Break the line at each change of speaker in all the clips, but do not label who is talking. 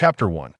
Chapter 1.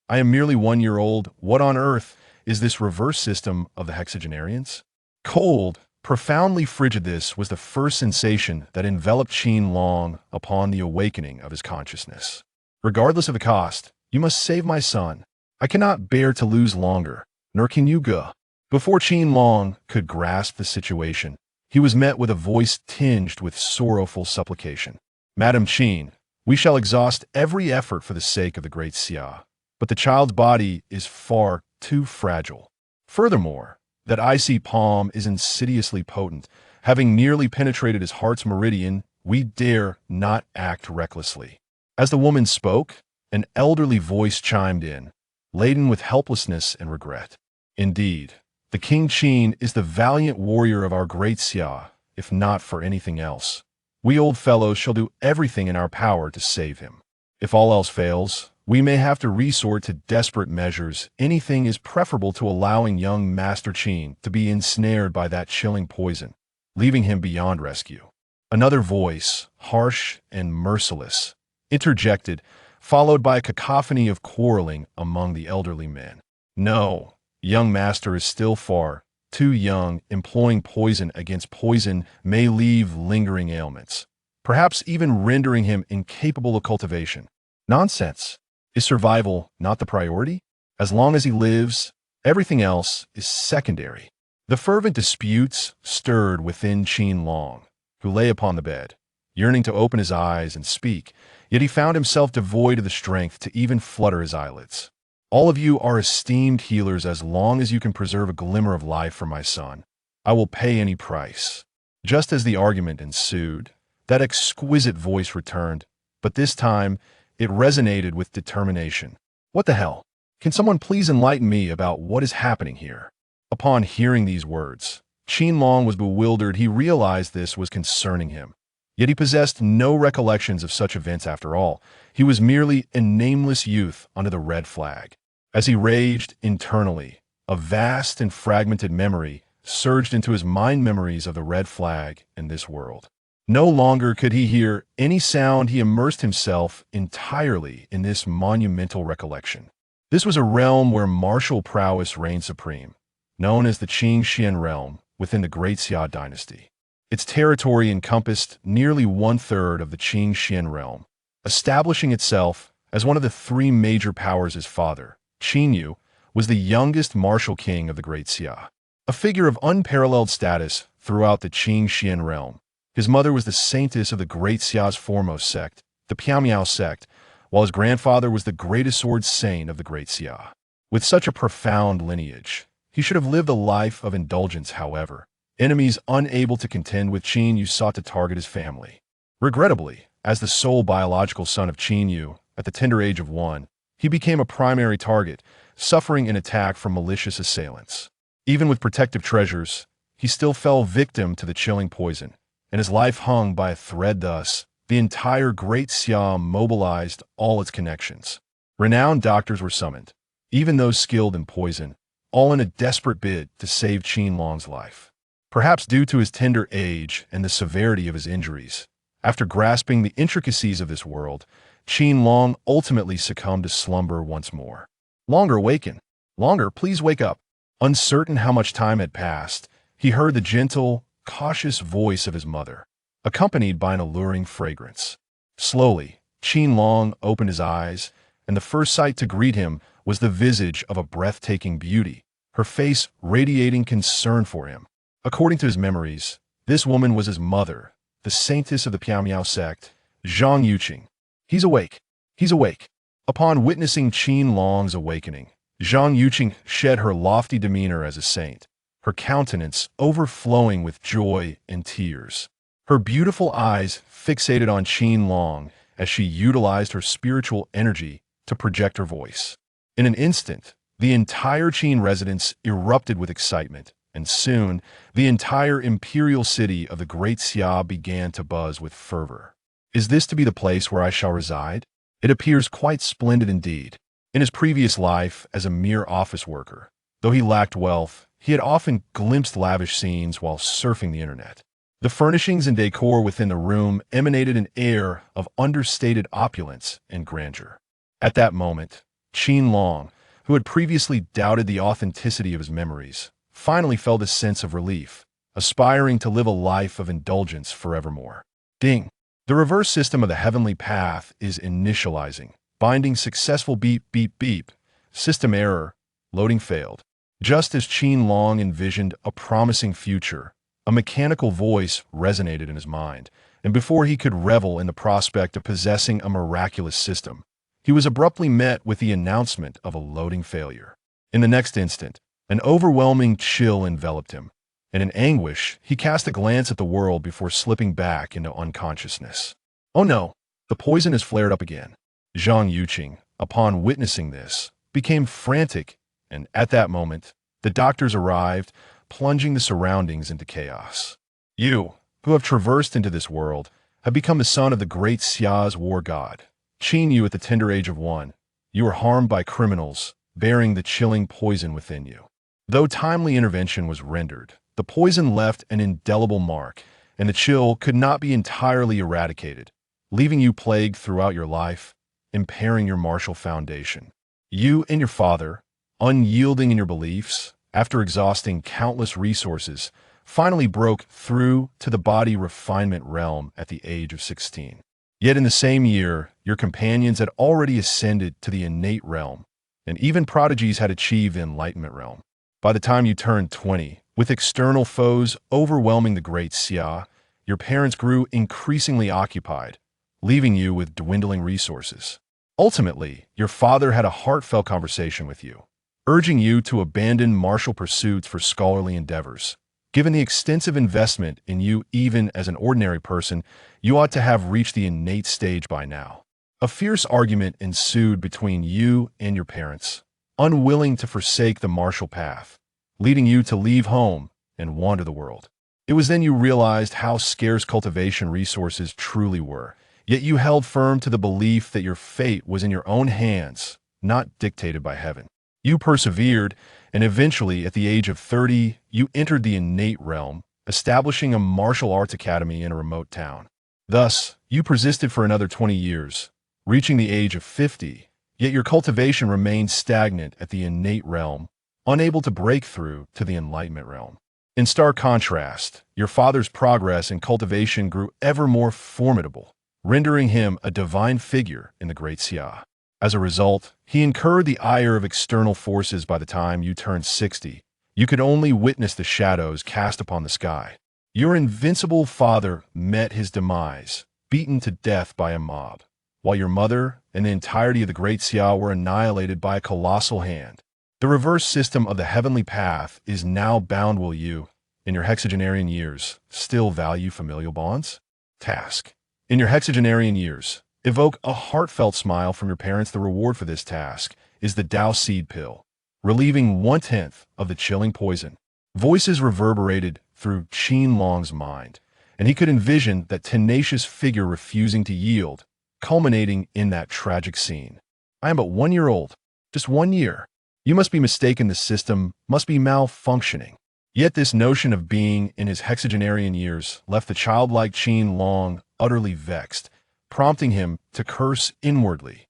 I am merely 1 year old. What on earth is this reverse system of the hexagenarians? Cold, profoundly frigid, this was the first sensation that enveloped Qin Long upon the awakening of his consciousness. Regardless of the cost, you must save my son. I cannot bear to lose longer, nor can you go. Before Qin Long could grasp the situation, he was met with a voice tinged with sorrowful supplication. Madam Qin, we shall exhaust every effort for the sake of the great Xia, but the child's body is far too fragile. Furthermore, that icy palm is insidiously potent. Having nearly penetrated his heart's meridian, we dare not act recklessly. As the woman spoke, an elderly voice chimed in, laden with helplessness and regret. Indeed, the King Qin is the valiant warrior of our great Xia, if not for anything else. We old fellows shall do everything in our power to save him. If all else fails, we may have to resort to desperate measures. Anything is preferable to allowing young Master Qin to be ensnared by that chilling poison, leaving him beyond rescue. Another voice, harsh and merciless, interjected, followed by a cacophony of quarreling among the elderly men. No, young master is still far too young. Employing poison against poison may leave lingering ailments, perhaps even rendering him incapable of cultivation. Nonsense. Is survival not the priority? As long as he lives, everything else is secondary. The fervent disputes stirred within Qin Long, who lay upon the bed, yearning to open his eyes and speak, yet he found himself devoid of the strength to even flutter his eyelids. All of you are esteemed healers. As long as you can preserve a glimmer of life for my son, I will pay any price. Just as the argument ensued, that exquisite voice returned, but this time it resonated with determination. What the hell? Can someone please enlighten me about what is happening here? Upon hearing these words, Qin Long was bewildered. He realized this was concerning him. Yet he possessed no recollections of such events after all. He was merely a nameless youth under the red flag. As he raged internally, a vast and fragmented memory surged into his mind, memories of the red flag and this world. No longer could he hear any sound. He immersed himself entirely in this monumental recollection. This was a realm where martial prowess reigned supreme, known as the Qing Xian realm within the Great Xia dynasty. Its territory encompassed nearly 1/3 of the Qing Xian realm, establishing itself as one of the three major powers. His father, Qin Yu, was the youngest martial king of the Great Xia, a figure of unparalleled status throughout the Qing Xian realm. His mother was the saintess of the Great Xia's foremost sect, the Piamiao sect, while his grandfather was the greatest sword saint of the Great Xia. With such a profound lineage, he should have lived a life of indulgence. However, enemies unable to contend with Qin Yu sought to target his family. Regrettably, as the sole biological son of Qin Yu, at the tender age of 1, he became a primary target, suffering an attack from malicious assailants. Even with protective treasures, he still fell victim to the chilling poison, and his life hung by a thread. Thus, the entire Great Xia mobilized all its connections. Renowned doctors were summoned, even those skilled in poison, all in a desperate bid to save Qin Long's life. Perhaps due to his tender age and the severity of his injuries, after grasping the intricacies of this world, Qin Long ultimately succumbed to slumber once more. Longer, awaken. Longer, please wake up. Uncertain how much time had passed, he heard the gentle, cautious voice of his mother, accompanied by an alluring fragrance. Slowly, Qin Long opened his eyes, and the first sight to greet him was the visage of a breathtaking beauty, her face radiating concern for him. According to his memories, this woman was his mother, the saintess of the Piamiao sect, Zhang Yuqing. He's awake. He's awake. Upon witnessing Qin Long's awakening, Zhang Yuqing shed her lofty demeanor as a saint, her countenance overflowing with joy and tears. Her beautiful eyes fixated on Qin Long as she utilized her spiritual energy to project her voice. In an instant, the entire Qin residence erupted with excitement, and soon, the entire imperial city of the Great Xia began to buzz with fervor. Is this to be the place where I shall reside? It appears quite splendid indeed. In his previous life as a mere office worker, though he lacked wealth, he had often glimpsed lavish scenes while surfing the internet. The furnishings and decor within the room emanated an air of understated opulence and grandeur. At that moment, Qin Long, who had previously doubted the authenticity of his memories, finally felt a sense of relief, aspiring to live a life of indulgence forevermore. Ding! The reverse system of the heavenly path is initializing, binding successful beep beep beep. System error, loading failed. Just as Qin Long envisioned a promising future, a mechanical voice resonated in his mind, and before he could revel in the prospect of possessing a miraculous system, he was abruptly met with the announcement of a loading failure. In the next instant, an overwhelming chill enveloped him, and in anguish, he cast a glance at the world before slipping back into unconsciousness. Oh no, the poison has flared up again. Zhang Yuqing, upon witnessing this, became frantic, and at that moment, the doctors arrived, plunging the surroundings into chaos. You, who have traversed into this world, have become the son of the great Xia's war god. Qin you at the tender age of 1, you were harmed by criminals, bearing the chilling poison within you. Though timely intervention was rendered, the poison left an indelible mark, and the chill could not be entirely eradicated, leaving you plagued throughout your life, impairing your martial foundation. You and your father, unyielding in your beliefs, after exhausting countless resources, finally broke through to the body refinement realm at the age of 16. Yet in the same year, your companions had already ascended to the innate realm, and even prodigies had achieved the enlightenment realm. By the time you turned 20, with external foes overwhelming the great Xia, your parents grew increasingly occupied, leaving you with dwindling resources. Ultimately, your father had a heartfelt conversation with you, urging you to abandon martial pursuits for scholarly endeavors. Given the extensive investment in you even as an ordinary person, you ought to have reached the innate stage by now. A fierce argument ensued between you and your parents, unwilling to forsake the martial path, leading you to leave home and wander the world. It was then you realized how scarce cultivation resources truly were, yet you held firm to the belief that your fate was in your own hands, not dictated by heaven. You persevered, and eventually, at the age of 30, you entered the innate realm, establishing a martial arts academy in a remote town. Thus, you persisted for another 20 years, reaching the age of 50, yet your cultivation remained stagnant at the innate realm, unable to break through to the enlightenment realm. In stark contrast, your father's progress in cultivation grew ever more formidable, rendering him a divine figure in the great Xia. As a result, he incurred the ire of external forces. By the time you turned 60. You could only witness the shadows cast upon the sky. Your invincible father met his demise, beaten to death by a mob, while your mother and the entirety of the great Xia were annihilated by a colossal hand. The reverse system of the heavenly path is now bound. Will you, in your hexagenarian years, still value familial bonds? Task. In your hexagenarian years, evoke a heartfelt smile from your parents. The reward for this task is the Tao seed pill, relieving 1/10 of the chilling poison. Voices reverberated through Qin Long's mind, and he could envision that tenacious figure refusing to yield, culminating in that tragic scene. I am but 1 year old, just 1 year. You must be mistaken. The system must be malfunctioning. Yet this notion of being in his hexagenarian years left the childlike Qin Long utterly vexed, prompting him to curse inwardly.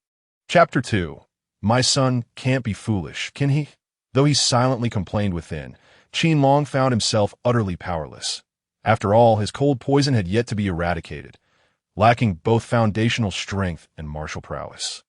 Chapter 2. My son can't be foolish, can he? Though he silently complained within, Qin Long found himself utterly powerless. After all, his cold poison had yet to be eradicated, lacking both foundational strength and martial prowess.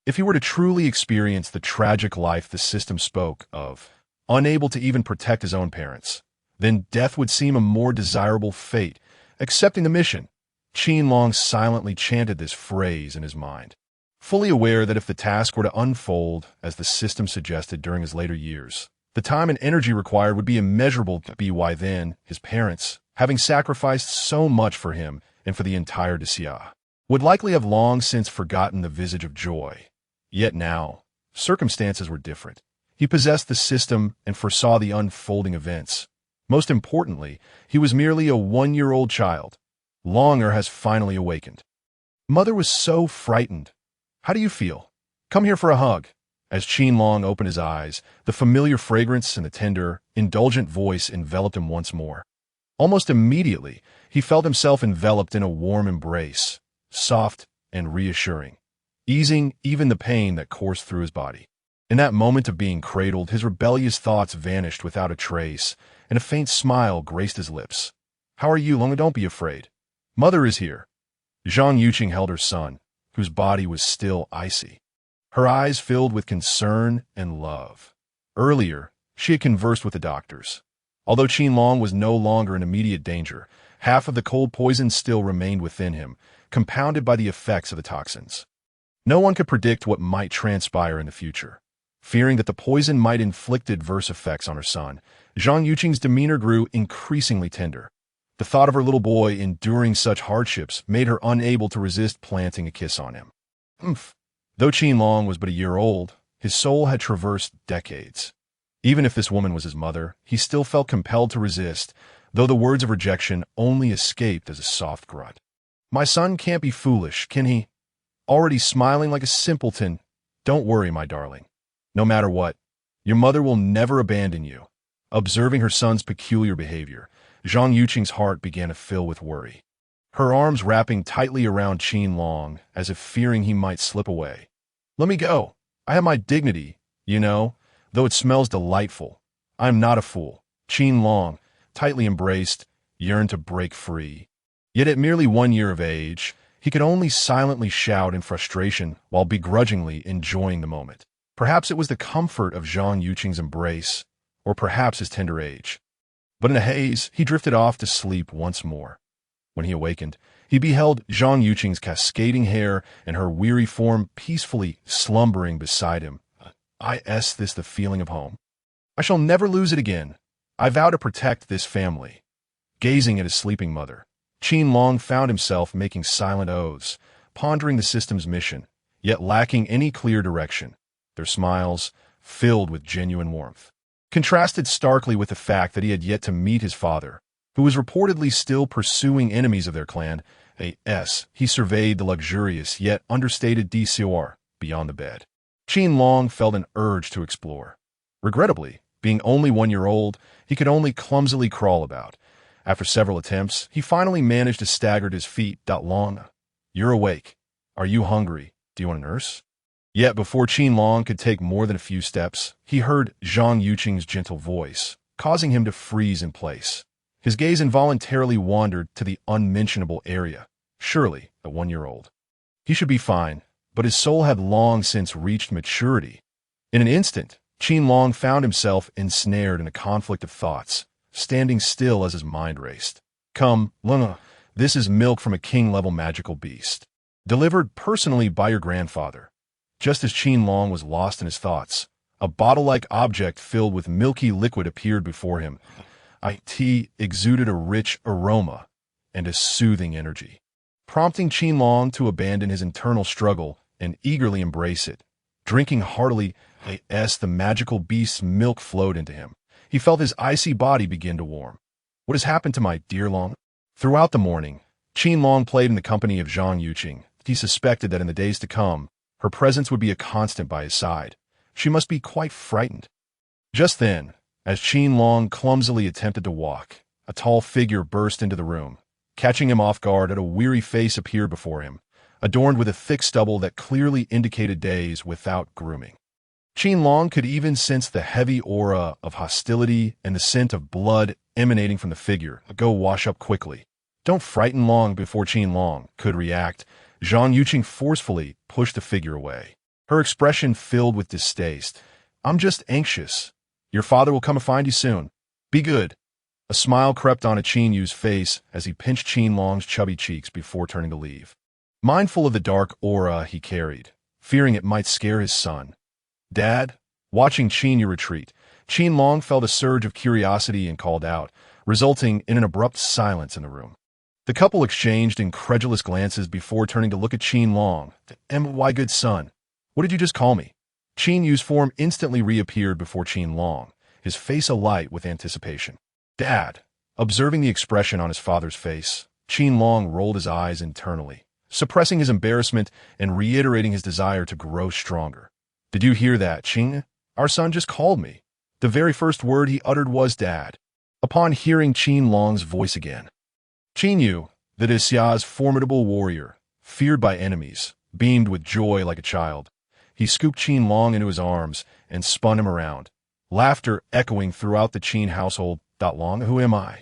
If he were to truly experience the tragic life the system spoke of, unable to even protect his own parents, then death would seem a more desirable fate. Accepting the mission, Qin Long silently chanted this phrase in his mind, fully aware that if the task were to unfold as the system suggested during his later years, the time and energy required would be immeasurable. Why then, his parents, having sacrificed so much for him and for the entire Xia, would likely have long since forgotten the visage of joy. Yet now, circumstances were different. He possessed the system and foresaw the unfolding events. Most importantly, he was merely a 1-year-old child. Longer has finally awakened. Mother was so frightened. How do you feel? Come here for a hug. As Qin Long opened his eyes, the familiar fragrance and the tender, indulgent voice enveloped him once more. Almost immediately, he felt himself enveloped in a warm embrace, soft and reassuring. easing even the pain that coursed through his body. In that moment of being cradled, his rebellious thoughts vanished without a trace, and a faint smile graced his lips. "How are you, Long? Don't be afraid. Mother is here." Zhang Yuqing held her son, whose body was still icy. Her eyes filled with concern and love. Earlier, she had conversed with the doctors. Although Qin Long was no longer in immediate danger, half of the cold poison still remained within him, compounded by the effects of the toxins. No one could predict what might transpire in the future. Fearing that the poison might inflict adverse effects on her son, Zhang Yuqing's demeanor grew increasingly tender. The thought of her little boy enduring such hardships made her unable to resist planting a kiss on him. Humph. Though Qin Long was but a year old, his soul had traversed decades. Even if this woman was his mother, he still felt compelled to resist, though the words of rejection only escaped as a soft grunt. "My son can't be foolish, can he? Already smiling like a simpleton. Don't worry, my darling. No matter what, your mother will never abandon you." Observing her son's peculiar behavior, Zhang Yuqing's heart began to fill with worry. Her arms wrapping tightly around Qin Long, as if fearing he might slip away. "Let me go. I have my dignity, you know, though it smells delightful. I am not a fool." Qin Long, tightly embraced, yearned to break free. Yet at merely 1 year of age, he could only silently shout in frustration while begrudgingly enjoying the moment. Perhaps it was the comfort of Zhang Yuqing's embrace, or perhaps his tender age. But in a haze, he drifted off to sleep once more. When he awakened, he beheld Zhang Yuqing's cascading hair and her weary form peacefully slumbering beside him. Is this the feeling of home? I shall never lose it again. I vow to protect this family. Gazing at his sleeping mother, Qin Long found himself making silent oaths, pondering the system's mission, yet lacking any clear direction. Their smiles, filled with genuine warmth, contrasted starkly with the fact that he had yet to meet his father, who was reportedly still pursuing enemies of their clan. He surveyed the luxurious yet understated decor beyond the bed. Qin Long felt an urge to explore. Regrettably, being only 1 year old, he could only clumsily crawl about. After several attempts, he finally managed to stagger to his feet. "Long, you're awake. Are you hungry? Do you want a nurse?" Yet before Qin Long could take more than a few steps, he heard Zhang Yuqing's gentle voice, causing him to freeze in place. His gaze involuntarily wandered to the unmentionable area. Surely, a 1 year old. He should be fine, but his soul had long since reached maturity. In an instant, Qin Long found himself ensnared in a conflict of thoughts, standing still as his mind raced. "Come, Luna, this is milk from a king-level magical beast, delivered personally by your grandfather." Just as Qin Long was lost in his thoughts, a bottle-like object filled with milky liquid appeared before him. It exuded a rich aroma and a soothing energy, prompting Qin Long to abandon his internal struggle and eagerly embrace it. Drinking heartily, the magical beast's milk flowed into him. He felt his icy body begin to warm. "What has happened to my dear Long?" Throughout the morning, Qin Long played in the company of Zhang Yuqing. He suspected that in the days to come, her presence would be a constant by his side. She must be quite frightened. Just then, as Qin Long clumsily attempted to walk, a tall figure burst into the room. Catching him off guard, a weary face appeared before him, adorned with a thick stubble that clearly indicated days without grooming. Qin Long could even sense the heavy aura of hostility and the scent of blood emanating from the figure. Go wash up quickly. Don't frighten Long. Before Qin Long could react, Zhang Yuqing forcefully pushed the figure away. Her expression filled with distaste. "I'm just anxious. Your father will come and find you soon. Be good." A smile crept onto Qin Yu's face as he pinched Qin Long's chubby cheeks before turning to leave. Mindful of the dark aura he carried, fearing it might scare his son. "Dad?" Watching Qin Yu retreat, Qin Long felt a surge of curiosity and called out, resulting in an abrupt silence in the room. The couple exchanged incredulous glances before turning to look at Qin Long. "My good son, what did you just call me?" Qin Yu's form instantly reappeared before Qin Long, his face alight with anticipation. "Dad." Observing the expression on his father's face, Qin Long rolled his eyes internally, suppressing his embarrassment and reiterating his desire to grow stronger. "Did you hear that, Qin? Our son just called me. The very first word he uttered was Dad." Upon hearing Qin Long's voice again, Qin Yu, the Xia's formidable warrior, feared by enemies, beamed with joy like a child. He scooped Qin Long into his arms and spun him around, laughter echoing throughout the Qin household. Long, who am I?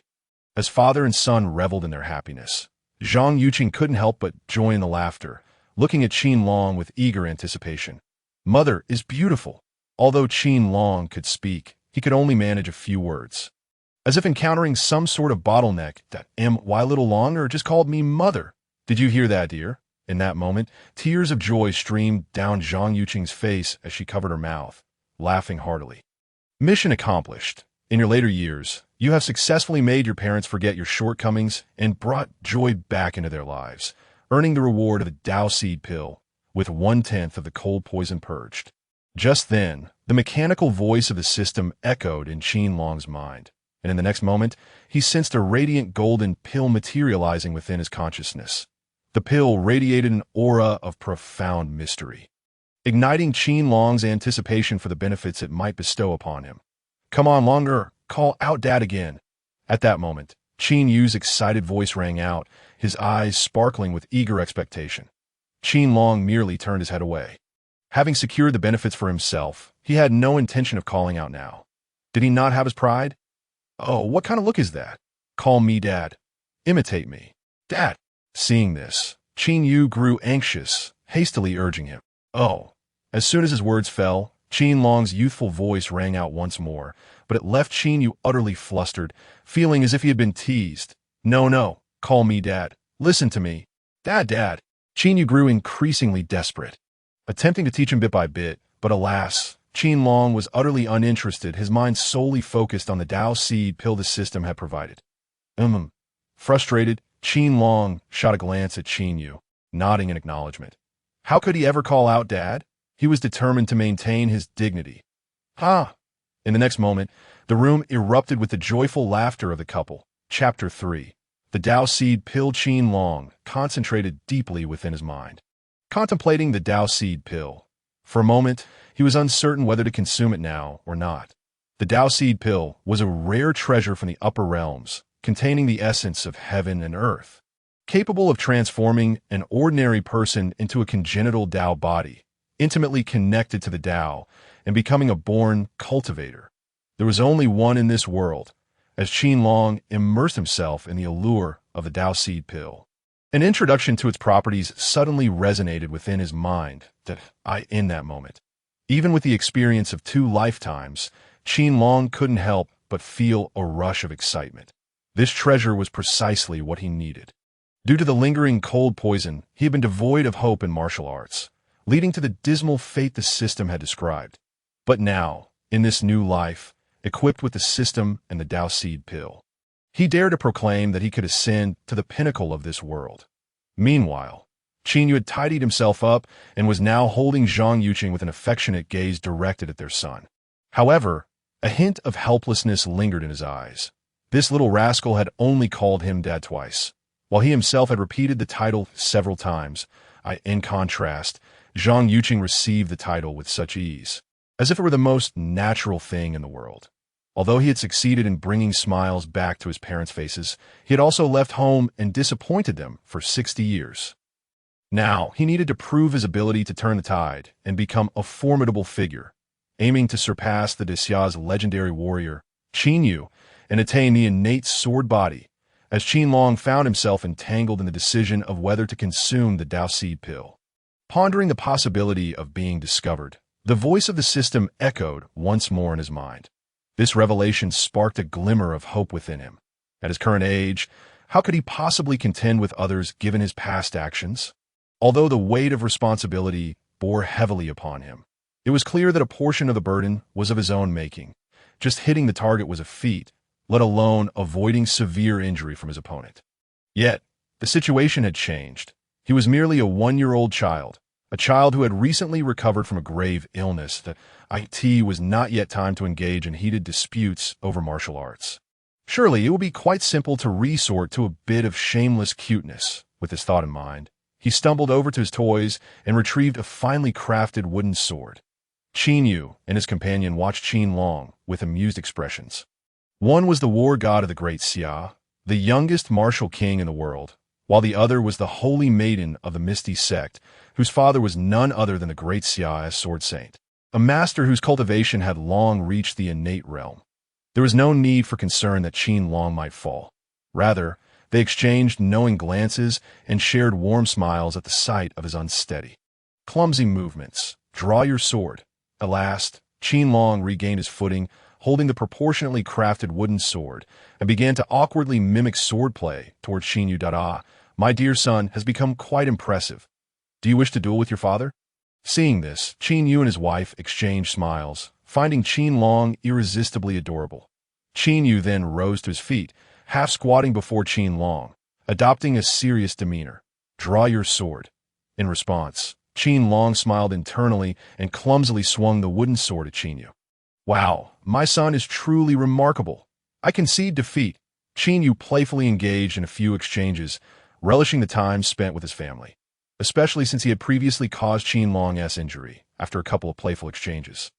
As father and son reveled in their happiness, Zhang Yuqing couldn't help but join the laughter, looking at Qin Long with eager anticipation. Mother is beautiful. Although Qin Long could speak, he could only manage a few words. As if encountering some sort of bottleneck, why little longer just called me mother. Did you hear that, dear? In that moment, tears of joy streamed down Zhang Yuqing's face as she covered her mouth, laughing heartily. Mission accomplished. In your later years, you have successfully made your parents forget your shortcomings and brought joy back into their lives, earning the reward of the Dao Seed Pill, with 1/10 of the cold poison purged. Just then, the mechanical voice of the system echoed in Qin Long's mind, and in the next moment, he sensed a radiant golden pill materializing within his consciousness. The pill radiated an aura of profound mystery, igniting Qin Long's anticipation for the benefits it might bestow upon him. Come on, longer, call out Dad again. At that moment, Qin Yu's excited voice rang out, his eyes sparkling with eager expectation. Qin Long merely turned his head away. Having secured the benefits for himself, he had no intention of calling out now. Did he not have his pride? Oh, what kind of look is that? Call me Dad. Imitate me. Dad. Seeing this, Qin Yu grew anxious, hastily urging him. Oh. As soon as his words fell, Qin Long's youthful voice rang out once more, but it left Qin Yu utterly flustered, feeling as if he had been teased. No, call me Dad. Listen to me. Dad. Qin Yu grew increasingly desperate, attempting to teach him bit by bit, but alas, Qin Long was utterly uninterested, his mind solely focused on the Dao Seed Pill the system had provided. Frustrated, Qin Long shot a glance at Qin Yu, nodding in acknowledgement. How could he ever call out Dad? He was determined to maintain his dignity. Ha! In the next moment, the room erupted with the joyful laughter of the couple. Chapter 3. The Dao Seed Pill. Qin Long concentrated deeply within his mind, contemplating the Dao Seed Pill. For a moment, he was uncertain whether to consume it now or not. The Dao Seed Pill was a rare treasure from the upper realms, containing the essence of heaven and earth, capable of transforming an ordinary person into a congenital Dao body, intimately connected to the Dao, and becoming a born cultivator. There was only one in this world, as Qin Long immersed himself in the allure of the Dao Seed Pill. An introduction to its properties suddenly resonated within his mind in that moment. Even with the experience of 2 lifetimes, Qin Long couldn't help but feel a rush of excitement. This treasure was precisely what he needed. Due to the lingering cold poison, he had been devoid of hope in martial arts, leading to the dismal fate the system had described. But now, in this new life, equipped with the system and the Dao Seed Pill, he dared to proclaim that he could ascend to the pinnacle of this world. Meanwhile, Qin Yu had tidied himself up and was now holding Zhang Yuqing with an affectionate gaze directed at their son. However, a hint of helplessness lingered in his eyes. This little rascal had only called him Dad twice, while he himself had repeated the title several times. In contrast, Zhang Yuqing received the title with such ease, as if it were the most natural thing in the world. Although he had succeeded in bringing smiles back to his parents' faces, he had also left home and disappointed them for 60 years. Now, he needed to prove his ability to turn the tide and become a formidable figure, aiming to surpass the Dexia's legendary warrior, Qin Yu, and attain the innate sword body, as Qin Long found himself entangled in the decision of whether to consume the Dao Seed Pill. Pondering the possibility of being discovered, the voice of the system echoed once more in his mind. This revelation sparked a glimmer of hope within him. At his current age, how could he possibly contend with others given his past actions? Although the weight of responsibility bore heavily upon him, it was clear that a portion of the burden was of his own making. Just hitting the target was a feat, let alone avoiding severe injury from his opponent. Yet, the situation had changed. He was merely a 1-year-old child, a child who had recently recovered from a grave illness. It was not yet time to engage in heated disputes over martial arts. Surely it would be quite simple to resort to a bit of shameless cuteness. With this thought in mind, he stumbled over to his toys and retrieved a finely crafted wooden sword. Qin Yu and his companion watched Qin Long with amused expressions. One was the war god of the great Xia, the youngest martial king in the world, while the other was the holy maiden of the Misty sect, whose father was none other than the great Xia as Sword Saint, a master whose cultivation had long reached the innate realm. There was no need for concern that Qin Long might fall. Rather, they exchanged knowing glances and shared warm smiles at the sight of his unsteady, clumsy movements. "Draw your sword." At last, Qin Long regained his footing, holding the proportionately crafted wooden sword, and began to awkwardly mimic swordplay towards Qin Yu. "My dear son has become quite impressive. Do you wish to duel with your father?" Seeing this, Qin Yu and his wife exchanged smiles, finding Qin Long irresistibly adorable. Qin Yu then rose to his feet, half squatting before Qin Long, adopting a serious demeanor. "Draw your sword." In response, Qin Long smiled internally and clumsily swung the wooden sword at Qin Yu. "Wow, my son is truly remarkable. I concede defeat." Qin Yu playfully engaged in a few exchanges, relishing the time spent with his family, especially since he had previously caused Qin Long's injury after a couple of playful exchanges.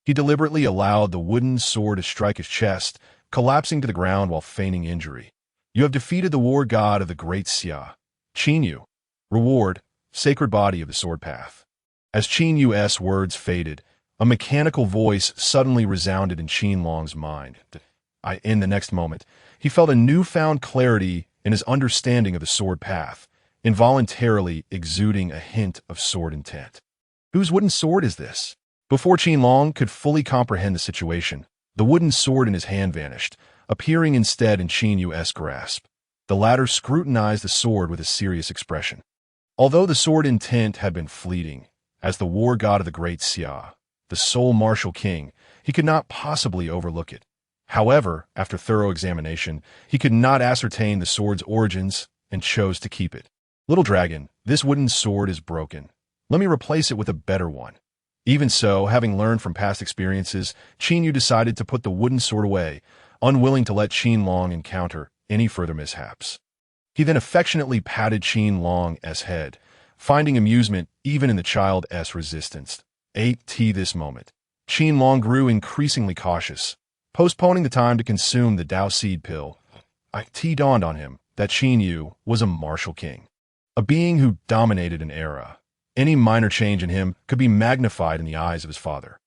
He deliberately allowed the wooden sword to strike his chest, collapsing to the ground while feigning injury. "You have defeated the war god of the great Xia. Qin Yu. Reward, sacred body of the sword path." As Qin Yu's words faded, a mechanical voice suddenly resounded in Qin Long's mind. In the next moment, he felt a newfound clarity in his understanding of the sword path, involuntarily exuding a hint of sword intent. Whose wooden sword is this? Before Qin Long could fully comprehend the situation, the wooden sword in his hand vanished, appearing instead in Qin Yu's grasp. The latter scrutinized the sword with a serious expression. Although the sword intent had been fleeting, as the war god of the great Xia, the sole martial king, he could not possibly overlook it. However, after thorough examination, he could not ascertain the sword's origins and chose to keep it. "Little dragon, this wooden sword is broken. Let me replace it with a better one." Even so, having learned from past experiences, Qin Yu decided to put the wooden sword away, unwilling to let Qin Long encounter any further mishaps. He then affectionately patted Qin Long's head, finding amusement even in the child's resistance. This moment, Qin Long grew increasingly cautious, postponing the time to consume the Dao seed pill. It dawned on him that Qin Yu was a martial king, a being who dominated an era. Any minor change in him could be magnified in the eyes of his father.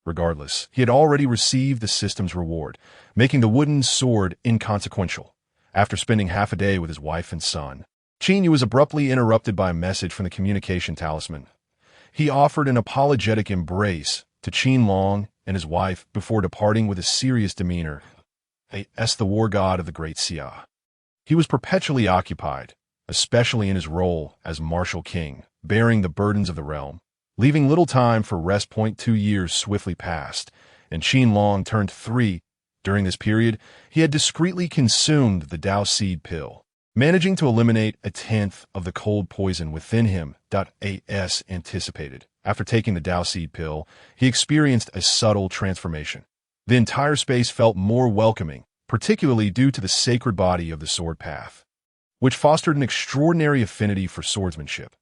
Regardless, he had already received the system's reward, making the wooden sword inconsequential. After spending half a day with his wife and son, Qin Yu was abruptly interrupted by a message from the communication talisman. He offered an apologetic embrace to Qin Long and his wife before departing with a serious demeanor. As the war god of the great Xia, he was perpetually occupied, especially in his role as martial king, bearing the burdens of the realm, leaving little time for rest. 2 years swiftly passed, and Qin Long turned 3. During this period, he had discreetly consumed the Dao seed pill, managing to eliminate a tenth of the cold poison within him. As anticipated, after taking the Dao seed pill, he experienced a subtle transformation. The entire space felt more welcoming, particularly due to the sacred body of the sword path, which fostered an extraordinary affinity for swordsmanship.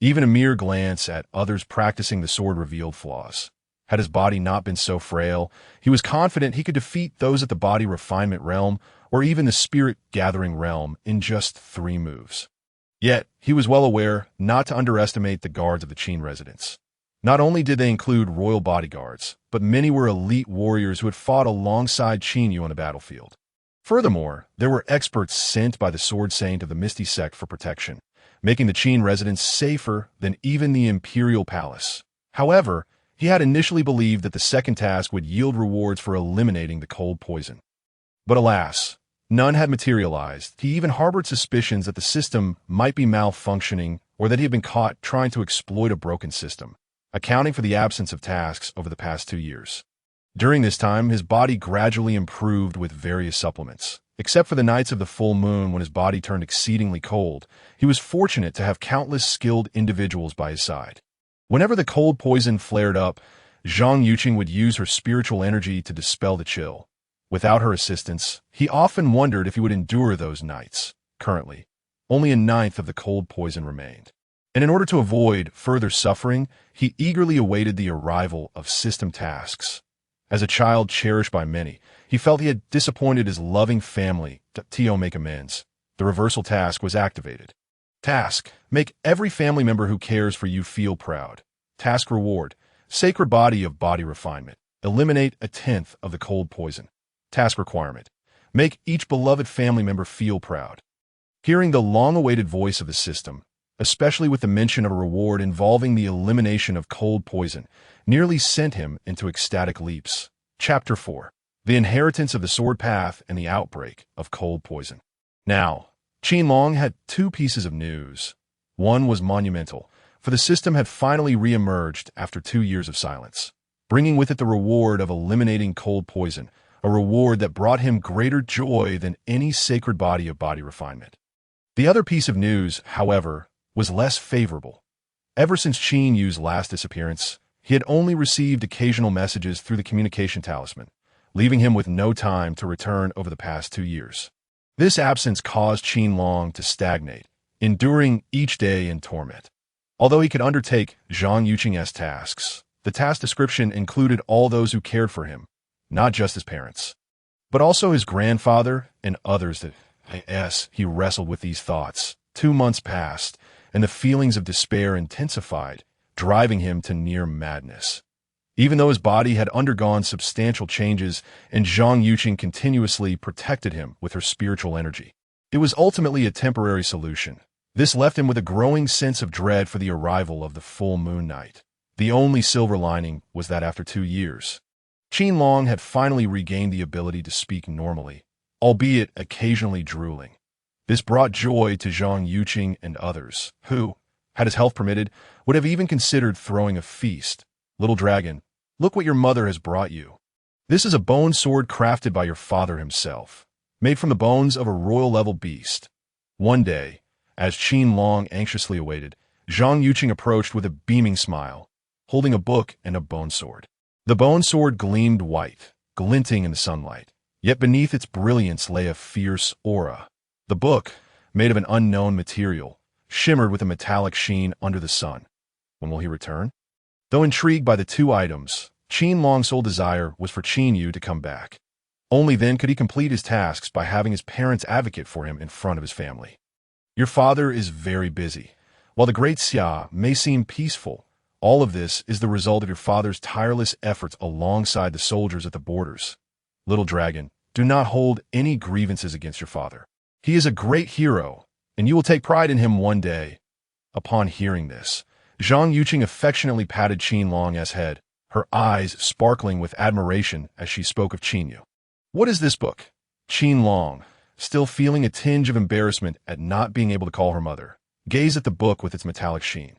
Even a mere glance at others practicing the sword revealed flaws. Had his body not been so frail, he was confident he could defeat those at the body refinement realm or even the spirit gathering realm in just 3 moves. Yet, he was well aware not to underestimate the guards of the Qin residence. Not only did they include royal bodyguards, but many were elite warriors who had fought alongside Qin Yu on the battlefield. Furthermore, there were experts sent by the Sword Saint of the Misty Sect for protection, making the Qin residence safer than even the imperial palace. However, he had initially believed that the second task would yield rewards for eliminating the cold poison. But alas, none had materialized. He even harbored suspicions that the system might be malfunctioning or that he had been caught trying to exploit a broken system, accounting for the absence of tasks over the past 2 years. During this time, his body gradually improved with various supplements. Except for the nights of the full moon when his body turned exceedingly cold, he was fortunate to have countless skilled individuals by his side. Whenever the cold poison flared up, Zhang Yuqing would use her spiritual energy to dispel the chill. Without her assistance, he often wondered if he would endure those nights. Currently, only a ninth of the cold poison remained. And in order to avoid further suffering, he eagerly awaited the arrival of system tasks. As a child cherished by many, he felt he had disappointed his loving family. To make amends, the reversal task was activated. Task: make every family member who cares for you feel proud. Task reward: sacred body of body refinement. Eliminate a tenth of the cold poison. Task requirement: make each beloved family member feel proud. Hearing the long-awaited voice of the system, especially with the mention of a reward involving the elimination of cold poison, nearly sent him into ecstatic leaps. Chapter 4: The Inheritance of the Sword Path and the Outbreak of Cold Poison. Now, Qin Long had two pieces of news. One was monumental, for the system had finally re-emerged after 2 years of silence, bringing with it the reward of eliminating cold poison, a reward that brought him greater joy than any sacred body of body refinement. The other piece of news, however, was less favorable. Ever since Qin Yu's last disappearance, he had only received occasional messages through the communication talisman, leaving him with no time to return over the past 2 years. This absence caused Qin Long to stagnate, enduring each day in torment. Although he could undertake Zhang Yuqing's tasks, the task description included all those who cared for him, not just his parents, but also his grandfather and others that, he wrestled with these thoughts. 2 months passed, and the feelings of despair intensified, driving him to near madness. Even though his body had undergone substantial changes and Zhang Yuqing continuously protected him with her spiritual energy, it was ultimately a temporary solution. This left him with a growing sense of dread for the arrival of the full moon night. The only silver lining was that after 2 years, Qin Long had finally regained the ability to speak normally, albeit occasionally drooling. This brought joy to Zhang Yuqing and others, who, had his health permitted, would have even considered throwing a feast. Little dragon, look what your mother has brought you. This is a bone sword crafted by your father himself, made from the bones of a royal-level beast. One day, as Qin Long anxiously awaited, Zhang Yuqing approached with a beaming smile, holding a book and a bone sword. The bone sword gleamed white, glinting in the sunlight, yet beneath its brilliance lay a fierce aura. The book, made of an unknown material, shimmered with a metallic sheen under the sun. When will he return? Though intrigued by the two items, Qin Long's sole desire was for Qin Yu to come back. Only then could he complete his tasks by having his parents advocate for him in front of his family. Your father is very busy. While the Great Xia may seem peaceful, all of this is the result of your father's tireless efforts alongside the soldiers at the borders. Little dragon, do not hold any grievances against your father. He is a great hero, and you will take pride in him one day. Upon hearing this, Zhang Yuqing affectionately patted Qin Long's head, her eyes sparkling with admiration as she spoke of Qin Yu. What is this book? Qin Long, still feeling a tinge of embarrassment at not being able to call her mother, gazed at the book with its metallic sheen.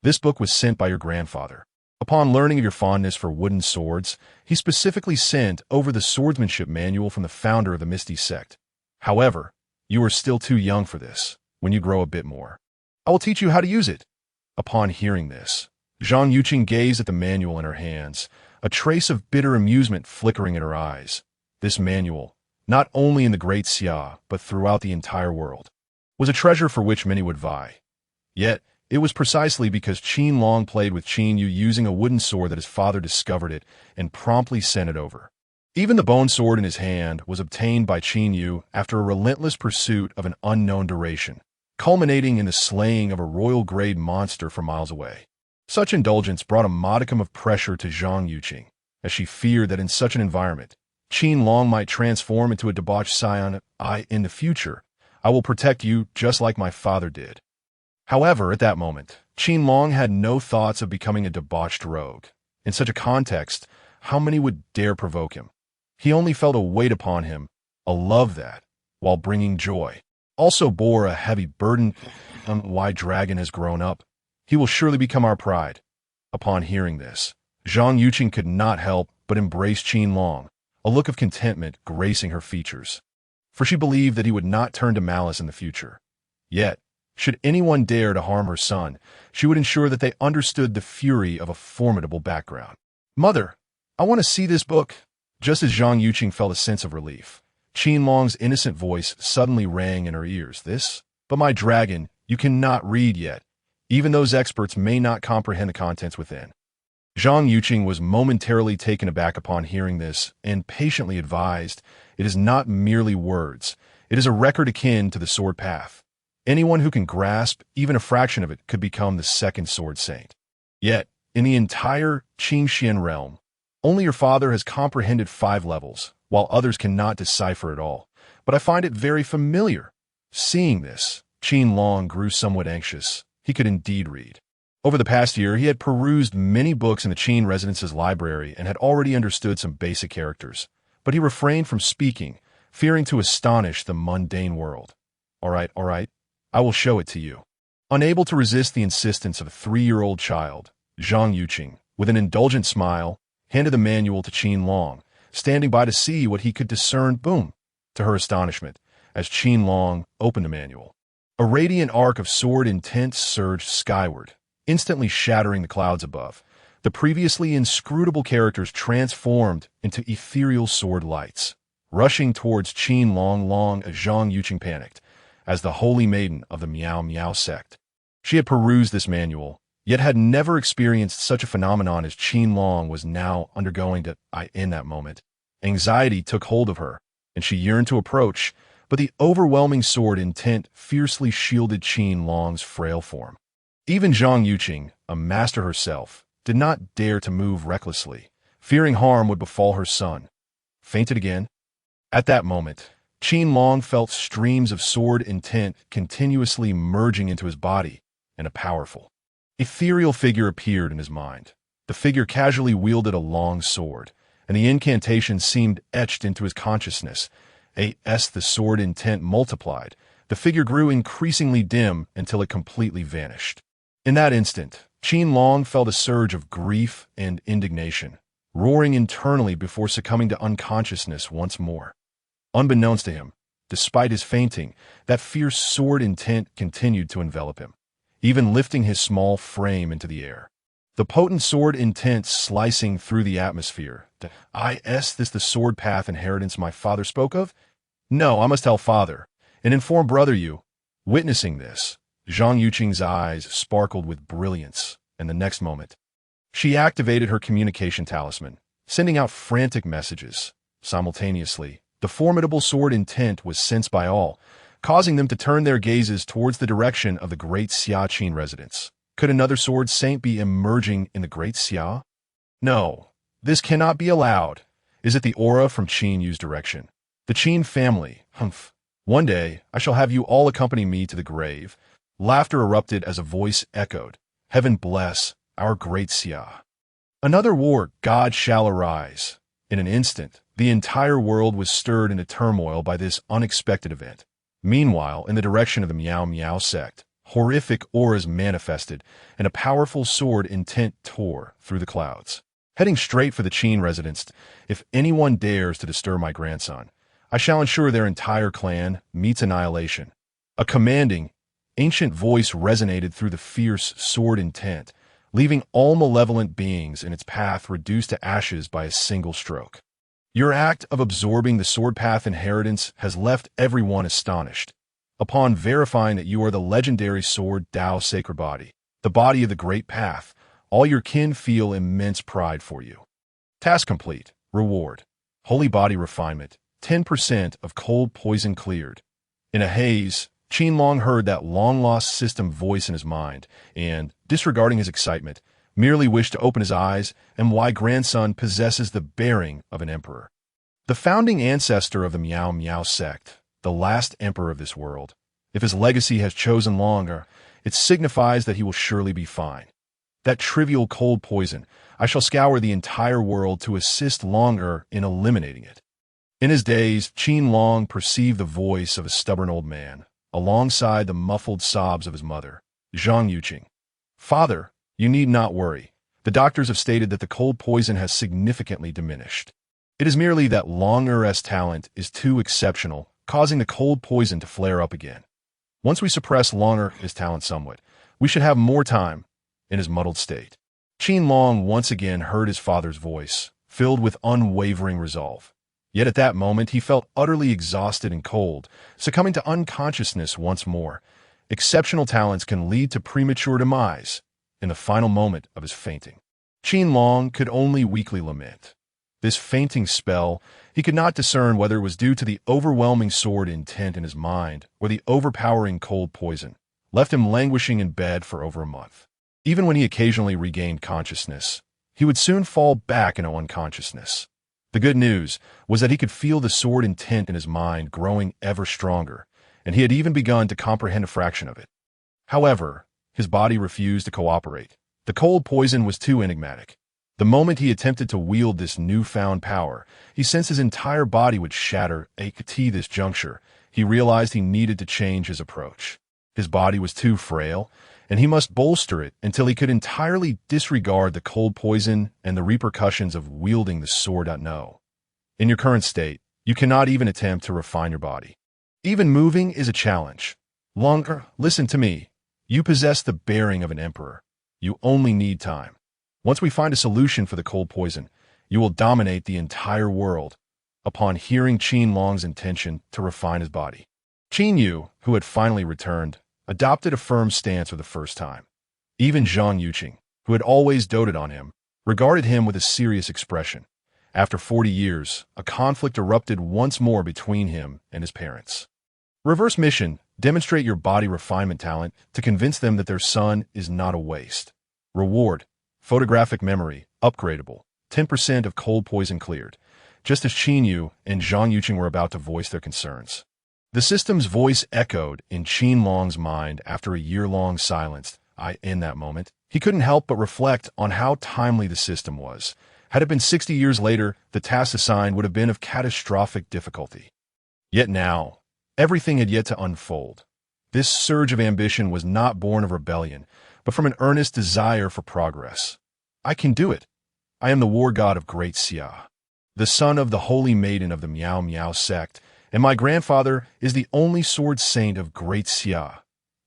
This book was sent by your grandfather. Upon learning of your fondness for wooden swords, he specifically sent over the swordsmanship manual from the founder of the Misty Sect. However, you are still too young for this. When you grow a bit more, I will teach you how to use it. Upon hearing this, Zhang Yuqing gazed at the manual in her hands, a trace of bitter amusement flickering in her eyes. This manual, not only in the Great Xia, but throughout the entire world, was a treasure for which many would vie. Yet, it was precisely because Qin Long played with Qin Yu using a wooden sword that his father discovered it and promptly sent it over. Even the bone sword in his hand was obtained by Qin Yu after a relentless pursuit of an unknown duration, culminating in the slaying of a royal-grade monster from miles away. Such indulgence brought a modicum of pressure to Zhang Yuqing, as she feared that in such an environment, Qin Long might transform into a debauched scion. In the future, I will protect you just like my father did. However, at that moment, Qin Long had no thoughts of becoming a debauched rogue. In such a context, how many would dare provoke him? He only felt a weight upon him, a love that, while bringing joy, also bore a heavy burden. Why dragon has grown up? He will surely become our pride. Upon hearing this, Zhang Yuqing could not help but embrace Qin Long, a look of contentment gracing her features. For she believed that he would not turn to malice in the future. Yet, should anyone dare to harm her son, she would ensure that they understood the fury of a formidable background. Mother, I want to see this book. Just as Zhang Yuqing felt a sense of relief, Qin Long's innocent voice suddenly rang in her ears. But my dragon, you cannot read yet. Even those experts may not comprehend the contents within. Zhang Yuqing was momentarily taken aback upon hearing this and patiently advised, it is not merely words. It is a record akin to the sword path. Anyone who can grasp even a fraction of it could become the second sword saint. Yet, in the entire Qin realm, only your father has comprehended 5 levels, while others cannot decipher it all. But I find it very familiar. Seeing this, Qin Long grew somewhat anxious. He could indeed read. Over the past year, he had perused many books in the Qin residence's library and had already understood some basic characters. But he refrained from speaking, fearing to astonish the mundane world. All right, I will show it to you. Unable to resist the insistence of a 3-year-old child, Zhang Yuqing, with an indulgent smile, handed the manual to Qin Long, standing by to see what he could discern. Boom! To her astonishment, as Qin Long opened the manual, a radiant arc of sword intent surged skyward, instantly shattering the clouds above. The previously inscrutable characters transformed into ethereal sword lights, rushing towards Qin Long as Zhang Yuqing panicked, as the holy maiden of the Miao Miao sect. She had perused this manual, yet had never experienced such a phenomenon as Qin Long was now undergoing. In that moment, anxiety took hold of her, and she yearned to approach, but the overwhelming sword intent fiercely shielded Qin Long's frail form. Even Zhang Yuqing, a master herself, did not dare to move recklessly, fearing harm would befall her son. Fainted again? At that moment, Qin Long felt streams of sword intent continuously merging into his body, and a powerful, ethereal figure appeared in his mind. The figure casually wielded a long sword, and the incantation seemed etched into his consciousness. As the sword intent multiplied, the figure grew increasingly dim until it completely vanished. In that instant, Qin Long felt a surge of grief and indignation, roaring internally before succumbing to unconsciousness once more. Unbeknownst to him, despite his fainting, that fierce sword intent continued to envelop him, even lifting his small frame into the air. The potent sword intent slicing through the atmosphere. Is this the sword path inheritance my father spoke of? No, I must tell father, and inform brother you. Witnessing this, Zhang Yuqing's eyes sparkled with brilliance, and the next moment, she activated her communication talisman, sending out frantic messages. Simultaneously, the formidable sword intent was sensed by all, causing them to turn their gazes towards the direction of the Great Xia Qin residence. Could another sword saint be emerging in the Great Xia? No, this cannot be allowed. Is it the aura from Qin Yu's direction? The Qin family, humph. One day, I shall have you all accompany me to the grave. Laughter erupted as a voice echoed. Heaven bless our Great Xia. Another war god shall arise. In an instant, the entire world was stirred into turmoil by this unexpected event. Meanwhile, in the direction of the Miao Miao sect, horrific auras manifested, and a powerful sword intent tore through the clouds. Heading straight for the Qin residence, if anyone dares to disturb my grandson, I shall ensure their entire clan meets annihilation. A commanding, ancient voice resonated through the fierce sword intent, leaving all malevolent beings in its path reduced to ashes by a single stroke. Your act of absorbing the sword path inheritance has left everyone astonished. Upon verifying that you are the legendary sword Tao sacred body, the body of the great path, all your kin feel immense pride for you. Task complete. Reward. Holy body refinement. 10% of cold poison cleared. In a haze, Qin Long heard that long-lost system voice in his mind, and, disregarding his excitement, merely wished to open his eyes and why grandson possesses the bearing of an emperor. The founding ancestor of the Miao Miao sect, the last emperor of this world. If his legacy has chosen longer, it signifies that he will surely be fine. That trivial cold poison, I shall scour the entire world to assist longer in eliminating it. In his days, Qin Long perceived the voice of a stubborn old man, alongside the muffled sobs of his mother, Zhang Yuqing. Father, you need not worry. The doctors have stated that the cold poison has significantly diminished. It is merely that Long-Er's talent is too exceptional, causing the cold poison to flare up again. Once we suppress Long-Er's talent somewhat, we should have more time. In his muddled state, Qin Long once again heard his father's voice, filled with unwavering resolve. Yet at that moment he felt utterly exhausted and cold, succumbing to unconsciousness once more. Exceptional talents can lead to premature demise. In the final moment of his fainting, Qin Long could only weakly lament. This fainting spell, he could not discern whether it was due to the overwhelming sword intent in his mind or the overpowering cold poison, left him languishing in bed for over a month. Even when he occasionally regained consciousness, he would soon fall back into unconsciousness. The good news was that he could feel the sword intent in his mind growing ever stronger, and he had even begun to comprehend a fraction of it. However, his body refused to cooperate. The cold poison was too enigmatic. The moment he attempted to wield this newfound power, he sensed his entire body would shatter. At this juncture, he realized he needed to change his approach. His body was too frail, and he must bolster it until he could entirely disregard the cold poison and the repercussions of wielding the sword. No. In your current state, you cannot even attempt to refine your body. Even moving is a challenge. Longer, listen to me. You possess the bearing of an emperor. You only need time. Once we find a solution for the cold poison, you will dominate the entire world. Upon hearing Qin Long's intention to refine his body, Qin Yu, who had finally returned, adopted a firm stance for the first time. Even Zhang Yuqing, who had always doted on him, regarded him with a serious expression. After 40 years, a conflict erupted once more between him and his parents. Reverse mission: demonstrate your body refinement talent to convince them that their son is not a waste. Reward: photographic memory, upgradable, 10% of cold poison cleared, just as Qin Yu and Zhang Yuqing were about to voice their concerns. The system's voice echoed in Qin Long's mind after a year-long silence. In that moment, he couldn't help but reflect on how timely the system was. Had it been 60 years later, the task assigned would have been of catastrophic difficulty. Yet now, everything had yet to unfold. This surge of ambition was not born of rebellion, but from an earnest desire for progress. I can do it. I am the war god of Great Xia, the son of the holy maiden of the Miao Miao sect, and my grandfather is the only sword saint of Great Xia.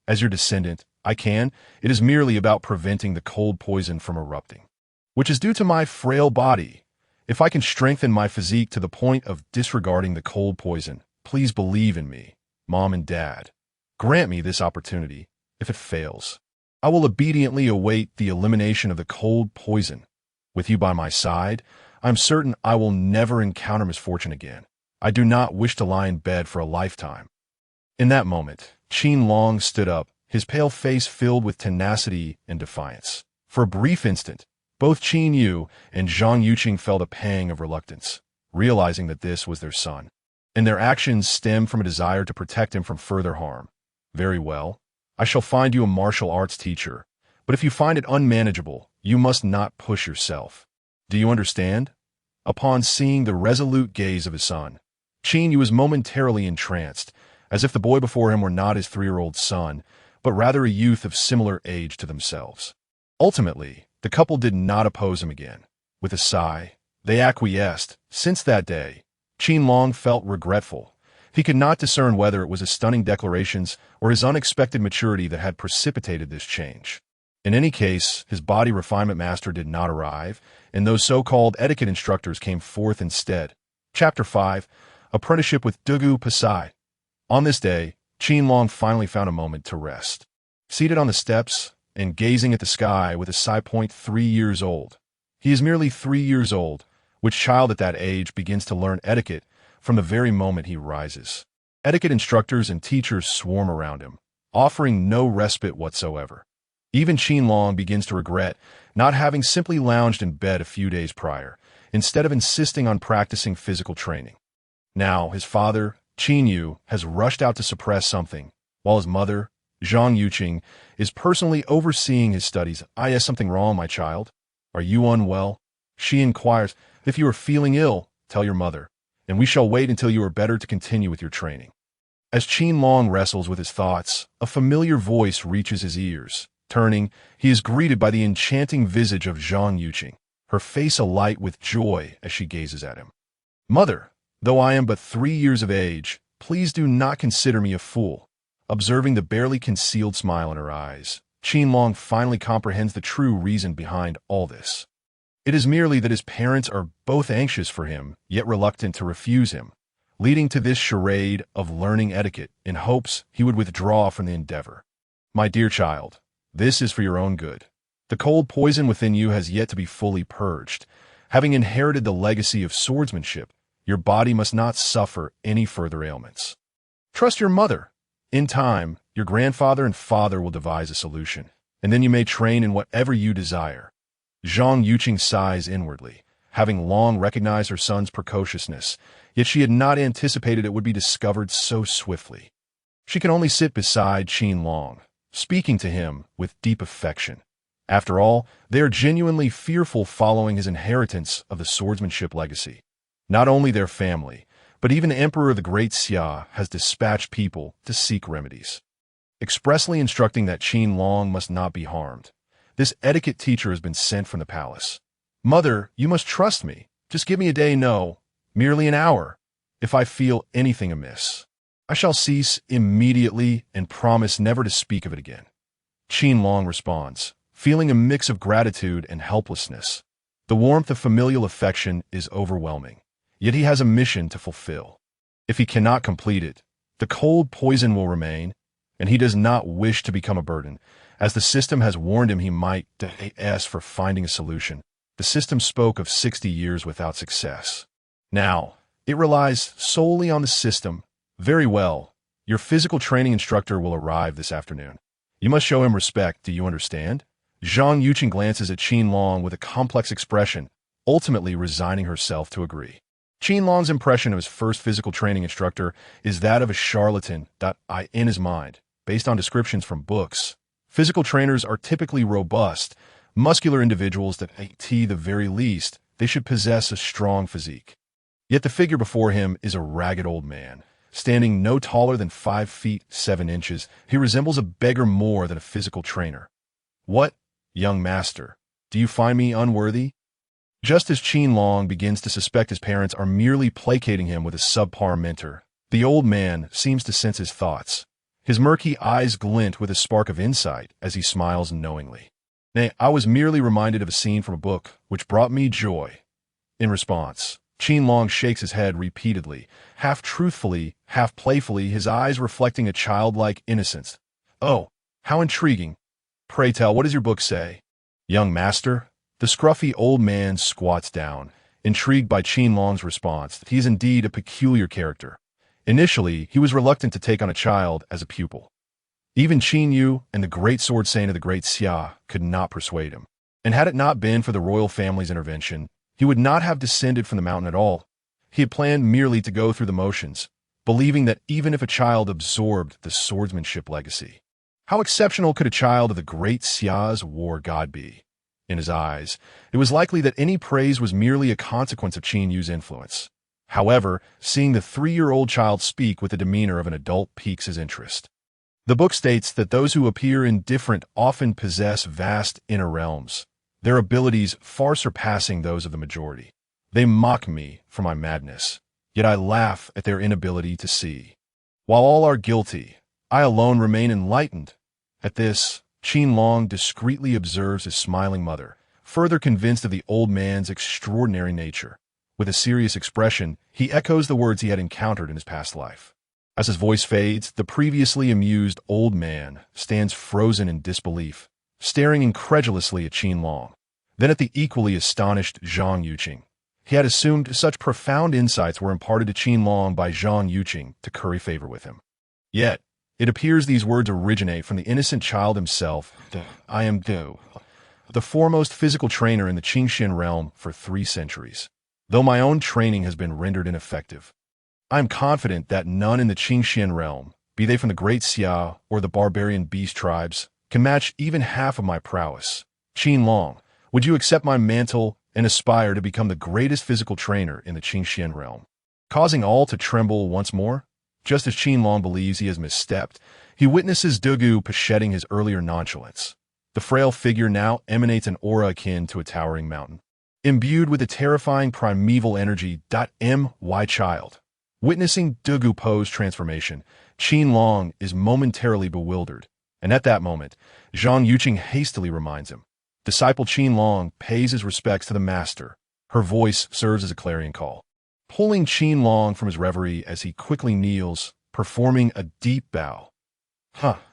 As your descendant, it is merely about preventing the cold poison from erupting, which is due to my frail body. If I can strengthen my physique to the point of disregarding the cold poison, please believe in me, Mom and Dad. Grant me this opportunity. If it fails, I will obediently await the elimination of the cold poison. With you by my side, I am certain I will never encounter misfortune again. I do not wish to lie in bed for a lifetime. In that moment, Qin Long stood up, his pale face filled with tenacity and defiance. For a brief instant, both Qin Yu and Zhang Yuqing felt a pang of reluctance, realizing that this was their son, and their actions stemmed from a desire to protect him from further harm. Very well. I shall find you a martial arts teacher, but if you find it unmanageable, you must not push yourself. Do you understand? Upon seeing the resolute gaze of his son, Qin Yu was momentarily entranced, as if the boy before him were not his 3-year-old son, but rather a youth of similar age to themselves. Ultimately, the couple did not oppose him again. With a sigh, they acquiesced. Since that day, Qin Long felt regretful. He could not discern whether it was his stunning declarations or his unexpected maturity that had precipitated this change. In any case, his body refinement master did not arrive, and those so-called etiquette instructors came forth instead. Chapter 5: Apprenticeship with Dugu Pasai. On this day, Qin Long finally found a moment to rest. Seated on the steps and gazing at the sky with a Sai Point 3 years old. He is merely 3 years old, which child at that age begins to learn etiquette from the very moment he rises. Etiquette instructors and teachers swarm around him, offering no respite whatsoever. Even Qin Long begins to regret not having simply lounged in bed a few days prior, instead of insisting on practicing physical training. Now, his father, Qin Yu, has rushed out to suppress something, while his mother, Zhang Yuqing, is personally overseeing his studies. Is something wrong, my child? Are you unwell? She inquires. If you are feeling ill, tell your mother, and we shall wait until you are better to continue with your training. As Qin Long wrestles with his thoughts, a familiar voice reaches his ears. Turning, he is greeted by the enchanting visage of Zhang Yuqing, her face alight with joy as she gazes at him. Mother, though I am but 3 years of age, please do not consider me a fool. Observing the barely concealed smile in her eyes, Qin Long finally comprehends the true reason behind all this. It is merely that his parents are both anxious for him, yet reluctant to refuse him, leading to this charade of learning etiquette in hopes he would withdraw from the endeavor. My dear child, this is for your own good. The cold poison within you has yet to be fully purged. Having inherited the legacy of swordsmanship, your body must not suffer any further ailments. Trust your mother. In time, your grandfather and father will devise a solution, and then you may train in whatever you desire. Zhang Yuqing sighs inwardly, having long recognized her son's precociousness, yet she had not anticipated it would be discovered so swiftly. She can only sit beside Qin Long, speaking to him with deep affection. After all, they are genuinely fearful following his inheritance of the swordsmanship legacy. Not only their family, but even the Emperor of the Great Xia has dispatched people to seek remedies, expressly instructing that Qin Long must not be harmed. This etiquette teacher has been sent from the palace. Mother, you must trust me. Just give me a day, no, merely an hour. If I feel anything amiss, I shall cease immediately and promise never to speak of it again. Qin Long responds, feeling a mix of gratitude and helplessness. The warmth of familial affection is overwhelming, yet he has a mission to fulfill. If he cannot complete it, the cold poison will remain, and he does not wish to become a burden, as the system has warned him he might die for finding a solution. The system spoke of 60 years without success. Now, it relies solely on the system. Very well, your physical training instructor will arrive this afternoon. You must show him respect, do you understand? Zhang Yuqing glances at Qin Long with a complex expression, ultimately resigning herself to agree. Qin Long's impression of his first physical training instructor is that of a charlatan. In his mind, based on descriptions from books, physical trainers are typically robust, muscular individuals that, at the very least, they should possess a strong physique. Yet the figure before him is a ragged old man, standing no taller than 5 feet 7 inches. He resembles a beggar more than a physical trainer. What, young master, do you find me unworthy? Just as Qin Long begins to suspect his parents are merely placating him with a subpar mentor, the old man seems to sense his thoughts. His murky eyes glint with a spark of insight as he smiles knowingly. Nay, I was merely reminded of a scene from a book which brought me joy. In response, Qin Long shakes his head repeatedly, half truthfully, half playfully, his eyes reflecting a childlike innocence. Oh, how intriguing. Pray tell, what does your book say? Young master? The scruffy old man squats down, intrigued by Qin Long's response. He is indeed a peculiar character. Initially, he was reluctant to take on a child as a pupil. Even Qin Yu and the great sword saint of the Great Xia could not persuade him. And had it not been for the royal family's intervention, he would not have descended from the mountain at all. He had planned merely to go through the motions, believing that even if a child absorbed the swordsmanship legacy, how exceptional could a child of the Great Xia's war god be? In his eyes, it was likely that any praise was merely a consequence of Qin Yu's influence. However, seeing the 3-year-old child speak with the demeanor of an adult piques his interest. The book states that those who appear indifferent often possess vast inner realms, their abilities far surpassing those of the majority. They mock me for my madness, yet I laugh at their inability to see. While all are guilty, I alone remain enlightened. At this, Qin Long discreetly observes his smiling mother, further convinced of the old man's extraordinary nature. With a serious expression, he echoes the words he had encountered in his past life. As his voice fades, the previously amused old man stands frozen in disbelief, staring incredulously at Qin Long, then at the equally astonished Zhang Yuqing. He had assumed such profound insights were imparted to Qin Long by Zhang Yuqing to curry favor with him. Yet, it appears these words originate from the innocent child himself. I am the foremost physical trainer in the Qingxian realm for 3 centuries. Though my own training has been rendered ineffective, I am confident that none in the Qingxian realm, be they from the Great Xia or the barbarian beast tribes, can match even half of my prowess. Qin Long, would you accept my mantle and aspire to become the greatest physical trainer in the Qingxian realm? Causing all to tremble once more, just as Qin Long believes he has misstepped, he witnesses Dugu shedding his earlier nonchalance. The frail figure now emanates an aura akin to a towering mountain, imbued with a terrifying primeval energy. My child. Witnessing Dugu Po's transformation, Qin Long is momentarily bewildered, and at that moment, Zhang Yuqing hastily reminds him. Disciple Qin Long pays his respects to the master. Her voice serves as a clarion call, pulling Qin Long from his reverie as he quickly kneels, performing a deep bow.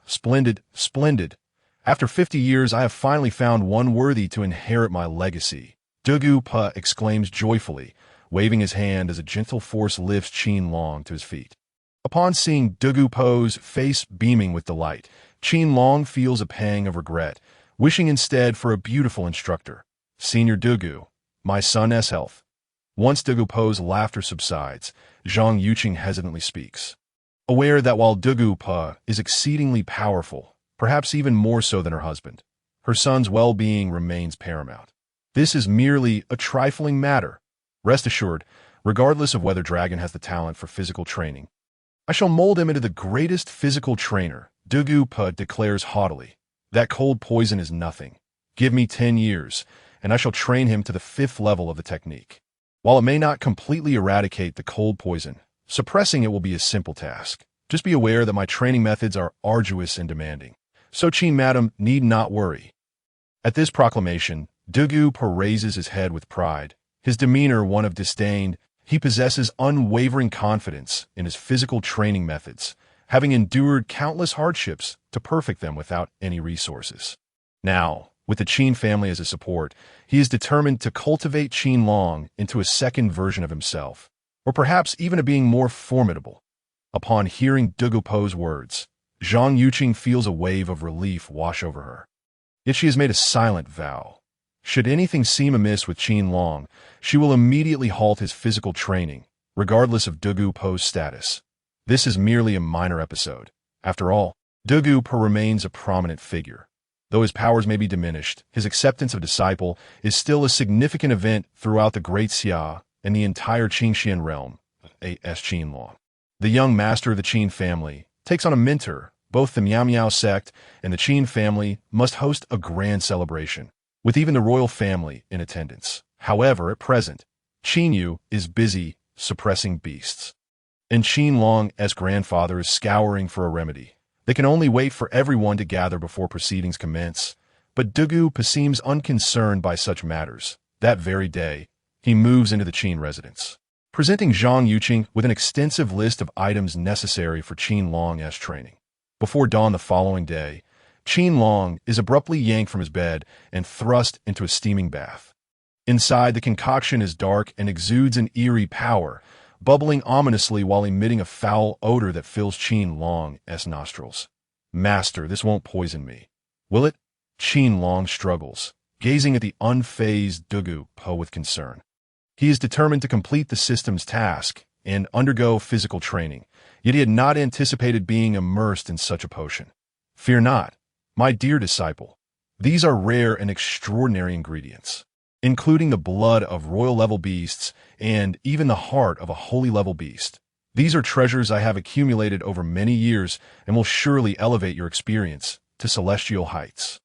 Splendid, splendid. After 50 years, I have finally found one worthy to inherit my legacy. Dugu Pa exclaims joyfully, waving his hand as a gentle force lifts Qin Long to his feet. Upon seeing Dugu Po's face beaming with delight, Qin Long feels a pang of regret, wishing instead for a beautiful instructor. Senior Dugu, my son's health. Once Dugu Po's laughter subsides, Zhang Yuqing hesitantly speaks. Aware that while Dugu Pa is exceedingly powerful, perhaps even more so than her husband, her son's well-being remains paramount. This is merely a trifling matter. Rest assured, regardless of whether Dragon has the talent for physical training, I shall mold him into the greatest physical trainer, Dugu Pa declares haughtily. That cold poison is nothing. Give me 10 years, and I shall train him to the 5th level of the technique. While it may not completely eradicate the cold poison, suppressing it will be a simple task. Just be aware that my training methods are arduous and demanding. So Qin Madam need not worry. At this proclamation, Dugu Pa raises his head with pride, his demeanor one of disdain. He possesses unwavering confidence in his physical training methods, having endured countless hardships to perfect them without any resources. Now, with the Qin family as his support, he is determined to cultivate Qin Long into a second version of himself, or perhaps even a being more formidable. Upon hearing Dugu Po's words, Zhang Yuqing feels a wave of relief wash over her. Yet she has made a silent vow. Should anything seem amiss with Qin Long, she will immediately halt his physical training, regardless of Dugu Po's status. This is merely a minor episode. After all, Dugu Pa remains a prominent figure. Though his powers may be diminished, his acceptance of disciple is still a significant event throughout the Great Xia and the entire Qingxian realm, as Qin Long. The young master of the Qin family takes on a mentor. Both the Miao Miao sect and the Qin family must host a grand celebration, with even the royal family in attendance. However, at present, Qin Yu is busy suppressing beasts, and Qin Long as grandfather is scouring for a remedy. They can only wait for everyone to gather before proceedings commence, but Dugu Pa seems unconcerned by such matters. That very day, he moves into the Qin residence, presenting Zhang Yuqing with an extensive list of items necessary for Qin Long's training. Before dawn the following day, Qin Long is abruptly yanked from his bed and thrust into a steaming bath. Inside, the concoction is dark and exudes an eerie power, bubbling ominously while emitting a foul odor that fills Qin Long's nostrils. Master, this won't poison me, will it? Qin Long struggles, gazing at the unfazed Dugu Pa with concern. He is determined to complete the system's task and undergo physical training, yet he had not anticipated being immersed in such a potion. Fear not, my dear disciple. These are rare and extraordinary ingredients, including the blood of royal-level beasts and even the heart of a holy-level beast. These are treasures I have accumulated over many years and will surely elevate your experience to celestial heights.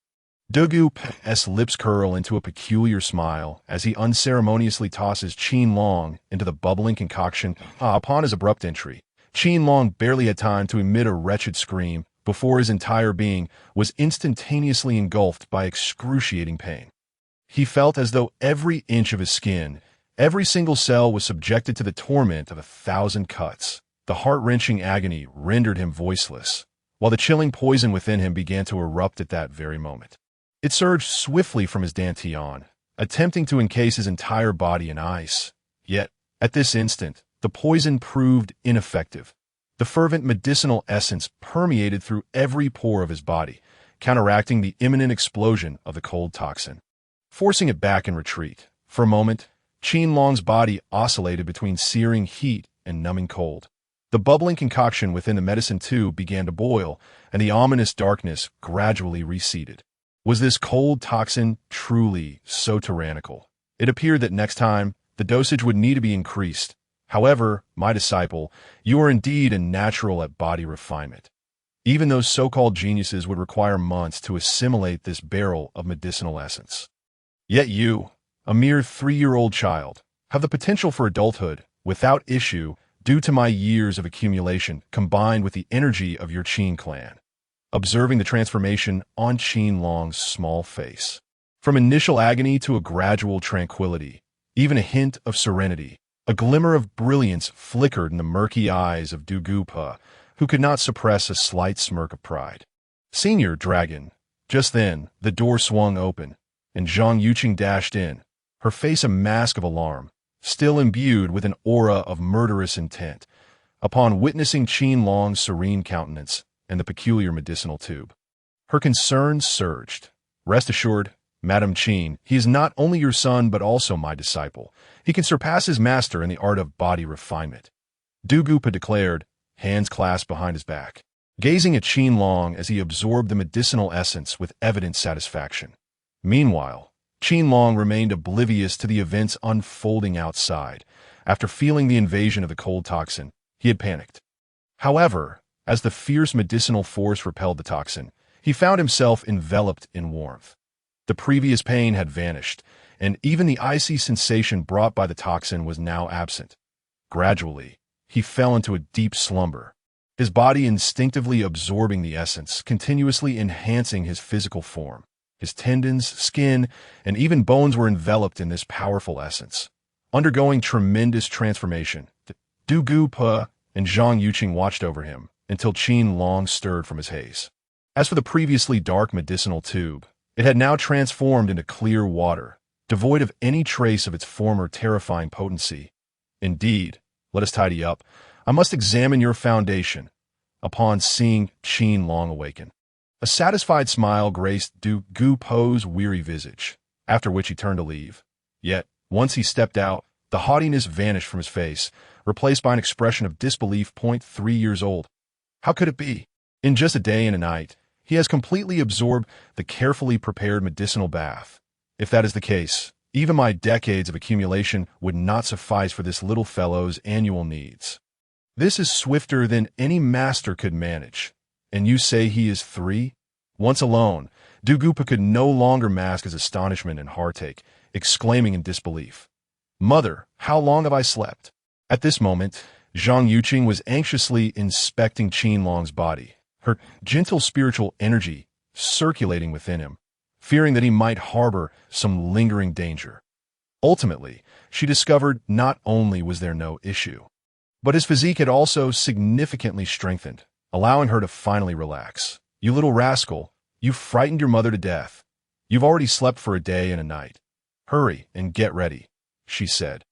Dugu Pa's lips curl into a peculiar smile as he unceremoniously tosses Qin Long into the bubbling concoction. Upon his abrupt entry, Qin Long barely had time to emit a wretched scream before his entire being was instantaneously engulfed by excruciating pain. He felt as though every inch of his skin, every single cell was subjected to the torment of 1,000 cuts. The heart-wrenching agony rendered him voiceless, while the chilling poison within him began to erupt at that very moment. It surged swiftly from his dantian, attempting to encase his entire body in ice. Yet, at this instant, the poison proved ineffective. The fervent medicinal essence permeated through every pore of his body, counteracting the imminent explosion of the cold toxin. Forcing it back in retreat, for a moment, Qin Long's body oscillated between searing heat and numbing cold. The bubbling concoction within the medicine tube began to boil, and the ominous darkness gradually receded. Was this cold toxin truly so tyrannical? It appeared that next time, the dosage would need to be increased. However, my disciple, you are indeed a natural at body refinement. Even those so-called geniuses would require months to assimilate this barrel of medicinal essence. Yet you, a mere 3-year-old child, have the potential for adulthood without issue due to my years of accumulation combined with the energy of your Qin clan. Observing the transformation on Qin Long's small face. From initial agony to a gradual tranquility, even a hint of serenity, a glimmer of brilliance flickered in the murky eyes of Dugu Pa, who could not suppress a slight smirk of pride. Senior Dragon. Just then, the door swung open, and Zhang Yuqing dashed in, her face a mask of alarm, still imbued with an aura of murderous intent, upon witnessing Qin Long's serene countenance and the peculiar medicinal tube. Her concerns surged. "Rest assured, Madam Qin, he is not only your son but also my disciple. He can surpass his master in the art of body refinement," Du Gupa declared, hands clasped behind his back, gazing at Qin Long as he absorbed the medicinal essence with evident satisfaction. Meanwhile, Qin Long remained oblivious to the events unfolding outside. After feeling the invasion of the cold toxin, he had panicked. However, as the fierce medicinal force repelled the toxin, he found himself enveloped in warmth. The previous pain had vanished, and even the icy sensation brought by the toxin was now absent. Gradually, he fell into a deep slumber, his body instinctively absorbing the essence, continuously enhancing his physical form. His tendons, skin, and even bones were enveloped in this powerful essence, undergoing tremendous transformation. Du Gupa and Zhang Yuqing watched over him until Qin Long stirred from his haze. As for the previously dark medicinal tube, it had now transformed into clear water, devoid of any trace of its former terrifying potency. "Indeed, let us tidy up. I must examine your foundation." Upon seeing Qin Long awaken, a satisfied smile graced Du Gupo's weary visage, after which he turned to leave. Yet, once he stepped out, the haughtiness vanished from his face, replaced by an expression of disbelief. 3 years old. How could it be? In just a day and a night, he has completely absorbed the carefully prepared medicinal bath. If that is the case, even my decades of accumulation would not suffice for this little fellow's annual needs. This is swifter than any master could manage. And you say he is 3? Once alone, Du Gupa could no longer mask his astonishment and heartache, exclaiming in disbelief, "Mother, how long have I slept?" At this moment, Zhang Yuqing was anxiously inspecting Qin Long's body, her gentle spiritual energy circulating within him, fearing that he might harbor some lingering danger. Ultimately, she discovered not only was there no issue, but his physique had also significantly strengthened, allowing her to finally relax. "You little rascal, you frightened your mother to death. You've already slept for a day and a night. Hurry and get ready," she said,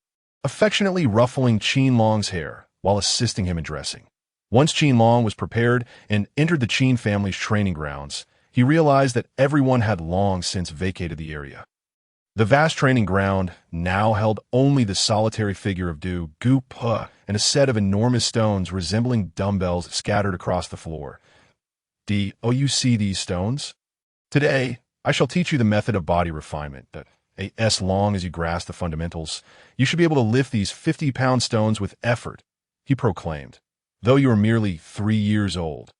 affectionately ruffling Qin Long's hair while assisting him in dressing. Once Qin Long was prepared and entered the Qin family's training grounds, he realized that everyone had long since vacated the area. The vast training ground now held only the solitary figure of Du Gupa and a set of enormous stones resembling dumbbells scattered across the floor. "Oh, you see these stones? Today, I shall teach you the method of body refinement. As long as you grasp the fundamentals, you should be able to lift these 50-pound stones with effort," he proclaimed, "though you are merely 3 years old.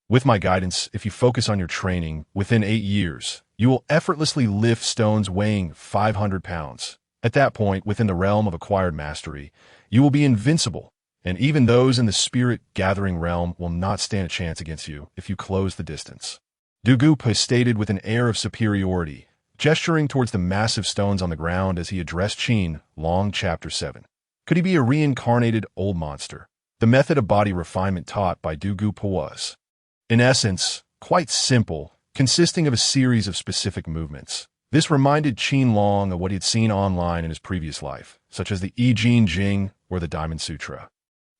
With my guidance, if you focus on your training, within 8 years, you will effortlessly lift stones weighing 500 pounds. At that point, within the realm of acquired mastery, you will be invincible, and even those in the spirit-gathering realm will not stand a chance against you if you close the distance." Du Gupa stated with an air of superiority, gesturing towards the massive stones on the ground as he addressed Qin Long. Chapter 7. Could he be a reincarnated old monster? The method of body refinement taught by Du Gupa was, in essence, quite simple, consisting of a series of specific movements. This reminded Qin Long of what he had seen online in his previous life, such as the I Ching Jing or the Diamond Sutra.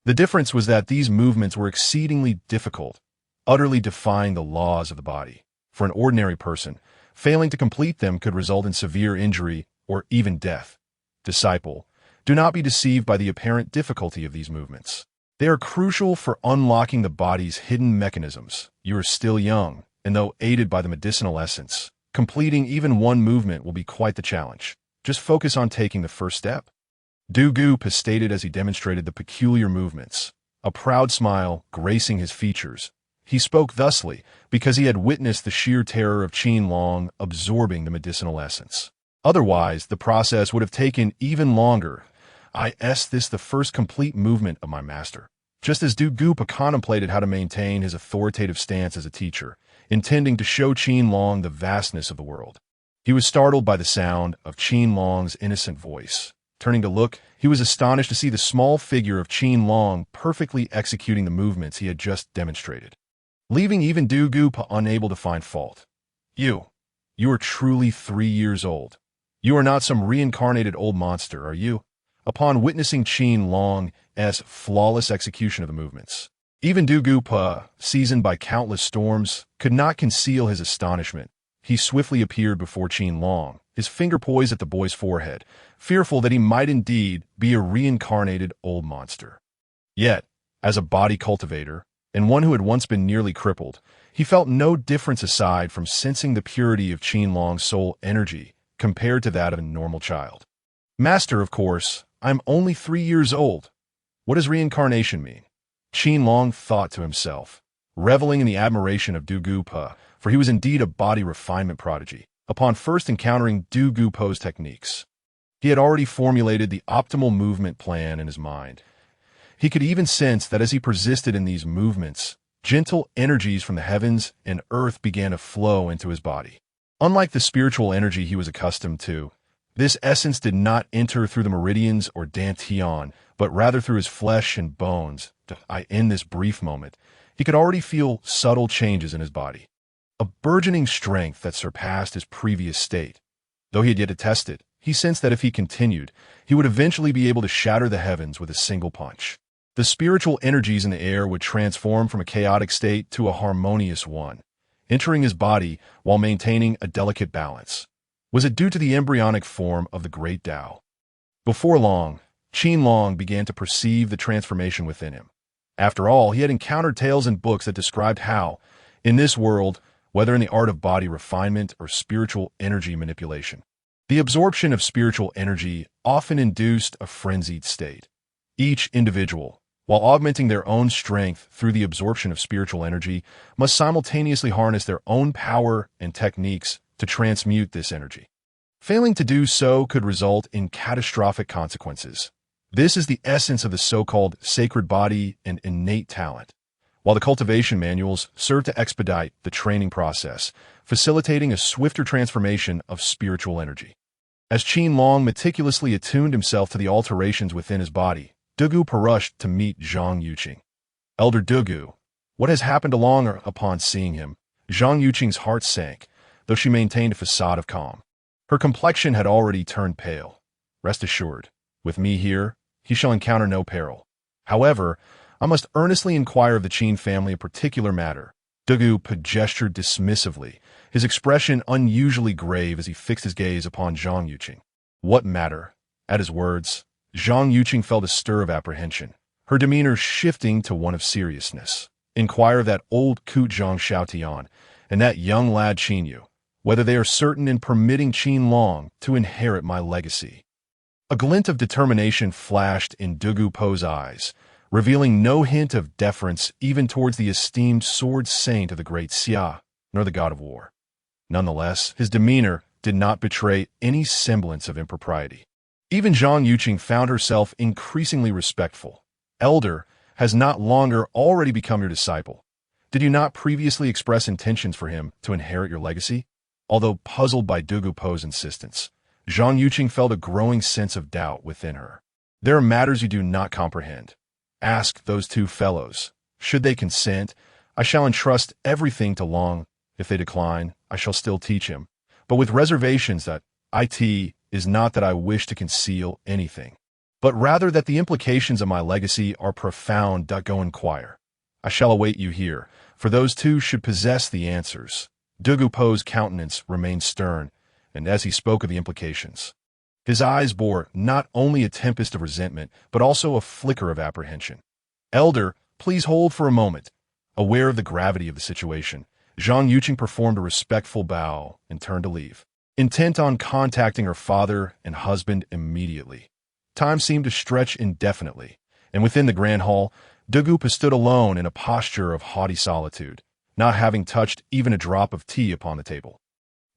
The difference was that these movements were exceedingly difficult, utterly defying the laws of the body. For an ordinary person, failing to complete them could result in severe injury or even death. Disciple, do not be deceived by the apparent difficulty of these movements. They are crucial for unlocking the body's hidden mechanisms. You are still young, and though aided by the medicinal essence, completing even one movement will be quite the challenge. Just focus on taking the first step. Du Gupa stated as he demonstrated the peculiar movements, a proud smile gracing his features. He spoke thusly because he had witnessed the sheer terror of Qin Long absorbing the medicinal essence. Otherwise, the process would have taken even longer. This the first complete movement of my master. Just as Du Gupa contemplated how to maintain his authoritative stance as a teacher, intending to show Qin Long the vastness of the world, he was startled by the sound of Qin Long's innocent voice. Turning to look, he was astonished to see the small figure of Qin Long perfectly executing the movements he had just demonstrated, leaving even Du Gupa unable to find fault. You are truly 3 years old. You are not some reincarnated old monster, are you? Upon witnessing Qin Long's flawless execution of the movements, even Du Gupa, seasoned by countless storms, could not conceal his astonishment. He swiftly appeared before Qin Long, his finger poised at the boy's forehead, fearful that he might indeed be a reincarnated old monster. Yet, as a body cultivator, and one who had once been nearly crippled, he felt no difference aside from sensing the purity of Qin Long's soul energy compared to that of a normal child. Master, of course, I'm only 3 years old. What does reincarnation mean? Qin Long thought to himself, reveling in the admiration of Du Gupa, for he was indeed a body refinement prodigy. Upon first encountering Du Gupa's techniques, he had already formulated the optimal movement plan in his mind. He could even sense that as he persisted in these movements, gentle energies from the heavens and earth began to flow into his body. Unlike the spiritual energy he was accustomed to, this essence did not enter through the meridians or dantian, but rather through his flesh and bones. In this brief moment, he could already feel subtle changes in his body, a burgeoning strength that surpassed his previous state. Though he had yet to test it, he sensed that if he continued, he would eventually be able to shatter the heavens with a single punch. The spiritual energies in the air would transform from a chaotic state to a harmonious one, entering his body while maintaining a delicate balance. Was it due to the embryonic form of the great Tao? Before long, Qin Long began to perceive the transformation within him. After all, he had encountered tales and books that described how, in this world, whether in the art of body refinement or spiritual energy manipulation, the absorption of spiritual energy often induced a frenzied state. Each individual, while augmenting their own strength through the absorption of spiritual energy, must simultaneously harness their own power and techniques to transmute this energy. Failing to do so could result in catastrophic consequences. This is the essence of the so-called sacred body and innate talent, while the cultivation manuals serve to expedite the training process, facilitating a swifter transformation of spiritual energy. As Qin Long meticulously attuned himself to the alterations within his body, Du Gupa rushed to meet Zhang Yuqing. Elder Du Gu, what has happened along upon seeing him? Zhang Yuqing's heart sank, though she maintained a facade of calm. Her complexion had already turned pale. Rest assured, with me here, he shall encounter no peril. However, I must earnestly inquire of the Qin family a particular matter. Du Gupa gestured dismissively, his expression unusually grave as he fixed his gaze upon Zhang Yuqing. What matter? At his words, Zhang Yuqing felt a stir of apprehension, her demeanor shifting to one of seriousness. Inquire of that old coot Zhang Xiaotian and that young lad Qin Yu, whether they are certain in permitting Qin Long to inherit my legacy. A glint of determination flashed in Du Gupa's eyes, revealing no hint of deference even towards the esteemed sword saint of the great Xia, nor the god of war. Nonetheless, his demeanor did not betray any semblance of impropriety. Even Zhang Yuqing found herself increasingly respectful. Elder, has not longer already become your disciple? Did you not previously express intentions for him to inherit your legacy? Although puzzled by Du Gupa's insistence, Zhang Yuqing felt a growing sense of doubt within her. There are matters you do not comprehend. Ask those two fellows. Should they consent, I shall entrust everything to Long. If they decline, I shall still teach him, but with reservations that it is not that I wish to conceal anything, but rather that the implications of my legacy are profound. Go inquire. I shall await you here, for those two should possess the answers. Du Gupa's countenance remained stern, and as he spoke of the implications, his eyes bore not only a tempest of resentment, but also a flicker of apprehension. Elder, please hold for a moment. Aware of the gravity of the situation, Zhang Yuqing performed a respectful bow and turned to leave, intent on contacting her father and husband immediately. Time seemed to stretch indefinitely, and within the grand hall, Du Gupa stood alone in a posture of haughty solitude, not having touched even a drop of tea upon the table.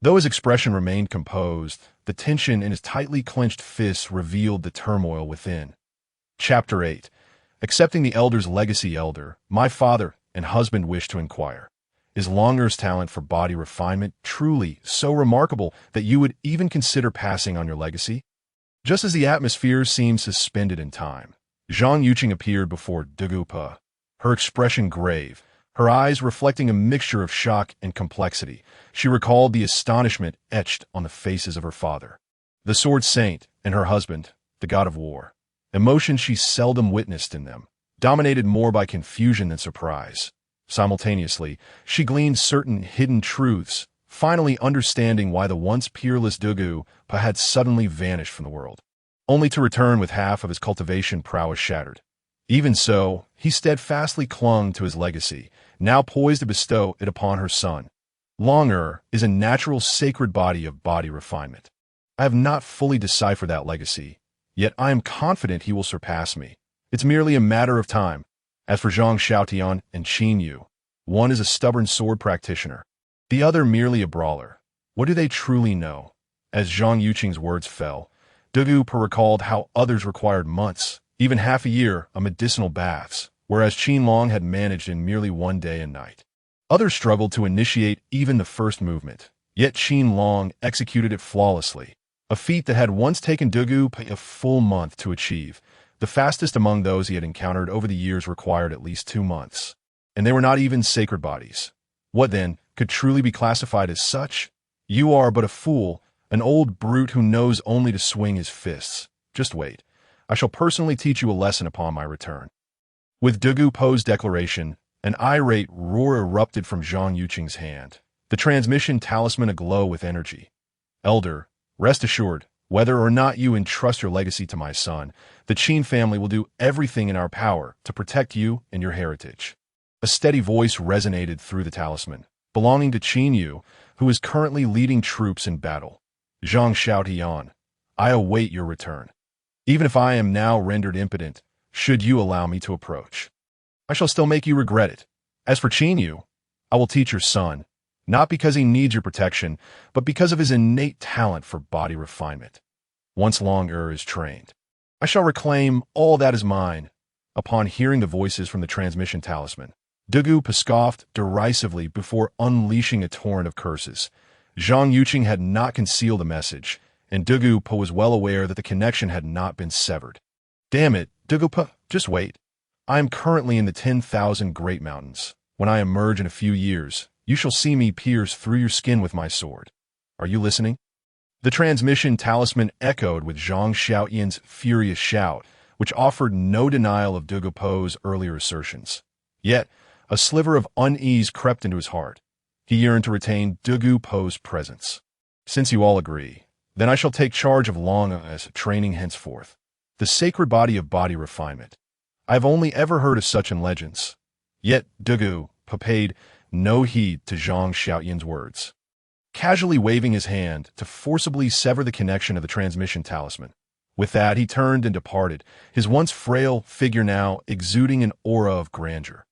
Though his expression remained composed, the tension in his tightly clenched fists revealed the turmoil within. Chapter 8. Accepting the elder's legacy. Elder, my father and husband wish to inquire. Is Longer's talent for body refinement truly so remarkable that you would even consider passing on your legacy? Just as the atmosphere seemed suspended in time, Zhang Yuqing appeared before Du Gupa, her expression grave, her eyes reflecting a mixture of shock and complexity. She recalled the astonishment etched on the faces of her father The sword saint and her husband, the god of war. Emotion she seldom witnessed in them, dominated more by confusion than surprise. Simultaneously, she gleaned certain hidden truths, finally understanding why the once peerless Dugu had suddenly vanished from the world, only to return with half of his cultivation prowess shattered. Even so, he steadfastly clung to his legacy, now poised to bestow it upon her son. Long is a natural sacred body of body refinement. I have not fully deciphered that legacy, yet I am confident he will surpass me. It's merely a matter of time. As for Zhang Xiaotian and Qin Yu, one is a stubborn sword practitioner, the other merely a brawler. What do they truly know? As Zhang Yuqing's words fell, Dugu recalled how others required months, even half a year, of medicinal baths, whereas Qin Long had managed in merely one day and night. Others struggled to initiate even the first movement, yet Qin Long executed it flawlessly, a feat that had once taken Dugu a full month to achieve. The fastest among those he had encountered over the years required at least 2 months. And they were not even sacred bodies. What, then, could truly be classified as such? You are but a fool, an old brute who knows only to swing his fists. Just wait. I shall personally teach you a lesson upon my return. With Dugu Po's declaration, an irate roar erupted from Zhang Yuqing's hand, the transmission talisman aglow with energy. Elder, rest assured, whether or not you entrust your legacy to my son, the Qin family will do everything in our power to protect you and your heritage. A steady voice resonated through the talisman, belonging to Qin Yu, who is currently leading troops in battle. Zhang Xiaotian, I await your return. Even if I am now rendered impotent, should you allow me to approach, I shall still make you regret it. As for Qin Yu, I will teach your son, not because he needs your protection, but because of his innate talent for body refinement. Once Long is trained, I shall reclaim all that is mine. Upon hearing the voices from the transmission talisman, Dugu scoffed derisively before unleashing a torrent of curses. Zhang Yuqing had not concealed the message, and Dugu was well aware that the connection had not been severed. Damn it, Dugu, just wait. I am currently in the 10,000 Great Mountains. When I emerge in a few years, you shall see me pierce through your skin with my sword. Are you listening? The transmission talisman echoed with Zhang Xiaotian's furious shout, which offered no denial of Dugu Po's earlier assertions. Yet, a sliver of unease crept into his heart. He yearned to retain Dugu Po's presence. Since you all agree, then I shall take charge of Long as training henceforth. The sacred body of body refinement. I have only ever heard of such in legends. Yet Dugu paid no heed to Zhang Xiaotian's words, casually waving his hand to forcibly sever the connection of the transmission talisman. With that, he turned and departed, his once frail figure now exuding an aura of grandeur.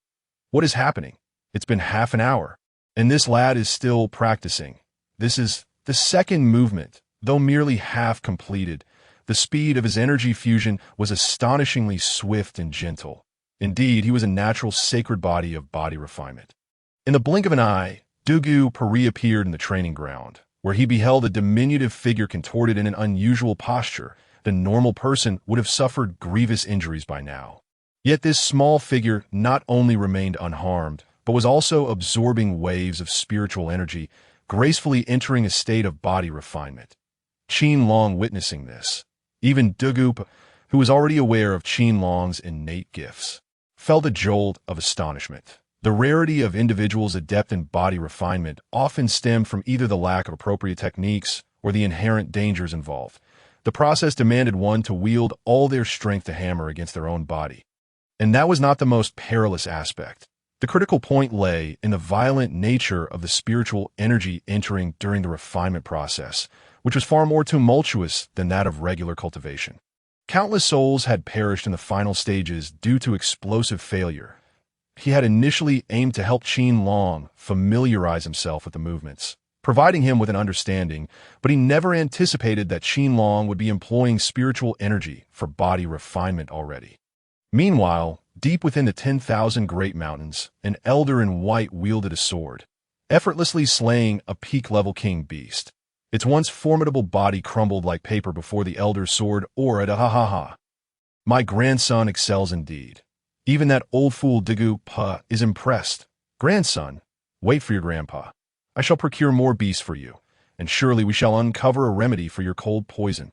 What is happening? It's been half an hour, and this lad is still practicing. This is the second movement, though merely half completed. The speed of his energy fusion was astonishingly swift and gentle. Indeed, he was a natural sacred body of body refinement. In the blink of an eye, Dugu reappeared in the training ground, where he beheld a diminutive figure contorted in an unusual posture. The normal person would have suffered grievous injuries by now. Yet this small figure not only remained unharmed, but was also absorbing waves of spiritual energy, gracefully entering a state of body refinement. Qin Long witnessing this, even Dugu, who was already aware of Qin Long's innate gifts, felt a jolt of astonishment. The rarity of individuals adept in body refinement often stemmed from either the lack of appropriate techniques or the inherent dangers involved. The process demanded one to wield all their strength to hammer against their own body. And that was not the most perilous aspect. The critical point lay in the violent nature of the spiritual energy entering during the refinement process, which was far more tumultuous than that of regular cultivation. Countless souls had perished in the final stages due to explosive failure. He had initially aimed to help Qin Long familiarize himself with the movements, providing him with an understanding, but he never anticipated that Qin Long would be employing spiritual energy for body refinement already. Meanwhile, deep within the 10,000 Great Mountains, an elder in white wielded a sword, effortlessly slaying a peak-level king beast. Its once formidable body crumbled like paper before the elder's sword aura. Ha ha ha. My grandson excels indeed. Even that old fool Dugu is impressed. Grandson, wait for your grandpa. I shall procure more beasts for you. and surely we shall uncover a remedy for your cold poison."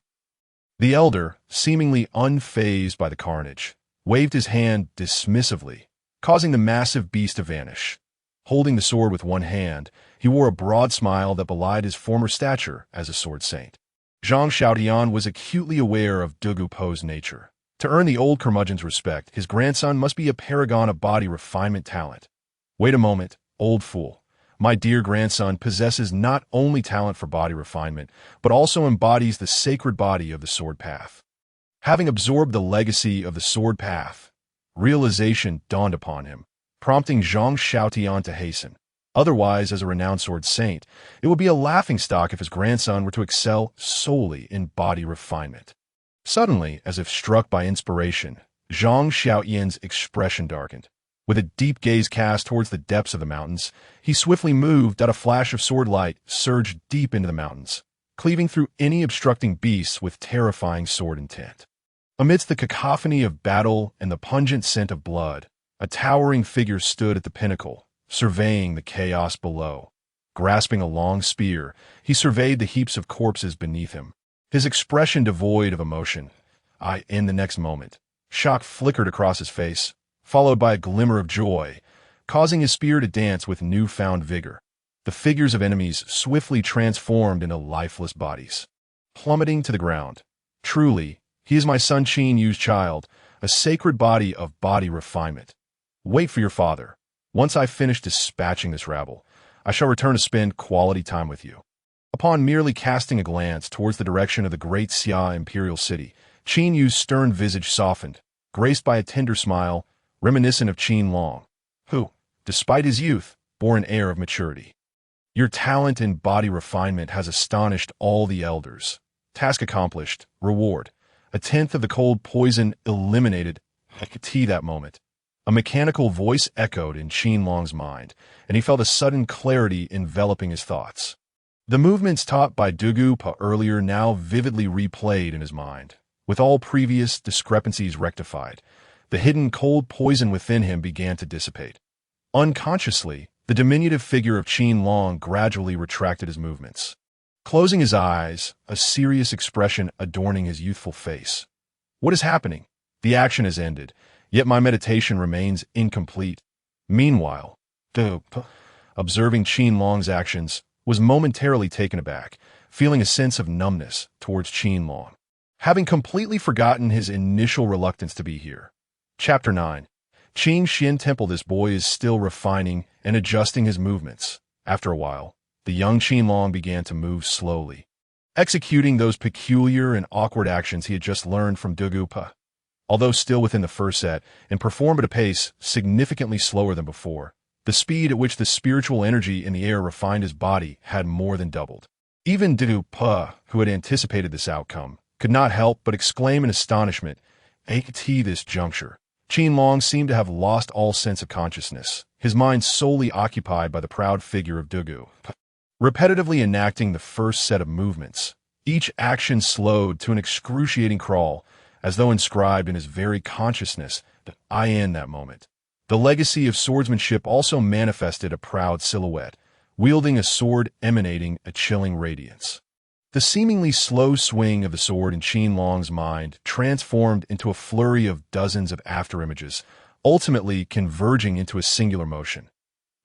The elder, seemingly unfazed by the carnage, waved his hand dismissively, causing the massive beast to vanish. Holding the sword with one hand, he wore a broad smile that belied his former stature as a sword saint. Zhang Xiaotian was acutely aware of Dugu Po's nature. To earn the old curmudgeon's respect, his grandson must be a paragon of body refinement talent. Wait a moment, old fool. My dear grandson possesses not only talent for body refinement, but also embodies the sacred body of the sword path. Having absorbed the legacy of the sword path, realization dawned upon him, prompting Zhang Xiaotian to hasten. Otherwise, as a renowned sword saint, it would be a laughingstock if his grandson were to excel solely in body refinement. Suddenly, as if struck by inspiration, Zhang Xiaotian's expression darkened. With a deep gaze cast towards the depths of the mountains, he swiftly moved that a flash of sword light surged deep into the mountains, cleaving through any obstructing beasts with terrifying sword intent. Amidst the cacophony of battle and the pungent scent of blood, a towering figure stood at the pinnacle, surveying the chaos below. Grasping a long spear, he surveyed the heaps of corpses beneath him, his expression devoid of emotion. In the next moment, shock flickered across his face, followed by a glimmer of joy, causing his spear to dance with newfound vigor. The figures of enemies swiftly transformed into lifeless bodies, plummeting to the ground. Truly, he is my son Qin Yu's child, a sacred body of body refinement. Wait for your father. Once I finish dispatching this rabble, I shall return to spend quality time with you. Upon merely casting a glance towards the direction of the great Xia imperial city, Qin Yu's stern visage softened, graced by a tender smile, reminiscent of Qin Long, who, despite his youth, bore an air of maturity. Your talent in body refinement has astonished all the elders. Task accomplished. Reward. A tenth of the cold poison eliminated. I could see that moment. A mechanical voice echoed in Qin Long's mind, and he felt a sudden clarity enveloping his thoughts. The movements taught by Dugu Pa earlier now vividly replayed in his mind. With all previous discrepancies rectified, the hidden cold poison within him began to dissipate. Unconsciously, the diminutive figure of Qin Long gradually retracted his movements, closing his eyes, a serious expression adorning his youthful face. What is happening? The action has ended, yet my meditation remains incomplete. Meanwhile, Dugu Pa, observing Qin Long's actions, was momentarily taken aback, feeling a sense of numbness towards Qin Long, having completely forgotten his initial reluctance to be here. Chapter 9. Qin Xin Temple. This boy is still refining and adjusting his movements. After a while, the young Qin Long began to move slowly, executing those peculiar and awkward actions he had just learned from Dugu Pa. Although still within the first set and performed at a pace significantly slower than before, the speed at which the spiritual energy in the air refined his body had more than doubled. Even Dugu Pa, who had anticipated this outcome, could not help but exclaim in astonishment. At this juncture, Qin Long seemed to have lost all sense of consciousness, his mind solely occupied by the proud figure of Dugu Pa. Repetitively enacting the first set of movements, each action slowed to an excruciating crawl, as though inscribed in his very consciousness that I am that moment. The legacy of swordsmanship also manifested a proud silhouette, wielding a sword emanating a chilling radiance. The seemingly slow swing of the sword in Qin Long's mind transformed into a flurry of dozens of afterimages, ultimately converging into a singular motion.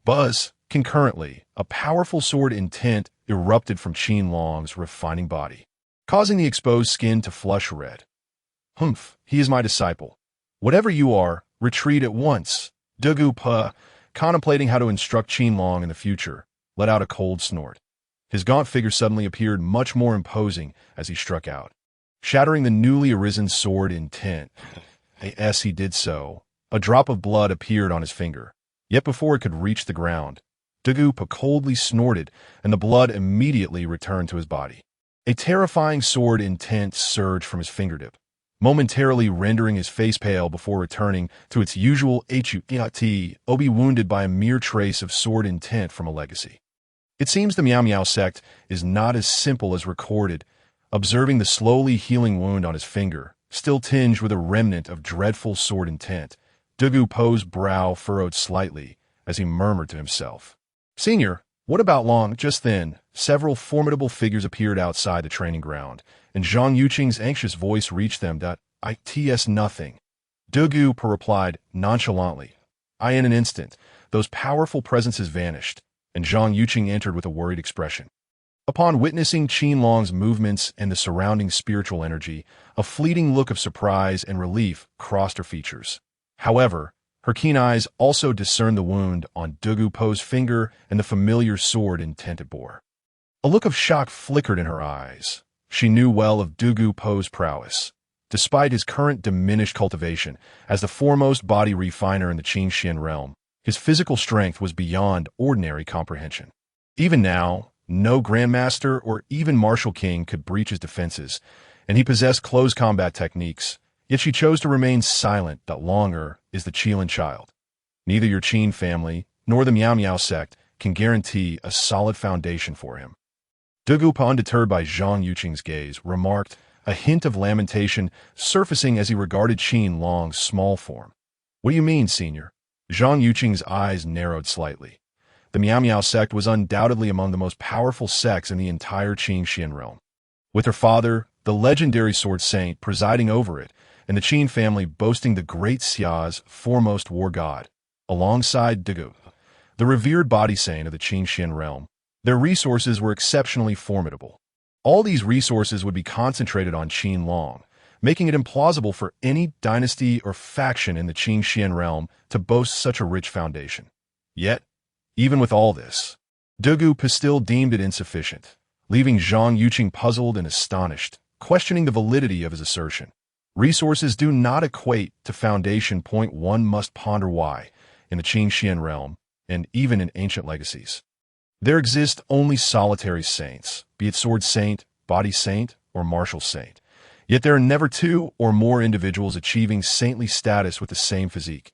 Buzz, concurrently, a powerful sword intent erupted from Qin Long's refining body, causing the exposed skin to flush red. Humph, he is my disciple. Whatever you are, retreat at once. Dugu Pa, contemplating how to instruct Qin Long in the future, let out a cold snort. His gaunt figure suddenly appeared much more imposing as he struck out, shattering the newly arisen sword intent. As he did so, a drop of blood appeared on his finger. Yet before it could reach the ground, Dugu Pa coldly snorted, and the blood immediately returned to his body. A terrifying sword intent surged from his fingertip, momentarily rendering his face pale before returning to its usual HUT, wounded by a mere trace of sword intent from a legacy. It seems the Miao Miao sect is not as simple as recorded. Observing the slowly healing wound on his finger, still tinged with a remnant of dreadful sword intent, Dugu Pa's brow furrowed slightly as he murmured to himself, "Senior, What about Long? Just then, several formidable figures appeared outside the training ground, and Zhang Yuqing's anxious voice reached them that "It's nothing." Dugu replied nonchalantly. In an instant, those powerful presences vanished, and Zhang Yuqing entered with a worried expression. Upon witnessing Qin Long's movements and the surrounding spiritual energy, a fleeting look of surprise and relief crossed her features. However, her keen eyes also discerned the wound on Dugu Po's finger and the familiar sword intent it bore. A look of shock flickered in her eyes. She knew well of Dugu Po's prowess. Despite his current diminished cultivation, as the foremost body refiner in the Qin realm, his physical strength was beyond ordinary comprehension. Even now, no Grandmaster or even Martial King could breach his defenses, and he possessed close combat techniques, yet she chose to remain silent that Longer is the Qilin child. Neither your Qin family nor the Miao Miao sect can guarantee a solid foundation for him. Dugu, undeterred by Zhang Yuqing's gaze, remarked, a hint of lamentation surfacing as he regarded Qin Long's small form. What do you mean, senior? Zhang Yuqing's eyes narrowed slightly. The Miao Miao sect was undoubtedly among the most powerful sects in the entire Qin realm. With her father, the legendary sword saint, presiding over it, and the Qin family boasting the great Xia's foremost war god, alongside Dugu, the revered body saint of the Qin realm, their resources were exceptionally formidable. All these resources would be concentrated on Qin Long, making it implausible for any dynasty or faction in the Qin realm to boast such a rich foundation. Yet, even with all this, Dugu still deemed it insufficient, leaving Zhang Yuqing puzzled and astonished, questioning the validity of his assertion. Resources do not equate to foundation. One must ponder why, in the Qin realm, and even in ancient legacies, there exist only solitary saints, be it sword saint, body saint, or martial saint. Yet there are never two or more individuals achieving saintly status with the same physique.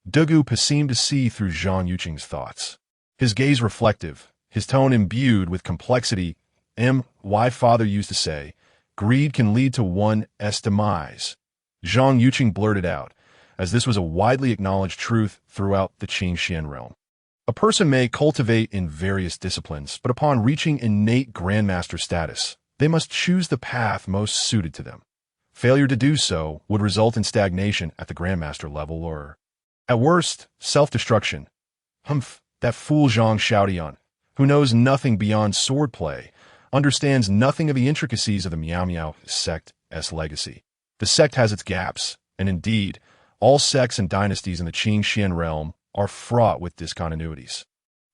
Dugu seemed to see through Zhang Yuqing's thoughts. His gaze reflective, his tone imbued with complexity. My father used to say, greed can lead to one's demise. Zhang Yuqing blurted out, as this was a widely acknowledged truth throughout the Qin realm. A person may cultivate in various disciplines, but upon reaching innate grandmaster status, they must choose the path most suited to them. Failure to do so would result in stagnation at the grandmaster level or, at worst, self-destruction. That fool Zhang Xiaotian, who knows nothing beyond swordplay, understands nothing of the intricacies of the Miao Miao sect's legacy. The sect has its gaps, and indeed, all sects and dynasties in the Qin realm are fraught with discontinuities.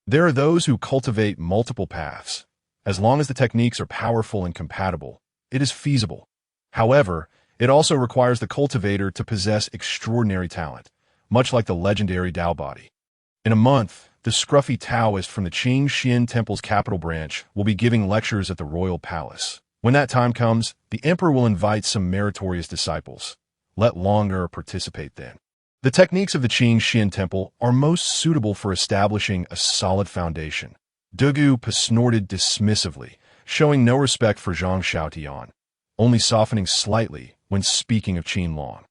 There are those who cultivate multiple paths. As long as the techniques are powerful and compatible, it is feasible. However, it also requires the cultivator to possess extraordinary talent, much like the legendary Dao body. In a month, the scruffy Taoist from the Qin Temple's capital branch will be giving lectures at the royal palace. When that time comes, the emperor will invite some meritorious disciples. Let Longer participate then. The techniques of the Qin Temple are most suitable for establishing a solid foundation. Dugu snorted dismissively, showing no respect for Zhang Xiaotian, only softening slightly when speaking of Qin Long.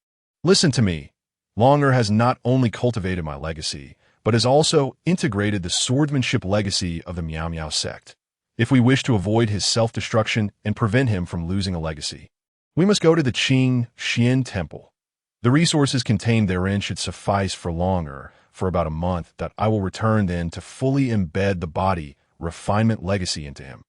Listen to me. Longer has not only cultivated my legacy, but has also integrated the swordsmanship legacy of the Miao Miao sect. If we wish to avoid his self-destruction and prevent him from losing a legacy, we must go to the Qin Temple. The resources contained therein should suffice for Longer for about a month that I will return then to fully embed the body refinement legacy into him.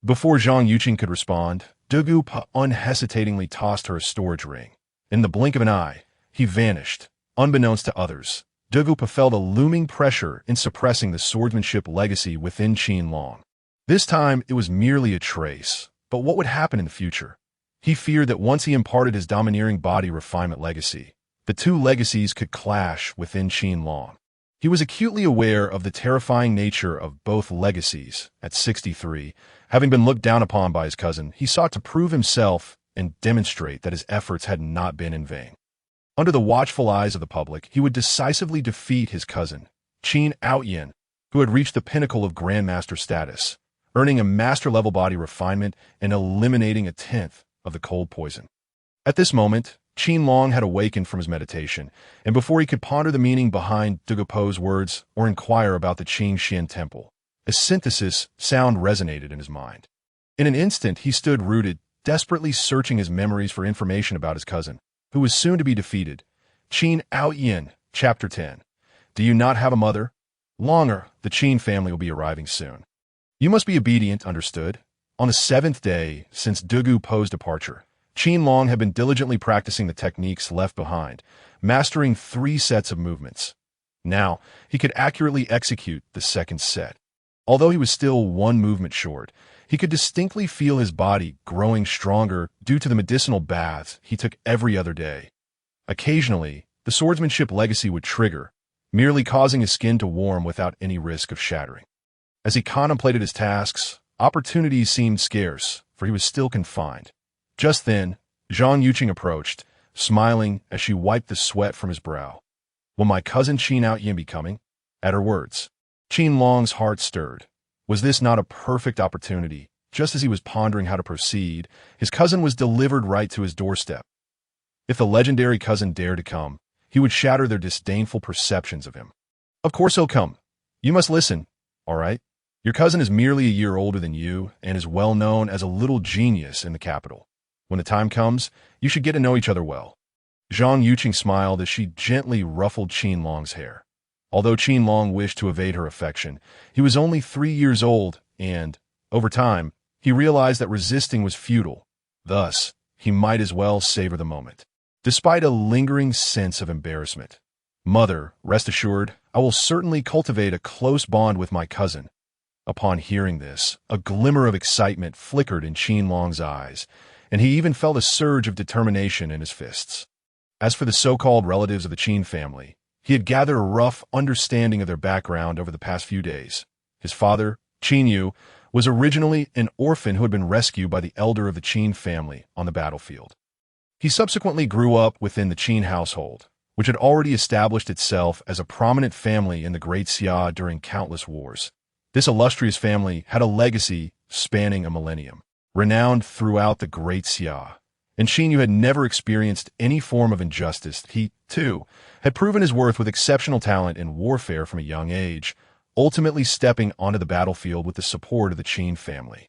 Before Zhang Yuqing could respond, Dugu unhesitatingly tossed her a storage ring. In the blink of an eye, he vanished. Unbeknownst to others, Dugu felt a looming pressure in suppressing the swordsmanship legacy within Qin Long. This time, it was merely a trace, but what would happen in the future? He feared that once he imparted his domineering body refinement legacy, the two legacies could clash within Qin Long. He was acutely aware of the terrifying nature of both legacies. At 63, having been looked down upon by his cousin, he sought to prove himself and demonstrate that his efforts had not been in vain. Under the watchful eyes of the public, he would decisively defeat his cousin, Qin Outyin, who had reached the pinnacle of grandmaster status, earning a master-level body refinement and eliminating a tenth of the cold poison. At this moment, Qin Long had awakened from his meditation, and before he could ponder the meaning behind Dugu Po's words or inquire about the Qin Temple, A synthesis sound resonated in his mind. In an instant, he stood rooted, desperately searching his memories for information about his cousin, who was soon to be defeated. Qin Long, Chapter 10. Do you not have a mother? Longer, the Qin family will be arriving soon. You must be obedient, understood? On the 7th day since Dugu Po's departure, Qin Long had been diligently practicing the techniques left behind, mastering 3 sets of movements. Now, he could accurately execute the second set. Although he was still 1 movement short, he could distinctly feel his body growing stronger due to the medicinal baths he took every other day. Occasionally, the swordsmanship legacy would trigger, merely causing his skin to warm without any risk of shattering. As he contemplated his tasks, opportunities seemed scarce, for he was still confined. Just then, Zhang Yuqing approached, smiling as she wiped the sweat from his brow. Will my cousin Qin Long be coming? At her words, Qin Long's heart stirred. Was this not a perfect opportunity? Just as he was pondering how to proceed, his cousin was delivered right to his doorstep. If the legendary cousin dared to come, he would shatter their disdainful perceptions of him. Of course he'll come. You must listen, all right? Your cousin is merely a year older than you and is well known as a little genius in the capital. When the time comes, you should get to know each other well. Zhang Yuqing smiled as she gently ruffled Qin Long's hair. Although Qin Long wished to evade her affection, he was only 3 years old and, over time, he realized that resisting was futile. Thus, he might as well savor the moment. Despite a lingering sense of embarrassment, Mother, rest assured, I will certainly cultivate a close bond with my cousin. Upon hearing this, a glimmer of excitement flickered in Qin Long's eyes, and he even felt a surge of determination in his fists. As for the so-called relatives of the Qin family, he had gathered a rough understanding of their background over the past few days. His father, Qin Yu, was originally an orphan who had been rescued by the elder of the Qin family on the battlefield. He subsequently grew up within the Qin household, which had already established itself as a prominent family in the Great Xia during countless wars. This illustrious family had a legacy spanning a millennium, renowned throughout the Great Xia. And Qin Yu had never experienced any form of injustice. He, too, had proven his worth with exceptional talent in warfare from a young age, ultimately stepping onto the battlefield with the support of the Qin family.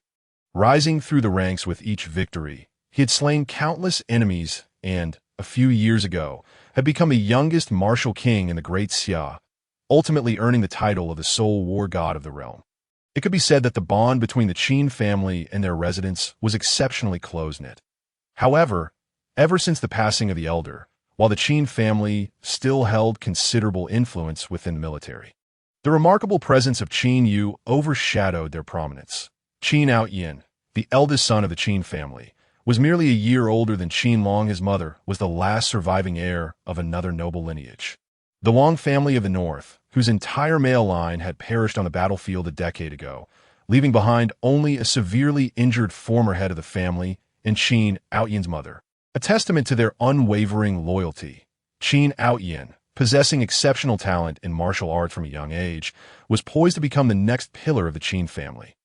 Rising through the ranks with each victory, he had slain countless enemies and, a few years ago, had become the youngest martial king in the Great Xia, ultimately earning the title of the sole war god of the realm. It could be said that the bond between the Qin family and their residents was exceptionally close-knit. However, ever since the passing of the elder, while the Qin family still held considerable influence within the military, the remarkable presence of Qin Yu overshadowed their prominence. Qin Long, the eldest son of the Qin family, was merely a year older than Qin Long. His mother was the last surviving heir of another noble lineage. The Long family of the north, whose entire male line had perished on the battlefield a decade ago, leaving behind only a severely injured former head of the family and Qin Long's mother. A testament to their unwavering loyalty, Qin Long, possessing exceptional talent in martial arts from a young age, was poised to become the next pillar of the Qin family.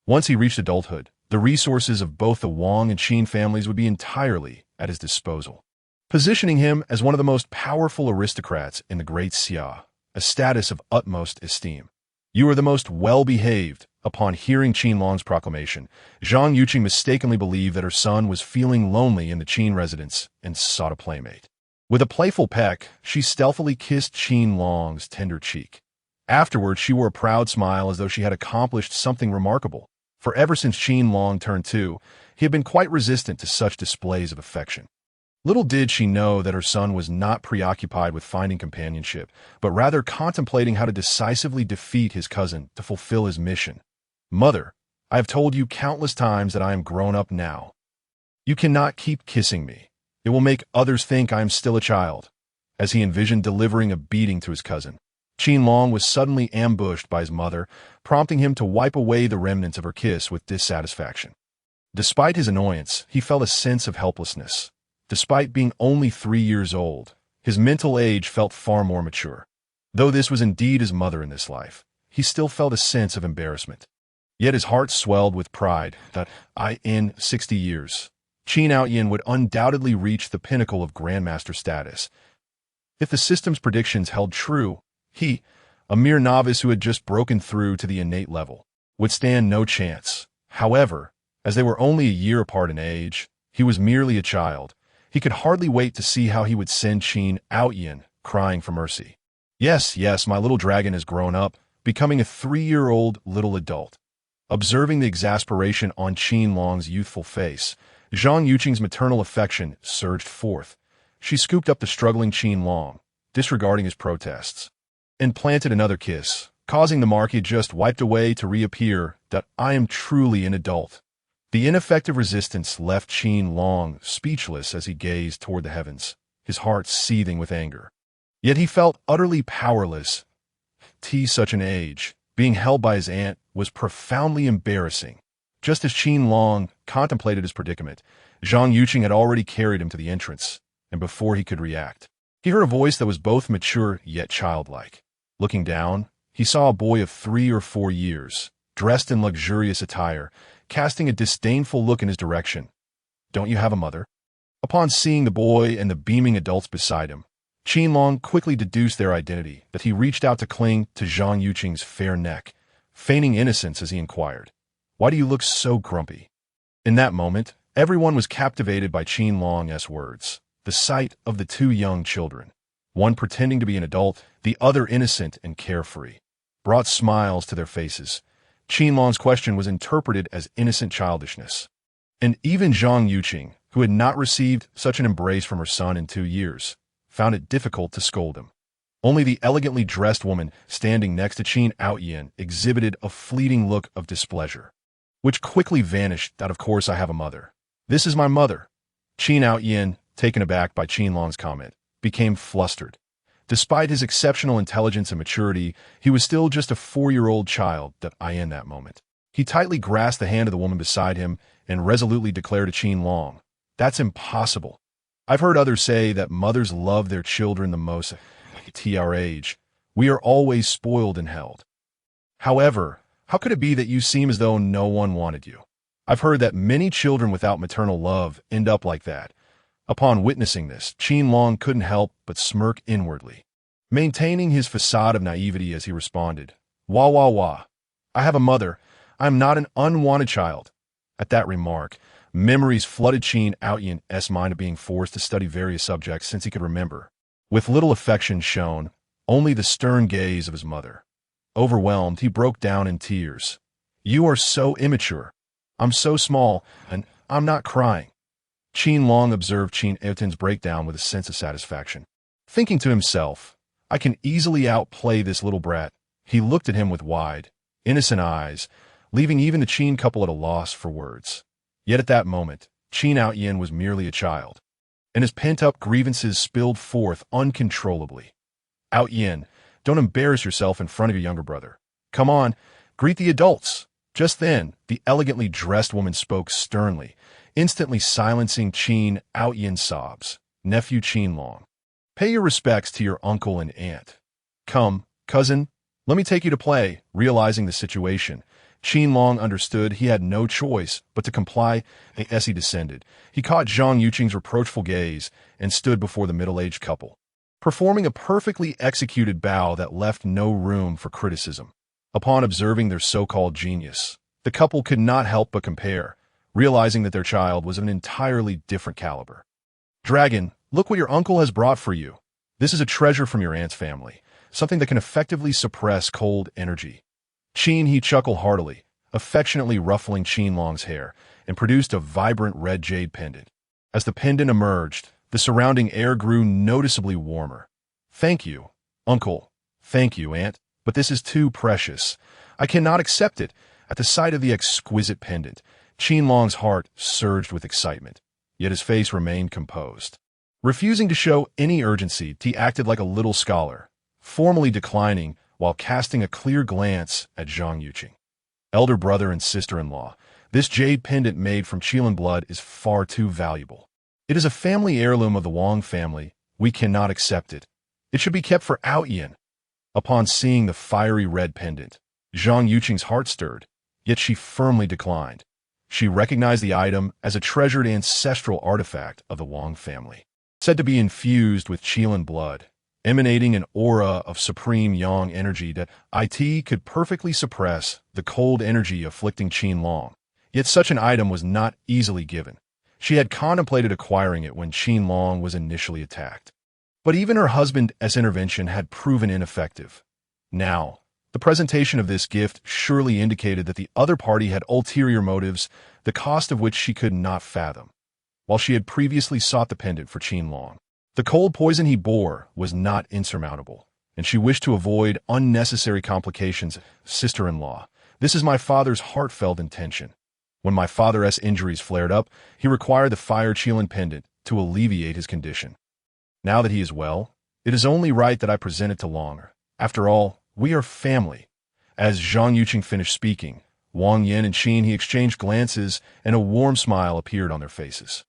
Once he reached adulthood, the resources of both the Wang and Qin families would be entirely at his disposal, positioning him as one of the most powerful aristocrats in the Great Xia, a status of utmost esteem. You are the most well-behaved. Upon hearing Qin Long's proclamation, Zhang Yuqing mistakenly believed that her son was feeling lonely in the Qin residence and sought a playmate. With a playful peck, she stealthily kissed Qin Long's tender cheek. Afterwards, she wore a proud smile as though she had accomplished something remarkable, for ever since Qin Long turned 2, he had been quite resistant to such displays of affection. Little did she know that her son was not preoccupied with finding companionship, but rather contemplating how to decisively defeat his cousin to fulfill his mission. Mother, I have told you countless times that I am grown up now. You cannot keep kissing me. It will make others think I am still a child. As he envisioned delivering a beating to his cousin, Qin Long was suddenly ambushed by his mother, prompting him to wipe away the remnants of her kiss with dissatisfaction. Despite his annoyance, he felt a sense of helplessness. Despite being only 3 years old, his mental age felt far more mature. Though this was indeed his mother in this life, he still felt a sense of embarrassment. Yet his heart swelled with pride that, in 60 years, Qin Long would undoubtedly reach the pinnacle of Grandmaster status. If the system's predictions held true, he, A mere novice who had just broken through to the innate level would stand no chance. However, as they were only a year apart in age, he was merely a child. He could hardly wait to see how he would send Qin Long crying for mercy. Yes, yes, my little dragon has grown up, becoming a 3-year-old little adult. Observing the exasperation on Qin Long's youthful face, Zhang Yuqing's maternal affection surged forth. She scooped up the struggling Qin Long, disregarding his protests, and planted another kiss, causing the mark he had just wiped away to reappear. That I am truly an adult. The ineffective resistance left Qin Long speechless as he gazed toward the heavens, his heart seething with anger. Yet he felt utterly powerless. At such an age, being held by his aunt was profoundly embarrassing. Just as Qin Long contemplated his predicament, Zhang Yuqing had already carried him to the entrance, and before he could react, he heard a voice that was both mature yet childlike. Looking down, he saw a boy of 3 or 4 years, dressed in luxurious attire, casting a disdainful look in his direction. "Don't you have a mother?" Upon seeing the boy and the beaming adults beside him, Qin Long quickly deduced their identity, that he reached out to cling to Zhang Yuqing's fair neck, feigning innocence as he inquired, "Why do you look so grumpy?" In that moment, everyone was captivated by Qin Long's words. The sight of the 2 young children, one pretending to be an adult, the other innocent and carefree, brought smiles to their faces. Qin Long's question was interpreted as innocent childishness. And even Zhang Yuqing, who had not received such an embrace from her son in 2 years, found it difficult to scold him. Only the elegantly dressed woman standing next to Qin Long exhibited a fleeting look of displeasure, which quickly vanished. "That of course I have a mother. This is my mother." Qin Long, taken aback by Qin Long's comment, became flustered. Despite his exceptional intelligence and maturity, he was still just a 4-year-old child. In that moment, he tightly grasped the hand of the woman beside him and resolutely declared to Qin Long, "That's impossible. I've heard others say that mothers love their children the most. At our age, we are always spoiled and held. However, how could it be that you seem as though no one wanted you? I've heard that many children without maternal love end up like that." Upon witnessing this, Qin Long couldn't help but smirk inwardly, maintaining his facade of naivety as he responded, "Wah, wah, wah. I have a mother. I am not an unwanted child." At that remark, memories flooded Qin Long's mind of being forced to study various subjects since he could remember. With little affection shown, only the stern gaze of his mother. Overwhelmed, he broke down in tears. "You are so immature. I'm so small, and I'm not crying." Qin Long observed Qin Long's breakdown with a sense of satisfaction. Thinking to himself, "I can easily outplay this little brat," he looked at him with wide, innocent eyes, leaving even the Qin couple at a loss for words. Yet at that moment, Qin Long was merely a child, and his pent-up grievances spilled forth uncontrollably. "Long, don't embarrass yourself in front of your younger brother. Come on, greet the adults." Just then, the elegantly dressed woman spoke sternly, instantly silencing Qin Long's sobs. "Nephew Qin Long, pay your respects to your uncle and aunt. Come, cousin, let me take you to play." Realizing the situation, Qin Long understood he had no choice but to comply. As he descended, he caught Zhang Yuqing's reproachful gaze and stood before the middle-aged couple, performing a perfectly executed bow that left no room for criticism. Upon observing their so-called genius, the couple could not help but compare, realizing that their child was of an entirely different caliber. "Dragon, look what your uncle has brought for you. This is a treasure from your aunt's family, something that can effectively suppress cold energy." He chuckled heartily, affectionately ruffling Qin Long's hair, and produced a vibrant red jade pendant. As the pendant emerged, the surrounding air grew noticeably warmer. "Thank you, uncle. Thank you, aunt, but this is too precious. I cannot accept it." At the sight of the exquisite pendant, Qin Long's heart surged with excitement, yet his face remained composed. Refusing to show any urgency, he acted like a little scholar, formally declining while casting a clear glance at Zhang Yuqing. "Elder brother and sister-in-law, this jade pendant made from Qilin blood is far too valuable. It is a family heirloom of the Wang family. We cannot accept it. It should be kept for Long." Upon seeing the fiery red pendant, Zhang Yuqing's heart stirred, yet she firmly declined. She recognized the item as a treasured ancestral artifact of the Wang family, said to be infused with Qilin blood. emanating an aura of supreme yang energy that it could perfectly suppress the cold energy afflicting Qin Long. Yet such an item was not easily given. She had contemplated acquiring it when Qin Long was initially attacked. But even her husband's intervention had proven ineffective. Now, the presentation of this gift surely indicated that the other party had ulterior motives, the cost of which she could not fathom. While she had previously sought the pendant for Qin Long, the cold poison he bore was not insurmountable, and she wished to avoid unnecessary complications. Sister-in-law, this is my father's heartfelt intention. When my father's injuries flared up, he required the fire Qilin pendant to alleviate his condition. Now that he is well, it is only right that I present it to Long. After all, we are family. As Zhang Yuqing finished speaking, Wang Yan and Qin He exchanged glances, and a warm smile appeared on their faces.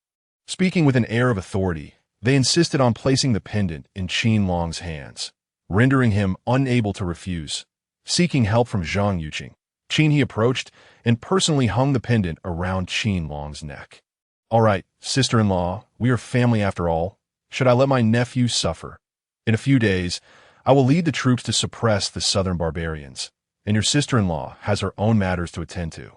Speaking with an air of authority, they insisted on placing the pendant in Qin Long's hands, rendering him unable to refuse. Seeking help from Zhang Yuqing, Qin He approached and personally hung the pendant around Qin Long's neck. All right, sister-in-law, we are family after all. Should I let my nephew suffer? In a few days, I will lead the troops to suppress the southern barbarians, and your sister-in-law has her own matters to attend to.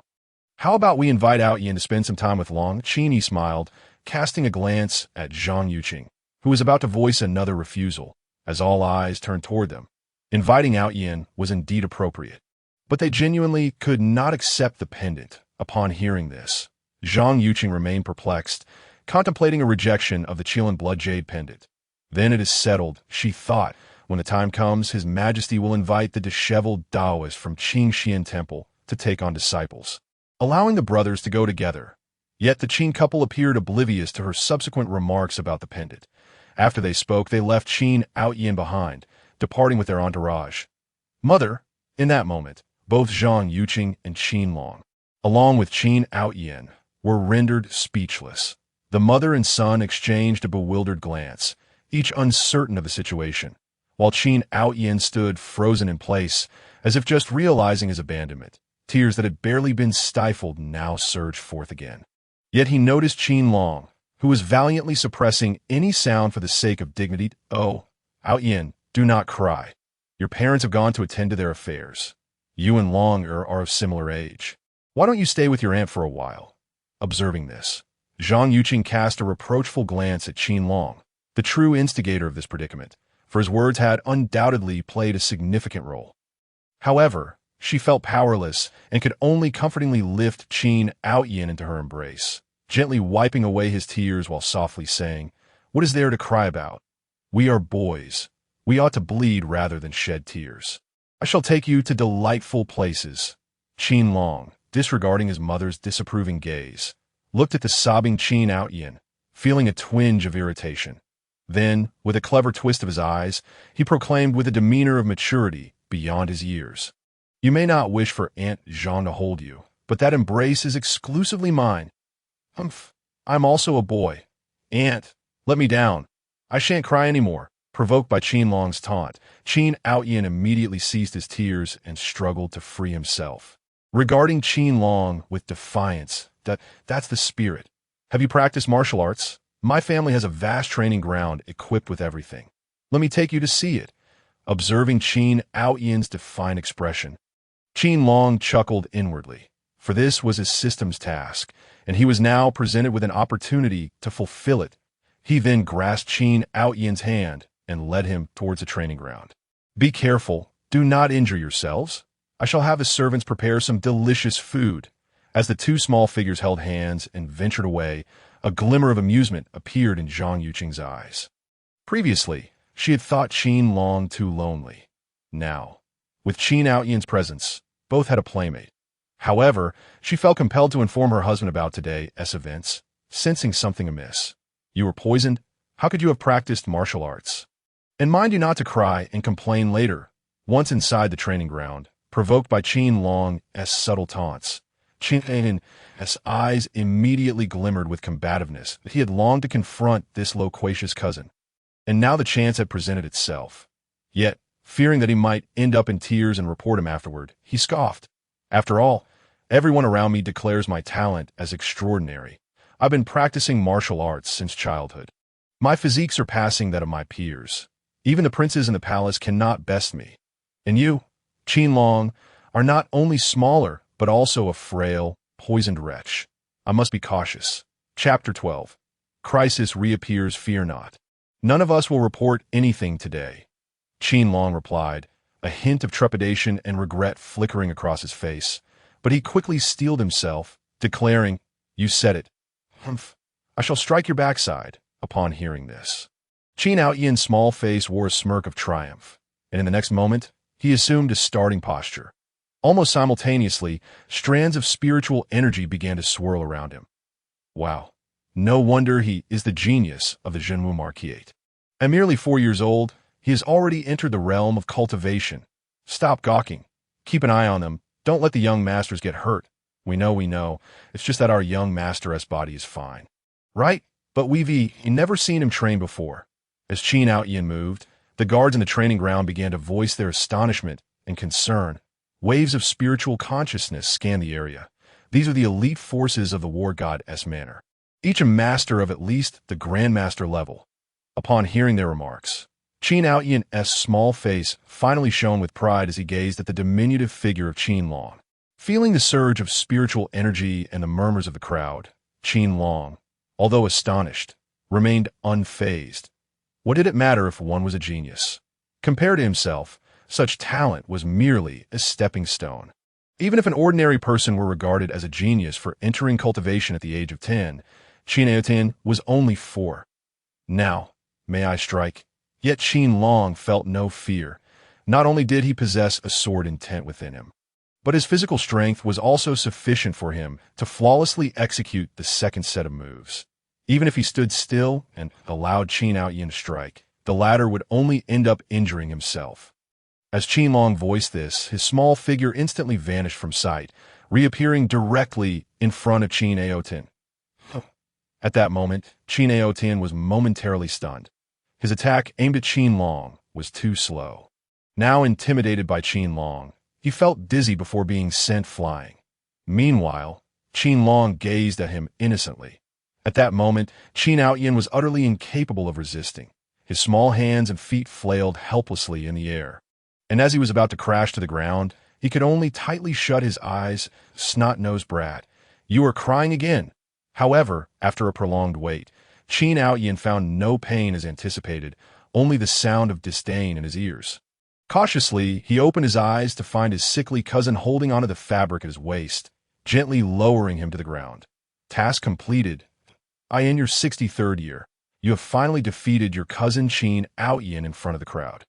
How about we invite Out Yin to spend some time with Long? Qin He smiled, casting a glance at Zhang Yuqing, who was about to voice another refusal, as all eyes turned toward them. Inviting Out Yin was indeed appropriate, but they genuinely could not accept the pendant. Upon hearing this, Zhang Yuqing remained perplexed, contemplating a rejection of the Qilin blood jade pendant. Then it is settled, she thought. When the time comes, His Majesty will invite the disheveled Taoist from Qingxian Temple to take on disciples, allowing the brothers to go together. Yet the Qin couple appeared oblivious to her subsequent remarks about the pendant. After they spoke, they left Qin Out Yin behind, departing with their entourage. Mother, in that moment, both Zhang Yuqing and Qin Long, along with Qin Out Yin, were rendered speechless. The mother and son exchanged a bewildered glance, each uncertain of the situation, while Qin Out Yin stood frozen in place, as if just realizing his abandonment. Tears that had barely been stifled now surged forth again. Yet he noticed Qin Long, who was valiantly suppressing any sound for the sake of dignity. Oh, Out Yin, do not cry. Your parents have gone to attend to their affairs. You and Long are of similar age. Why don't you stay with your aunt for a while? Observing this, Zhang Yuqing cast a reproachful glance at Qin Long, the true instigator of this predicament, for his words had undoubtedly played a significant role. However, she felt powerless and could only comfortingly lift Qin Out Yin into her embrace, gently wiping away his tears while softly saying, "What is there to cry about? We are boys. We ought to bleed rather than shed tears. I shall take you to delightful places." Qin Long, disregarding his mother's disapproving gaze, looked at the sobbing Qin Out Yin, feeling a twinge of irritation. Then, with a clever twist of his eyes, he proclaimed with a demeanor of maturity beyond his years, "You may not wish for Aunt Zhang to hold you, but that embrace is exclusively mine. Humph, I'm also a boy. Aunt, let me down. I shan't cry anymore." Provoked by Qin Long's taunt, Qin Out Yin immediately ceased his tears and struggled to free himself. Regarding Qin Long with defiance, that's the spirit. Have you practiced martial arts? My family has a vast training ground equipped with everything. Let me take you to see it. Observing Qin Out Yin's defiant expression, Qin Long chuckled inwardly, for this was his system's task, and he was now presented with an opportunity to fulfill it. He then grasped Qin Out Yin's hand and led him towards the training ground. "Be careful. Do not injure yourselves. I shall have the servants prepare some delicious food." As the two small figures held hands and ventured away, a glimmer of amusement appeared in Zhang Yuqing's eyes. Previously, she had thought Qin Long too lonely. Now, with Qin Out Yin's presence, both had a playmate. However, she felt compelled to inform her husband about today's events, sensing something amiss. "You were poisoned? How could you have practiced martial arts? And mind you not to cry and complain later." Once inside the training ground, provoked by Qin Long's subtle taunts, Qin's eyes immediately glimmered with combativeness that he had longed to confront this loquacious cousin. And now the chance had presented itself. Yet, fearing that he might end up in tears and report him afterward, he scoffed. "After all, everyone around me declares my talent as extraordinary. I've been practicing martial arts since childhood. My physique surpassing that of my peers. Even the princes in the palace cannot best me. And you, Qin Long, are not only smaller, but also a frail, poisoned wretch. I must be cautious. Chapter 12. Crisis reappears, fear not. None of us will report anything today. Qin Long replied, a hint of trepidation and regret flickering across his face. But he quickly steeled himself, declaring, you said it. Humph. I shall strike your backside, upon hearing this. Qin Outyan's small face wore a smirk of triumph, and in the next moment, he assumed a starting posture. Almost simultaneously, strands of spiritual energy began to swirl around him. Wow. No wonder he is the genius of the Zhenwu Marquisate. At merely 4 years old, he has already entered the realm of cultivation. Stop gawking. Keep an eye on them. Don't let the young masters get hurt. We know. It's just that our young master's body is fine. Right? But we've never seen him train before. As Qin Outyan moved, the guards in the training ground began to voice their astonishment and concern. Waves of spiritual consciousness scanned the area. These are the elite forces of the war god S Manor, each a master of at least the Grandmaster level. Upon hearing their remarks, Qin Outyan's small face finally shone with pride as he gazed at the diminutive figure of Qin Long. Feeling the surge of spiritual energy and the murmurs of the crowd, Qin Long, although astonished, remained unfazed. What did it matter if one was a genius? Compared to himself, such talent was merely a stepping stone. Even if an ordinary person were regarded as a genius for entering cultivation at the age of 10, Qin Outyan was only 4. Now, may I strike? Yet Qin Long felt no fear. Not only did he possess a sword intent within him, but his physical strength was also sufficient for him to flawlessly execute the second set of moves. Even if he stood still and allowed Qin Outyan to strike, the latter would only end up injuring himself. As Qin Long voiced this, his small figure instantly vanished from sight, reappearing directly in front of Qin Outyan. At that moment, Qin Outyan was momentarily stunned. His attack aimed at Qin Long was too slow. Now intimidated by Qin Long, he felt dizzy before being sent flying. Meanwhile, Qin Long gazed at him innocently. At that moment, Qin Outyan was utterly incapable of resisting. His small hands and feet flailed helplessly in the air. And as he was about to crash to the ground, he could only tightly shut his eyes. Snot-nosed brat, you are crying again. However, after a prolonged wait, Qin Outyan found no pain as anticipated, only the sound of disdain in his ears. Cautiously, he opened his eyes to find his sickly cousin holding onto the fabric at his waist, gently lowering him to the ground. Task completed. In your 63rd year, you have finally defeated your cousin Qin Outyan in front of the crowd.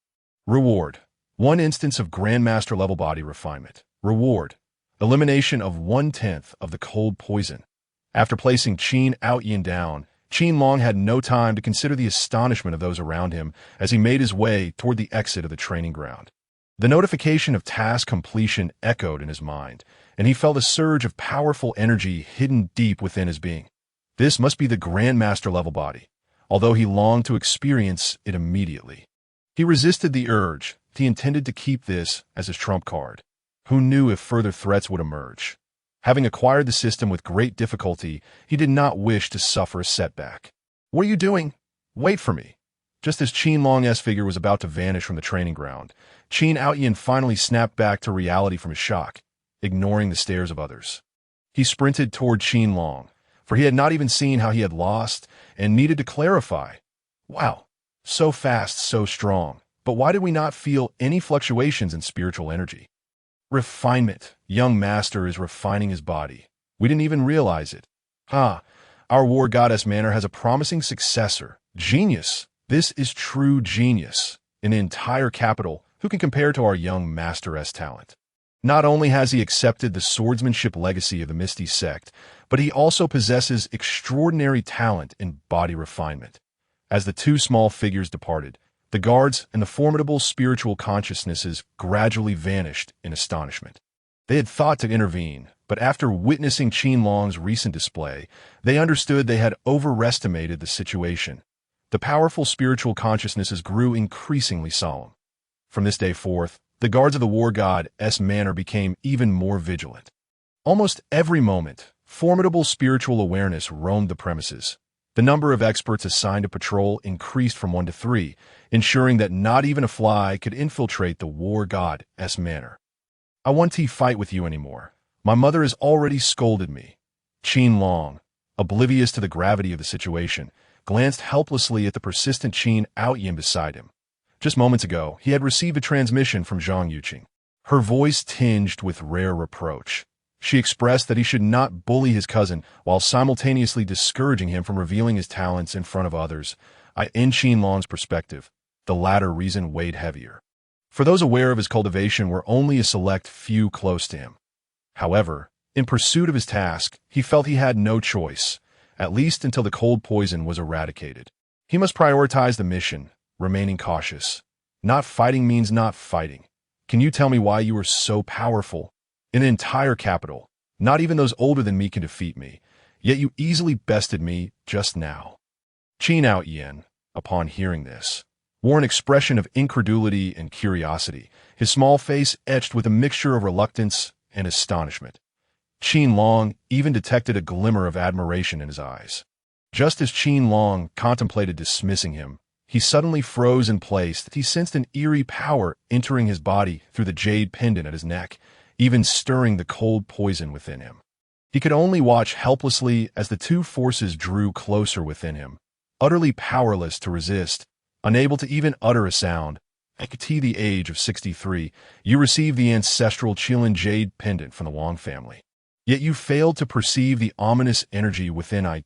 Reward: 1 instance of Grandmaster level body refinement. Reward: elimination of 1/10 of the cold poison. After placing Qin Outyan down, Qin Long had no time to consider the astonishment of those around him as he made his way toward the exit of the training ground. The notification of task completion echoed in his mind, and he felt a surge of powerful energy hidden deep within his being. This must be the Grandmaster level body, although he longed to experience it immediately. He resisted the urge. He intended to keep this as his trump card. Who knew if further threats would emerge? Having acquired the system with great difficulty, he did not wish to suffer a setback. What are you doing? Wait for me. Just as Qin Long's figure was about to vanish from the training ground, Qin Outyan finally snapped back to reality from his shock, ignoring the stares of others. He sprinted toward Qin Long, for he had not even seen how he had lost and needed to clarify. Wow, so fast, so strong. But why did we not feel any fluctuations in spiritual energy? Refinement. Young master is refining his body. We didn't even realize it. Our war goddess Manor has a promising successor. Genius. This is true genius. In the entire capital, who can compare to our young master's talent? Not only has he accepted the swordsmanship legacy of the Misty Sect, but he also possesses extraordinary talent in body refinement. As the 2 small figures departed, the guards and the formidable spiritual consciousnesses gradually vanished in astonishment. They had thought to intervene, but after witnessing Qin Long's recent display, they understood they had overestimated the situation. The powerful spiritual consciousnesses grew increasingly solemn. From this day forth, the guards of the war god S Manor became even more vigilant. Almost every moment, formidable spiritual awareness roamed the premises. The number of experts assigned to patrol increased from 1 to 3, ensuring that not even a fly could infiltrate the war god's manor. "I won't fight with you anymore. My mother has already scolded me." Qin Long, oblivious to the gravity of the situation, glanced helplessly at the persistent Qin Outyin beside him. Just moments ago, he had received a transmission from Zhang Yuqing. Her voice tinged with rare reproach. She expressed that he should not bully his cousin while simultaneously discouraging him from revealing his talents in front of others. In Qin Long's perspective, the latter reason weighed heavier. For those aware of his cultivation were only a select few close to him. However, in pursuit of his task, he felt he had no choice, at least until the cold poison was eradicated. He must prioritize the mission, remaining cautious. Not fighting means not fighting. Can you tell me why you are so powerful? In the entire capital, not even those older than me can defeat me, yet you easily bested me just now. Qin Outyin, upon hearing this, wore an expression of incredulity and curiosity, his small face etched with a mixture of reluctance and astonishment. Qin Long even detected a glimmer of admiration in his eyes. Just as Qin Long contemplated dismissing him, he suddenly froze in place. He sensed an eerie power entering his body through the jade pendant at his neck, even stirring the cold poison within him. He could only watch helplessly as the two forces drew closer within him, utterly powerless to resist, unable to even utter a sound. At the age of 63, you received the ancestral Qilin jade pendant from the Long family. Yet you failed to perceive the ominous energy within it.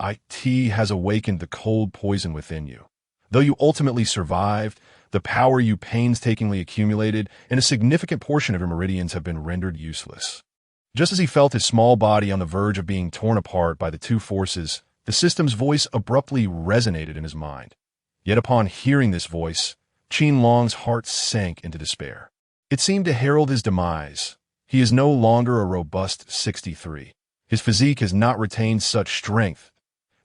It has awakened the cold poison within you. Though you ultimately survived, the power you painstakingly accumulated and a significant portion of your meridians have been rendered useless. Just as he felt his small body on the verge of being torn apart by the two forces, the system's voice abruptly resonated in his mind. Yet upon hearing this voice, Qin Long's heart sank into despair. It seemed to herald his demise. He is no longer a robust 63. His physique has not retained such strength.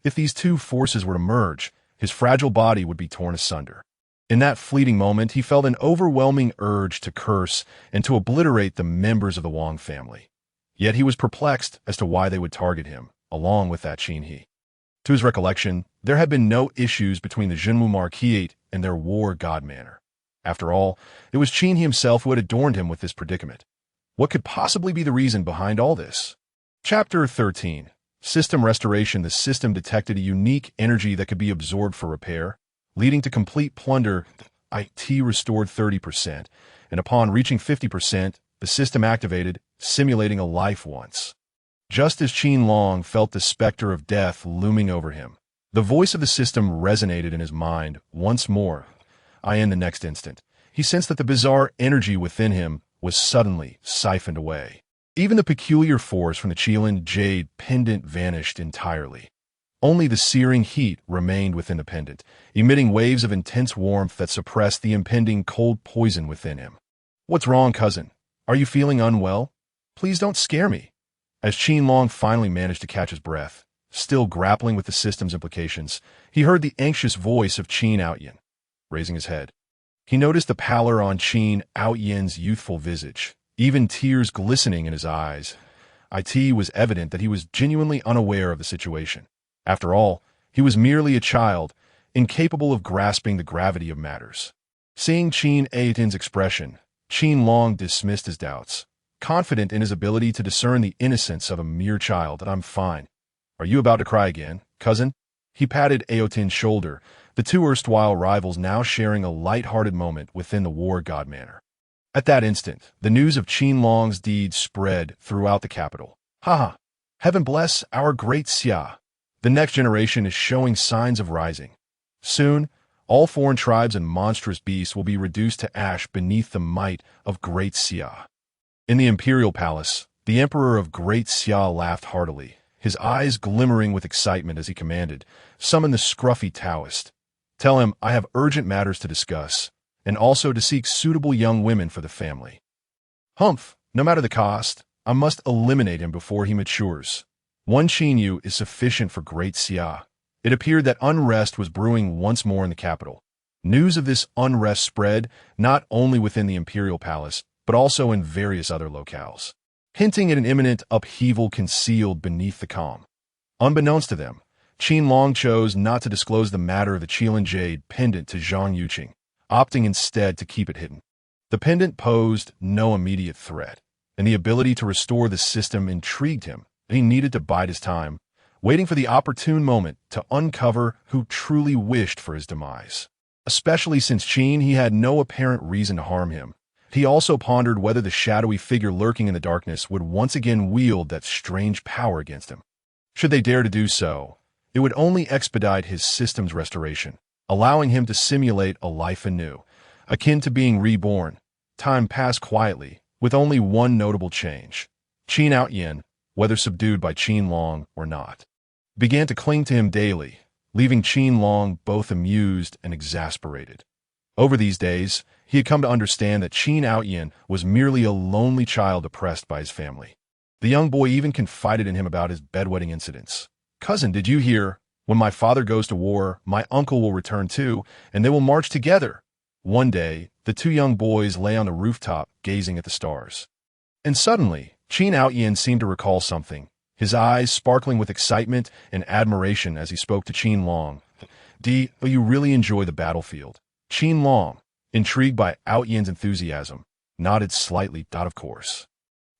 If these two forces were to merge, his fragile body would be torn asunder. In that fleeting moment, he felt an overwhelming urge to curse and to obliterate the members of the Wang family. Yet he was perplexed as to why they would target him, along with that Qin He. To his recollection, there had been no issues between the Zhenwu Marquis and their war god manor. After all, it was Qin He himself who had adorned him with this predicament. What could possibly be the reason behind all this? Chapter 13. System Restoration. The system detected a unique energy that could be absorbed for repair, leading to complete plunder. IT restored 30%, and upon reaching 50%, the system activated, simulating a life once. Just as Qin Long felt the specter of death looming over him, the voice of the system resonated in his mind once more. In the next instant, he sensed that the bizarre energy within him was suddenly siphoned away. Even the peculiar force from the Qilin jade pendant vanished entirely. Only the searing heat remained within the pendant, emitting waves of intense warmth that suppressed the impending cold poison within him. "What's wrong, cousin? Are you feeling unwell? Please don't scare me." As Qin Long finally managed to catch his breath, still grappling with the system's implications, he heard the anxious voice of Qin Outyin. Raising his head, he noticed the pallor on Qin Outyin's youthful visage, even tears glistening in his eyes. It was evident that he was genuinely unaware of the situation. After all, he was merely a child, incapable of grasping the gravity of matters. Seeing Qin Outyin's expression, Qin Long dismissed his doubts, confident in his ability to discern the innocence of a mere child. "I'm fine. Are you about to cry again, cousin?" He patted Outyin's shoulder, the two erstwhile rivals now sharing a light-hearted moment within the war god manor. At that instant, the news of Qin Long's deed spread throughout the capital. "Ha! Heaven bless our great Xia. The next generation is showing signs of rising. Soon, all foreign tribes and monstrous beasts will be reduced to ash beneath the might of Great Xia." In the imperial palace, the emperor of Great Xia laughed heartily, his eyes glimmering with excitement as he commanded, "Summon the scruffy Taoist. Tell him I have urgent matters to discuss, and also to seek suitable young women for the family. Humph, no matter the cost, I must eliminate him before he matures. One Qinyu is sufficient for Great Xia." It appeared that unrest was brewing once more in the capital. News of this unrest spread not only within the imperial palace, but also in various other locales, hinting at an imminent upheaval concealed beneath the calm. Unbeknownst to them, Qin Long chose not to disclose the matter of the Qilin Jade pendant to Zhang Yuqing, opting instead to keep it hidden. The pendant posed no immediate threat, and the ability to restore the system intrigued him, and he needed to bide his time, waiting for the opportune moment to uncover who truly wished for his demise. Especially since Qin he had no apparent reason to harm him. He also pondered whether the shadowy figure lurking in the darkness would once again wield that strange power against him. Should they dare to do so, it would only expedite his system's restoration, allowing him to simulate a life anew, akin to being reborn. Time passed quietly, with only one notable change. Qin Outyin, whether subdued by Qin Long or not, began to cling to him daily, leaving Qin Long both amused and exasperated. Over these days, he had come to understand that Qin Outyin was merely a lonely child oppressed by his family. The young boy even confided in him about his bedwetting incidents. "Cousin, did you hear? When my father goes to war, my uncle will return too, and they will march together." One day, the two young boys lay on the rooftop gazing at the stars. And suddenly, Qin Outyin seemed to recall something, his eyes sparkling with excitement and admiration as he spoke to Qin Long. "Do you really enjoy the battlefield?" Qin Long, intrigued by Outyin's enthusiasm, nodded slightly. "Of course.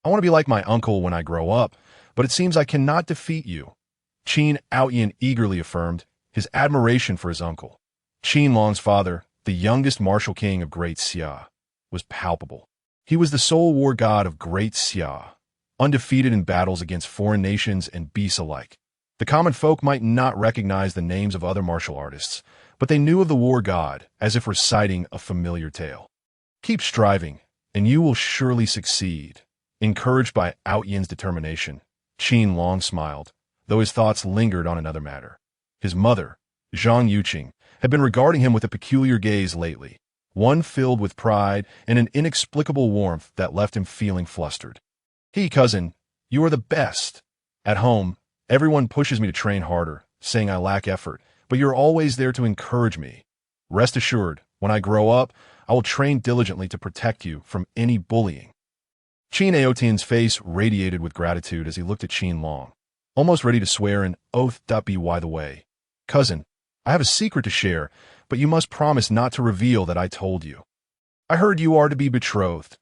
I want to be like my uncle when I grow up, but it seems I cannot defeat you." Qin Outyin eagerly affirmed, his admiration for his uncle. Qin Long's father, the youngest martial king of Great Xia, was palpable. He was the sole war god of Great Xia, undefeated in battles against foreign nations and beasts alike. The common folk might not recognize the names of other martial artists, but they knew of the war god as if reciting a familiar tale. "Keep striving, and you will surely succeed." Encouraged by Outyin's determination, Qin Long smiled, though his thoughts lingered on another matter. His mother, Zhang Yuqing, had been regarding him with a peculiar gaze lately, one filled with pride and an inexplicable warmth that left him feeling flustered. Cousin, you are the best. At home, everyone pushes me to train harder, saying I lack effort, but you're always there to encourage me. Rest assured, when I grow up, I will train diligently to protect you from any bullying." Qin Aotian's face radiated with gratitude as he looked at Qin Long, almost ready to swear an oath. By the way, cousin, I have a secret to share, but you must promise not to reveal that I told you. I heard you are to be betrothed.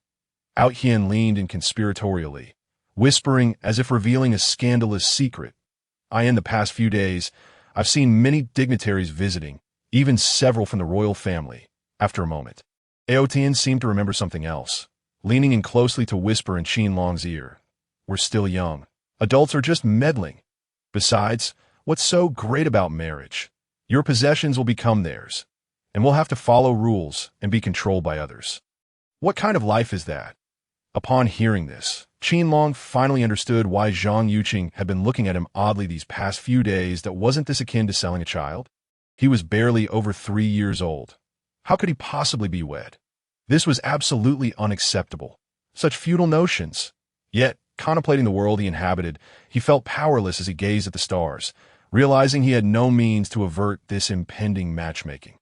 Outyan leaned in conspiratorially, whispering as if revealing a scandalous secret. In the past few days, I've seen many dignitaries visiting, even several from the royal family. After a moment, Aotian seemed to remember something else, leaning in closely to whisper in Qin Long's ear. "We're still young. Adults are just meddling. Besides, what's so great about marriage? Your possessions will become theirs, and we'll have to follow rules and be controlled by others. What kind of life is that?" Upon hearing this, Qin Long finally understood why Zhang Yuqing had been looking at him oddly these past few days. That wasn't this akin to selling a child? He was barely over 3 years old. How could he possibly be wed? This was absolutely unacceptable. Such futile notions. Yet, contemplating the world he inhabited, he felt powerless as he gazed at the stars, realizing he had no means to avert this impending matchmaking.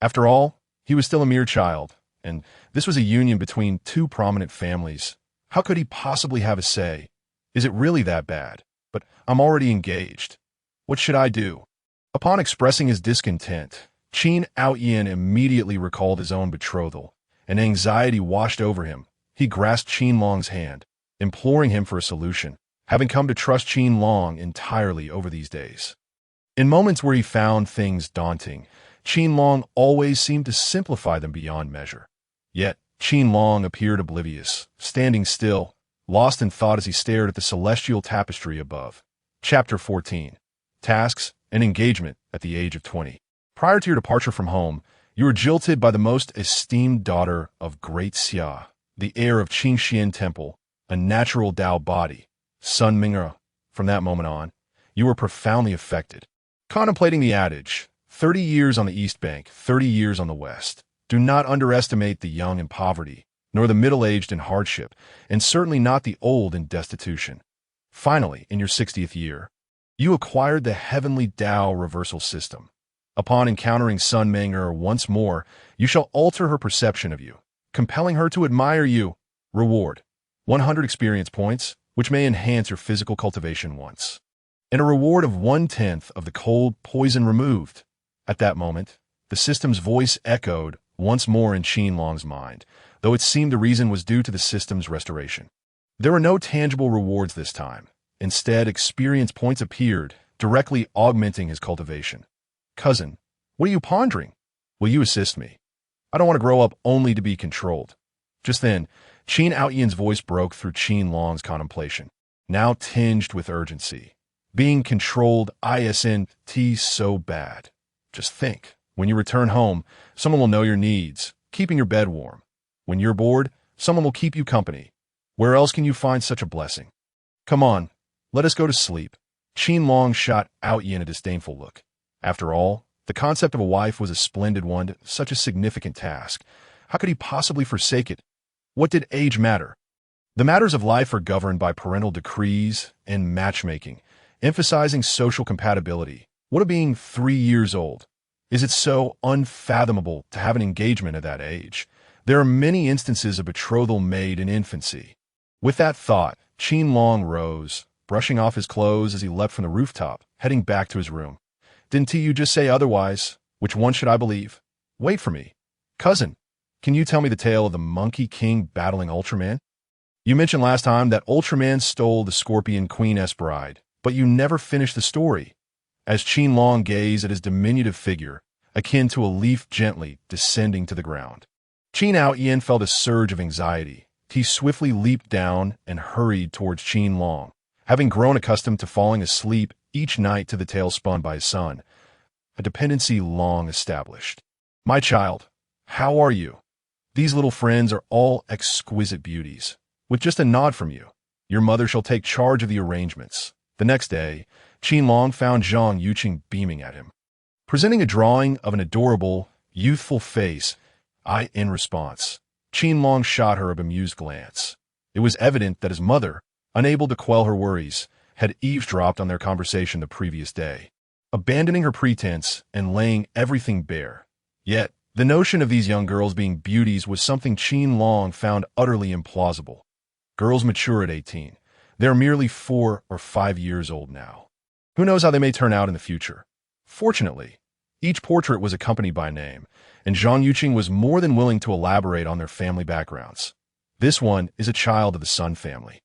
After all, he was still a mere child, and this was a union between two prominent families. How could he possibly have a say? Is it really that bad? But I'm already engaged. What should I do? Upon expressing his discontent, Qin Outyin immediately recalled his own betrothal, and anxiety washed over him. He grasped Qin Long's hand, imploring him for a solution, having come to trust Qin Long entirely over these days. In moments where he found things daunting, Qin Long always seemed to simplify them beyond measure. Yet, Qin Long appeared oblivious, standing still, lost in thought as he stared at the celestial tapestry above. Chapter 14. Tasks and Engagement at the age of 20. Prior to your departure from home, you were jilted by the most esteemed daughter of Great Xia, the heir of Qingxian Temple, a natural Tao body, Sun Ming'er. From that moment on, you were profoundly affected. Contemplating the adage, 30 years on the East Bank, 30 years on the West. Do not underestimate the young in poverty, nor the middle-aged in hardship, and certainly not the old in destitution. Finally, in your 60th year, you acquired the heavenly Tao reversal system. Upon encountering Sun Ming'er once more, you shall alter her perception of you, compelling her to admire you. Reward: 100 experience points, which may enhance your physical cultivation once. and a reward of 1/10 of the cold poison removed. At that moment, the system's voice echoed once more in Qin Long's mind, though it seemed the reason was due to the system's restoration. There were no tangible rewards this time. Instead, experience points appeared, directly augmenting his cultivation. Cousin, what are you pondering? Will you assist me? I don't want to grow up only to be controlled. Just then, Qin Outyan's voice broke through Qin Long's contemplation, now tinged with urgency. Being controlled isn't so bad. Just think, when you return home, someone will know your needs, keeping your bed warm. When you're bored, someone will keep you company. Where else can you find such a blessing? Come on, let us go to sleep. Qin Long shot Outyan a disdainful look. After all, the concept of a wife was a splendid one, such a significant task. How could he possibly forsake it? What did age matter? The matters of life are governed by parental decrees and matchmaking, emphasizing social compatibility. What of being 3 years old? Is it so unfathomable to have an engagement at that age? There are many instances of betrothal made in infancy. With that thought, Qin Long rose, brushing off his clothes as he leapt from the rooftop, heading back to his room. Didn't you just say otherwise? Which one should I believe? Wait for me. Cousin, can you tell me the tale of the Monkey King battling Ultraman? You mentioned last time that Ultraman stole the Scorpion Queen's bride, but you never finished the story. As Qin Long gazed at his diminutive figure, akin to a leaf gently descending to the ground, Qin Outyan felt a surge of anxiety. He swiftly leaped down and hurried towards Qin Long, having grown accustomed to falling asleep each night to the tale spun by his son, a dependency long established. My child, how are you? These little friends are all exquisite beauties. With just a nod from you, your mother shall take charge of the arrangements. The next day, Qin Long found Zhang Yuqing beaming at him, presenting a drawing of an adorable, youthful face. In response, Qin Long shot her a bemused glance. It was evident that his mother, unable to quell her worries, had eavesdropped on their conversation the previous day, abandoning her pretense and laying everything bare. Yet, the notion of these young girls being beauties was something Qin Long found utterly implausible. Girls mature at 18. They're merely 4 or 5 years old now. Who knows how they may turn out in the future? Fortunately, each portrait was accompanied by a name, and Zhang Yuqing was more than willing to elaborate on their family backgrounds. This one is a child of the Sun family.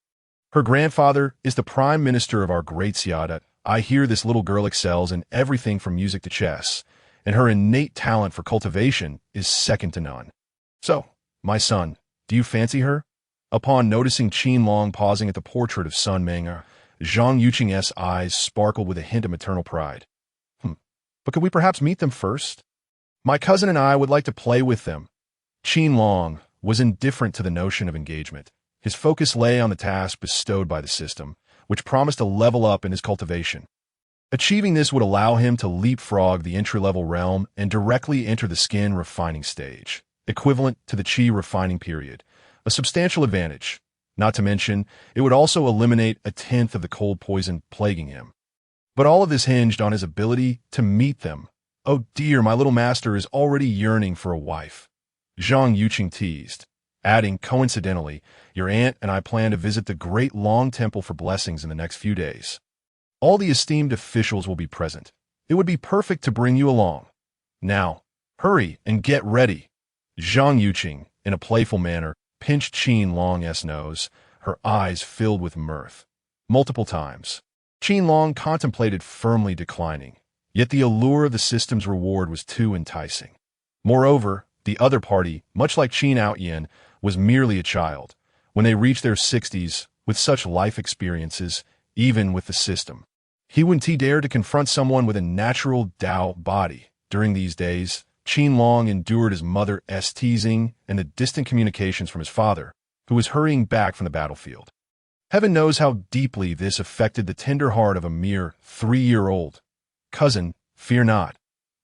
Her grandfather is the prime minister of our great Xiada. I hear this little girl excels in everything from music to chess, and her innate talent for cultivation is second to none. So, my son, do you fancy her? Upon noticing Qin Long pausing at the portrait of Sun Meng'er, Zhang Yuqing's eyes sparkled with a hint of maternal pride. But could we perhaps meet them first? My cousin and I would like to play with them. Qin Long was indifferent to the notion of engagement. His focus lay on the task bestowed by the system, which promised to level up in his cultivation. Achieving this would allow him to leapfrog the entry-level realm and directly enter the skin refining stage, equivalent to the qi refining period, a substantial advantage. Not to mention, it would also eliminate 1/10 of the cold poison plaguing him. But all of this hinged on his ability to meet them. Oh dear, my little master is already yearning for a wife. Zhang Yuqing teased, adding, coincidentally, your aunt and I plan to visit the Great Long Temple for blessings in the next few days. All the esteemed officials will be present. It would be perfect to bring you along. Now, hurry and get ready. Zhang Yuqing, in a playful manner, pinched Qin Long's nose, her eyes filled with mirth. Multiple times, Qin Long contemplated firmly declining, yet the allure of the system's reward was too enticing. Moreover, the other party, much like Qin Outyan, was merely a child. When they reached their 60s, with such life experiences, even with the system, he wouldn't dare to confront someone with a natural Tao body. During these days, Qin Long endured his mother's teasing and the distant communications from his father, who was hurrying back from the battlefield. Heaven knows how deeply this affected the tender heart of a mere 3-year-old. Cousin, fear not.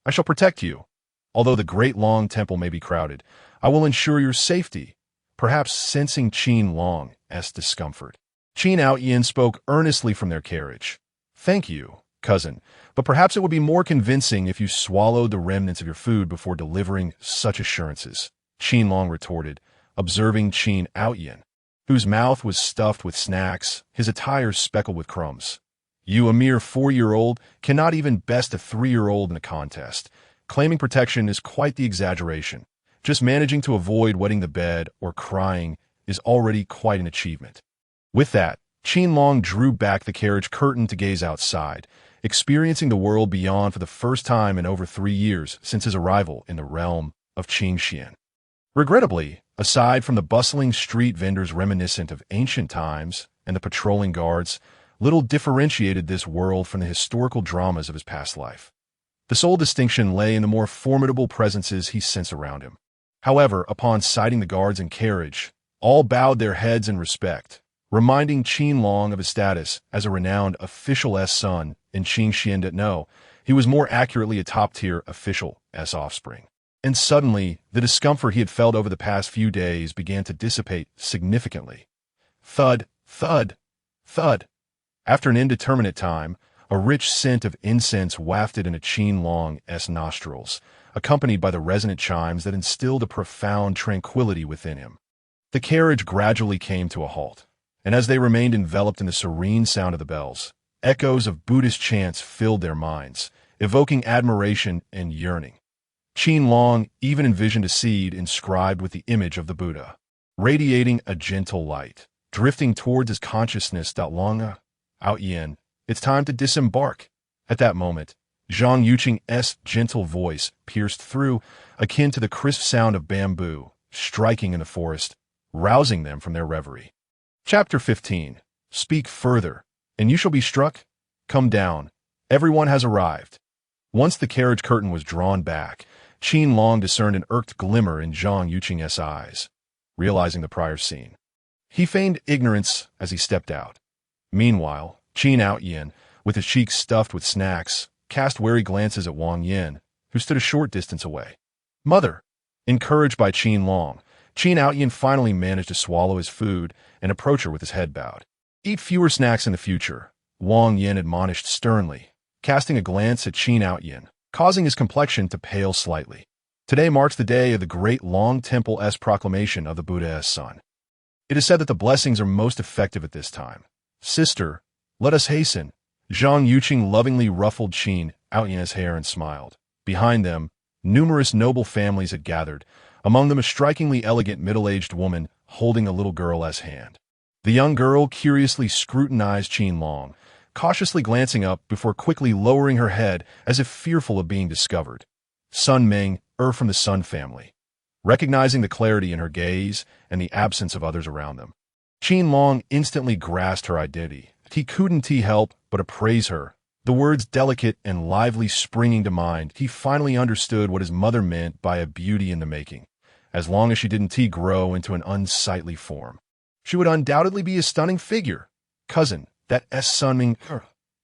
I shall protect you. Although the Great Long Temple may be crowded, I will ensure your safety. Perhaps sensing Qin Long's discomfort, Qin Outyan spoke earnestly from their carriage. Thank you, cousin, but perhaps it would be more convincing if you swallowed the remnants of your food before delivering such assurances, Qin Long retorted, observing Qin Outyan, whose mouth was stuffed with snacks, his attire speckled with crumbs. You, a mere 4-year-old, cannot even best a 3-year-old in a contest. Claiming protection is quite the exaggeration. Just managing to avoid wetting the bed or crying is already quite an achievement. With that, Qin Long drew back the carriage curtain to gaze outside, experiencing the world beyond for the first time in over 3 years since his arrival in the realm of Qingxian. Regrettably, aside from the bustling street vendors reminiscent of ancient times and the patrolling guards, little differentiated this world from the historical dramas of his past life. The sole distinction lay in the more formidable presences he sensed around him. However, upon sighting the guards and carriage, all bowed their heads in respect, reminding Qin Long of his status as a renowned official-s son in Qingxian. No, he was more accurately a top-tier official-s offspring. And suddenly, the discomfort he had felt over the past few days began to dissipate significantly. Thud, thud, thud. After an indeterminate time, a rich scent of incense wafted into Qin Long's nostrils, accompanied by the resonant chimes that instilled a profound tranquility within him. The carriage gradually came to a halt, and as they remained enveloped in the serene sound of the bells, echoes of Buddhist chants filled their minds, evoking admiration and yearning. Qin Long even envisioned a seed inscribed with the image of the Buddha, radiating a gentle light, drifting towards his consciousness. Long out yin, it's time to disembark. At that moment, Zhang Yuqing's gentle voice pierced through, akin to the crisp sound of bamboo striking in the forest, rousing them from their reverie. Chapter 15. Speak further, and you shall be struck. Come down. Everyone has arrived. Once the carriage curtain was drawn back, Qin Long discerned an irked glimmer in Zhang Yuqing's eyes, realizing the prior scene. He feigned ignorance as he stepped out. Meanwhile, Qin Outyin, with his cheeks stuffed with snacks, cast wary glances at Wang Yin, who stood a short distance away. Mother! Encouraged by Qin Long, Qin Outyin finally managed to swallow his food and approach her with his head bowed. Eat fewer snacks in the future, Wang Yin admonished sternly, casting a glance at Qin Outyin, causing his complexion to pale slightly. Today marks the day of the great Long Temple's proclamation of the Buddha's son. It is said that the blessings are most effective at this time. Sister, let us hasten. Zhang Yuqing lovingly ruffled Qin Outyin's hair and smiled. Behind them, numerous noble families had gathered, among them a strikingly elegant middle-aged woman holding a little girl's hand. The young girl curiously scrutinized Qin Long, cautiously glancing up before quickly lowering her head as if fearful of being discovered. Sun Ming, from the Sun family. Recognizing the clarity in her gaze and the absence of others around them, Qin Long instantly grasped her identity. He couldn't help but appraise her, the words delicate and lively springing to mind. He finally understood what his mother meant by a beauty in the making. As long as she didn't grow into an unsightly form, she would undoubtedly be a stunning figure. Cousin, that Sun Ming,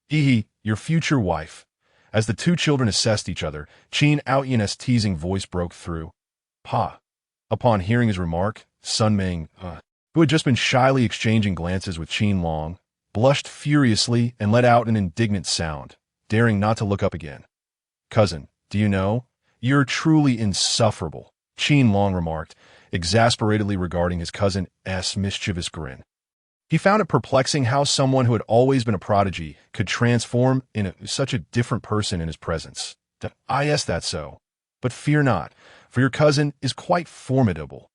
your future wife. As the two children assessed each other, Qin Outyin's teasing voice broke through. Pa. Upon hearing his remark, Sun Ming, who had just been shyly exchanging glances with Qin Long, blushed furiously and let out an indignant sound, daring not to look up again. Cousin, do you know? You're truly insufferable, Qin Long remarked, exasperatedly regarding his cousin's mischievous grin. He found it perplexing how someone who had always been a prodigy could transform into such a different person in his presence. Yes, that's so. But fear not, for your cousin is quite formidable.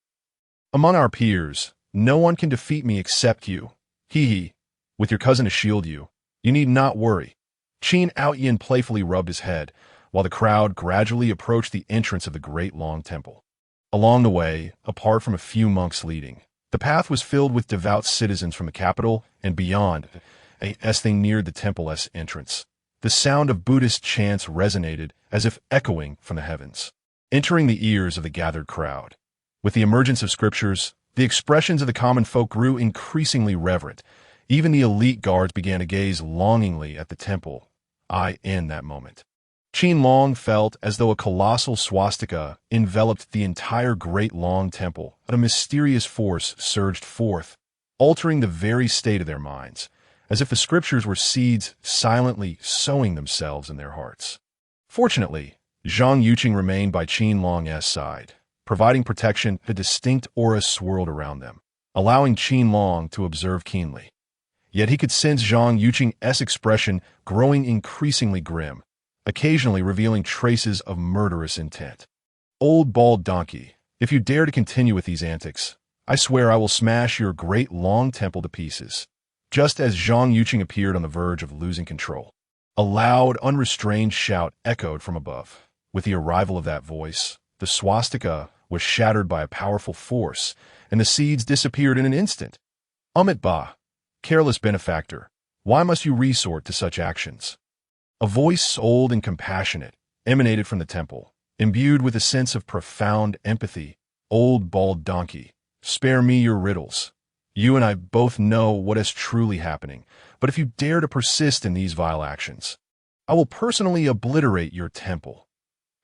Among our peers, no one can defeat me except you. With your cousin to shield you, you need not worry. Qin Outyin playfully rubbed his head, while the crowd gradually approached the entrance of the Great Long Temple. Along the way, apart from a few monks leading, the path was filled with devout citizens from the capital and beyond. As they neared the temple's entrance, the sound of Buddhist chants resonated as if echoing from the heavens, entering the ears of the gathered crowd. With the emergence of scriptures, the expressions of the common folk grew increasingly reverent. Even the elite guards began to gaze longingly at the temple. In that moment, Qin Long felt as though a colossal swastika enveloped the entire Great Long Temple, and a mysterious force surged forth, altering the very state of their minds, as if the scriptures were seeds silently sowing themselves in their hearts. Fortunately, Zhang Yuqing remained by Qin Long's side, providing protection. A distinct aura swirled around them, allowing Qin Long to observe keenly. Yet he could sense Zhang Yuqing's expression growing increasingly grim, occasionally revealing traces of murderous intent. Old bald donkey, if you dare to continue with these antics, I swear I will smash your great long temple to pieces. Just as Zhang Yuqing appeared on the verge of losing control, a loud, unrestrained shout echoed from above. With the arrival of that voice, the swastika was shattered by a powerful force, and the seeds disappeared in an instant. Amit Ba, careless benefactor, why must you resort to such actions? A voice old and compassionate emanated from the temple, imbued with a sense of profound empathy. Old bald donkey, spare me your riddles. You and I both know what is truly happening, but if you dare to persist in these vile actions, I will personally obliterate your temple.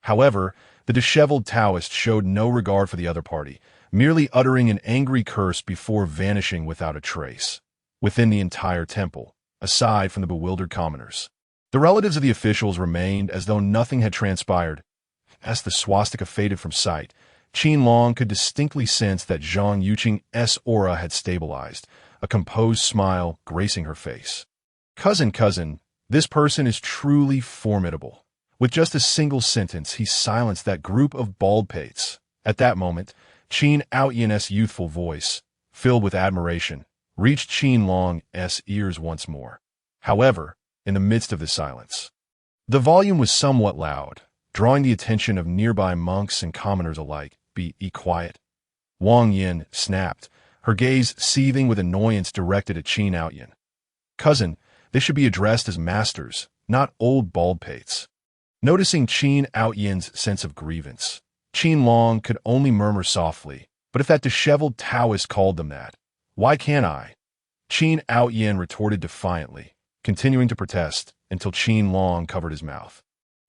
However, the disheveled Taoist showed no regard for the other party, merely uttering an angry curse before vanishing without a trace. Within the entire temple, aside from the bewildered commoners, the relatives of the officials remained as though nothing had transpired. As the swastika faded from sight, Qin Long could distinctly sense that Zhang Yuqing's aura had stabilized, a composed smile gracing her face. Cousin, this person is truly formidable. With just a single sentence, he silenced that group of baldpates. At that moment, Qin Outyan's youthful voice, filled with admiration, reached Qin Long's ears once more. However, in the midst of the silence, the volume was somewhat loud, drawing the attention of nearby monks and commoners alike. Be quiet. Wang Yin snapped, her gaze seething with annoyance directed at Qin Outyan. Cousin, they should be addressed as masters, not old baldpates. Noticing Qin Outyan's sense of grievance, Qin Long could only murmur softly, but if that disheveled Taoist called them that, why can't I? Qin Outyan retorted defiantly, continuing to protest until Qin Long covered his mouth.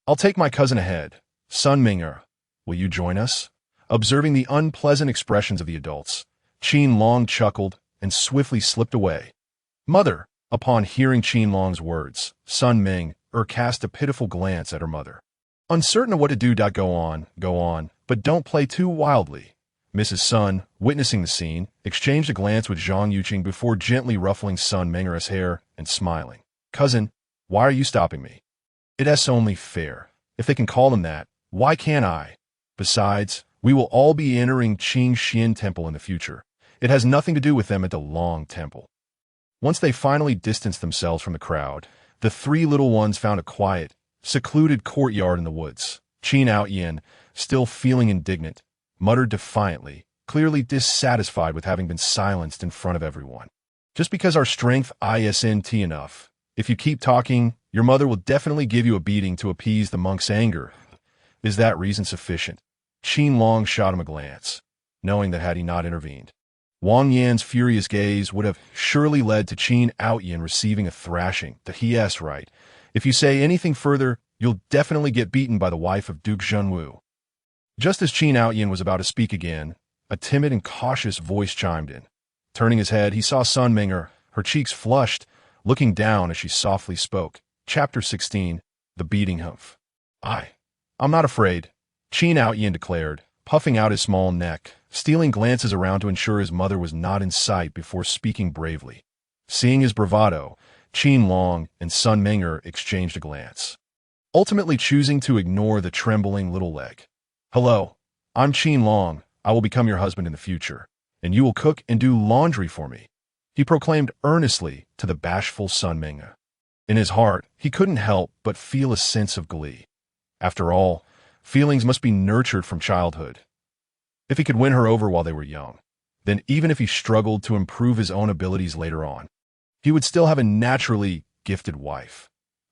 I'll take my cousin ahead. Sun Ming'er, will you join us? Observing the unpleasant expressions of the adults, Qin Long chuckled and swiftly slipped away. Mother, upon hearing Qin Long's words, Sun Ming'er cast a pitiful glance at her mother. Uncertain of what to do. Go on, but don't play too wildly. Mrs. Sun, witnessing the scene, exchanged a glance with Zhang Yuqing before gently ruffling Sun Ming'er's hair and smiling. Cousin, why are you stopping me? It's only fair. If they can call him that, why can't I? Besides, we will all be entering Qing Xian Temple in the future. It has nothing to do with them at the Long Temple. Once they finally distanced themselves from the crowd, the three little ones found a quiet, secluded courtyard in the woods. Qin Outyan, still feeling indignant, muttered defiantly, clearly dissatisfied with having been silenced in front of everyone. Just because our strength isn't enough. If you keep talking, your mother will definitely give you a beating to appease the monk's anger. Is that reason sufficient? Qin Long shot him a glance, knowing that had he not intervened, Wang Yan's furious gaze would have surely led to Qin Outyan receiving a thrashing. That he's right. If you say anything further, you'll definitely get beaten by the wife of Duke Zhenwu. Just as Qin Outyan was about to speak again, a timid and cautious voice chimed in. Turning his head, he saw Sun Ming'er, her cheeks flushed, looking down as she softly spoke. Chapter 16, The Beating Humph. I'm not afraid, Qin Outyan declared, puffing out his small neck, stealing glances around to ensure his mother was not in sight before speaking bravely. Seeing his bravado, Qin Long and Sun Ming'er exchanged a glance, ultimately choosing to ignore the trembling little leg. Hello, I'm Qin Long. I will become your husband in the future, and you will cook and do laundry for me, he proclaimed earnestly to the bashful Sun Ming'er. In his heart, he couldn't help but feel a sense of glee. After all, feelings must be nurtured from childhood. If he could win her over while they were young, then even if he struggled to improve his own abilities later on, he would still have a naturally gifted wife.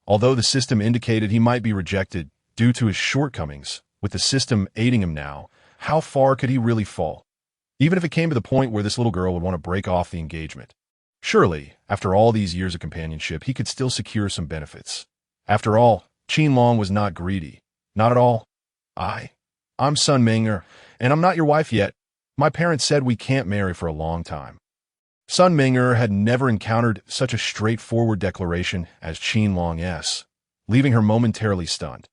Although the system indicated he might be rejected due to his shortcomings, with the system aiding him now, how far could he really fall? Even if it came to the point where this little girl would want to break off the engagement. Surely, after all these years of companionship, he could still secure some benefits. After all, Qin Long was not greedy. Not at all. I'm Sun Ming'er, and I'm not your wife yet. My parents said we can't marry for a long time. Sun Ming'er had never encountered such a straightforward declaration as Qin Long's, leaving her momentarily stunned.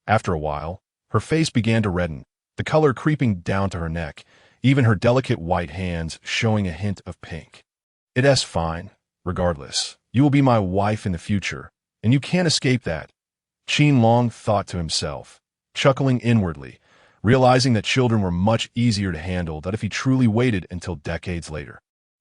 After a while, her face began to redden, the color creeping down to her neck, even her delicate white hands showing a hint of pink. It's fine. Regardless, you will be my wife in the future, and you can't escape that. Qin Long thought to himself, chuckling inwardly, realizing that children were much easier to handle than if he truly waited until decades later.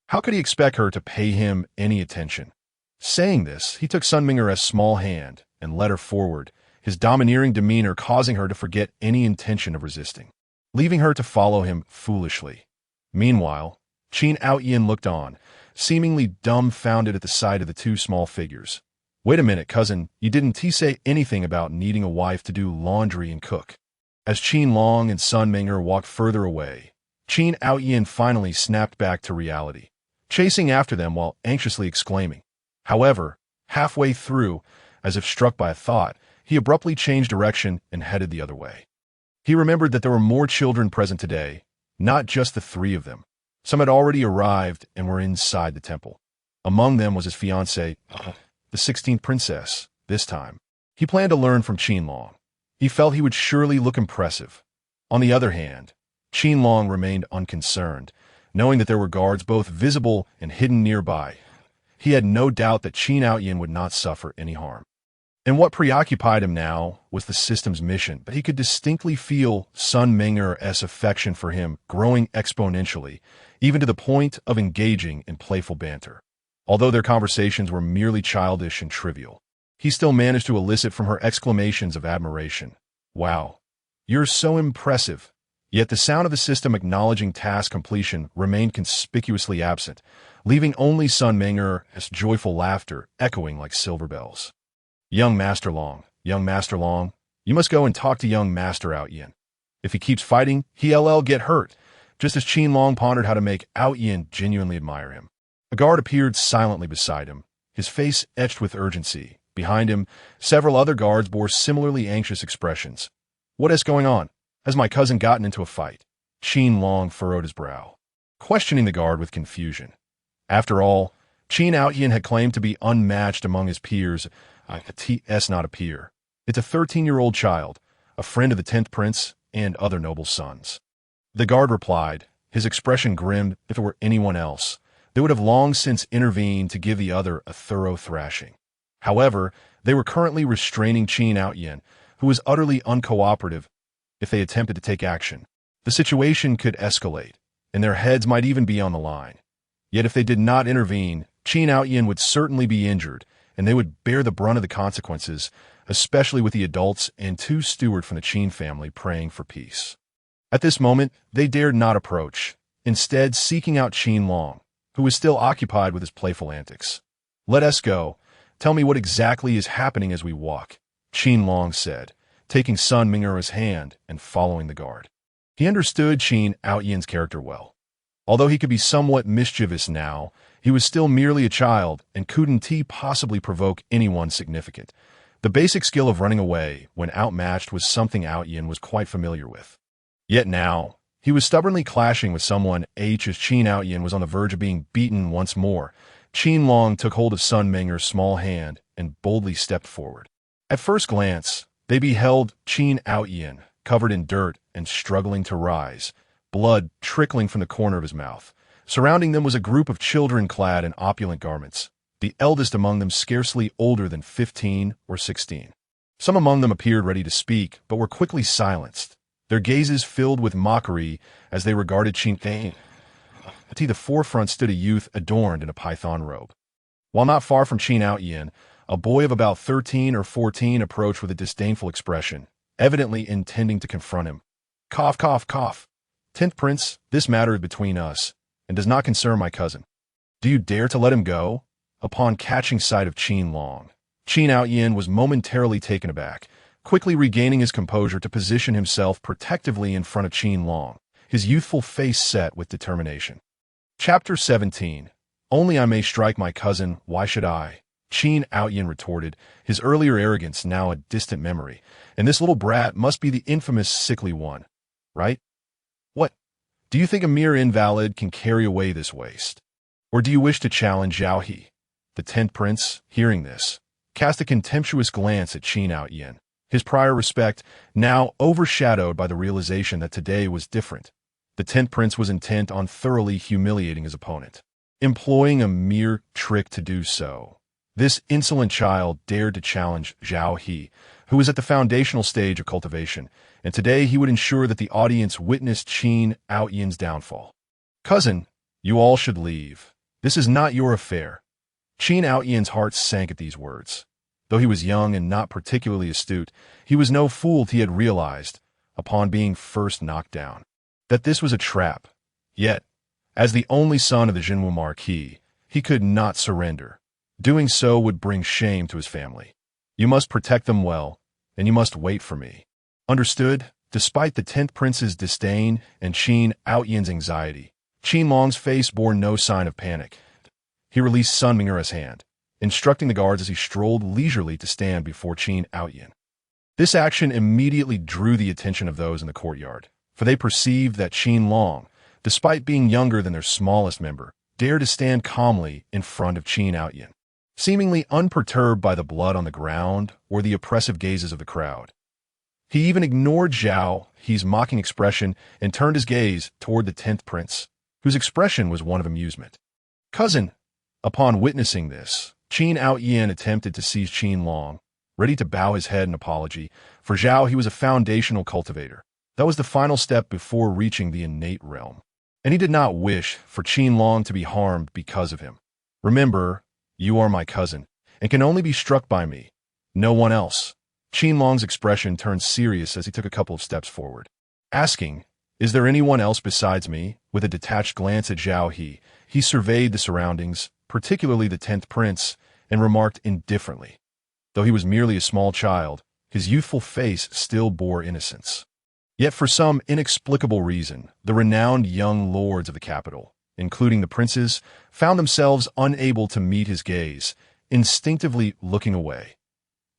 How could he expect her to pay him any attention? Saying this, he took Sun Minger's small hand and led her forward, his domineering demeanor causing her to forget any intention of resisting, leaving her to follow him foolishly. Meanwhile, Qin Outyin looked on, seemingly dumbfounded at the sight of the two small figures. Wait a minute, cousin, you didn't say anything about needing a wife to do laundry and cook. As Qin Long and Sun Minger walked further away, Qin Outyin finally snapped back to reality, chasing after them while anxiously exclaiming. However, halfway through, as if struck by a thought, he abruptly changed direction and headed the other way. He remembered that there were more children present today, not just the three of them. Some had already arrived and were inside the temple. Among them was his fiancée, the 16th princess, this time. He planned to learn from Qin Long. He felt he would surely look impressive. On the other hand, Qin Long remained unconcerned, knowing that there were guards both visible and hidden nearby. He had no doubt that Qin Outyin would not suffer any harm. And what preoccupied him now was the system's mission, but he could distinctly feel Sun Minger's affection for him growing exponentially, even to the point of engaging in playful banter. Although their conversations were merely childish and trivial, he still managed to elicit from her exclamations of admiration. Wow, you're so impressive. Yet the sound of the system acknowledging task completion remained conspicuously absent, leaving only Sun Minger's joyful laughter echoing like silver bells. Young Master Long, you must go and talk to young Master Outyin. If he keeps fighting, he'll get hurt, just as Qin Long pondered how to make Outyin genuinely admire him. A guard appeared silently beside him, his face etched with urgency. Behind him, several other guards bore similarly anxious expressions. What is going on? Has my cousin gotten into a fight? Qin Long furrowed his brow, questioning the guard with confusion. After all, Qin Outyin had claimed to be unmatched among his peers. Not a peer. It's a 13-year-old child, a friend of the 10th prince and other noble sons. The guard replied, his expression grim. If it were anyone else, they would have long since intervened to give the other a thorough thrashing. However, they were currently restraining Qin Outyin, who was utterly uncooperative. If they attempted to take action, the situation could escalate, and their heads might even be on the line. Yet if they did not intervene, Qin Outyin would certainly be injured, and they would bear the brunt of the consequences, especially with the adults and two stewards from the Qin family praying for peace. At this moment, they dared not approach, instead seeking out Qin Long, who was still occupied with his playful antics. Let us go. Tell me what exactly is happening as we walk, Qin Long said, taking Sun Minger's hand and following the guard. He understood Qin Outyin's character well. Although he could be somewhat mischievous now, he was still merely a child and couldn't possibly provoke anyone significant. The basic skill of running away when outmatched was something Outyin was quite familiar with. Yet now, he was stubbornly clashing with someone as Qin Outyin was on the verge of being beaten once more. Qin Long took hold of Sun Minger's small hand and boldly stepped forward. At first glance, they beheld Qin Outyin, covered in dirt and struggling to rise, blood trickling from the corner of his mouth. Surrounding them was a group of children clad in opulent garments, the eldest among them scarcely older than 15 or 16. Some among them appeared ready to speak, but were quickly silenced, their gazes filled with mockery as they regarded Qin Long. At the forefront stood a youth adorned in a python robe. While not far from Qin Outyin, a boy of about 13 or 14 approached with a disdainful expression, evidently intending to confront him. Cough, cough, cough. 10th Prince, this matter is between us, and does not concern my cousin. Do you dare to let him go? Upon catching sight of Qin Long, Qin Outyin was momentarily taken aback, quickly regaining his composure to position himself protectively in front of Qin Long, his youthful face set with determination. Chapter 17. Only I may strike my cousin, why should I? Qin Outyin retorted, his earlier arrogance now a distant memory, and this little brat must be the infamous sickly one, right? What? Do you think a mere invalid can carry away this waste? Or do you wish to challenge Zhao He? The 10th Prince, hearing this, cast a contemptuous glance at Qin Outyin, his prior respect now overshadowed by the realization that today was different. The 10th Prince was intent on thoroughly humiliating his opponent. employing a mere trick to do so. This insolent child dared to challenge Zhao He, who was at the foundational stage of cultivation, and today he would ensure that the audience witnessed Qin Outyan's downfall. Cousin, you all should leave. This is not your affair. Qin Outyan's heart sank at these words. Though he was young and not particularly astute, he was no fool. He had realized, upon being first knocked down, that this was a trap. Yet, as the only son of the Jinwu Marquis, he could not surrender. Doing so would bring shame to his family. You must protect them well, and you must wait for me. Understood? Despite the 10th Prince's disdain and Qin Outyan's anxiety, Qin Long's face bore no sign of panic. He released Sun Mingura's hand, instructing the guards as he strolled leisurely to stand before Qin Outyan. This action immediately drew the attention of those in the courtyard, for they perceived that Qin Long, despite being younger than their smallest member, dared to stand calmly in front of Qin Outyan, seemingly unperturbed by the blood on the ground or the oppressive gazes of the crowd. He even ignored Zhao He's mocking expression and turned his gaze toward the 10th Prince, whose expression was one of amusement. Cousin, upon witnessing this, Qin Outyan attempted to seize Qin Long, ready to bow his head in apology. For Zhao, he was a foundational cultivator. That was the final step before reaching the innate realm. And he did not wish for Qin Long to be harmed because of him. Remember, you are my cousin, and can only be struck by me, no one else. Qin Long's expression turned serious as he took a couple of steps forward, asking, is there anyone else besides me? With a detached glance at Zhao he surveyed the surroundings, particularly the 10th Prince, and remarked indifferently. Though he was merely a small child, his youthful face still bore innocence. Yet for some inexplicable reason, the renowned young lords of the capital, including the princes, found themselves unable to meet his gaze, instinctively looking away.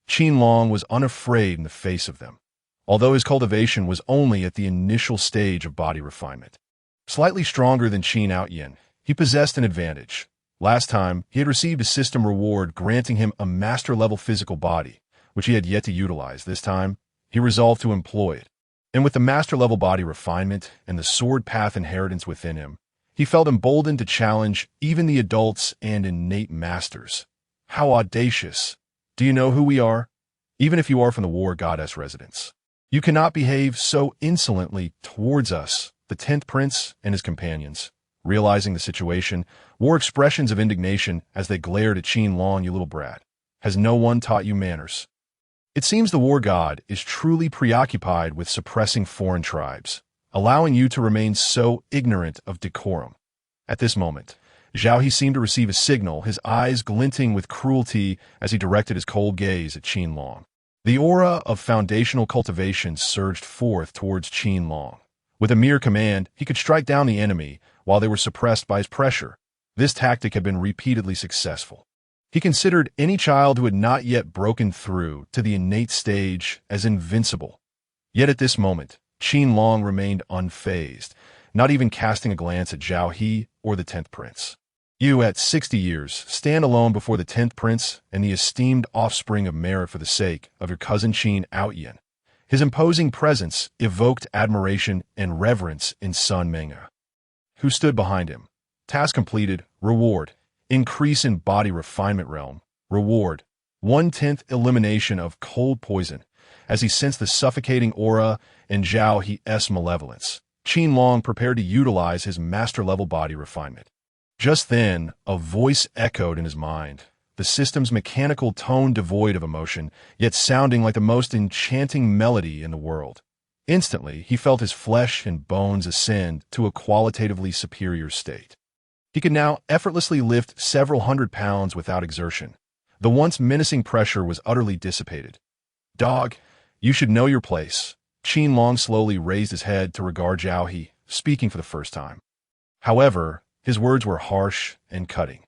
Qin Long was unafraid in the face of them, although his cultivation was only at the initial stage of body refinement. Slightly stronger than Qin Outyan, he possessed an advantage. Last time, he had received a system reward granting him a master-level physical body, which he had yet to utilize. This time, he resolved to employ it. And with the master-level body refinement and the sword path inheritance within him, he felt emboldened to challenge even the adults and innate masters. How audacious! Do you know who we are? Even if you are from the war goddess residence, you cannot behave so insolently towards us. The 10th Prince and his companions, realizing the situation, wore expressions of indignation as they glared at Qin Long. You little brat. Has no one taught you manners? It seems the war god is truly preoccupied with suppressing foreign tribes, allowing you to remain so ignorant of decorum. At this moment, Zhao He seemed to receive a signal, his eyes glinting with cruelty as he directed his cold gaze at Qin Long. The aura of foundational cultivation surged forth towards Qin Long. With a mere command, he could strike down the enemy while they were suppressed by his pressure. This tactic had been repeatedly successful. He considered any child who had not yet broken through to the innate stage as invincible. Yet at this moment, Qin Long remained unfazed, not even casting a glance at Zhao He or the 10th Prince. You, at 60 years, stand alone before the 10th Prince and the esteemed offspring of merit for the sake of your cousin Qin Outyan. His imposing presence evoked admiration and reverence in Sun Mingura, who stood behind him. Task completed. Reward. Increase in body refinement realm. Reward. 1/10 elimination of cold poison. As he sensed the suffocating aura and Zhao He's malevolence, Qin Long prepared to utilize his master-level body refinement. Just then, a voice echoed in his mind, the system's mechanical tone devoid of emotion, yet sounding like the most enchanting melody in the world. Instantly, he felt his flesh and bones ascend to a qualitatively superior state. He could now effortlessly lift several hundred pounds without exertion. The once menacing pressure was utterly dissipated. Dog, you should know your place. Qin Long slowly raised his head to regard Zhao He, speaking for the first time. However, his words were harsh and cutting.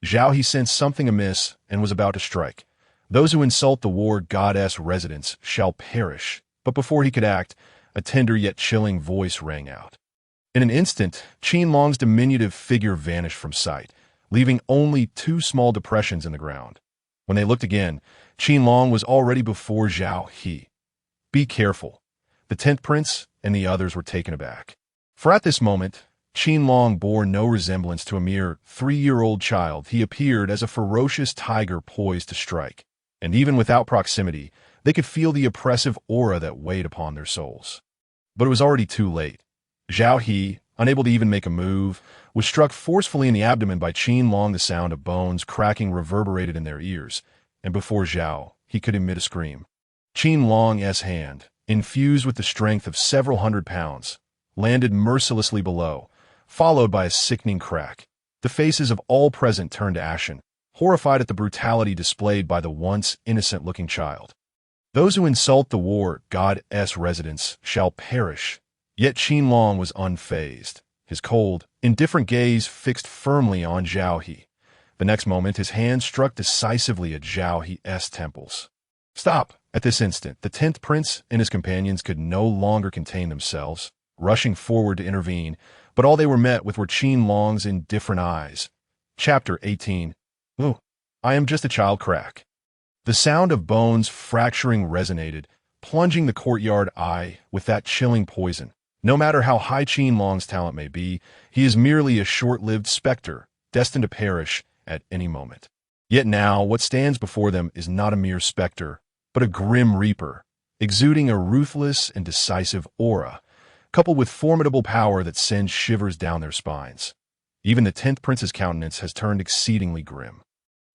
Zhao He sensed something amiss and was about to strike. Those who insult the war goddess residents shall perish. But before he could act, a tender yet chilling voice rang out. In an instant, Qin Long's diminutive figure vanished from sight, leaving only 2 small depressions in the ground. When they looked again, Qin Long was already before Zhao He. Be careful. The 10th Prince and the others were taken aback. For at this moment, Qin Long bore no resemblance to a mere 3-year-old child. He appeared as a ferocious tiger poised to strike, and even without proximity, they could feel the oppressive aura that weighed upon their souls. But it was already too late. Zhao He, unable to even make a move, was struck forcefully in the abdomen by Qin Long. The sound of bones cracking reverberated in their ears, and before Zhao He could emit a scream, Qin Long's hand, infused with the strength of several hundred pounds, landed mercilessly below, followed by a sickening crack. The faces of all present turned ashen, horrified at the brutality displayed by the once innocent-looking child. Those who insult the war god's residents shall perish. Yet Qin Long was unfazed, his cold, indifferent gaze fixed firmly on Zhao He. The next moment, his hand struck decisively at Zhao He's temples. Stop! At this instant, the 10th prince and his companions could no longer contain themselves, rushing forward to intervene, but all they were met with were Qin Long's indifferent eyes. Chapter 18. Oh, I am just a child. Crack. The sound of bones fracturing resonated, plunging the courtyard eye with that chilling poison. No matter how high Qin Long's talent may be, he is merely a short-lived specter, destined to perish at any moment. Yet now, what stands before them is not a mere specter, but a grim reaper, exuding a ruthless and decisive aura, coupled with formidable power that sends shivers down their spines. Even the 10th prince's countenance has turned exceedingly grim.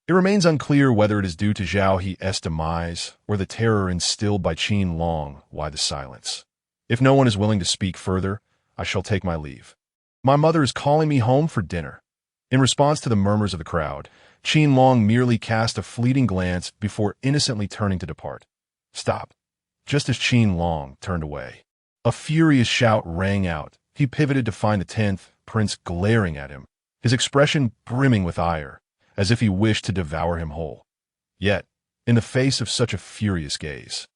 It remains unclear whether it is due to Zhao He's demise or the terror instilled by Qin Long. Why the silence? If no one is willing to speak further, I shall take my leave. My mother is calling me home for dinner. In response to the murmurs of the crowd, Qin Long merely cast a fleeting glance before innocently turning to depart. Stop. Just as Qin Long turned away, a furious shout rang out. He pivoted to find the 10th prince glaring at him, his expression brimming with ire, as if he wished to devour him whole. Yet, in the face of such a furious gaze,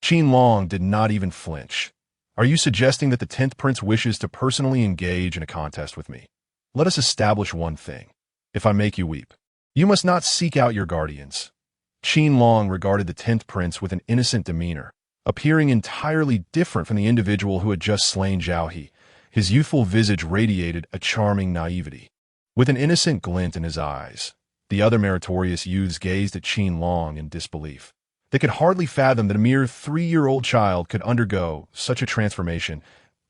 Qin Long did not even flinch. Are you suggesting that the 10th prince wishes to personally engage in a contest with me? Let us establish one thing. If I make you weep, you must not seek out your guardians. Qin Long regarded the 10th prince with an innocent demeanor, appearing entirely different from the individual who had just slain Zhao He. His youthful visage radiated a charming naivety. With an innocent glint in his eyes, the other meritorious youths gazed at Qin Long in disbelief. They could hardly fathom that a mere 3-year-old child could undergo such a transformation.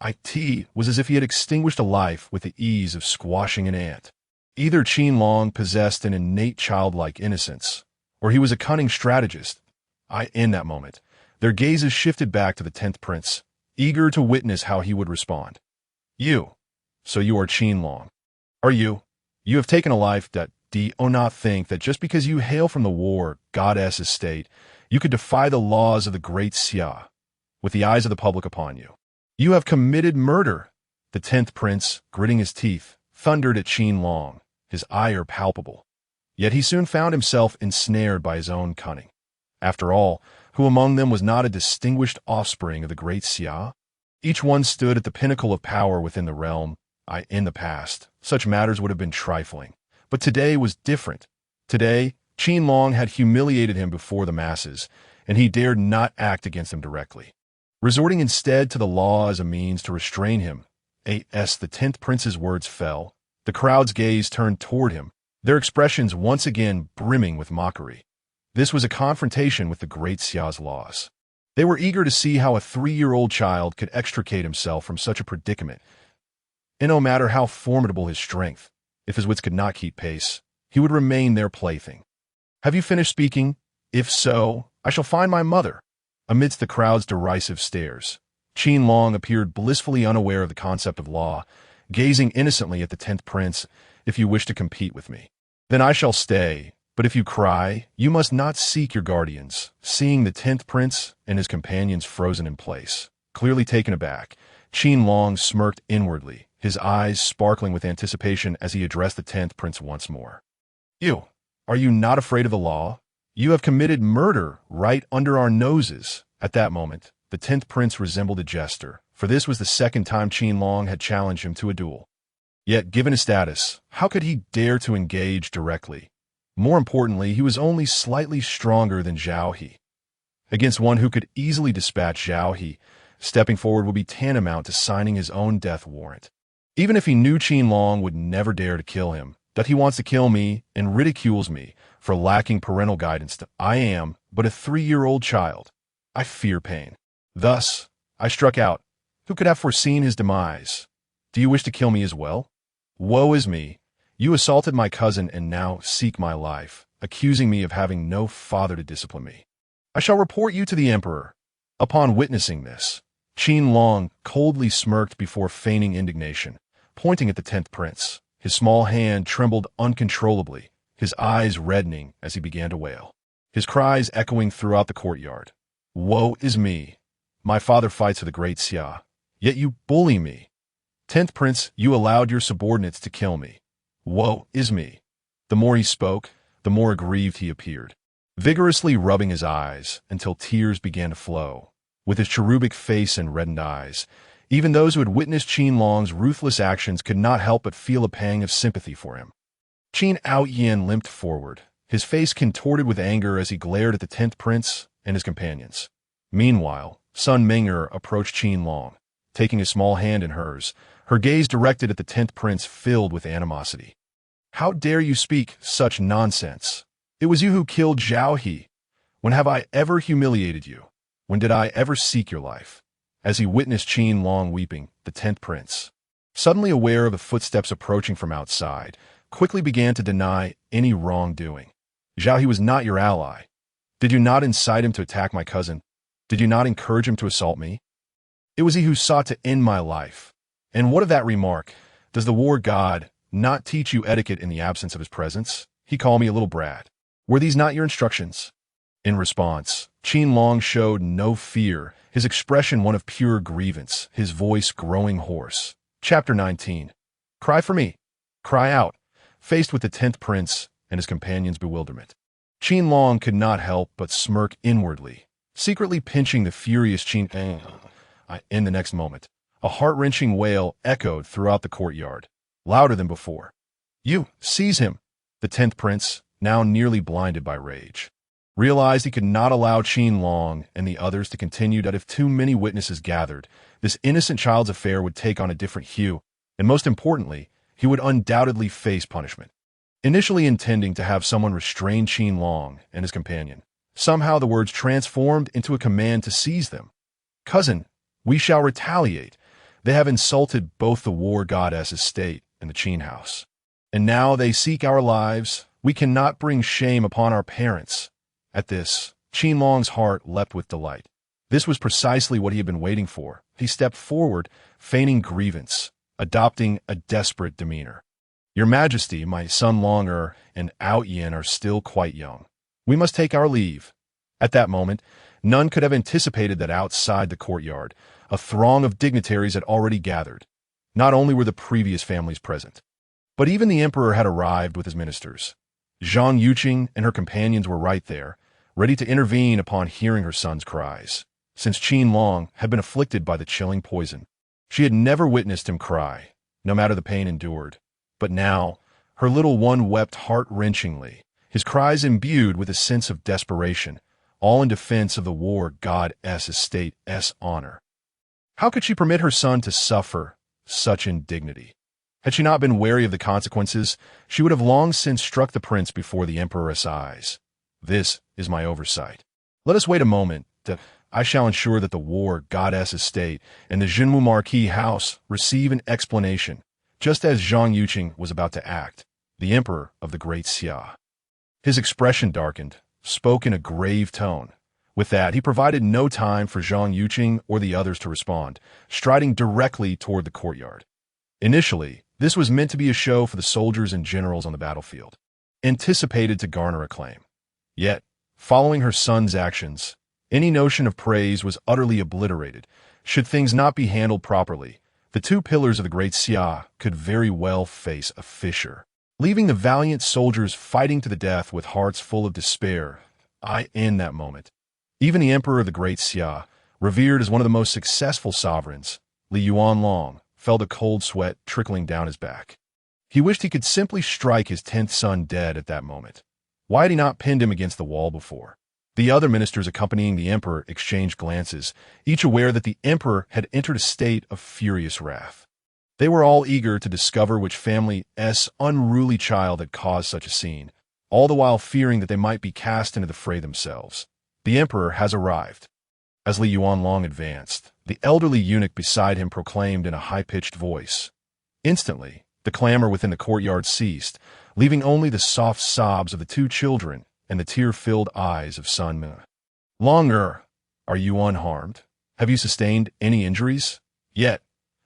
It was as if he had extinguished a life with the ease of squashing an ant. Either Qin Long possessed an innate childlike innocence, or he was a cunning strategist. In that moment, their gazes shifted back to the 10th prince, eager to witness how he would respond. So you are Qin Long. Are you? You have taken a life that do not think that just because you hail from the war goddess estate, you could defy the laws of the great Xia, with the eyes of the public upon you. You have committed murder. The 10th prince, gritting his teeth, thundered at Qin Long, his ire palpable. Yet he soon found himself ensnared by his own cunning. After all, who among them was not a distinguished offspring of the great Xia? Each one stood at the pinnacle of power within the realm. In the past, such matters would have been trifling. But today was different. Today, Qin Long had humiliated him before the masses, and he dared not act against him directly. Resorting instead to the law as a means to restrain him, the 10th prince's words fell. The crowd's gaze turned toward him, their expressions once again brimming with mockery. This was a confrontation with the great Xia's laws. They were eager to see how a 3-year-old child could extricate himself from such a predicament. And no matter how formidable his strength, if his wits could not keep pace, he would remain their plaything. Have you finished speaking? If so, I shall find my mother. Amidst the crowd's derisive stares, Qin Long appeared blissfully unaware of the concept of law, gazing innocently at the 10th prince. If you wish to compete with me, then I shall stay. But if you cry, you must not seek your guardians. Seeing the 10th prince and his companions frozen in place, clearly taken aback, Qin Long smirked inwardly, his eyes sparkling with anticipation as he addressed the 10th prince once more. Are you not afraid of the law? You have committed murder right under our noses. At that moment, the 10th prince resembled a jester, for this was the second time Qin Long had challenged him to a duel. Yet, given his status, how could he dare to engage directly? More importantly, he was only slightly stronger than Zhao He. Against one who could easily dispatch Zhao He, stepping forward would be tantamount to signing his own death warrant. Even if he knew Qin Long would never dare to kill him, that he wants to kill me and ridicules me for lacking parental guidance. I am but a 3-year-old child. I fear pain. Thus, I struck out. Who could have foreseen his demise? Do you wish to kill me as well? Woe is me. You assaulted my cousin and now seek my life, accusing me of having no father to discipline me. I shall report you to the emperor. Upon witnessing this, Qin Long coldly smirked before feigning indignation, pointing at the 10th prince. His small hand trembled uncontrollably, his eyes reddening as he began to wail, his cries echoing throughout the courtyard. Woe is me. My father fights for the great Xia, yet you bully me. 10th prince, you allowed your subordinates to kill me. Woe is me. The more he spoke, the more aggrieved he appeared, vigorously rubbing his eyes until tears began to flow. With his cherubic face and reddened eyes, even those who had witnessed Qin Long's ruthless actions could not help but feel a pang of sympathy for him. Qin Aoyan limped forward, his face contorted with anger as he glared at the 10th prince and his companions. Meanwhile, Sun Ming'er approached Qin Long, taking a small hand in hers, her gaze directed at the 10th prince filled with animosity. How dare you speak such nonsense? It was you who killed Zhao He. When have I ever humiliated you? When did I ever seek your life? As he witnessed Qin Long weeping, the 10th prince, suddenly aware of the footsteps approaching from outside, quickly began to deny any wrongdoing. Zhao He was not your ally. Did you not incite him to attack my cousin? Did you not encourage him to assault me? It was he who sought to end my life. And what of that remark? Does the war god not teach you etiquette in the absence of his presence? He called me a little brat. Were these not your instructions? In response, Qin Long showed no fear, his expression one of pure grievance, his voice growing hoarse. Chapter 19. Cry for me. Cry out. Faced with the 10th prince and his companion's bewilderment, Qin Long could not help but smirk inwardly, secretly pinching the furious Qin. In the next moment, a heart-wrenching wail echoed throughout the courtyard, louder than before. You, seize him! The 10th prince, now nearly blinded by rage, realized he could not allow Qin Long and the others to continue, that if too many witnesses gathered, this innocent child's affair would take on a different hue, and most importantly, he would undoubtedly face punishment. Initially intending to have someone restrain Qin Long and his companion, somehow the words transformed into a command to seize them. Cousin, we shall retaliate. They have insulted both the war goddess's state and the Qin house. And now they seek our lives. We cannot bring shame upon our parents. At this, Qin Long's heart leapt with delight. This was precisely what he had been waiting for. He stepped forward, feigning grievance, adopting a desperate demeanor. Your Majesty, my son Longer and Aoyan are still quite young. We must take our leave. At that moment, none could have anticipated that outside the courtyard, a throng of dignitaries had already gathered. Not only were the previous families present, but even the emperor had arrived with his ministers. Zhang Yuqing and her companions were right there, ready to intervene upon hearing her son's cries. Since Qin Long had been afflicted by the chilling poison, she had never witnessed him cry, no matter the pain endured. But now, her little one wept heart-wrenchingly, his cries imbued with a sense of desperation, all in defense of the war goddess's state's honor. How could she permit her son to suffer such indignity? Had she not been wary of the consequences, she would have long since struck the prince before the emperor's eyes. This is my oversight. Let us wait a moment. I shall ensure that the war goddess's state and the Jinmu Marquis house receive an explanation, just as Zhang Yuqing was about to act, the emperor of the great Xia. His expression darkened, spoke in a grave tone. With that, he provided no time for Zhang Yuqing or the others to respond, striding directly toward the courtyard. Initially, this was meant to be a show for the soldiers and generals on the battlefield, anticipated to garner acclaim. Yet, following her son's actions, any notion of praise was utterly obliterated. Should things not be handled properly, the two pillars of the great Xia could very well face a fissure, leaving the valiant soldiers fighting to the death with hearts full of despair. In that moment, even the emperor of the great Xia, revered as one of the most successful sovereigns, Li Yuanlong, felt a cold sweat trickling down his back. He wished he could simply strike his 10th son dead at that moment. Why had he not pinned him against the wall before? The other ministers accompanying the emperor exchanged glances, each aware that the emperor had entered a state of furious wrath. They were all eager to discover which family's unruly child had caused such a scene, all the while fearing that they might be cast into the fray themselves. The emperor has arrived. As Li Yuanlong advanced, the elderly eunuch beside him proclaimed in a high-pitched voice. Instantly, the clamor within the courtyard ceased, leaving only the soft sobs of the two children and the tear-filled eyes of Sun Me. Longer, are you unharmed? Have you sustained any injuries? Yet,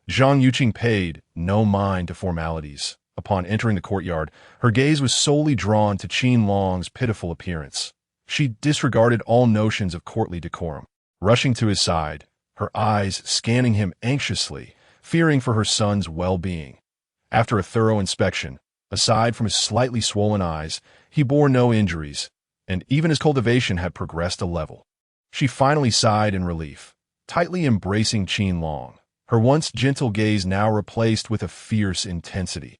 Zhang Yuqing paid no mind to formalities. Upon entering the courtyard, her gaze was solely drawn to Qin Long's pitiful appearance. She disregarded all notions of courtly decorum. Rushing to his side, her eyes scanning him anxiously, fearing for her son's well-being. After a thorough inspection, aside from his slightly swollen eyes, he bore no injuries, and even his cultivation had progressed a level. She finally sighed in relief, tightly embracing Qin Long, her once gentle gaze now replaced with a fierce intensity.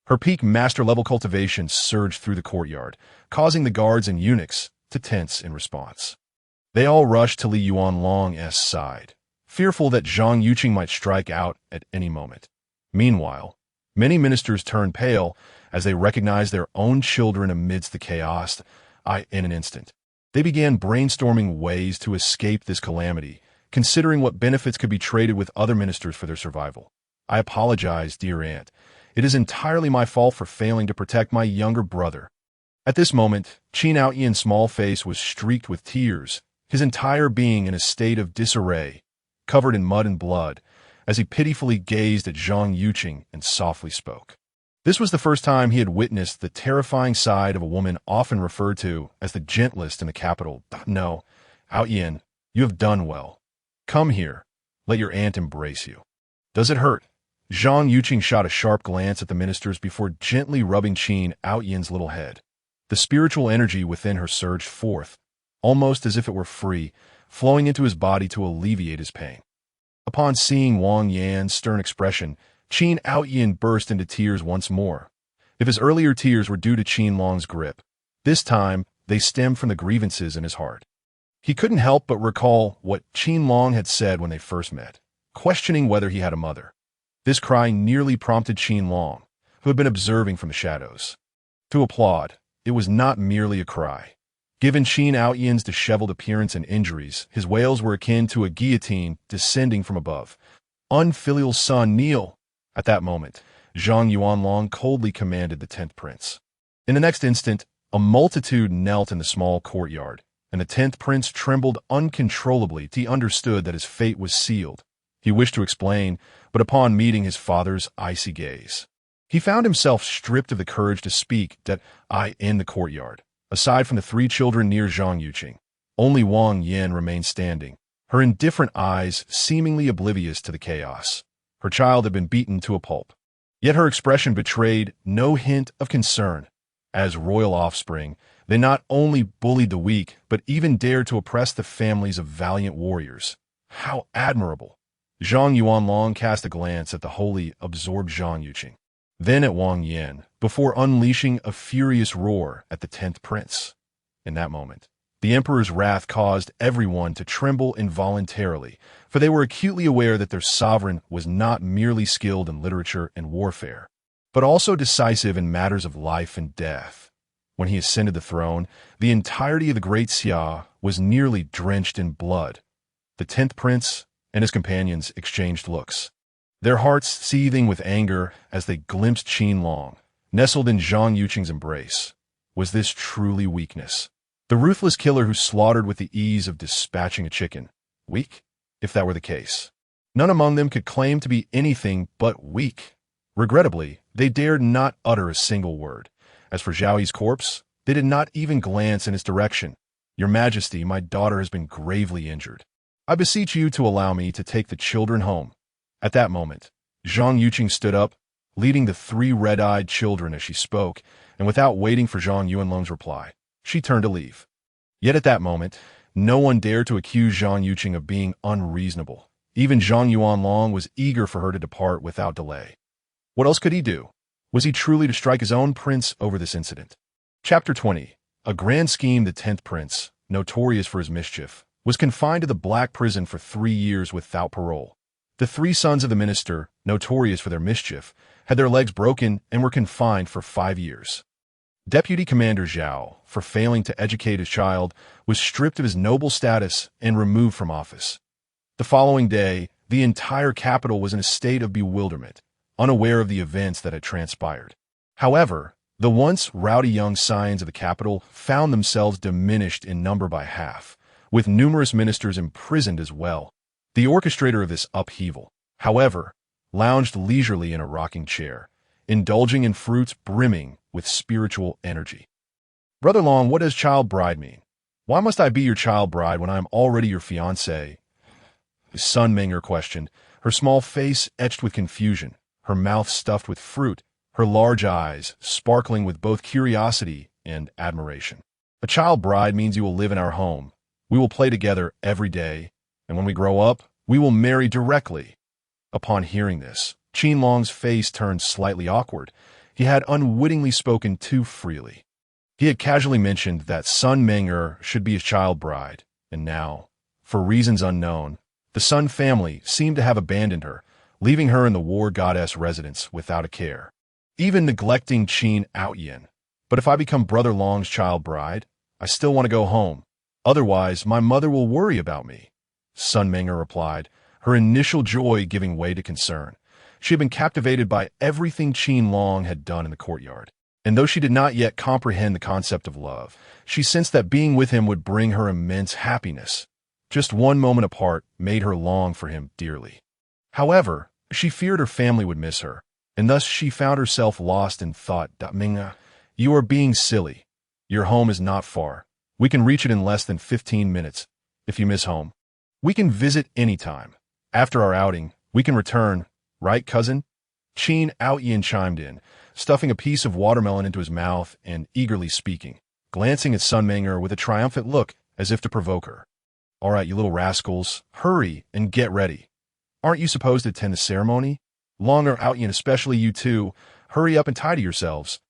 Her peak master-level cultivation surged through the courtyard, causing the guards and eunuchs to tense in response. They all rushed to Li Yuanlong's side, fearful that Zhang Yuqing might strike out at any moment. Meanwhile, many ministers turned pale as they recognized their own children amidst the chaos. In an instant, they began brainstorming ways to escape this calamity, considering what benefits could be traded with other ministers for their survival. I apologize, dear aunt. It is entirely my fault for failing to protect my younger brother. At this moment, Qin Aoyan's small face was streaked with tears, his entire being in a state of disarray, covered in mud and blood, as he pitifully gazed at Zhang Yuqing and softly spoke. This was the first time he had witnessed the terrifying side of a woman often referred to as the gentlest in the capital. No, Aoyan, you have done well. Come here. Let your aunt embrace you. Does it hurt? Zhang Yuqing shot a sharp glance at the ministers before gently rubbing Qin Aoyan's little head. The spiritual energy within her surged forth, almost as if it were free, flowing into his body to alleviate his pain. Upon seeing Wang Yan's stern expression, Qin Aoyan burst into tears once more. If his earlier tears were due to Qin Long's grip, this time they stemmed from the grievances in his heart. He couldn't help but recall what Qin Long had said when they first met, questioning whether he had a mother. This cry nearly prompted Qin Long, who had been observing from the shadows, to applaud. It was not merely a cry. Given Qin Aoyan's disheveled appearance and injuries, his wails were akin to a guillotine descending from above. Unfilial son, kneel! At that moment, Zhang Yuanlong coldly commanded the 10th prince. In the next instant, a multitude knelt in the small courtyard, and the 10th prince trembled uncontrollably. He understood that his fate was sealed. He wished to explain, but upon meeting his father's icy gaze, he found himself stripped of the courage to speak. In the courtyard, aside from the 3 children near Zhang Yuqing, only Wang Yan remained standing, her indifferent eyes seemingly oblivious to the chaos. Her child had been beaten to a pulp, yet her expression betrayed no hint of concern. As royal offspring, they not only bullied the weak, but even dared to oppress the families of valiant warriors. How admirable! Zhang Yuanlong cast a glance at the wholly absorbed Zhang Yuqing, then at Wang Yan, before unleashing a furious roar at the 10th prince. In that moment, the emperor's wrath caused everyone to tremble involuntarily, for they were acutely aware that their sovereign was not merely skilled in literature and warfare, but also decisive in matters of life and death. When he ascended the throne, the entirety of the great Xia was nearly drenched in blood. The 10th prince and his companions exchanged looks, their hearts seething with anger as they glimpsed Qin Long, nestled in Zhang Yuqing's embrace. Was this truly weakness? The ruthless killer who slaughtered with the ease of dispatching a chicken. Weak? If that were the case. None among them could claim to be anything but weak. Regrettably, they dared not utter a single word. As for Zhao Yi's corpse, they did not even glance in its direction. Your Majesty, my daughter has been gravely injured. I beseech you to allow me to take the children home. At that moment, Zhang Yuqing stood up, leading the 3 red-eyed children as she spoke, and without waiting for Zhang Yuanlong's reply, she turned to leave. Yet at that moment, no one dared to accuse Zhang Yuqing of being unreasonable. Even Zhang Yuanlong was eager for her to depart without delay. What else could he do? Was he truly to strike his own prince over this incident? Chapter 20. A grand scheme. The 10th prince, notorious for his mischief, was confined to the Black Prison for 3 years without parole. The three sons of the minister, notorious for their mischief, had their legs broken and were confined for 5 years. Deputy Commander Zhao, for failing to educate his child, was stripped of his noble status and removed from office. The following day, the entire capital was in a state of bewilderment, unaware of the events that had transpired. However, the once rowdy young scions of the capital found themselves diminished in number by half, with numerous ministers imprisoned as well. The orchestrator of this upheaval, however, lounged leisurely in a rocking chair, indulging in fruits brimming with spiritual energy. "Brother Long, what does child bride mean? Why must I be your child bride when I am already your fiancée?" His son Ming'er questioned, her small face etched with confusion, her mouth stuffed with fruit, her large eyes sparkling with both curiosity and admiration. "A child bride means you will live in our home. We will play together every day, and when we grow up, we will marry directly." Upon hearing this, Qin Long's face turned slightly awkward. He had unwittingly spoken too freely. He had casually mentioned that son Ming'er should be his child bride, and now, for reasons unknown, the Sun family seemed to have abandoned her, leaving her in the war goddess residence without a care, even neglecting Qin Outyin. "But if I become Brother Long's child bride, I still want to go home. Otherwise, my mother will worry about me," Sun Ming'er replied, her initial joy giving way to concern. She had been captivated by everything Qin Long had done in the courtyard, and though she did not yet comprehend the concept of love, she sensed that being with him would bring her immense happiness. Just one moment apart made her long for him dearly. However, she feared her family would miss her, and thus she found herself lost in thought. "Ming'er, you are being silly. Your home is not far. We can reach it in less than 15 minutes. If you miss home, we can visit anytime. After our outing, we can return, right, cousin?" Qin Outyin chimed in, stuffing a piece of watermelon into his mouth and eagerly speaking, glancing at Sun Ming'er with a triumphant look as if to provoke her. "All right, you little rascals, hurry and get ready. Aren't you supposed to attend the ceremony? Longer Outyin, especially you two, hurry up and tidy yourselves.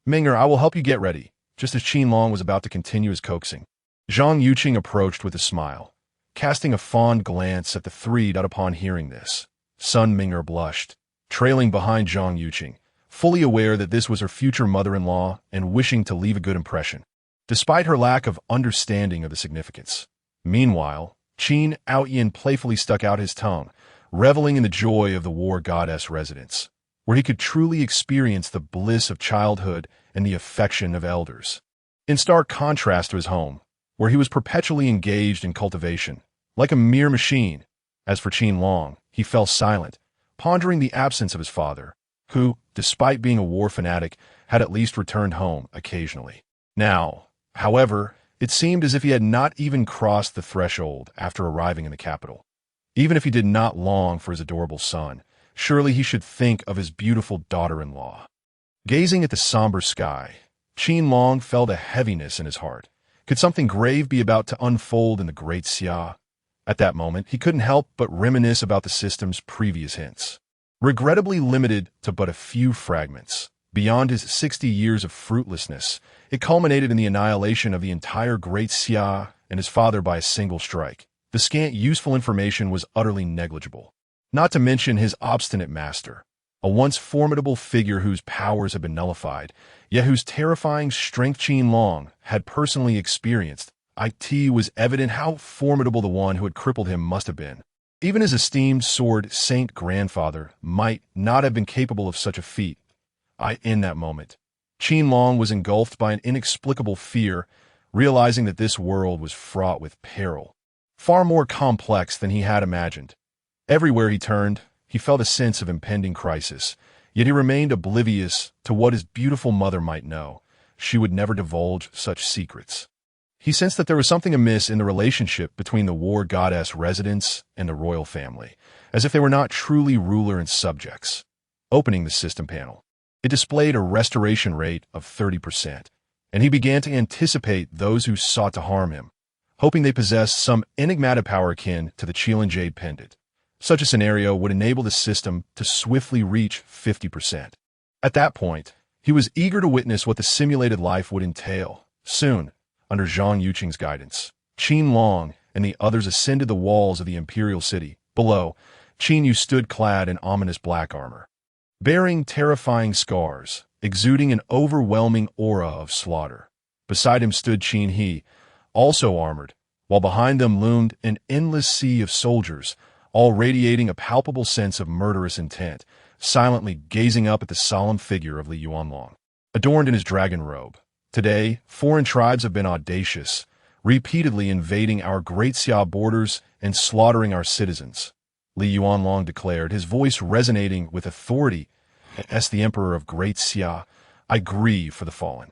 Ming'er, I will help you get ready," just as Qin Long was about to continue his coaxing. Zhang Yuqing approached with a smile, casting a fond glance at the three. Upon hearing this, Sun Ming'er blushed, trailing behind Zhang Yuqing, fully aware that this was her future mother-in-law and wishing to leave a good impression, despite her lack of understanding of the significance. Meanwhile, Qin Outyin playfully stuck out his tongue, reveling in the joy of the war goddess residence, where he could truly experience the bliss of childhood and the affection of elders. In stark contrast to his home, where he was perpetually engaged in cultivation, like a mere machine. As for Qin Long, he fell silent, pondering the absence of his father, who, despite being a war fanatic, had at least returned home occasionally. Now, however, it seemed as if he had not even crossed the threshold after arriving in the capital. Even if he did not long for his adorable son, surely he should think of his beautiful daughter-in-law. Gazing at the somber sky, Qin Long felt a heaviness in his heart. Could something grave be about to unfold in the Great Xia? At that moment, he couldn't help but reminisce about the system's previous hints. Regrettably limited to but a few fragments, beyond his 60 years of fruitlessness, it culminated in the annihilation of the entire Great Xia and his father by a single strike. The scant useful information was utterly negligible. Not to mention his obstinate master, a once formidable figure whose powers had been nullified, yet whose terrifying strength Qin Long had personally experienced. It was evident how formidable the one who had crippled him must have been. Even his esteemed sword saint grandfather might not have been capable of such a feat. In that moment, Qin Long was engulfed by an inexplicable fear, realizing that this world was fraught with peril, far more complex than he had imagined. Everywhere he turned, he felt a sense of impending crisis, yet he remained oblivious to what his beautiful mother might know. She would never divulge such secrets. He sensed that there was something amiss in the relationship between the war goddess residents and the royal family, as if they were not truly ruler and subjects. Opening the system panel, it displayed a restoration rate of 30%, and he began to anticipate those who sought to harm him, hoping they possessed some enigmatic power akin to the Qilin Jade Pendant. Such a scenario would enable the system to swiftly reach 50%. At that point, he was eager to witness what the simulated life would entail. Soon, under Zhang Yuqing's guidance, Qin Long and the others ascended the walls of the imperial city. Below, Qin Yu stood clad in ominous black armor, bearing terrifying scars, exuding an overwhelming aura of slaughter. Beside him stood Qin He, also armored, while behind them loomed an endless sea of soldiers, all radiating a palpable sense of murderous intent, silently gazing up at the solemn figure of Li Yuanlong, adorned in his dragon robe. Today, foreign tribes have been audacious, repeatedly invading our Great Xia borders and slaughtering our citizens, Li Yuanlong declared, his voice resonating with authority. As the Emperor of Great Xia, I grieve for the fallen.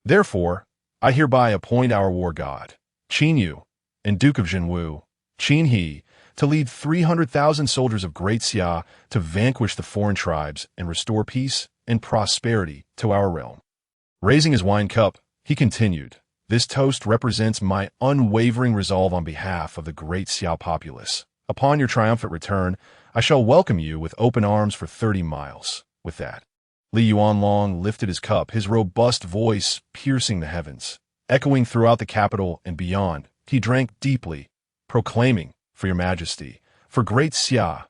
Therefore, I hereby appoint our war god, Qin Yu, and Duke of Jinwu, Qin He, to lead 300,000 soldiers of Great Xia to vanquish the foreign tribes and restore peace and prosperity to our realm. Raising his wine cup, he continued, this toast represents my unwavering resolve on behalf of the Great Xia populace. Upon your triumphant return, I shall welcome you with open arms for 30 miles. With that, Li Yuanlong lifted his cup, his robust voice piercing the heavens. Echoing throughout the capital and beyond, he drank deeply, proclaiming, for your majesty, for Great Xia.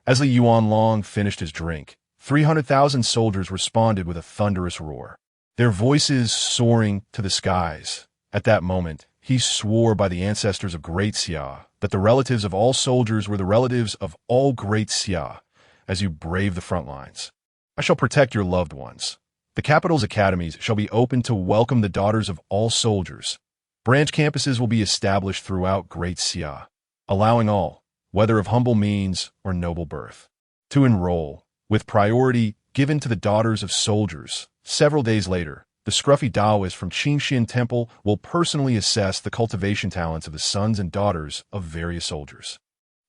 As Li Yuanlong finished his drink, 300,000 soldiers responded with a thunderous roar, their voices soaring to the skies. At that moment, he swore by the ancestors of Great Xia that the relatives of all soldiers were the relatives of all Great Xia. As you brave the front lines, I shall protect your loved ones. The capital's academies shall be open to welcome the daughters of all soldiers. Branch campuses will be established throughout Great Xia, allowing all, whether of humble means or noble birth, to enroll, with priority given to the daughters of soldiers. Several days later, the scruffy Taoist from Qingxian Temple will personally assess the cultivation talents of the sons and daughters of various soldiers.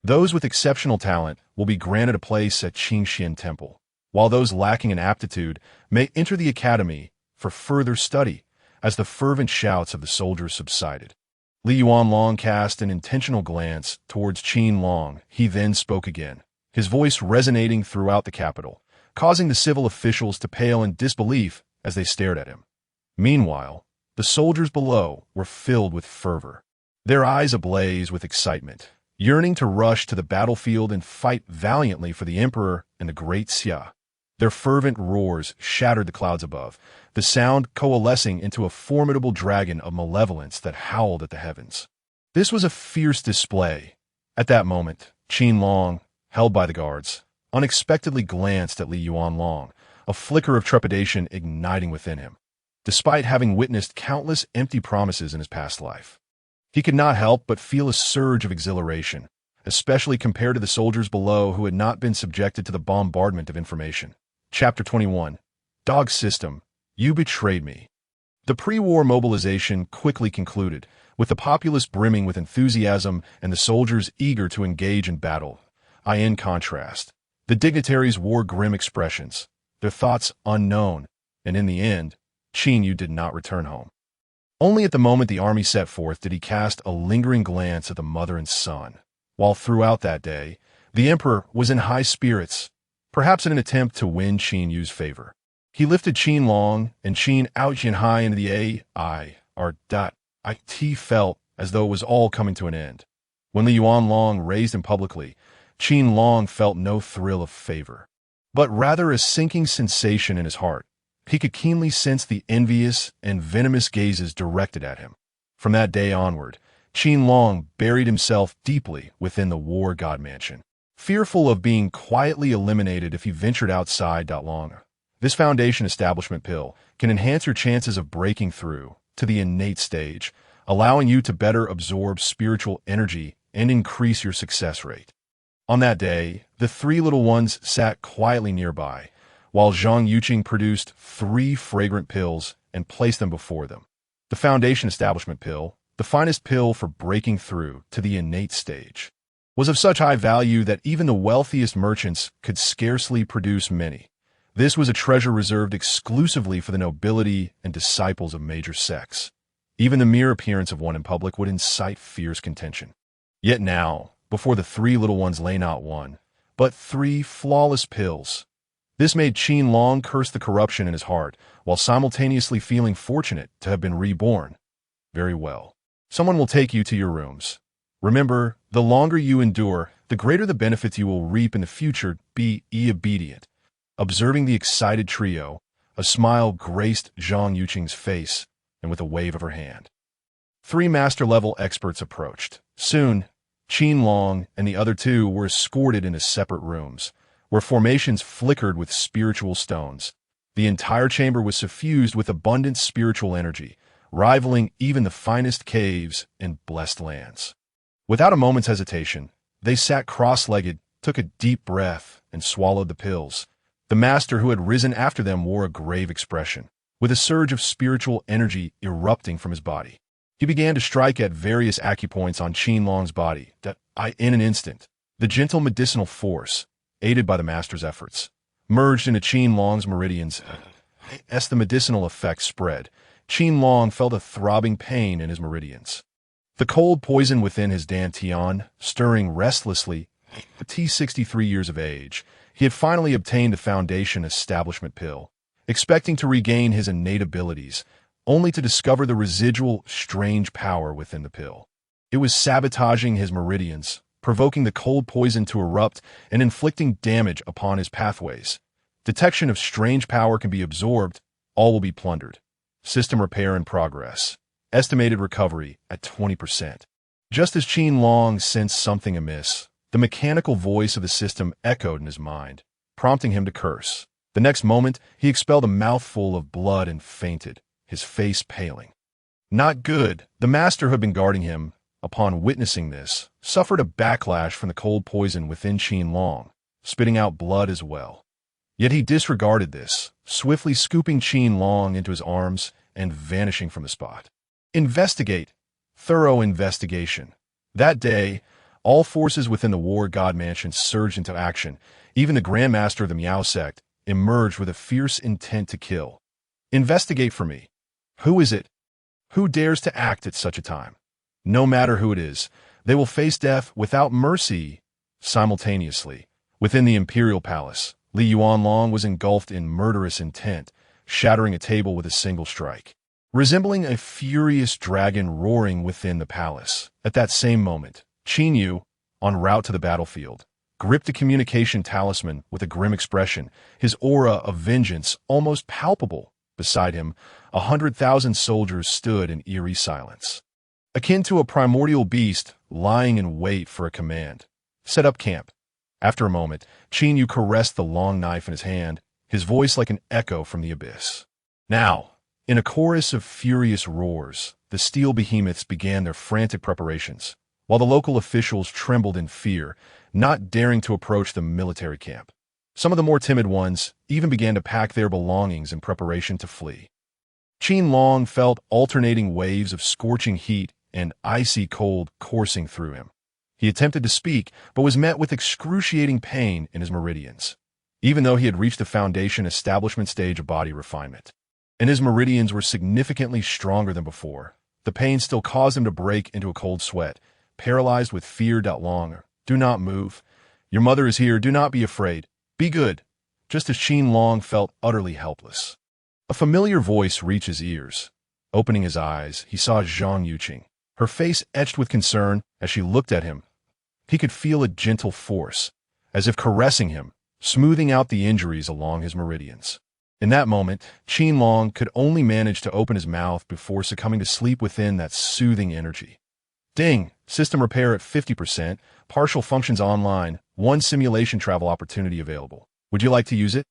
Those with exceptional talent will be granted a place at Qingxian Temple, while those lacking in aptitude may enter the academy for further study. As the fervent shouts of the soldiers subsided, Li Yuanlong cast an intentional glance towards Qin Long. He then spoke again, his voice resonating throughout the capital, causing the civil officials to pale in disbelief as they stared at him. Meanwhile, the soldiers below were filled with fervor, their eyes ablaze with excitement, yearning to rush to the battlefield and fight valiantly for the emperor and the Great Xia. Their fervent roars shattered the clouds above, the sound coalescing into a formidable dragon of malevolence that howled at the heavens. This was a fierce display. At that moment, Qin Long, held by the guards, unexpectedly glanced at Li Yuanlong, a flicker of trepidation igniting within him. Despite having witnessed countless empty promises in his past life, he could not help but feel a surge of exhilaration, especially compared to the soldiers below who had not been subjected to the bombardment of information. Chapter 21. Dog System, You Betrayed Me. The pre-war mobilization quickly concluded, with the populace brimming with enthusiasm and the soldiers eager to engage in battle. In contrast, the dignitaries wore grim expressions, their thoughts unknown, and in the end, Qin Yu did not return home. Only at the moment the army set forth did he cast a lingering glance at the mother and son, while throughout that day, the emperor was in high spirits, perhaps in an attempt to win Qin Yu's favor. He lifted Qin Long and Qin High into the It felt as though it was all coming to an end. When Li Yuanlong raised him publicly, Qin Long felt no thrill of favor, but rather a sinking sensation in his heart. He could keenly sense the envious and venomous gazes directed at him. From that day onward, Qin Long buried himself deeply within the war god mansion, fearful of being quietly eliminated if he ventured outside. This foundation establishment pill can enhance your chances of breaking through to the innate stage, allowing you to better absorb spiritual energy and increase your success rate. On that day, the three little ones sat quietly nearby, while Zhang Yuqing produced 3 fragrant pills and placed them before them. The foundation establishment pill, the finest pill for breaking through to the innate stage, was of such high value that even the wealthiest merchants could scarcely produce many. This was a treasure reserved exclusively for the nobility and disciples of major sects. Even the mere appearance of one in public would incite fierce contention. Yet now, before the 3 little ones lay not one, but 3 flawless pills. This made Qin Long curse the corruption in his heart, while simultaneously feeling fortunate to have been reborn. Very well. Someone will take you to your rooms. Remember, the longer you endure, the greater the benefits you will reap in the future. Be obedient. Observing the excited trio, a smile graced Zhang Yuqing's face, and with a wave of her hand, 3 master-level experts approached. Soon, Qin Long and the other 2 were escorted into separate rooms, where formations flickered with spiritual stones. The entire chamber was suffused with abundant spiritual energy, rivaling even the finest caves in blessed lands. Without a moment's hesitation, they sat cross-legged, took a deep breath, and swallowed the pills. The master who had risen after them wore a grave expression, with a surge of spiritual energy erupting from his body. He began to strike at various acupoints on Qin Long's body in an instant, the gentle medicinal force, aided by the master's efforts, merged into Qin Long's meridians. As the medicinal effect spread, Qin Long felt a throbbing pain in his meridians. The cold poison within his dantian, stirring restlessly. At 63 years of age, he had finally obtained the Foundation Establishment Pill, expecting to regain his innate abilities, only to discover the residual, strange power within the pill. It was sabotaging his meridians, provoking the cold poison to erupt and inflicting damage upon his pathways. Detection of strange power can be absorbed, all will be plundered. System repair in progress. Estimated recovery at 20%. Just as Qin Long sensed something amiss, the mechanical voice of the system echoed in his mind, prompting him to curse. The next moment, he expelled a mouthful of blood and fainted, his face paling. Not good. The master who had been guarding him, upon witnessing this, suffered a backlash from the cold poison within Qin Long, spitting out blood as well. Yet he disregarded this, swiftly scooping Qin Long into his arms and vanishing from the spot. Investigate. Thorough investigation. That day, all forces within the War God Mansion surged into action. Even the Grand Master of the Miao sect emerged with a fierce intent to kill. Investigate for me. Who is it? Who dares to act at such a time? No matter who it is, they will face death without mercy. Simultaneously, within the Imperial Palace, Li Yuanlong was engulfed in murderous intent, shattering a table with a single strike. Resembling a furious dragon roaring within the palace. At that same moment, Qin Yu, en route to the battlefield, gripped a communication talisman with a grim expression, his aura of vengeance almost palpable. Beside him, 100,000 soldiers stood in eerie silence, akin to a primordial beast lying in wait for a command. Set up camp. After a moment, Qin Yu caressed the long knife in his hand, his voice like an echo from the abyss. Now, in a chorus of furious roars, the steel behemoths began their frantic preparations, while the local officials trembled in fear, not daring to approach the military camp. Some of the more timid ones even began to pack their belongings in preparation to flee. Qin Long felt alternating waves of scorching heat and icy cold coursing through him. He attempted to speak, but was met with excruciating pain in his meridians, even though he had reached the Foundation Establishment stage of body refinement. And his meridians were significantly stronger than before. The pain still caused him to break into a cold sweat, paralyzed with fear. Long, do not move. Your mother is here, do not be afraid. Be good. Just as Qin Long felt utterly helpless, a familiar voice reached his ears. Opening his eyes, he saw Zhang Yuqing, her face etched with concern as she looked at him. He could feel a gentle force, as if caressing him, smoothing out the injuries along his meridians. In that moment, Qin Long could only manage to open his mouth before succumbing to sleep within that soothing energy. Ding! System repair at 50%, partial functions online, 1 simulation travel opportunity available. Would you like to use it?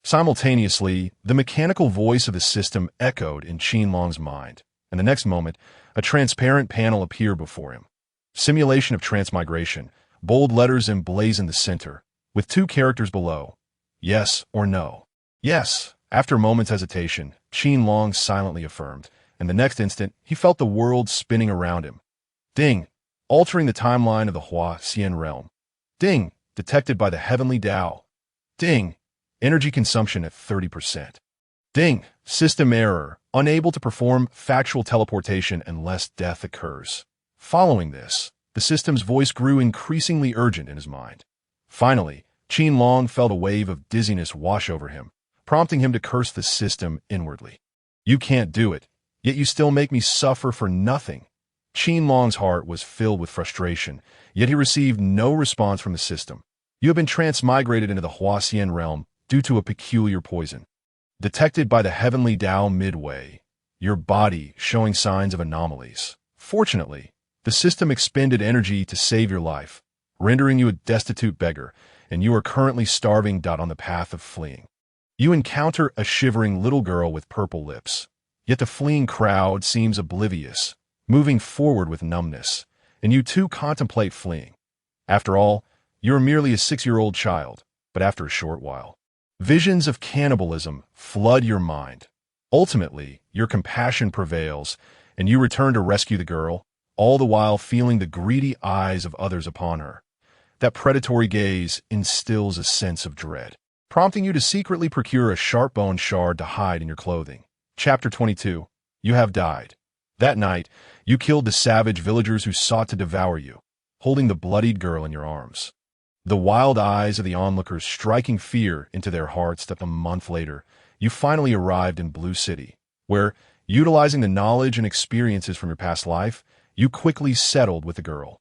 Simultaneously, the mechanical voice of the system echoed in Qin Long's mind, and the next moment, a transparent panel appeared before him. Simulation of transmigration, bold letters emblazoned the center, with 2 characters below. Yes or no. Yes. After a moment's hesitation, Qin Long silently affirmed, and the next instant, he felt the world spinning around him. Ding! Altering the timeline of the Hua Xian realm. Ding! Detected by the heavenly Tao. Ding! Energy consumption at 30%. Ding! System error. Unable to perform factual teleportation unless death occurs. Following this, the system's voice grew increasingly urgent in his mind. Finally, Qin Long felt a wave of dizziness wash over him, prompting him to curse the system inwardly. You can't do it, yet you still make me suffer for nothing. Qin Long's heart was filled with frustration, yet he received no response from the system. You have been transmigrated into the Huaxian realm due to a peculiar poison. Detected by the heavenly Tao midway, your body showing signs of anomalies. Fortunately, the system expended energy to save your life, rendering you a destitute beggar, and you are currently starving. On the path of fleeing. You encounter a shivering little girl with purple lips, yet the fleeing crowd seems oblivious, moving forward with numbness, and you too contemplate fleeing. After all, you are merely a 6-year-old child, but after a short while, visions of cannibalism flood your mind. Ultimately, your compassion prevails, and you return to rescue the girl, all the while feeling the greedy eyes of others upon her. That predatory gaze instills a sense of dread, prompting you to secretly procure a sharp bone shard to hide in your clothing. Chapter 22. You have died. That night, you killed the savage villagers who sought to devour you, holding the bloodied girl in your arms. The wild eyes of the onlookers striking fear into their hearts. That a month later, you finally arrived in Blue City, where, utilizing the knowledge and experiences from your past life, you quickly settled with the girl.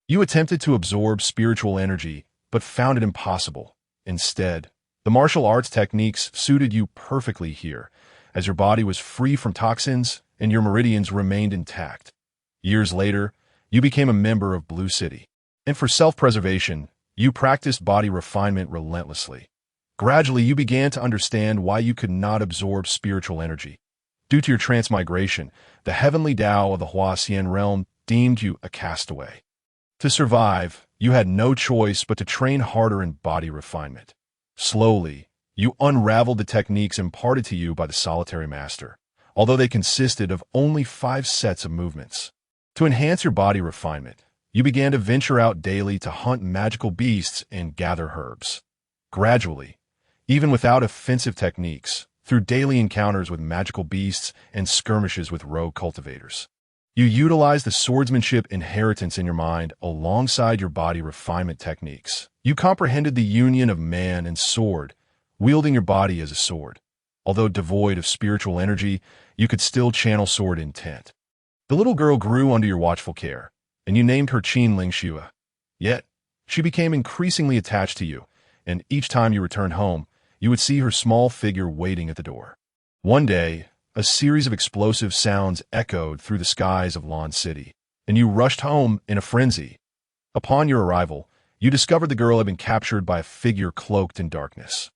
You attempted to absorb spiritual energy, but found it impossible. Instead, the martial arts techniques suited you perfectly here, as your body was free from toxins and your meridians remained intact. Years later, you became a member of Blue City, and for self-preservation, you practiced body refinement relentlessly. Gradually, you began to understand why you could not absorb spiritual energy. Due to your transmigration, the heavenly Tao of the Huaxian realm deemed you a castaway. To survive, you had no choice but to train harder in body refinement. Slowly, you unraveled the techniques imparted to you by the solitary master, although they consisted of only 5 sets of movements. To enhance your body refinement, you began to venture out daily to hunt magical beasts and gather herbs. Gradually, even without offensive techniques, through daily encounters with magical beasts and skirmishes with rogue cultivators, you utilized the swordsmanship inheritance in your mind alongside your body refinement techniques. You comprehended the union of man and sword, wielding your body as a sword. Although devoid of spiritual energy, you could still channel sword intent. The little girl grew under your watchful care, and you named her Qin Long. Yet, she became increasingly attached to you, and each time you returned home, you would see her small figure waiting at the door. One day, a series of explosive sounds echoed through the skies of Lan City, and you rushed home in a frenzy. Upon your arrival, you discovered the girl had been captured by a figure cloaked in darkness.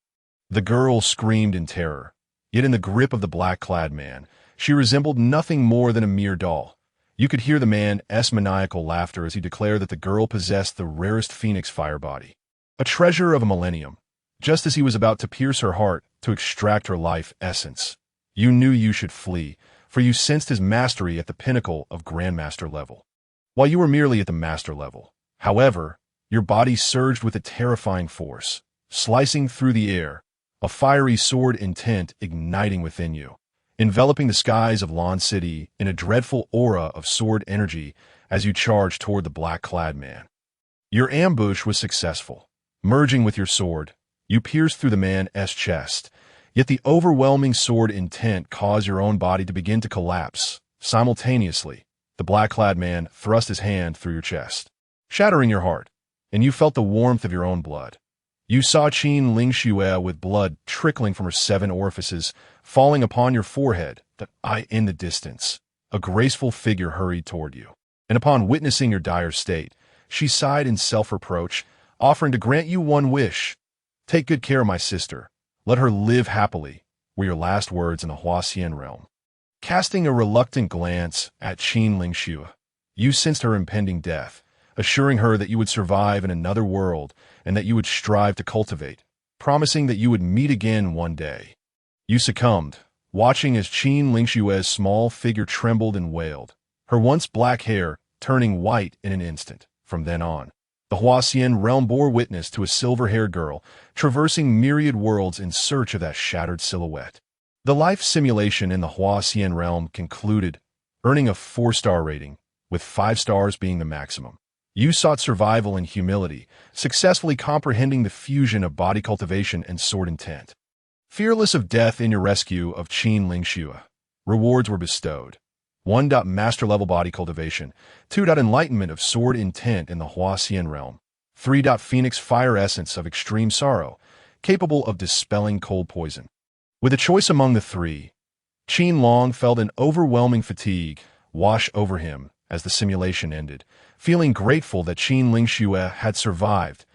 The girl screamed in terror, yet in the grip of the black-clad man, she resembled nothing more than a mere doll. You could hear the man's maniacal laughter as he declared that the girl possessed the rarest phoenix fire body, a treasure of a millennium. Just as he was about to pierce her heart to extract her life essence, you knew you should flee, for you sensed his mastery at the pinnacle of Grandmaster level. While you were merely at the Master level, however, your body surged with a terrifying force, slicing through the air, a fiery sword intent igniting within you, enveloping the skies of Lan City in a dreadful aura of sword energy as you charged toward the black-clad man. Your ambush was successful. Merging with your sword, you pierced through the man's chest, yet the overwhelming sword intent caused your own body to begin to collapse. Simultaneously, the black-clad man thrust his hand through your chest, shattering your heart, and you felt the warmth of your own blood. You saw Qin Long with blood trickling from her 7 orifices falling upon your forehead. In the distance, a graceful figure hurried toward you, and upon witnessing your dire state, she sighed in self-reproach, offering to grant you one wish. "Take good care of my sister. Let her live happily," were your last words in the Huaxian realm. Casting a reluctant glance at Qin Long, you sensed her impending death, assuring her that you would survive in another world and that you would strive to cultivate, promising that you would meet again one day. You succumbed, watching as Qin Long's small figure trembled and wailed, her once black hair turning white in an instant. From then on, the Huaxian realm bore witness to a silver-haired girl traversing myriad worlds in search of that shattered silhouette. The life simulation in the Huaxian realm concluded, earning a 4-star rating, with 5 stars being the maximum. You sought survival in humility, successfully comprehending the fusion of body cultivation and sword intent. Fearless of death in your rescue of Qin Long, rewards were bestowed. 1. Master level body cultivation. 2. Enlightenment of sword intent in the Huaxian realm. 3. Phoenix fire essence of extreme sorrow, capable of dispelling cold poison. With a choice among the three, Qin Long felt an overwhelming fatigue wash over him as the simulation ended, feeling grateful that Qin Lingxue had survived.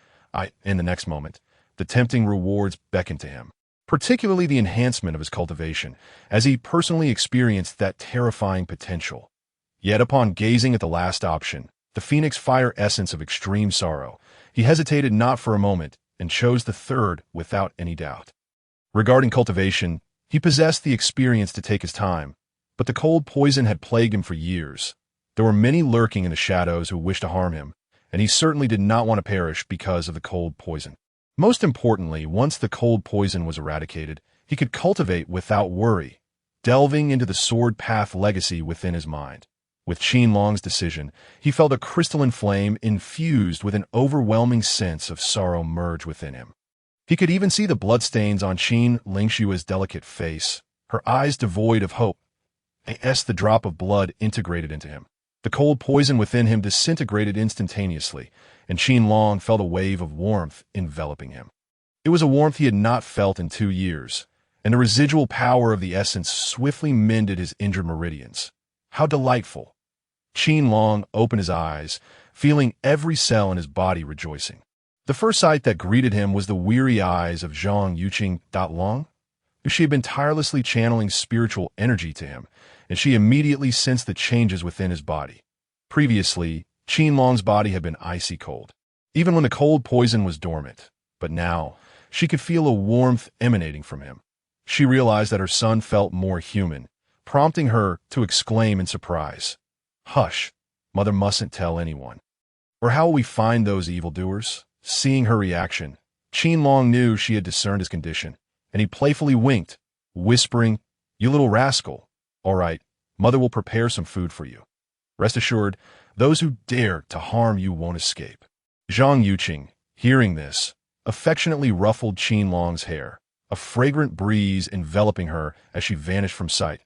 In the next moment, the tempting rewards beckoned to him, particularly the enhancement of his cultivation, as he personally experienced that terrifying potential. Yet upon gazing at the last option, the Phoenix Fire Essence of Extreme Sorrow, he hesitated not for a moment and chose the third without any doubt. Regarding cultivation, he possessed the experience to take his time, but the cold poison had plagued him for years. There were many lurking in the shadows who wished to harm him, and he certainly did not want to perish because of the cold poison. Most importantly, once the cold poison was eradicated, he could cultivate without worry, delving into the sword path legacy within his mind. With Qin Long's decision, he felt a crystalline flame infused with an overwhelming sense of sorrow merge within him. He could even see the bloodstains on Qin Lingshua's delicate face, her eyes devoid of hope. The drop of blood integrated into him. The cold poison within him disintegrated instantaneously, and Qin Long felt a wave of warmth enveloping him. It was a warmth he had not felt in 2 years, and the residual power of the essence swiftly mended his injured meridians. How delightful! Qin Long opened his eyes, feeling every cell in his body rejoicing. The first sight that greeted him was the weary eyes of Zhang Yuqing Long. She had been tirelessly channeling spiritual energy to him, and she immediately sensed the changes within his body. Previously, Qin Long's body had been icy cold, even when the cold poison was dormant. But now, she could feel a warmth emanating from him. She realized that her son felt more human, prompting her to exclaim in surprise, "Hush, mother mustn't tell anyone. Or how will we find those evildoers?" Seeing her reaction, Qin Long knew she had discerned his condition, and he playfully winked, whispering, "You little rascal. All right, mother will prepare some food for you. Rest assured, those who dare to harm you won't escape." Zhang Yuqing, hearing this, affectionately ruffled Qin Long's hair, a fragrant breeze enveloping her as she vanished from sight.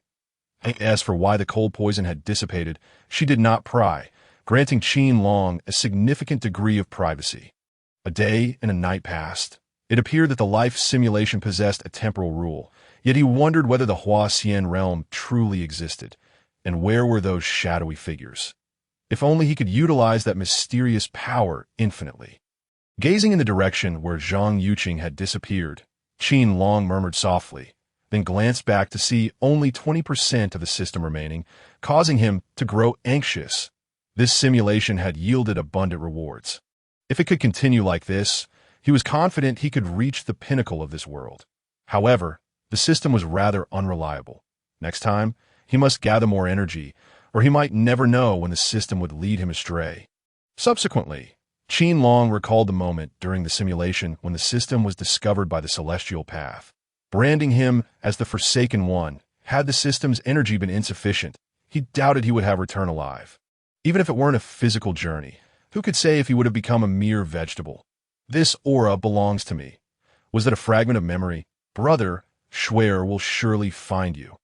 As for why the cold poison had dissipated, she did not pry, granting Qin Long a significant degree of privacy. A day and a night passed. It appeared that the life simulation possessed a temporal rule, yet he wondered whether the Huaxian realm truly existed, and where were those shadowy figures. If only he could utilize that mysterious power infinitely. Gazing in the direction where Zhang Yuqing had disappeared, Qin Long murmured softly, then glanced back to see only 20% of the system remaining, causing him to grow anxious. This simulation had yielded abundant rewards. If it could continue like this, he was confident he could reach the pinnacle of this world. However, the system was rather unreliable. Next time, he must gather more energy, or he might never know when the system would lead him astray. Subsequently, Qin Long recalled the moment during the simulation when the system was discovered by the Celestial Path. Branding him as the Forsaken One, had the system's energy been insufficient, he doubted he would have returned alive. Even if it weren't a physical journey, who could say if he would have become a mere vegetable? "This aura belongs to me." Was it a fragment of memory? "Brother, Schwer will surely find you,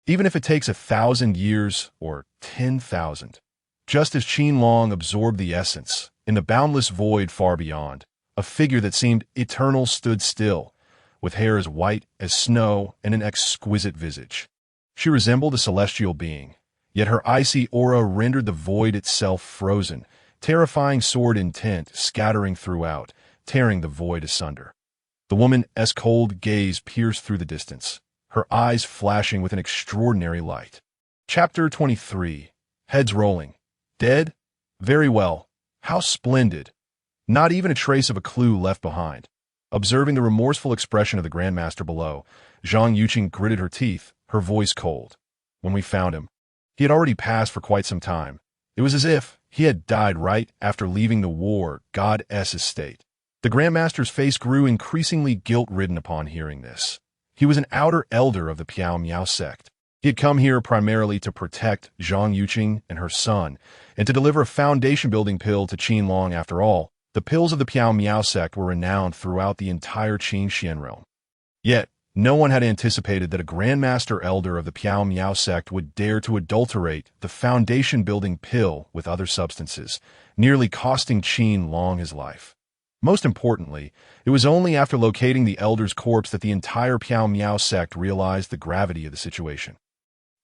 even if it takes 1,000 years or 10,000. Just as Qin Long absorbed the essence, in the boundless void far beyond, a figure that seemed eternal stood still, with hair as white as snow and an exquisite visage. She resembled a celestial being, yet her icy aura rendered the void itself frozen, terrifying sword intent scattering throughout, tearing the void asunder. The woman's cold gaze pierced through the distance, her eyes flashing with an extraordinary light. Chapter 23. Heads rolling. Dead? Very well. How splendid. Not even a trace of a clue left behind. Observing the remorseful expression of the Grandmaster below, Zhang Yuqing gritted her teeth, her voice cold. When we found him, he had already passed for quite some time. It was as if he had died right after leaving the war goddess's state. The Grandmaster's face grew increasingly guilt-ridden upon hearing this. He was an outer elder of the Piao Miao sect. He had come here primarily to protect Zhang Yuqing and her son, and to deliver a foundation-building pill to Qin Long. After all, the pills of the Piao Miao sect were renowned throughout the entire Qin Xian realm. Yet, No one had anticipated that a Grandmaster Elder of the Piao Miao sect would dare to adulterate the foundation-building pill with other substances, nearly costing Qin Long his life. Most importantly, it was only after locating the Elder's corpse that the entire Piao Miao sect realized the gravity of the situation.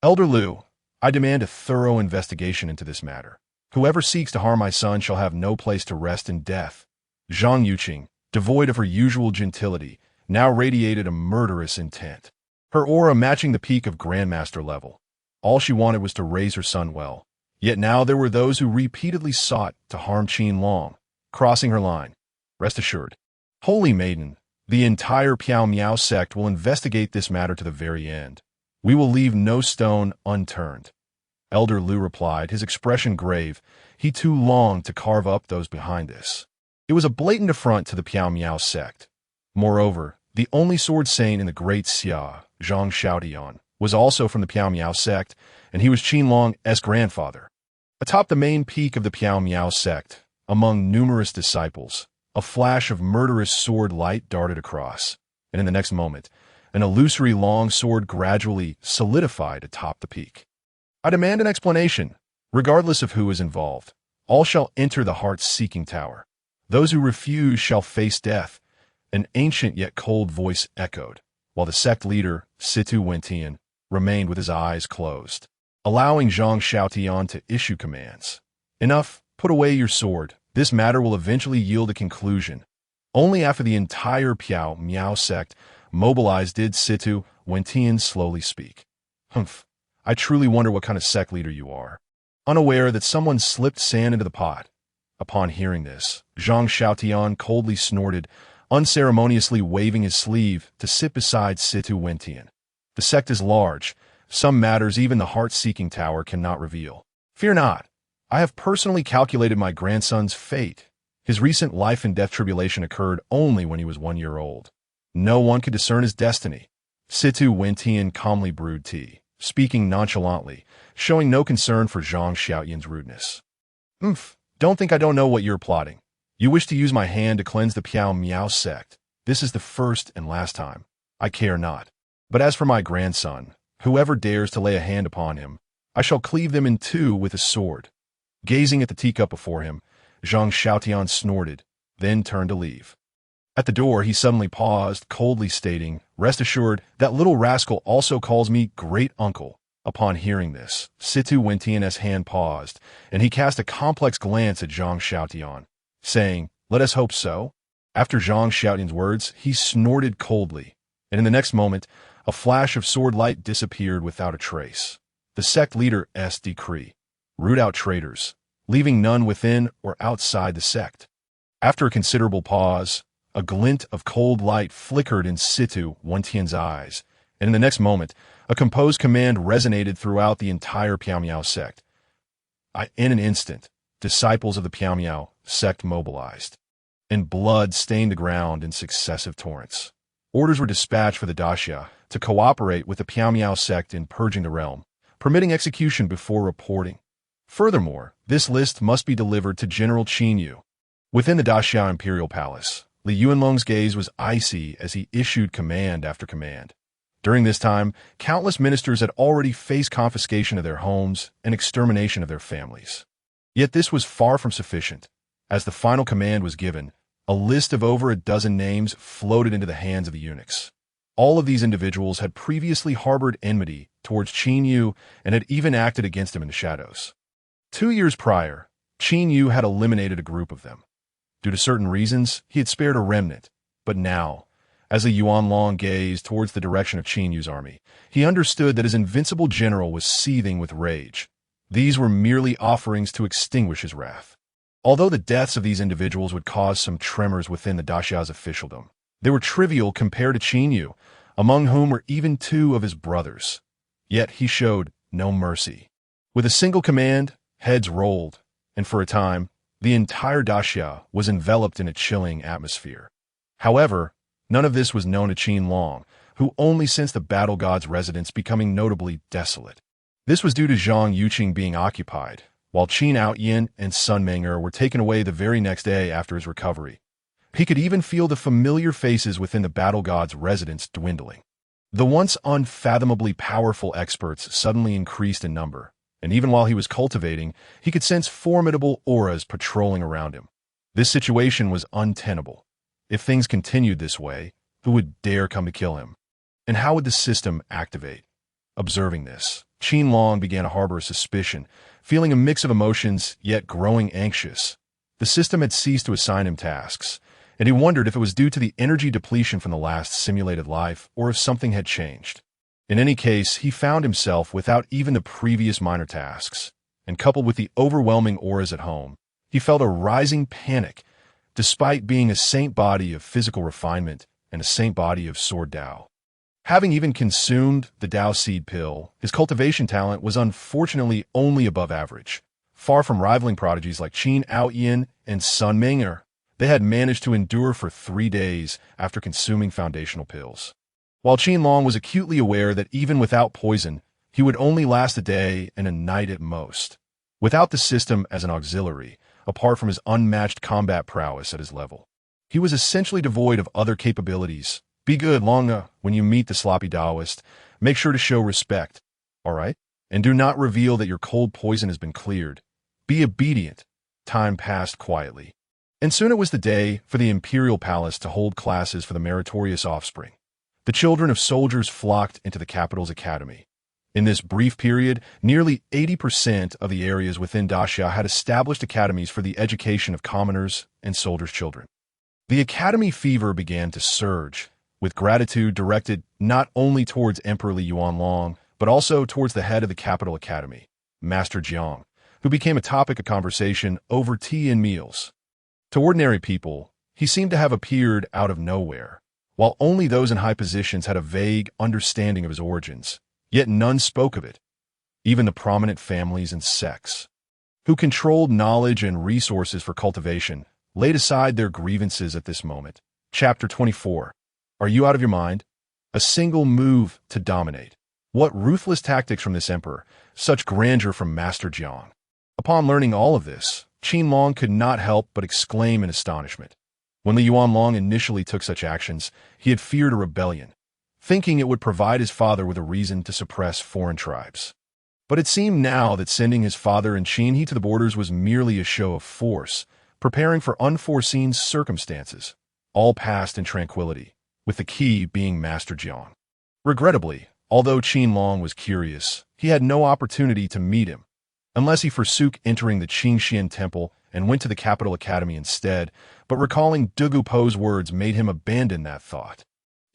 Elder Liu, I demand a thorough investigation into this matter. Whoever seeks to harm my son shall have no place to rest in death. Zhang Yuqing, devoid of her usual gentility, now radiated a murderous intent, her aura matching the peak of Grandmaster level. All she wanted was to raise her son well. Yet now there were those who repeatedly sought to harm Qin Long, crossing her line. Rest assured, Holy Maiden, the entire Piao Miao sect will investigate this matter to the very end. We will leave no stone unturned. Elder Liu replied, his expression grave. He too longed to carve up those behind this. It was a blatant affront to the Piao Miao sect. Moreover, the only sword saint in the Great Xia, Zhang Xiaotian, was also from the Piao Miao sect, and he was Qin Long's grandfather. Atop the main peak of the Piao Miao sect, among numerous disciples, a flash of murderous sword light darted across, and in the next moment, an illusory long sword gradually solidified atop the peak. I demand an explanation, regardless of who is involved. All shall enter the heart-seeking tower. Those who refuse shall face death. An ancient yet cold voice echoed, while the sect leader, Situ Wentian, remained with his eyes closed, allowing Zhang Xiaotian to issue commands. Enough, put away your sword. This matter will eventually yield a conclusion. Only after the entire Piao Miao sect mobilized did Situ Wentian slowly speak. Humph, I truly wonder what kind of sect leader you are. Unaware that someone slipped sand into the pot. Upon hearing this, Zhang Xiaotian coldly snorted, unceremoniously waving his sleeve to sit beside Situ Wentian. The sect is large. Some matters even the heart-seeking tower cannot reveal. Fear not. I have personally calculated my grandson's fate. His recent life and death tribulation occurred only when he was 1 year old. No one could discern his destiny. Situ Wentian calmly brewed tea, speaking nonchalantly, showing no concern for Zhang Xiaotian's rudeness. Don't think I don't know what you're plotting. You wish to use my hand to cleanse the Piao Miao sect. This is the first and last time. I care not. But as for my grandson, whoever dares to lay a hand upon him, I shall cleave them in two with a sword. Gazing at the teacup before him, Zhang Xiaotian snorted, then turned to leave. At the door, he suddenly paused, coldly stating, "Rest assured, that little rascal also calls me great uncle." Upon hearing this, Situ Wentian's hand paused, and he cast a complex glance at Zhang Xiaotian, saying, "Let us hope so." After Zhang Xiaotian's words, he snorted coldly, and in the next moment, a flash of sword light disappeared without a trace. The sect leader's decree: root out traitors, leaving none within or outside the sect. After a considerable pause, a glint of cold light flickered in Situ Wentian's eyes, and in the next moment, a composed command resonated throughout the entire Piao Miao sect. In an instant, disciples of the Piao Miao sect mobilized, and blood stained the ground in successive torrents. Orders were dispatched for the Daxia to cooperate with the Piao Miao sect in purging the realm, permitting execution before reporting. Furthermore, this list must be delivered to General Qin Yu. Within the Daxia Imperial Palace, Li Yuanlong's gaze was icy as he issued command after command. During this time, countless ministers had already faced confiscation of their homes and extermination of their families. Yet this was far from sufficient. As the final command was given, a list of over a dozen names floated into the hands of the eunuchs. All of these individuals had previously harbored enmity towards Qin Yu and had even acted against him in the shadows. 2 years prior, Qin Yu had eliminated a group of them. Due to certain reasons, he had spared a remnant, but now, as Li Yuanlong gazed towards the direction of Qin Yu's army, he understood that his invincible general was seething with rage. These were merely offerings to extinguish his wrath. Although the deaths of these individuals would cause some tremors within the Daxia's officialdom, they were trivial compared to Qin Yu, among whom were even 2 of his brothers. Yet he showed no mercy. With a single command, heads rolled, and for a time, the entire Daxia was enveloped in a chilling atmosphere. However, none of this was known to Qin Long, who only sensed the battle god's residence becoming notably desolate. This was due to Zhang Yuqing being occupied, while Qin Outyin and Sun Meng'er were taken away the very next day after his recovery. He could even feel the familiar faces within the battle god's residence dwindling. The once unfathomably powerful experts suddenly increased in number, and even while he was cultivating, he could sense formidable auras patrolling around him. This situation was untenable. If things continued this way, who would dare come to kill him? And how would the system activate? Observing this, Qin Long began to harbor a suspicion, feeling a mix of emotions, yet growing anxious. The system had ceased to assign him tasks, and he wondered if it was due to the energy depletion from the last simulated life or if something had changed. In any case, he found himself without even the previous minor tasks, and coupled with the overwhelming auras at home, he felt a rising panic, despite being a saint body of physical refinement and a saint body of sword Tao. Having even consumed the Tao seed pill, his cultivation talent was unfortunately only above average. Far from rivaling prodigies like Qin Aoyin and Sun Ming'er, they had managed to endure for 3 days after consuming foundational pills. While Qin Long was acutely aware that even without poison, he would only last a day and a night at most. Without the system as an auxiliary, apart from his unmatched combat prowess at his level, he was essentially devoid of other capabilities. Be good, Longa, when you meet the sloppy Taoist. Make sure to show respect, all right? And do not reveal that your cold poison has been cleared. Be obedient. Time passed quietly. And soon it was the day for the imperial palace to hold classes for the meritorious offspring. The children of soldiers flocked into the capital's academy. In this brief period, nearly 80% of the areas within Daxia had established academies for the education of commoners and soldiers' children. The academy fever began to surge, with gratitude directed not only towards Emperor Li Yuanlong, but also towards the head of the capital academy, Master Jiang, who became a topic of conversation over tea and meals. To ordinary people, he seemed to have appeared out of nowhere, while only those in high positions had a vague understanding of his origins, yet none spoke of it, even the prominent families and sects, who controlled knowledge and resources for cultivation, laid aside their grievances at this moment. Chapter 24. Are you out of your mind? A single move to dominate. What ruthless tactics from this emperor, such grandeur from Master Jiang. Upon learning all of this, Qin Long could not help but exclaim in astonishment. When Li Yuanlong initially took such actions, he had feared a rebellion, thinking it would provide his father with a reason to suppress foreign tribes. But it seemed now that sending his father and Qin He to the borders was merely a show of force, preparing for unforeseen circumstances, all passed in tranquility, with the key being Master Jiang. Regrettably, although Qin Long was curious, he had no opportunity to meet him, unless he forsook entering the Qingxian temple and went to the capital academy instead, but recalling Dugu Po's words made him abandon that thought.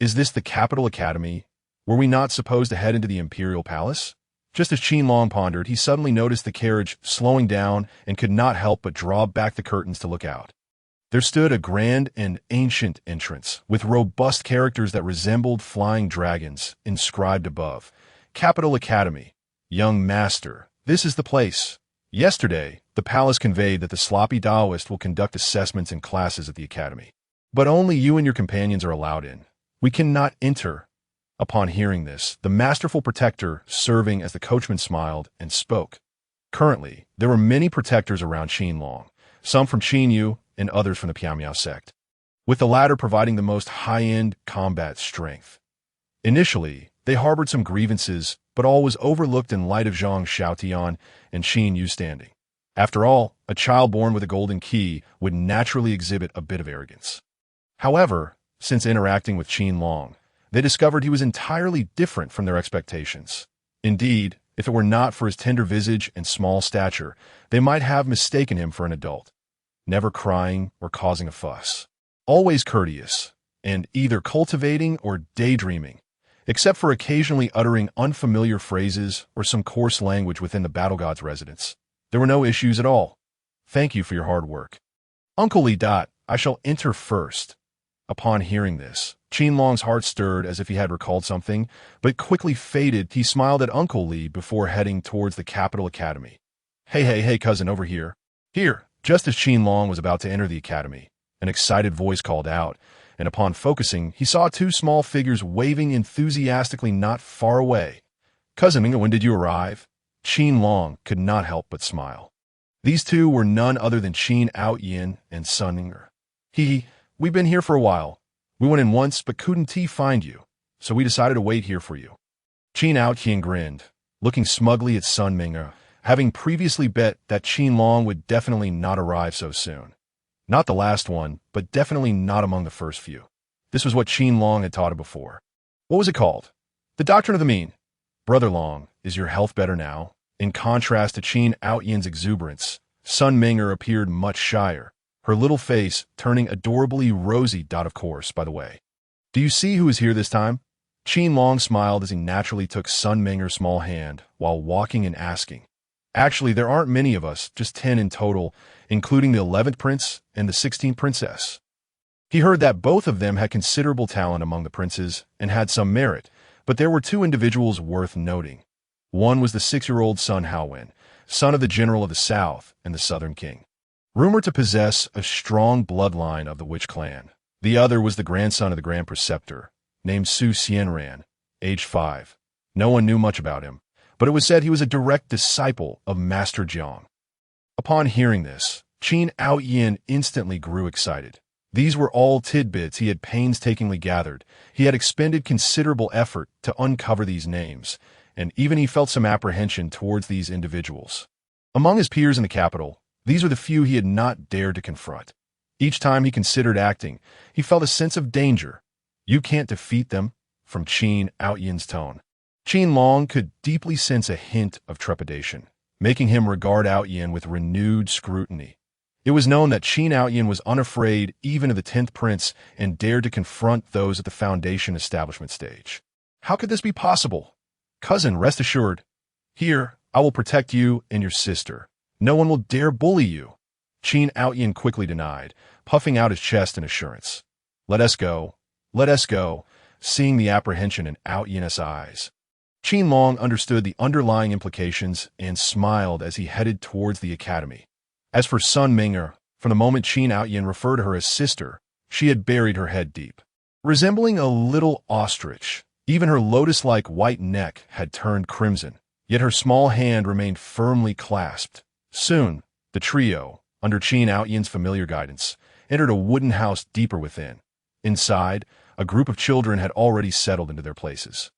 Is this the capital academy? Were we not supposed to head into the imperial palace? Just as Qin Long pondered, he suddenly noticed the carriage slowing down and could not help but draw back the curtains to look out. There stood a grand and ancient entrance, with robust characters that resembled flying dragons, inscribed above. Capital Academy. Young Master, this is the place. Yesterday, the palace conveyed that the sloppy Taoist will conduct assessments and classes at the academy. But only you and your companions are allowed in. We cannot enter. Upon hearing this, the masterful protector, serving as the coachman, smiled and spoke. Currently, there were many protectors around Qin Long, some from Qin Yu and others from the Piamiao sect, with the latter providing the most high-end combat strength. Initially, they harbored some grievances, but all was overlooked in light of Zhang Xiaotian and Qin Yu standing. After all, a child born with a golden key would naturally exhibit a bit of arrogance. However, since interacting with Qin Long, they discovered he was entirely different from their expectations. Indeed, if it were not for his tender visage and small stature, they might have mistaken him for an adult, never crying or causing a fuss, always courteous, and either cultivating or daydreaming, except for occasionally uttering unfamiliar phrases or some coarse language within the battle god's residence. There were no issues at all. Thank you for your hard work. Uncle Li. I shall enter first. Upon hearing this, Qin Long's heart stirred as if he had recalled something, but quickly faded. He smiled at Uncle Li before heading towards the capital academy. Hey, cousin, over here. Here. Just as Qin Long was about to enter the academy, an excited voice called out, and upon focusing, he saw 2 small figures waving enthusiastically not far away. Cousin Ming, when did you arrive? Qin Long could not help but smile. These 2 were none other than Qin Aoyin and Sun Ming'er. We've been here for a while. We went in once, but couldn't find you. so we decided to wait here for you. Qin Outqian grinned, looking smugly at Sun Ming'er, having previously bet that Qin Long would definitely not arrive so soon. Not the last one, but definitely not among the first few. This was what Qin Long had taught him before. What was it called? The Doctrine of the Mean. Brother Long, is your health better now? In contrast to Qin Outqian's exuberance, Sun Ming'er appeared much shyer, her little face turning adorably rosy. Of course, by the way. Do you see who is here this time? Qin Long smiled as he naturally took Sun Ming'er's small hand while walking and asking. Actually, there aren't many of us, just 10 in total, including the 11th prince and the 16th princess. He heard that both of them had considerable talent among the princes and had some merit, but there were two individuals worth noting. One was the 6-year-old Sun Haowen, son of the general of the south and the southern king, rumored to possess a strong bloodline of the witch clan. The other was the grandson of the grand preceptor, named Su Xianran, age 5. No one knew much about him, but it was said he was a direct disciple of Master Jiang. Upon hearing this, Qin Outqian instantly grew excited. These were all tidbits he had painstakingly gathered. He had expended considerable effort to uncover these names, and even he felt some apprehension towards these individuals. Among his peers in the capital, these were the few he had not dared to confront. Each time he considered acting, he felt a sense of danger. You can't defeat them, from Qin Outqian's tone. Qin Long could deeply sense a hint of trepidation, making him regard Outqian with renewed scrutiny. It was known that Qin Outqian was unafraid even of the 10th prince and dared to confront those at the foundation establishment stage. How could this be possible? Cousin, rest assured. Here, I will protect you and your sister. No one will dare bully you. Qin Outqian quickly denied, puffing out his chest in assurance. Let us go. Let us go, seeing the apprehension in Outqian's eyes. Qin Long understood the underlying implications and smiled as he headed towards the academy. As for Sun Ming'er, from the moment Qin Outqian referred to her as sister, she had buried her head deep. Resembling a little ostrich, even her lotus-like white neck had turned crimson, yet her small hand remained firmly clasped. Soon, the trio, under Qin Outqian's familiar guidance, entered a wooden house deeper within. Inside, a group of children had already settled into their places.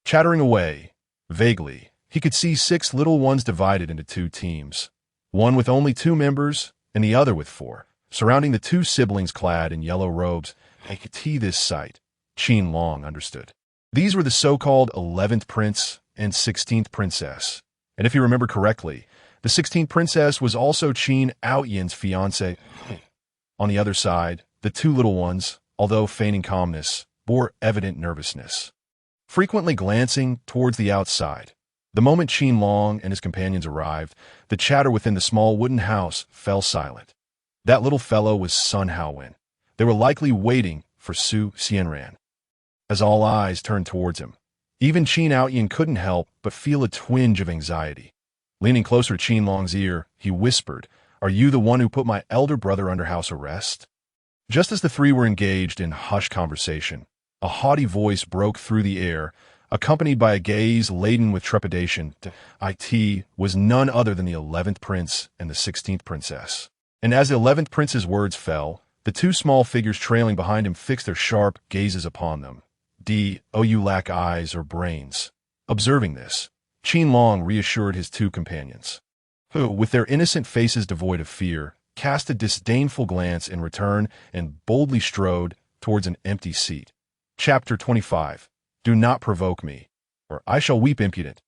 Chattering away, vaguely, he could see 6 little ones divided into 2 teams. One with only 2 members, and the other with 4, surrounding the 2 siblings clad in yellow robes. They could see this sight. Qin Long understood. These were the so-called 11th prince and 16th princess. And if you remember correctly, the 16th princess was also Qin Outqian's fiancée. On the other side, the 2 little ones, although feigning calmness, bore evident nervousness. Frequently glancing towards the outside, the moment Qin Long and his companions arrived, the chatter within the small wooden house fell silent. That little fellow was Sun Haowen. They were likely waiting for Su Xianran. As all eyes turned towards him, even Qin Outqian couldn't help but feel a twinge of anxiety. Leaning closer to Qin Long's ear, he whispered, "Are you the one who put my elder brother under house arrest?" Just as the 3 were engaged in hushed conversation, a haughty voice broke through the air, accompanied by a gaze laden with trepidation. It was none other than the 11th prince and the 16th princess. And as the 11th prince's words fell, the 2 small figures trailing behind him fixed their sharp gazes upon them. You lack eyes or brains. Observing this, Qin Long reassured his 2 companions, who, with their innocent faces devoid of fear, cast a disdainful glance in return and boldly strode towards an empty seat. Chapter 25. Do not provoke me, or I shall weep impudent.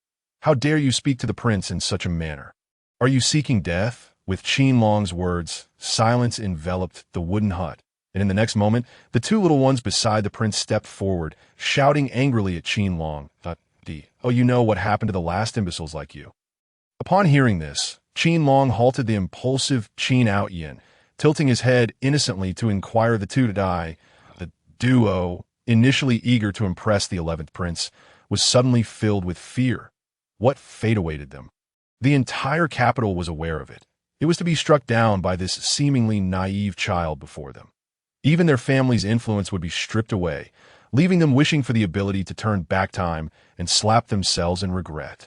How dare you speak to the prince in such a manner? Are you seeking death? With Qin Long's words, silence enveloped the wooden hut, and in the next moment, the 2 little ones beside the prince stepped forward, shouting angrily at Qin Long. You know what happened to the last imbeciles like you. Upon hearing this, Qin Long halted the impulsive Qin Outqian, tilting his head innocently to inquire the 2 to die. The duo, initially eager to impress the 11th prince, was suddenly filled with fear. What fate awaited them? The entire capital was aware of it. It was to be struck down by this seemingly naive child before them. Even their family's influence would be stripped away, leaving them wishing for the ability to turn back time and slap themselves in regret.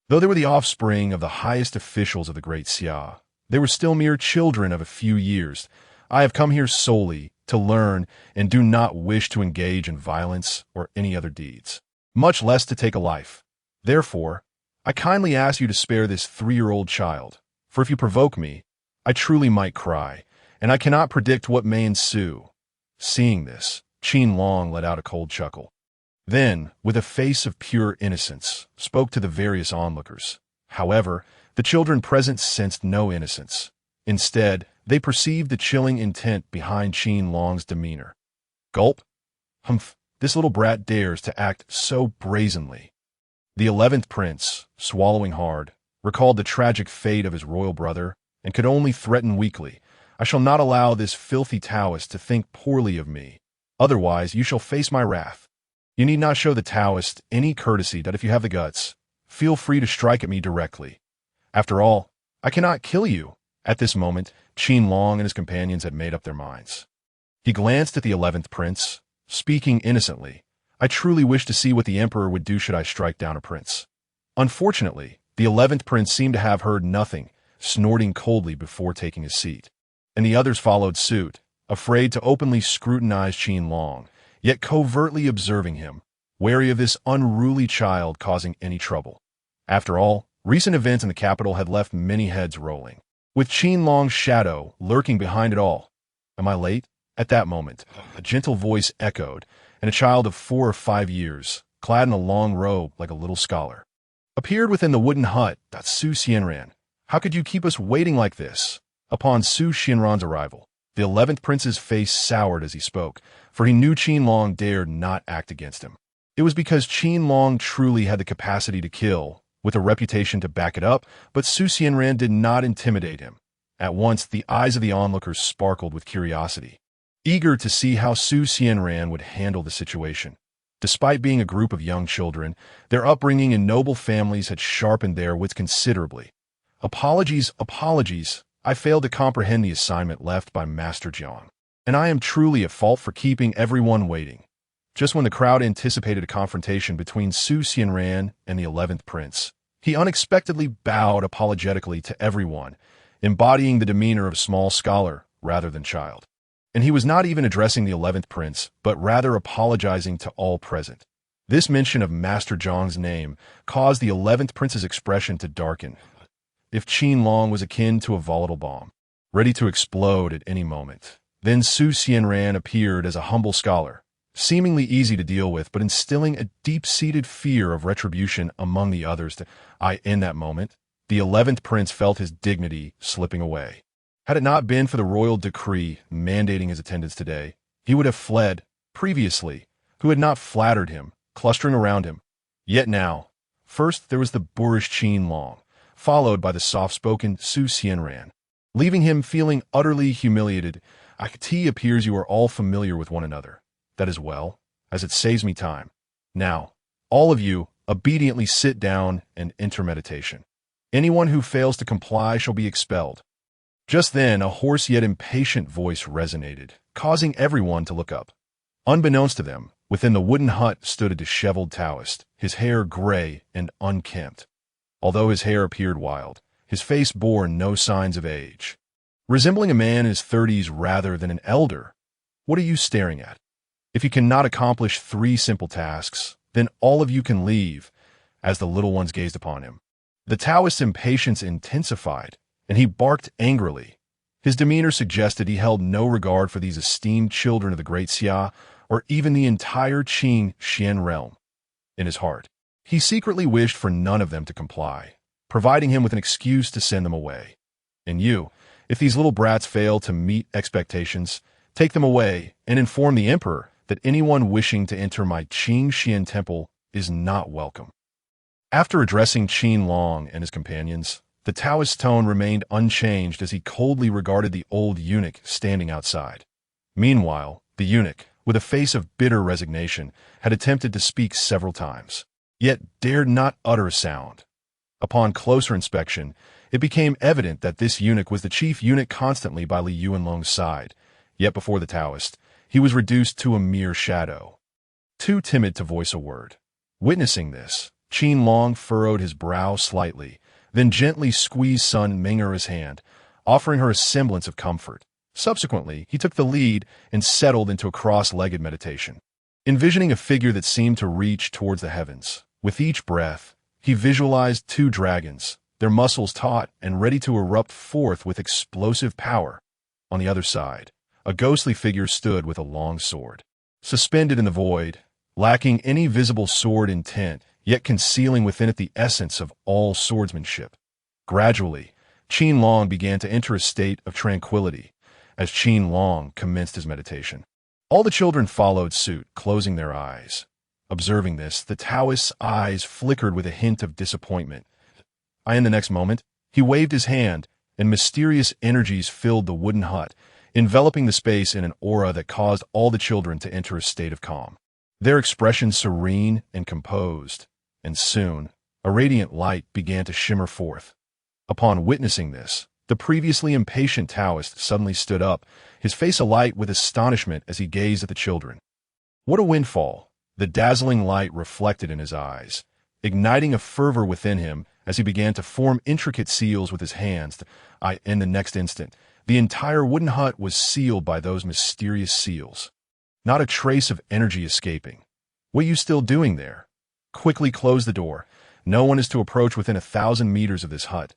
Though they were the offspring of the highest officials of the Great Xia, they were still mere children of a few years. I have come here solely to learn, and do not wish to engage in violence or any other deeds, much less to take a life. Therefore, I kindly ask you to spare this 3-year-old child, for if you provoke me, I truly might cry, and I cannot predict what may ensue." Seeing this, Qin Long let out a cold chuckle. Then, with a face of pure innocence, spoke to the various onlookers. However, the children present sensed no innocence. Instead, they perceived the chilling intent behind Qin Long's demeanor. Gulp. Humph, this little brat dares to act so brazenly. The 11th prince, swallowing hard, recalled the tragic fate of his royal brother and could only threaten weakly, "I shall not allow this filthy Taoist to think poorly of me. Otherwise, you shall face my wrath. You need not show the Taoist any courtesy that if you have the guts, feel free to strike at me directly. After all, I cannot kill you." At this moment, Qin Long and his companions had made up their minds. He glanced at the 11th prince, speaking innocently. "I truly wish to see what the emperor would do should I strike down a prince." Unfortunately, the 11th prince seemed to have heard nothing, snorting coldly before taking his seat. And the others followed suit, afraid to openly scrutinize Qin Long, yet covertly observing him, wary of this unruly child causing any trouble. After all, recent events in the capital had left many heads rolling, with Qin Long's shadow lurking behind it all. "Am I late?" At that moment, a gentle voice echoed, and a child of 4 or 5 years, clad in a long robe like a little scholar, appeared within the wooden hut. "Su Xianran, how could you keep us waiting like this?" Upon Su Xianran's arrival, the 11th prince's face soured as he spoke, for he knew Qin Long dared not act against him. It was because Qin Long truly had the capacity to kill, with a reputation to back it up, but Su Xianran did not intimidate him. At once, the eyes of the onlookers sparkled with curiosity, eager to see how Su Xianran would handle the situation. Despite being a group of young children, their upbringing in noble families had sharpened their wits considerably. Apologies. I failed to comprehend the assignment left by Master Jiang, and I am truly at fault for keeping everyone waiting." Just when the crowd anticipated a confrontation between Su Xianran and the 11th prince, he unexpectedly bowed apologetically to everyone, embodying the demeanor of a small scholar rather than child. And he was not even addressing the 11th prince, but rather apologizing to all present. This mention of Master Jiang's name caused the 11th prince's expression to darken. If Qin Long was akin to a volatile bomb, ready to explode at any moment, then Su Xianran appeared as a humble scholar, seemingly easy to deal with, but instilling a deep-seated fear of retribution among the others. In that moment, the 11th prince felt his dignity slipping away. Had it not been for the royal decree mandating his attendance today, he would have fled, previously, who had not flattered him, clustering around him. Yet now, first there was the boorish Qin Long, followed by the soft-spoken Su Xianran, leaving him feeling utterly humiliated. "It appears you are all familiar with one another. That is well, as it saves me time. Now, all of you, obediently sit down and enter meditation. Anyone who fails to comply shall be expelled." Just then, a hoarse yet impatient voice resonated, causing everyone to look up. Unbeknownst to them, within the wooden hut stood a disheveled Taoist, his hair gray and unkempt. Although his hair appeared wild, his face bore no signs of age. Resembling a man in his 30s rather than an elder. "What are you staring at? If you cannot accomplish 3 simple tasks, then all of you can leave," as the little ones gazed upon him. The Taoist's impatience intensified, and he barked angrily. His demeanor suggested he held no regard for these esteemed children of the great Xia, or even the entire Qing Xian realm. In his heart, he secretly wished for none of them to comply, providing him with an excuse to send them away. "And you, if these little brats fail to meet expectations, take them away and inform the emperor that anyone wishing to enter my Qing Xian temple is not welcome." After addressing Qin Long and his companions, the Taoist's tone remained unchanged as he coldly regarded the old eunuch standing outside. Meanwhile, the eunuch, with a face of bitter resignation, had attempted to speak several times, yet dared not utter a sound. Upon closer inspection, it became evident that this eunuch was the chief eunuch constantly by Li Yuanlong's side, yet before the Taoist, he was reduced to a mere shadow, too timid to voice a word. Witnessing this, Qin Long furrowed his brow slightly, then gently squeezed Sun Mingera's hand, offering her a semblance of comfort. Subsequently, he took the lead and settled into a cross-legged meditation, envisioning a figure that seemed to reach towards the heavens. With each breath, he visualized two dragons, their muscles taut and ready to erupt forth with explosive power. On the other side, a ghostly figure stood with a long sword, suspended in the void, lacking any visible sword intent, yet concealing within it the essence of all swordsmanship. Gradually, Qin Long began to enter a state of tranquility as Qin Long commenced his meditation. All the children followed suit, closing their eyes. Observing this, the Taoist's eyes flickered with a hint of disappointment. In the next moment, he waved his hand, and mysterious energies filled the wooden hut, enveloping the space in an aura that caused all the children to enter a state of calm. Their expressions serene and composed, and soon, a radiant light began to shimmer forth. Upon witnessing this, the previously impatient Taoist suddenly stood up, his face alight with astonishment as he gazed at the children. What a windfall! The dazzling light reflected in his eyes, igniting a fervor within him as he began to form intricate seals with his hands. In the next instant, the entire wooden hut was sealed by those mysterious seals. Not a trace of energy escaping. What are you still doing there? Quickly close the door. No one is to approach within 1,000 meters of this hut.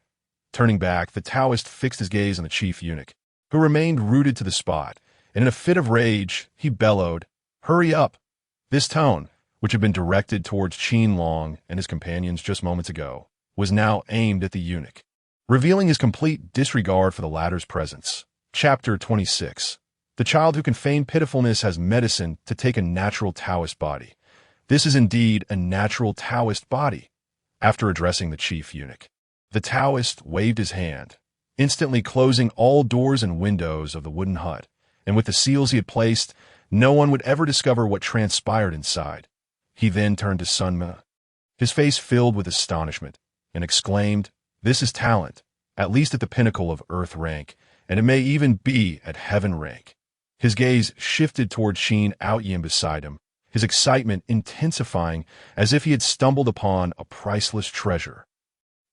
Turning back, the Taoist fixed his gaze on the chief eunuch, who remained rooted to the spot, and in a fit of rage, he bellowed, "Hurry up!" This tone, which had been directed towards Qin Long and his companions just moments ago, was now aimed at the eunuch, revealing his complete disregard for the latter's presence. Chapter 26. The child who can feign pitifulness has medicine to take a natural Taoist body. This is indeed a natural Taoist body. After addressing the chief eunuch, the Taoist waved his hand, instantly closing all doors and windows of the wooden hut, and with the seals he had placed, no one would ever discover what transpired inside. He then turned to Sunma, his face filled with astonishment, and exclaimed, "This is talent, at least at the pinnacle of earth rank, and it may even be at heaven rank." His gaze shifted toward Qin Outyin beside him, his excitement intensifying as if he had stumbled upon a priceless treasure.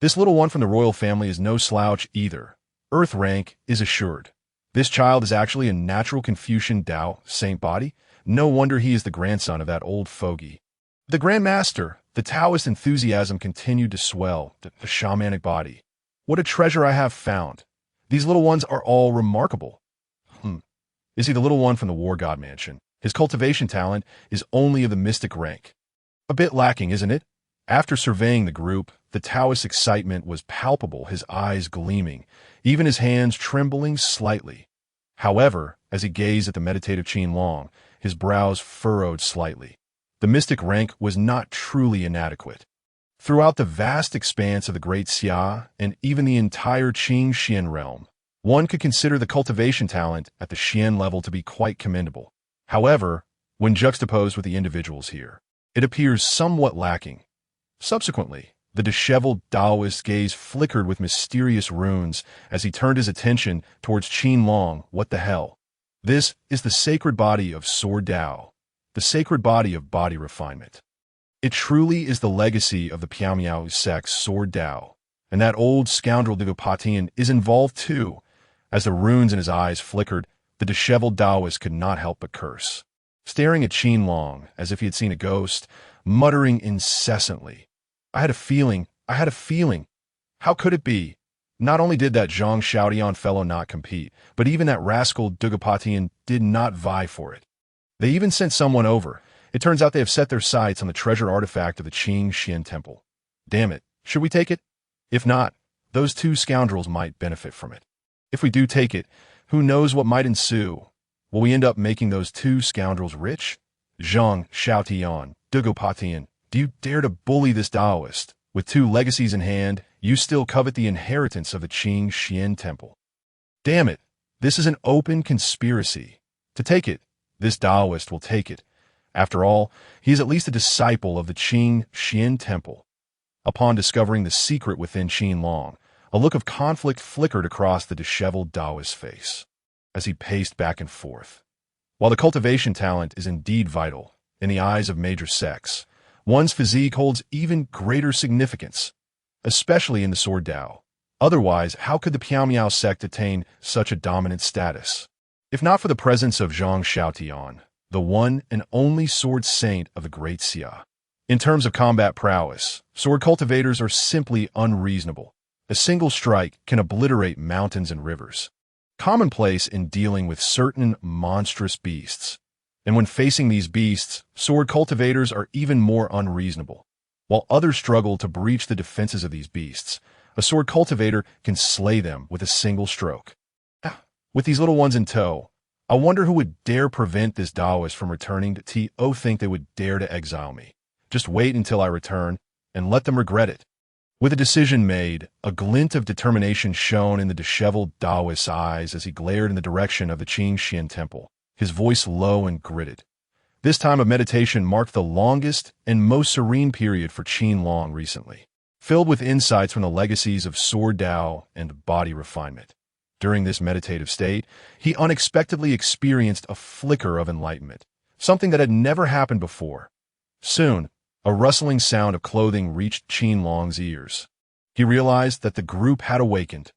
This little one from the royal family is no slouch either. Earth rank is assured. This child is actually a natural Confucian Tao saint body. No wonder he is the grandson of that old fogey. The Grand Master, the Taoist enthusiasm continued to swell, the shamanic body. What a treasure I have found. These little ones are all remarkable. Is he the little one from the War God Mansion? His cultivation talent is only of the mystic rank. A bit lacking, isn't it? After surveying the group, the Taoist's excitement was palpable, his eyes gleaming, even his hands trembling slightly. However, as he gazed at the meditative Qin Long, his brows furrowed slightly. The mystic rank was not truly inadequate. Throughout the vast expanse of the Great Xia and even the entire Qing Xian realm, one could consider the cultivation talent at the Xian level to be quite commendable. However, when juxtaposed with the individuals here, it appears somewhat lacking. Subsequently, the disheveled Taoist's gaze flickered with mysterious runes as he turned his attention towards Qin Long. What the hell? This is the sacred body of Sword Tao, the sacred body of body refinement. It truly is the legacy of the Piamiao sect's Sword Tao, and that old scoundrel Dugopatian is involved too. As the runes in his eyes flickered, the disheveled Taoist could not help but curse, staring at Qin Long as if he had seen a ghost, muttering incessantly. I had a feeling. How could it be? Not only did that Zhang Xiaodian fellow not compete, but even that rascal Dugopatian did not vie for it. They even sent someone over. It turns out they have set their sights on the treasure artifact of the Qing Xian Temple. Damn it, should we take it? If not, those two scoundrels might benefit from it. If we do take it, who knows what might ensue? Will we end up making those two scoundrels rich? Zhang Xiaotian, Dugopatian, do you dare to bully this Taoist? With two legacies in hand, you still covet the inheritance of the Qing Xian Temple. Damn it, this is an open conspiracy. To take it, this Taoist will take it. After all, he is at least a disciple of the Qing Xian Temple. Upon discovering the secret within Qin Long, a look of conflict flickered across the disheveled Taoist's face as he paced back and forth. While the cultivation talent is indeed vital in the eyes of major sects, one's physique holds even greater significance, especially in the Sword Tao. Otherwise, how could the Piamiao sect attain such a dominant status? if not for the presence of Zhang Xiaotian, the one and only sword saint of the Great Xia. In terms of combat prowess, sword cultivators are simply unreasonable. A single strike can obliterate mountains and rivers, commonplace in dealing with certain monstrous beasts. And when facing these beasts, sword cultivators are even more unreasonable. While others struggle to breach the defenses of these beasts, a sword cultivator can slay them with a single stroke. With these little ones in tow, I wonder who would dare prevent this Taoist from returning to T.O. Think they would dare to exile me. Just wait until I return, and let them regret it. With a decision made, a glint of determination shone in the disheveled Taoist's eyes as he glared in the direction of the Qin Xian temple, his voice low and gritted. This time of meditation marked the longest and most serene period for Qin Long recently, filled with insights from the legacies of sword Tao and body refinement. During this meditative state, he unexpectedly experienced a flicker of enlightenment, something that had never happened before. Soon, a rustling sound of clothing reached Qin Long's ears. He realized that the group had awakened.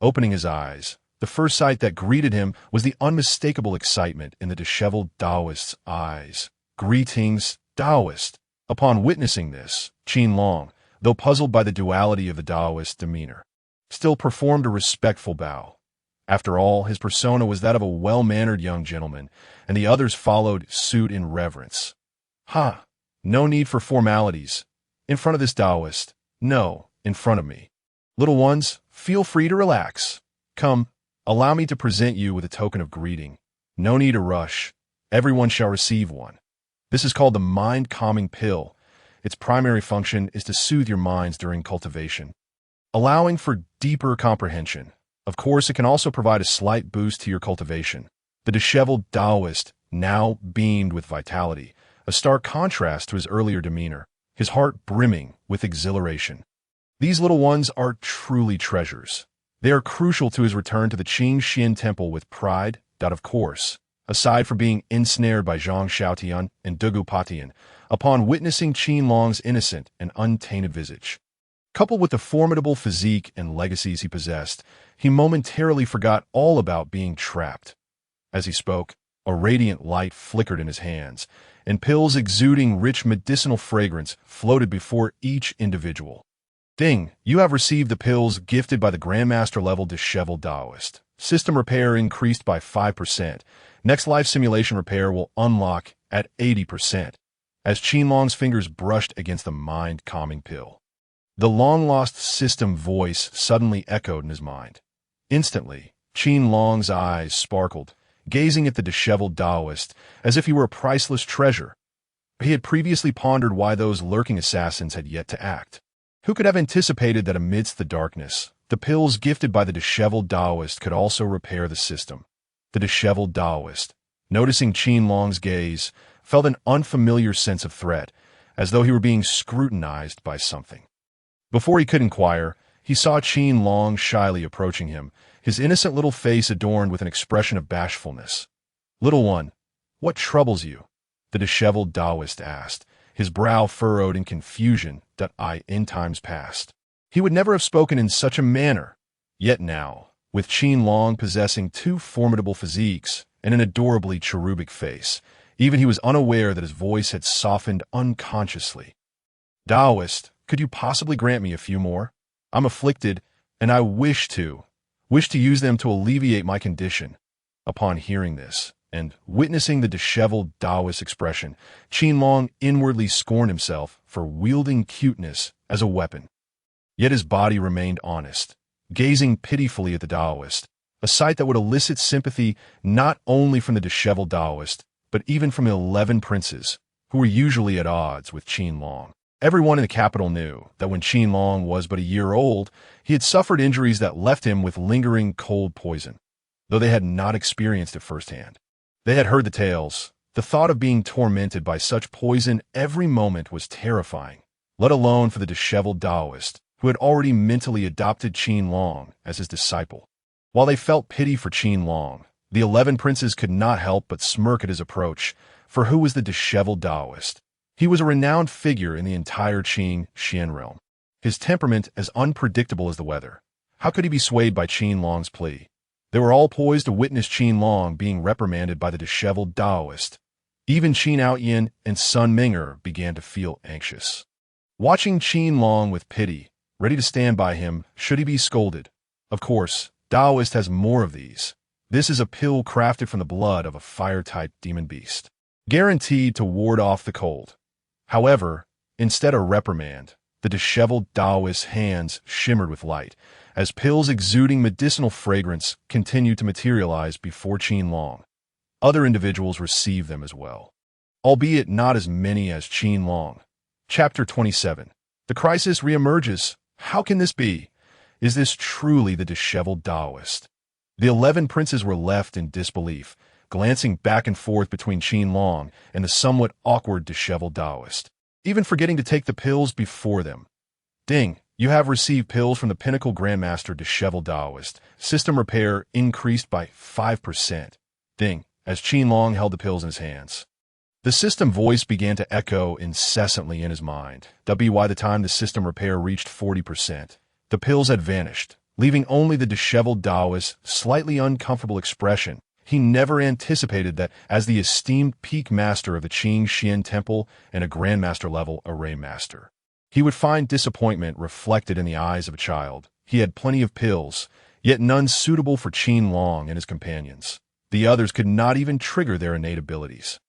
Opening his eyes, the first sight that greeted him was the unmistakable excitement in the disheveled Taoist's eyes. "Greetings, Taoist." Upon witnessing this, Qin Long, though puzzled by the duality of the Taoist's demeanor, still performed a respectful bow. After all, his persona was that of a well-mannered young gentleman, and the others followed suit in reverence. No need for formalities. In front of this Taoist. No, in front of me. Little ones, feel free to relax. Come, allow me to present you with a token of greeting. No need to rush. Everyone shall receive one. This is called the mind-calming pill. Its primary function is to soothe your minds during cultivation, allowing for deeper comprehension. Of course, it can also provide a slight boost to your cultivation. The disheveled Taoist now beamed with vitality, a stark contrast to his earlier demeanor, his heart brimming with exhilaration. These little ones are truly treasures. They are crucial to his return to the Qin Xian temple with pride that, of course, aside from being ensnared by Zhang Xiaotian and Dugu Patian, upon witnessing Qin Long's innocent and untainted visage. Coupled with the formidable physique and legacies he possessed, he momentarily forgot all about being trapped. As he spoke, a radiant light flickered in his hands, and pills exuding rich medicinal fragrance floated before each individual. Ding, you have received the pills gifted by the Grandmaster-level disheveled Taoist. System repair increased by 5%. Next life simulation repair will unlock at 80%, as Qin Long's fingers brushed against the mind-calming pill. The long-lost system voice suddenly echoed in his mind. Instantly, Qin Long's eyes sparkled, gazing at the disheveled Taoist as if he were a priceless treasure. He had previously pondered why those lurking assassins had yet to act. Who could have anticipated that amidst the darkness, the pills gifted by the disheveled Taoist could also repair the system? The disheveled Taoist, noticing Qin Long's gaze, felt an unfamiliar sense of threat, as though he were being scrutinized by something. Before he could inquire, he saw Qin Long shyly approaching him, his innocent little face adorned with an expression of bashfulness. "Little one, what troubles you?" the disheveled Taoist asked, his brow furrowed in confusion that in times past he would never have spoken in such a manner. Yet now, with Qin Long possessing two formidable physiques and an adorably cherubic face, even he was unaware that his voice had softened unconsciously. "Taoist, could you possibly grant me a few more? I'm afflicted, and I wish to use them to alleviate my condition." Upon hearing this, and witnessing the disheveled Taoist expression, Qin Long inwardly scorned himself for wielding cuteness as a weapon. Yet his body remained honest, gazing pitifully at the Taoist, a sight that would elicit sympathy not only from the disheveled Taoist, but even from the 11 princes, who were usually at odds with Qin Long. Everyone in the capital knew that when Qin Long was but a year old, he had suffered injuries that left him with lingering cold poison, though they had not experienced it firsthand. They had heard the tales. The thought of being tormented by such poison every moment was terrifying, let alone for the disheveled Taoist, who had already mentally adopted Qin Long as his disciple. While they felt pity for Qin Long, the 11 princes could not help but smirk at his approach, for who was the disheveled Taoist? He was a renowned figure in the entire Qin Xian realm, his temperament as unpredictable as the weather. How could he be swayed by Qin Long's plea? They were all poised to witness Qin Long being reprimanded by the disheveled Taoist. Even Qin Outyin and Sun Ming'er began to feel anxious. Watching Qin Long with pity, ready to stand by him should he be scolded. Of course, Taoist has more of these. This is a pill crafted from the blood of a fire-type demon beast, guaranteed to ward off the cold. However, instead of reprimand, the disheveled Taoist's hands shimmered with light, as pills exuding medicinal fragrance continued to materialize before Qin Long. Other individuals received them as well, albeit not as many as Qin Long. Chapter 27. The crisis reemerges. How can this be? Is this truly the disheveled Taoist? The 11 princes were left in disbelief, glancing back and forth between Qin Long and the somewhat awkward disheveled Taoist, even forgetting to take the pills before them. Ding, you have received pills from the pinnacle grandmaster disheveled Taoist. System repair increased by 5%. Ding, as Qin Long held the pills in his hands. The system voice began to echo incessantly in his mind. By the time the system repair reached 40%, the pills had vanished, leaving only the disheveled Taoist's slightly uncomfortable expression. He never anticipated that as the esteemed peak master of the Qing Xian Temple and a grandmaster-level array master, he would find disappointment reflected in the eyes of a child. He had plenty of pills, yet none suitable for Qin Long and his companions. The others could not even trigger their innate abilities.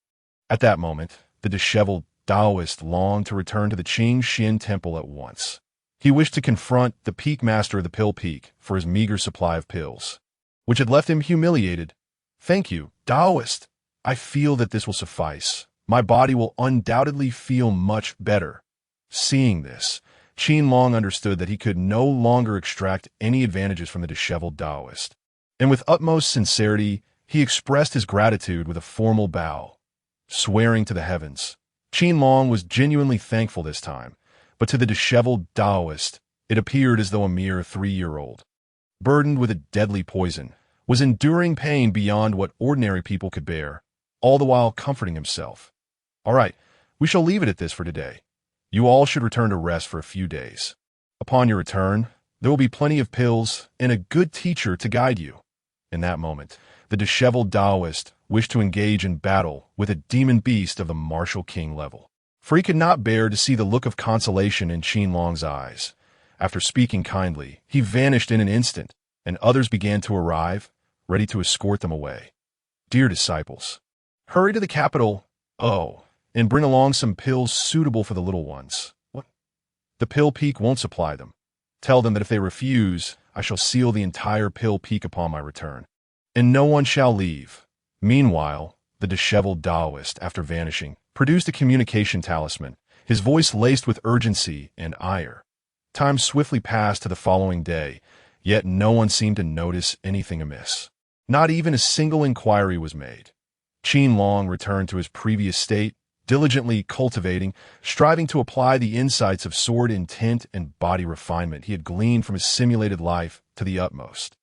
At that moment, the disheveled Taoist longed to return to the Qing Xian Temple at once. He wished to confront the peak master of the pill peak for his meager supply of pills, which had left him humiliated. Thank you, Taoist. I feel that this will suffice. My body will undoubtedly feel much better. Seeing this, Qin Long understood that he could no longer extract any advantages from the disheveled Taoist, and with utmost sincerity, he expressed his gratitude with a formal bow, swearing to the heavens. Qin Long was genuinely thankful this time, but to the disheveled Taoist, it appeared as though a mere 3-year-old, burdened with a deadly poison, was enduring pain beyond what ordinary people could bear, all the while comforting himself. All right, we shall leave it at this for today. You all should return to rest for a few days. Upon your return, there will be plenty of pills and a good teacher to guide you. In that moment, the disheveled Taoist wished to engage in battle with a demon beast of the martial king level, for he could not bear to see the look of consolation in Qin Long's eyes. After speaking kindly, he vanished in an instant, and others began to arrive, ready to escort them away. Dear disciples, hurry to the capital, and bring along some pills suitable for the little ones. What? The pill peak won't supply them. Tell them that if they refuse, I shall seal the entire pill peak upon my return, and no one shall leave. Meanwhile, the disheveled Taoist, after vanishing, produced a communication talisman, his voice laced with urgency and ire. Time swiftly passed to the following day, yet no one seemed to notice anything amiss. Not even a single inquiry was made. Qin Long returned to his previous state, diligently cultivating, striving to apply the insights of sword intent and body refinement he had gleaned from his simulated life to the utmost.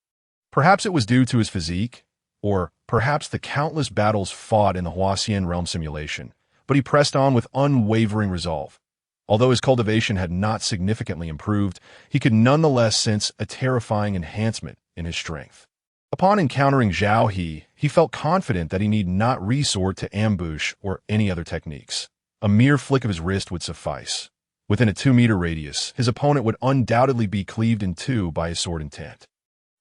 Perhaps it was due to his physique, or perhaps the countless battles fought in the Huaxian realm simulation, but he pressed on with unwavering resolve. Although his cultivation had not significantly improved, he could nonetheless sense a terrifying enhancement in his strength. Upon encountering Zhao he felt confident that he need not resort to ambush or any other techniques. A mere flick of his wrist would suffice. Within a 2-meter radius, his opponent would undoubtedly be cleaved in two by his sword intent.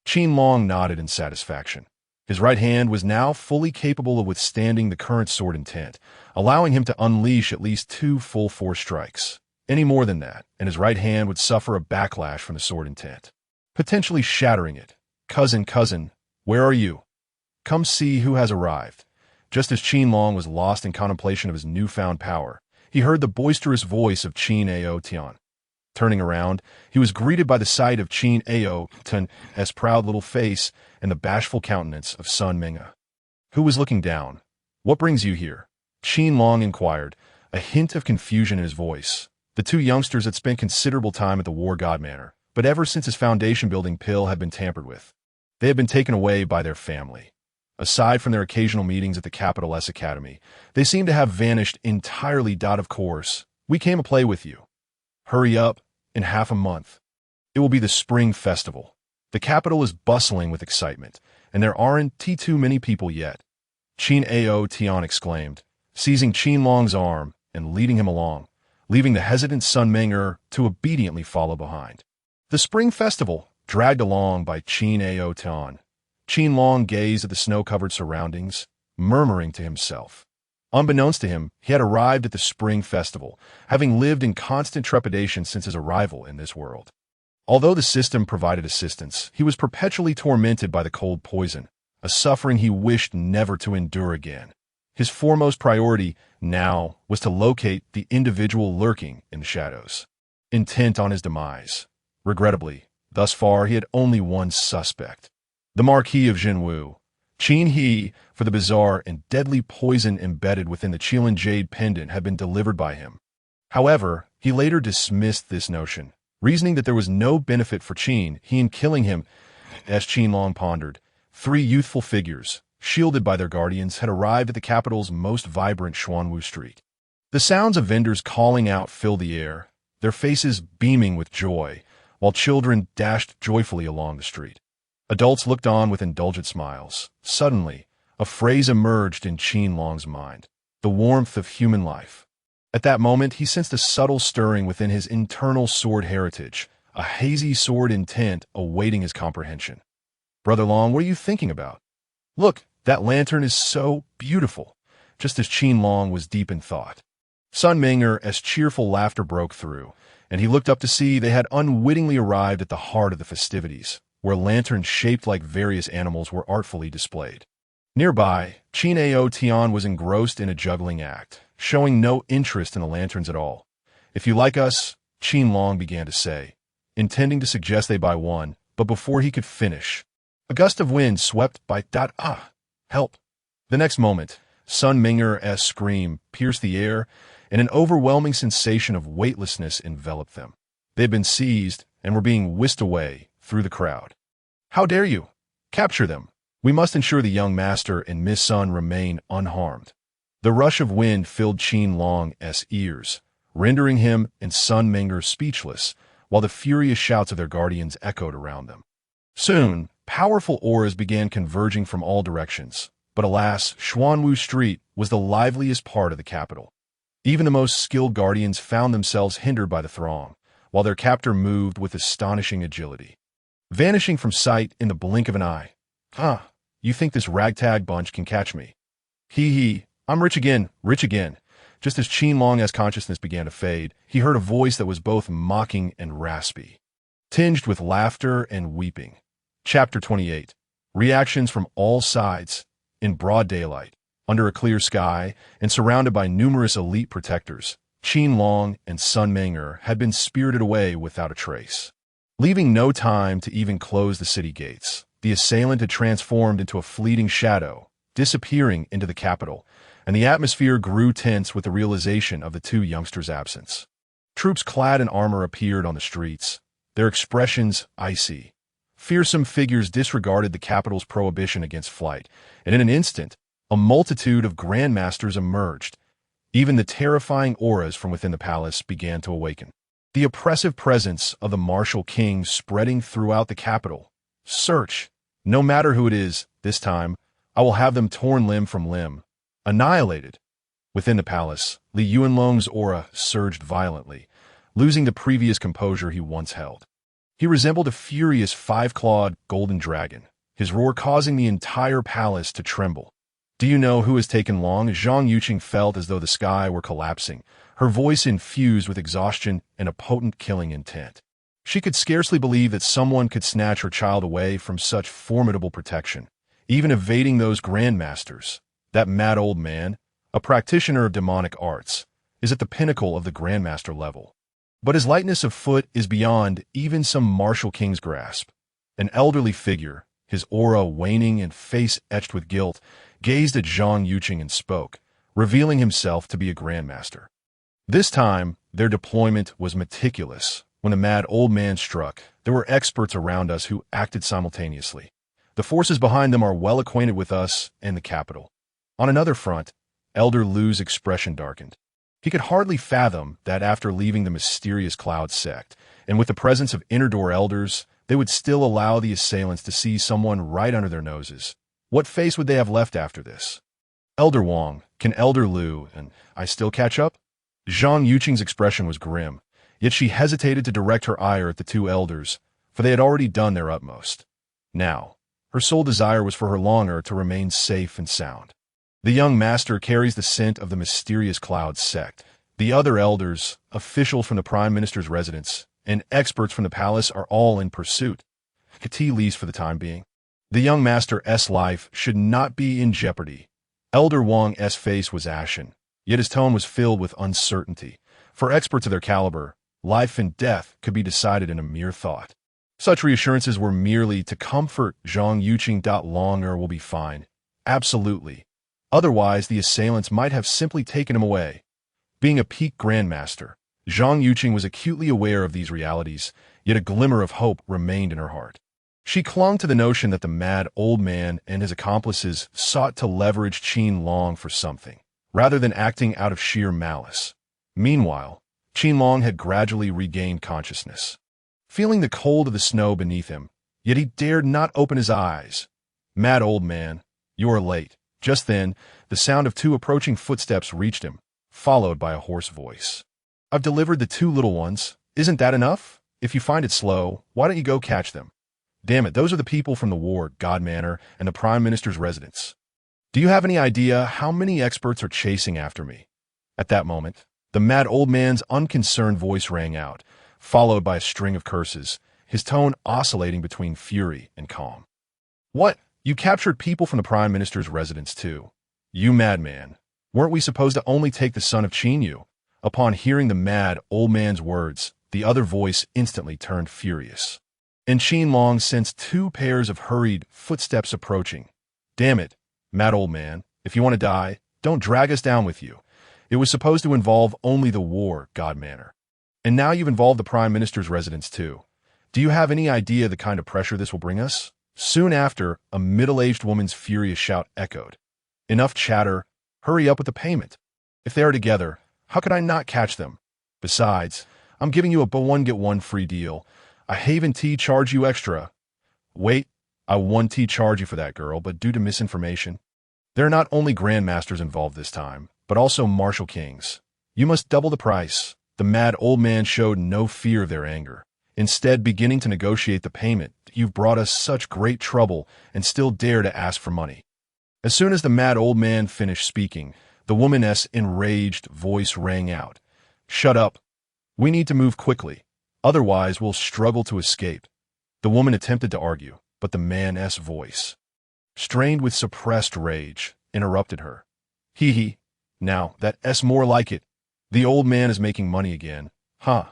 Qin Long nodded in satisfaction. His right hand was now fully capable of withstanding the current sword intent, allowing him to unleash at least 2 full-force strikes. Any more than that, and his right hand would suffer a backlash from the sword intent, potentially shattering it. Cousin, where are you? Come see who has arrived. Just as Qin Long was lost in contemplation of his newfound power, he heard the boisterous voice of Qin Ao Tian. Turning around, he was greeted by the sight of Qin Ao Tian's proud little face and the bashful countenance of Sun Ming'er, who was looking down. What brings you here? Qin Long inquired, a hint of confusion in his voice. The two youngsters had spent considerable time at the War God Manor, but ever since his foundation-building pill had been tampered with, they had been taken away by their family. Aside from their occasional meetings at the Capital S Academy, they seemed to have vanished entirely. Of course, we came to play with you. Hurry up, in half a month. It will be the Spring Festival. The capital is bustling with excitement, and there aren't too many people yet. Qin Ao Tian exclaimed, seizing Qin Long's arm and leading him along, leaving the hesitant Sun Meng'er to obediently follow behind. The Spring Festival, dragged along by Qin Ao Tian. Qin Long gazed at the snow-covered surroundings, murmuring to himself. Unbeknownst to him, he had arrived at the Spring Festival, having lived in constant trepidation since his arrival in this world. Although the system provided assistance, he was perpetually tormented by the cold poison, a suffering he wished never to endure again. His foremost priority now was to locate the individual lurking in the shadows, intent on his demise. Regrettably, thus far he had only one suspect, the Marquis of Jinwu, Qin He, for the bizarre and deadly poison embedded within the Qilin Jade pendant had been delivered by him. However, he later dismissed this notion, reasoning that there was no benefit for Qin He in killing him. As Qin Long pondered, 3 youthful figures, shielded by their guardians, had arrived at the capital's most vibrant Xuanwu street. The sounds of vendors calling out filled the air, their faces beaming with joy, while children dashed joyfully along the street. Adults looked on with indulgent smiles. Suddenly, a phrase emerged in Qin Long's mind, the warmth of human life. At that moment, he sensed a subtle stirring within his internal sword heritage, a hazy sword intent awaiting his comprehension. Brother Long, what are you thinking about? Look, that lantern is so beautiful, just as Qin Long was deep in thought. Sun Meng'er, as cheerful laughter broke through, and he looked up to see they had unwittingly arrived at the heart of the festivities, where lanterns shaped like various animals were artfully displayed. Nearby, Qin Ao Tian was engrossed in a juggling act, showing no interest in the lanterns at all. If you like us, Qin Long began to say, intending to suggest they buy one, but before he could finish, a gust of wind swept by. Help! The next moment, Sun Meng'er's scream pierced the air, and an overwhelming sensation of weightlessness enveloped them. They had been seized and were being whisked away through the crowd. How dare you? Capture them! We must ensure the young master and Miss Sun remain unharmed. The rush of wind filled Qin Long's ears, rendering him and Sun Meng'er speechless, while the furious shouts of their guardians echoed around them. Soon, powerful auras began converging from all directions, but alas, Xuanwu Street was the liveliest part of the capital. Even the most skilled guardians found themselves hindered by the throng, while their captor moved with astonishing agility, vanishing from sight in the blink of an eye. You think this ragtag bunch can catch me? I'm rich again. Just as Qin Long's consciousness began to fade, he heard a voice that was both mocking and raspy, tinged with laughter and weeping. Chapter 28. Reactions from all sides, in broad daylight, under a clear sky, and surrounded by numerous elite protectors, Qin Long and Sun Meng'er had been spirited away without a trace. Leaving no time to even close the city gates, the assailant had transformed into a fleeting shadow, disappearing into the capital, and the atmosphere grew tense with the realization of the 2 youngsters' absence. Troops clad in armor appeared on the streets, their expressions icy. Fearsome figures disregarded the capital's prohibition against flight, and in an instant, a multitude of grandmasters emerged. Even the terrifying auras from within the palace began to awaken. The oppressive presence of the martial king spreading throughout the capital. Search. No matter who it is, this time, I will have them torn limb from limb, annihilated. Within the palace, Li Yuanlong's aura surged violently, losing the previous composure he once held. He resembled a furious 5-clawed golden dragon, his roar causing the entire palace to tremble. Do you know who has taken Long? Zhang Yuqing felt as though the sky were collapsing, her voice infused with exhaustion and a potent killing intent. She could scarcely believe that someone could snatch her child away from such formidable protection, even evading those grandmasters. That mad old man, a practitioner of demonic arts, is at the pinnacle of the grandmaster level. But his lightness of foot is beyond even some martial king's grasp. An elderly figure, his aura waning and face etched with guilt, gazed at Zhang Yuqing and spoke, revealing himself to be a grandmaster. This time, their deployment was meticulous. When the mad old man struck, there were experts around us who acted simultaneously. The forces behind them are well acquainted with us and the capital. On another front, Elder Lu's expression darkened. He could hardly fathom that after leaving the mysterious Cloud sect, and with the presence of Inner Door elders, they would still allow the assailants to see someone right under their noses. What face would they have left after this? Elder Wang, can Elder Liu and I still catch up? Zhang Yuqing's expression was grim, yet she hesitated to direct her ire at the two elders, for they had already done their utmost. Now, her sole desire was for her longer to remain safe and sound. The young master carries the scent of the mysterious Cloud sect. The other elders, officials from the Prime Minister's residence, and experts from the palace are all in pursuit. Tea leaves for the time being. The young master's life should not be in jeopardy. Elder Wang's face was ashen, yet his tone was filled with uncertainty. For experts of their caliber, life and death could be decided in a mere thought. Such reassurances were merely to comfort Zhang Yuqing. Longer will be fine. Absolutely. Otherwise, the assailants might have simply taken him away. Being a peak grandmaster, Zhang Yuqing was acutely aware of these realities, yet a glimmer of hope remained in her heart. She clung to the notion that the mad old man and his accomplices sought to leverage Qin Long for something, rather than acting out of sheer malice. Meanwhile, Qin Long had gradually regained consciousness, feeling the cold of the snow beneath him, yet he dared not open his eyes. Mad old man, you are late. Just then, the sound of two approaching footsteps reached him, followed by a hoarse voice. I've delivered the two little ones. Isn't that enough? If you find it slow, why don't you go catch them? Damn it, those are the people from the ward, God Manor, and the Prime Minister's residence. Do you have any idea how many experts are chasing after me? At that moment, the mad old man's unconcerned voice rang out, followed by a string of curses, his tone oscillating between fury and calm. What? You captured people from the Prime Minister's residence too? You madman. Weren't we supposed to only take the son of Qin Yu? Upon hearing the mad old man's words, the other voice instantly turned furious. And Qin Long sensed two pairs of hurried footsteps approaching. Damn it, mad old man, if you want to die, don't drag us down with you. It was supposed to involve only the war, God Manor. And now you've involved the Prime Minister's residence too. Do you have any idea the kind of pressure this will bring us? Soon after, a middle-aged woman's furious shout echoed. Enough chatter, hurry up with the payment. If they are together, how could I not catch them? Besides, I'm giving you a buy-one-get-one free deal. A Haven tea charge you extra. Wait, I one tea charge you for that girl, but due to misinformation, there are not only grandmasters involved this time, but also martial kings. You must double the price. The mad old man showed no fear of their anger, instead beginning to negotiate the payment. You've brought us such great trouble and still dare to ask for money. As soon as the mad old man finished speaking, the woman's enraged voice rang out. Shut up. We need to move quickly. Otherwise, we'll struggle to escape. The woman attempted to argue, but the man's voice, strained with suppressed rage, interrupted her. Hee. Now, that's more like it. The old man is making money again. Huh.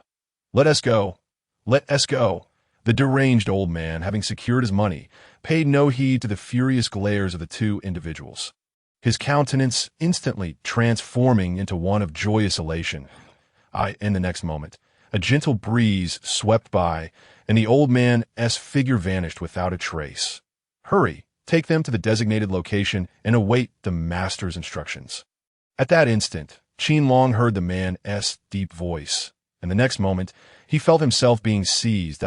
Let us go. Let us go. The deranged old man, having secured his money, paid no heed to the furious glares of the two individuals, his countenance instantly transforming into one of joyous elation. In the next moment, a gentle breeze swept by, and the old man's figure vanished without a trace. Hurry, take them to the designated location and await the master's instructions. At that instant, Qin Long heard the man's deep voice, and the next moment, he felt himself being seized.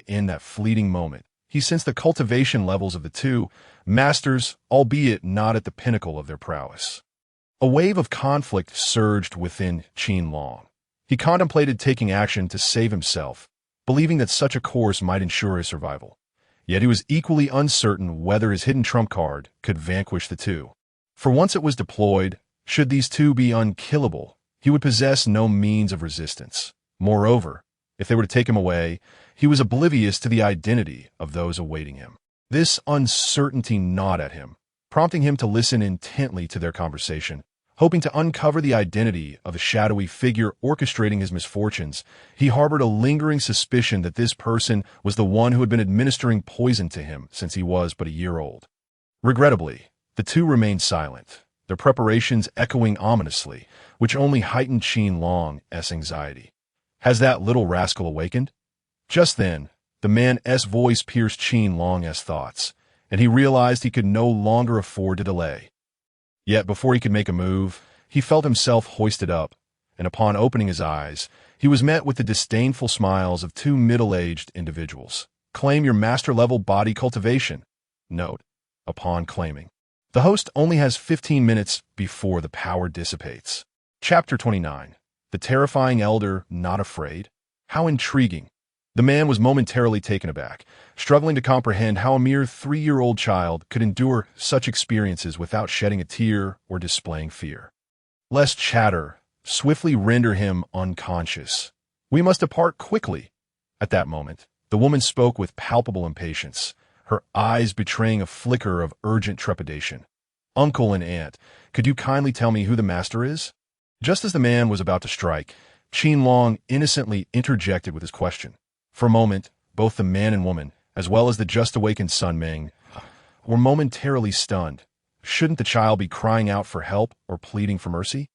In that fleeting moment, he sensed the cultivation levels of the two masters, albeit not at the pinnacle of their prowess. A wave of conflict surged within Qin Long. He contemplated taking action to save himself, believing that such a course might ensure his survival. Yet he was equally uncertain whether his hidden trump card could vanquish the two. For once it was deployed, should these two be unkillable, he would possess no means of resistance. Moreover, if they were to take him away, he was oblivious to the identity of those awaiting him. This uncertainty gnawed at him, prompting him to listen intently to their conversation. Hoping to uncover the identity of the shadowy figure orchestrating his misfortunes, he harbored a lingering suspicion that this person was the one who had been administering poison to him since he was but a year old. Regrettably, the two remained silent, their preparations echoing ominously, which only heightened Qin Long's anxiety. Has that little rascal awakened? Just then, the man's voice pierced Qin Long's thoughts, and he realized he could no longer afford to delay. Yet before he could make a move, he felt himself hoisted up, and upon opening his eyes, he was met with the disdainful smiles of two middle-aged individuals. Claim your master-level body cultivation. Note: upon claiming, the host only has 15 minutes before the power dissipates. Chapter 29. The Terrifying Elder Not Afraid? How intriguing. The man was momentarily taken aback, struggling to comprehend how a mere 3-year-old child could endure such experiences without shedding a tear or displaying fear. Lest chatter swiftly render him unconscious. We must depart quickly. At that moment, the woman spoke with palpable impatience, her eyes betraying a flicker of urgent trepidation. Uncle and aunt, could you kindly tell me who the master is? Just as the man was about to strike, Qin Long innocently interjected with his question. For a moment, both the man and woman, as well as the just-awakened Sun Ming, were momentarily stunned. Shouldn't the child be crying out for help or pleading for mercy?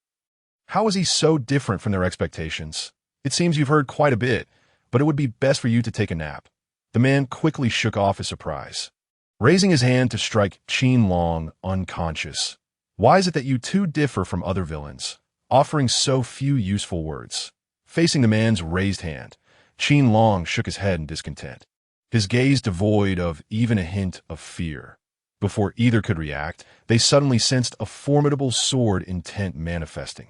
How is he so different from their expectations? It seems you've heard quite a bit, but it would be best for you to take a nap. The man quickly shook off his surprise, raising his hand to strike Qin Long unconscious. Why is it that you two differ from other villains, offering so few useful words? Facing the man's raised hand, Qin Long shook his head in discontent, his gaze devoid of even a hint of fear. Before either could react, they suddenly sensed a formidable sword intent manifesting.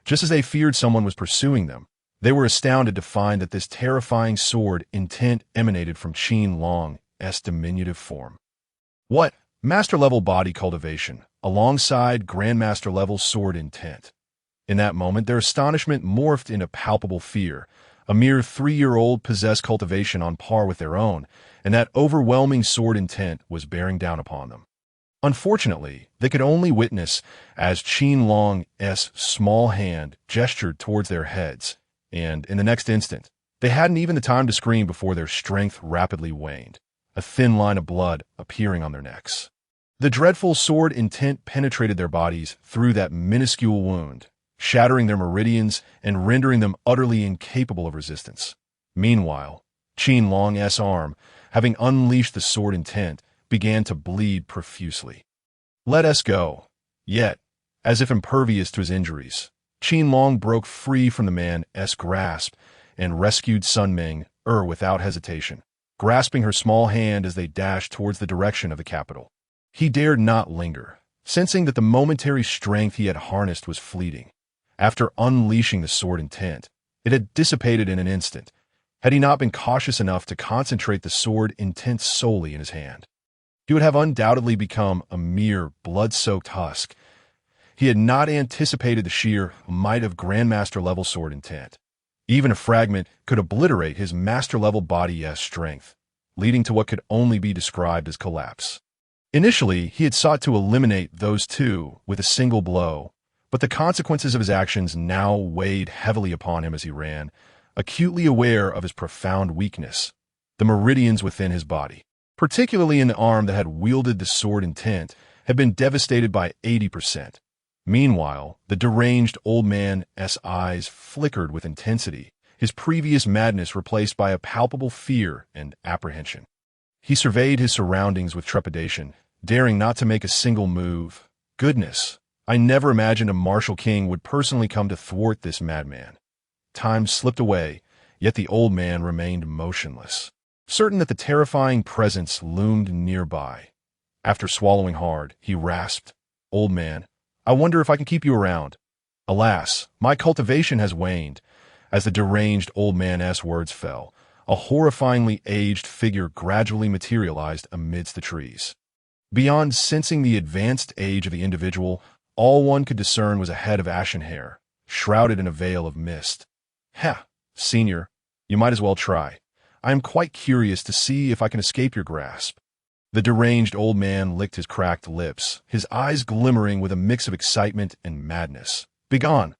Just as they feared someone was pursuing them, they were astounded to find that this terrifying sword intent emanated from Qin Long's diminutive form. What? Master-level body cultivation, alongside Grandmaster-level sword intent. In that moment, their astonishment morphed into palpable fear. A mere 3-year-old possessed cultivation on par with their own, and that overwhelming sword intent was bearing down upon them. Unfortunately, they could only witness as Qin Long's small hand gestured towards their heads, and in the next instant, they hadn't even the time to scream before their strength rapidly waned, a thin line of blood appearing on their necks. The dreadful sword intent penetrated their bodies through that minuscule wound, shattering their meridians and rendering them utterly incapable of resistance. Meanwhile, Qin Long's arm, having unleashed the sword intent, began to bleed profusely. Let us go. Yet, as if impervious to his injuries, Qin Long broke free from the man's grasp and rescued Sun Ming without hesitation, grasping her small hand as they dashed towards the direction of the capital. He dared not linger, sensing that the momentary strength he had harnessed was fleeting. After unleashing the sword intent, it had dissipated in an instant, had he not been cautious enough to concentrate the sword intent solely in his hand. He would have undoubtedly become a mere blood-soaked husk. He had not anticipated the sheer might of Grandmaster-level sword intent. Even a fragment could obliterate his master-level body's strength, leading to what could only be described as collapse. Initially, he had sought to eliminate those two with a single blow, but the consequences of his actions now weighed heavily upon him as he ran, acutely aware of his profound weakness, the meridians within his body, particularly in the arm that had wielded the sword intent, had been devastated by 80%. Meanwhile, the deranged old man's eyes flickered with intensity, his previous madness replaced by a palpable fear and apprehension. He surveyed his surroundings with trepidation, daring not to make a single move. Goodness, I never imagined a martial king would personally come to thwart this madman. Time slipped away, yet the old man remained motionless, certain that the terrifying presence loomed nearby. After swallowing hard, he rasped, "Old man, I wonder if I can keep you around." Alas, my cultivation has waned. As the deranged old man's words fell, a horrifyingly aged figure gradually materialized amidst the trees. Beyond sensing the advanced age of the individual, all one could discern was a head of ashen hair, shrouded in a veil of mist. "Ha, senior, you might as well try. I am quite curious to see if I can escape your grasp." The deranged old man licked his cracked lips, his eyes glimmering with a mix of excitement and madness. "Begone!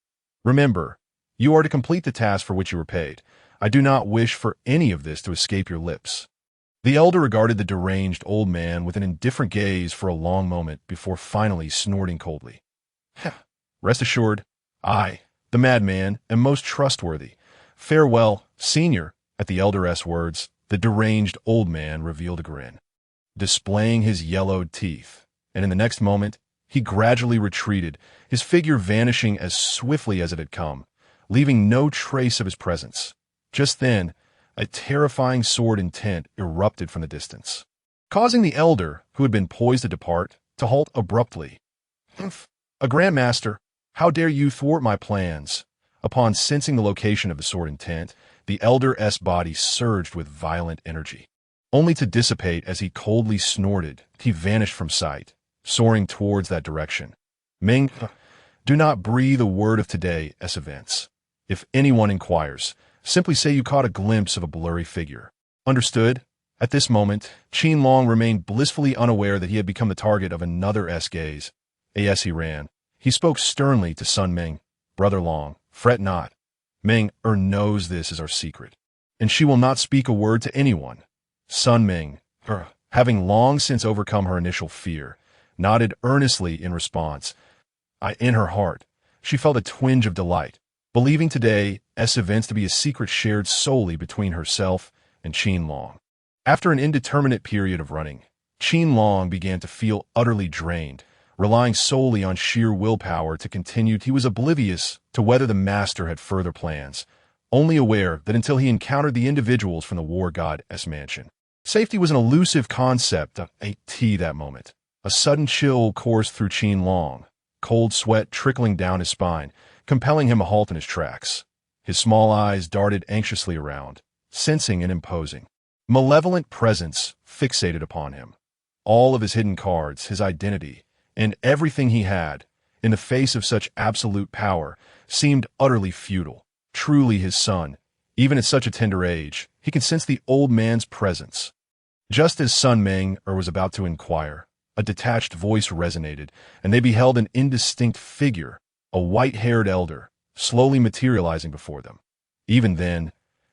Remember, you are to complete the task for which you were paid. I do not wish for any of this to escape your lips." The elder regarded the deranged old man with an indifferent gaze for a long moment before finally snorting coldly. "Rest assured, I, the madman, am most trustworthy. Farewell, senior." At the elder's words, the deranged old man revealed a grin, displaying his yellowed teeth, and in the next moment, he gradually retreated, his figure vanishing as swiftly as it had come, leaving no trace of his presence. Just then, a terrifying sword intent erupted from the distance, causing the elder, who had been poised to depart, to halt abruptly. "Humph! A grandmaster, how dare you thwart my plans?" Upon sensing the location of the sword intent, the elder's body surged with violent energy, only to dissipate as he coldly snorted. He vanished from sight, soaring towards that direction. Ming, do not breathe a word of today's events. If anyone inquires, simply say you caught a glimpse of a blurry figure. Understood? At this moment, Qin Long remained blissfully unaware that he had become the target of another's gaze. As he ran, he spoke sternly to Sun Ming. "Brother Long, fret not. Ming knows this is our secret, and she will not speak a word to anyone." Sun Ming, having long since overcome her initial fear, nodded earnestly in response. In her heart, she felt a twinge of delight, believing today's events to be a secret shared solely between herself and Qin Long. After an indeterminate period of running, Qin Long began to feel utterly drained, relying solely on sheer willpower to continue. He was oblivious to whether the master had further plans, only aware that until he encountered the individuals from the war god's mansion, safety was an elusive concept. That moment, a sudden chill coursed through Qin Long, cold sweat trickling down his spine, compelling him to halt in his tracks. His small eyes darted anxiously around, sensing an imposing, malevolent presence fixated upon him. All of his hidden cards, his identity, and everything he had, in the face of such absolute power, seemed utterly futile. Truly his son, even at such a tender age, he could sense the old man's presence. Just as Sun Ming was about to inquire, a detached voice resonated, and they beheld an indistinct figure, a white-haired elder, slowly materializing before them. Even then,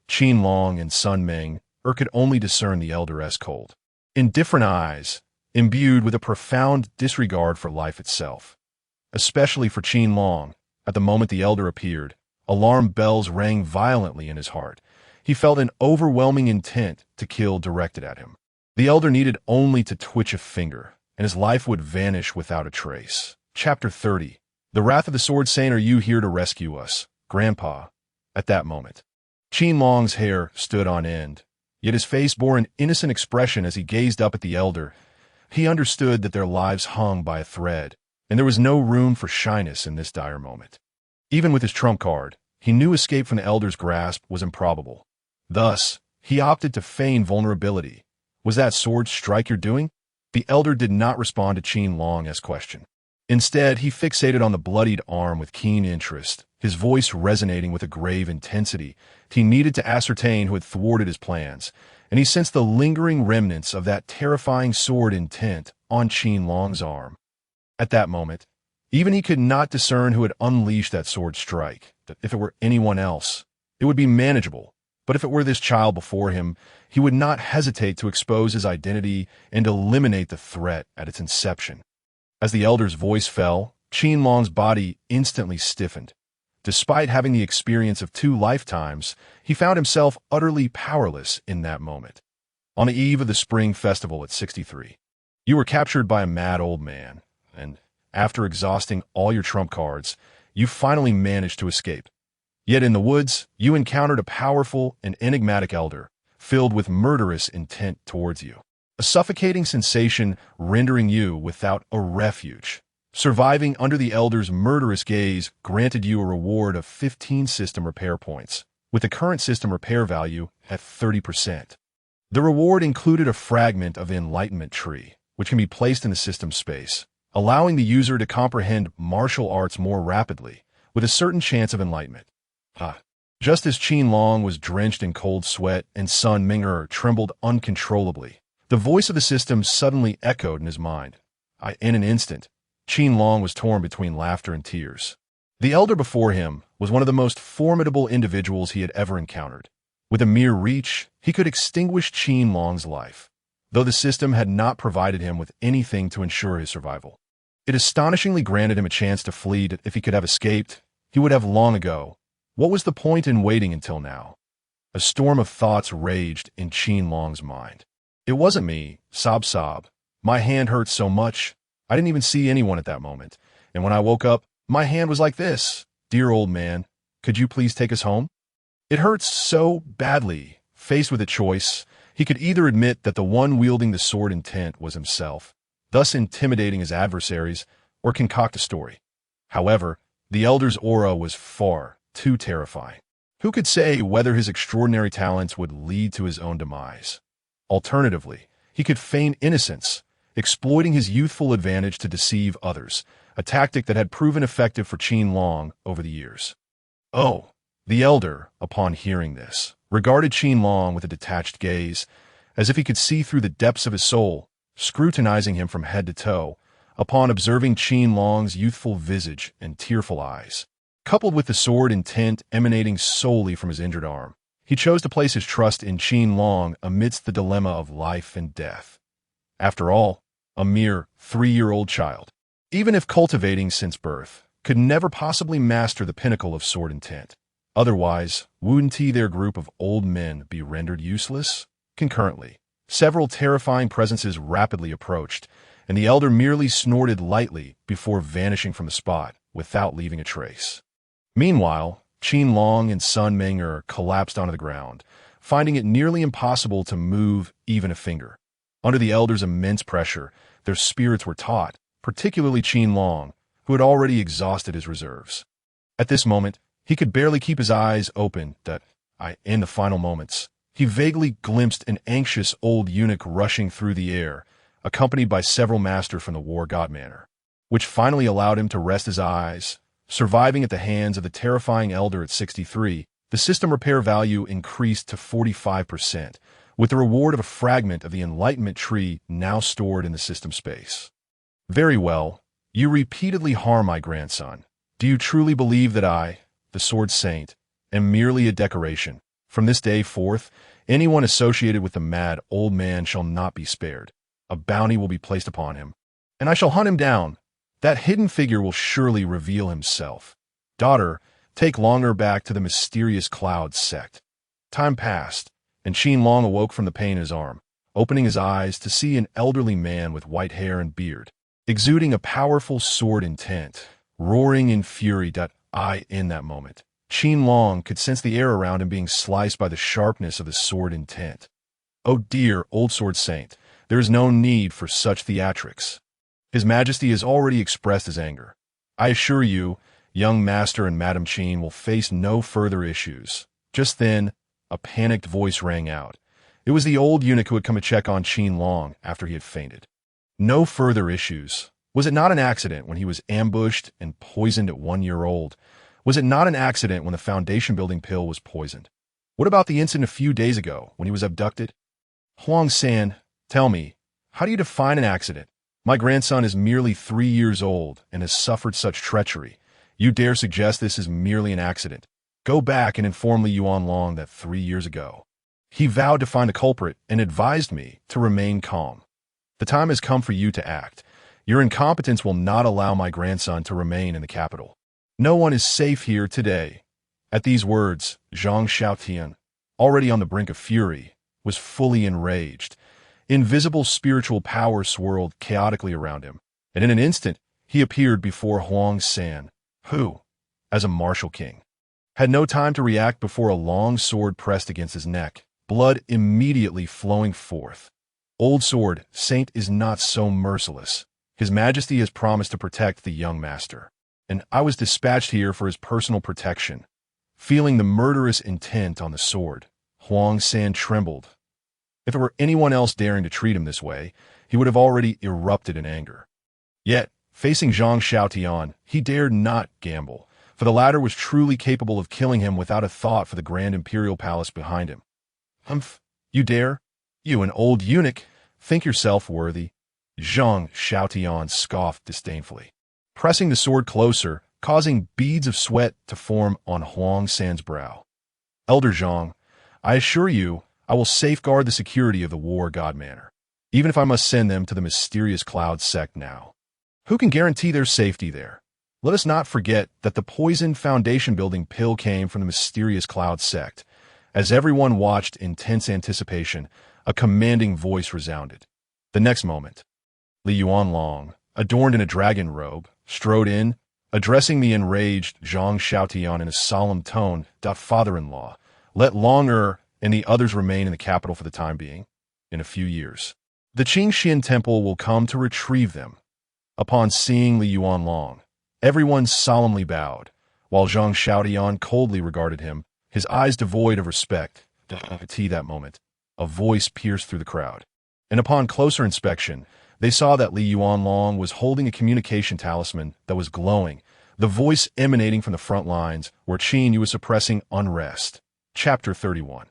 Qin Long and Sun Ming could only discern the elder's cold, indifferent eyes, imbued with a profound disregard for life itself. Especially for Qin Long, at the moment the elder appeared, alarm bells rang violently in his heart. He felt an overwhelming intent to kill directed at him. The elder needed only to twitch a finger, and his life would vanish without a trace. Chapter 30. The Wrath of the Sword, saying, "Are you here to rescue us, Grandpa?" At that moment, Qin Long's hair stood on end, yet his face bore an innocent expression as he gazed up at the elder. He understood that their lives hung by a thread, and there was no room for shyness in this dire moment. Even with his trump card, he knew escape from the elder's grasp was improbable. Thus, he opted to feign vulnerability. "Was that sword strike your doing?" The elder did not respond to Qin Long's question. Instead, he fixated on the bloodied arm with keen interest, his voice resonating with a grave intensity. He needed to ascertain who had thwarted his plans, and he sensed the lingering remnants of that terrifying sword intent on Qin Long's arm. At that moment, even he could not discern who had unleashed that sword strike. If it were anyone else, it would be manageable, but if it were this child before him, he would not hesitate to expose his identity and eliminate the threat at its inception. As the elder's voice fell, Qin Long's body instantly stiffened. Despite having the experience of 2 lifetimes, he found himself utterly powerless in that moment. On the eve of the spring festival at 63, you were captured by a mad old man, and after exhausting all your trump cards, you finally managed to escape. Yet in the woods, you encountered a powerful and enigmatic elder, filled with murderous intent towards you. A suffocating sensation rendering you without a refuge. Surviving under the elder's murderous gaze granted you a reward of 15 system repair points, with the current system repair value at 30%. The reward included a fragment of the enlightenment tree, which can be placed in the system space, allowing the user to comprehend martial arts more rapidly, with a certain chance of enlightenment. Just as Qin Long was drenched in cold sweat and Sun Ming trembled uncontrollably, the voice of the system suddenly echoed in his mind. In an instant, Qin Long was torn between laughter and tears. The elder before him was one of the most formidable individuals he had ever encountered. With a mere reach, he could extinguish Qin Long's life, though the system had not provided him with anything to ensure his survival. It astonishingly granted him a chance to flee. If he could have escaped, he would have long ago. What was the point in waiting until now? A storm of thoughts raged in Qin Long's mind. "It wasn't me, sob. My hand hurt so much. I didn't even see anyone at that moment. And when I woke up, my hand was like this. Dear old man, could you please take us home? It hurts so badly. Faced with a choice, he could either admit that the one wielding the sword intent was himself, thus intimidating his adversaries, or concoct a story. However, the elder's aura was far too terrifying. Who could say whether his extraordinary talents would lead to his own demise? Alternatively, he could feign innocence, exploiting his youthful advantage to deceive others, a tactic that had proven effective for Qin Long over the years. Oh, the elder, upon hearing this, regarded Qin Long with a detached gaze, as if he could see through the depths of his soul, scrutinizing him from head to toe, upon observing Qin Long's youthful visage and tearful eyes. Coupled with the sword intent emanating solely from his injured arm, he chose to place his trust in Qin Long amidst the dilemma of life and death. After all, a mere 3-year-old child, even if cultivating since birth, could never possibly master the pinnacle of sword intent. Otherwise, wouldn't their group of old men be rendered useless? Concurrently, several terrifying presences rapidly approached, and the elder merely snorted lightly before vanishing from the spot without leaving a trace. Meanwhile, Qin Long and Sun Meng'er collapsed onto the ground, finding it nearly impossible to move even a finger. Under the elder's immense pressure, their spirits were taut, particularly Qin Long, who had already exhausted his reserves. At this moment, he could barely keep his eyes open in the final moments, he vaguely glimpsed an anxious old eunuch rushing through the air, accompanied by several masters from the war god manor, which finally allowed him to rest his eyes. Surviving at the hands of the terrifying elder at 63, the system repair value increased to 45%, with the reward of a fragment of the Enlightenment tree now stored in the system space. Very well, you repeatedly harm my grandson. Do you truly believe that I, the Sword Saint, am merely a decoration? From this day forth, anyone associated with the mad old man shall not be spared. A bounty will be placed upon him, and I shall hunt him down. That hidden figure will surely reveal himself. Daughter, take Longer back to the mysterious cloud sect. Time passed, and Qin Long awoke from the pain in his arm, opening his eyes to see an elderly man with white hair and beard, exuding a powerful sword intent, roaring in fury. In that moment, Qin Long could sense the air around him being sliced by the sharpness of the sword intent. Oh dear, old Sword Saint, there is no need for such theatrics. His Majesty has already expressed his anger. I assure you, young Master and Madam Qin will face no further issues. Just then, a panicked voice rang out. It was the old eunuch who had come to check on Qin Long after he had fainted. No further issues. Was it not an accident when he was ambushed and poisoned at 1 year old? Was it not an accident when the foundation building pill was poisoned? What about the incident a few days ago when he was abducted? Huang San, tell me, how do you define an accident? My grandson is merely 3 years old and has suffered such treachery. You dare suggest this is merely an accident? Go back and inform Li Yuanlong that 3 years ago, he vowed to find the culprit and advised me to remain calm. The time has come for you to act. Your incompetence will not allow my grandson to remain in the capital. No one is safe here today. At these words, Zhang Xiaotian, already on the brink of fury, was fully enraged. Invisible spiritual power swirled chaotically around him, and in an instant, he appeared before Huang San, who, as a martial king, had no time to react before a long sword pressed against his neck, blood immediately flowing forth. Old Sword Saint is not so merciless. His Majesty has promised to protect the young master, and I was dispatched here for his personal protection. Feeling the murderous intent on the sword, Huang San trembled. If it were anyone else daring to treat him this way, he would have already erupted in anger. Yet, facing Zhang Xiaotian, he dared not gamble, for the latter was truly capable of killing him without a thought for the grand imperial palace behind him. Humph, you dare? You, an old eunuch, think yourself worthy? Zhang Xiaotian scoffed disdainfully, pressing the sword closer, causing beads of sweat to form on Huang San's brow. Elder Zhang, I assure you, I will safeguard the security of the war god manor, even if I must send them to the mysterious cloud sect now. Who can guarantee their safety there? Let us not forget that the poisoned foundation building pill came from the mysterious cloud sect. As everyone watched in tense anticipation, a commanding voice resounded. The next moment, Li Yuanlong, adorned in a dragon robe, strode in, addressing the enraged Zhang Xiaotian in a solemn tone. Father-in-law, let Longer and the others remain in the capital for the time being. In a few years, the Qin temple will come to retrieve them. Upon seeing Li Yuanlong, everyone solemnly bowed, while Zhang Xiaotian coldly regarded him, his eyes devoid of respect. At that moment, a voice pierced through the crowd, and upon closer inspection, they saw that Li Yuanlong was holding a communication talisman that was glowing, the voice emanating from the front lines where Qin Yu was suppressing unrest. Chapter 31.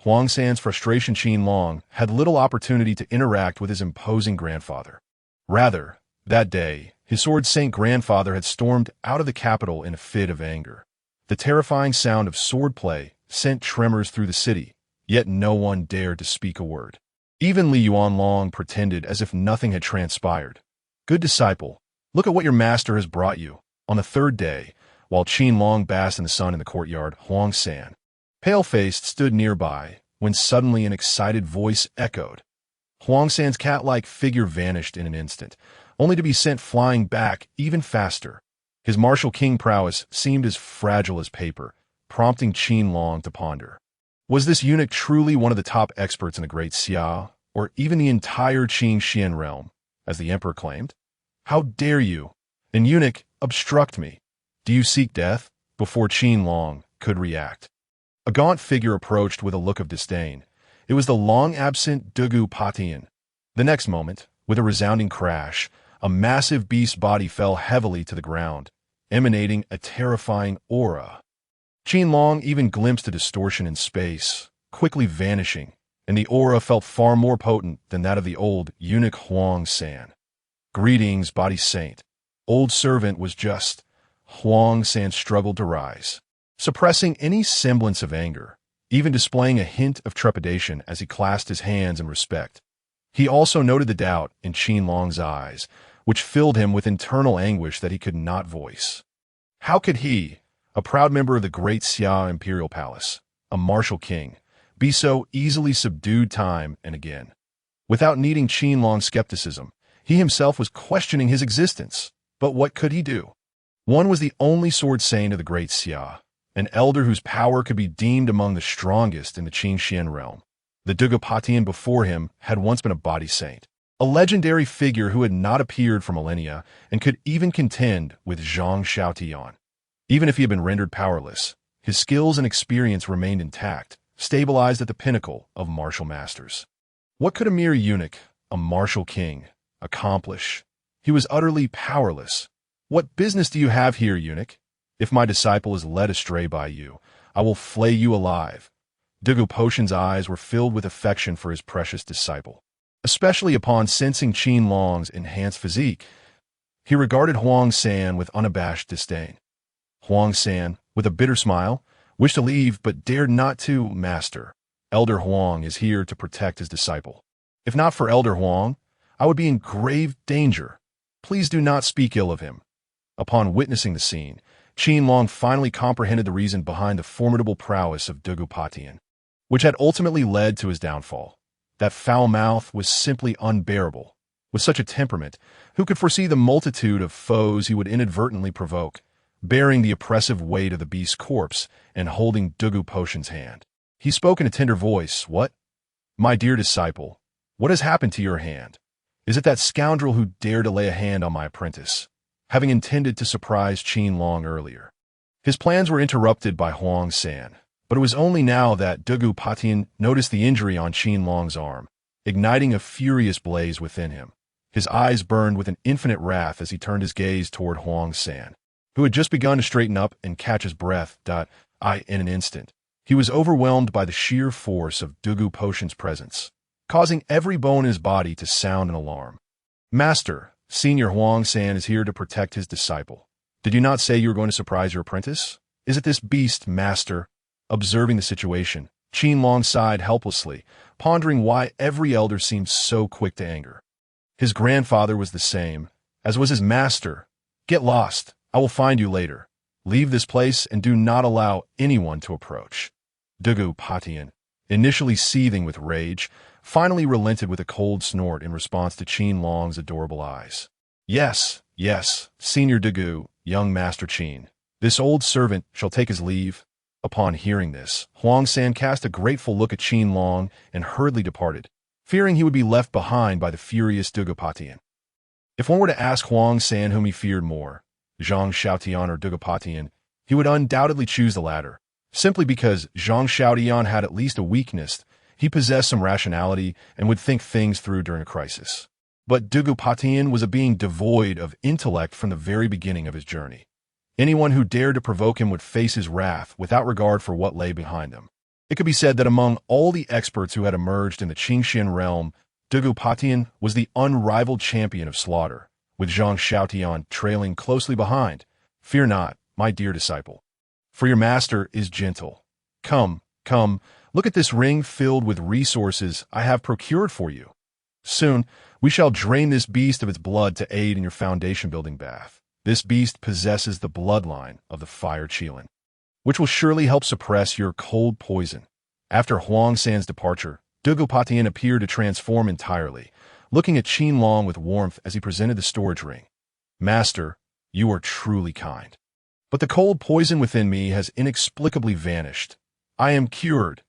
Huang San's frustration. Qin Long had little opportunity to interact with his imposing grandfather. Rather, that day, his sword-saint grandfather had stormed out of the capital in a fit of anger. The terrifying sound of swordplay sent tremors through the city, yet no one dared to speak a word. Even Li Yuanlong pretended as if nothing had transpired. Good disciple, look at what your master has brought you. On the third day, while Qin Long basked in the sun in the courtyard, Huang San, pale-faced, stood nearby, when suddenly an excited voice echoed. Huang San's cat-like figure vanished in an instant, only to be sent flying back even faster. His martial king prowess seemed as fragile as paper, prompting Qin Long to ponder. Was this eunuch truly one of the top experts in the Great Xia, or even the entire Qin realm, as the emperor claimed? How dare you, an eunuch, obstruct me? Do you seek death? Before Qin Long could react, a gaunt figure approached with a look of disdain. It was the long-absent Dugu Patian. The next moment, with a resounding crash, a massive beast body fell heavily to the ground, emanating a terrifying aura. Qin Long even glimpsed a distortion in space, quickly vanishing, and the aura felt far more potent than that of the old eunuch Huang San. Greetings, body saint. Old servant was just. Huang San struggled to rise, suppressing any semblance of anger, even displaying a hint of trepidation as he clasped his hands in respect. He also noted the doubt in Qin Long's eyes, which filled him with internal anguish that he could not voice. How could he, a proud member of the Great Xia Imperial Palace, a martial king, be so easily subdued time and again? Without needing Qin Long's skepticism, he himself was questioning his existence. But what could he do? One was the only sword saint of the Great Xia, an elder whose power could be deemed among the strongest in the Qin realm. The Dugu Patian before him had once been a body saint, a legendary figure who had not appeared for millennia and could even contend with Zhang Xiaotian. Even if he had been rendered powerless, his skills and experience remained intact, stabilized at the pinnacle of martial masters. What could a mere eunuch, a martial king, accomplish? He was utterly powerless. What business do you have here, eunuch? If my disciple is led astray by you, I will flay you alive. Dugu Potion's eyes were filled with affection for his precious disciple, especially upon sensing Qin Long's enhanced physique. He regarded Huang San with unabashed disdain. Huang San, with a bitter smile, wished to leave but dared not to. Master, Elder Huang is here to protect his disciple. If not for Elder Huang, I would be in grave danger. Please do not speak ill of him. Upon witnessing the scene, Qin Long finally comprehended the reason behind the formidable prowess of Dugu Patian, which had ultimately led to his downfall. That foul mouth was simply unbearable. With such a temperament, who could foresee the multitude of foes he would inadvertently provoke, bearing the oppressive weight of the beast's corpse and holding Dugu Potion's hand? He spoke in a tender voice. What? My dear disciple, what has happened to your hand? Is it that scoundrel who dared to lay a hand on my apprentice, having intended to surprise Qin Long earlier? His plans were interrupted by Huang San, but it was only now that Dugu Patian noticed the injury on Qin Long's arm, igniting a furious blaze within him. His eyes burned with an infinite wrath as he turned his gaze toward Huang San, who had just begun to straighten up and catch his breath. In an instant, he was overwhelmed by the sheer force of Dugu Potion's presence, causing every bone in his body to sound an alarm. Master, Senior Huang San is here to protect his disciple. Did you not say you were going to surprise your apprentice? Is it this beast, master? Observing the situation, Qin Long sighed helplessly, pondering why every elder seemed so quick to anger. His grandfather was the same, as was his master. Get lost. I will find you later. Leave this place and do not allow anyone to approach. Dugu Patian, initially seething with rage, finally relented with a cold snort in response to Qin Long's adorable eyes. Yes, yes, Senior Dugu, young Master Qin. This old servant shall take his leave. Upon hearing this, Huang San cast a grateful look at Qin Long and hurriedly departed, fearing he would be left behind by the furious Dugopatian. If one were to ask Huang San whom he feared more, Zhang Xiaotian or Dugopatian, he would undoubtedly choose the latter, simply because Zhang Xiaotian had at least a weakness. He possessed some rationality and would think things through during a crisis. But Dugopatian was a being devoid of intellect from the very beginning of his journey. Anyone who dared to provoke him would face his wrath without regard for what lay behind them. It could be said that among all the experts who had emerged in the Qingxian realm, Dugopatian was the unrivaled champion of slaughter, with Zhang Xiaotian trailing closely behind. Fear not, my dear disciple, for your master is gentle. Come, come, look at this ring filled with resources I have procured for you. Soon, we shall drain this beast of its blood to aid in your foundation-building bath. This beast possesses the bloodline of the fire Qilin, which will surely help suppress your cold poison. After Huang San's departure, Dugopatian appeared to transform entirely, looking at Qin Long with warmth as he presented the storage ring. Master, you are truly kind. But the cold poison within me has inexplicably vanished. I am cured.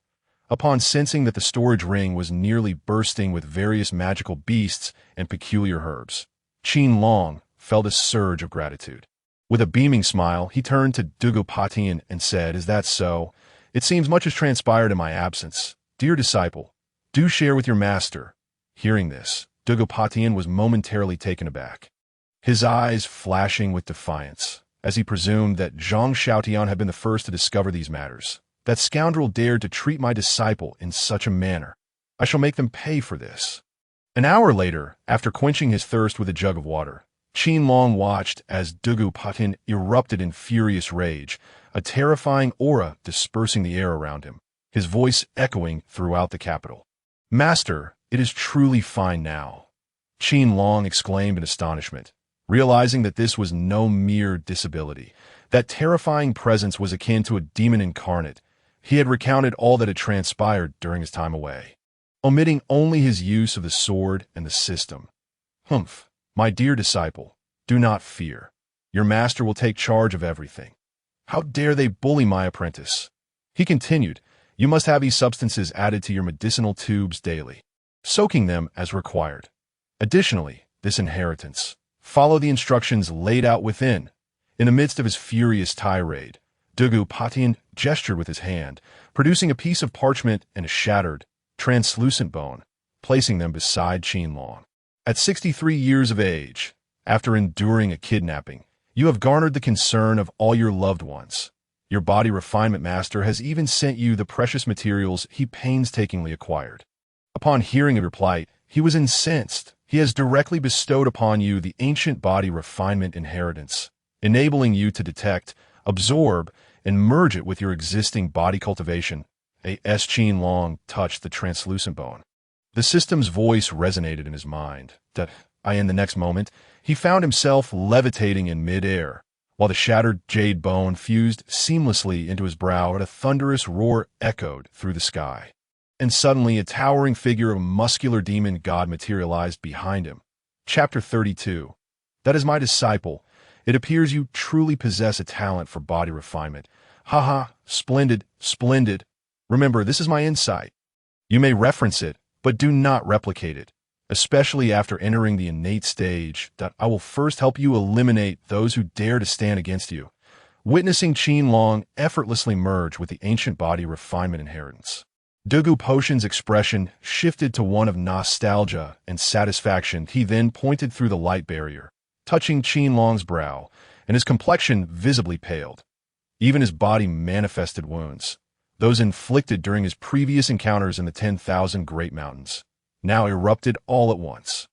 Upon sensing that the storage ring was nearly bursting with various magical beasts and peculiar herbs, Qin Long felt a surge of gratitude. With a beaming smile, he turned to Dugopatian and said, "Is that so? It seems much has transpired in my absence. Dear disciple, do share with your master." Hearing this, Dugopatian was momentarily taken aback, his eyes flashing with defiance, as he presumed that Zhang Xiaotian had been the first to discover these matters. That scoundrel dared to treat my disciple in such a manner. I shall make them pay for this. An hour later, after quenching his thirst with a jug of water, Qin Long watched as Dugopatian erupted in furious rage, a terrifying aura dispersing the air around him, his voice echoing throughout the capital. "Master, it is truly fine now," Qin Long exclaimed in astonishment, realizing that this was no mere disability. That terrifying presence was akin to a demon incarnate. He had recounted all that had transpired during his time away, omitting only his use of the sword and the system. "Humph, my dear disciple, do not fear. Your master will take charge of everything. How dare they bully my apprentice?" He continued, "You must have these substances added to your medicinal tubes daily, soaking them as required. Additionally, this inheritance. Follow the instructions laid out within." In the midst of his furious tirade, Dugopatian gestured with his hand, producing a piece of parchment and a shattered, translucent bone, placing them beside Qin Long. "At 63 years of age, after enduring a kidnapping, you have garnered the concern of all your loved ones. Your body refinement master has even sent you the precious materials he painstakingly acquired. Upon hearing of your plight, he was incensed. He has directly bestowed upon you the ancient body refinement inheritance, enabling you to detect, absorb, and merge it with your existing body cultivation." As Qin Long touched the translucent bone, the system's voice resonated in his mind. In the next moment, he found himself levitating in mid-air, while the shattered jade bone fused seamlessly into his brow and a thunderous roar echoed through the sky. And suddenly a towering figure of a muscular demon god materialized behind him. Chapter 32. "That is my disciple. It appears you truly possess a talent for body refinement. Haha, splendid, splendid. Remember, this is my insight. You may reference it, but do not replicate it, especially after entering the innate stage. I will first help you eliminate those who dare to stand against you." Witnessing Qin Long effortlessly merge with the ancient body refinement inheritance, Dugopatian's expression shifted to one of nostalgia and satisfaction. He then pointed through the light barrier, touching Qin Long's brow, and his complexion visibly paled. Even his body manifested wounds, those inflicted during his previous encounters in the 10,000 Great Mountains, now erupted all at once.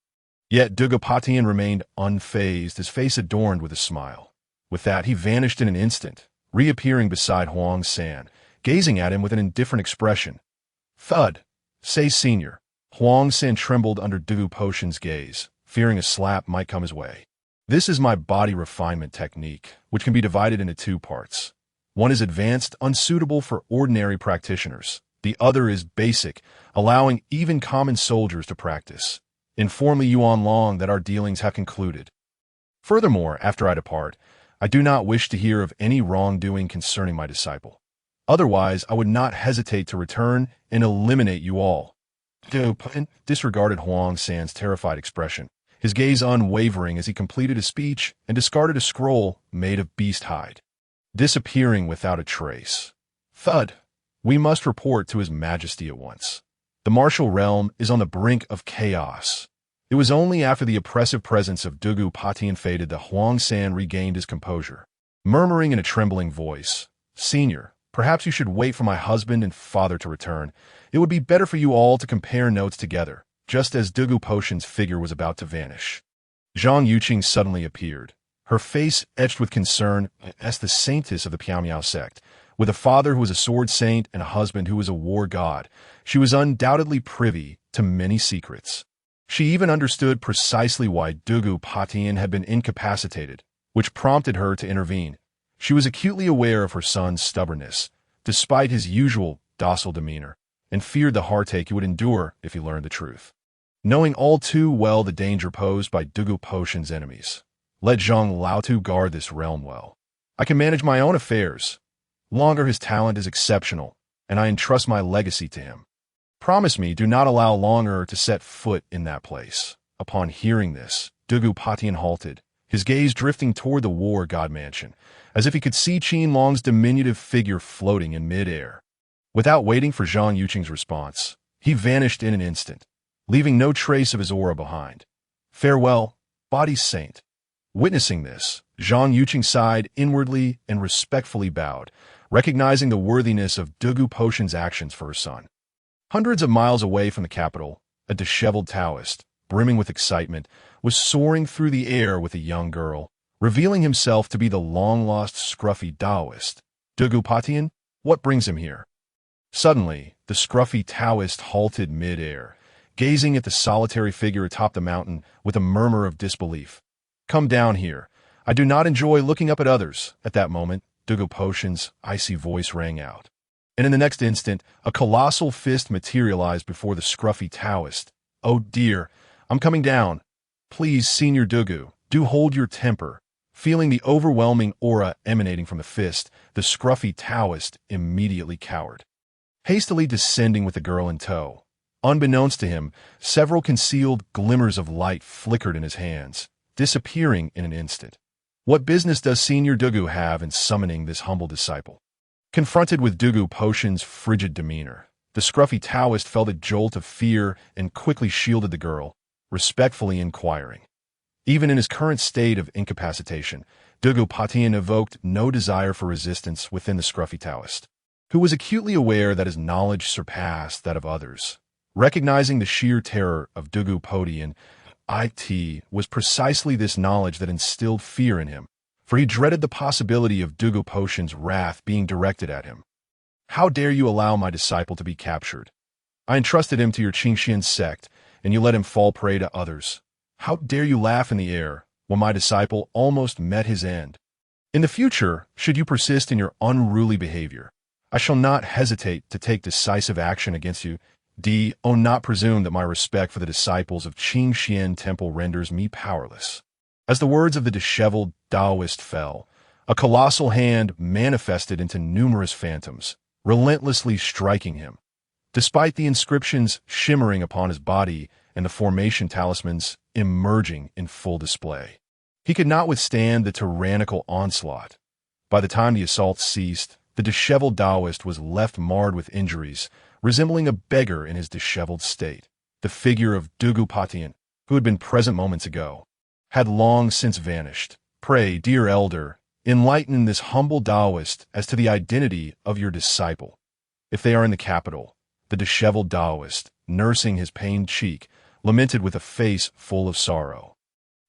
Yet Dugopatian remained unfazed, his face adorned with a smile. With that, he vanished in an instant, reappearing beside Huang San, gazing at him with an indifferent expression. "Thud, say senior." Huang San trembled under Dugopatian's gaze, fearing a slap might come his way. "This is my body refinement technique, which can be divided into two parts. One is advanced, unsuitable for ordinary practitioners. The other is basic, allowing even common soldiers to practice. Inform the Yuan Long that our dealings have concluded. Furthermore, after I depart, I do not wish to hear of any wrongdoing concerning my disciple. Otherwise, I would not hesitate to return and eliminate you all. Du disregarded Huang San's terrified expression, his gaze unwavering as he completed his speech and discarded a scroll made of beast hide, disappearing without a trace. Thud. We must report to His Majesty at once. The martial realm is on the brink of chaos. It was only after the oppressive presence of Dugu Patian faded that Huang San regained his composure, murmuring in a trembling voice, "Senior, perhaps you should wait for my husband and father to return. It would be better for you all to compare notes together," just as Dugu Potion's figure was about to vanish. Zhang Yuqing suddenly appeared, her face etched with concern as the saintess of the Piaomiao sect. With a father who was a sword saint and a husband who was a war god, she was undoubtedly privy to many secrets. She even understood precisely why Dugu Patian had been incapacitated, which prompted her to intervene. She was acutely aware of her son's stubbornness, despite his usual docile demeanor, and feared the heartache he would endure if he learned the truth. Knowing all too well the danger posed by Dugu Potion's enemies, let Zhang Laotu guard this realm well. I can manage my own affairs. Longer, his talent is exceptional, and I entrust my legacy to him. Promise me, do not allow Longer to set foot in that place. Upon hearing this, Dugu Patian halted, his gaze drifting toward the war god mansion, as if he could see Qin Long's diminutive figure floating in mid-air. Without waiting for Zhang Yuqing's response, he vanished in an instant, leaving no trace of his aura behind. Farewell, body saint. Witnessing this, Zhang Yuqing sighed inwardly and respectfully bowed, recognizing the worthiness of Dugu Potion's actions for her son. Hundreds of miles away from the capital, a disheveled Taoist, brimming with excitement, was soaring through the air with a young girl, revealing himself to be the long-lost scruffy Taoist. Dugu Patian, what brings him here? Suddenly, the scruffy Taoist halted mid-air, gazing at the solitary figure atop the mountain with a murmur of disbelief. Come down here. I do not enjoy looking up at others. At that moment, Dugu Potion's icy voice rang out. And in the next instant, a colossal fist materialized before the scruffy Taoist. Oh dear, I'm coming down. Please, Senior Dugu, do hold your temper. Feeling the overwhelming aura emanating from the fist, the scruffy Taoist immediately cowered, hastily descending with the girl in tow. Unbeknownst to him, several concealed glimmers of light flickered in his hands, disappearing in an instant. What business does Senior Dugu have in summoning this humble disciple? Confronted with Dugu Potion's frigid demeanor, the scruffy Taoist felt a jolt of fear and quickly shielded the girl, respectfully inquiring. Even in his current state of incapacitation, Dugu Patian evoked no desire for resistance within the scruffy Taoist, who was acutely aware that his knowledge surpassed that of others. Recognizing the sheer terror of Dugu Patian, it was precisely this knowledge that instilled fear in him, for he dreaded the possibility of Dugu Potion's wrath being directed at him. How dare you allow my disciple to be captured? I entrusted him to your Qingxian sect, and you let him fall prey to others. How dare you laugh in the air when my disciple almost met his end? In the future, should you persist in your unruly behavior, I shall not hesitate to take decisive action against you. Not presume that my respect for the disciples of Qingxian Temple renders me powerless. As the words of the disheveled Taoist fell, a colossal hand manifested into numerous phantoms, relentlessly striking him. Despite the inscriptions shimmering upon his body and the formation talismans emerging in full display, he could not withstand the tyrannical onslaught. By the time the assault ceased, the disheveled Taoist was left marred with injuries, resembling a beggar in his disheveled state. The figure of Dugu Patian, who had been present moments ago, had long since vanished. Pray, dear elder, enlighten this humble Taoist as to the identity of your disciple. If they are in the capital, the disheveled Taoist, nursing his pained cheek, lamented with a face full of sorrow.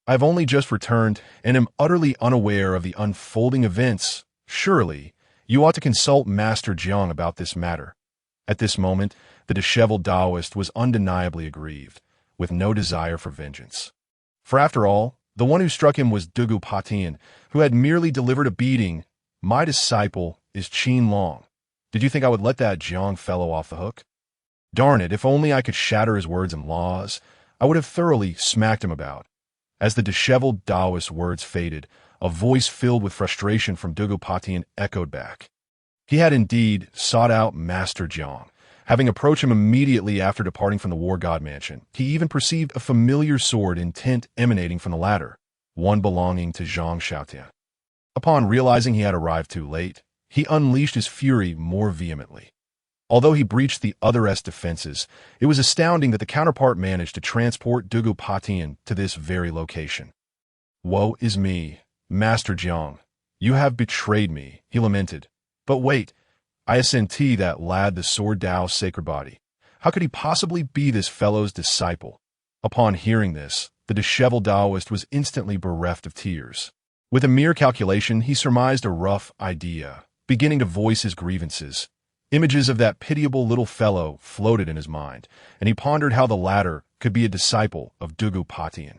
I have only just returned and am utterly unaware of the unfolding events. Surely, you ought to consult Master Jiang about this matter. At this moment, the disheveled Taoist was undeniably aggrieved, with no desire for vengeance. For after all, the one who struck him was Dugu Patian, who had merely delivered a beating. My disciple is Qin Long. Did you think I would let that Jiang fellow off the hook? Darn it, if only I could shatter his words and laws, I would have thoroughly smacked him about. As the disheveled Taoist's words faded, a voice filled with frustration from Dugu Patian echoed back. He had indeed sought out Master Jiang. Having approached him immediately after departing from the War God Mansion, he even perceived a familiar sword intent emanating from the latter, one belonging to Zhang Xiaotian. Upon realizing he had arrived too late, he unleashed his fury more vehemently. Although he breached the other's defenses, it was astounding that the counterpart managed to transport Dugu Patian to this very location. "Woe is me, Master Jiang. You have betrayed me," he lamented. "But wait, I assentee that lad the Sword Tao's sacred body. How could he possibly be this fellow's disciple?" Upon hearing this, the disheveled Taoist was instantly bereft of tears. With a mere calculation, he surmised a rough idea, beginning to voice his grievances. Images of that pitiable little fellow floated in his mind, and he pondered how the latter could be a disciple of Dugu Patian.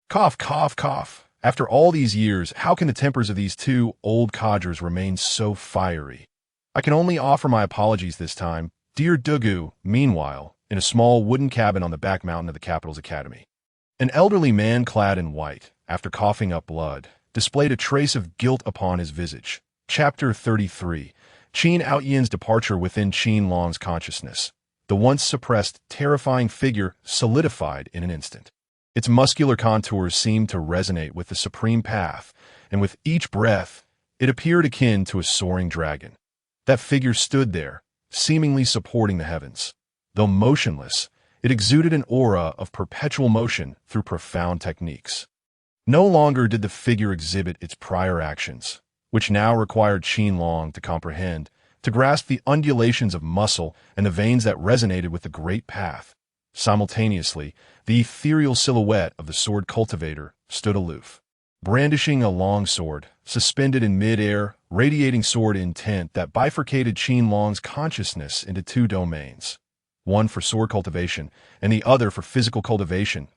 Cough, cough, cough. After all these years, how can the tempers of these two old codgers remain so fiery? I can only offer my apologies this time. Dear Dugu, meanwhile, in a small wooden cabin on the back mountain of the capital's academy. An elderly man clad in white, after coughing up blood, displayed a trace of guilt upon his visage. Chapter 33. Qin Outyan's departure within Qin Long's consciousness. The once suppressed, terrifying figure solidified in an instant. Its muscular contours seemed to resonate with the supreme path, and with each breath, it appeared akin to a soaring dragon. That figure stood there, seemingly supporting the heavens. Though motionless, it exuded an aura of perpetual motion through profound techniques. No longer did the figure exhibit its prior actions, which now required Qin Long to comprehend, to grasp the undulations of muscle and the veins that resonated with the great path. Simultaneously, the ethereal silhouette of the sword cultivator stood aloof, brandishing a long sword, suspended in mid-air, radiating sword intent that bifurcated Qin Long's consciousness into two domains, one for sword cultivation and the other for physical cultivation.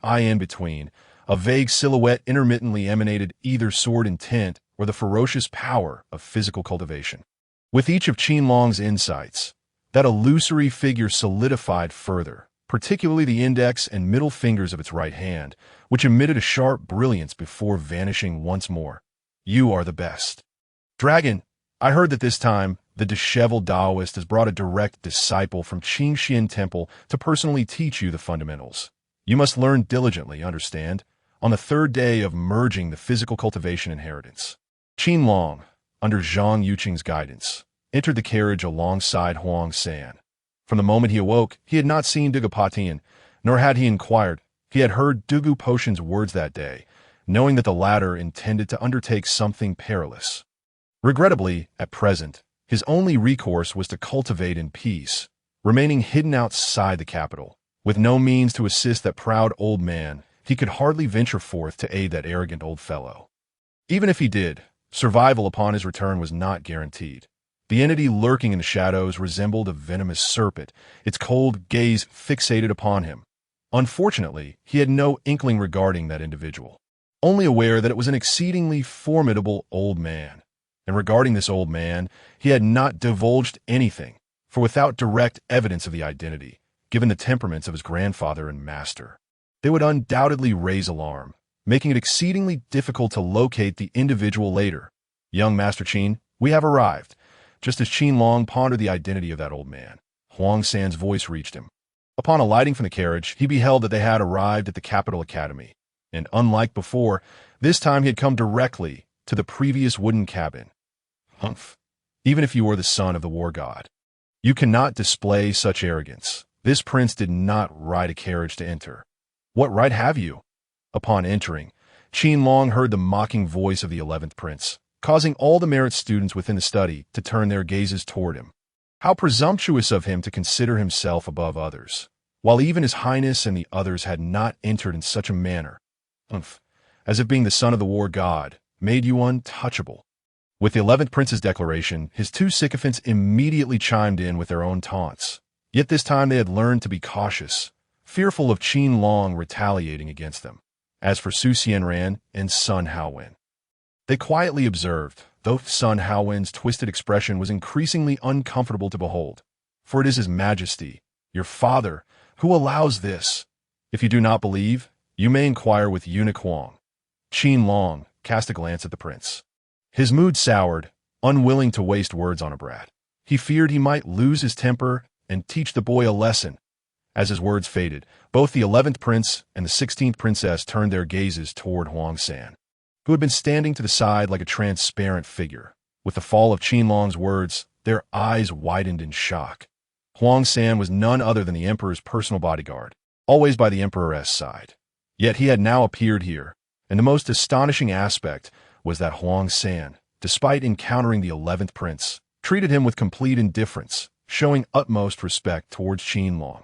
In between, a vague silhouette intermittently emanated either sword intent or the ferocious power of physical cultivation. With each of Qin Long's insights, that illusory figure solidified further, particularly the index and middle fingers of its right hand, which emitted a sharp brilliance before vanishing once more. "You are the best. Dragon, I heard that this time the disheveled Taoist has brought a direct disciple from Qingxian Temple to personally teach you the fundamentals. You must learn diligently, understand, on the third day of merging the physical cultivation inheritance." Qin Long, under Zhang Yuqing's guidance, entered the carriage alongside Huang San. From the moment he awoke, he had not seen Dugu Patian, nor had he inquired. He had heard Dugu Potion's words that day, knowing that the latter intended to undertake something perilous. Regrettably, at present, his only recourse was to cultivate in peace, remaining hidden outside the capital. With no means to assist that proud old man, he could hardly venture forth to aid that arrogant old fellow. Even if he did, survival upon his return was not guaranteed. The entity lurking in the shadows resembled a venomous serpent, its cold gaze fixated upon him. Unfortunately, he had no inkling regarding that individual, only aware that it was an exceedingly formidable old man. And regarding this old man, he had not divulged anything, for without direct evidence of the identity, given the temperaments of his grandfather and master, they would undoubtedly raise alarm, making it exceedingly difficult to locate the individual later. "Young Master Qin, we have arrived." Just as Qin Long pondered the identity of that old man, Huang San's voice reached him. Upon alighting from the carriage, he beheld that they had arrived at the capital academy, and unlike before, this time he had come directly to the previous wooden cabin. "Humph! Even if you were the son of the war god, you cannot display such arrogance. This prince did not ride a carriage to enter. What right have you?" Upon entering, Qin Long heard the mocking voice of the 11th prince, causing all the merit students within the study to turn their gazes toward him. How presumptuous of him to consider himself above others, while even his highness and the others had not entered in such a manner. Humph! As if being the son of the war god made you untouchable. With the 11th prince's declaration, his two sycophants immediately chimed in with their own taunts. Yet this time they had learned to be cautious, fearful of Qin Long retaliating against them. As for Su Xianran and Sun Haowen, they quietly observed, though Sun Haowen's twisted expression was increasingly uncomfortable to behold. "For it is His Majesty, your father, who allows this. If you do not believe, you may inquire with Eunuch Huang." Qin Long cast a glance at the prince. His mood soured, unwilling to waste words on a brat. He feared he might lose his temper and teach the boy a lesson. As his words faded, both the 11th prince and the 16th princess turned their gazes toward Huang San, who had been standing to the side like a transparent figure. With the fall of Qin Long's words, their eyes widened in shock. Huang San was none other than the emperor's personal bodyguard, always by the emperor's side. Yet he had now appeared here, and the most astonishing aspect was that Huang San, despite encountering the 11th prince, treated him with complete indifference, showing utmost respect towards Qin Long.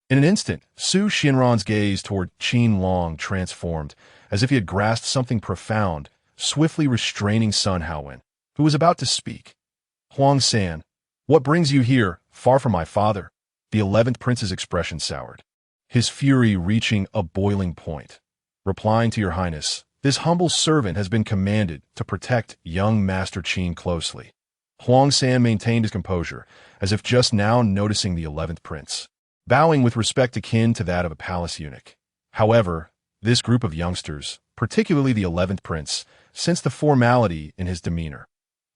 In an instant, Su Xianran's gaze toward Qin Long transformed, as if he had grasped something profound, swiftly restraining Sun Haowen, who was about to speak. Huang San, what brings you here, far from my father? The 11th prince's expression soured, his fury reaching a boiling point. Replying to your highness, this humble servant has been commanded to protect young Master Qin closely. Huang San maintained his composure, as if just now noticing the 11th prince, bowing with respect akin to that of a palace eunuch. However, this group of youngsters, particularly the 11th prince, sensed the formality in his demeanor.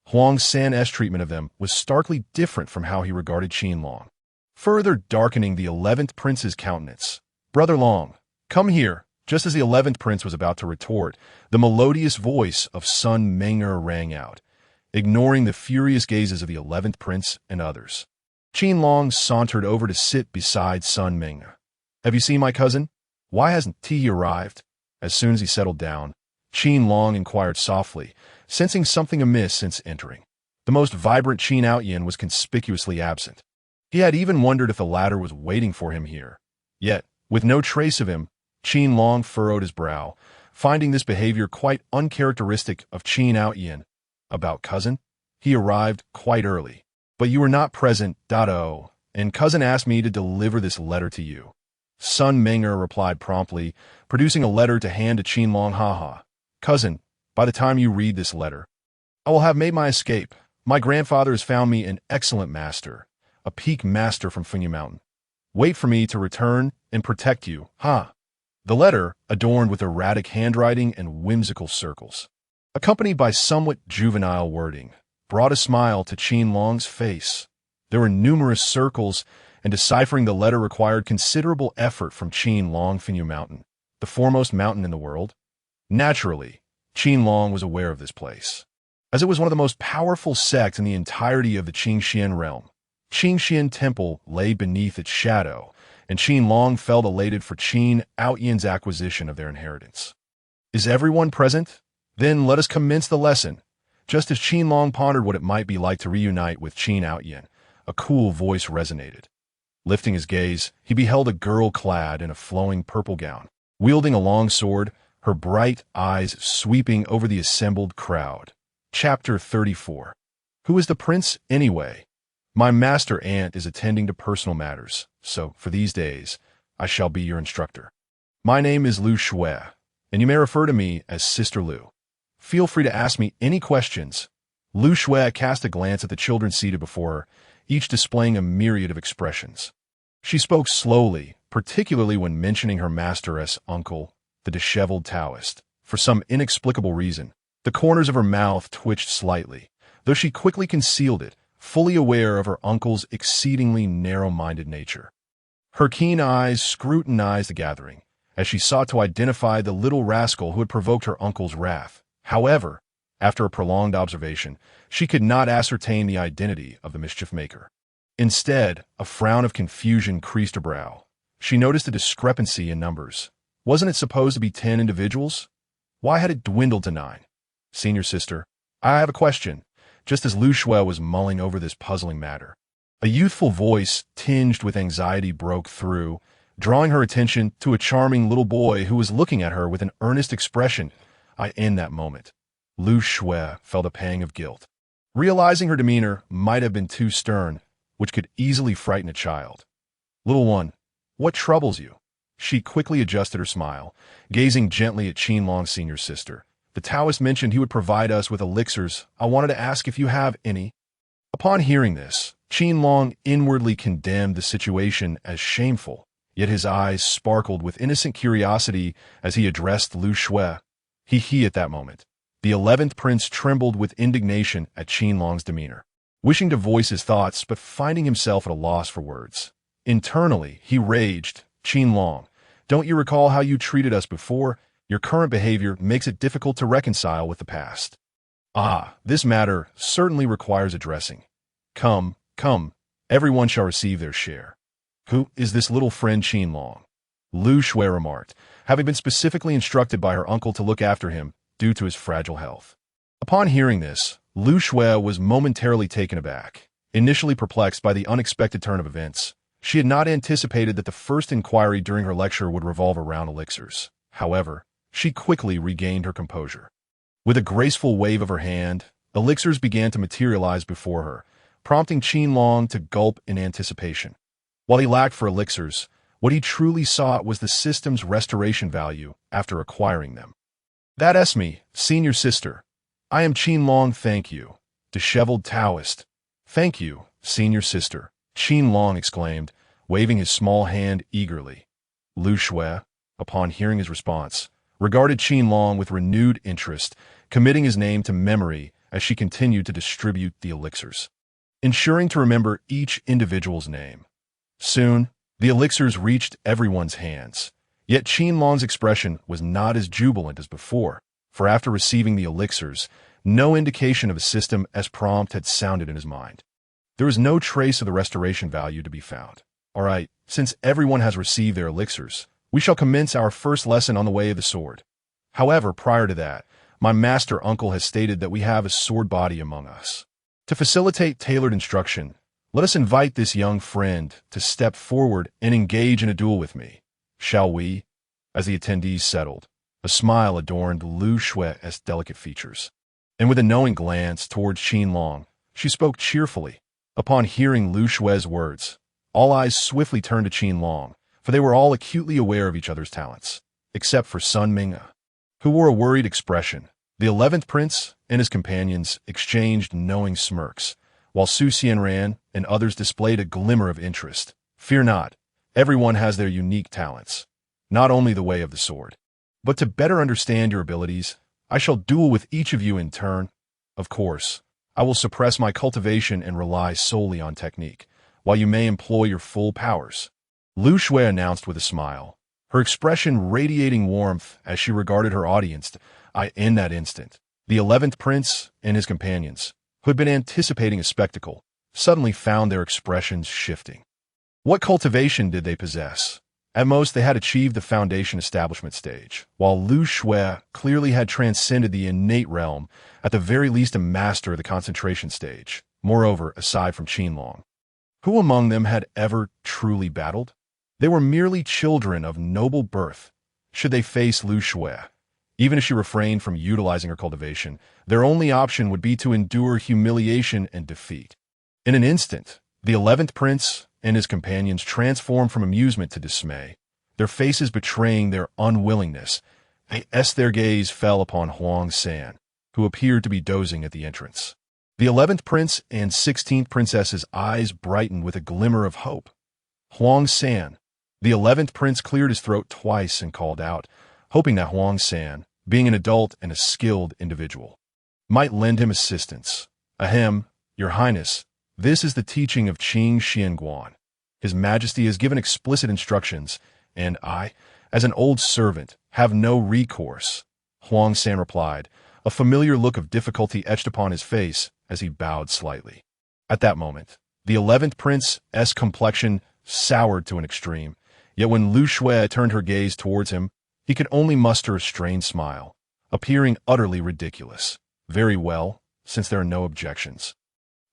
Huang San's treatment of them was starkly different from how he regarded Qin Long, further darkening the 11th prince's countenance. Brother Long, come here. Just as the 11th prince was about to retort, the melodious voice of Sun Meng'er rang out, ignoring the furious gazes of the 11th prince and others. Qin Long sauntered over to sit beside Sun Meng'er. Have you seen my cousin? Why hasn't he arrived? As soon as he settled down, Qin Long inquired softly, sensing something amiss since entering. The most vibrant Qin Outyin was conspicuously absent. He had even wondered if the latter was waiting for him here. Yet, with no trace of him, Qin Long furrowed his brow, finding this behavior quite uncharacteristic of Qin Outyin. About cousin? He arrived quite early. But you were not present, and cousin asked me to deliver this letter to you. Sun Meng'er replied promptly, producing a letter to hand to Qin Long. Haha. Cousin, by the time you read this letter, I will have made my escape. My grandfather has found me an excellent master, a peak master from Funya Mountain. Wait for me to return and protect you, ha. The letter, adorned with erratic handwriting and whimsical circles, accompanied by somewhat juvenile wording, brought a smile to Qin Long's face. There were numerous circles, and deciphering the letter required considerable effort from Qin Long. Funya Mountain, the foremost mountain in the world. Naturally, Qin Long was aware of this place, as it was one of the most powerful sects in the entirety of the Qingxian realm. Qingxian Temple lay beneath its shadow, and Qin Long felt elated for Qin Outyin's acquisition of their inheritance. Is everyone present? Then let us commence the lesson. Just as Qin Long pondered what it might be like to reunite with Qin Outyin, a cool voice resonated. Lifting his gaze, he beheld a girl clad in a flowing purple gown, wielding a long sword, her bright eyes sweeping over the assembled crowd. Chapter 34. Who is the prince, anyway? My master aunt is attending to personal matters, so, for these days, I shall be your instructor. My name is Lu Shui, and you may refer to me as Sister Lu. Feel free to ask me any questions. Lu Shui cast a glance at the children seated before her, each displaying a myriad of expressions. She spoke slowly, particularly when mentioning her master's uncle, the disheveled Taoist. For some inexplicable reason, the corners of her mouth twitched slightly, though she quickly concealed it, fully aware of her uncle's exceedingly narrow-minded nature. Her keen eyes scrutinized the gathering, as she sought to identify the little rascal who had provoked her uncle's wrath. However, after a prolonged observation, she could not ascertain the identity of the mischief-maker. Instead, a frown of confusion creased her brow. She noticed a discrepancy in numbers. Wasn't it supposed to be 10 individuals? Why had it dwindled to 9? Senior sister, I have a question. Just as Lu Shui was mulling over this puzzling matter, a youthful voice tinged with anxiety broke through, drawing her attention to a charming little boy who was looking at her with an earnest expression. In that moment, Lu Shui felt a pang of guilt, realizing her demeanor might have been too stern, which could easily frighten a child. Little one, what troubles you? She quickly adjusted her smile, gazing gently at Qin Long's senior sister. The Taoist mentioned he would provide us with elixirs. I wanted to ask if you have any. Upon hearing this, Qin Long inwardly condemned the situation as shameful, yet his eyes sparkled with innocent curiosity as he addressed Lu Shui. He at that moment, The 11th prince trembled with indignation at Qin Long's demeanor, wishing to voice his thoughts but finding himself at a loss for words. Internally, he raged, "Qin Long, don't you recall how you treated us before? Your current behavior makes it difficult to reconcile with the past." "Ah, this matter certainly requires addressing. Come, come, everyone shall receive their share." "Who is this little friend Qin Long?" Lu Shui remarked, having been specifically instructed by her uncle to look after him due to his fragile health. Upon hearing this, Lu Shui was momentarily taken aback. Initially perplexed by the unexpected turn of events, she had not anticipated that the first inquiry during her lecture would revolve around elixirs. However, she quickly regained her composure. With a graceful wave of her hand, elixirs began to materialize before her, prompting Qin Long to gulp in anticipation. While he lacked for elixirs, what he truly sought was the system's restoration value after acquiring them. "That's me, senior sister. I am Qin Long, thank you. Disheveled Taoist." "Thank you, senior sister," Qin Long exclaimed, waving his small hand eagerly. Lu Shui, upon hearing his response, regarded Qin Long with renewed interest, committing his name to memory as she continued to distribute the elixirs, ensuring to remember each individual's name. Soon, the elixirs reached everyone's hands, yet Qin Long's expression was not as jubilant as before, for after receiving the elixirs, no indication of a system as prompt had sounded in his mind. There was no trace of the restoration value to be found. "All right, since everyone has received their elixirs, we shall commence our first lesson on the way of the sword. However, prior to that, my master uncle has stated that we have a sword body among us. To facilitate tailored instruction, let us invite this young friend to step forward and engage in a duel with me. Shall we?" As the attendees settled, a smile adorned Lu Shui's delicate features. And with a knowing glance towards Qin Long, she spoke cheerfully. Upon hearing Lu Shui's words, all eyes swiftly turned to Qin Long, for they were all acutely aware of each other's talents, except for Sun Ming'e, who wore a worried expression. The 11th prince and his companions exchanged knowing smirks, while Su Xianran and others displayed a glimmer of interest. "Fear not, everyone has their unique talents, not only the way of the sword. But to better understand your abilities, I shall duel with each of you in turn. Of course, I will suppress my cultivation and rely solely on technique, while you may employ your full powers," Lu Shui announced with a smile, her expression radiating warmth as she regarded her audience. In that instant, the 11th prince and his companions, who had been anticipating a spectacle, suddenly found their expressions shifting. What cultivation did they possess? At most, they had achieved the foundation establishment stage, while Lu Shui clearly had transcended the innate realm, at the very least a master of the concentration stage. Moreover, aside from Qin Long, who among them had ever truly battled? They were merely children of noble birth. Should they face Lu Shui, even if she refrained from utilizing her cultivation, their only option would be to endure humiliation and defeat. In an instant, the 11th prince and his companions transformed from amusement to dismay, their faces betraying their unwillingness. As their gaze fell upon Huang San, who appeared to be dozing at the entrance. The 11th prince and 16th princess's eyes brightened with a glimmer of hope. "Huang San." The 11th prince cleared his throat twice and called out, hoping that Huang San, being an adult and a skilled individual, might lend him assistance. "Ahem, Your Highness, this is the teaching of Qing Xianguan. His Majesty has given explicit instructions, and I, as an old servant, have no recourse," Huang San replied, a familiar look of difficulty etched upon his face as he bowed slightly. At that moment, the 11th prince's complexion soured to an extreme, yet when Lu Shui turned her gaze towards him, he could only muster a strained smile, appearing utterly ridiculous. "Very well, since there are no objections.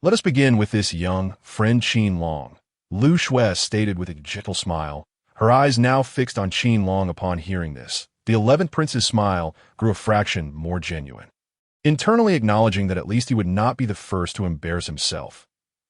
Let us begin with this young friend Qin Long," Lu Shui stated with a gentle smile, her eyes now fixed on Qin Long. Upon hearing this, the 11th prince's smile grew a fraction more genuine. Internally acknowledging that at least he would not be the first to embarrass himself,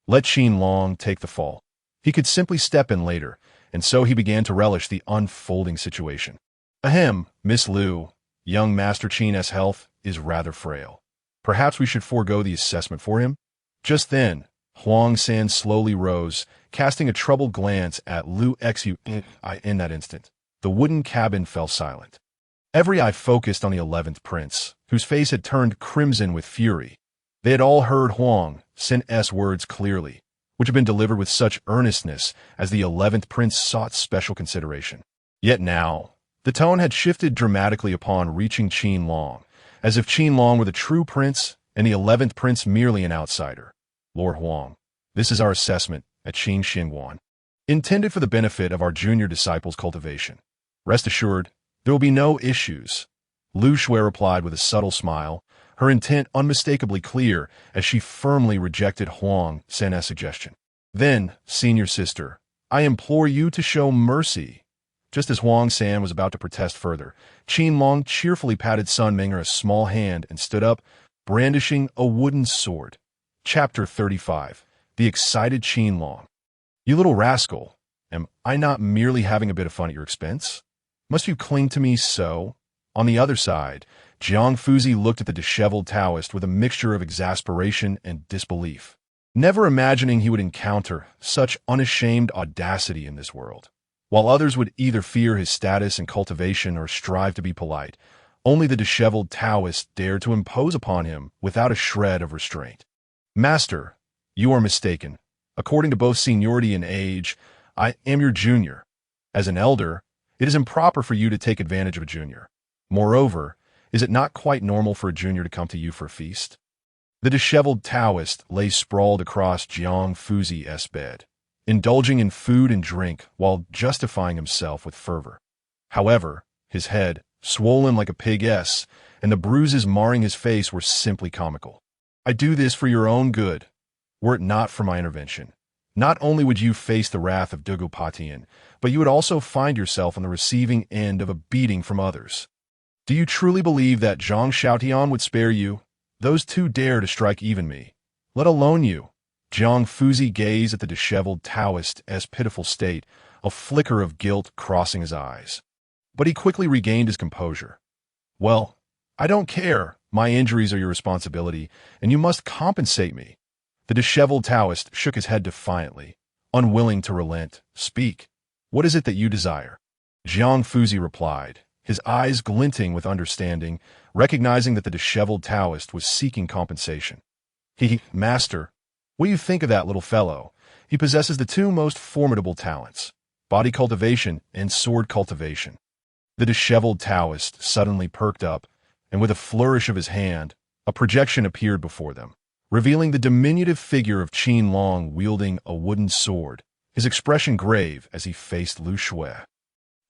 let Qin Long take the fall. He could simply step in later, and so he began to relish the unfolding situation. "Ahem, Miss Lu, young Master Qin's health is rather frail. Perhaps we should forego the assessment for him?" Just then, Huang San slowly rose, casting a troubled glance at Lu Xu. In that instant, the wooden cabin fell silent. Every eye focused on the 11th prince, whose face had turned crimson with fury. They had all heard Huang Sin's words clearly, which had been delivered with such earnestness as the 11th prince sought special consideration. Yet now, the tone had shifted dramatically upon reaching Qin Long, as if Qin Long were the true prince and the 11th prince merely an outsider. Lord Huang, this is our assessment at Qin Xingguan, intended for the benefit of our junior disciples' cultivation. Rest assured, there will be no issues. Lu Shui replied with a subtle smile, her intent unmistakably clear as she firmly rejected Huang Sin's suggestion. Then, senior sister, I implore you to show mercy. Just as Huang San was about to protest further, Qin Long cheerfully patted Sun Ming'er a small hand and stood up, brandishing a wooden sword. Chapter 35. The Excited Qin Long. You little rascal, am I not merely having a bit of fun at your expense? Must you cling to me so? On the other side, Jiang Fuzi looked at the disheveled Taoist with a mixture of exasperation and disbelief, never imagining he would encounter such unashamed audacity in this world. While others would either fear his status and cultivation or strive to be polite, only the disheveled Taoist dared to impose upon him without a shred of restraint. Master, you are mistaken. According to both seniority and age, I am your junior. As an elder, it is improper for you to take advantage of a junior. Moreover, is it not quite normal for a junior to come to you for a feast? The disheveled Taoist lay sprawled across Jiang Fuzi's bed, indulging in food and drink while justifying himself with fervor. However, his head, swollen like a pig's, and the bruises marring his face were simply comical. I do this for your own good. Were it not for my intervention, not only would you face the wrath of Dugu Patian, but you would also find yourself on the receiving end of a beating from others. Do you truly believe that Zhang Xiaotian would spare you? Those two dare to strike even me, let alone you. Jiang Fuzi gazed at the disheveled Taoist's pitiful state, a flicker of guilt crossing his eyes. But he quickly regained his composure. Well, I don't care. My injuries are your responsibility, and you must compensate me. The disheveled Taoist shook his head defiantly, unwilling to relent. Speak. What is it that you desire? Jiang Fuzi replied, his eyes glinting with understanding, recognizing that the disheveled Taoist was seeking compensation. Master, what do you think of that little fellow? He possesses the two most formidable talents, body cultivation and sword cultivation. The disheveled Taoist suddenly perked up, and with a flourish of his hand, a projection appeared before them, revealing the diminutive figure of Qin Long wielding a wooden sword, his expression grave as he faced Lu Shui.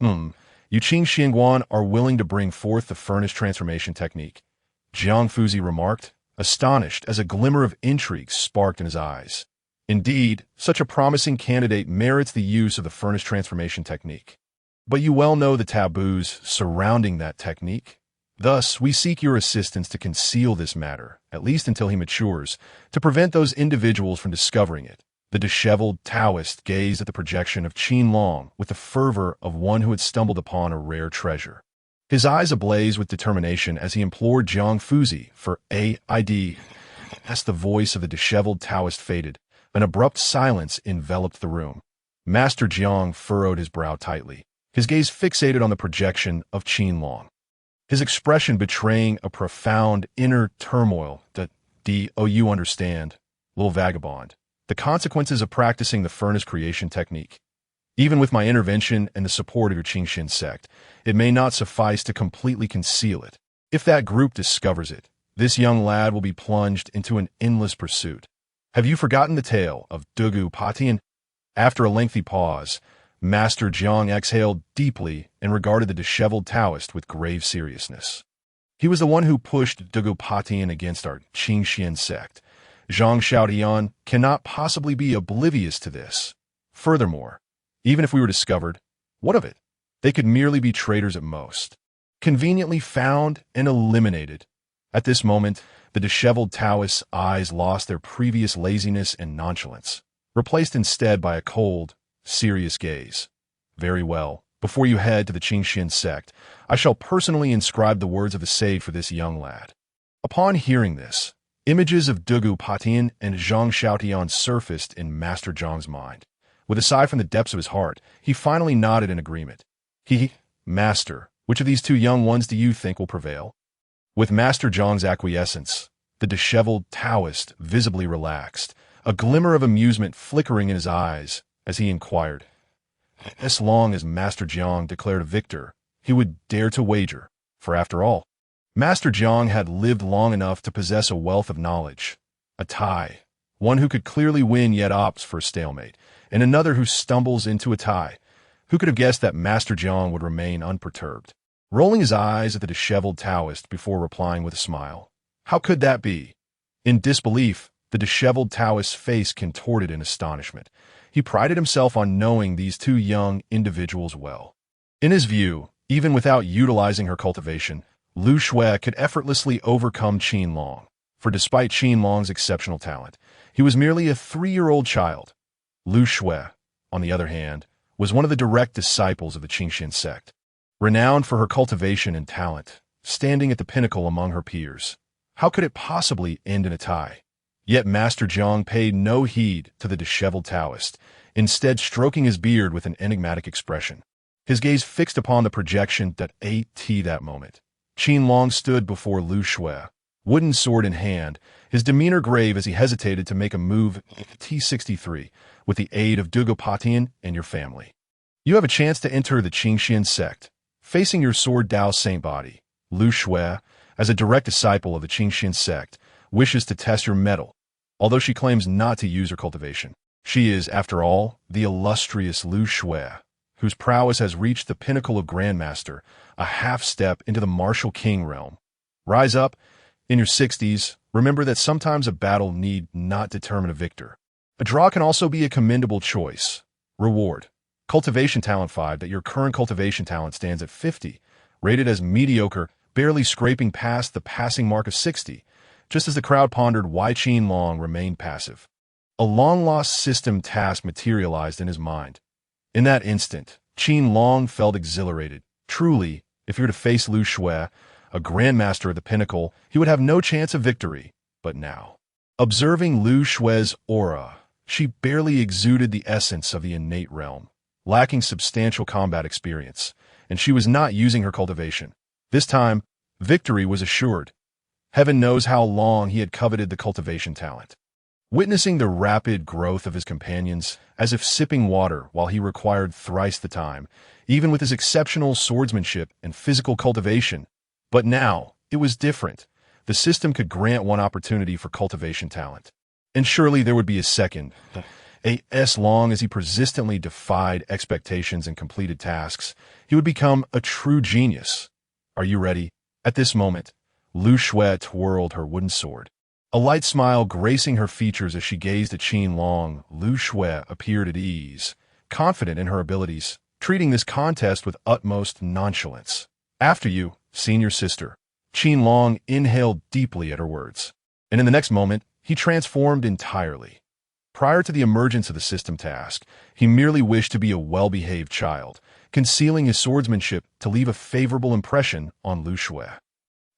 You Qin Xingguan are willing to bring forth the furnace transformation technique, Jiang Fuzi remarked, astonished as a glimmer of intrigue sparked in his eyes. Indeed, such a promising candidate merits the use of the furnace transformation technique. But you well know the taboos surrounding that technique. Thus, we seek your assistance to conceal this matter, at least until he matures, to prevent those individuals from discovering it. The disheveled Taoist gazed at the projection of Qin Long with the fervor of one who had stumbled upon a rare treasure. His eyes ablaze with determination as he implored Jiang Fuzi for aid. As the voice of the disheveled Taoist faded, an abrupt silence enveloped the room. Master Jiang furrowed his brow tightly, his gaze fixated on the projection of Qin Long, his expression betraying a profound inner turmoil. You understand, little vagabond, the consequences of practicing the furnace creation technique. Even with my intervention and the support of your Qingxin sect, it may not suffice to completely conceal it. If that group discovers it, this young lad will be plunged into an endless pursuit. Have you forgotten the tale of Dugu Patian? After a lengthy pause, Master Jiang exhaled deeply and regarded the disheveled Taoist with grave seriousness. He was the one who pushed Dugu Patian against our Qingxin sect. Zhang Xiaotian cannot possibly be oblivious to this. Furthermore, even if we were discovered, what of it? They could merely be traitors at most. Conveniently found and eliminated. At this moment, the disheveled Taoist's eyes lost their previous laziness and nonchalance, replaced instead by a cold, serious gaze. Very well. Before you head to the Qingxin sect, I shall personally inscribe the words of the sage for this young lad. Upon hearing this, images of Dugu Patian and Zhang Xiaotian surfaced in Master Zhang's mind. With a sigh from the depths of his heart, he finally nodded in agreement. Master, Which of these two young ones do you think will prevail? With Master Zhang's acquiescence, the disheveled Taoist visibly relaxed, a glimmer of amusement flickering in his eyes as he inquired. As long as Master Jiang declared a victor, he would dare to wager, for after all, Master Jiang had lived long enough to possess a wealth of knowledge. A tie, one who could clearly win yet opts for a stalemate, and another who stumbles into a tie. Who could have guessed that Master Jiang would remain unperturbed, rolling his eyes at the disheveled Taoist before replying with a smile? How could that be? In disbelief, the disheveled Taoist's face contorted in astonishment. He prided himself on knowing these two young individuals well. In his view, even without utilizing her cultivation, Lu Shui could effortlessly overcome Qin Long, for despite Qin Long's exceptional talent, he was merely a 3-year-old child. Lu Shui, on the other hand, was one of the direct disciples of the Qingxian sect, renowned for her cultivation and talent, standing at the pinnacle among her peers. How could it possibly end in a tie? Yet Master Jiang paid no heed to the disheveled Taoist, instead stroking his beard with an enigmatic expression. His gaze fixed upon the projection that that moment. Qin Long stood before Lu Shui, wooden sword in hand, his demeanor grave as he hesitated to make a move. T63, with the aid of Dugopatian and your family. You have a chance to enter the Qingxian sect, facing your sword Dao Saint body. Lu Shui, as a direct disciple of the Qingxian sect, wishes to test your mettle. Although she claims not to use her cultivation, she is, after all, the illustrious Lu Shui, whose prowess has reached the pinnacle of Grandmaster, a half-step into the martial king realm. Rise up. In your 60s, remember that sometimes a battle need not determine a victor. A draw can also be a commendable choice. Reward. Cultivation talent 5. That your current cultivation talent stands at 50, rated as mediocre, barely scraping past the passing mark of 60, just as the crowd pondered why Qin Long remained passive. A long-lost system task materialized in his mind. In that instant, Qin Long felt exhilarated. Truly, if he were to face Lu Shui, a grandmaster at the pinnacle, he would have no chance of victory. But now, observing Lu Shui's aura, she barely exuded the essence of the innate realm, lacking substantial combat experience, and she was not using her cultivation. This time, victory was assured. Heaven knows how long he had coveted the cultivation talent. Witnessing the rapid growth of his companions, as if sipping water while he required thrice the time, even with his exceptional swordsmanship and physical cultivation. But now, it was different. The system could grant one opportunity for cultivation talent. And surely there would be a second. As long as he persistently defied expectations and completed tasks, he would become a true genius. Are you ready? At this moment, Lu Shui twirled her wooden sword. A light smile gracing her features as she gazed at Qin Long, Lu Shui appeared at ease, confident in her abilities, treating this contest with utmost nonchalance. After you, senior sister. Qin Long inhaled deeply at her words, and in the next moment, he transformed entirely. Prior to the emergence of the system task, he merely wished to be a well-behaved child, concealing his swordsmanship to leave a favorable impression on Lu Shui.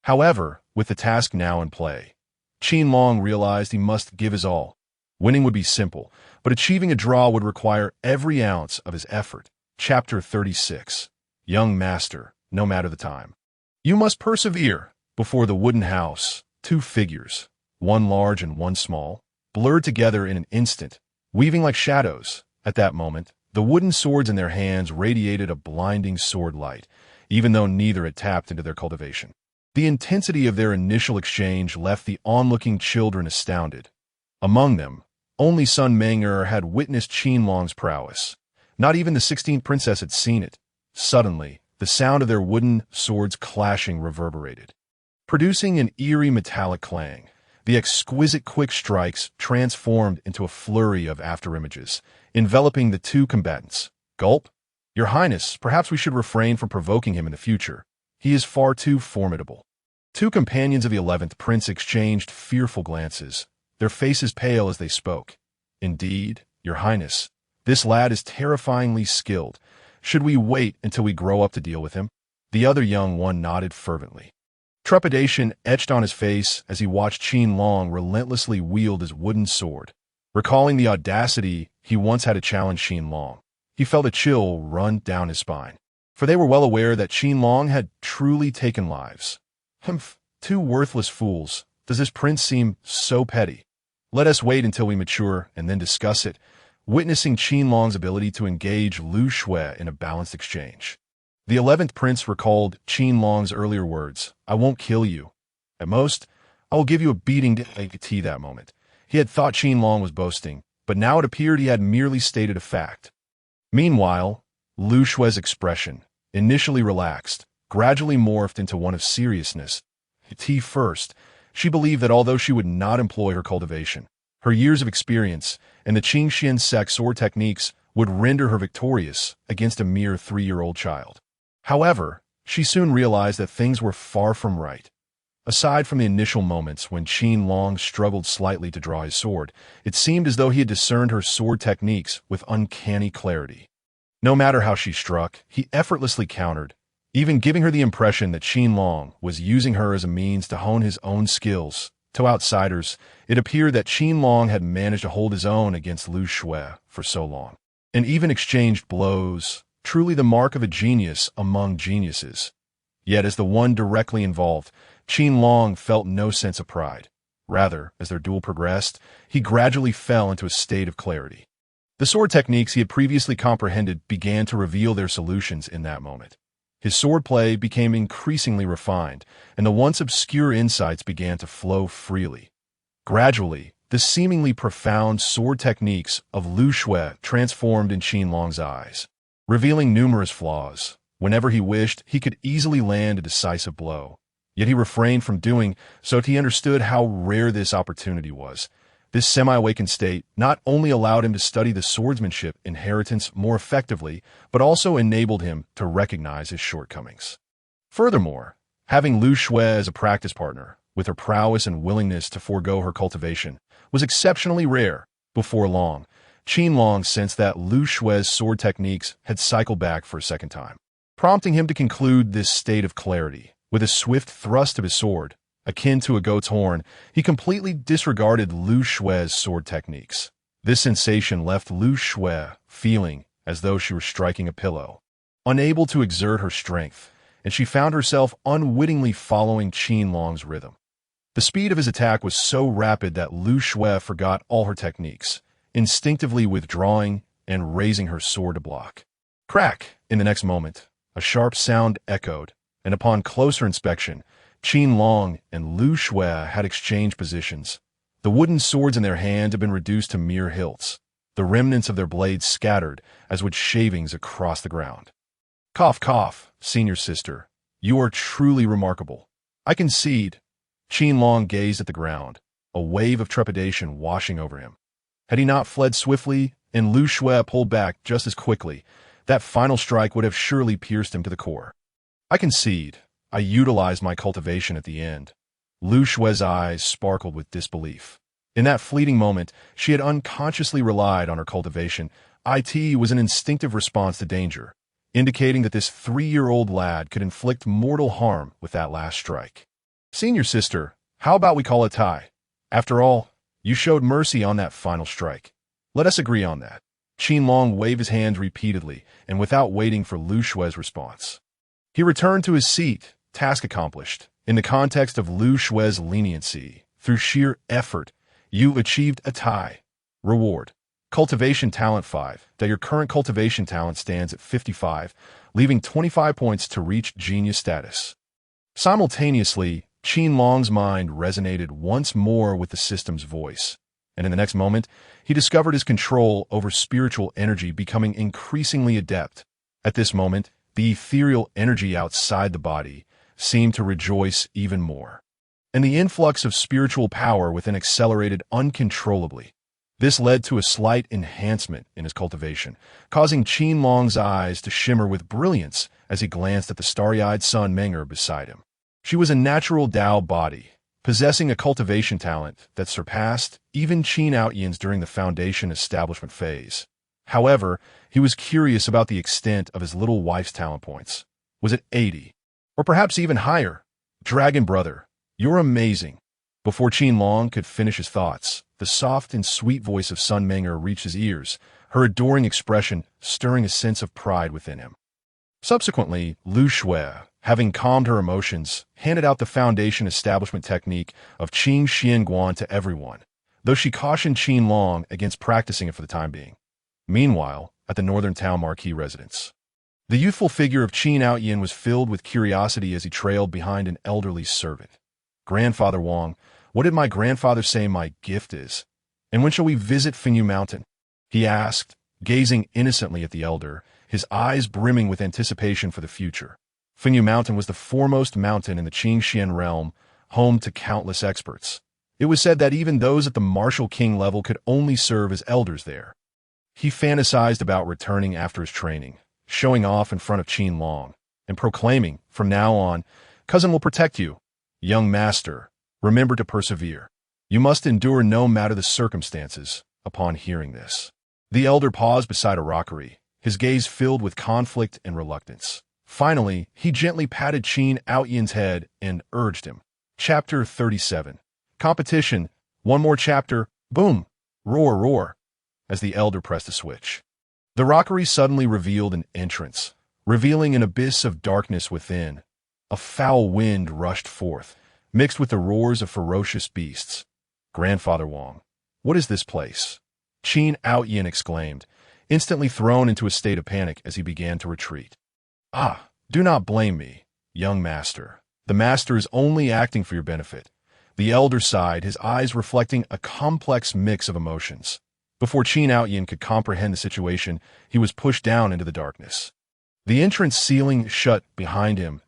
However, with the task now in play, Qin Long realized he must give his all. Winning would be simple, but achieving a draw would require every ounce of his effort. Chapter 36. Young Master, no matter the time. You must persevere. Before the wooden house, 2 figures, one large and one small, blurred together in an instant, weaving like shadows. At that moment, the wooden swords in their hands radiated a blinding sword light, even though neither had tapped into their cultivation. The intensity of their initial exchange left the onlooking children astounded. Among them, only Sun Meng'er had witnessed Qin Long's prowess. Not even the 16th princess had seen it. Suddenly, the sound of their wooden swords clashing reverberated, producing an eerie metallic clang. The exquisite quick strikes transformed into a flurry of afterimages, enveloping the 2 combatants. Gulp. Your Highness, perhaps we should refrain from provoking him in the future. He is far too formidable. 2 companions of the 11th prince exchanged fearful glances, their faces pale as they spoke. Indeed, Your Highness, this lad is terrifyingly skilled. Should we wait until we grow up to deal with him? The other young one nodded fervently. Trepidation etched on his face as he watched Qin Long relentlessly wield his wooden sword. Recalling the audacity he once had to challenge Qin Long, he felt a chill run down his spine. for they were well aware that Qin Long had truly taken lives. Humph, two worthless fools. Does this prince seem so petty? Let us wait until we mature and then discuss it, witnessing Qin Long's ability to engage Lu Shui in a balanced exchange. The 11th prince recalled Qin Long's earlier words, "I won't kill you. At most, I will give you a beating to that moment." He had thought Qin Long was boasting, but now it appeared he had merely stated a fact. Meanwhile, Lu Shui's expression, initially relaxed, gradually morphed into one of seriousness. First, she believed that although she would not employ her cultivation, her years of experience and the Qingxian sect sword techniques would render her victorious against a mere 3-year-old child. However, she soon realized that things were far from right. Aside from the initial moments when Qin Long struggled slightly to draw his sword, it seemed as though he had discerned her sword techniques with uncanny clarity. No matter how she struck, he effortlessly countered, even giving her the impression that Qin Long was using her as a means to hone his own skills. To outsiders, it appeared that Qin Long had managed to hold his own against Lu Shui for so long, and even exchanged blows, truly the mark of a genius among geniuses. Yet as the one directly involved, Qin Long felt no sense of pride. Rather, as their duel progressed, he gradually fell into a state of clarity. The sword techniques he had previously comprehended began to reveal their solutions in that moment. His swordplay became increasingly refined, and the once obscure insights began to flow freely. Gradually, the seemingly profound sword techniques of Lu Shui transformed in Qin Long's eyes, revealing numerous flaws. Whenever he wished, he could easily land a decisive blow. Yet he refrained from doing so till he understood how rare this opportunity was. This semi-awakened state not only allowed him to study the swordsmanship inheritance more effectively, but also enabled him to recognize his shortcomings. Furthermore, having Lu Shui as a practice partner, with her prowess and willingness to forego her cultivation, was exceptionally rare. Before long, Qin Long sensed that Lu Shui's sword techniques had cycled back for a second time, prompting him to conclude this state of clarity. With a swift thrust of his sword, akin to a goat's horn, he completely disregarded Lu Shui's sword techniques. This sensation left Lu Shui feeling as though she were striking a pillow, unable to exert her strength, and she found herself unwittingly following Qin Long's rhythm. The speed of his attack was so rapid that Lu Shui forgot all her techniques, instinctively withdrawing and raising her sword to block. Crack! In the next moment, a sharp sound echoed, and upon closer inspection, Qin Long and Lu Shui had exchanged positions. The wooden swords in their hand had been reduced to mere hilts, the remnants of their blades scattered as would shavings across the ground. Cough, cough, senior sister. You are truly remarkable. I concede. Qin Long gazed at the ground, a wave of trepidation washing over him. Had he not fled swiftly and Lu Shui pulled back just as quickly, that final strike would have surely pierced him to the core. I concede. I utilized my cultivation at the end. Lu Shui's eyes sparkled with disbelief. In that fleeting moment, she had unconsciously relied on her cultivation. It was an instinctive response to danger, indicating that this 3-year-old lad could inflict mortal harm with that last strike. Senior sister, how about we call a tie? After all, you showed mercy on that final strike. Let us agree on that. Qin Long waved his hands repeatedly, and without waiting for Lu Shui's response, he returned to his seat, task accomplished. In the context of Lu Shui's leniency, through sheer effort, you achieved a tie. Reward. Cultivation talent 5. That your current cultivation talent stands at 55, leaving 25 points to reach genius status. Simultaneously, Qin Long's mind resonated once more with the system's voice, and in the next moment, he discovered his control over spiritual energy becoming increasingly adept. At this moment, the ethereal energy outside the body seemed to rejoice even more, and the influx of spiritual power within accelerated uncontrollably. This led to a slight enhancement in his cultivation, causing Qin Long's eyes to shimmer with brilliance as he glanced at the starry-eyed Sun Menger beside him. She was a natural Dao body, possessing a cultivation talent that surpassed even Qin Outyin's during the Foundation establishment phase. However, he was curious about the extent of his little wife's talent points. Was it 80? Or perhaps even higher? Dragon brother, you're amazing. Before Qin Long could finish his thoughts, the soft and sweet voice of Sun Menger reached his ears, her adoring expression stirring a sense of pride within him. Subsequently, Lu Shui, having calmed her emotions, handed out the foundation establishment technique of Qin Xian Guan to everyone, though she cautioned Qin Long against practicing it for the time being. Meanwhile, at the northern town marquee residence, the youthful figure of Qin Outyin was filled with curiosity as he trailed behind an elderly servant. "Grandfather Wang, what did my grandfather say my gift is? And when shall we visit Fenyu Mountain?" he asked, gazing innocently at the elder, his eyes brimming with anticipation for the future. Fenyu Mountain was the foremost mountain in the Qingxian realm, home to countless experts. It was said that even those at the martial king level could only serve as elders there. He fantasized about returning after his training, showing off in front of Qin Long, and proclaiming, "From now on, cousin will protect you. Young master, remember to persevere. You must endure no matter the circumstances." Upon hearing this, the elder paused beside a rockery, his gaze filled with conflict and reluctance. Finally, he gently patted Qin Outyin's head and urged him. Chapter 37. Competition. One more chapter. Boom! Roar, roar! As the elder pressed a switch, the rockery suddenly revealed an entrance, revealing an abyss of darkness within. A foul wind rushed forth, mixed with the roars of ferocious beasts. "Grandfather Wang, what is this place?" Qin Outyin exclaimed, instantly thrown into a state of panic as he began to retreat. "Ah, do not blame me, young master. The master is only acting for your benefit." The elder sighed, his eyes reflecting a complex mix of emotions. Before Qin Outyin could comprehend the situation, he was pushed down into the darkness. The entrance ceiling shut behind him.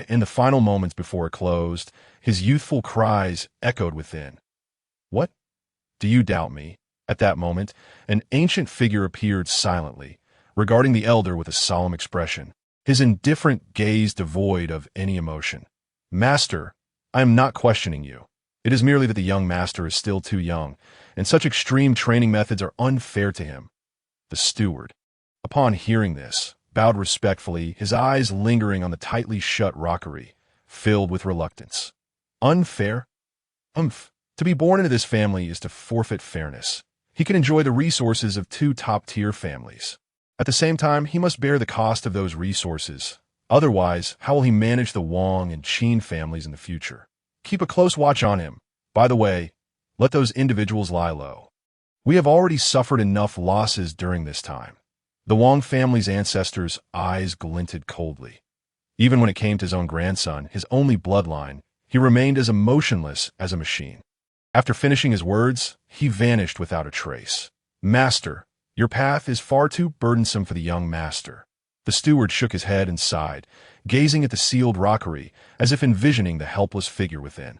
In the final moments before it closed, his youthful cries echoed within. "What? Do you doubt me?" At that moment, an ancient figure appeared silently, regarding the elder with a solemn expression, his indifferent gaze devoid of any emotion. "Master, I am not questioning you. It is merely that the young master is still too young, and such extreme training methods are unfair to him." The steward, upon hearing this, bowed respectfully, his eyes lingering on the tightly shut rockery, filled with reluctance. "Unfair? To be born into this family is to forfeit fairness. He can enjoy the resources of two top-tier families. At the same time, he must bear the cost of those resources. Otherwise, how will he manage the Wang and Qin families in the future? Keep a close watch on him. By the way, let those individuals lie low. We have already suffered enough losses during this time." The Wang family's ancestors' eyes glinted coldly. Even when it came to his own grandson, his only bloodline, he remained as emotionless as a machine. After finishing his words, he vanished without a trace. "Master, your path is far too burdensome for the young master." The steward shook his head and sighed, gazing at the sealed rockery as if envisioning the helpless figure within.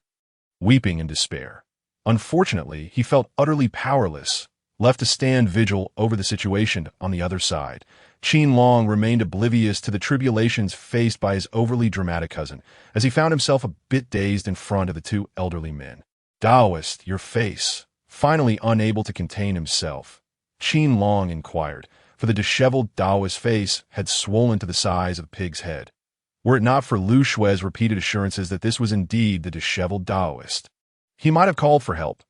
Weeping in despair. Unfortunately, he felt utterly powerless, left to stand vigil over the situation on the other side. Qin Long remained oblivious to the tribulations faced by his overly dramatic cousin, as he found himself a bit dazed in front of the two elderly men. "Taoist, your face." Finally unable to contain himself, Qin Long inquired, for the disheveled Taoist face had swollen to the size of a pig's head. Were it not for Lu Shui's repeated assurances that this was indeed the disheveled Taoist, he might have called for help.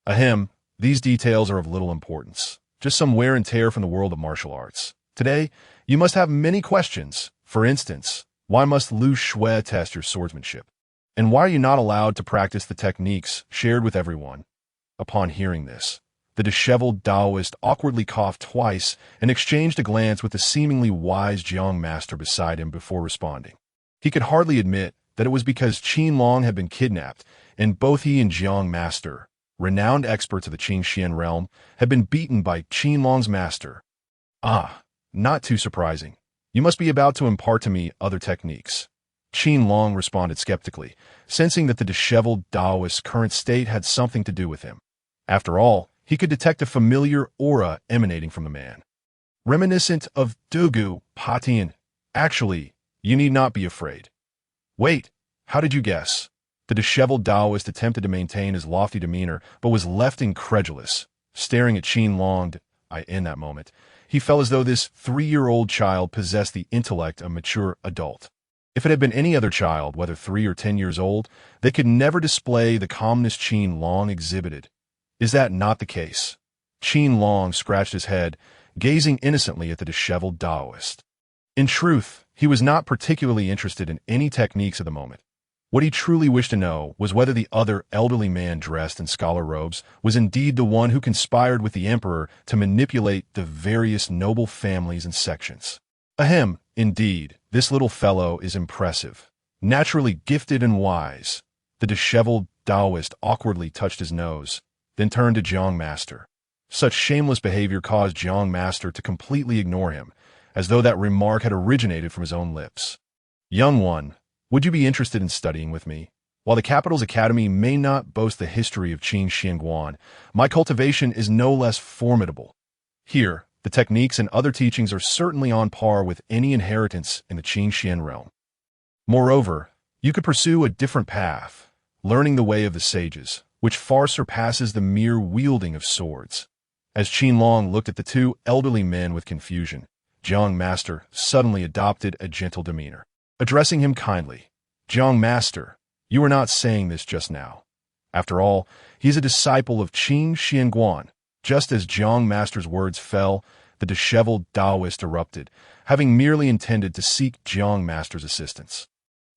Ahem, these details are of little importance, just some wear and tear from the world of martial arts. Today, you must have many questions. For instance, why must Lu Shui test your swordsmanship? And why are you not allowed to practice the techniques shared with everyone? Upon hearing this, the disheveled Taoist awkwardly coughed twice and exchanged a glance with the seemingly wise Jiang master beside him before responding. He could hardly admit that it was because Qin Long had been kidnapped, and both he and Jiang master, renowned experts of the Qingxian realm, had been beaten by Qin Long's master. "Ah, not too surprising. You must be about to impart to me other techniques." Qin Long responded skeptically, sensing that the disheveled Taoist's current state had something to do with him. After all, he could detect a familiar aura emanating from the man, reminiscent of Dugu Patian. "Actually, you need not be afraid." "Wait, how did you guess?" The disheveled Taoist attempted to maintain his lofty demeanor, but was left incredulous, staring at Qin Long. In that moment, he felt as though this 3-year-old child possessed the intellect of a mature adult. If it had been any other child, whether 3 or 10 years old, they could never display the calmness Qin Long exhibited. Is that not the case? Qin Long scratched his head, gazing innocently at the disheveled Taoist. In truth, he was not particularly interested in any techniques at the moment. What he truly wished to know was whether the other elderly man dressed in scholar robes was indeed the one who conspired with the emperor to manipulate the various noble families and sections. Ahem, indeed, this little fellow is impressive. Naturally gifted and wise. The disheveled Taoist awkwardly touched his nose, then turned to Jiang Master. Such shameless behavior caused Jiang Master to completely ignore him, as though that remark had originated from his own lips. Young one, would you be interested in studying with me? While the capital's academy may not boast the history of Qin Xianguan, my cultivation is no less formidable. Here, the techniques and other teachings are certainly on par with any inheritance in the Qin Xian realm. Moreover, you could pursue a different path, learning the way of the sages, which far surpasses the mere wielding of swords. As Qin Long looked at the two elderly men with confusion, Jiang Master suddenly adopted a gentle demeanor. Addressing him kindly, Jiang Master, you are not saying this just now. After all, he is a disciple of Qin Xianguan. Just as Jiang Master's words fell, the disheveled Taoist erupted, having merely intended to seek Jiang Master's assistance.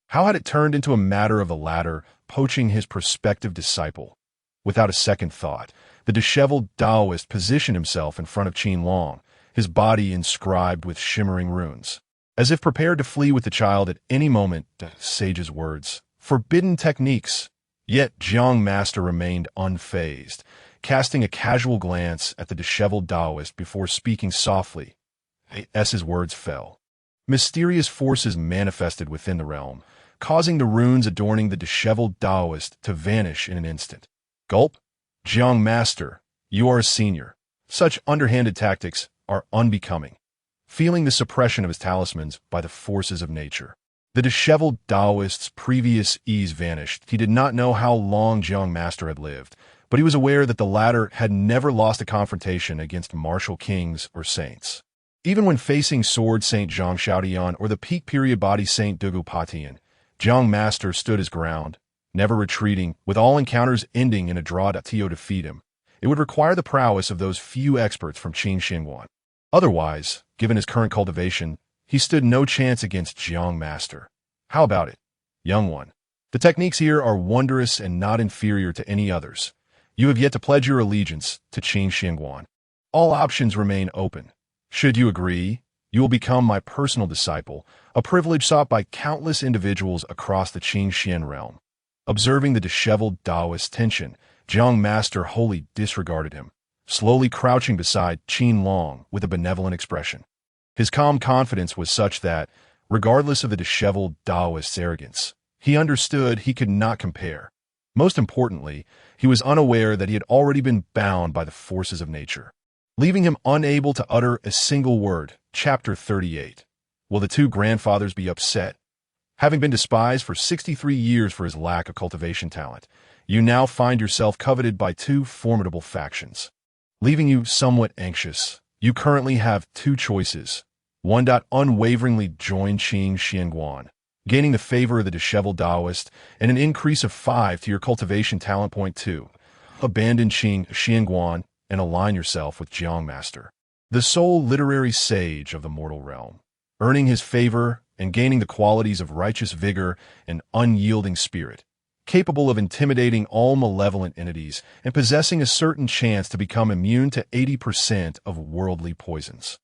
How had it turned into a matter of the latter poaching his prospective disciple? Without a second thought, the disheveled Taoist positioned himself in front of Qin Long, his body inscribed with shimmering runes. As if prepared to flee with the child at any moment, the sage's words, forbidden techniques. Yet Jiang Master remained unfazed, casting a casual glance at the disheveled Taoist before speaking softly. As his words fell, mysterious forces manifested within the realm, causing the runes adorning the disheveled Taoist to vanish in an instant. Gulp! Jiang Master, you are a senior. Such underhanded tactics are unbecoming. Feeling the suppression of his talismans by the forces of nature, the disheveled Taoist's previous ease vanished. He did not know how long Jiang Master had lived, but he was aware that the latter had never lost a confrontation against martial kings or saints. Even when facing Sword Saint Zhang Xiaodian or the peak period body Saint Dugu Patian, Jiang Master stood his ground, never retreating, with all encounters ending in a draw to defeat him. It would require the prowess of those few experts from Qin Xianguan. Otherwise, given his current cultivation, he stood no chance against Jiang Master. How about it, young one? The techniques here are wondrous and not inferior to any others. You have yet to pledge your allegiance to Qin Xianguan. All options remain open. Should you agree, you will become my personal disciple, a privilege sought by countless individuals across the Qin Xian realm. Observing the disheveled Taoist tension, Jiang Master wholly disregarded him, slowly crouching beside Qin Long with a benevolent expression. His calm confidence was such that, regardless of the disheveled Taoist's arrogance, he understood he could not compare. Most importantly, he was unaware that he had already been bound by the forces of nature, leaving him unable to utter a single word. Chapter 38. Will the two grandfathers be upset? Having been despised for 63 years for his lack of cultivation talent, you now find yourself coveted by two formidable factions. Leaving you somewhat anxious, you currently have two choices. 1. Unwaveringly join Qin Xianguan, gaining the favor of the disheveled Taoist and an increase of 5 to your cultivation talent. 2. Abandon Qin Xianguan and align yourself with Jiang Master, the sole literary sage of the mortal realm, earning his favor and gaining the qualities of righteous vigor and unyielding spirit, capable of intimidating all malevolent entities and possessing a certain chance to become immune to 80% of worldly poisons.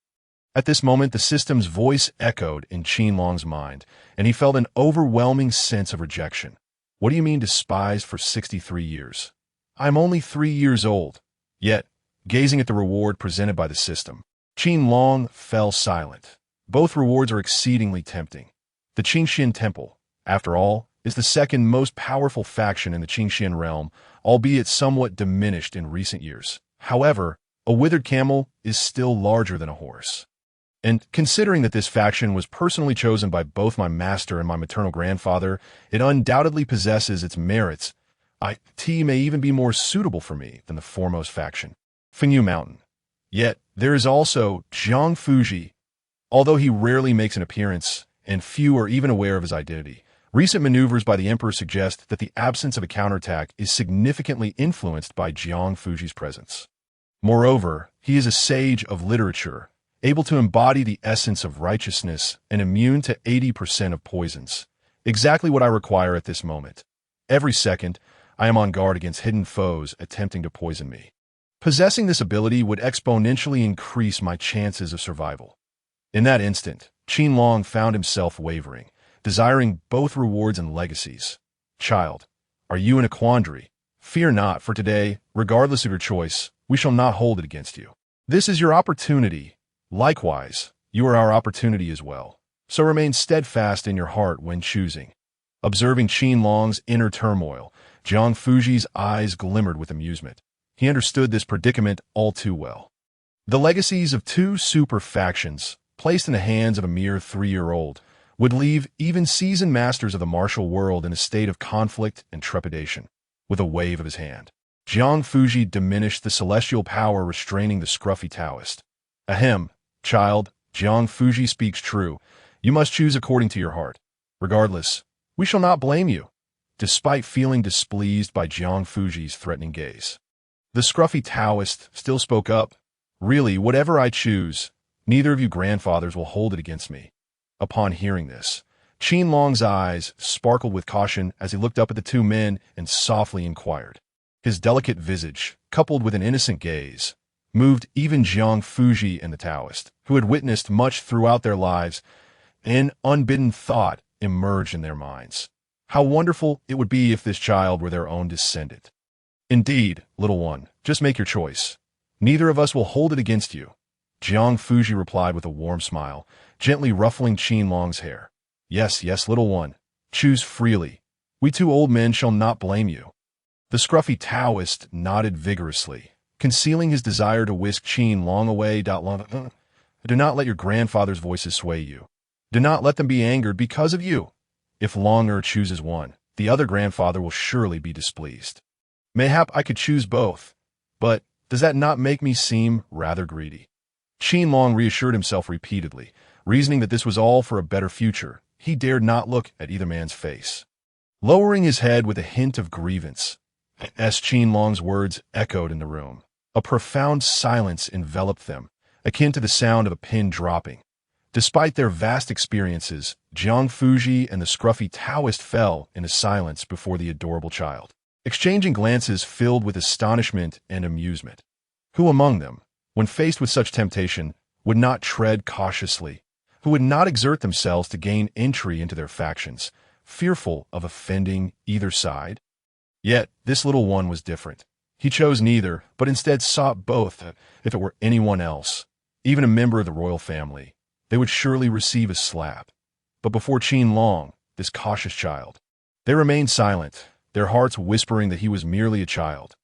At this moment, the system's voice echoed in Qin Long's mind, and he felt an overwhelming sense of rejection. What do you mean despised for 63 years? I'm only 3 years old. Yet, gazing at the reward presented by the system, Qin Long fell silent. Both rewards are exceedingly tempting. The Qinxian Temple, after all, is the second most powerful faction in the Qinxian realm, albeit somewhat diminished in recent years. However, a withered camel is still larger than a horse. And considering that this faction was personally chosen by both my master and my maternal grandfather, it undoubtedly possesses its merits. It may even be more suitable for me than the foremost faction, Fengyu Mountain. Yet, there is also Zhang Fuji. Although he rarely makes an appearance, and few are even aware of his identity, recent maneuvers by the Emperor suggest that the absence of a counterattack is significantly influenced by Jiang Fuji's presence. Moreover, he is a sage of literature, able to embody the essence of righteousness and immune to 80% of poisons. Exactly what I require at this moment. Every second, I am on guard against hidden foes attempting to poison me. Possessing this ability would exponentially increase my chances of survival. In that instant, Qin Long found himself wavering, desiring both rewards and legacies. Child, are you in a quandary? Fear not, for today, regardless of your choice, we shall not hold it against you. This is your opportunity. Likewise, you are our opportunity as well. So remain steadfast in your heart when choosing. Observing Qin Long's inner turmoil, Jiang Fuji's eyes glimmered with amusement. He understood this predicament all too well. The legacies of two super factions, placed in the hands of a mere 3-year-old, would leave even seasoned masters of the martial world in a state of conflict and trepidation. With a wave of his hand, Jiang Fuji diminished the celestial power restraining the scruffy Taoist. Ahem, child, Jiang Fuji speaks true. You must choose according to your heart. Regardless, we shall not blame you, despite feeling displeased by Jiang Fuji's threatening gaze. The scruffy Taoist still spoke up. Really, whatever I choose, neither of you grandfathers will hold it against me. Upon hearing this, Qin Long's eyes sparkled with caution as he looked up at the two men and softly inquired. His delicate visage, coupled with an innocent gaze, moved even Jiang Fuji and the Taoist, who had witnessed much throughout their lives. An unbidden thought emerged in their minds. How wonderful it would be if this child were their own descendant. Indeed, little one, just make your choice. Neither of us will hold it against you. Jiang Fuji replied with a warm smile, gently ruffling Qin Long's hair. Yes, yes, little one. Choose freely. We two old men shall not blame you. The scruffy Taoist nodded vigorously, concealing his desire to whisk Qin Long away. Do not let your grandfather's voices sway you. Do not let them be angered because of you. If Longer chooses one, the other grandfather will surely be displeased. Mayhap I could choose both, but does that not make me seem rather greedy? Qin Long reassured himself repeatedly, reasoning that this was all for a better future. He dared not look at either man's face. Lowering his head with a hint of grievance, as Qin Long's words echoed in the room, a profound silence enveloped them, akin to the sound of a pin dropping. Despite their vast experiences, Jiang Fuji and the scruffy Taoist fell into silence before the adorable child, exchanging glances filled with astonishment and amusement. Who among them, when faced with such temptation, would not tread cautiously? Who would not exert themselves to gain entry into their factions, fearful of offending either side? Yet this little one was different. He chose neither, but instead sought both. If it were anyone else, even a member of the royal family, they would surely receive a slap. But before Qin Long, this cautious child, they remained silent, their hearts whispering that he was merely a child.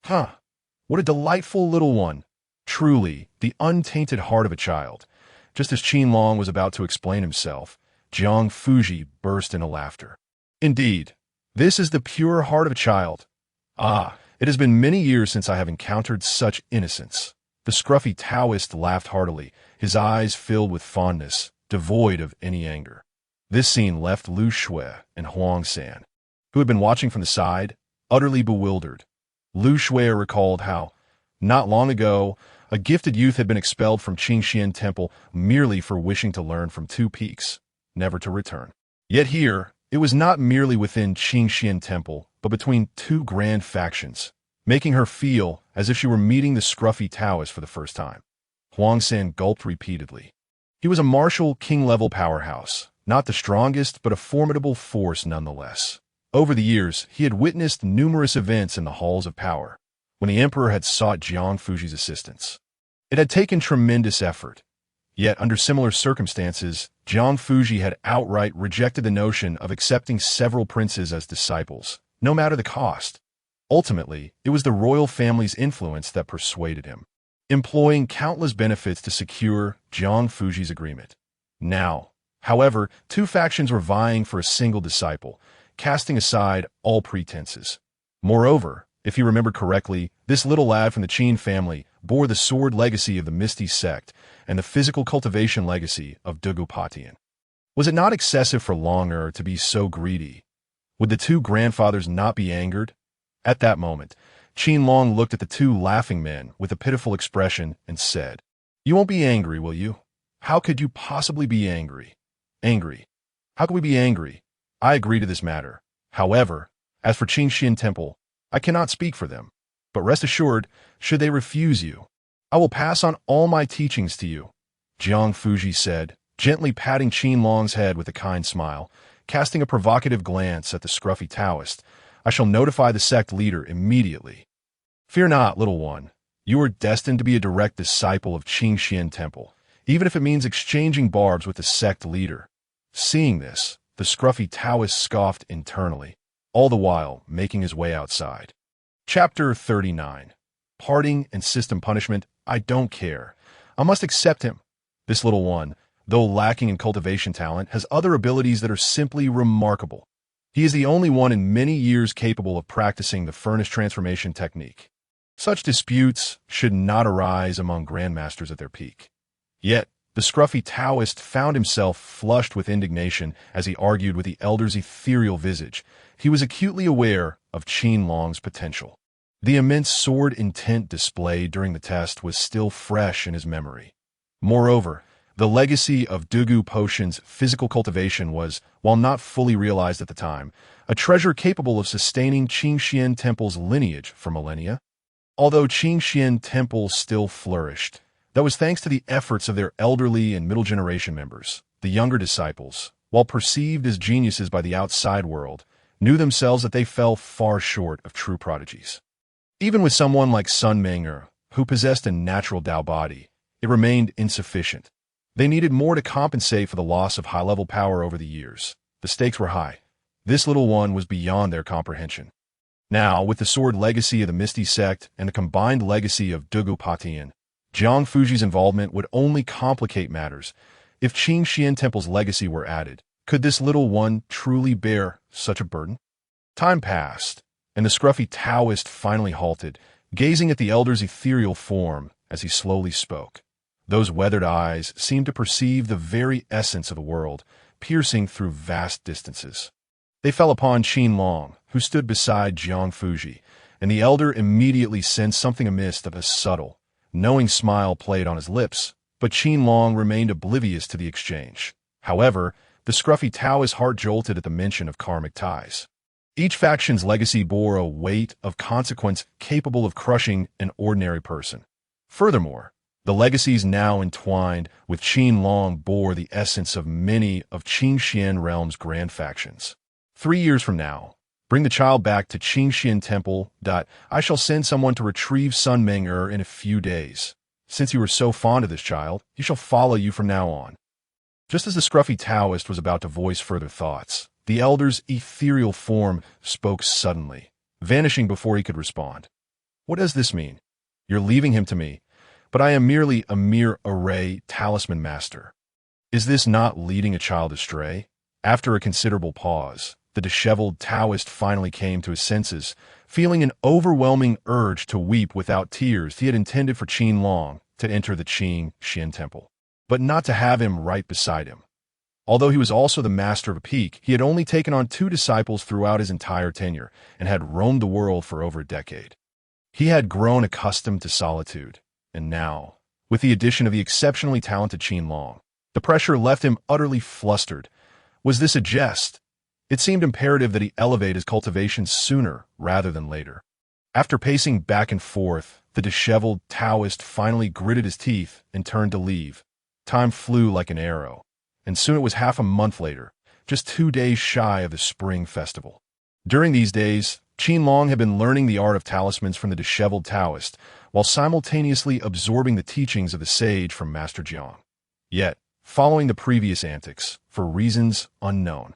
What a delightful little one! Truly, the untainted heart of a child. Just as Qin Long was about to explain himself, Jiang Fuji burst into laughter. Indeed, this is the pure heart of a child. It has been many years since I have encountered such innocence. The scruffy Taoist laughed heartily, his eyes filled with fondness, devoid of any anger. This scene left Lu Shui and Huang San, who had been watching from the side, utterly bewildered. Lu Shui recalled how, not long ago, a gifted youth had been expelled from Qingxian Temple merely for wishing to learn from two peaks, never to return. Yet here, it was not merely within Qingxian Temple, but between two grand factions, making her feel as if she were meeting the scruffy Taoist for the first time. Huang San gulped repeatedly. He was a martial, king-level powerhouse, not the strongest, but a formidable force nonetheless. Over the years, he had witnessed numerous events in the halls of power, when the emperor had sought Jiang Fuji's assistance. It had taken tremendous effort. Yet, under similar circumstances, Jiang Fuji had outright rejected the notion of accepting several princes as disciples, no matter the cost. Ultimately, it was the royal family's influence that persuaded him, employing countless benefits to secure Jiang Fuji's agreement. Now, however, two factions were vying for a single disciple, casting aside all pretenses. Moreover, if you remember correctly, this little lad from the Qin family bore the sword legacy of the Misty sect and the physical cultivation legacy of Dugupatian. Was it not excessive for Longer to be so greedy? Would the two grandfathers not be angered? At that moment, Qin Long looked at the two laughing men with a pitiful expression and said, You won't be angry, will you? How could you possibly be angry? Angry. How could we be angry? I agree to this matter. However, as for Qin Temple, I cannot speak for them. But rest assured, should they refuse you, I will pass on all my teachings to you, Jiang Fuji said, gently patting Qin Long's head with a kind smile, casting a provocative glance at the scruffy Taoist. I shall notify the sect leader immediately. Fear not, little one. You are destined to be a direct disciple of Qin Temple, even if it means exchanging barbs with the sect leader. Seeing this, the scruffy Taoist scoffed internally, all the while making his way outside. Chapter 39. Parting and System Punishment. I don't care. I must accept him. This little one, though lacking in cultivation talent, has other abilities that are simply remarkable. He is the only one in many years capable of practicing the furnace transformation technique. Such disputes should not arise among grandmasters at their peak. Yet, the scruffy Taoist found himself flushed with indignation as he argued with the elder's ethereal visage. He was acutely aware of Qin Long's potential. The immense sword intent displayed during the test was still fresh in his memory. Moreover, the legacy of Dugu Potion's physical cultivation was, while not fully realized at the time, a treasure capable of sustaining Qin Temple's lineage for millennia. Although Qin Temple still flourished, that was thanks to the efforts of their elderly and middle generation members. The younger disciples, while perceived as geniuses by the outside world, knew themselves that they fell far short of true prodigies. Even with someone like Sun Meng'er, who possessed a natural Tao body, it remained insufficient. They needed more to compensate for the loss of high-level power over the years. The stakes were high. This little one was beyond their comprehension. Now, with the sword legacy of the Misty Sect and the combined legacy of Dugu Patian, Jiang Fuji's involvement would only complicate matters. If Qin Temple's legacy were added, could this little one truly bear such a burden? Time passed, and the scruffy Taoist finally halted, gazing at the elder's ethereal form as he slowly spoke. Those weathered eyes seemed to perceive the very essence of the world, piercing through vast distances. They fell upon Qin Long, who stood beside Jiang Fuji, and the elder immediately sensed something amiss of a subtle, knowing smile played on his lips, but Qin Long remained oblivious to the exchange. However, the scruffy Taoist's heart jolted at the mention of karmic ties. Each faction's legacy bore a weight of consequence capable of crushing an ordinary person. Furthermore, the legacies now entwined with Qin Long bore the essence of many of Qin realm's grand factions. 3 years from now, bring the child back to Qin Temple. I shall send someone to retrieve Sun Meng'er in a few days. Since you are so fond of this child, he shall follow you from now on. Just as the scruffy Taoist was about to voice further thoughts, the elder's ethereal form spoke suddenly, vanishing before he could respond. What does this mean? You're leaving him to me, but I am merely a mere array talisman master. Is this not leading a child astray? After a considerable pause, the disheveled Taoist finally came to his senses, feeling an overwhelming urge to weep without tears. He had intended for Qin Long to enter the Qin Temple, but not to have him right beside him. Although he was also the master of a peak, he had only taken on 2 disciples throughout his entire tenure and had roamed the world for over a decade. He had grown accustomed to solitude, and now, with the addition of the exceptionally talented Qin Long, the pressure left him utterly flustered. Was this a jest? It seemed imperative that he elevate his cultivation sooner rather than later. After pacing back and forth, the disheveled Taoist finally gritted his teeth and turned to leave. Time flew like an arrow, and soon it was half a month later, just 2 days shy of the spring festival. During these days, Qin Long had been learning the art of talismans from the disheveled Taoist, while simultaneously absorbing the teachings of the sage from Master Jiang. Yet, following the previous antics, for reasons unknown,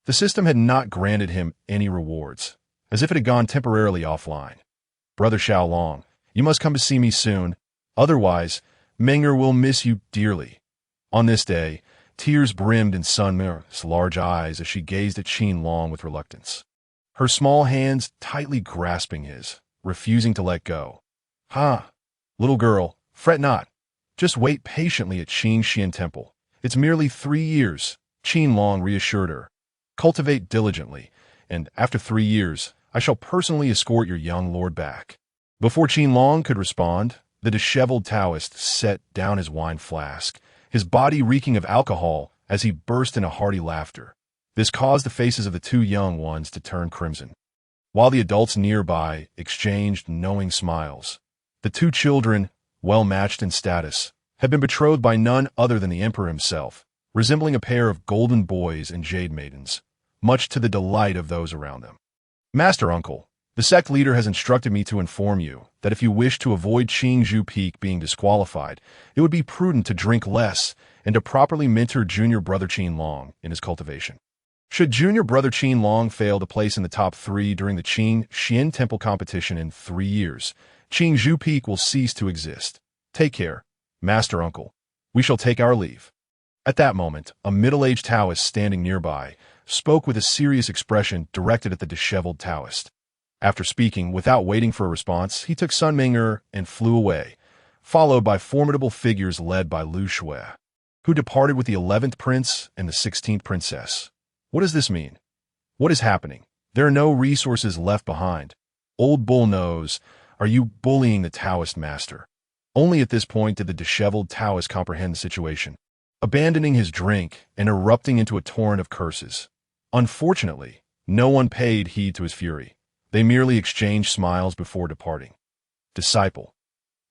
the system had not granted him any rewards, as if it had gone temporarily offline. Brother Xiaolong, you must come to see me soon, otherwise, Meng'er will miss you dearly. On this day, tears brimmed in Sun Meng'er's large eyes as she gazed at Qin Long with reluctance, her small hands tightly grasping his, refusing to let go. Little girl, fret not. Just wait patiently at Qin Temple. It's merely 3 years, Qin Long reassured her. Cultivate diligently, and after 3 years, I shall personally escort your young lord back. Before Qin Long could respond, The disheveled Taoist set down his wine flask, his body reeking of alcohol as he burst into hearty laughter. This caused the faces of the two young ones to turn crimson. While the adults nearby exchanged knowing smiles, the two children, well-matched in status, had been betrothed by none other than the emperor himself, resembling a pair of golden boys and jade maidens, much to the delight of those around them. Master Uncle, the sect leader has instructed me to inform you that if you wish to avoid Qingzhou Peak being disqualified, it would be prudent to drink less and to properly mentor junior brother Qin Long in his cultivation. Should junior brother Qin Long fail to place in the top 3 during the Qin Xian Temple competition in 3 years, Qingzhou Peak will cease to exist. Take care, Master Uncle. We shall take our leave. At that moment, a middle-aged Taoist standing nearby spoke with a serious expression directed at the disheveled Taoist. After speaking, without waiting for a response, he took Sun Ming'er and flew away, followed by formidable figures led by Lu Shui, who departed with the 11th prince and the 16th princess. What does this mean? What is happening? There are no resources left behind. Old Bull knows. Are you bullying the Taoist master? Only at this point did the disheveled Taoist comprehend the situation, abandoning his drink and erupting into a torrent of curses. Unfortunately, no one paid heed to his fury. They merely exchanged smiles before departing. Disciple.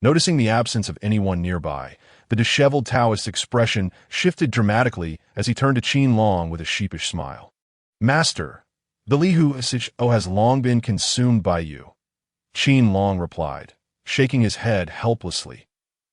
Noticing the absence of anyone nearby, the disheveled Taoist's expression shifted dramatically as he turned to Qin Long with a sheepish smile. Master, the Lihu Shou has long been consumed by you. Qin Long replied, shaking his head helplessly.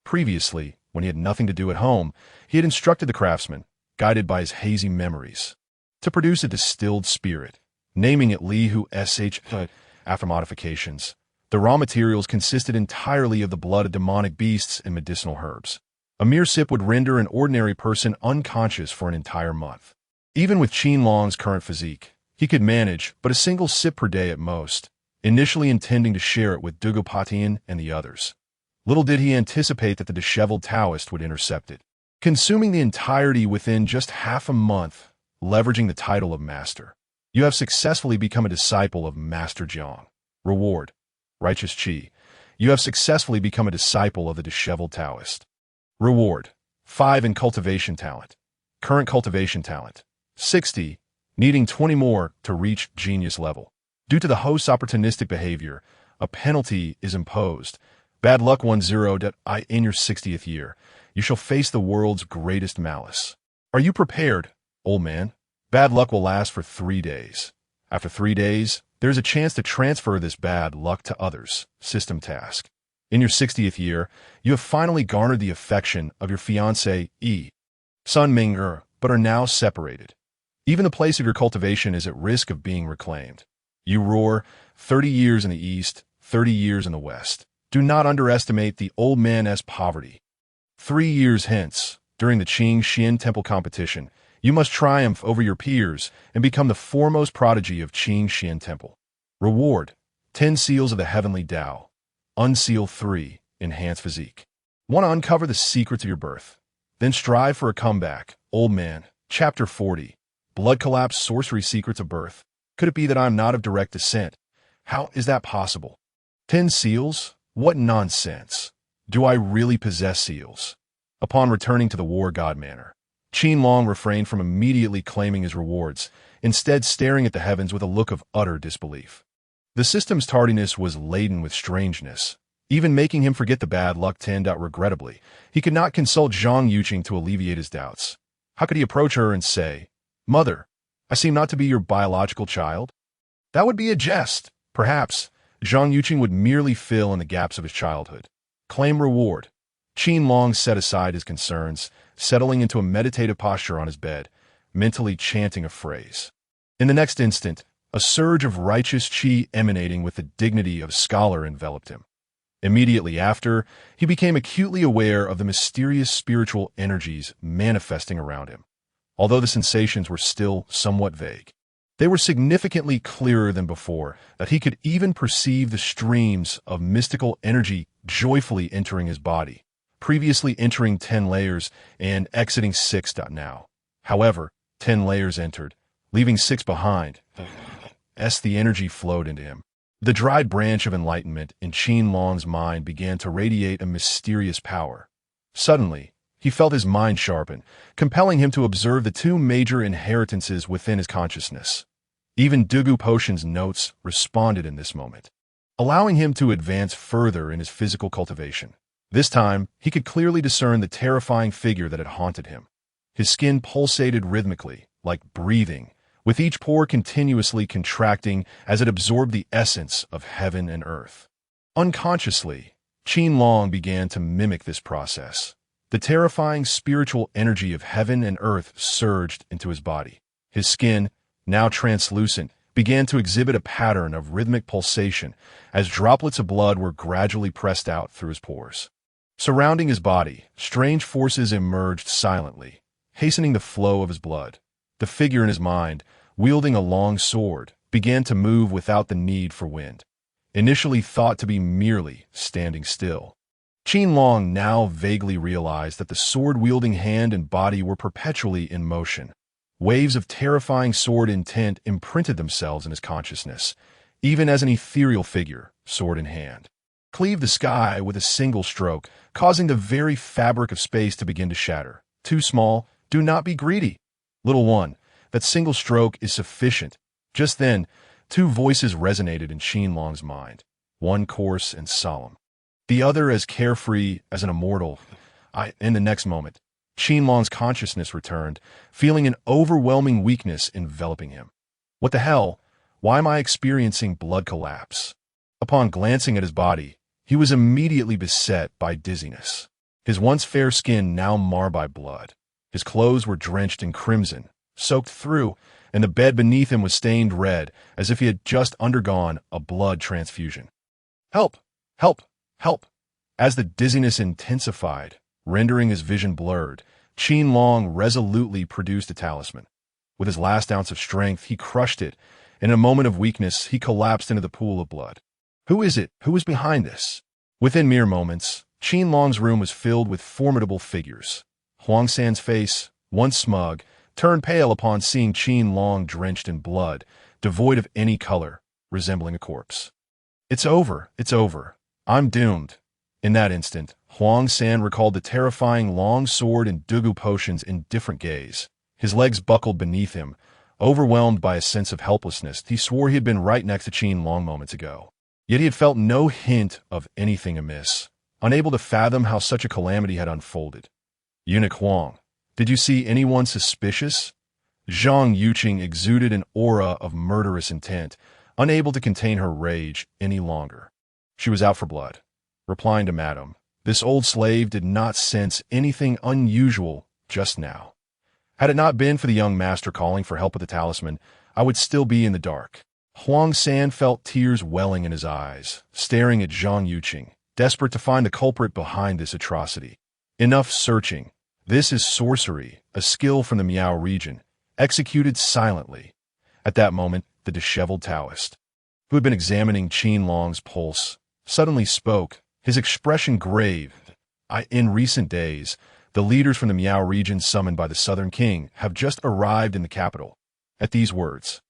Previously, when he had nothing to do at home, he had instructed the craftsman, guided by his hazy memories, to produce a distilled spirit, naming it Lihu Shou after modifications. The raw materials consisted entirely of the blood of demonic beasts and medicinal herbs. A mere sip would render an ordinary person unconscious for an entire month. Even with Qin Long's current physique, he could manage but a single sip per day at most, initially intending to share it with Dugopatian and the others. Little did he anticipate that the disheveled Taoist would intercept it, consuming the entirety within just half a month, leveraging the title of master. You have successfully become a disciple of Master Jiang. Reward. Righteous Qi. You have successfully become a disciple of the disheveled Taoist. Reward. 5 in cultivation talent. Current cultivation talent. 60, needing 20 more to reach genius level. Due to the host's opportunistic behavior, a penalty is imposed. Bad luck 10. In your 60th year, you shall face the world's greatest malice. Are you prepared, old man? Bad luck will last for 3 days. After 3 days, there is a chance to transfer this bad luck to others. System task. In your 60th year, you have finally garnered the affection of your fiancée, Sun Ming'er, but are now separated. Even the place of your cultivation is at risk of being reclaimed. You roar, 30 years in the east, 30 years in the west. Do not underestimate the old man's poverty. 3 years hence, during the Qing Xian Temple competition, you must triumph over your peers and become the foremost prodigy of Qing Xian Temple. Reward. 10 seals of the heavenly Tao. Unseal 3. Enhance physique. Want to uncover the secrets of your birth? Then strive for a comeback. Old man. Chapter 40. Blood collapse sorcery secrets of birth. Could it be that I am not of direct descent? How is that possible? 10 seals? What nonsense. Do I really possess seals? Upon returning to the war god manor, Qin Long refrained from immediately claiming his rewards, instead staring at the heavens with a look of utter disbelief. The system's tardiness was laden with strangeness, even making him forget the bad luck 10. Regrettably, he could not consult Zhang Yuqing to alleviate his doubts. How could he approach her and say, Mother, I seem not to be your biological child? That would be a jest. Perhaps Zhang Yuqing would merely fill in the gaps of his childhood. Claim reward. Qin Long set aside his concerns, settling into a meditative posture on his bed, mentally chanting a phrase. In the next instant, a surge of righteous qi emanating with the dignity of a scholar enveloped him. Immediately after, he became acutely aware of the mysterious spiritual energies manifesting around him. Although the sensations were still somewhat vague, they were significantly clearer than before, that he could even perceive the streams of mystical energy joyfully entering his body, previously entering 10 layers and exiting 6. Now, however, 10 layers entered, leaving 6 behind. The energy flowed into him, The dried branch of enlightenment in Qin Long's mind began to radiate a mysterious power. Suddenly, he felt his mind sharpen, compelling him to observe the two major inheritances within his consciousness. Even Dugu Potion's notes responded in this moment, allowing him to advance further in his physical cultivation. This time, he could clearly discern the terrifying figure that had haunted him. His skin pulsated rhythmically, like breathing, with each pore continuously contracting as it absorbed the essence of heaven and earth. Unconsciously, Qin Long began to mimic this process. The terrifying spiritual energy of heaven and earth surged into his body. His skin, now translucent, began to exhibit a pattern of rhythmic pulsation as droplets of blood were gradually pressed out through his pores. Surrounding his body, strange forces emerged silently, hastening the flow of his blood. The figure in his mind, wielding a long sword, began to move without the need for wind. Initially thought to be merely standing still, Qin Long now vaguely realized that the sword-wielding hand and body were perpetually in motion. Waves of terrifying sword intent imprinted themselves in his consciousness, even as an ethereal figure, sword in hand, cleaved the sky with a single stroke, causing the very fabric of space to begin to shatter. Too small, do not be greedy. Little one, that single stroke is sufficient. Just then, two voices resonated in Qin Long's mind, one coarse and solemn, the other as carefree as an immortal. In the next moment, Qin Long's consciousness returned, feeling an overwhelming weakness enveloping him. What the hell? Why am I experiencing blood collapse? Upon glancing at his body, he was immediately beset by dizziness. His once fair skin now marred by blood. His clothes were drenched in crimson, soaked through, and the bed beneath him was stained red, as if he had just undergone a blood transfusion. Help! Help! Help! As the dizziness intensified, rendering his vision blurred, Qin Long resolutely produced a talisman. With his last ounce of strength, he crushed it. In a moment of weakness, he collapsed into the pool of blood. Who is it? Who is behind this? Within mere moments, Qin Long's room was filled with formidable figures. Huang San's face, once smug, turned pale upon seeing Qin Long drenched in blood, devoid of any color, resembling a corpse. It's over. It's over. I'm doomed. In that instant, Huang San recalled the terrifying long sword and Dugu potions in different gaze. His legs buckled beneath him. Overwhelmed by a sense of helplessness, he swore he had been right next to Qin Long moments ago. Yet he had felt no hint of anything amiss, unable to fathom how such a calamity had unfolded. Eunuch Huang, did you see anyone suspicious? Zhang Yuqing exuded an aura of murderous intent, unable to contain her rage any longer. She was out for blood. Replying to Madam, this old slave did not sense anything unusual just now. Had it not been for the young master calling for help with the talisman, I would still be in the dark. Huang San felt tears welling in his eyes, staring at Zhang Yuqing, desperate to find the culprit behind this atrocity. Enough searching. This is sorcery, a skill from the Miao region, executed silently. At that moment, the disheveled Taoist, who had been examining Qin Long's pulse, suddenly spoke, his expression grave. In recent days, the leaders from the Miao region summoned by the Southern King have just arrived in the capital. At these words,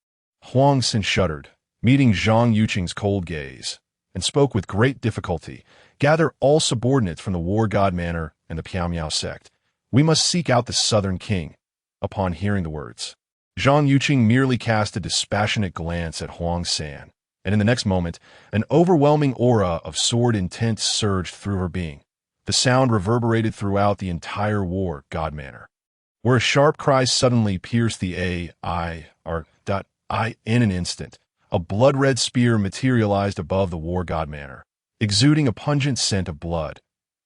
Huang San shuddered, meeting Zhang Yuqing's cold gaze, and spoke with great difficulty. Gather all subordinates from the War God Manor and the Piao sect. We must seek out the Southern King. Upon hearing the words, Zhang Yuqing merely cast a dispassionate glance at Huang San, and in the next moment, an overwhelming aura of sword intent surged through her being. The sound reverberated throughout the entire War God Manor, where a sharp cry suddenly pierced the in an instant. A blood-red spear materialized above the War God Manor, exuding a pungent scent of blood.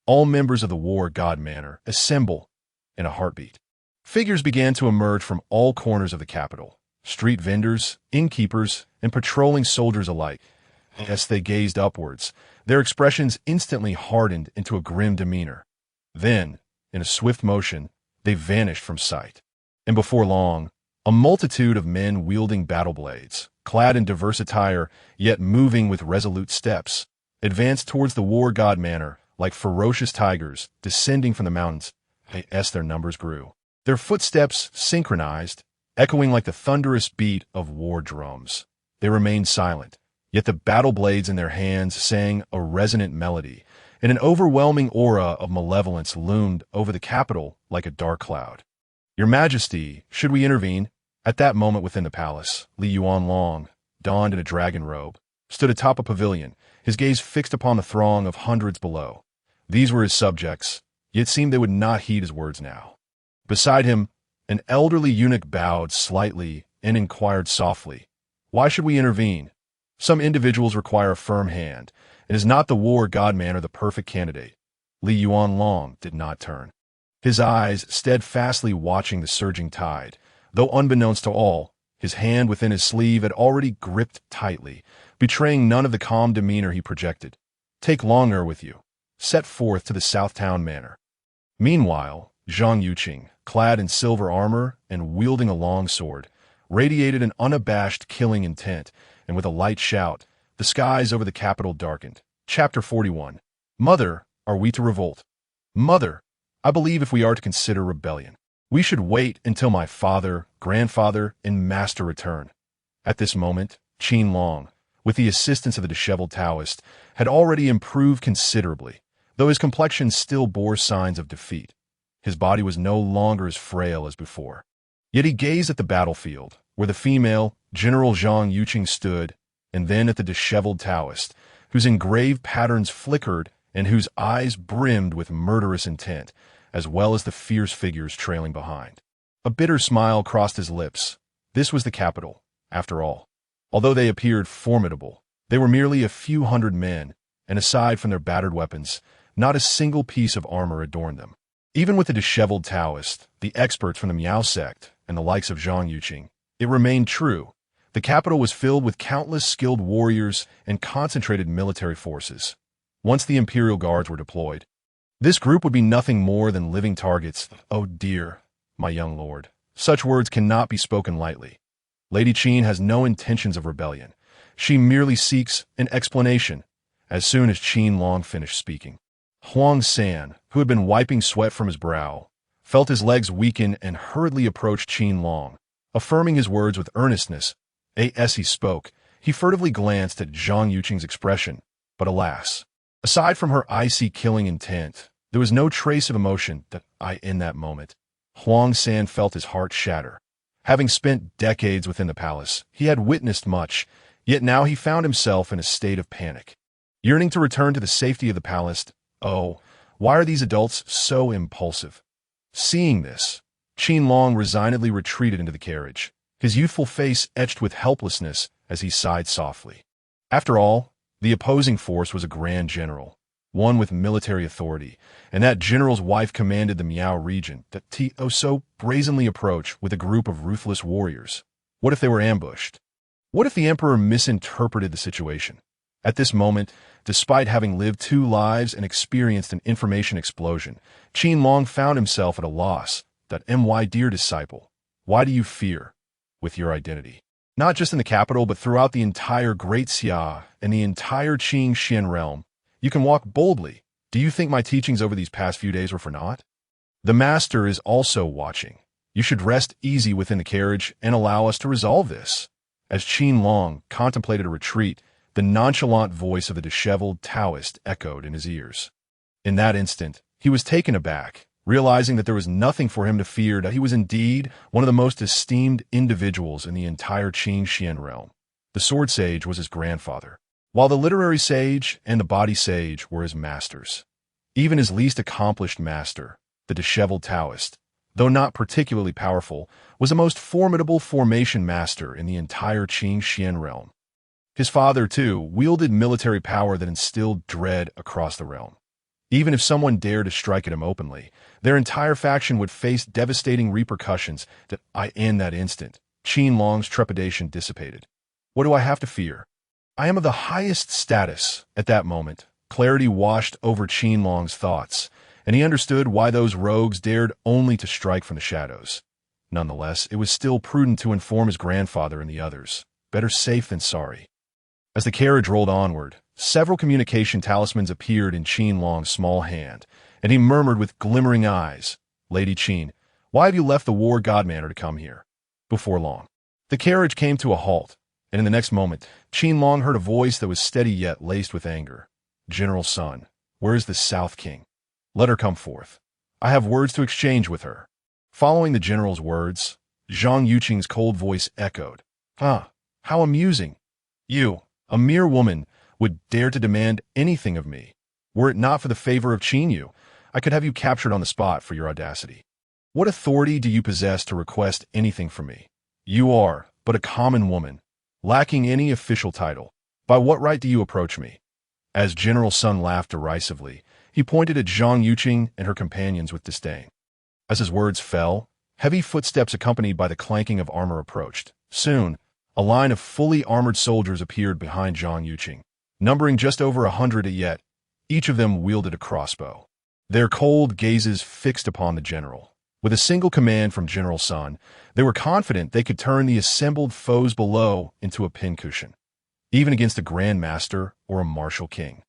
All members of the War God Manor assemble in a heartbeat. Figures began to emerge from all corners of the capital, street vendors, innkeepers, and patrolling soldiers alike. As they gazed upwards, their expressions instantly hardened into a grim demeanor. Then, in a swift motion, they vanished from sight. And before long, a multitude of men wielding battle blades, clad in diverse attire, yet moving with resolute steps, advanced towards the War God Manor like ferocious tigers descending from the mountains. As their numbers grew, their footsteps synchronized, echoing like the thunderous beat of war drums. They remained silent, yet the battle blades in their hands sang a resonant melody, and an overwhelming aura of malevolence loomed over the capital like a dark cloud. Your Majesty, should we intervene? At that moment within the palace, Qin Long, donned in a dragon robe, stood atop a pavilion, his gaze fixed upon the throng of hundreds below. These were his subjects, yet it seemed they would not heed his words now. Beside him, an elderly eunuch bowed slightly and inquired softly, "Why should we intervene? Some individuals require a firm hand, and is not the war god-man or the perfect candidate?" Qin Long did not turn, his eyes steadfastly watching the surging tide, though unbeknownst to all, his hand within his sleeve had already gripped tightly, betraying none of the calm demeanor he projected. "Take Longer with you. Set forth to the Southtown Manor." Meanwhile, Zhang Yuqing, clad in silver armor and wielding a long sword, radiated an unabashed killing intent, and with a light shout, the skies over the capital darkened. Chapter 41. Mother, are we to revolt? Mother, I believe if we are to consider rebellion, we should wait until my father, grandfather, and master return. At this moment, Qin Long, with the assistance of the disheveled Taoist, had already improved considerably, though his complexion still bore signs of defeat. His body was no longer as frail as before. Yet he gazed at the battlefield, where the female, General Zhang Yuqing stood, and then at the disheveled Taoist, whose engraved patterns flickered and whose eyes brimmed with murderous intent, as well as the fierce figures trailing behind. A bitter smile crossed his lips. This was the capital, after all. Although they appeared formidable, they were merely a few hundred men, and aside from their battered weapons, not a single piece of armor adorned them. Even with the disheveled Taoist, the experts from the Miao sect, and the likes of Zhang Yuqing, it remained true. The capital was filled with countless skilled warriors and concentrated military forces. Once the Imperial Guards were deployed, this group would be nothing more than living targets. Oh dear, my young lord, such words cannot be spoken lightly. Lady Qin has no intentions of rebellion. She merely seeks an explanation. As soon as Qin Long finished speaking, Huang San, who had been wiping sweat from his brow, felt his legs weaken and hurriedly approached Qin Long, affirming his words with earnestness. As he spoke, he furtively glanced at Zhang Yuqing's expression, but alas, aside from her icy killing intent, there was no trace of emotion in that moment. Huang San felt his heart shatter. Having spent decades within the palace, he had witnessed much, yet now he found himself in a state of panic. Yearning to return to the safety of the palace, oh, why are these adults so impulsive? Seeing this, Qin Long resignedly retreated into the carriage, his youthful face etched with helplessness as he sighed softly. After all, the opposing force was a grand general, one with military authority, and that general's wife commanded the Miao region that so brazenly approach with a group of ruthless warriors. What if they were ambushed? What if the emperor misinterpreted the situation? At this moment, despite having lived 2 lives and experienced an information explosion, Qin Long found himself at a loss. My dear disciple, why do you fear? With your identity, not just in the capital, but throughout the entire Great Xia and the entire Qing Xian realm, you can walk boldly. Do you think my teachings over these past few days were for naught? The master is also watching. You should rest easy within the carriage and allow us to resolve this. As Qin Long contemplated a retreat, the nonchalant voice of the disheveled Taoist echoed in his ears. In that instant, he was taken aback, realizing that there was nothing for him to fear, that he was indeed one of the most esteemed individuals in the entire Qing Xian realm. The sword sage was his grandfather, while the literary sage and the body sage were his masters. Even his least accomplished master, the disheveled Taoist, though not particularly powerful, was the most formidable formation master in the entire Qing Xian realm. His father, too, wielded military power that instilled dread across the realm. Even if someone dared to strike at him openly, their entire faction would face devastating repercussions. In that instant, Qin Long's trepidation dissipated. What do I have to fear? I am of the highest status. At that moment, clarity washed over Qin Long's thoughts, and he understood why those rogues dared only to strike from the shadows. Nonetheless, it was still prudent to inform his grandfather and the others. Better safe than sorry. As the carriage rolled onward, several communication talismans appeared in Qin Long's small hand, and he murmured with glimmering eyes, "Lady Qin, why have you left the war godmanor to come here?" Before long, the carriage came to a halt, And in the next moment, Qin Long heard a voice that was steady yet laced with anger. "General Sun, where is the South King? Let her come forth. I have words to exchange with her." Following the general's words, Zhang Yuqing's cold voice echoed. "Ah, how amusing. You, a mere woman, would dare to demand anything of me. Were it not for the favor of Qin Yu, I could have you captured on the spot for your audacity. What authority do you possess to request anything from me? You are but a common woman, lacking any official title. By what right do you approach me?" As General Sun laughed derisively, he pointed at Zhang Yuqing and her companions with disdain. As his words fell, heavy footsteps accompanied by the clanking of armor approached. Soon, a line of fully armored soldiers appeared behind Zhang Yuqing, numbering just over 100 yet. Each of them wielded a crossbow, their cold gazes fixed upon the general. With a single command from General Sun, they were confident they could turn the assembled foes below into a pincushion, even against a Grand Master or a martial king.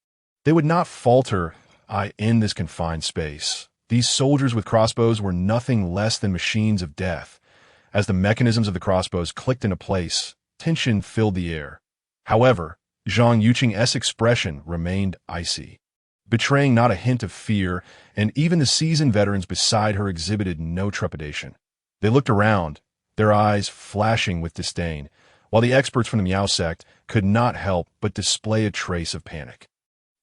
They would not falter in this confined space. These soldiers with crossbows were nothing less than machines of death. As the mechanisms of the crossbows clicked into place, tension filled the air. However, Zhang Yuqing's expression remained icy, betraying not a hint of fear, and even the seasoned veterans beside her exhibited no trepidation. They looked around, their eyes flashing with disdain, while the experts from the Miao sect could not help but display a trace of panic.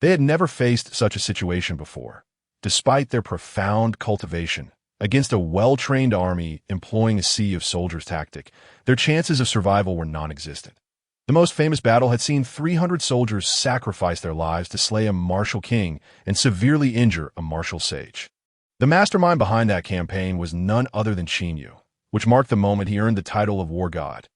They had never faced such a situation before. Despite their profound cultivation, against a well-trained army employing a sea of soldiers tactic, their chances of survival were non-existent. The most famous battle had seen 300 soldiers sacrifice their lives to slay a martial king and severely injure a martial sage. The mastermind behind that campaign was none other than Qin Yu, which marked the moment he earned the title of war god.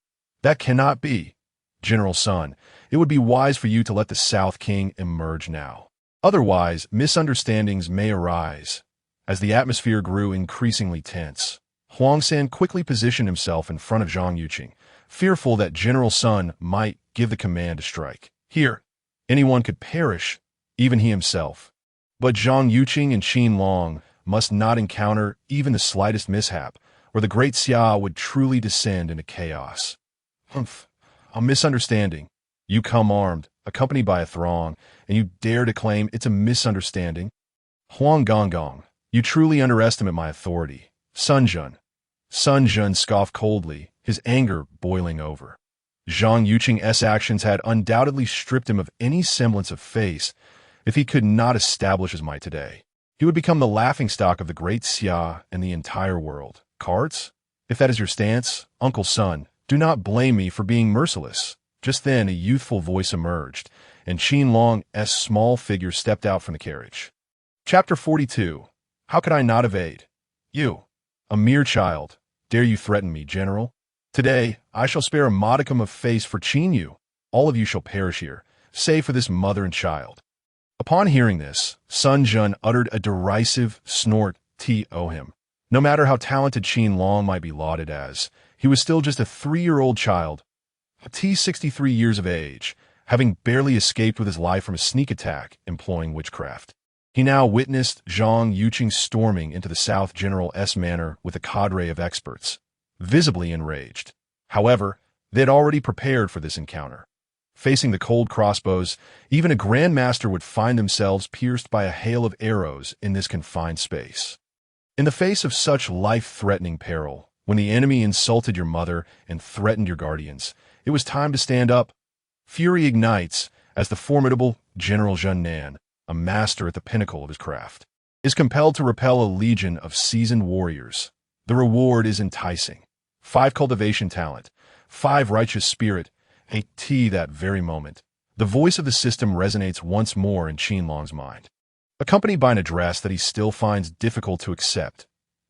"That cannot be. General Sun, it would be wise for you to let the South King emerge now. Otherwise, misunderstandings may arise." As the atmosphere grew increasingly tense, Huangsan quickly positioned himself in front of Zhang Yuqing, fearful that General Sun might give the command to strike. Here, anyone could perish, even he himself. But Zhang Yuqing and Qin Long must not encounter even the slightest mishap, or the great Xia would truly descend into chaos. "Humph, a misunderstanding. You come armed, accompanied by a throng, and you dare to claim it's a misunderstanding? Huang Gonggong, you truly underestimate my authority. Sun Jun." Sun Jun scoffed coldly, his anger boiling over. Zhang Yuqing's actions had undoubtedly stripped him of any semblance of face. If he could not establish his might today, he would become the laughingstock of the great Xia and the entire world. "Cards? If that is your stance, Uncle Sun, do not blame me for being merciless." Just then a youthful voice emerged, and Qin Long's small figure stepped out from the carriage. Chapter 42. How could I not evade? "You, a mere child, dare you threaten me, General? Today, I shall spare a modicum of face for Qin Yu. All of you shall perish here, save for this mother and child." Upon hearing this, Sun Jun uttered a derisive snort. Him. No matter how talented Qin Long might be lauded as, he was still just a 3-year-old child. 63 years of age, having barely escaped with his life from a sneak attack employing witchcraft. He now witnessed Zhang Yuqing storming into the South General's manor with a cadre of experts, visibly enraged. However, they had already prepared for this encounter. Facing the cold crossbows, even a Grand Master would find themselves pierced by a hail of arrows in this confined space. In the face of such life-threatening peril, when the enemy insulted your mother and threatened your guardians, it was time to stand up. Fury ignites as the formidable General Zhen Nan, a master at the pinnacle of his craft, is compelled to repel a legion of seasoned warriors. The reward is enticing. 5 cultivation talent, 5 righteous spirit, that very moment. The voice of the system resonates once more in Qin Long's mind, accompanied by an address that he still finds difficult to accept.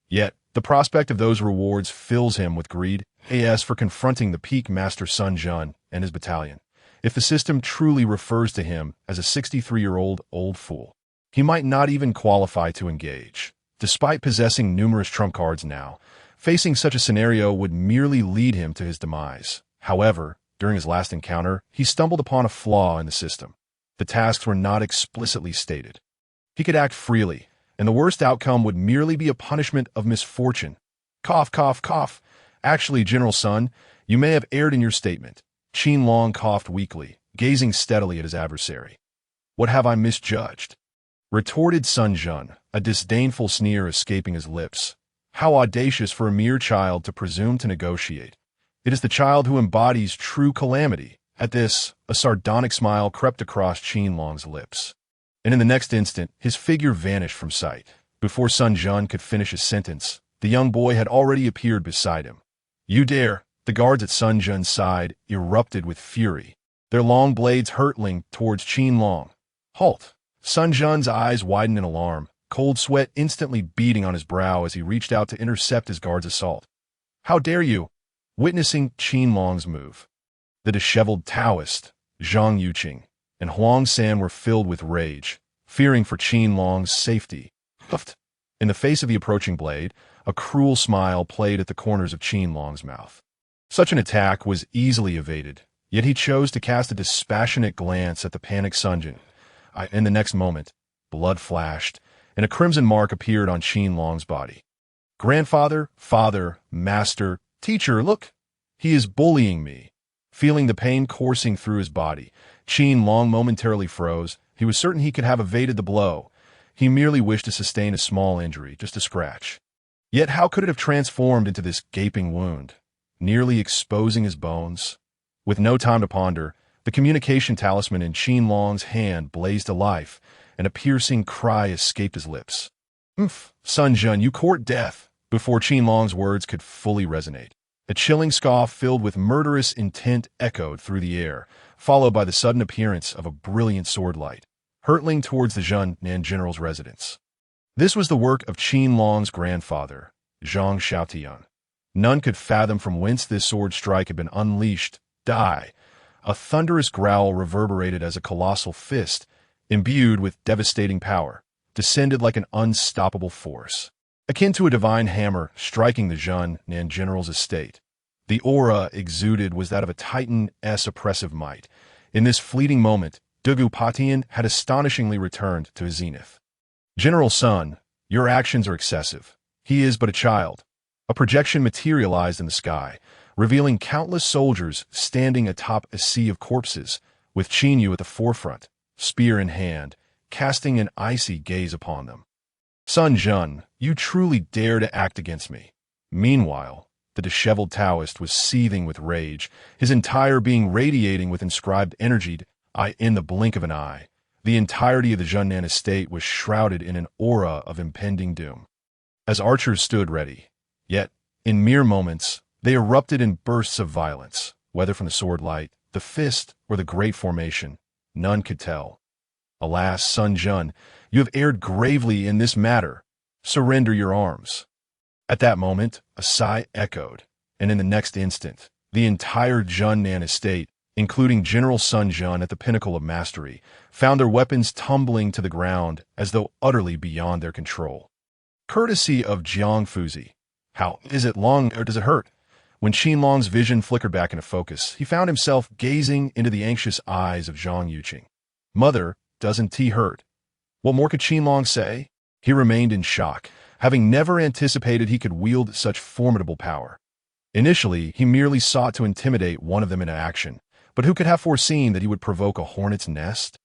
Yet, the prospect of those rewards fills him with greed, for confronting the peak Master Sun Jun and his battalion. If the system truly refers to him as a 63-year-old old fool, he might not even qualify to engage. Despite possessing numerous trump cards now, facing such a scenario would merely lead him to his demise. However, during his last encounter, he stumbled upon a flaw in the system. The tasks were not explicitly stated. He could act freely, and the worst outcome would merely be a punishment of misfortune. Cough, cough, cough. Actually, General Sun, you may have erred in your statement. Qin Long coughed weakly, gazing steadily at his adversary. "What have I misjudged?" retorted Sun Jun, a disdainful sneer escaping his lips. "How audacious for a mere child to presume to negotiate. It is the child who embodies true calamity." At this, a sardonic smile crept across Qin Long's lips. And in the next instant, his figure vanished from sight. Before Sun Jun could finish his sentence, the young boy had already appeared beside him. "You dare!" The guards at Sun Jun's side erupted with fury, their long blades hurtling towards Qin Long. "Halt!" Sun Jun's eyes widened in alarm, cold sweat instantly beading on his brow as he reached out to intercept his guard's assault. "How dare you!" Witnessing Qin Long's move, the disheveled Taoist, Zhang Yuqing, and Huang San were filled with rage, fearing for Qin Long's safety. In the face of the approaching blade, a cruel smile played at the corners of Qin Long's mouth. Such an attack was easily evaded, yet he chose to cast a dispassionate glance at the panicked Sun Jun. In the next moment, blood flashed, and a crimson mark appeared on Qin Long's body. "Grandfather, father, master, teacher, look! He is bullying me." Feeling the pain coursing through his body, Qin Long momentarily froze. He was certain he could have evaded the blow. He merely wished to sustain a small injury, just a scratch. Yet how could it have transformed into this gaping wound, nearly exposing his bones? With no time to ponder, the communication talisman in Qin Long's hand blazed to life, and a piercing cry escaped his lips. "Umph, Sun Jun, you court death!" Before Qin Long's words could fully resonate, a chilling scoff filled with murderous intent echoed through the air, followed by the sudden appearance of a brilliant sword light, hurtling towards the Zhunnan general's residence. This was the work of Qin Long's grandfather, Zhang Xiaotian. None could fathom from whence this sword strike had been unleashed. Die! A thunderous growl reverberated as a colossal fist, imbued with devastating power, descended like an unstoppable force, akin to a divine hammer striking the Zhunnan general's estate. The aura exuded was that of a titan's oppressive might. In this fleeting moment, Dugu Patian had astonishingly returned to his zenith. "General Sun, your actions are excessive. He is but a child." A projection materialized in the sky, revealing countless soldiers standing atop a sea of corpses, with Qin Yu at the forefront, spear in hand, casting an icy gaze upon them. "Sun Jun, you truly dare to act against me." Meanwhile, the disheveled Taoist was seething with rage, his entire being radiating with inscribed energy. In the blink of an eye, the entirety of the Zhunnan estate was shrouded in an aura of impending doom. As archers stood ready, yet, in mere moments, they erupted in bursts of violence, whether from the sword light, the fist, or the great formation, none could tell. "Alas, Sun Jun, you have erred gravely in this matter. Surrender your arms." At that moment, a sigh echoed, and in the next instant, the entire Zhunnan estate, including General Sun Jun at the pinnacle of mastery, found their weapons tumbling to the ground as though utterly beyond their control. Courtesy of Jiang Fuzi. "How is it long, or does it hurt?" When Qin Long's vision flickered back into focus, he found himself gazing into the anxious eyes of Zhang Yuqing. "Mother, doesn't he hurt?" What more could Qin Long say? He remained in shock, having never anticipated he could wield such formidable power. Initially, he merely sought to intimidate one of them into action, but who could have foreseen that he would provoke a hornet's nest?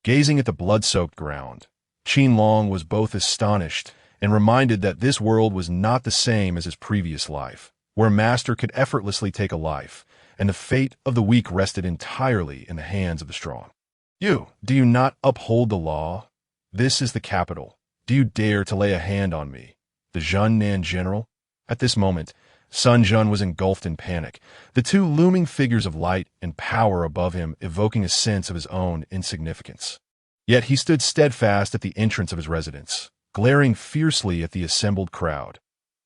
Gazing at the blood-soaked ground, Qin Long was both astonished and reminded that this world was not the same as his previous life, where a master could effortlessly take a life, and the fate of the weak rested entirely in the hands of the strong. Do you not uphold the law? This is the capital. Do you dare to lay a hand on me, the Zhunnan general?" At this moment, Sun Jun was engulfed in panic, the two looming figures of light and power above him evoking a sense of his own insignificance. Yet he stood steadfast at the entrance of his residence, glaring fiercely at the assembled crowd.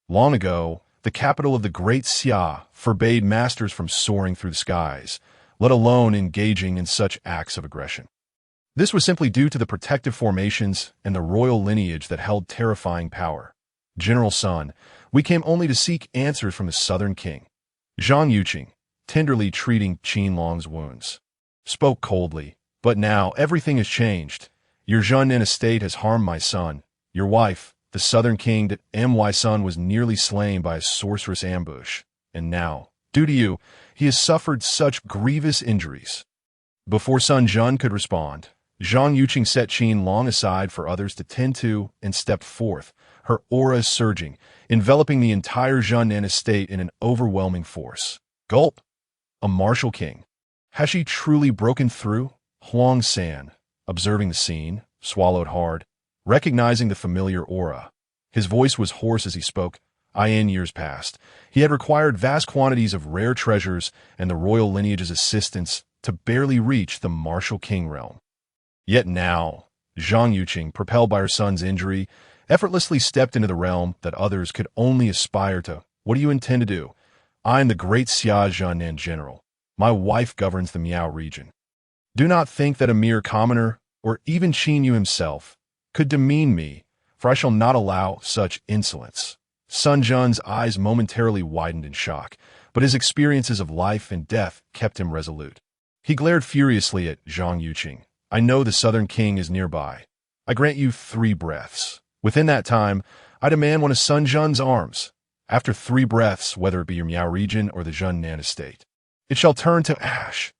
Long ago, the capital of the Great Xia forbade masters from soaring through the skies, let alone engaging in such acts of aggression. This was simply due to the protective formations and the royal lineage that held terrifying power. "General Sun, we came only to seek answers from the Southern King." Zhang Yuqing, tenderly treating Qin Long's wounds, spoke coldly. "But now everything has changed. Your Zhunnan estate has harmed my son. Your wife, the Southern King My son was nearly slain by a sorcerous ambush. And now, due to you, He has suffered such grievous injuries. Before Sun Jun could respond, Zhang Yuqing set Qin Long aside for others to tend to and stepped forth, her aura surging, enveloping the entire Zhunnan estate in an overwhelming force. Gulp! A martial king. Has she truly broken through? Huang San, observing the scene, swallowed hard, recognizing the familiar aura. His voice was hoarse as he spoke. In years past, he had required vast quantities of rare treasures and the royal lineage's assistance to barely reach the martial king realm. Yet now, Zhang Yuqing, propelled by her son's injury, effortlessly stepped into the realm that others could only aspire to. What do you intend to do? I am the great Xia Zhannan general. My wife governs the Miao region. Do not think that a mere commoner, or even Qin Yu himself, could demean me, for I shall not allow such insolence. Sun Jun's eyes momentarily widened in shock, but his experiences of life and death kept him resolute. He glared furiously at Zhang Yuqing. I know the Southern King is nearby. I grant you 3 breaths. Within that time, I demand one of Sun Jun's arms. After 3 breaths, whether it be your Miao region or the Zhunnan estate, it shall turn to ash.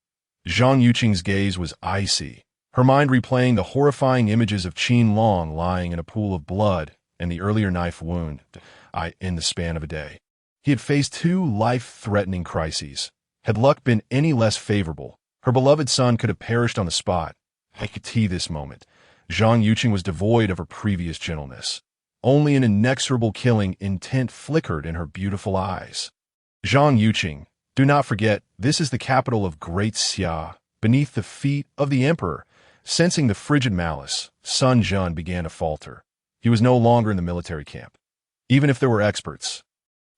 Zhang Yuqing's gaze was icy, her mind replaying the horrifying images of Qin Long lying in a pool of blood and the earlier knife wound in the span of a day. He had faced 2 life-threatening crises. Had luck been any less favorable, her beloved son could have perished on the spot. I could see this moment. Zhang Yuqing was devoid of her previous gentleness. Only an inexorable killing intent flickered in her beautiful eyes. Zhang Yuqing, do not forget, this is the capital of Great Xia, beneath the feet of the emperor. Sensing the frigid malice, Sun Jun began to falter. He was no longer in the military camp. Even if there were experts,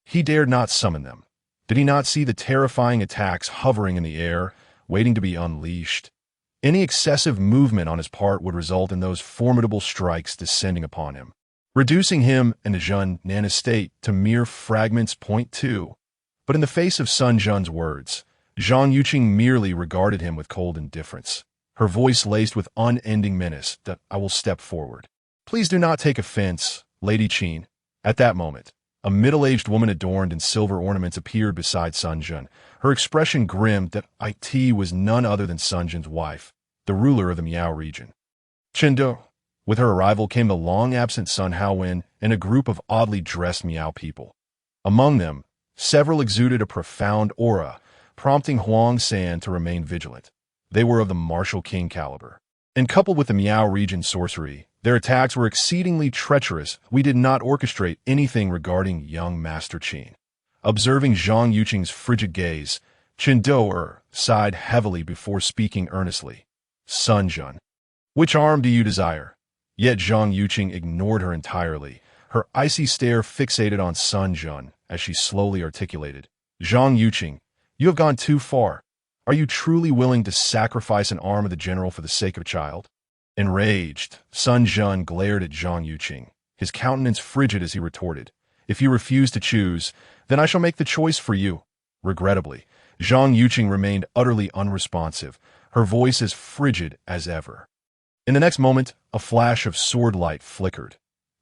he dared not summon them. Did he not see the terrifying attacks hovering in the air, waiting to be unleashed? Any excessive movement on his part would result in those formidable strikes descending upon him, reducing him and the Zhunnan estate to mere fragments. Point 2. But in the face of Sun Jun's words, Zhang Yuqing merely regarded him with cold indifference, her voice laced with unending menace. I will step forward. Please do not take offense, Lady Qin. At that moment, a middle-aged woman adorned in silver ornaments appeared beside Sun Jun, her expression grim. That it was none other than Sun Jun's wife, the ruler of the Miao region. Chengdu. With her arrival came the long-absent Sun Haowen and a group of oddly dressed Miao people. Among them, several exuded a profound aura, prompting Huang San to remain vigilant. They were of the martial king caliber. And coupled with the Miao region sorcery, their attacks were exceedingly treacherous. We did not orchestrate anything regarding young Master Qin. Observing Zhang Yuqing's frigid gaze, Chengdu sighed heavily before speaking earnestly. Sun Jun, which arm do you desire? Yet Zhang Yuqing ignored her entirely, her icy stare fixated on Sun Jun as she slowly articulated. Zhang Yuqing, you have gone too far. Are you truly willing to sacrifice an arm of the general for the sake of a child? Enraged, Sun Jun glared at Zhang Yuqing, his countenance frigid as he retorted. If you refuse to choose, then I shall make the choice for you. Regrettably, Zhang Yuqing remained utterly unresponsive, her voice as frigid as ever. In the next moment, a flash of sword light flickered.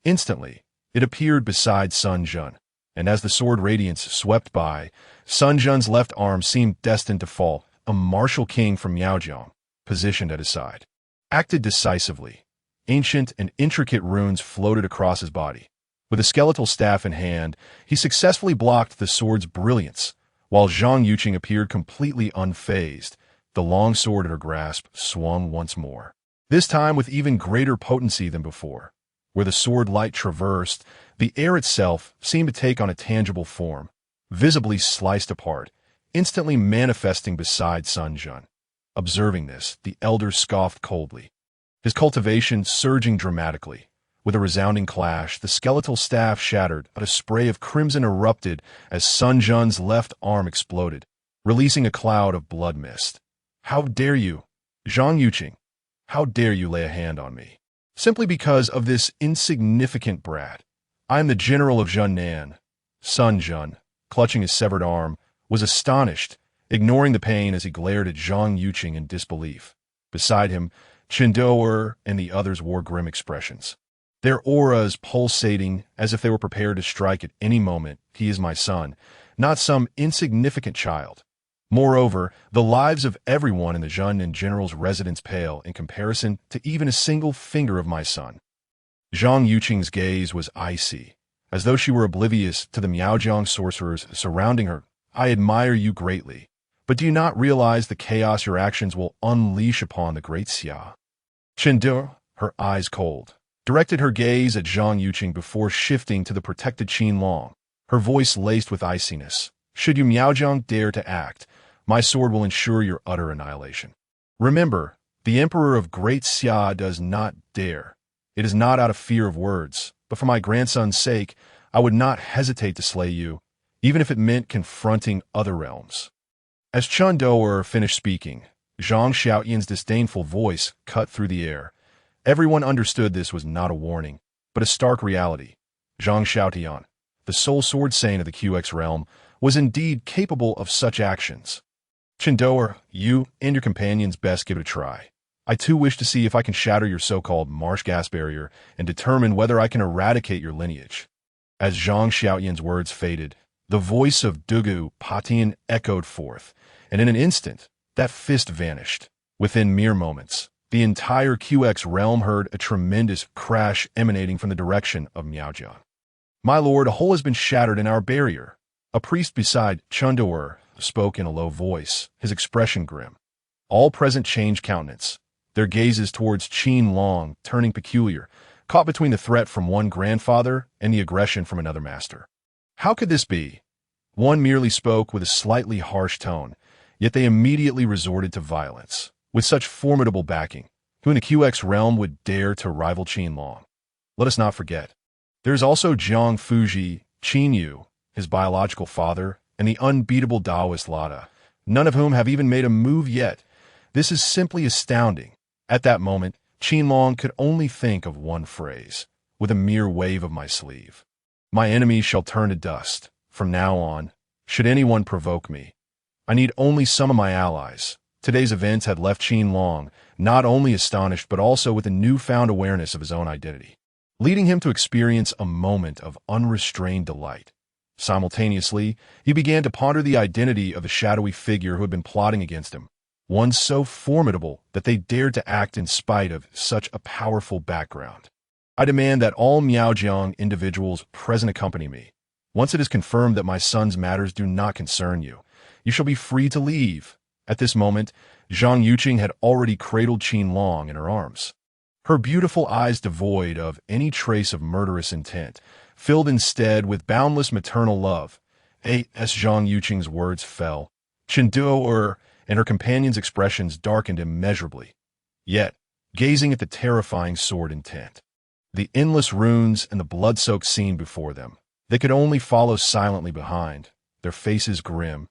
Instantly, it appeared beside Sun Jun, and as the sword radiance swept by, Sun Jun's left arm seemed destined to fall. A martial king from Miaojiang, positioned at his side, acted decisively. Ancient and intricate runes floated across his body. With a skeletal staff in hand, he successfully blocked the sword's brilliance, while Zhang Yuqing appeared completely unfazed. The long sword at her grasp swung once more, this time with even greater potency than before. Where the sword light traversed, the air itself seemed to take on a tangible form, visibly sliced apart, instantly manifesting beside Sun Jun. Observing this, the elder scoffed coldly, his cultivation surging dramatically. With a resounding clash, the skeletal staff shattered, but a spray of crimson erupted as Sun Jun's left arm exploded, releasing a cloud of blood mist. How dare you, Zhang Yuqing? How dare you lay a hand on me? Simply because of this insignificant brat. I am the general of Zhunnan. Sun Jun, clutching his severed arm, was astonished, ignoring the pain as he glared at Zhang Yuqing in disbelief. Beside him, Chengdu and the others wore grim expressions, their auras pulsating as if they were prepared to strike at any moment. He is my son, not some insignificant child. Moreover, the lives of everyone in the Zhun general's residence pale in comparison to even a single finger of my son. Zhang Yuqing's gaze was icy, as though she were oblivious to the Miaojiang sorcerers surrounding her. I admire you greatly, but do you not realize the chaos your actions will unleash upon the great Xia? Chengdu, her eyes cold, directed her gaze at Zhang Yuqing before shifting to the protected Qin Long, her voice laced with iciness. Should you Miaojiang dare to act, my sword will ensure your utter annihilation. Remember, the Emperor of Great Xia does not dare. It is not out of fear of words, but for my grandson's sake, I would not hesitate to slay you, even if it meant confronting other realms. As Chen Doer finished speaking, Zhang Xiaoyan's disdainful voice cut through the air. Everyone understood this was not a warning, but a stark reality. Zhang Xiaotian, the sole sword saint of the QX realm, was indeed capable of such actions. Chen Doer, you and your companions best give it a try. I too wish to see if I can shatter your so-called marsh gas barrier and determine whether I can eradicate your lineage. As Zhang Xiaoyan's words faded, the voice of Dugu Patian echoed forth, and in an instant, that fist vanished. Within mere moments, the entire QX realm heard a tremendous crash emanating from the direction of Miaojiang. My lord, a hole has been shattered in our barrier. A priest beside Chundoer spoke in a low voice, his expression grim. All present changed countenance, their gazes towards Qin Long turning peculiar, caught between the threat from one grandfather and the aggression from another master. How could this be? One merely spoke with a slightly harsh tone, yet they immediately resorted to violence. With such formidable backing, who in the QX realm would dare to rival Qin Long? Let us not forget, there is also Jiang Fuji, Qin Yu, his biological father, and the unbeatable Taoist Lada, none of whom have even made a move yet. This is simply astounding. At that moment, Qin Long could only think of one phrase, with a mere wave of my sleeve. My enemies shall turn to dust. From now on, should anyone provoke me, I need only some of my allies. Today's events had left Qin Long not only astonished but also with a newfound awareness of his own identity, leading him to experience a moment of unrestrained delight. Simultaneously, he began to ponder the identity of the shadowy figure who had been plotting against him, one so formidable that they dared to act in spite of such a powerful background. I demand that all Miaojiang individuals present accompany me. Once it is confirmed that my son's matters do not concern you, you shall be free to leave. At this moment, Zhang Yuqing had already cradled Qin Long in her arms. Her beautiful eyes devoid of any trace of murderous intent, filled instead with boundless maternal love. As Zhang Yuqing's words fell, Chengdu and her companion's expressions darkened immeasurably. Yet, gazing at the terrifying sword intent, the endless runes and the blood-soaked scene before them, they could only follow silently behind, their faces grim.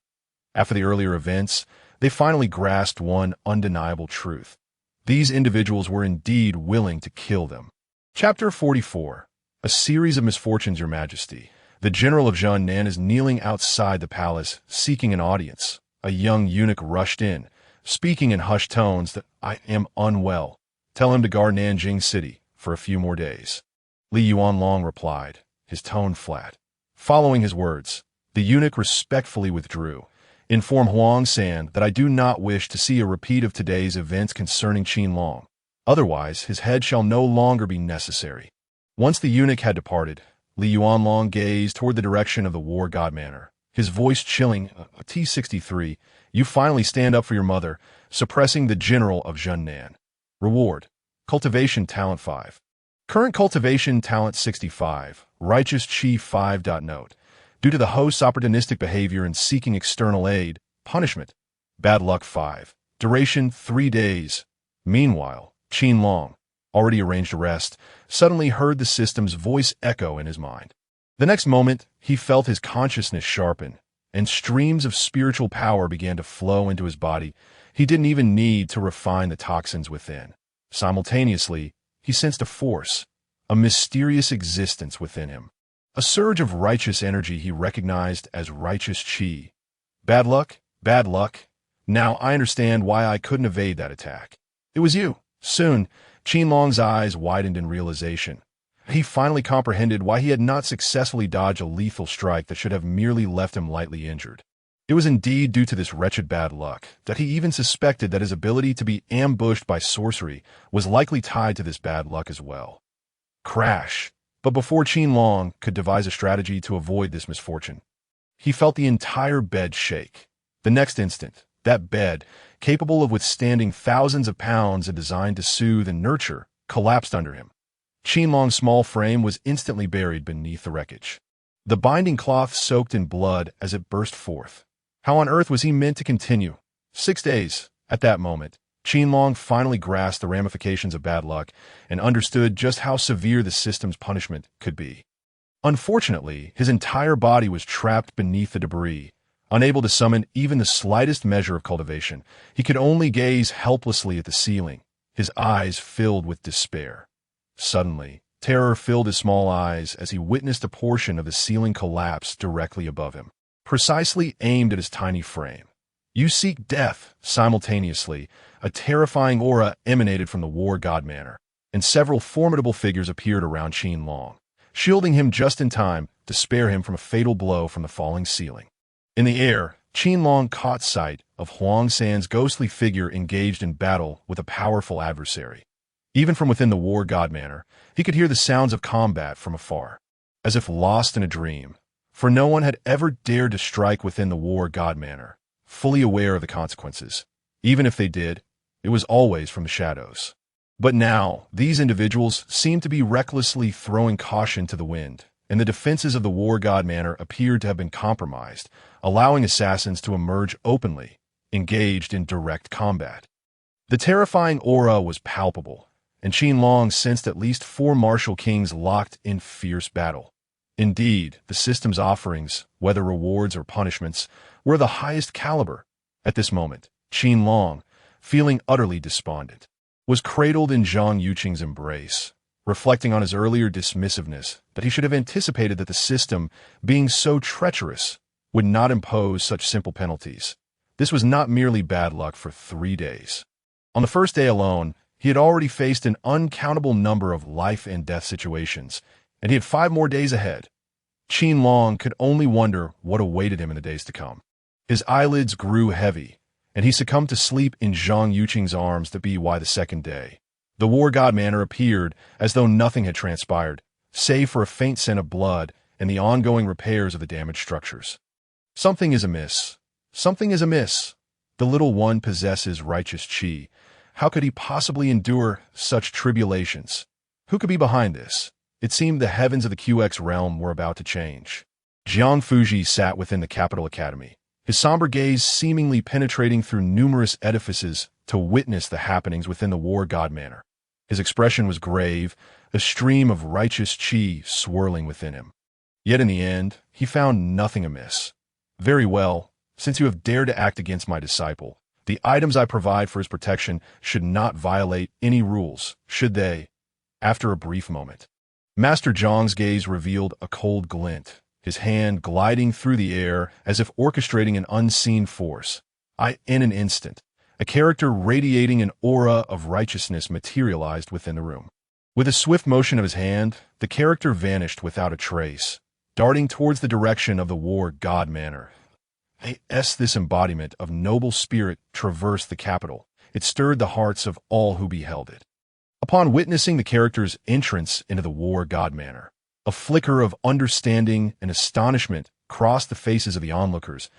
After the earlier events, they finally grasped one undeniable truth. These individuals were indeed willing to kill them. Chapter 44. A series of misfortunes, Your Majesty. The general of Zhunnan is kneeling outside the palace, seeking an audience. A young eunuch rushed in, speaking in hushed tones that I am unwell. Tell him to guard Nanjing City for a few more days. Li Yuanlong replied, his tone flat. Following his words, the eunuch respectfully withdrew. Inform Huang San that I do not wish to see a repeat of today's events concerning Qin Long. Otherwise, his head shall no longer be necessary. Once the eunuch had departed, Li Yuanlong gazed toward the direction of the war god manor, his voice chilling. T63, you finally stand up for your mother, suppressing the general of Zhunnan. Reward. Cultivation Talent 5. Current Cultivation Talent 65, Righteous Chi 5. Note. Due to the host's opportunistic behavior in seeking external aid, punishment. Bad Luck 5. Duration 3 days. Meanwhile, Qin Long, already arranged arrest, suddenly heard the system's voice echo in his mind. The next moment, he felt his consciousness sharpen, and streams of spiritual power began to flow into his body. He didn't even need to refine the toxins within. Simultaneously, he sensed a force, a mysterious existence within him. A surge of righteous energy he recognized as righteous chi. Bad luck? Bad luck? Now I understand why I couldn't evade that attack. It was you. Soon, Qin Long's eyes widened in realization. He finally comprehended why he had not successfully dodged a lethal strike that should have merely left him lightly injured. It was indeed due to this wretched bad luck that he even suspected that his ability to be ambushed by sorcery was likely tied to this bad luck as well. Crash! But before Qin Long could devise a strategy to avoid this misfortune, he felt the entire bed shake. The next instant, that bed, capable of withstanding thousands of pounds and designed to soothe and nurture, collapsed under him. Qin Long's small frame was instantly buried beneath the wreckage. The binding cloth soaked in blood as it burst forth. How on earth was he meant to continue? 6 days. At that moment, Qin Long finally grasped the ramifications of bad luck and understood just how severe the system's punishment could be. Unfortunately, his entire body was trapped beneath the debris. Unable to summon even the slightest measure of cultivation, he could only gaze helplessly at the ceiling, his eyes filled with despair. Suddenly, terror filled his small eyes as he witnessed a portion of the ceiling collapse directly above him, precisely aimed at his tiny frame. You seek death. Simultaneously, a terrifying aura emanated from the war god manor, and several formidable figures appeared around Qin Long, shielding him just in time to spare him from a fatal blow from the falling ceiling. In the air, Qin Long caught sight of Huang San's ghostly figure engaged in battle with a powerful adversary. Even from within the war god manor, he could hear the sounds of combat from afar, as if lost in a dream, for no one had ever dared to strike within the war god manor, fully aware of the consequences. Even if they did, it was always from the shadows. But now, these individuals seemed to be recklessly throwing caution to the wind, and the defenses of the war god manor appeared to have been compromised, allowing assassins to emerge openly, engaged in direct combat. The terrifying aura was palpable, and Qin Long sensed at least 4 martial kings locked in fierce battle. Indeed, the system's offerings, whether rewards or punishments, were the highest caliber. At this moment, Qin Long, feeling utterly despondent, was cradled in Zhang Yuqing's embrace, reflecting on his earlier dismissiveness that he should have anticipated that the system, being so treacherous, would not impose such simple penalties. This was not merely bad luck for 3 days. On the first day alone, he had already faced an uncountable number of life and death situations, and he had 5 more days ahead. Qin Long could only wonder what awaited him in the days to come. His eyelids grew heavy, and he succumbed to sleep in Zhang Yuqing's arms to be why the second day. The war god manor appeared as though nothing had transpired, save for a faint scent of blood and the ongoing repairs of the damaged structures. Something is amiss. Something is amiss. The little one possesses righteous qi. How could he possibly endure such tribulations? Who could be behind this? It seemed the heavens of the QX realm were about to change. Jiang Fuji sat within the capital academy, his somber gaze seemingly penetrating through numerous edifices to witness the happenings within the war god manor. His expression was grave, a stream of righteous qi swirling within him. Yet in the end, he found nothing amiss. Very well, since you have dared to act against my disciple, the items I provide for his protection should not violate any rules, should they? After a brief moment, Master Zhang's gaze revealed a cold glint, his hand gliding through the air as if orchestrating an unseen force. In an instant, a character radiating an aura of righteousness materialized within the room. With a swift motion of his hand, the character vanished without a trace, darting towards the direction of the war god manor. This embodiment of noble spirit traversed the capital. It stirred the hearts of all who beheld it. Upon witnessing the character's entrance into the war god manor, a flicker of understanding and astonishment crossed the faces of the onlookers.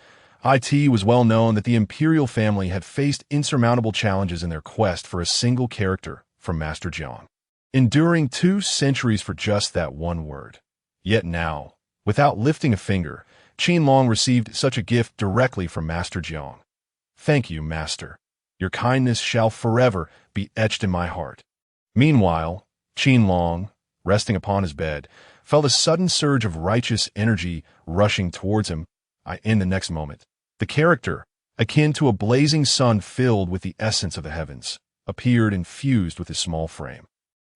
It was well known that the imperial family had faced insurmountable challenges in their quest for a single character from Master Jiang, enduring 2 centuries for just that one word. Yet now, without lifting a finger, Qin Long received such a gift directly from Master Jiang. Thank you, Master. Your kindness shall forever be etched in my heart. Meanwhile, Qin Long, resting upon his bed, felt a sudden surge of righteous energy rushing towards him. In the next moment, the character, akin to a blazing sun filled with the essence of the heavens, appeared and fused with his small frame.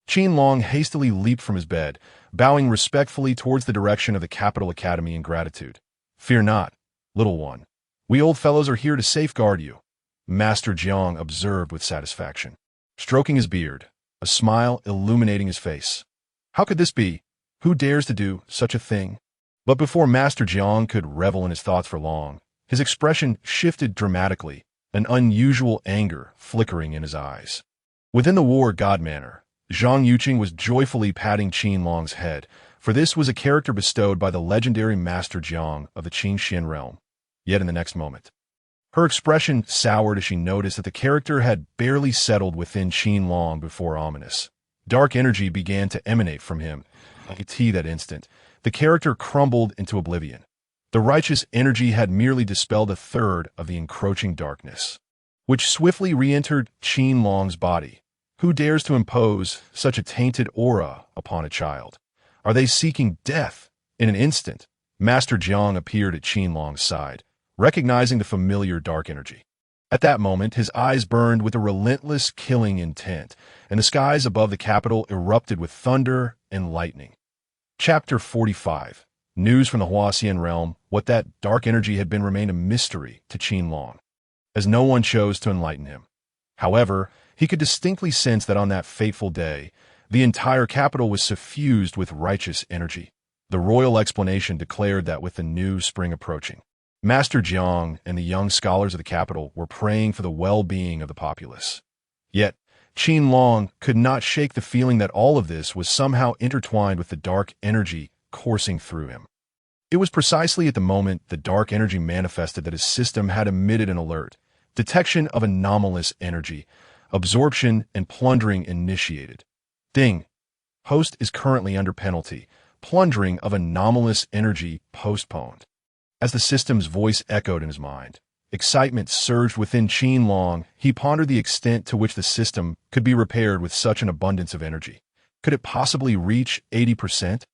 Qin Long hastily leaped from his bed, bowing respectfully towards the direction of the capital academy in gratitude. Fear not, little one. We old fellows are here to safeguard you, Master Jiang observed with satisfaction, stroking his beard, a smile illuminating his face. How could this be? Who dares to do such a thing? But before Master Jiang could revel in his thoughts for long, His expression shifted dramatically, an unusual anger flickering in his eyes. Within the war god manor, Zhang Yuqing was joyfully patting Qin Long's head, for this was a character bestowed by the legendary Master Jiang of the Qin realm. Yet in the next moment, her expression soured as she noticed that the character had barely settled within Qin Long before ominous. Dark energy began to emanate from him. At that instant, the character crumbled into oblivion. The righteous energy had merely dispelled a third of the encroaching darkness, which swiftly re-entered Qin Long's body. Who dares to impose such a tainted aura upon a child? Are they seeking death? In an instant, Master Jiang appeared at Qin Long's side, recognizing the familiar dark energy. At that moment, his eyes burned with a relentless killing intent, and the skies above the capital erupted with thunder and lightning. Chapter 45. News from the Huaxian realm. What that dark energy had been remained a mystery to Qin Long, as no one chose to enlighten him. However, he could distinctly sense that on that fateful day, the entire capital was suffused with righteous energy. The royal explanation declared that with the new spring approaching, Master Jiang and the young scholars of the capital were praying for the well-being of the populace. Yet, Qin Long could not shake the feeling that all of this was somehow intertwined with the dark energy coursing through him. It was precisely at the moment the dark energy manifested that his system had emitted an alert. Detection of anomalous energy. Absorption and plundering initiated. Ding. Host is currently under penalty. Plundering of anomalous energy postponed. As the system's voice echoed in his mind, excitement surged within Qin Long. He pondered the extent to which the system could be repaired with such an abundance of energy. Could it possibly reach 80%?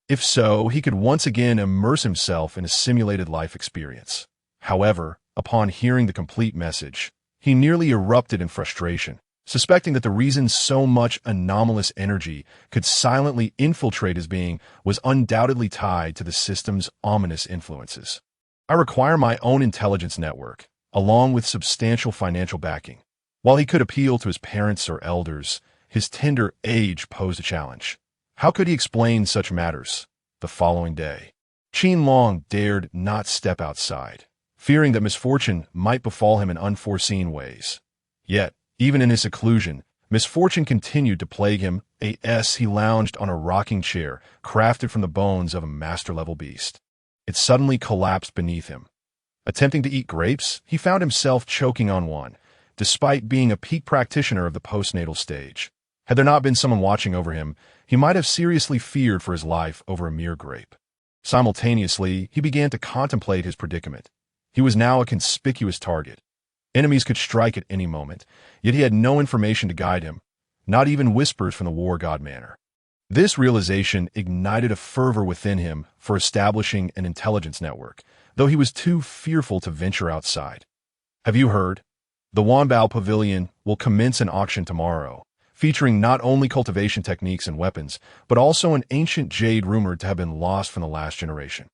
If so, he could once again immerse himself in a simulated life experience. However, upon hearing the complete message, he nearly erupted in frustration, suspecting that the reason so much anomalous energy could silently infiltrate his being was undoubtedly tied to the system's ominous influences. I require my own intelligence network, along with substantial financial backing. While he could appeal to his parents or elders, his tender age posed a challenge. How could he explain such matters? The following day, Qin Long dared not step outside, fearing that misfortune might befall him in unforeseen ways. Yet, even in his seclusion, misfortune continued to plague him. He lounged on a rocking chair crafted from the bones of a master-level beast. It suddenly collapsed beneath him. Attempting to eat grapes, he found himself choking on one, despite being a peak practitioner of the postnatal stage. Had there not been someone watching over him, he might have seriously feared for his life over a mere grape. Simultaneously, he began to contemplate his predicament. He was now a conspicuous target. Enemies could strike at any moment, yet he had no information to guide him, not even whispers from the war god manor. This realization ignited a fervor within him for establishing an intelligence network, though he was too fearful to venture outside. Have you heard? The Wanbao Pavilion will commence an auction tomorrow, featuring not only cultivation techniques and weapons, but also an ancient jade rumored to have been lost from the last generation.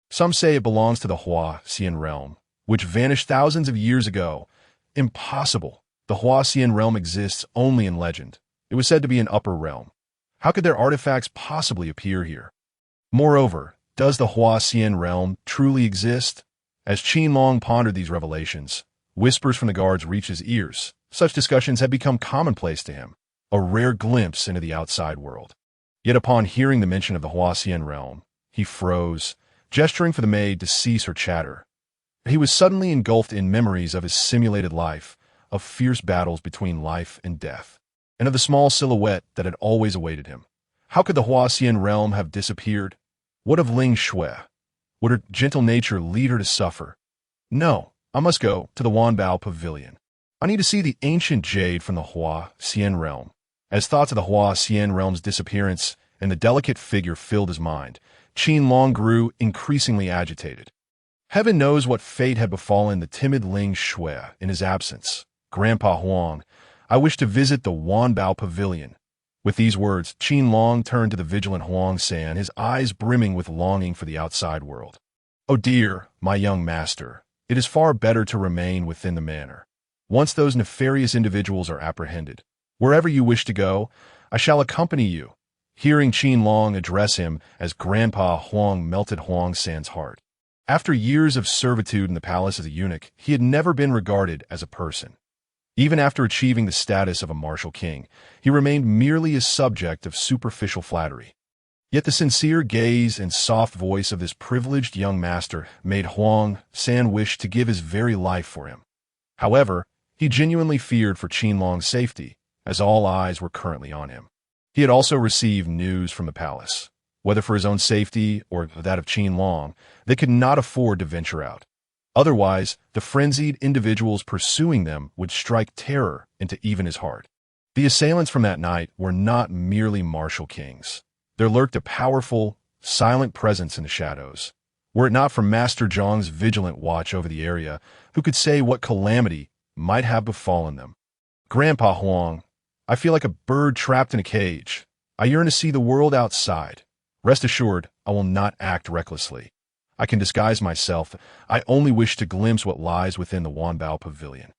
Some say it belongs to the Huaxian realm, which vanished thousands of years ago. Impossible. The Huaxian realm exists only in legend. It was said to be an upper realm. How could their artifacts possibly appear here? Moreover, does the Huaxian realm truly exist? As Qin Long pondered these revelations, whispers from the guards reached his ears. Such discussions had become commonplace to him, a rare glimpse into the outside world. Yet upon hearing the mention of the Huaxian realm, he froze, gesturing for the maid to cease her chatter. He was suddenly engulfed in memories of his simulated life, of fierce battles between life and death, and of the small silhouette that had always awaited him. How could the Huaxian realm have disappeared? What of Ling Shui? Would her gentle nature lead her to suffer? No, I must go to the Wanbao Pavilion. I need to see the ancient jade from the Huaxian realm. As thoughts of the Huaxian realm's disappearance and the delicate figure filled his mind, Qin Long grew increasingly agitated. Heaven knows what fate had befallen the timid Ling Shui in his absence. Grandpa Huang, I wish to visit the Wanbao Pavilion. With these words, Qin Long turned to the vigilant Huang San, his eyes brimming with longing for the outside world. Oh dear, my young master, it is far better to remain within the manor. Once those nefarious individuals are apprehended, wherever you wish to go, I shall accompany you. Hearing Qin Long address him as Grandpa Huang melted Huang San's heart. After years of servitude in the palace as a eunuch, he had never been regarded as a person. Even after achieving the status of a martial king, he remained merely a subject of superficial flattery. Yet the sincere gaze and soft voice of this privileged young master made Huang San wish to give his very life for him. However, he genuinely feared for Qin Long's safety, as all eyes were currently on him. He had also received news from the palace. Whether for his own safety or that of Qin Long, they could not afford to venture out. Otherwise, the frenzied individuals pursuing them would strike terror into even his heart. The assailants from that night were not merely martial kings. There lurked a powerful, silent presence in the shadows. Were it not for Master Zhang's vigilant watch over the area, who could say what calamity might have befallen them? Grandpa Huang, I feel like a bird trapped in a cage. I yearn to see the world outside. Rest assured, I will not act recklessly. I can disguise myself. I only wish to glimpse what lies within the Wanbao Pavilion.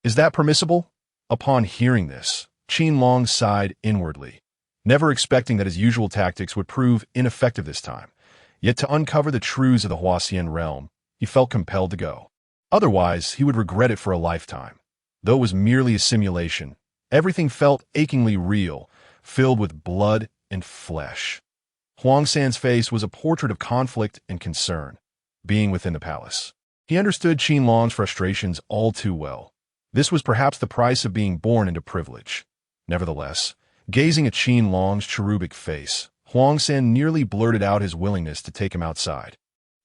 Is that permissible? Upon hearing this, Qin Long sighed inwardly, never expecting that his usual tactics would prove ineffective this time. Yet to uncover the truths of the Huaxian realm, he felt compelled to go. Otherwise, he would regret it for a lifetime. Though it was merely a simulation, everything felt achingly real, filled with blood and flesh. Huang San's face was a portrait of conflict and concern, being within the palace. He understood Qin Long's frustrations all too well. This was perhaps the price of being born into privilege. Nevertheless, gazing at Qin Long's cherubic face, Huang San nearly blurted out his willingness to take him outside.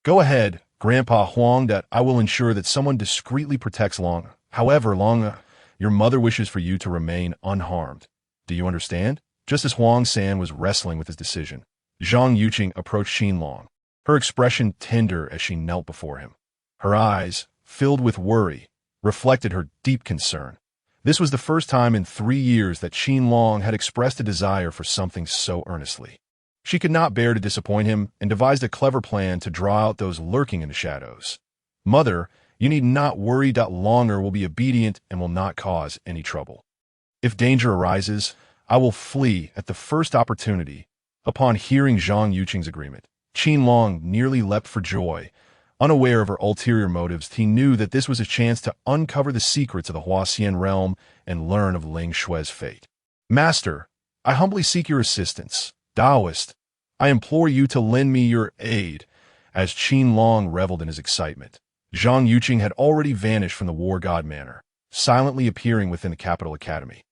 Go ahead, Grandpa Huang, that I will ensure that someone discreetly protects Long. However, Long, your mother wishes for you to remain unharmed. Do you understand? Just as Huang San was wrestling with his decision, Zhang Yuqing approached Qin Long, her expression tender as she knelt before him. Her eyes, filled with worry, reflected her deep concern. This was the first time in 3 years that Qin Long had expressed a desire for something so earnestly. She could not bear to disappoint him and devised a clever plan to draw out those lurking in the shadows. Mother, you need not worry. Longer will be obedient and will not cause any trouble. If danger arises, I will flee at the first opportunity. Upon hearing Zhang Yuqing's agreement, Qin Long nearly leapt for joy. Unaware of her ulterior motives, he knew that this was a chance to uncover the secrets of the Huaxian realm and learn of Ling Shui's fate. Master, I humbly seek your assistance. Taoist, I implore you to lend me your aid. As Qin Long reveled in his excitement, Zhang Yuqing had already vanished from the War God Manor, silently appearing within the capital academy.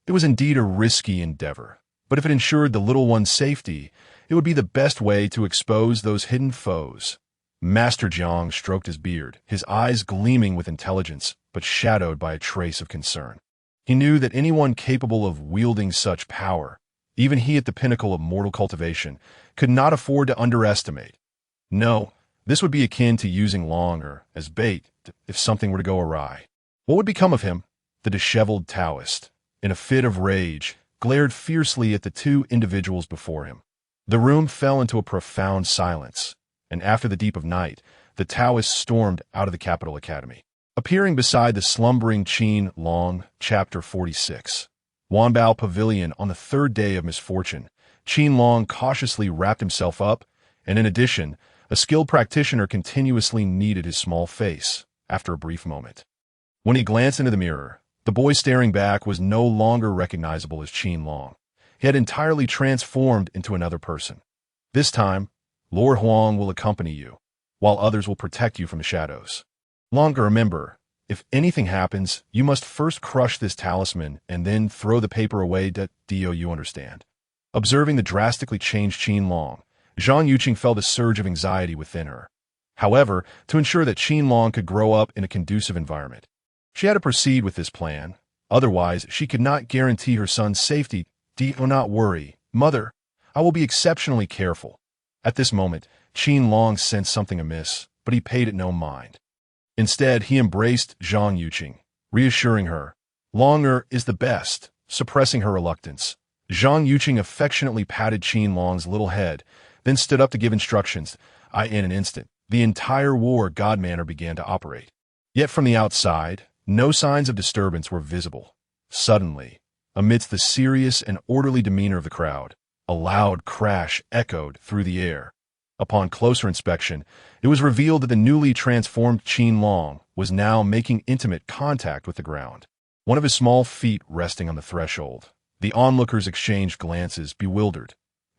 It was indeed a risky endeavor, but if it ensured the little one's safety, it would be the best way to expose those hidden foes. Master Jiang stroked his beard, his eyes gleaming with intelligence, but shadowed by a trace of concern. He knew that anyone capable of wielding such power, even he at the pinnacle of mortal cultivation, could not afford to underestimate. No, this would be akin to using Long as bait if something were to go awry. What would become of him? The disheveled Taoist, in a fit of rage, glared fiercely at the two individuals before him. The room fell into a profound silence, and after the deep of night, the Taoist stormed out of the capital academy. Appearing beside the slumbering Qin Long, Chapter 46. Wanbao Pavilion. On the third day of misfortune, Qin Long cautiously wrapped himself up, and in addition, a skilled practitioner continuously kneaded his small face, after a brief moment. When he glanced into the mirror, the boy staring back was no longer recognizable as Qin Long. He had entirely transformed into another person. This time, Lord Huang will accompany you, while others will protect you from the shadows. Longer, remember, if anything happens, you must first crush this talisman and then throw the paper away. You understand? Observing the drastically changed Qin Long, Zhang Yuqing felt a surge of anxiety within her. However, to ensure that Qin Long could grow up in a conducive environment, she had to proceed with this plan. Otherwise, she could not guarantee her son's safety. Do not worry, Mother. I will be exceptionally careful. At this moment, Qin Long sensed something amiss, but he paid it no mind. Instead, he embraced Zhang Yuqing, reassuring her, Longer is the best, suppressing her reluctance. Zhang Yuqing affectionately patted Qin Long's little head, then stood up to give instructions. In an instant, the entire War God Manor began to operate. Yet from the outside, no signs of disturbance were visible. Suddenly, amidst the serious and orderly demeanor of the crowd, a loud crash echoed through the air. Upon closer inspection, it was revealed that the newly transformed Qin Long was now making intimate contact with the ground, one of his small feet resting on the threshold. The onlookers exchanged glances, bewildered.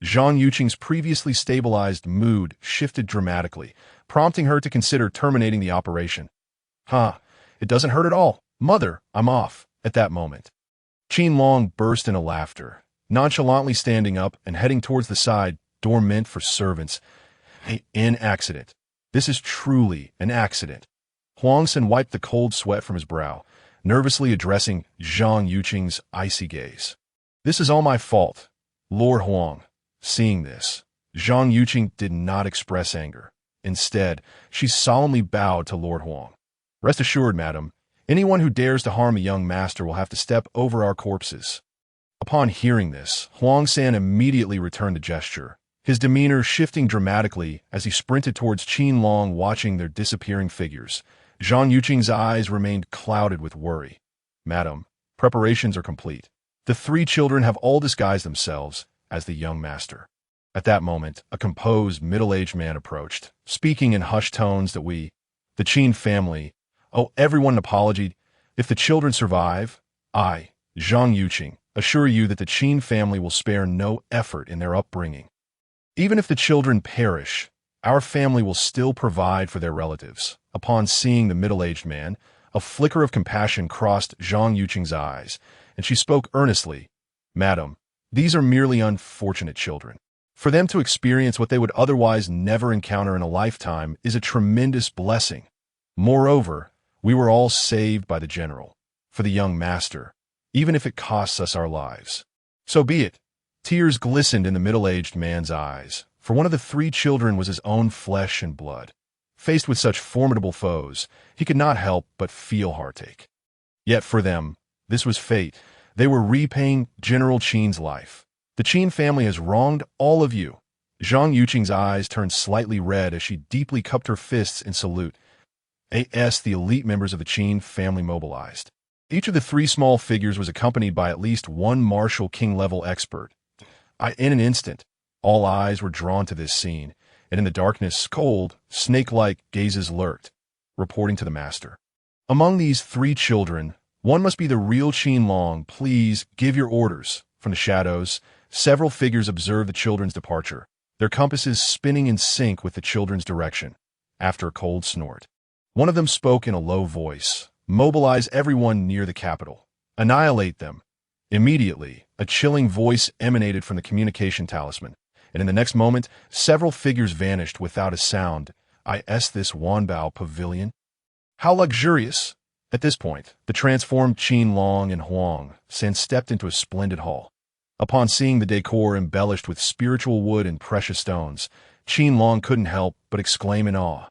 Zhang Yuqing's previously stabilized mood shifted dramatically, prompting her to consider terminating the operation. It doesn't hurt at all. Mother, I'm off. At that moment, Qin Long burst into laughter, nonchalantly standing up and heading towards the side door meant for servants. An accident. This is truly an accident. Huangsen wiped the cold sweat from his brow, nervously addressing Zhang Yuqing's icy gaze. This is all my fault, Lord Huang. Seeing this, Zhang Yuqing did not express anger. Instead, she solemnly bowed to Lord Huang. Rest assured, madam, anyone who dares to harm a young master will have to step over our corpses. Upon hearing this, Huangsan immediately returned the gesture, his demeanor shifting dramatically as he sprinted towards Qin Long, watching their disappearing figures. Zhang Yuqing's eyes remained clouded with worry. Madam, preparations are complete. The three children have all disguised themselves as the young master. At that moment, a composed, middle-aged man approached, speaking in hushed tones that we, the Qin family, owe everyone an apology. If the children survive, I, Zhang Yuqing, assure you that the Qin family will spare no effort in their upbringing. Even if the children perish, our family will still provide for their relatives. Upon seeing the middle-aged man, a flicker of compassion crossed Zhang Yuqing's eyes, and she spoke earnestly. Madam, these are merely unfortunate children. For them to experience what they would otherwise never encounter in a lifetime is a tremendous blessing. Moreover, we were all saved by the general, for the young master, even if it costs us our lives. So be it. Tears glistened in the middle-aged man's eyes, for one of the three children was his own flesh and blood. Faced with such formidable foes, he could not help but feel heartache. Yet for them, this was fate. They were repaying General Qin's life. The Qin family has wronged all of you. Zhang Yuqing's eyes turned slightly red as she deeply cupped her fists in salute. The elite members of the Qin family mobilized. Each of the three small figures was accompanied by at least one martial king-level expert. In an instant, all eyes were drawn to this scene, and in the darkness, cold, snake-like gazes lurked, reporting to the master. Among these three children, one must be the real Qin Long. Please give your orders. From the shadows, several figures observed the children's departure, their compasses spinning in sync with the children's direction. After a cold snort, one of them spoke in a low voice. Mobilize everyone near the capital. Annihilate them. Immediately, a chilling voice emanated from the communication talisman, and in the next moment, several figures vanished without a sound. This Wanbao pavilion? How luxurious! At this point, the transformed Qin Long and Huang San stepped into a splendid hall. Upon seeing the decor embellished with spiritual wood and precious stones, Qin Long couldn't help but exclaim in awe.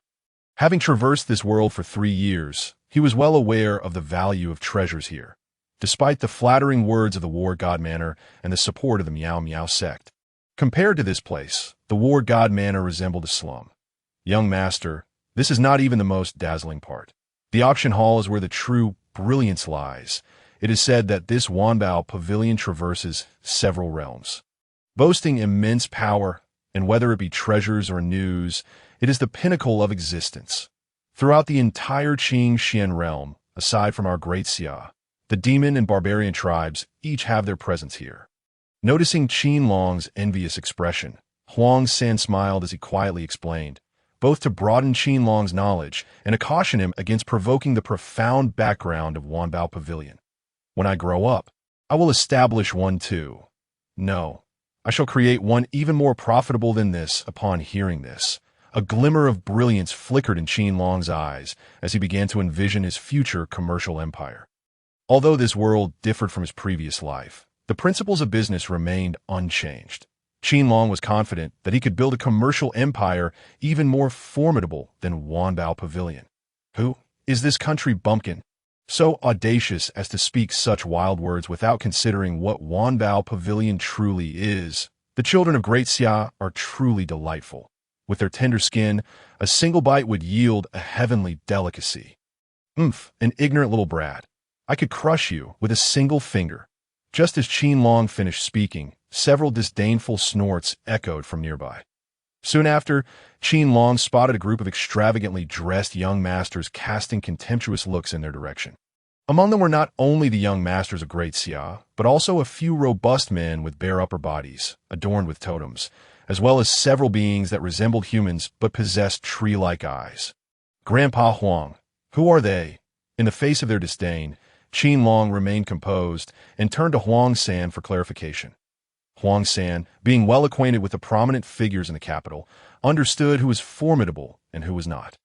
Having traversed this world for 3 years, he was well aware of the value of treasures here, despite the flattering words of the War God Manor and the support of the Miao Miao sect. Compared to this place, the War God Manor resembled a slum. Young master, this is not even the most dazzling part. The auction hall is where the true brilliance lies. It is said that this Wanbao pavilion traverses several realms, boasting immense power, and whether it be treasures or news, it is the pinnacle of existence. Throughout the entire Qing Xian realm, aside from our great Xia, the demon and barbarian tribes each have their presence here. Noticing Qin Long's envious expression, Huang San smiled as he quietly explained, both to broaden Qin Long's knowledge and to caution him against provoking the profound background of Wanbao Pavilion. When I grow up, I will establish one too. No, I shall create one even more profitable than this. Upon hearing this, a glimmer of brilliance flickered in Qin Long's eyes as he began to envision his future commercial empire. Although this world differed from his previous life, the principles of business remained unchanged. Qin Long was confident that he could build a commercial empire even more formidable than Wanbao Pavilion. Who is this country bumpkin, so audacious as to speak such wild words without considering what Wanbao Pavilion truly is? The children of Great Xia are truly delightful. With their tender skin, a single bite would yield a heavenly delicacy. An ignorant little brat. I could crush you with a single finger. Just as Qin Long finished speaking, several disdainful snorts echoed from nearby. Soon after, Qin Long spotted a group of extravagantly dressed young masters casting contemptuous looks in their direction. Among them were not only the young masters of Great Xia, but also a few robust men with bare upper bodies, adorned with totems, as well as several beings that resembled humans but possessed tree-like eyes. Grandpa Huang, who are they? In the face of their disdain, Qin Long remained composed and turned to Huang San for clarification. Huang San, being well acquainted with the prominent figures in the capital, understood who was formidable and who was not.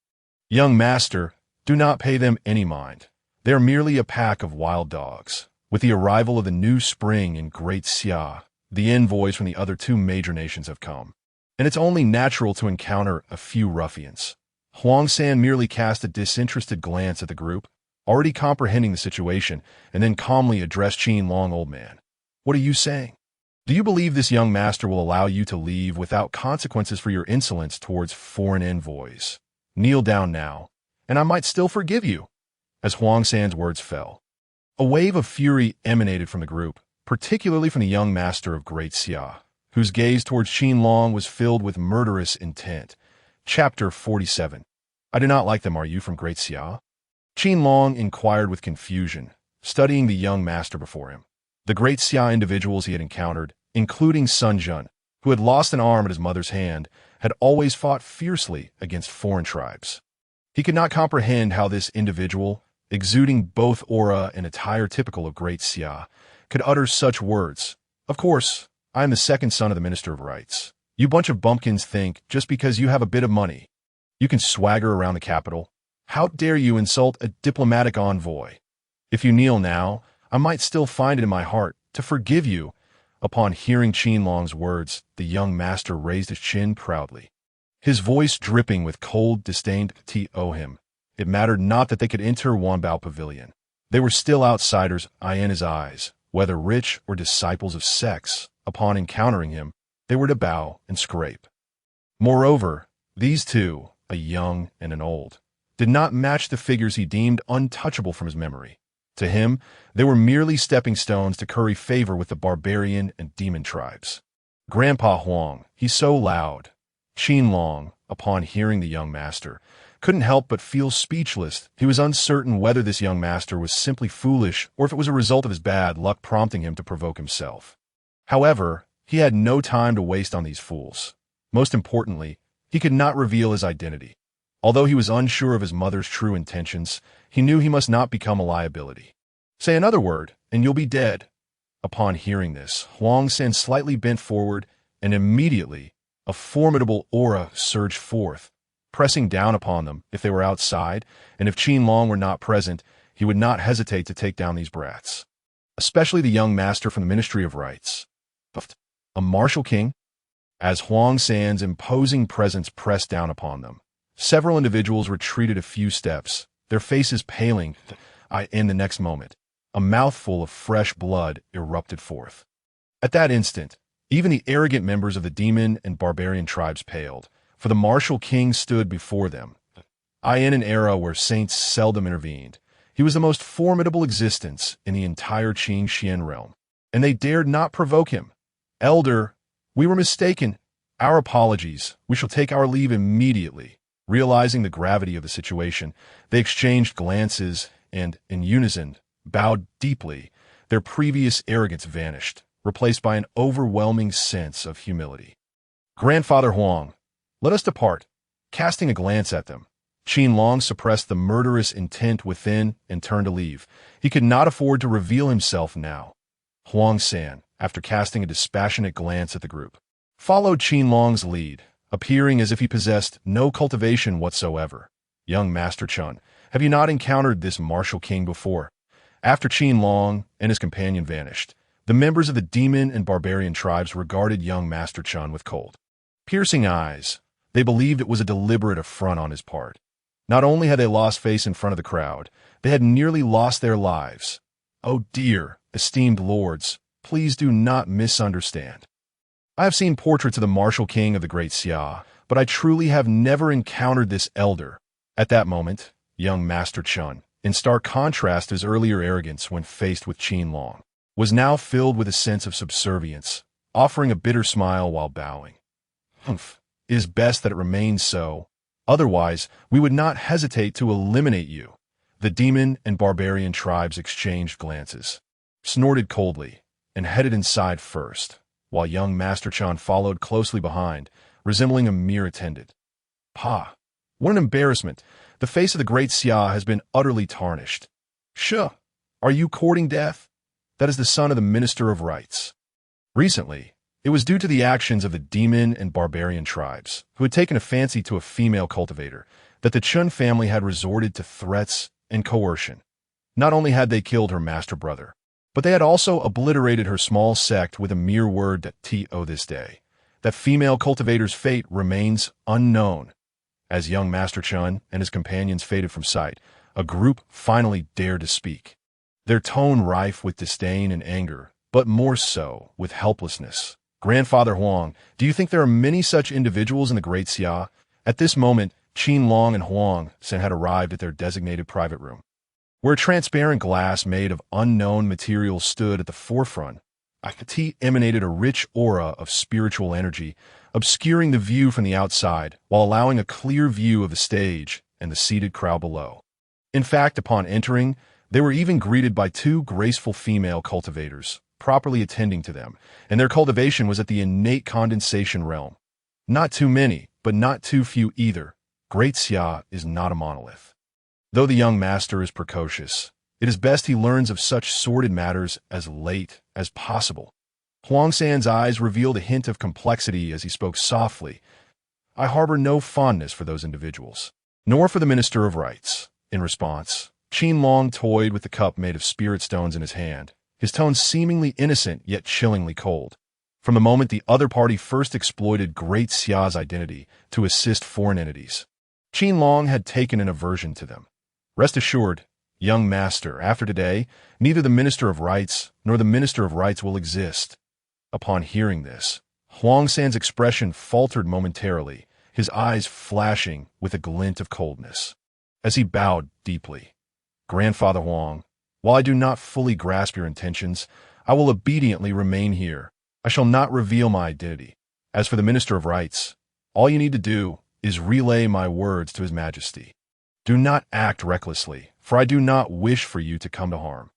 Young master, do not pay them any mind. They are merely a pack of wild dogs. With the arrival of the new spring in Great Xia, the envoys from the other two major nations have come, and it's only natural to encounter a few ruffians. Huang San merely cast a disinterested glance at the group, already comprehending the situation, and then calmly addressed Qin Long. Old man, what are you saying? Do you believe this young master will allow you to leave without consequences for your insolence towards foreign envoys? Kneel down now, and I might still forgive you. As Huang San's words fell, a wave of fury emanated from the group, particularly from the young master of Great Xia, whose gaze towards Qin Long was filled with murderous intent. Chapter 47. I do not like them. Are you from Great Xia? Qin Long inquired with confusion, studying the young master before him. The Great Xia individuals he had encountered, including Sun Jun, who had lost an arm at his mother's hand, had always fought fiercely against foreign tribes. He could not comprehend how this individual, exuding both aura and attire typical of Great Xia, could utter such words. Of course, I am the second son of the Minister of Rights. You bunch of bumpkins think just because you have a bit of money, you can swagger around the capital. How dare you insult a diplomatic envoy? If you kneel now, I might still find it in my heart to forgive you. Upon hearing Qin Long's words, the young master raised his chin proudly, his voice dripping with cold disdain. To him, it mattered not that they could enter Wanbao Pavilion. They were still outsiders in his eyes, whether rich or disciples of sex. Upon encountering him, they were to bow and scrape. Moreover, these two, a young and an old, did not match the figures he deemed untouchable from his memory. To him, they were merely stepping stones to curry favor with the barbarian and demon tribes. Grandpa Huang, he's so loud. Qin Long, upon hearing the young master, couldn't help but feel speechless. He was uncertain whether this young master was simply foolish or if it was a result of his bad luck prompting him to provoke himself. However, he had no time to waste on these fools. Most importantly, he could not reveal his identity. Although he was unsure of his mother's true intentions, he knew he must not become a liability. Say another word, and you'll be dead. Upon hearing this, Huang San slightly bent forward, and immediately, a formidable aura surged forth, pressing down upon them if they were outside, and if Qin Long were not present, he would not hesitate to take down these brats. Especially the young master from the Ministry of Rights. A martial king? As Huang San's imposing presence pressed down upon them, several individuals retreated a few steps, their faces paling. In the next moment, a mouthful of fresh blood erupted forth. At that instant, even the arrogant members of the demon and barbarian tribes paled, for the martial king stood before them. In an era where saints seldom intervened, he was the most formidable existence in the entire Qing Xian realm, and they dared not provoke him. Elder, we were mistaken. Our apologies. We shall take our leave immediately. Realizing the gravity of the situation, they exchanged glances and, in unison, bowed deeply. Their previous arrogance vanished, replaced by an overwhelming sense of humility. Grandfather Huang, let us depart. Casting a glance at them, Qin Long suppressed the murderous intent within and turned to leave. He could not afford to reveal himself now. Huang San, after casting a dispassionate glance at the group, followed Qin Long's lead, appearing as if he possessed no cultivation whatsoever. Young Master Chun, have you not encountered this martial king before? After Qin Long and his companion vanished, the members of the demon and barbarian tribes regarded young Master Chun with cold, piercing eyes. They believed it was a deliberate affront on his part. Not only had they lost face in front of the crowd, they had nearly lost their lives. Oh dear, esteemed lords, please do not misunderstand. I have seen portraits of the martial king of the Great Xia, but I truly have never encountered this elder. At that moment, young Master Chun, in stark contrast to his earlier arrogance when faced with Qin Long, was now filled with a sense of subservience, offering a bitter smile while bowing. Humph, It is best that it remains so. Otherwise, we would not hesitate to eliminate you." The demon and barbarian tribes exchanged glances, snorted coldly, and headed inside first, while young Master Chan followed closely behind, resembling a mere attendant. "Pa! What an embarrassment! The face of the great Xia has been utterly tarnished. Shuh! Are you courting death? That is the son of the Minister of Rights." Recently, it was due to the actions of the demon and barbarian tribes, who had taken a fancy to a female cultivator, that the Chun family had resorted to threats and coercion. Not only had they killed her master brother, but they had also obliterated her small sect with a mere word that to this day. That female cultivator's fate remains unknown. As young Master Chun and his companions faded from sight, a group finally dared to speak, their tone rife with disdain and anger, but more so with helplessness. "Grandfather Huang, do you think there are many such individuals in the Great Xia?" At this moment, Qin Long and Huang San had arrived at their designated private room, where a transparent glass made of unknown materials stood at the forefront. Tea emanated a rich aura of spiritual energy, obscuring the view from the outside while allowing a clear view of the stage and the seated crowd below. In fact, upon entering, they were even greeted by two graceful female cultivators, properly attending to them, and their cultivation was at the innate condensation realm. Not too many, but not too few either. Great Xia is not a monolith. Though the young master is precocious, it is best he learns of such sordid matters as late as possible. Huang San's eyes revealed a hint of complexity as he spoke softly. "I harbor no fondness for those individuals, nor for the Minister of Rights." In response, Qin Long toyed with the cup made of spirit stones in his hand, his tone seemingly innocent yet chillingly cold. From the moment the other party first exploited Great Xia's identity to assist foreign entities, Qin Long had taken an aversion to them. "Rest assured, young master, after today, neither the Minister of Rights nor the Minister of Rights will exist." Upon hearing this, Huang San's expression faltered momentarily, his eyes flashing with a glint of coldness. As he bowed deeply, "Grandfather Huang, while I do not fully grasp your intentions, I will obediently remain here. I shall not reveal my identity. As for the Minister of Rights, all you need to do is relay my words to His Majesty. Do not act recklessly, for I do not wish for you to come to harm."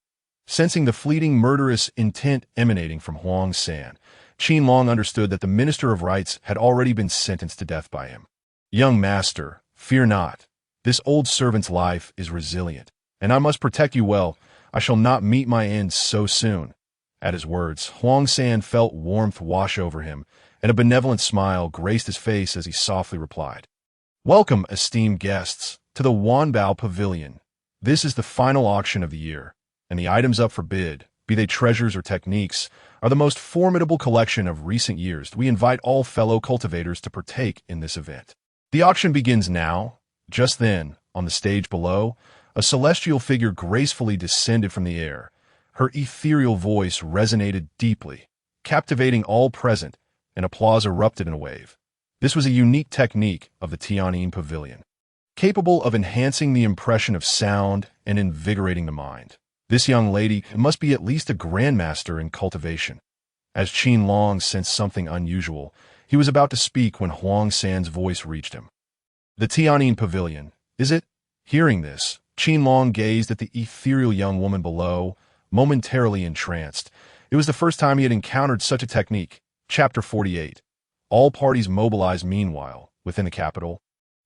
Sensing the fleeting murderous intent emanating from Huang San, Qin Long understood that the Minister of Rights had already been sentenced to death by him. "Young master, fear not. This old servant's life is resilient, and I must protect you well. I shall not meet my end so soon." At his words, Huang San felt warmth wash over him, and a benevolent smile graced his face as he softly replied, "Welcome, esteemed guests, to the Wanbao Pavilion. This is the final auction of the year, and the items up for bid, be they treasures or techniques, are the most formidable collection of recent years. We invite all fellow cultivators to partake in this event. The auction begins now." Just then, on the stage below, a celestial figure gracefully descended from the air. Her ethereal voice resonated deeply, captivating all present, and applause erupted in a wave. This was a unique technique of the Tianyin Pavilion, capable of enhancing the impression of sound and invigorating the mind. This young lady must be at least a grandmaster in cultivation. As Qin Long sensed something unusual, he was about to speak when Huang San's voice reached him. "The Tianyin Pavilion, is it?" Hearing this, Qin Long gazed at the ethereal young woman below, momentarily entranced. It was the first time he had encountered such a technique. Chapter 48. All parties mobilized meanwhile, within the capital.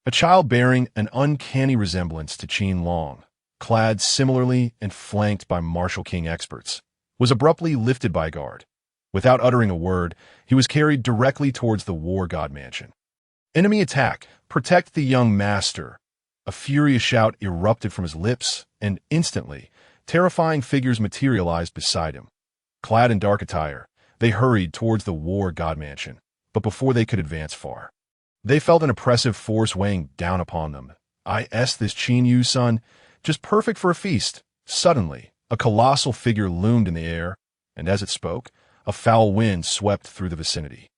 A child bearing an uncanny resemblance to Qin Long, clad similarly and flanked by martial king experts, was abruptly lifted by a guard. Without uttering a word, he was carried directly towards the war god mansion. "Enemy attack! Protect the young master!" A furious shout erupted from his lips, and instantly, terrifying figures materialized beside him. Clad in dark attire, they hurried towards the war god mansion, but before they could advance far, they felt an oppressive force weighing down upon them. This Qin Yu son, just perfect for a feast. Suddenly, a colossal figure loomed in the air, and as it spoke, a foul wind swept through the vicinity.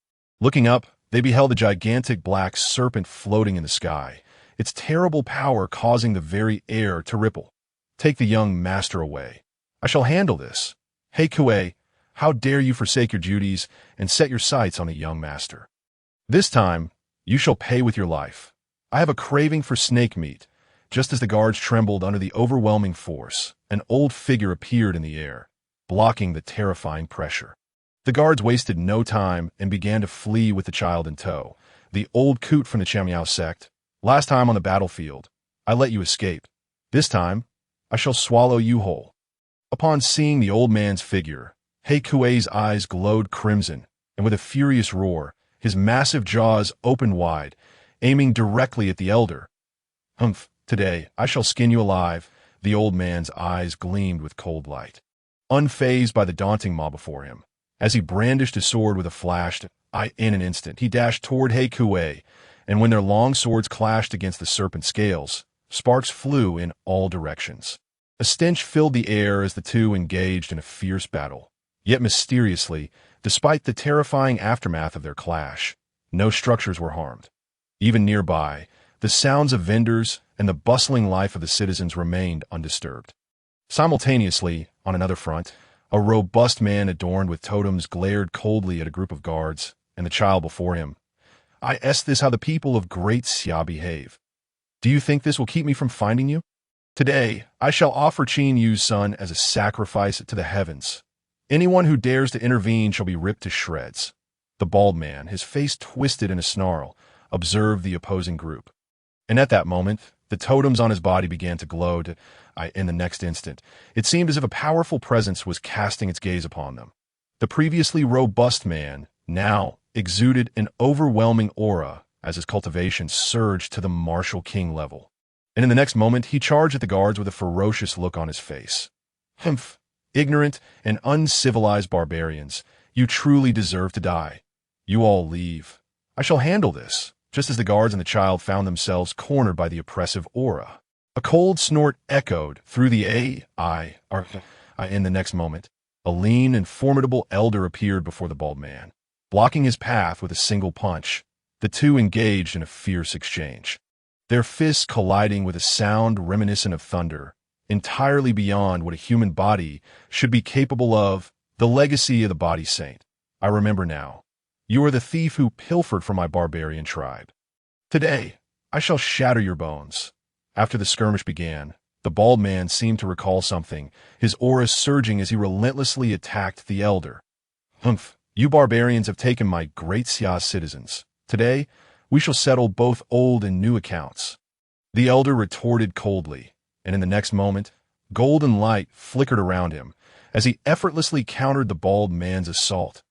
Looking up, they beheld a gigantic black serpent floating in the sky, its terrible power causing the very air to ripple. "Take the young master away. I shall handle this. Hey Kue, how dare you forsake your duties and set your sights on the young master?" This time, You shall pay with your life. I have a craving for snake meat. Just as the guards trembled under the overwhelming force, an old figure appeared in the air, blocking the terrifying pressure. The guards wasted no time and began to flee with the child in tow. The old coot from the Chamiao sect. Last time on the battlefield, I let you escape. This time, I shall swallow you whole. Upon seeing the old man's figure, He Kuei's eyes glowed crimson, and with a furious roar, his massive jaws opened wide, aiming directly at the elder. Humph, today I shall skin you alive. The old man's eyes gleamed with cold light. Unfazed by the daunting mob before him, as he brandished his sword with a flash, in an instant, he dashed toward He Kuei, and when their long swords clashed against the serpent scales, sparks flew in all directions. A stench filled the air as the two engaged in a fierce battle. Yet mysteriously, despite the terrifying aftermath of their clash, no structures were harmed. Even nearby, the sounds of vendors and the bustling life of the citizens remained undisturbed. Simultaneously, on another front, a robust man adorned with totems glared coldly at a group of guards and the child before him. This how the people of Great Xia behave. Do you think this will keep me from finding you? Today, I shall offer Qin Yu's son as a sacrifice to the heavens. Anyone who dares to intervene shall be ripped to shreds. The bald man, his face twisted in a snarl, observed the opposing group. And at that moment, the totems on his body began to glow. In the next instant, it seemed as if a powerful presence was casting its gaze upon them. The previously robust man now exuded an overwhelming aura as his cultivation surged to the martial king level. And in the next moment, he charged at the guards with a ferocious look on his face. Humph! Ignorant and uncivilized barbarians, you truly deserve to die. You all leave. I shall handle this, just as the guards and the child found themselves cornered by the oppressive aura. A cold snort echoed through the in the next moment, a lean and formidable elder appeared before the bald man, blocking his path with a single punch. The two engaged in a fierce exchange, their fists colliding with a sound reminiscent of thunder, entirely beyond what a human body should be capable of. The legacy of the body saint. I remember now. You are the thief who pilfered from my barbarian tribe. Today, I shall shatter your bones. After the skirmish began, the bald man seemed to recall something, his aura surging as he relentlessly attacked the elder. Humph, you barbarians have taken my Great Xia citizens. Today, we shall settle both old and new accounts. The elder retorted coldly, and in the next moment, golden light flickered around him as he effortlessly countered the bald man's assault.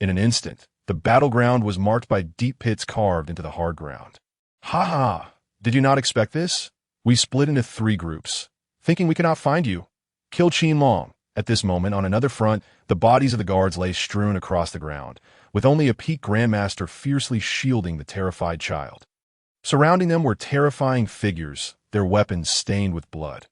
In an instant, the battleground was marked by deep pits carved into the hard ground. Ha ha! Did you not expect this? We split into 3 groups, thinking we could not find you. Kill Qin Long. At this moment, on another front, the bodies of the guards lay strewn across the ground, with only a peak grandmaster fiercely shielding the terrified child. Surrounding them were terrifying figures, their weapons stained with blood.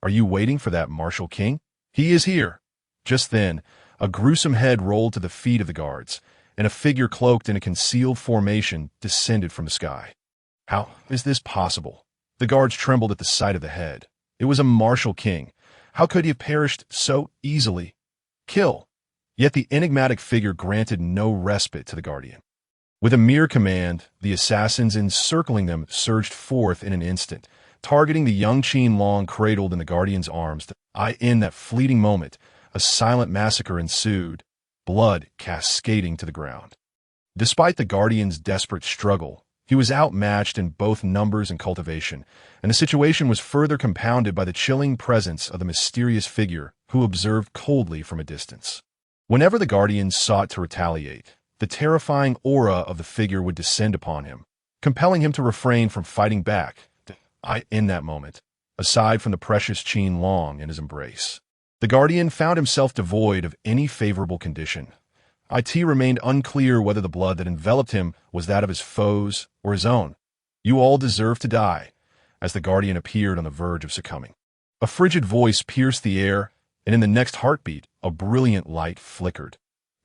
Are you waiting for that martial king? He is here. Just then, a gruesome head rolled to the feet of the guards, and a figure cloaked in a concealed formation descended from the sky. How is this possible? The guards trembled at the sight of the head. It was a martial king. How could he have perished so easily? Kill! Yet the enigmatic figure granted no respite to the guardian. With a mere command, the assassins encircling them surged forth in an instant, targeting the young Qin Long cradled in the guardian's arms. In that fleeting moment, a silent massacre ensued, blood cascading to the ground. Despite the guardian's desperate struggle, he was outmatched in both numbers and cultivation, and the situation was further compounded by the chilling presence of the mysterious figure who observed coldly from a distance. Whenever the guardians sought to retaliate, the terrifying aura of the figure would descend upon him, compelling him to refrain from fighting back. In that moment, aside from the precious Qin Long in his embrace, the guardian found himself devoid of any favorable condition. It remained unclear whether the blood that enveloped him was that of his foes or his own. You all deserve to die, as the guardian appeared on the verge of succumbing. A frigid voice pierced the air, and in the next heartbeat, a brilliant light flickered.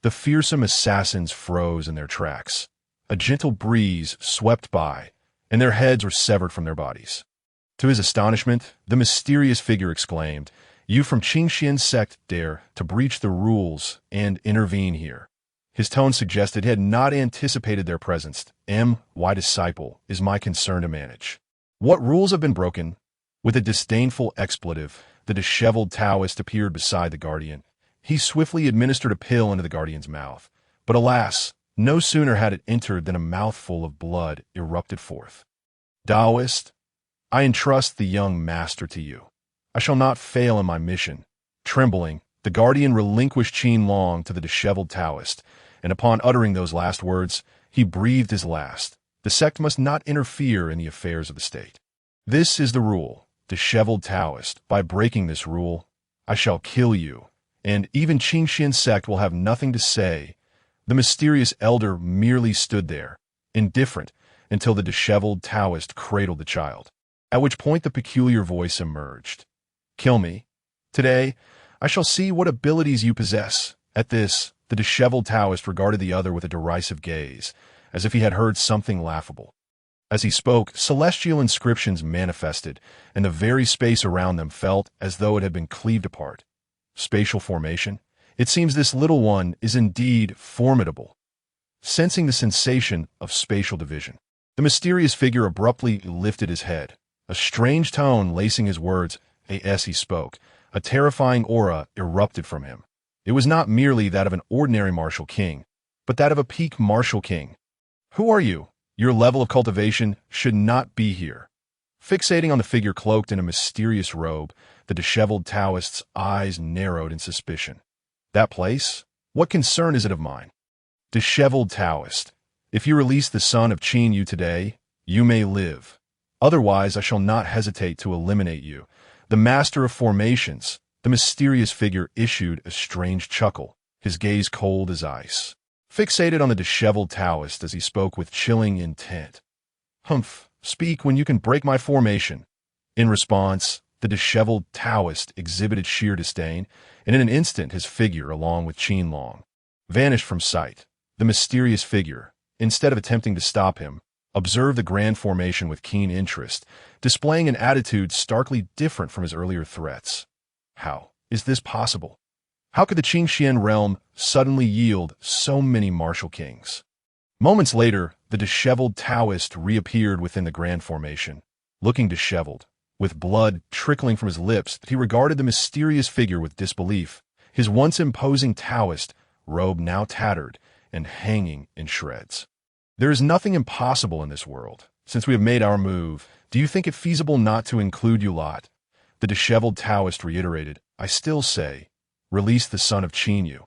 The fearsome assassins froze in their tracks. A gentle breeze swept by, and their heads were severed from their bodies. To his astonishment, the mysterious figure exclaimed, "You from Qingxian sect dare to breach the rules and intervene here. His tone suggested he had not anticipated their presence. My disciple, is my concern to manage. What rules have been broken? With a disdainful expletive, the disheveled Taoist appeared beside the guardian. He swiftly administered a pill into the guardian's mouth. But alas, no sooner had it entered than a mouthful of blood erupted forth. Taoist, I entrust the young master to you. I shall not fail in my mission. Trembling, the guardian relinquished Qin Long to the disheveled Taoist, and upon uttering those last words, he breathed his last. The sect must not interfere in the affairs of the state. This is the rule, disheveled Taoist. By breaking this rule, I shall kill you, and even Qingxian sect will have nothing to say. The mysterious elder merely stood there, indifferent, until the disheveled Taoist cradled the child, at which point the peculiar voice emerged. Kill me. Today, I shall see what abilities you possess. At this, the disheveled Taoist regarded the other with a derisive gaze, as if he had heard something laughable. As he spoke, celestial inscriptions manifested, and the very space around them felt as though it had been cleaved apart. Spatial formation? It seems this little one is indeed formidable. Sensing the sensation of spatial division, the mysterious figure abruptly lifted his head. A strange tone lacing his words, as he spoke, a terrifying aura erupted from him. It was not merely that of an ordinary martial king, but that of a peak martial king. Who are you? Your level of cultivation should not be here. Fixating on the figure cloaked in a mysterious robe, the disheveled Taoist's eyes narrowed in suspicion. That place? What concern is it of mine? Disheveled Taoist, if you release the son of Qin Yu today, you may live. Otherwise, I shall not hesitate to eliminate you. The master of formations, the mysterious figure issued a strange chuckle, his gaze cold as ice. Fixated on the disheveled Taoist as he spoke with chilling intent. Humph, speak when you can break my formation. In response, the disheveled Taoist exhibited sheer disdain, and in an instant his figure, along with Qin Long, vanished from sight. The mysterious figure, instead of attempting to stop him, observed the grand formation with keen interest, displaying an attitude starkly different from his earlier threats. How is this possible? How could the Qingxian realm suddenly yield so many martial kings? Moments later, the disheveled Taoist reappeared within the grand formation. Looking disheveled, with blood trickling from his lips, he regarded the mysterious figure with disbelief. His once imposing Taoist robe now tattered and hanging in shreds. There is nothing impossible in this world. Since we have made our move, do you think it feasible not to include you lot? The disheveled Taoist reiterated, I still say, release the son of Qin Yu.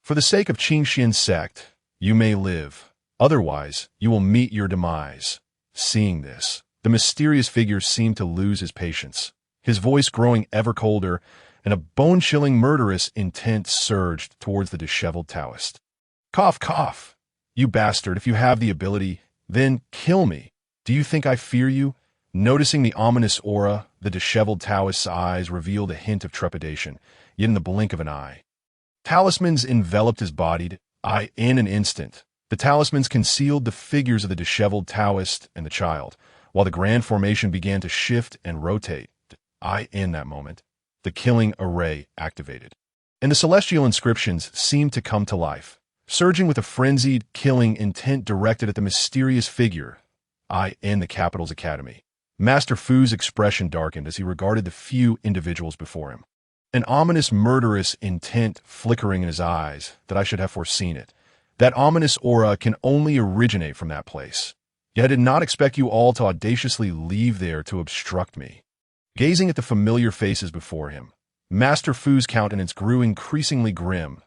For the sake of Qingxian sect, you may live. Otherwise, you will meet your demise. Seeing this, the mysterious figure seemed to lose his patience. His voice growing ever colder, and a bone-chilling murderous intent surged towards the disheveled Taoist. Cough, cough. You bastard, if you have the ability, then kill me. Do you think I fear you? Noticing the ominous aura, the disheveled Taoist's eyes revealed a hint of trepidation, yet in the blink of an eye. Talismans enveloped his body, in an instant. The talismans concealed the figures of the disheveled Taoist and the child, while the grand formation began to shift and rotate. In that moment, the killing array activated, and the celestial inscriptions seemed to come to life, surging with a frenzied, killing intent directed at the mysterious figure, in the capital's academy. Master Fu's expression darkened as he regarded the few individuals before him. An ominous, murderous intent flickering in his eyes, that I should have foreseen it. That ominous aura can only originate from that place. Yet I did not expect you all to audaciously leave there to obstruct me. Gazing at the familiar faces before him, Master Fu's countenance grew increasingly grim.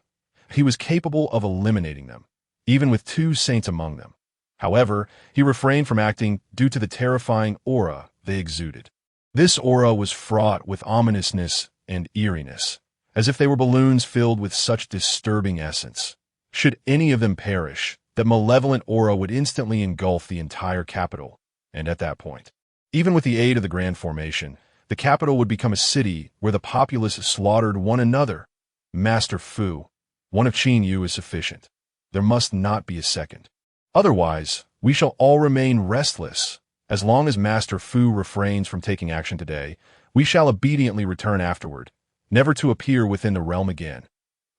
He was capable of eliminating them, even with 2 saints among them. However, he refrained from acting due to the terrifying aura they exuded. This aura was fraught with ominousness and eeriness, as if they were balloons filled with such disturbing essence. Should any of them perish, that malevolent aura would instantly engulf the entire capital, and at that point, even with the aid of the grand formation, the capital would become a city where the populace slaughtered one another. Master Fu, one of Qin Yu is sufficient. There must not be a second. Otherwise, we shall all remain restless. As long as Master Fu refrains from taking action today, we shall obediently return afterward, never to appear within the realm again.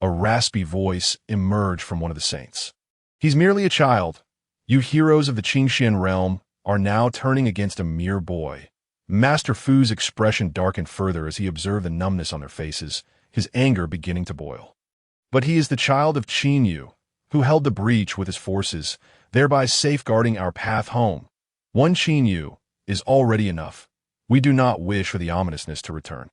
A raspy voice emerged from one of the saints. He's merely a child. You heroes of the Qingxian realm are now turning against a mere boy. Master Fu's expression darkened further as he observed the numbness on their faces, his anger beginning to boil. But he is the child of Qin Yu, who held the breach with his forces, thereby safeguarding our path home. One Qin Yu is already enough. We do not wish for the ominousness to return,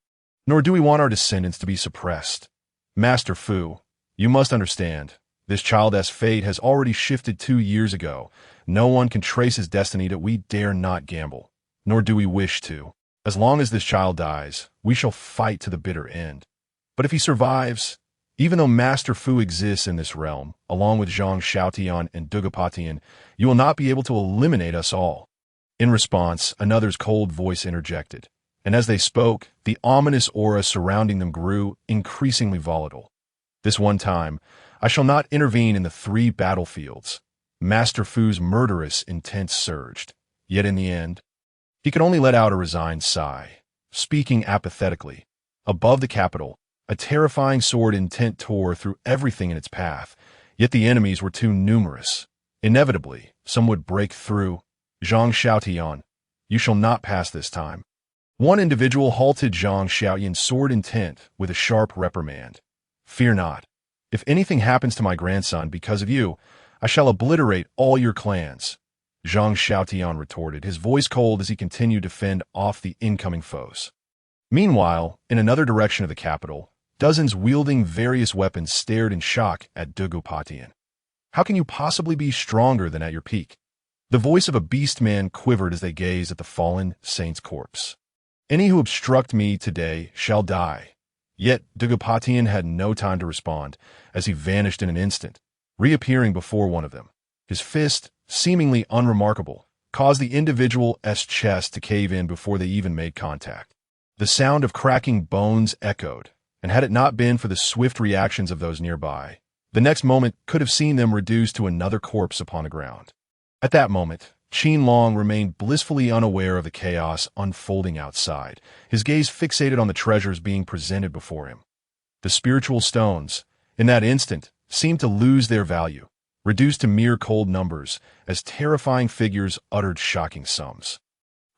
nor do we want our descendants to be suppressed. Master Fu, you must understand, this child's fate has already shifted 2 years ago. No one can trace his destiny that we dare not gamble, nor do we wish to. As long as this child dies, we shall fight to the bitter end. But if he survives, even though Master Fu exists in this realm, along with Zhang Xiaotian and Dugapatian, you will not be able to eliminate us all. In response, another's cold voice interjected, and as they spoke, the ominous aura surrounding them grew increasingly volatile. This one time, I shall not intervene in the 3 battlefields. Master Fu's murderous intent surged, yet in the end, he could only let out a resigned sigh. Speaking apathetically, above the capital, a terrifying sword intent tore through everything in its path, yet the enemies were too numerous. Inevitably, some would break through. Zhang Xiaotian, you shall not pass this time. One individual halted Zhang Xiaotian's sword intent with a sharp reprimand. Fear not. If anything happens to my grandson because of you, I shall obliterate all your clans. Zhang Xiaotian retorted, his voice cold as he continued to fend off the incoming foes. Meanwhile, in another direction of the capital, dozens wielding various weapons stared in shock at Dugapatian. How can you possibly be stronger than at your peak? The voice of a beast man quivered as they gazed at the fallen saint's corpse. Any who obstruct me today shall die. Yet Dugapatian had no time to respond, as he vanished in an instant, reappearing before one of them. His fist, seemingly unremarkable, caused the individual's chest to cave in before they even made contact. The sound of cracking bones echoed, and had it not been for the swift reactions of those nearby, the next moment could have seen them reduced to another corpse upon the ground. At that moment, Qin Long remained blissfully unaware of the chaos unfolding outside, his gaze fixated on the treasures being presented before him. The spiritual stones, in that instant, seemed to lose their value, reduced to mere cold numbers, as terrifying figures uttered shocking sums.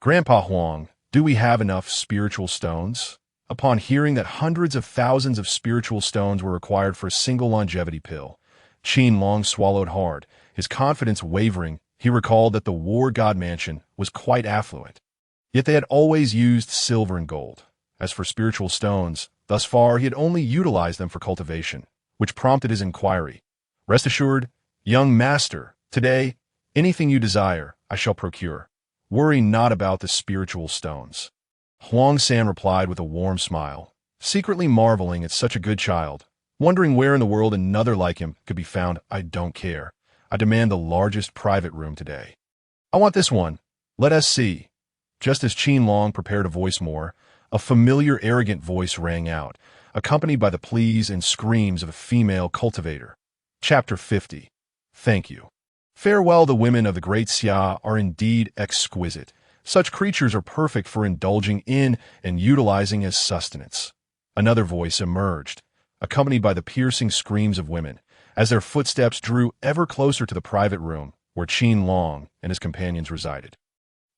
Grandpa Huang, do we have enough spiritual stones? Upon hearing that hundreds of thousands of spiritual stones were required for a single longevity pill, Qin Long swallowed hard, his confidence wavering. He recalled that the War God Mansion was quite affluent, yet they had always used silver and gold. As for spiritual stones, thus far he had only utilized them for cultivation, which prompted his inquiry. Rest assured, young master, today, anything you desire, I shall procure. Worry not about the spiritual stones. Huang San replied with a warm smile, secretly marveling at such a good child, wondering where in the world another like him could be found. I don't care. I demand the largest private room today. I want this one. Let us see. Just as Qin Long prepared to voice more, a familiar, arrogant voice rang out, accompanied by the pleas and screams of a female cultivator. Chapter 50. Thank you. Farewell, the women of the great Xia are indeed exquisite. Such creatures are perfect for indulging in and utilizing as sustenance. Another voice emerged, accompanied by the piercing screams of women, as their footsteps drew ever closer to the private room where Qin Long and his companions resided.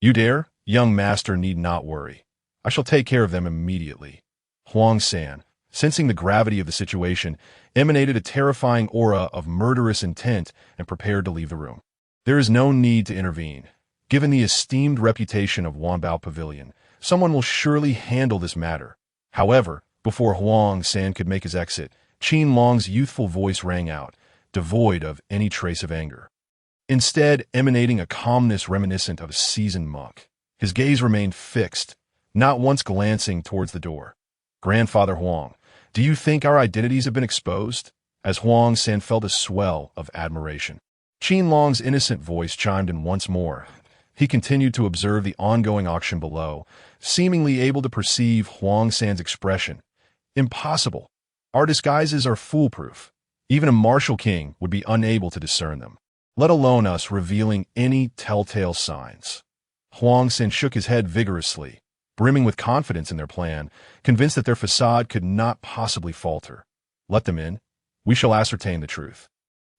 You dare? Young master need not worry. I shall take care of them immediately. Huang San, sensing the gravity of the situation, emanated a terrifying aura of murderous intent and prepared to leave the room. There is no need to intervene. Given the esteemed reputation of Wanbao Pavilion, someone will surely handle this matter. However, before Huang San could make his exit, Qin Long's youthful voice rang out, devoid of any trace of anger. Instead, emanating a calmness reminiscent of a seasoned monk. His gaze remained fixed, not once glancing towards the door. Grandfather Huang, do you think our identities have been exposed? As Huang San felt a swell of admiration. Qin Long's innocent voice chimed in once more. He continued to observe the ongoing auction below, seemingly able to perceive Huang San's expression. Impossible. Our disguises are foolproof. Even a martial king would be unable to discern them, let alone us revealing any telltale signs. Huang San shook his head vigorously, brimming with confidence in their plan, convinced that their facade could not possibly falter. Let them in. We shall ascertain the truth."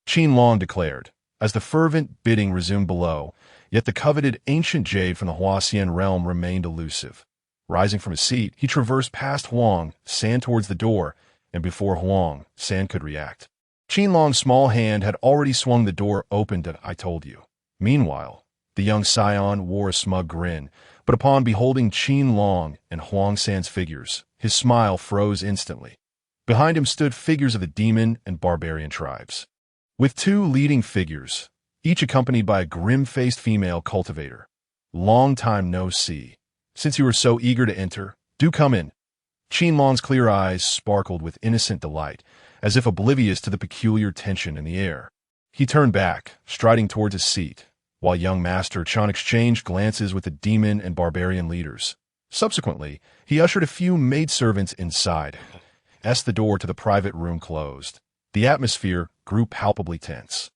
Qin Long declared, as the fervent bidding resumed below, yet the coveted ancient jade from the Huaxian realm remained elusive. Rising from his seat, he traversed past Huang San towards the door, and before Huang San could react, Qin Long's small hand had already swung the door open to "I told you." Meanwhile, the young scion wore a smug grin, but upon beholding Qin Long and Huang San's figures, his smile froze instantly. Behind him stood figures of the demon and barbarian tribes, with two leading figures, each accompanied by a grim-faced female cultivator. "Long time no see. Since you were so eager to enter, do come in." Qin Long's clear eyes sparkled with innocent delight, as if oblivious to the peculiar tension in the air. He turned back, striding towards his seat, while young Master Chen exchanged glances with the demon and barbarian leaders. Subsequently, he ushered a few maidservants inside, as the door to the private room closed. The atmosphere grew palpably tense.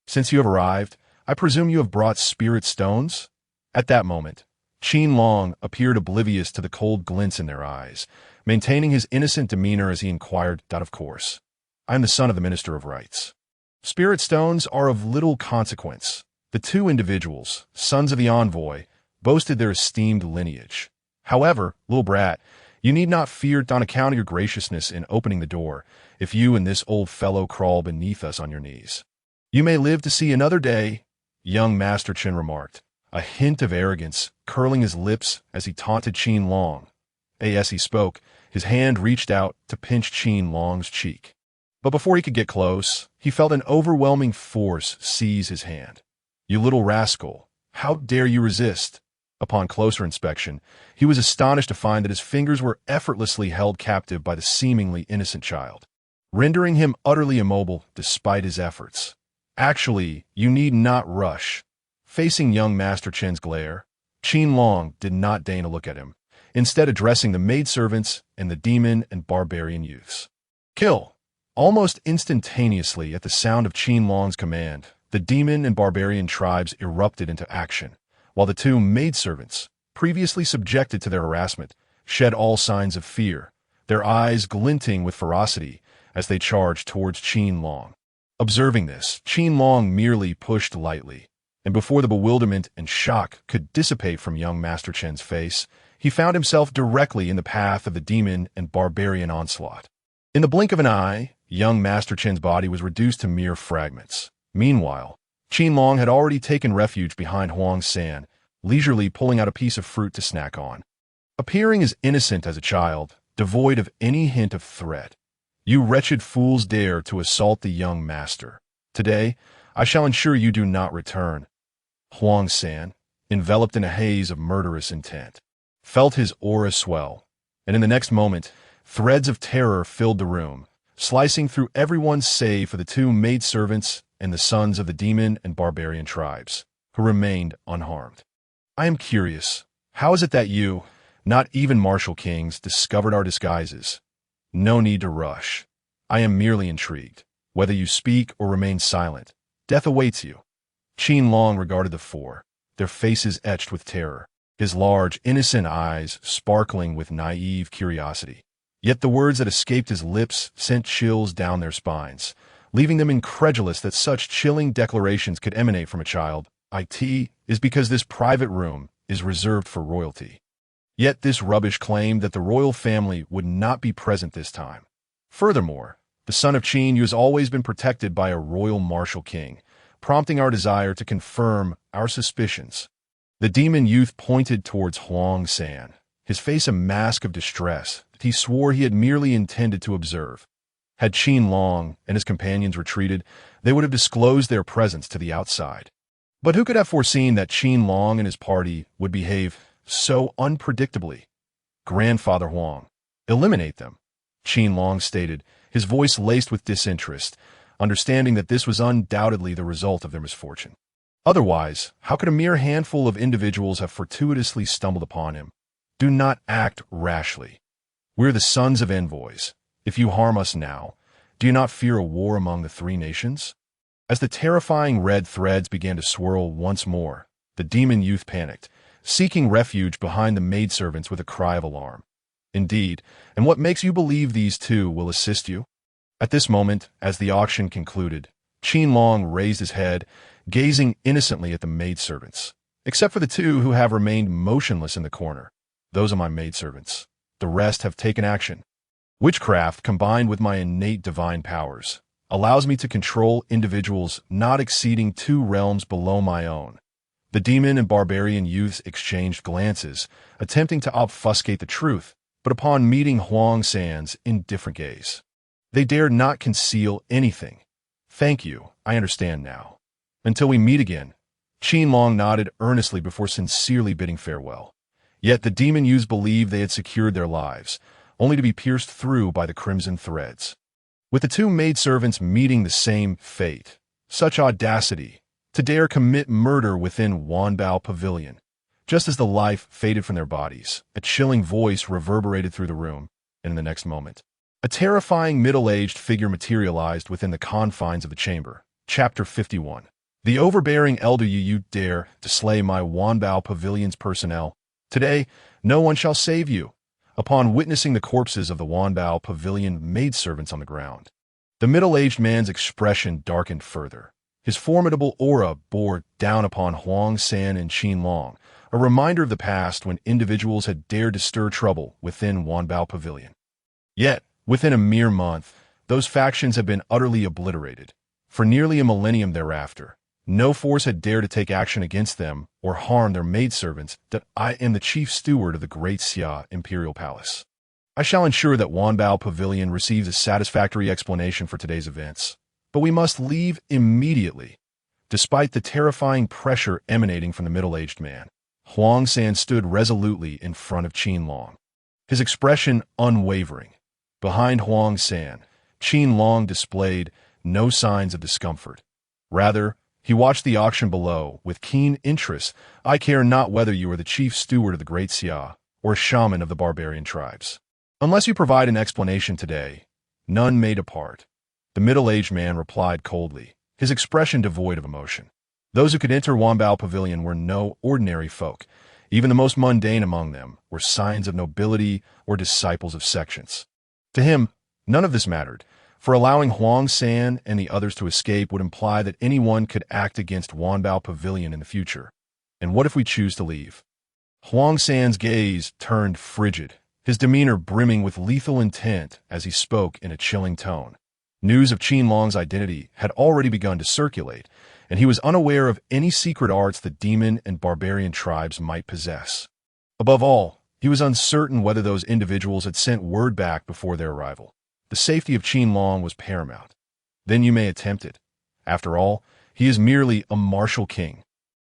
"Since you have arrived, I presume you have brought spirit stones?" At that moment, Qin Long appeared oblivious to the cold glints in their eyes, maintaining his innocent demeanor as he inquired, "Of course. I am the son of the Minister of Rites. Spirit stones are of little consequence." The two individuals, sons of the envoy, boasted their esteemed lineage. "However, little brat, you need not fear on account of your graciousness in opening the door, if you and this old fellow crawl beneath us on your knees. You may live to see another day," young Master Chen remarked, a hint of arrogance curling his lips as he taunted Qin Long. As he spoke, his hand reached out to pinch Qin Long's cheek. But before he could get close, he felt an overwhelming force seize his hand. "You little rascal, how dare you resist?" Upon closer inspection, he was astonished to find that his fingers were effortlessly held captive by the seemingly innocent child, rendering him utterly immobile despite his efforts. "Actually, you need not rush." Facing young Master Chen's glare, Qin Long did not deign a look at him, instead addressing the maidservants and the demon and barbarian youths. "Kill!" Almost instantaneously at the sound of Qin Long's command, the demon and barbarian tribes erupted into action, while the two maidservants, previously subjected to their harassment, shed all signs of fear, their eyes glinting with ferocity as they charged towards Qin Long. Observing this, Qin Long merely pushed lightly, and before the bewilderment and shock could dissipate from young Master Chen's face, he found himself directly in the path of the demon and barbarian onslaught. In the blink of an eye, young Master Chen's body was reduced to mere fragments. Meanwhile, Qin Long had already taken refuge behind Huang San, leisurely pulling out a piece of fruit to snack on. Appearing as innocent as a child, devoid of any hint of threat, "You wretched fools dare to assault the young master. Today, I shall ensure you do not return." Huang San, enveloped in a haze of murderous intent, felt his aura swell, and in the next moment, threads of terror filled the room, slicing through everyone save for the two maidservants and the sons of the demon and barbarian tribes, who remained unharmed. "I am curious. How is it that you, not even martial kings, discovered our disguises? No need to rush. I am merely intrigued. Whether you speak or remain silent, death awaits you." Qin Long regarded the four, their faces etched with terror, his large, innocent eyes sparkling with naive curiosity. Yet the words that escaped his lips sent chills down their spines, leaving them incredulous that such chilling declarations could emanate from a child. "It is because this private room is reserved for royalty." Yet this rubbish claimed that the royal family would not be present this time. Furthermore, the son of Qin has always been protected by a royal martial king, prompting our desire to confirm our suspicions. The demon youth pointed towards Huang San, his face a mask of distress that he swore he had merely intended to observe. Had Qin Long and his companions retreated, they would have disclosed their presence to the outside. But who could have foreseen that Qin Long and his party would behave so unpredictably? "Grandfather Huang, eliminate them," Qin Long stated, his voice laced with disinterest, understanding that this was undoubtedly the result of their misfortune. Otherwise, how could a mere handful of individuals have fortuitously stumbled upon him? "Do not act rashly. We're the sons of envoys. If you harm us now, do you not fear a war among the three nations?" As the terrifying red threads began to swirl once more, the demon youth panicked, seeking refuge behind the maidservants with a cry of alarm. "Indeed, and what makes you believe these two will assist you?" At this moment, as the auction concluded, Qin Long raised his head, gazing innocently at the maidservants. Except for the two who have remained motionless in the corner. Those are my maidservants. The rest have taken action. Witchcraft, combined with my innate divine powers, allows me to control individuals not exceeding 2 realms below my own. The demon and barbarian youths exchanged glances, attempting to obfuscate the truth, but upon meeting Huang San's indifferent gaze, they dared not conceal anything. Thank you, I understand now. Until we meet again. Qin Long nodded earnestly before sincerely bidding farewell. Yet the demon youths believed they had secured their lives, only to be pierced through by the crimson threads. With the two maidservants meeting the same fate, such audacity, to dare commit murder within Wanbao Pavilion. Just as the life faded from their bodies, a chilling voice reverberated through the room, and in the next moment, a terrifying middle-aged figure materialized within the confines of the chamber. Chapter 51. The overbearing elder you dare to slay my Wanbao Pavilion's personnel. Today, no one shall save you. Upon witnessing the corpses of the Wanbao Pavilion maidservants on the ground, the middle-aged man's expression darkened further. His formidable aura bore down upon Huang San and Qin Long, a reminder of the past when individuals had dared to stir trouble within Wanbao Pavilion. Yet, within a mere month, those factions had been utterly obliterated. For nearly a millennium thereafter, no force had dared to take action against them or harm their maidservants. That I am the chief steward of the Great Xia Imperial Palace. I shall ensure that Wanbao Pavilion receives a satisfactory explanation for today's events. But we must leave immediately. Despite the terrifying pressure emanating from the middle-aged man, Huang San stood resolutely in front of Qin Long, his expression unwavering. Behind Huang San, Qin Long displayed no signs of discomfort. Rather, he watched the auction below with keen interest. I care not whether you are the chief steward of the Great Xia or a shaman of the barbarian tribes. Unless you provide an explanation today, none may depart. The middle-aged man replied coldly, his expression devoid of emotion. Those who could enter Wanbao Pavilion were no ordinary folk. Even the most mundane among them were signs of nobility or disciples of sections. To him, none of this mattered, for allowing Huang San and the others to escape would imply that anyone could act against Wanbao Pavilion in the future. And what if we choose to leave? Huang San's gaze turned frigid, his demeanor brimming with lethal intent as he spoke in a chilling tone. News of Qin Long's identity had already begun to circulate, and he was unaware of any secret arts the demon and barbarian tribes might possess. Above all, he was uncertain whether those individuals had sent word back before their arrival. The safety of Qin Long was paramount. Then you may attempt it. After all, he is merely a martial king.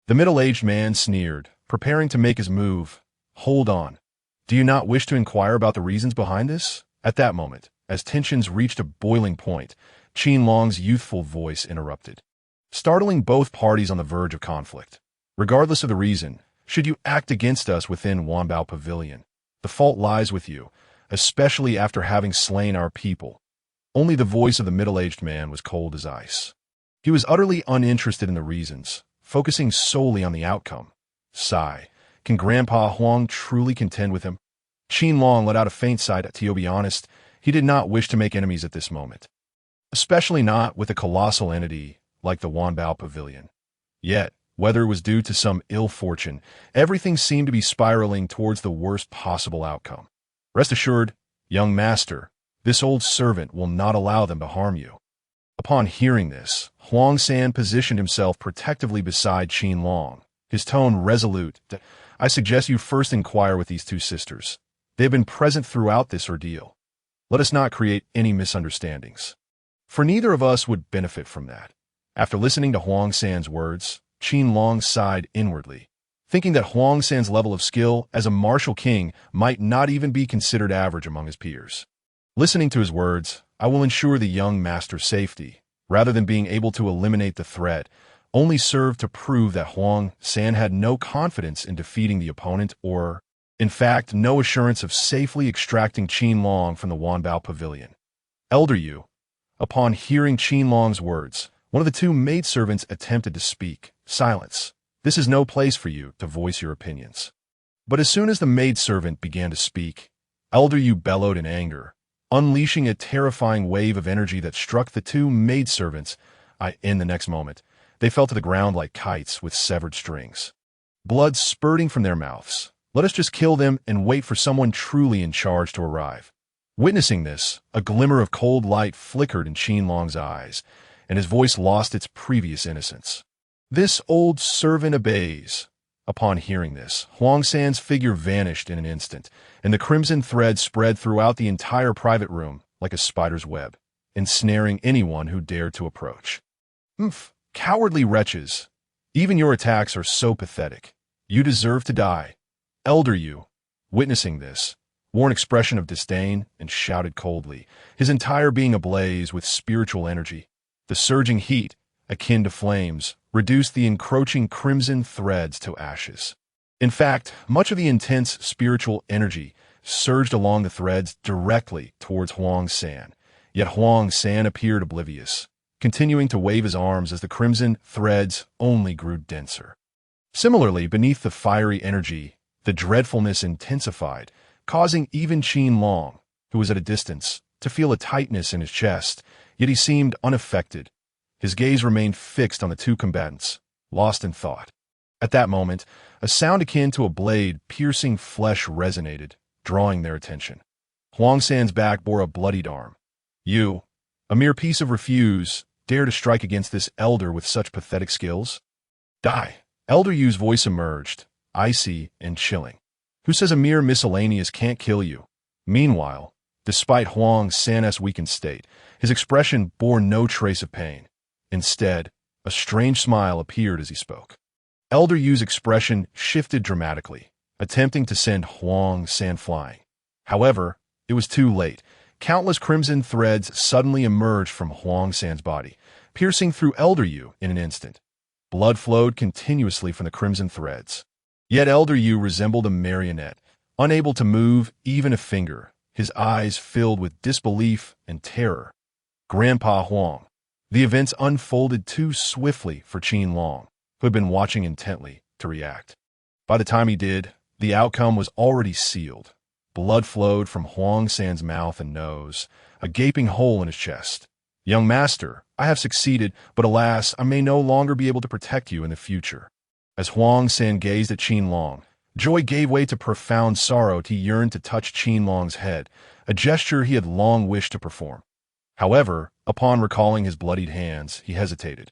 The middle-aged man sneered, preparing to make his move. Hold on. Do you not wish to inquire about the reasons behind this? At that moment, as tensions reached a boiling point, Qin Long's youthful voice interrupted, startling both parties on the verge of conflict. Regardless of the reason, should you act against us within Wanbao Pavilion, the fault lies with you, especially after having slain our people. Only the voice of the middle-aged man was cold as ice. He was utterly uninterested in the reasons, focusing solely on the outcome. Sigh. Can Grandpa Huang truly contend with him? Qin Long let out a faint sigh. To be honest, he did not wish to make enemies at this moment, especially not with a colossal entity like the Wanbao Pavilion. Yet, whether it was due to some ill fortune, everything seemed to be spiraling towards the worst possible outcome. Rest assured, young master, this old servant will not allow them to harm you. Upon hearing this, Huang San positioned himself protectively beside Qin Long, his tone resolute. I suggest you first inquire with these two sisters. They have been present throughout this ordeal. Let us not create any misunderstandings, for neither of us would benefit from that. After listening to Huang San's words, Qin Long sighed inwardly, thinking that Huang San's level of skill as a martial king might not even be considered average among his peers. Listening to his words, I will ensure the young master's safety, rather than being able to eliminate the threat, only served to prove that Huang San had no confidence in defeating the opponent or, in fact, no assurance of safely extracting Qin Long from the Wanbao Pavilion. Elder Yu. Upon hearing Qin Long's words, one of the two maidservants attempted to speak. Silence. This is no place for you to voice your opinions. But as soon as the maidservant began to speak, Elder Yu bellowed in anger. unleashing a terrifying wave of energy that struck the two maidservants. In the next moment, they fell to the ground like kites with severed strings. Blood spurting from their mouths. Let us just kill them and wait for someone truly in charge to arrive. Witnessing this, a glimmer of cold light flickered in Qin Long's eyes, and his voice lost its previous innocence. This old servant obeys. Upon hearing this, Huang San's figure vanished in an instant, and the crimson thread spread throughout the entire private room like a spider's web, ensnaring anyone who dared to approach. Cowardly wretches! Even your attacks are so pathetic. You deserve to die. Elder Yu, witnessing this, wore an expression of disdain and shouted coldly, his entire being ablaze with spiritual energy. The surging heat, akin to flames, reduced the encroaching crimson threads to ashes. In fact, much of the intense spiritual energy surged along the threads directly towards Huang San, yet Huang San appeared oblivious, continuing to wave his arms as the crimson threads only grew denser. Similarly, beneath the fiery energy, the dreadfulness intensified, causing even Qin Long, who was at a distance, to feel a tightness in his chest, yet he seemed unaffected. His gaze remained fixed on the two combatants, lost in thought. At that moment, a sound akin to a blade piercing flesh resonated, drawing their attention. Huang San's back bore a bloodied arm. You, a mere piece of refuse, dare to strike against this elder with such pathetic skills? Die! Elder Yu's voice emerged, icy and chilling. Who says a mere miscellaneous can't kill you? Meanwhile, despite Huang San's weakened state, his expression bore no trace of pain. Instead, a strange smile appeared as he spoke. Elder Yu's expression shifted dramatically, attempting to send Huang San flying. However, it was too late. Countless crimson threads suddenly emerged from Huang San's body, piercing through Elder Yu in an instant. Blood flowed continuously from the crimson threads. Yet Elder Yu resembled a marionette, unable to move even a finger, his eyes filled with disbelief and terror. Grandpa Huang. The events unfolded too swiftly for Qin Long, who had been watching intently, to react. By the time he did, the outcome was already sealed. Blood flowed from Huang San's mouth and nose, a gaping hole in his chest. Young master, I have succeeded, but alas, I may no longer be able to protect you in the future. As Huang San gazed at Qin Long, joy gave way to profound sorrow. He yearned to touch Qin Long's head, a gesture he had long wished to perform. However, upon recalling his bloodied hands, he hesitated.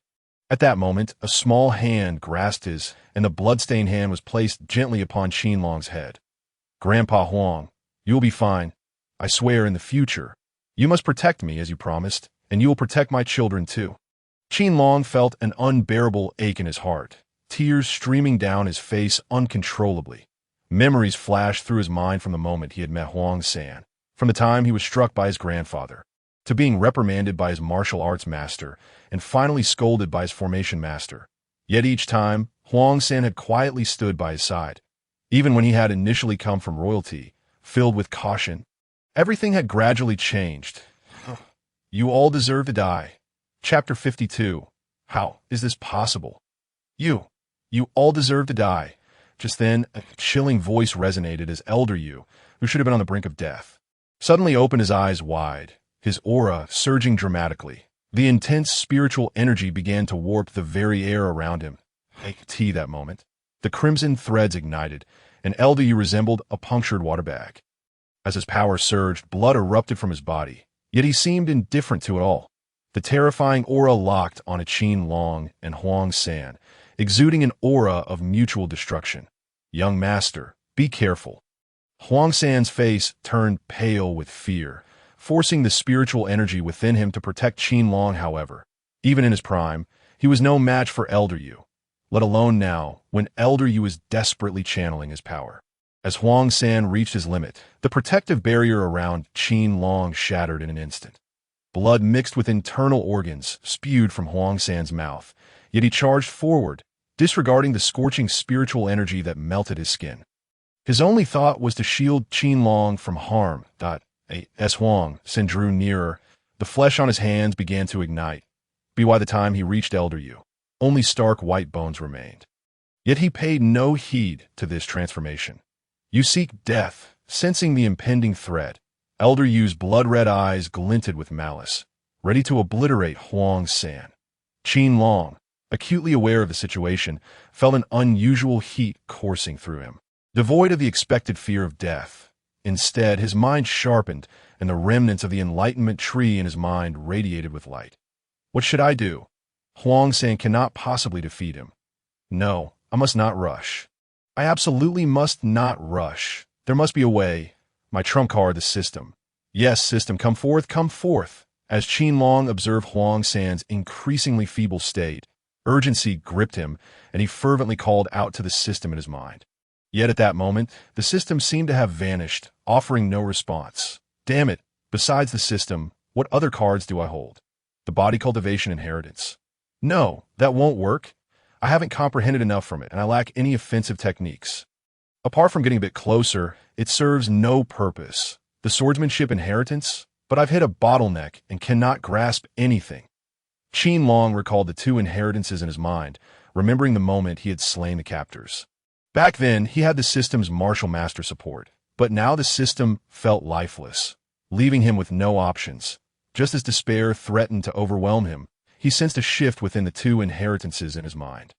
At that moment, a small hand grasped his, and the blood-stained hand was placed gently upon Qin Long's head. Grandpa Huang, you will be fine. I swear in the future, you must protect me as you promised, and you will protect my children too. Qin Long felt an unbearable ache in his heart, tears streaming down his face uncontrollably. Memories flashed through his mind from the moment he had met Huang San, from the time he was struck by his grandfather, to being reprimanded by his martial arts master, and finally scolded by his formation master. Yet each time, Huang San had quietly stood by his side. Even when he had initially come from royalty, filled with caution, everything had gradually changed. You all deserve to die. Chapter 52. How is this possible? You all deserve to die. Just then, a chilling voice resonated as Elder Yu, who should have been on the brink of death, suddenly opened his eyes wide, his aura surging dramatically. The intense spiritual energy began to warp the very air around him. That moment, the crimson threads ignited, and Elder Yu resembled a punctured water bag. As his power surged, blood erupted from his body, yet he seemed indifferent to it all. The terrifying aura locked on Qin Long and Huang San, exuding an aura of mutual destruction. Young master, be careful. Huang San's face turned pale with fear, forcing the spiritual energy within him to protect Qin Long. However, even in his prime, he was no match for Elder Yu, let alone now, when Elder Yu was desperately channeling his power. As Huang San reached his limit, the protective barrier around Qin Long shattered in an instant. Blood mixed with internal organs spewed from Huang San's mouth, yet he charged forward, disregarding the scorching spiritual energy that melted his skin. His only thought was to shield Qin Long from harm. As Huang San drew nearer, the flesh on his hands began to ignite. By the time he reached Elder Yu, only stark white bones remained. Yet he paid no heed to this transformation. You seek death, sensing the impending threat. Elder Yu's blood-red eyes glinted with malice, ready to obliterate Huang San. Qin Long, acutely aware of the situation, felt an unusual heat coursing through him. Devoid of the expected fear of death, instead his mind sharpened and the remnants of the enlightenment tree in his mind radiated with light. What should I do? Huang San cannot possibly defeat him. No, I must not rush. I absolutely must not rush. There must be a way. My trump card, the system. Yes, system, come forth, come forth. As Qin Long observed Huang San's increasingly feeble state, urgency gripped him, and he fervently called out to the system in his mind. Yet at that moment, the system seemed to have vanished, offering no response. Damn it, besides the system, what other cards do I hold? The body cultivation inheritance. No, that won't work. I haven't comprehended enough from it, and I lack any offensive techniques. Apart from getting a bit closer, it serves no purpose. The swordsmanship inheritance? But I've hit a bottleneck and cannot grasp anything. Qin Long recalled the two inheritances in his mind, remembering the moment he had slain the captors. Back then, he had the system's martial master support, but now the system felt lifeless, leaving him with no options. Just as despair threatened to overwhelm him, he sensed a shift within the two inheritances in his mind.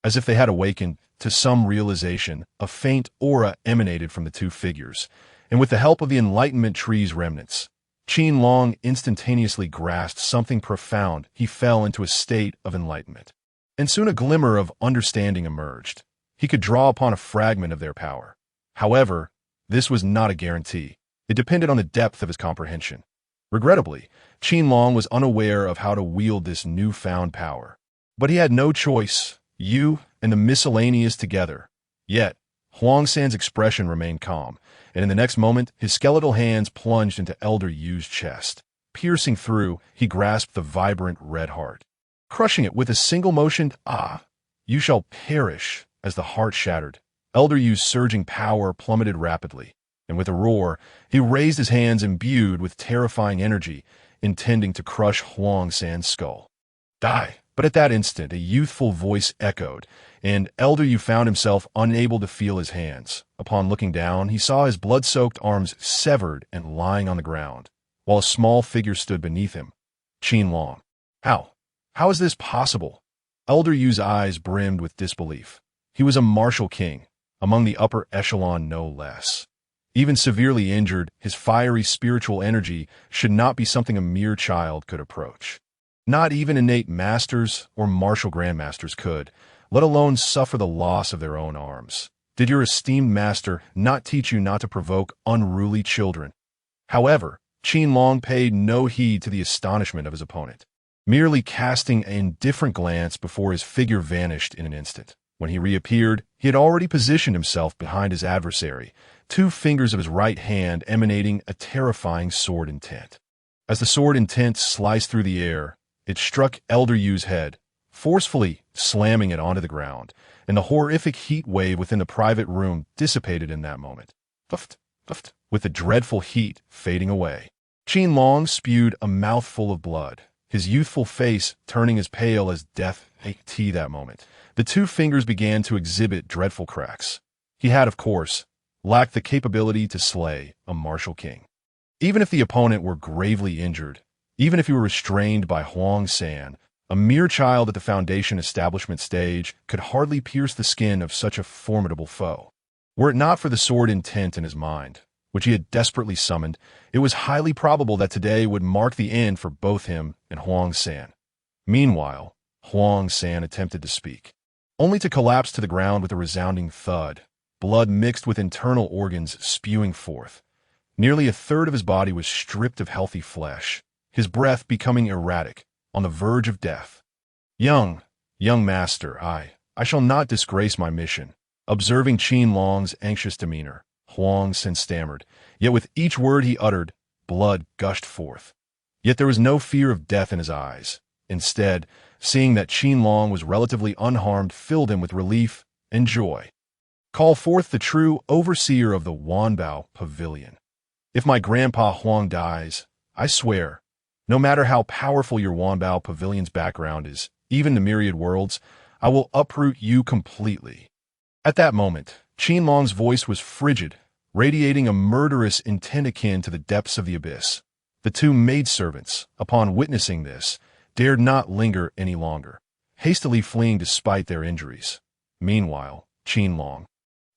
As if they had awakened to some realization, a faint aura emanated from the two figures, and with the help of the Enlightenment Tree's remnants, Qin Long instantaneously grasped something profound. He fell into a state of enlightenment. And soon a glimmer of understanding emerged. He could draw upon a fragment of their power. However, this was not a guarantee. It depended on the depth of his comprehension. Regrettably, Qin Long was unaware of how to wield this newfound power. But he had no choice. You and the miscellaneous together. Yet, Huang San's expression remained calm, and in the next moment, his skeletal hands plunged into Elder Yu's chest. Piercing through, he grasped the vibrant red heart. Crushing it with a single motion, you shall perish. As the heart shattered, Elder Yu's surging power plummeted rapidly, and with a roar, he raised his hands imbued with terrifying energy, intending to crush Huang San's skull. Die! But at that instant, a youthful voice echoed, and Elder Yu found himself unable to feel his hands. Upon looking down, he saw his blood-soaked arms severed and lying on the ground, while a small figure stood beneath him. Qin Long. How? How is this possible? Elder Yu's eyes brimmed with disbelief. He was a martial king, among the upper echelon no less. Even severely injured, his fiery spiritual energy should not be something a mere child could approach. Not even innate masters or martial grandmasters could, let alone suffer the loss of their own arms. Did your esteemed master not teach you not to provoke unruly children? However, Qin Long paid no heed to the astonishment of his opponent, merely casting an indifferent glance before his figure vanished in an instant. When he reappeared, he had already positioned himself behind his adversary, two fingers of his right hand emanating a terrifying sword intent. As the sword intent sliced through the air, it struck Elder Yu's head, forcefully slamming it onto the ground, and the horrific heat wave within the private room dissipated in that moment. Puffed, puffed, with the dreadful heat fading away. Qin Long spewed a mouthful of blood, his youthful face turning as pale as death that moment. The two fingers began to exhibit dreadful cracks. He had, of course, lacked the capability to slay a martial king. Even if the opponent were gravely injured, even if he were restrained by Huang San, a mere child at the Foundation establishment stage could hardly pierce the skin of such a formidable foe. Were it not for the sword intent in his mind, which he had desperately summoned, it was highly probable that today would mark the end for both him and Huang San. Meanwhile, Huang San attempted to speak, only to collapse to the ground with a resounding thud, blood mixed with internal organs spewing forth. Nearly a third of his body was stripped of healthy flesh, his breath becoming erratic, on the verge of death. Young master, I shall not disgrace my mission. Observing Qin Long's anxious demeanor, Huang San stammered, yet with each word he uttered, blood gushed forth. Yet there was no fear of death in his eyes. Instead, seeing that Qin Long was relatively unharmed filled him with relief and joy. Call forth the true overseer of the Wanbao Pavilion. If my grandpa Huang dies, I swear, no matter how powerful your Wanbao Pavilion's background is, even the myriad worlds, I will uproot you completely. At that moment, Qin Long's voice was frigid, radiating a murderous intent akin to the depths of the abyss. The two maidservants, upon witnessing this, dared not linger any longer, hastily fleeing despite their injuries. Meanwhile, Qin Long,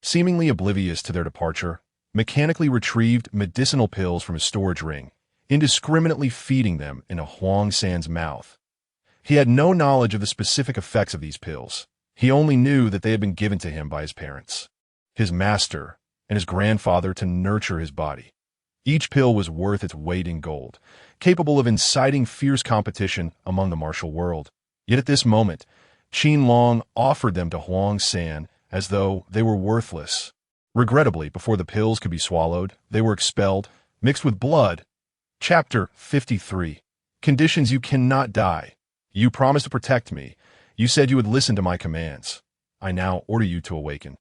seemingly oblivious to their departure, mechanically retrieved medicinal pills from his storage ring, indiscriminately feeding them into Huang San's mouth. He had no knowledge of the specific effects of these pills. He only knew that they had been given to him by his parents, his master, and his grandfather to nurture his body. Each pill was worth its weight in gold, capable of inciting fierce competition among the martial world. Yet at this moment, Qin Long offered them to Huang San as though they were worthless. Regrettably, before the pills could be swallowed, they were expelled, mixed with blood. Chapter 53. Conditions: you cannot die. You promised to protect me. You said you would listen to my commands. I now order you to awaken.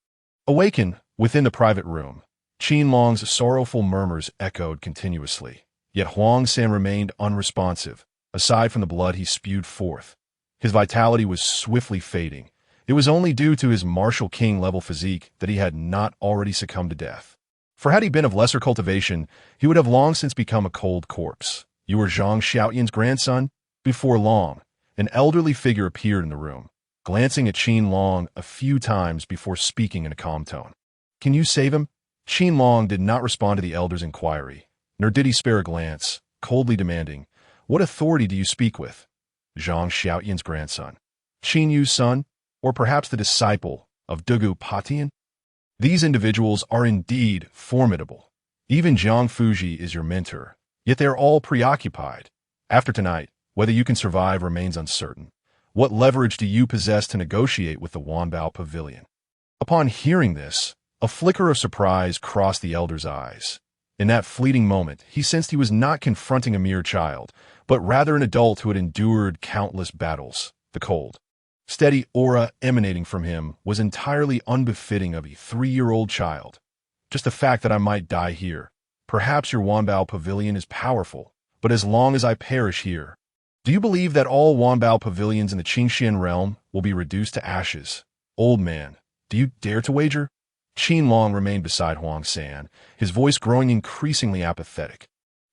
Awaken. Within the private room, Qin Long's sorrowful murmurs echoed continuously. Yet Huang San remained unresponsive, aside from the blood he spewed forth. His vitality was swiftly fading. It was only due to his martial king-level physique that he had not already succumbed to death. For had he been of lesser cultivation, he would have long since become a cold corpse. You were Zhang Xiaoyan's grandson? Before long, an elderly figure appeared in the room, glancing at Qin Long a few times before speaking in a calm tone. Can you save him? Qin Long did not respond to the elder's inquiry, nor did he spare a glance, coldly demanding, What authority do you speak with? Zhang Xiaoyan's grandson, Qin Yu's son, or perhaps the disciple of Dugu Patian? These individuals are indeed formidable. Even Jiang Fuji is your mentor, yet they are all preoccupied. After tonight, whether you can survive remains uncertain. What leverage do you possess to negotiate with the Wanbao Pavilion? Upon hearing this, a flicker of surprise crossed the elder's eyes. In that fleeting moment, he sensed he was not confronting a mere child, but rather an adult who had endured countless battles. The cold, steady aura emanating from him was entirely unbefitting of a 3-year-old child. Just the fact that I might die here. Perhaps your Wanbao Pavilion is powerful, but as long as I perish here. Do you believe that all Wanbao Pavilions in the Qingxian realm will be reduced to ashes? Old man, do you dare to wager? Qin Long remained beside Huang San, his voice growing increasingly apathetic.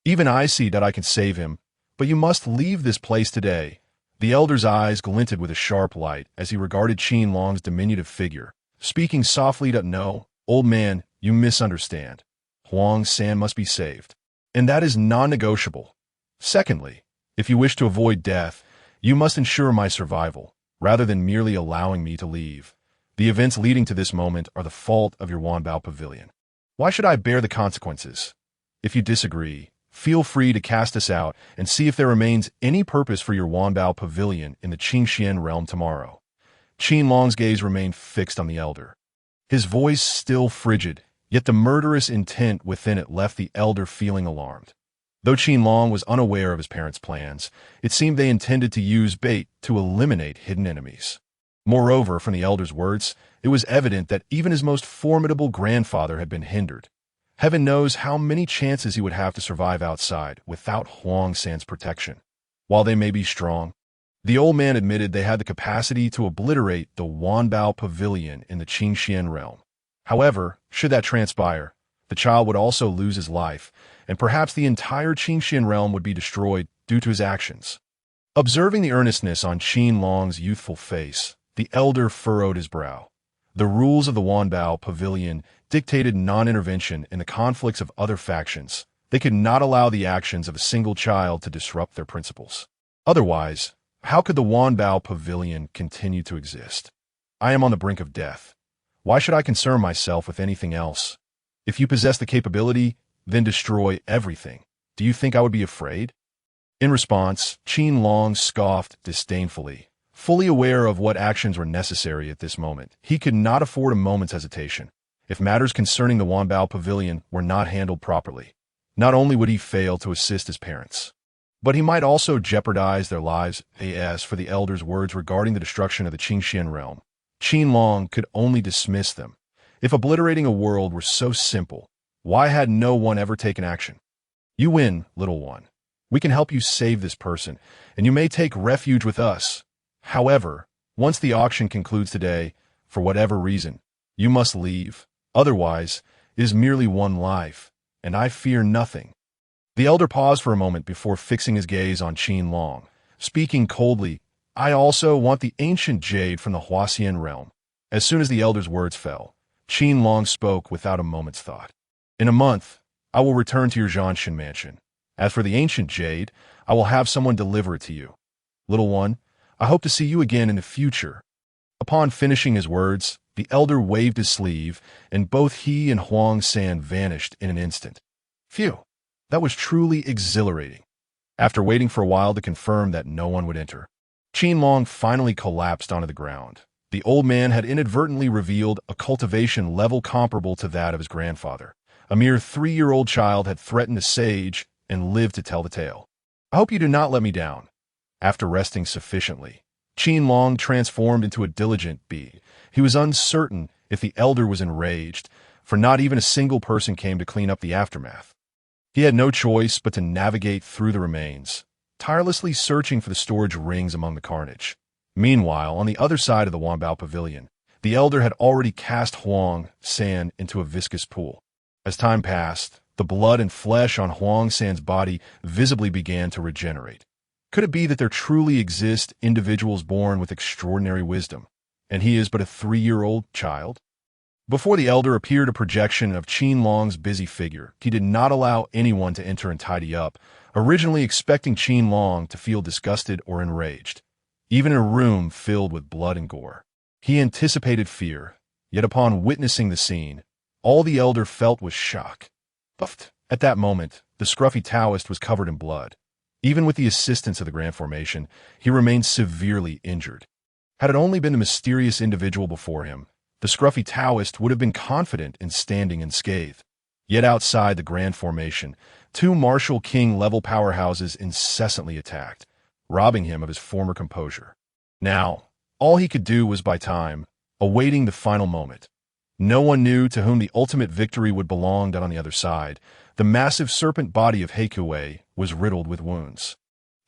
Even I see that I can save him, but you must leave this place today. The elder's eyes glinted with a sharp light as he regarded Qin Long's diminutive figure, speaking softly to, No, old man, you misunderstand. Huang San must be saved, and that is non-negotiable. Secondly, if you wish to avoid death, you must ensure my survival, rather than merely allowing me to leave. The events leading to this moment are the fault of your Wanbao Pavilion. Why should I bear the consequences? If you disagree, feel free to cast us out and see if there remains any purpose for your Wanbao Pavilion in the Qingxian realm tomorrow. Qin Long's gaze remained fixed on the elder, his voice still frigid, yet the murderous intent within it left the elder feeling alarmed. Though Qin Long was unaware of his parents' plans, it seemed they intended to use bait to eliminate hidden enemies. Moreover, from the elder's words, it was evident that even his most formidable grandfather had been hindered. Heaven knows how many chances he would have to survive outside without Huang San's protection. While they may be strong, the old man admitted they had the capacity to obliterate the Wanbao Pavilion in the Qingxian realm. However, should that transpire, the child would also lose his life, and perhaps the entire Qingxian realm would be destroyed due to his actions. Observing the earnestness on Qin Long's youthful face, the elder furrowed his brow. The rules of the Wanbao Pavilion dictated non-intervention in the conflicts of other factions. They could not allow the actions of a single child to disrupt their principles. Otherwise, how could the Wanbao Pavilion continue to exist? I am on the brink of death. Why should I concern myself with anything else? If you possess the capability, then destroy everything. Do you think I would be afraid? In response, Qin Long scoffed disdainfully. Fully aware of what actions were necessary at this moment, he could not afford a moment's hesitation. If matters concerning the Wanbao Pavilion were not handled properly, not only would he fail to assist his parents, but he might also jeopardize their lives. As for the elder's words regarding the destruction of the Qingxian realm, Qin Long could only dismiss them. If obliterating a world were so simple, why had no one ever taken action? You win, little one. We can help you save this person, and you may take refuge with us. However, once the auction concludes today, for whatever reason, you must leave. Otherwise, is merely one life, and I fear nothing." The elder paused for a moment before fixing his gaze on Qin Long, speaking coldly. "I also want the ancient jade from the Huaxian realm." As soon as the elder's words fell, Qin Long spoke without a moment's thought. "In a month, I will return to your Zhanshan mansion. As for the ancient jade, I will have someone deliver it to you. Little one, I hope to see you again in the future." Upon finishing his words, the elder waved his sleeve, and both he and Huang San vanished in an instant. Phew, that was truly exhilarating. After waiting for a while to confirm that no one would enter, Qin Long finally collapsed onto the ground. The old man had inadvertently revealed a cultivation level comparable to that of his grandfather. A mere 3-year-old child had threatened a sage and lived to tell the tale. "I hope you do not let me down." After resting sufficiently, Qin Long transformed into a diligent bee. He was uncertain if the elder was enraged, for not even a single person came to clean up the aftermath. He had no choice but to navigate through the remains, tirelessly searching for the storage rings among the carnage. Meanwhile, on the other side of the Wanbao Pavilion, the elder had already cast Huang San into a viscous pool. As time passed, the blood and flesh on Huang San's body visibly began to regenerate. Could it be that there truly exist individuals born with extraordinary wisdom, and he is but a 3-year-old child? Before the elder appeared a projection of Qin Long's busy figure. He did not allow anyone to enter and tidy up, originally expecting Qin Long to feel disgusted or enraged. Even in a room filled with blood and gore, he anticipated fear, yet upon witnessing the scene, all the elder felt was shock. But at that moment, the scruffy Taoist was covered in blood. Even with the assistance of the Grand Formation, he remained severely injured. Had it only been the mysterious individual before him, the scruffy Taoist would have been confident in standing unscathed. Yet outside the Grand Formation, 2 martial king-level powerhouses incessantly attacked, robbing him of his former composure. Now, all he could do was buy time, awaiting the final moment. No one knew to whom the ultimate victory would belong on the other side. The massive serpent body of Heikuei was riddled with wounds.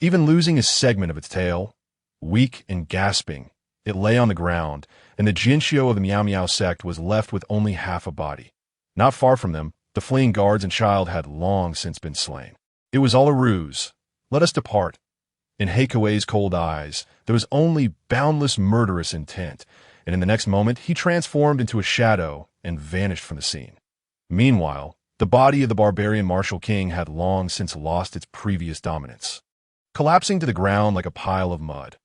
Even losing a segment of its tail, weak and gasping, it lay on the ground, and the Jinxiu of the Miao Miao sect was left with only half a body. Not far from them, the fleeing guards and child had long since been slain. It was all a ruse. Let us depart. In Heikuei's cold eyes, there was only boundless murderous intent, and in the next moment he transformed into a shadow and vanished from the scene. Meanwhile, the body of the barbarian martial king had long since lost its previous dominance, collapsing to the ground like a pile of mud.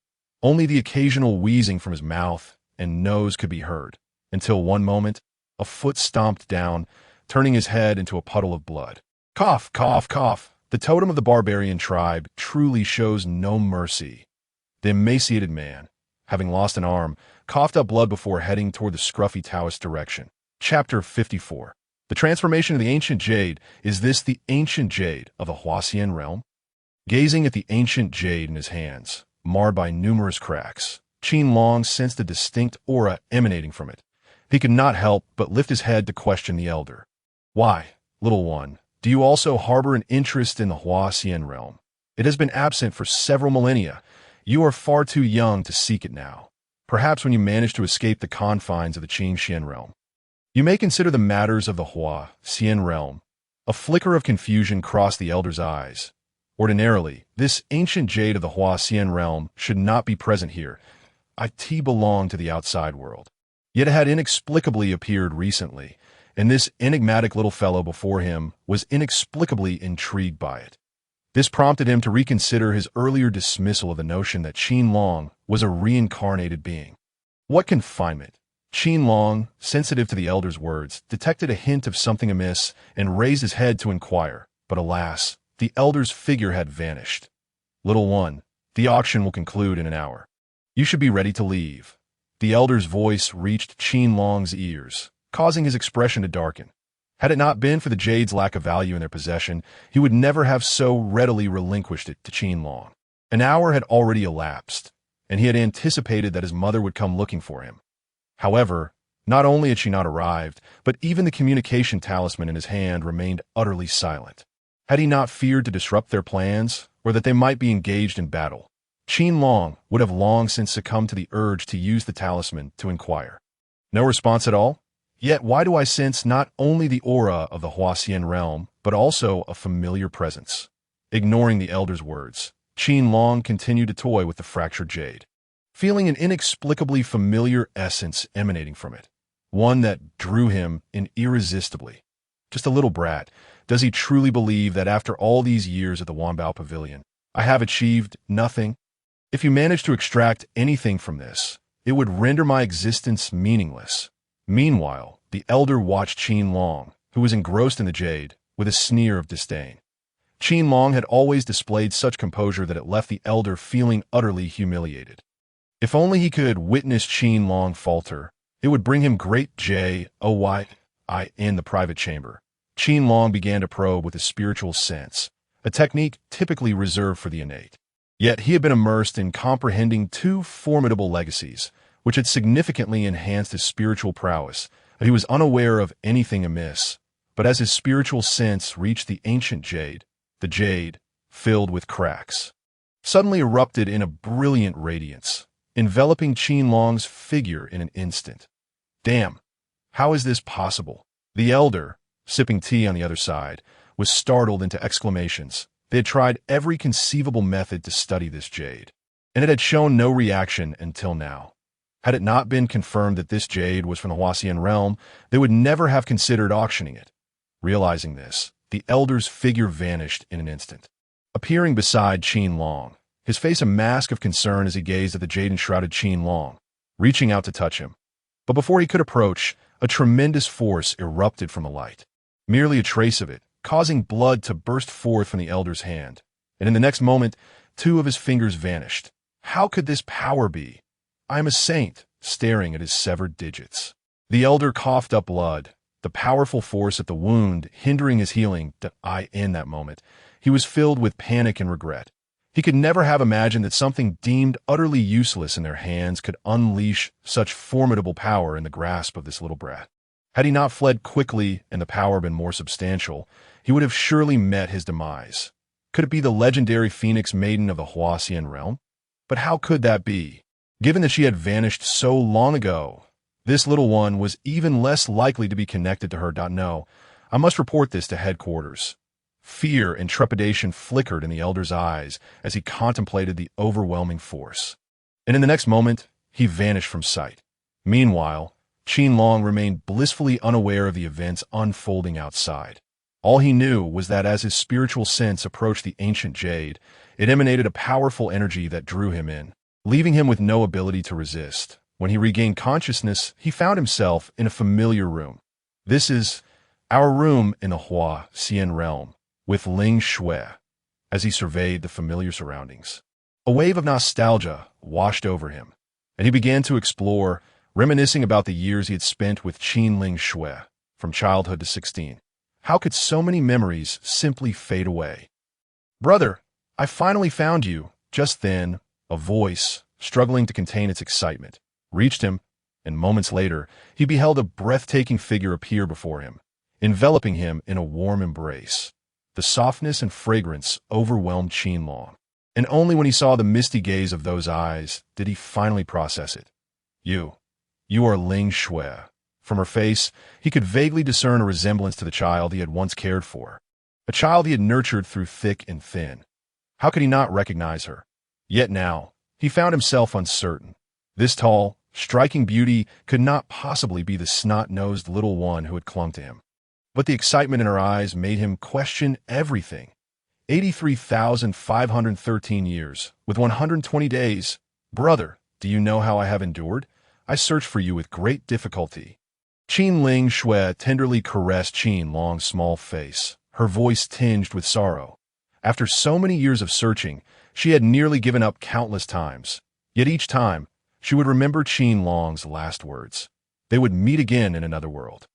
Only the occasional wheezing from his mouth and nose could be heard, until one moment, a foot stomped down, turning his head into a puddle of blood. Cough, cough, cough. The totem of the barbarian tribe truly shows no mercy. The emaciated man, having lost an arm, coughed up blood before heading toward the scruffy Taoist direction. Chapter 54. The transformation of the ancient jade. Is this the ancient jade of the Huaxian realm? Gazing at the ancient jade in his hands, marred by numerous cracks, Qin Long sensed a distinct aura emanating from it. He could not help but lift his head to question the elder. "Why, little one, do you also harbor an interest in the Huaxian realm? It has been absent for several millennia. You are far too young to seek it now. Perhaps when you manage to escape the confines of the Qin realm, you may consider the matters of the Huaxian realm." A flicker of confusion crossed the elder's eyes. Ordinarily, this ancient jade of the Huaxian realm should not be present here. It belonged to the outside world. Yet it had inexplicably appeared recently, and this enigmatic little fellow before him was inexplicably intrigued by it. This prompted him to reconsider his earlier dismissal of the notion that Qin Long was a reincarnated being. What confinement? Qin Long, sensitive to the elder's words, detected a hint of something amiss and raised his head to inquire, but alas, the elder's figure had vanished. "Little one, the auction will conclude in an hour. You should be ready to leave." The elder's voice reached Qin Long's ears, causing his expression to darken. Had it not been for the jade's lack of value in their possession, he would never have so readily relinquished it to Qin Long. An hour had already elapsed, and he had anticipated that his mother would come looking for him. However, not only had she not arrived, but even the communication talisman in his hand remained utterly silent. Had he not feared to disrupt their plans, or that they might be engaged in battle, Qin Long would have long since succumbed to the urge to use the talisman to inquire. No response at all? Yet why do I sense not only the aura of the Huaxian realm, but also a familiar presence? Ignoring the elder's words, Qin Long continued to toy with the fractured jade, feeling an inexplicably familiar essence emanating from it, one that drew him in irresistibly. Just a little brat, does he truly believe that after all these years at the Wanbao Pavilion, I have achieved nothing? If you manage to extract anything from this, it would render my existence meaningless. Meanwhile, the elder watched Qin Long, who was engrossed in the jade, with a sneer of disdain. Qin Long had always displayed such composure that it left the elder feeling utterly humiliated. If only he could witness Qin Long falter, it would bring him great joy. In the private chamber, Qin Long began to probe with his spiritual sense, a technique typically reserved for the innate. Yet he had been immersed in comprehending two formidable legacies, which had significantly enhanced his spiritual prowess, and he was unaware of anything amiss. But as his spiritual sense reached the ancient jade, the jade, filled with cracks, suddenly erupted in a brilliant radiance, enveloping Qin Long's figure in an instant. Damn! How is this possible? The elder, sipping tea on the other side, was startled into exclamations. They had tried every conceivable method to study this jade, and it had shown no reaction until now. Had it not been confirmed that this jade was from the Huaxian realm, they would never have considered auctioning it. Realizing this, the elder's figure vanished in an instant, appearing beside Qin Long, his face a mask of concern as he gazed at the jade-enshrouded Qin Long, reaching out to touch him. But before he could approach, a tremendous force erupted from the light, merely a trace of it, causing blood to burst forth from the elder's hand, and in the next moment, two of his fingers vanished. How could this power be? I am a saint, staring at his severed digits. The elder coughed up blood, the powerful force at the wound hindering his healing. In that moment, he was filled with panic and regret. He could never have imagined that something deemed utterly useless in their hands could unleash such formidable power in the grasp of this little brat. Had he not fled quickly and the power been more substantial, he would have surely met his demise. Could it be the legendary Phoenix Maiden of the Huaxian realm? But how could that be? Given that she had vanished so long ago, this little one was even less likely to be connected to her. No, I must report this to headquarters. Fear and trepidation flickered in the elder's eyes as he contemplated the overwhelming force. And in the next moment, he vanished from sight. Meanwhile, Qin Long remained blissfully unaware of the events unfolding outside. All he knew was that as his spiritual sense approached the ancient jade, it emanated a powerful energy that drew him in, leaving him with no ability to resist. When he regained consciousness, he found himself in a familiar room. This is our room in the Huaxian realm, with Ling Shui, as he surveyed the familiar surroundings. A wave of nostalgia washed over him, and he began to explore, reminiscing about the years he had spent with Qin Ling Shui, from childhood to 16. How could so many memories simply fade away? "Brother, I finally found you." Just then, a voice, struggling to contain its excitement, reached him, and moments later, he beheld a breathtaking figure appear before him, enveloping him in a warm embrace. The softness and fragrance overwhelmed Qin Long, and only when he saw the misty gaze of those eyes did he finally process it. You are Ling Shui." From her face, he could vaguely discern a resemblance to the child he had once cared for, a child he had nurtured through thick and thin. How could he not recognize her? Yet now, he found himself uncertain. This tall, striking beauty could not possibly be the snot-nosed little one who had clung to him. But the excitement in her eyes made him question everything. 83,513 years, with 120 days. "Brother, do you know how I have endured? I searched for you with great difficulty." Qin Ling Shui tenderly caressed Qin Long's small face, her voice tinged with sorrow. After so many years of searching, she had nearly given up countless times. Yet each time, she would remember Qin Long's last words. They would meet again in another world.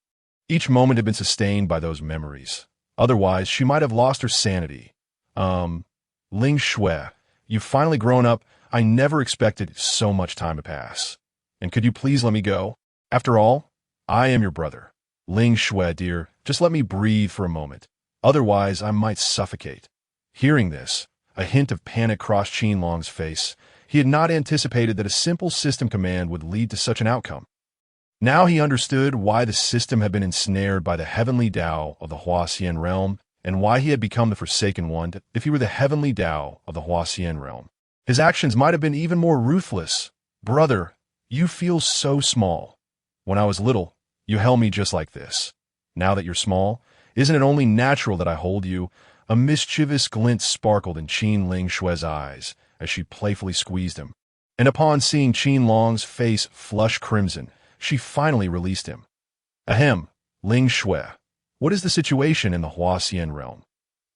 Each moment had been sustained by those memories. Otherwise, she might have lost her sanity. Ling Shui, you've finally grown up. I never expected so much time to pass. And could you please let me go? After all, I am your brother. Ling Shui, dear, just let me breathe for a moment. Otherwise, I might suffocate. Hearing this, a hint of panic crossed Qin Long's face. He had not anticipated that a simple system command would lead to such an outcome. Now he understood why the system had been ensnared by the heavenly Tao of the Huaxian realm, and why he had become the Forsaken One. If he were the heavenly Tao of the Huaxian realm, his actions might have been even more ruthless. Brother, you feel so small. When I was little, you held me just like this. Now that you're small, isn't it only natural that I hold you? A mischievous glint sparkled in Qin Ling Shue's eyes as she playfully squeezed him. And upon seeing Qin Long's face flush crimson, she finally released him. Ahem, Ling Shui, what is the situation in the Huaxian realm?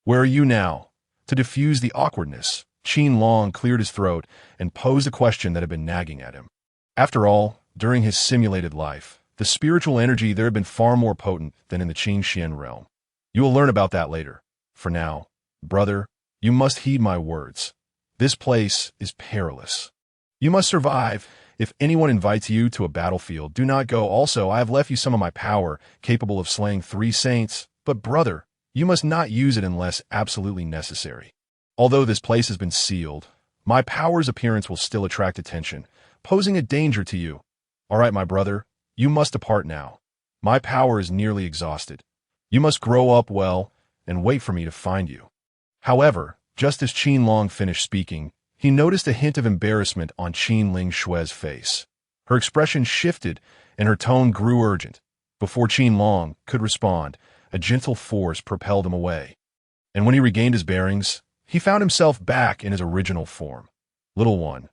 Where are you now? To diffuse the awkwardness, Qin Long cleared his throat and posed a question that had been nagging at him. After all, during his simulated life, the spiritual energy there had been far more potent than in the Qingxian realm. You will learn about that later. For now, brother, you must heed my words. This place is perilous. You must survive. If anyone invites you to a battlefield, do not go. Also, I have left you some of my power, capable of slaying 3 saints. But brother, you must not use it unless absolutely necessary. Although this place has been sealed, my power's appearance will still attract attention, posing a danger to you. All right, my brother, you must depart now. My power is nearly exhausted. You must grow up well and wait for me to find you. However, just as Qin Long finished speaking, he noticed a hint of embarrassment on Qin Ling Shue's face. Her expression shifted, and her tone grew urgent. Before Qin Long could respond, a gentle force propelled him away. And when he regained his bearings, he found himself back in his original form. Little one,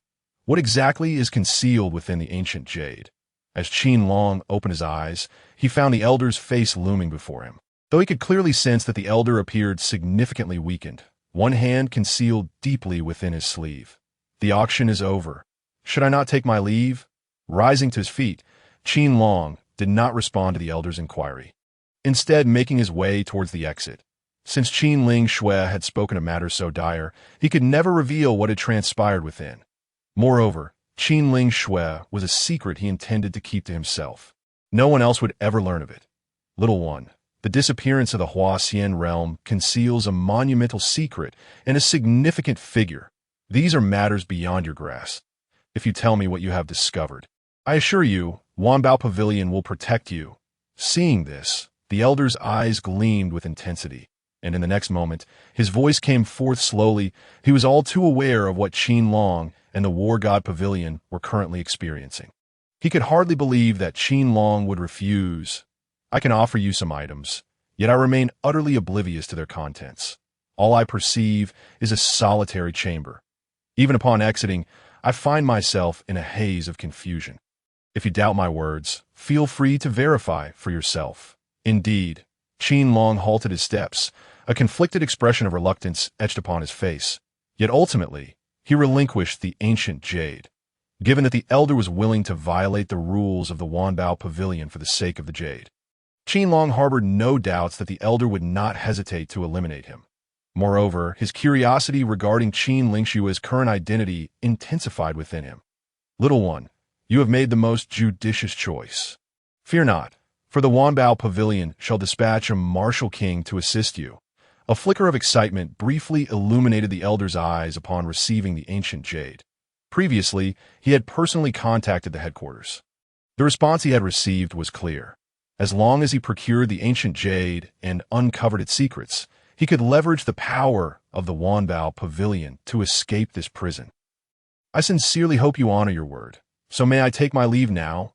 what exactly is concealed within the ancient jade? As Qin Long opened his eyes, he found the elder's face looming before him. Though he could clearly sense that the elder appeared significantly weakened, one hand concealed deeply within his sleeve. The auction is over. Should I not take my leave? Rising to his feet, Qin Long did not respond to the elder's inquiry, instead making his way towards the exit. Since Qin Ling Shui had spoken of matters so dire, he could never reveal what had transpired within. Moreover, Qin Ling Shui was a secret he intended to keep to himself. No one else would ever learn of it. Little one, the disappearance of the Huaxian realm conceals a monumental secret and a significant figure. These are matters beyond your grasp. If you tell me what you have discovered, I assure you, Wanbao Pavilion will protect you. Seeing this, the elder's eyes gleamed with intensity, and in the next moment, his voice came forth slowly. He was all too aware of what Qin Long and the War God Pavilion were currently experiencing. He could hardly believe that Qin Long would refuse. I can offer you some items, yet I remain utterly oblivious to their contents. All I perceive is a solitary chamber. Even upon exiting, I find myself in a haze of confusion. If you doubt my words, feel free to verify for yourself. Indeed, Qin Long halted his steps, a conflicted expression of reluctance etched upon his face. Yet ultimately, he relinquished the ancient jade, given that the elder was willing to violate the rules of the Wanbao Pavilion for the sake of the jade. Qin Long harbored no doubts that the elder would not hesitate to eliminate him. Moreover, his curiosity regarding Qin Lingshua's current identity intensified within him. Little one, you have made the most judicious choice. Fear not, for the Wanbao Pavilion shall dispatch a martial king to assist you. A flicker of excitement briefly illuminated the elder's eyes upon receiving the ancient jade. Previously, he had personally contacted the headquarters. The response he had received was clear. As long as he procured the ancient jade and uncovered its secrets, he could leverage the power of the Wanbao Pavilion to escape this prison. I sincerely hope you honor your word. So may I take my leave now?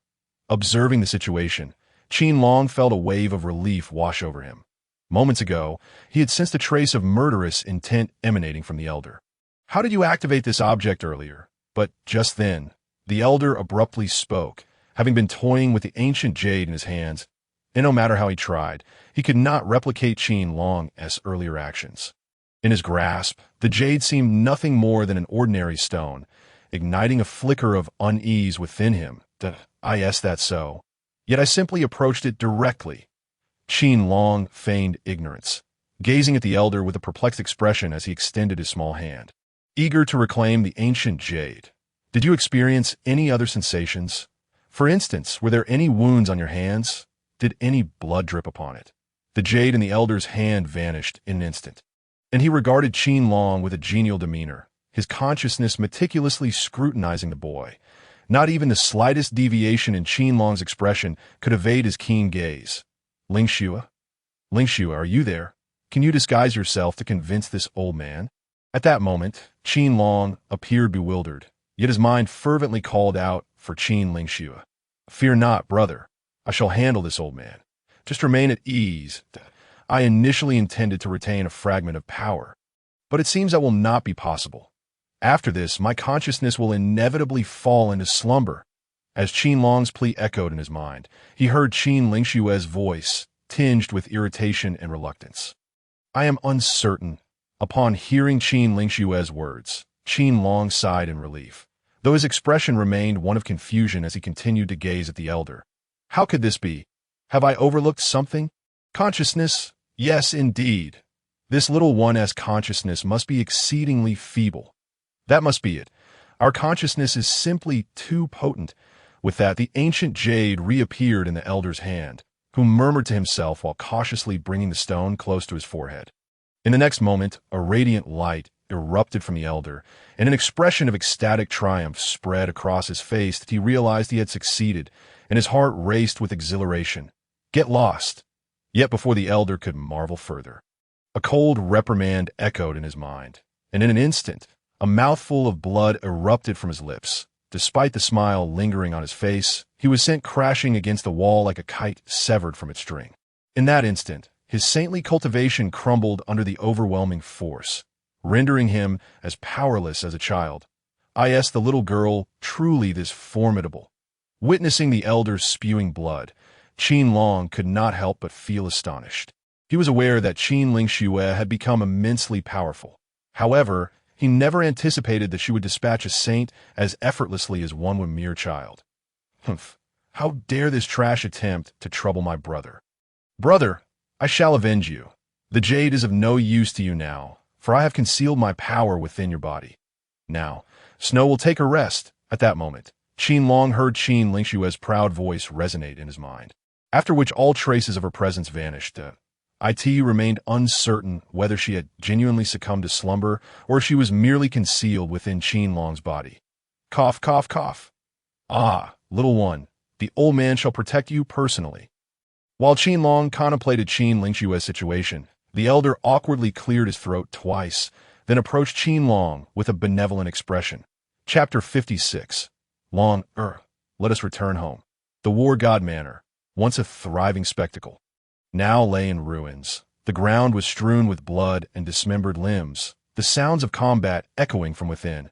Observing the situation, Qin Long felt a wave of relief wash over him. Moments ago, he had sensed a trace of murderous intent emanating from the elder. How did you activate this object earlier? But just then, the elder abruptly spoke, having been toying with the ancient jade in his hands, and no matter how he tried, he could not replicate Qin Long's earlier actions. In his grasp, the jade seemed nothing more than an ordinary stone, igniting a flicker of unease within him. Yes, that's so. Yet I simply approached it directly. Qin Long feigned ignorance, gazing at the elder with a perplexed expression as he extended his small hand, eager to reclaim the ancient jade. Did you experience any other sensations? For instance, were there any wounds on your hands? Did any blood drip upon it? The jade in the elder's hand vanished in an instant, and he regarded Qin Long with a genial demeanor, his consciousness meticulously scrutinizing the boy. Not even the slightest deviation in Qin Long's expression could evade his keen gaze. Ling Xue? Ling Xue, are you there? Can you disguise yourself to convince this old man? At that moment, Qin Long appeared bewildered, yet his mind fervently called out for Qin Ling Xue. Fear not, brother. I shall handle this old man. Just remain at ease. I initially intended to retain a fragment of power, but it seems that will not be possible. After this, my consciousness will inevitably fall into slumber. As Qin Long's plea echoed in his mind, he heard Qin Ling Xue's voice, tinged with irritation and reluctance. I am uncertain. Upon hearing Qin Ling Xue's words, Qin Long sighed in relief, though his expression remained one of confusion as he continued to gaze at the elder. How could this be? Have I overlooked something? Consciousness? Yes, indeed. This little one's consciousness must be exceedingly feeble. That must be it. Our consciousness is simply too potent. With that, the ancient jade reappeared in the elder's hand, who murmured to himself while cautiously bringing the stone close to his forehead. In the next moment, a radiant light erupted from the elder, and an expression of ecstatic triumph spread across his face that he realized he had succeeded, and his heart raced with exhilaration. Get lost! Yet before the elder could marvel further, a cold reprimand echoed in his mind, and in an instant, a mouthful of blood erupted from his lips. Despite the smile lingering on his face, he was sent crashing against the wall like a kite severed from its string. In that instant, his saintly cultivation crumbled under the overwhelming force, rendering him as powerless as a child. The little girl, truly this formidable. Witnessing the elder's spewing blood, Qin Long could not help but feel astonished. He was aware that Qin Ling Xue had become immensely powerful. However, he never anticipated that she would dispatch a saint as effortlessly as one mere child. Humph! How dare this trash attempt to trouble my brother? Brother, I shall avenge you. The jade is of no use to you now, for I have concealed my power within your body. Now, Snow will take a rest. At that moment, Qin Long heard Qin Ling Xue's proud voice resonate in his mind, after which all traces of her presence vanished. It remained uncertain whether she had genuinely succumbed to slumber or if she was merely concealed within Qin Long's body. Cough, cough, cough. Ah, little one, the old man shall protect you personally. While Qin Long contemplated Qin Ling Xue's situation, the elder awkwardly cleared his throat twice, then approached Qin Long with a benevolent expression. Chapter 56. Long, let us return home. The War God Manor, once a thriving spectacle, now lay in ruins. The ground was strewn with blood and dismembered limbs, the sounds of combat echoing from within.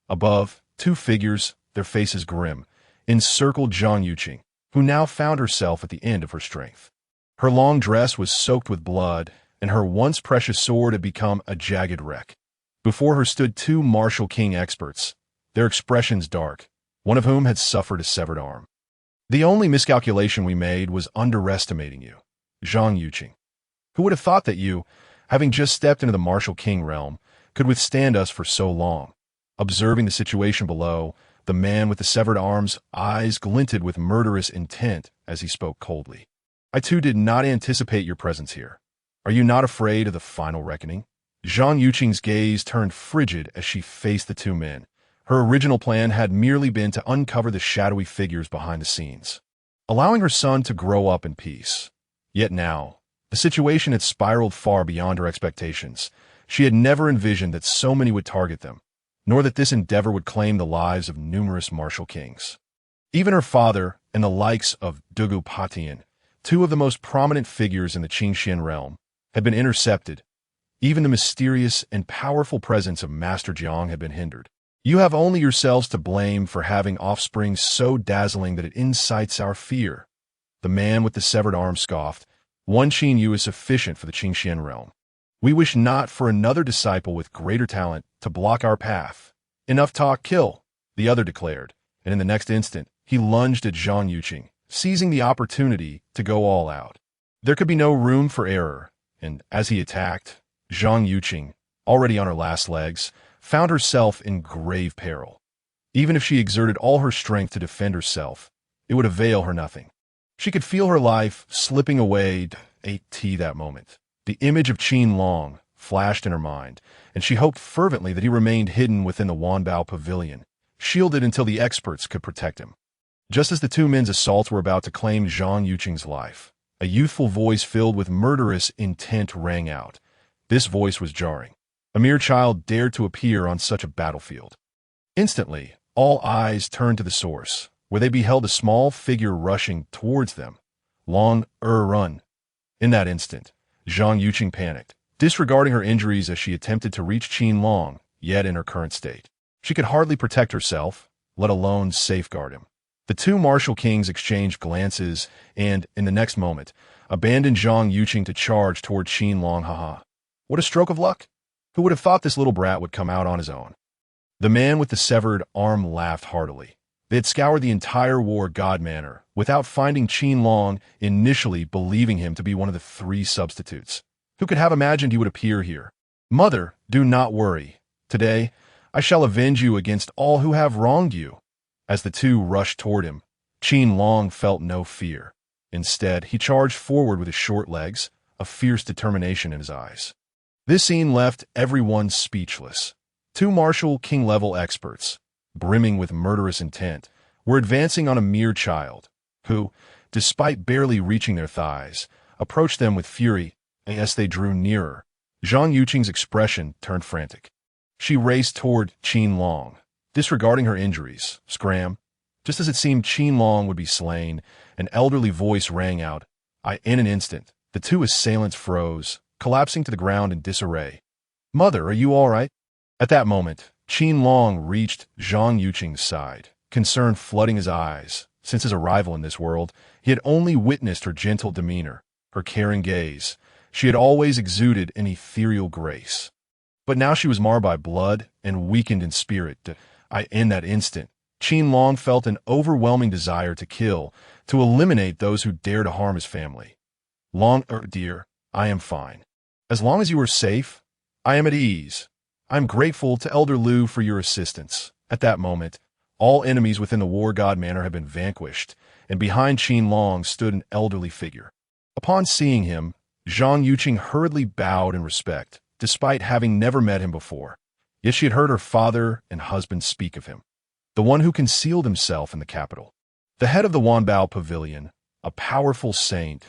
Above, two figures, their faces grim, encircled Zhang Yuqing, who now found herself at the end of her strength. Her long dress was soaked with blood, and her once precious sword had become a jagged wreck. Before her stood two martial king experts, their expressions dark, one of whom had suffered a severed arm. The only miscalculation we made was underestimating you, Zhang Yuqing. Who would have thought that you, having just stepped into the martial king realm, could withstand us for so long? Observing the situation below, the man with the severed arm's eyes glinted with murderous intent as he spoke coldly. I too did not anticipate your presence here. Are you not afraid of the final reckoning? Zhang Yuqing's gaze turned frigid as she faced the two men. Her original plan had merely been to uncover the shadowy figures behind the scenes, allowing her son to grow up in peace. Yet now, the situation had spiraled far beyond her expectations. She had never envisioned that so many would target them, nor that this endeavor would claim the lives of numerous martial kings. Even her father and the likes of Dugu Patian, two of the most prominent figures in the Qingxian realm, had been intercepted. Even the mysterious and powerful presence of Master Jiang had been hindered. You have only yourselves to blame for having offspring so dazzling that it incites our fear. The man with the severed arm scoffed. One Qin Yu is sufficient for the Qingxian realm. We wish not for another disciple with greater talent to block our path. Enough talk, kill, the other declared, and in the next instant, he lunged at Zhang Yuqing, seizing the opportunity to go all out. There could be no room for error, and as he attacked, Zhang Yuqing, already on her last legs, found herself in grave peril. Even if she exerted all her strength to defend herself, it would avail her nothing. She could feel her life slipping away that moment. The image of Qin Long flashed in her mind, and she hoped fervently that he remained hidden within the Wanbao pavilion, shielded until the experts could protect him. Just as the two men's assaults were about to claim Zhang Yuqing's life, a youthful voice filled with murderous intent rang out. This voice was jarring. A mere child dared to appear on such a battlefield. Instantly, all eyes turned to the source, where they beheld a small figure rushing towards them. Long run. In that instant, Zhang Yuqing panicked, disregarding her injuries as she attempted to reach Qin Long, yet in her current state. She could hardly protect herself, let alone safeguard him. The two martial kings exchanged glances and, in the next moment, abandoned Zhang Yuqing to charge toward Qin Long. Haha. What a stroke of luck! Who would have thought this little brat would come out on his own? The man with the severed arm laughed heartily. They had scoured the entire war god manor without finding Qin Long, initially believing him to be one of the three substitutes. Who could have imagined he would appear here? Mother, do not worry. Today, I shall avenge you against all who have wronged you. As the two rushed toward him, Qin Long felt no fear. Instead, he charged forward with his short legs, a fierce determination in his eyes. This scene left everyone speechless. Two martial king-level experts, brimming with murderous intent, were advancing on a mere child, who, despite barely reaching their thighs, approached them with fury, and as they drew nearer, Zhang Yuqing's expression turned frantic. She raced toward Qin Long, disregarding her injuries. Scram! Just as it seemed Qin Long would be slain, an elderly voice rang out. In an instant, the two assailants froze, collapsing to the ground in disarray. Mother, are you all right? At that moment, Qin Long reached Zhang Yuqing's side, concern flooding his eyes. Since his arrival in this world, he had only witnessed her gentle demeanor, her caring gaze. She had always exuded an ethereal grace. But now she was marred by blood and weakened in spirit. In that instant, Qin Long felt an overwhelming desire to kill, to eliminate those who dare to harm his family. Dear, I am fine. As long as you are safe, I am at ease. I am grateful to Elder Liu for your assistance. At that moment, all enemies within the War God Manor had been vanquished, and behind Qin Long stood an elderly figure. Upon seeing him, Zhang Yuqing hurriedly bowed in respect, despite having never met him before. Yet she had heard her father and husband speak of him, the one who concealed himself in the capital. The head of the Wanbao Pavilion, a powerful saint.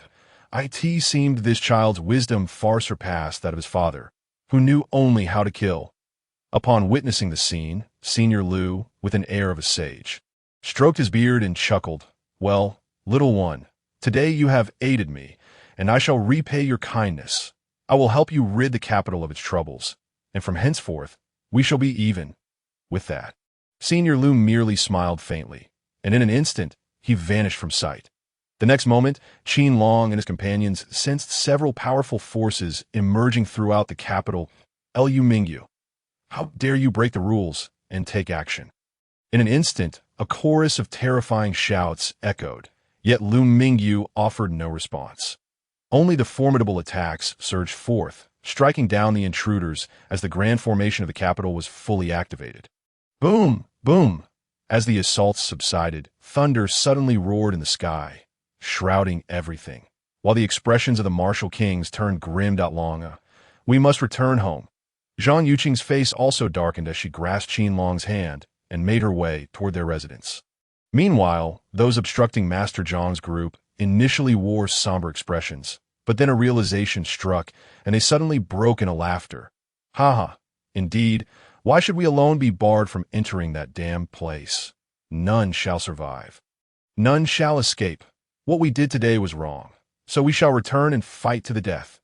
It seemed this child's wisdom far surpassed that of his father, who knew only how to kill. Upon witnessing the scene, Senior Liu, with an air of a sage, stroked his beard and chuckled. Well, little one, today you have aided me, and I shall repay your kindness. I will help you rid the capital of its troubles, and from henceforth, we shall be even. With that, Senior Liu merely smiled faintly, and in an instant, he vanished from sight. The next moment, Qin Long and his companions sensed several powerful forces emerging throughout the capital. Lu Mingyu, how dare you break the rules and take action? In an instant, a chorus of terrifying shouts echoed, yet Lu Mingyu offered no response. Only the formidable attacks surged forth, striking down the intruders as the grand formation of the capital was fully activated. Boom! Boom! As the assaults subsided, thunder suddenly roared in the sky, shrouding everything, while the expressions of the martial kings turned grim. Longa, we must return home. Zhang Yuqing's face also darkened as she grasped Qin Long's hand and made her way toward their residence. Meanwhile, those obstructing Master Zhang's group initially wore somber expressions, but then a realization struck, and they suddenly broke into laughter. Haha, indeed, why should we alone be barred from entering that damned place? None shall survive. None shall escape. What we did today was wrong, so we shall return and fight to the death.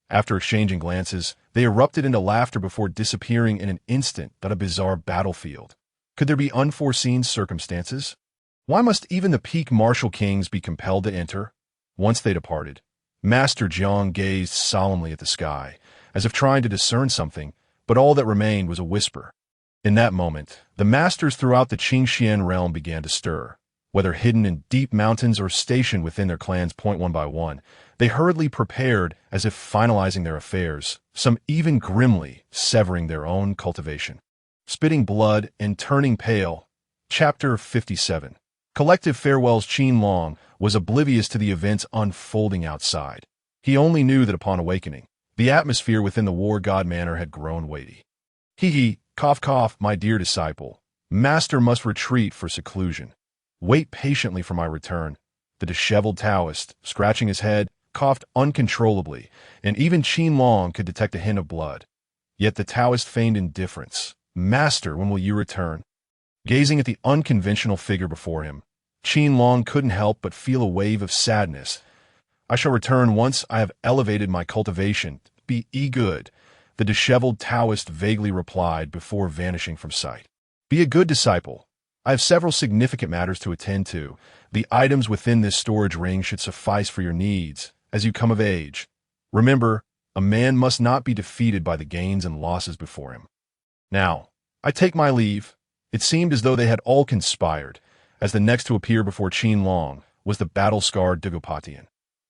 After exchanging glances, they erupted into laughter before disappearing in an instant on a bizarre battlefield. Could there be unforeseen circumstances? Why must even the peak martial kings be compelled to enter? Once they departed, Master Jiang gazed solemnly at the sky, as if trying to discern something, but all that remained was a whisper. In that moment, the masters throughout the Qingxian realm began to stir. Whether hidden in deep mountains or stationed within their clans one by one, they hurriedly prepared as if finalizing their affairs, some even grimly severing their own cultivation. Spitting blood and turning pale. Chapter 57. Collective farewells. Qin Long was oblivious to the events unfolding outside. He only knew that upon awakening, the atmosphere within the War God Manor had grown weighty. Hee hee, cough cough, my dear disciple. Master must retreat for seclusion. Wait patiently for my return. The disheveled Taoist, scratching his head, coughed uncontrollably, and even Qin Long could detect a hint of blood. Yet the Taoist feigned indifference. Master, when will you return? Gazing at the unconventional figure before him, Qin Long couldn't help but feel a wave of sadness. I shall return once I have elevated my cultivation. Be good, the disheveled Taoist vaguely replied before vanishing from sight. Be a good disciple. I have several significant matters to attend to. The items within this storage ring should suffice for your needs as you come of age. Remember, a man must not be defeated by the gains and losses before him. Now, I take my leave. It seemed as though they had all conspired, as the next to appear before Qin Long was the battle-scarred Dugopatian.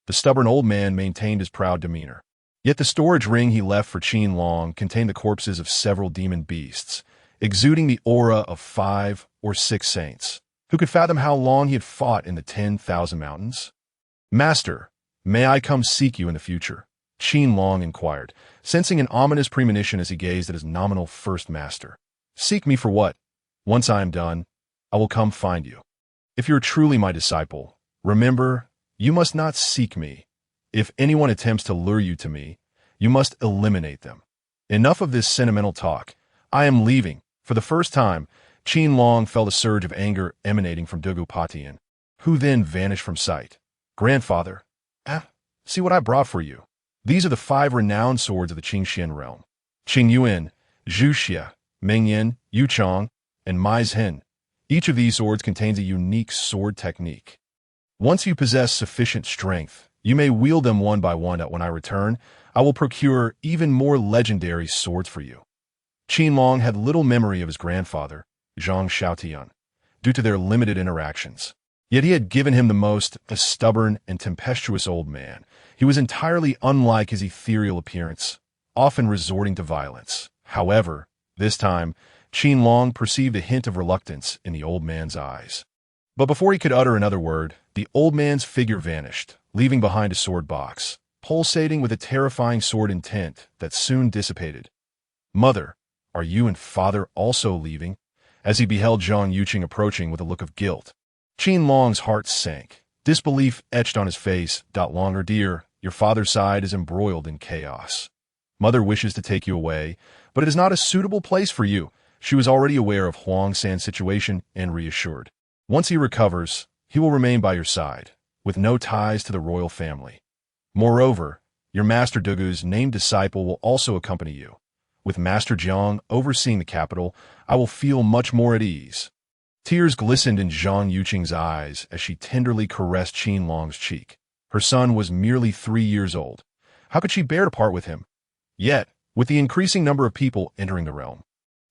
The stubborn old man maintained his proud demeanor. Yet the storage ring he left for Qin Long contained the corpses of several demon beasts, exuding the aura of 5 or 6 saints. Who could fathom how long he had fought in the 10,000 mountains? Master, may I come seek you in the future? Qin Long inquired, sensing an ominous premonition as he gazed at his nominal first master. Seek me for what? Once I am done, I will come find you. If you are truly my disciple, remember, you must not seek me. If anyone attempts to lure you to me, you must eliminate them. Enough of this sentimental talk. I am leaving. For the first time, Qin Long felt a surge of anger emanating from Dugopatian, who then vanished from sight. Grandfather, see what I brought for you. These are the 5 renowned swords of the Qingxian realm. Qingyuan, Zhuxia, Mengyan, Yuchong, and Maizhen. Each of these swords contains a unique sword technique. Once you possess sufficient strength, you may wield them one by one. When I return, I will procure even more legendary swords for you. Qin Long had little memory of his grandfather, Zhang Xiaotian, due to their limited interactions. Yet he had given him the most a stubborn and tempestuous old man. He was entirely unlike his ethereal appearance, often resorting to violence. However, this time, Qin Long perceived a hint of reluctance in the old man's eyes. But before he could utter another word, the old man's figure vanished, leaving behind a sword box, pulsating with a terrifying sword intent that soon dissipated. Mother, are you and father also leaving? As he beheld Zhang Yuqing approaching with a look of guilt, Qin Long's heart sank. Disbelief etched on his face. Longer, dear, your father's side is embroiled in chaos. Mother wishes to take you away, but it is not a suitable place for you. She was already aware of Huang San's situation and reassured. Once he recovers, he will remain by your side, with no ties to the royal family. Moreover, your Master Dugu's named disciple will also accompany you. With Master Jiang overseeing the capital, I will feel much more at ease. Tears glistened in Zhang Yuqing's eyes as she tenderly caressed Qin Long's cheek. Her son was merely 3 years old. How could she bear to part with him? Yet, with the increasing number of people entering the realm,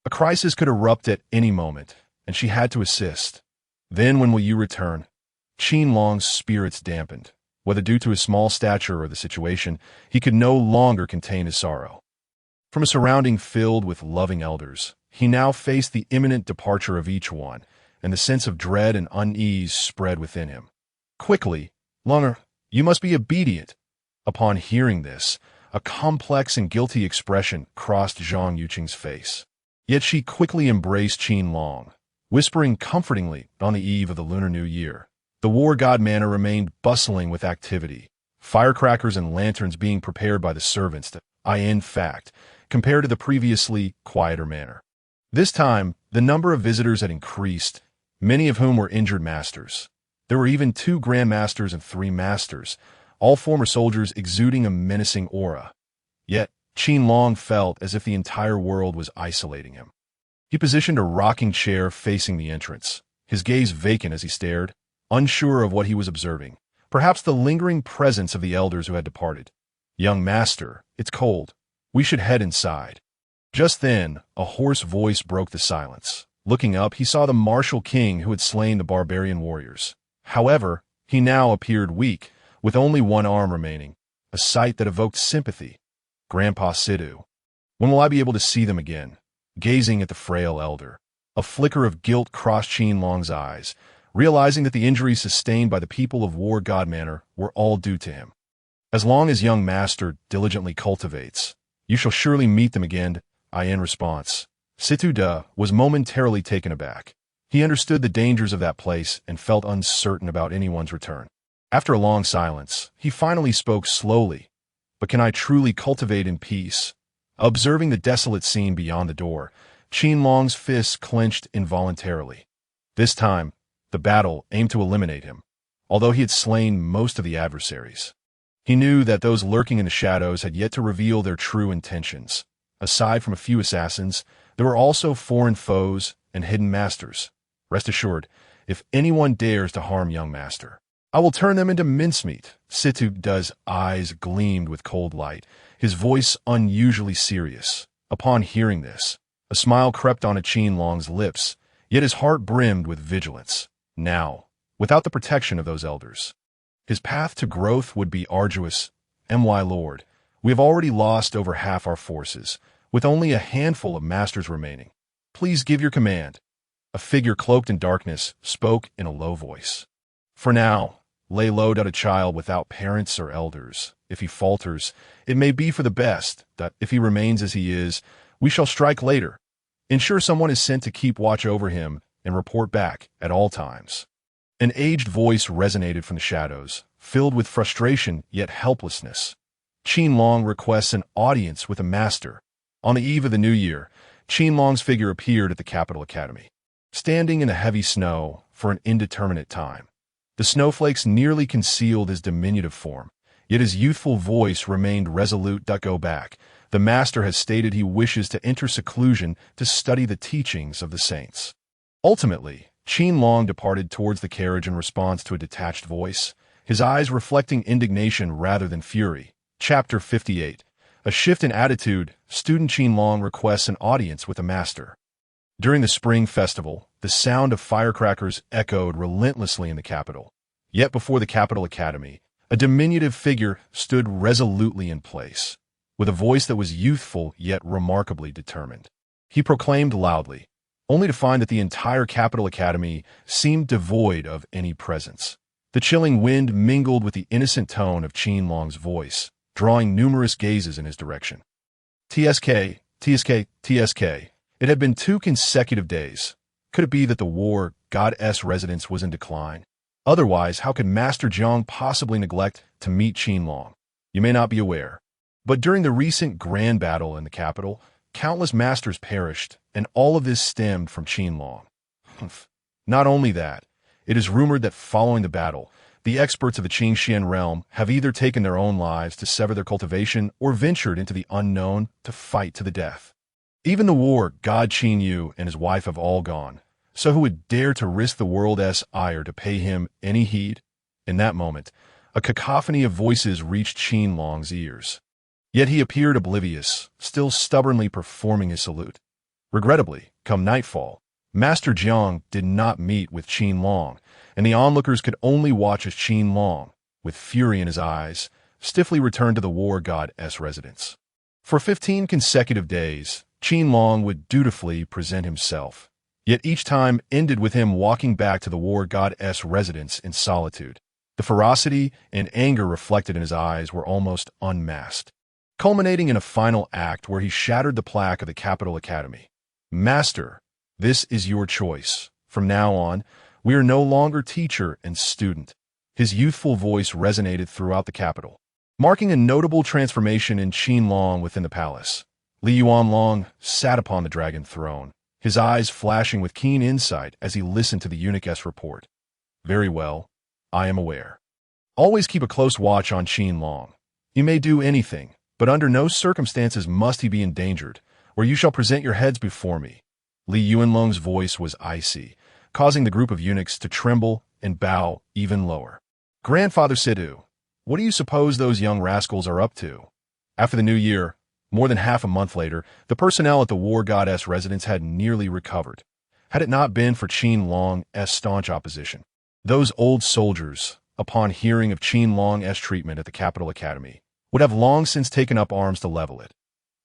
a crisis could erupt at any moment, and she had to assist. Then when will you return? Qin Long's spirits dampened. Whether due to his small stature or the situation, he could no longer contain his sorrow. From a surrounding filled with loving elders, he now faced the imminent departure of each one, and the sense of dread and unease spread within him. Quickly, Longer, you must be obedient. Upon hearing this, a complex and guilty expression crossed Zhang Yuqing's face. Yet she quickly embraced Qin Long, whispering comfortingly on the eve of the Lunar New Year. The War God Manor remained bustling with activity, firecrackers and lanterns being prepared by the servants in fact, compared to the previously quieter manor. This time, the number of visitors had increased, many of whom were injured masters. There were even 2 grandmasters and 3 masters, all former soldiers exuding a menacing aura. Yet, Qin Long felt as if the entire world was isolating him. He positioned a rocking chair facing the entrance, his gaze vacant as he stared, unsure of what he was observing, perhaps the lingering presence of the elders who had departed. Young master, it's cold. We should head inside. Just then, a hoarse voice broke the silence. Looking up, he saw the martial king who had slain the barbarian warriors. However, he now appeared weak, with only one arm remaining, a sight that evoked sympathy. Grandpa Sidhu. When will I be able to see them again? Gazing at the frail elder, a flicker of guilt crossed Qin Long's eyes, realizing that the injuries sustained by the people of War God Manor were all due to him. As long as young master diligently cultivates, you shall surely meet them again, in response. Situ was momentarily taken aback. He understood the dangers of that place and felt uncertain about anyone's return. After a long silence, he finally spoke slowly. But can I truly cultivate in peace? Observing the desolate scene beyond the door, Qin Long's fists clenched involuntarily. This time, the battle aimed to eliminate him, although he had slain most of the adversaries. He knew that those lurking in the shadows had yet to reveal their true intentions. Aside from a few assassins, there were also foreign foes and hidden masters. Rest assured, if anyone dares to harm young master, I will turn them into mincemeat. Situ's eyes gleamed with cold light, his voice unusually serious. Upon hearing this, a smile crept onto Qin Long's lips, yet his heart brimmed with vigilance. Now, without the protection of those elders, his path to growth would be arduous. My lord, we have already lost over half our forces, with only a handful of masters remaining. Please give your command. A figure cloaked in darkness spoke in a low voice. For now, lay low a child without parents or elders. If he falters, it may be for the best, that if he remains as he is, we shall strike later. Ensure someone is sent to keep watch over him and report back at all times. An aged voice resonated from the shadows, filled with frustration yet helplessness. Qin Long requests an audience with a master. On the eve of the new year, Qin Long's figure appeared at the Capital Academy, standing in the heavy snow for an indeterminate time. The snowflakes nearly concealed his diminutive form, yet his youthful voice remained resolute. Go back. The master has stated he wishes to enter seclusion to study the teachings of the saints. Ultimately, Qin Long departed towards the carriage in response to a detached voice, his eyes reflecting indignation rather than fury. Chapter 58. A shift in attitude. Student Qin Long requests an audience with a master. During the spring festival, the sound of firecrackers echoed relentlessly in the capital. Yet before the Capital Academy, a diminutive figure stood resolutely in place, with a voice that was youthful yet remarkably determined. He proclaimed loudly, only to find that the entire Capital Academy seemed devoid of any presence. The chilling wind mingled with the innocent tone of Qin Long's voice, drawing numerous gazes in his direction. TSK, TSK, TSK. It had been 2 consecutive days. Could it be that the war goddess residence was in decline? Otherwise, how could Master Jiang possibly neglect to meet Qin Long? You may not be aware, but during the recent grand battle in the capital, countless masters perished, and all of this stemmed from Qin Long. Not only that, it is rumored that following the battle, the experts of the Qingxian realm have either taken their own lives to sever their cultivation or ventured into the unknown to fight to the death. Even the war god Qin Yu and his wife have all gone, so who would dare to risk the world's ire to pay him any heed? In that moment, a cacophony of voices reached Qin Long's ears. Yet he appeared oblivious, still stubbornly performing his salute. Regrettably, come nightfall, Master Jiang did not meet with Qin Long, and the onlookers could only watch as Qin Long, with fury in his eyes, stiffly returned to the war god's residence. For 15 consecutive days, Qin Long would dutifully present himself, yet each time ended with him walking back to the war god's residence in solitude. The ferocity and anger reflected in his eyes were almost unmasked, culminating in a final act where he shattered the plaque of the Capital Academy. Master, this is your choice. From now on, we are no longer teacher and student. His youthful voice resonated throughout the capital, marking a notable transformation in Qin Long within the palace. Li Yuanlong sat upon the dragon throne, his eyes flashing with keen insight as he listened to the eunuch's report. Very well, I am aware. Always keep a close watch on Qin Long. You may do anything, but under no circumstances must he be endangered, or you shall present your heads before me. Li Yuanlong's voice was icy, causing the group of eunuchs to tremble and bow even lower. Grandfather Sidu, what do you suppose those young rascals are up to? After the new year, more than half a month later, the personnel at the war goddess residence had nearly recovered, had it not been for Qin Long's staunch opposition. Those old soldiers, upon hearing of Qin Long's treatment at the Capital Academy, would have long since taken up arms to level it.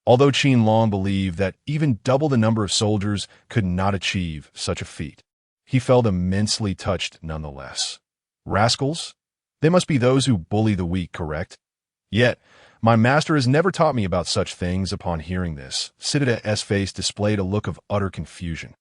Although Qin Long believed that even double the number of soldiers could not achieve such a feat, he felt immensely touched nonetheless. Rascals? They must be those who bully the weak, correct? Yet, My master has never taught me about such things. Upon hearing this, Siddhartha's face displayed a look of utter confusion.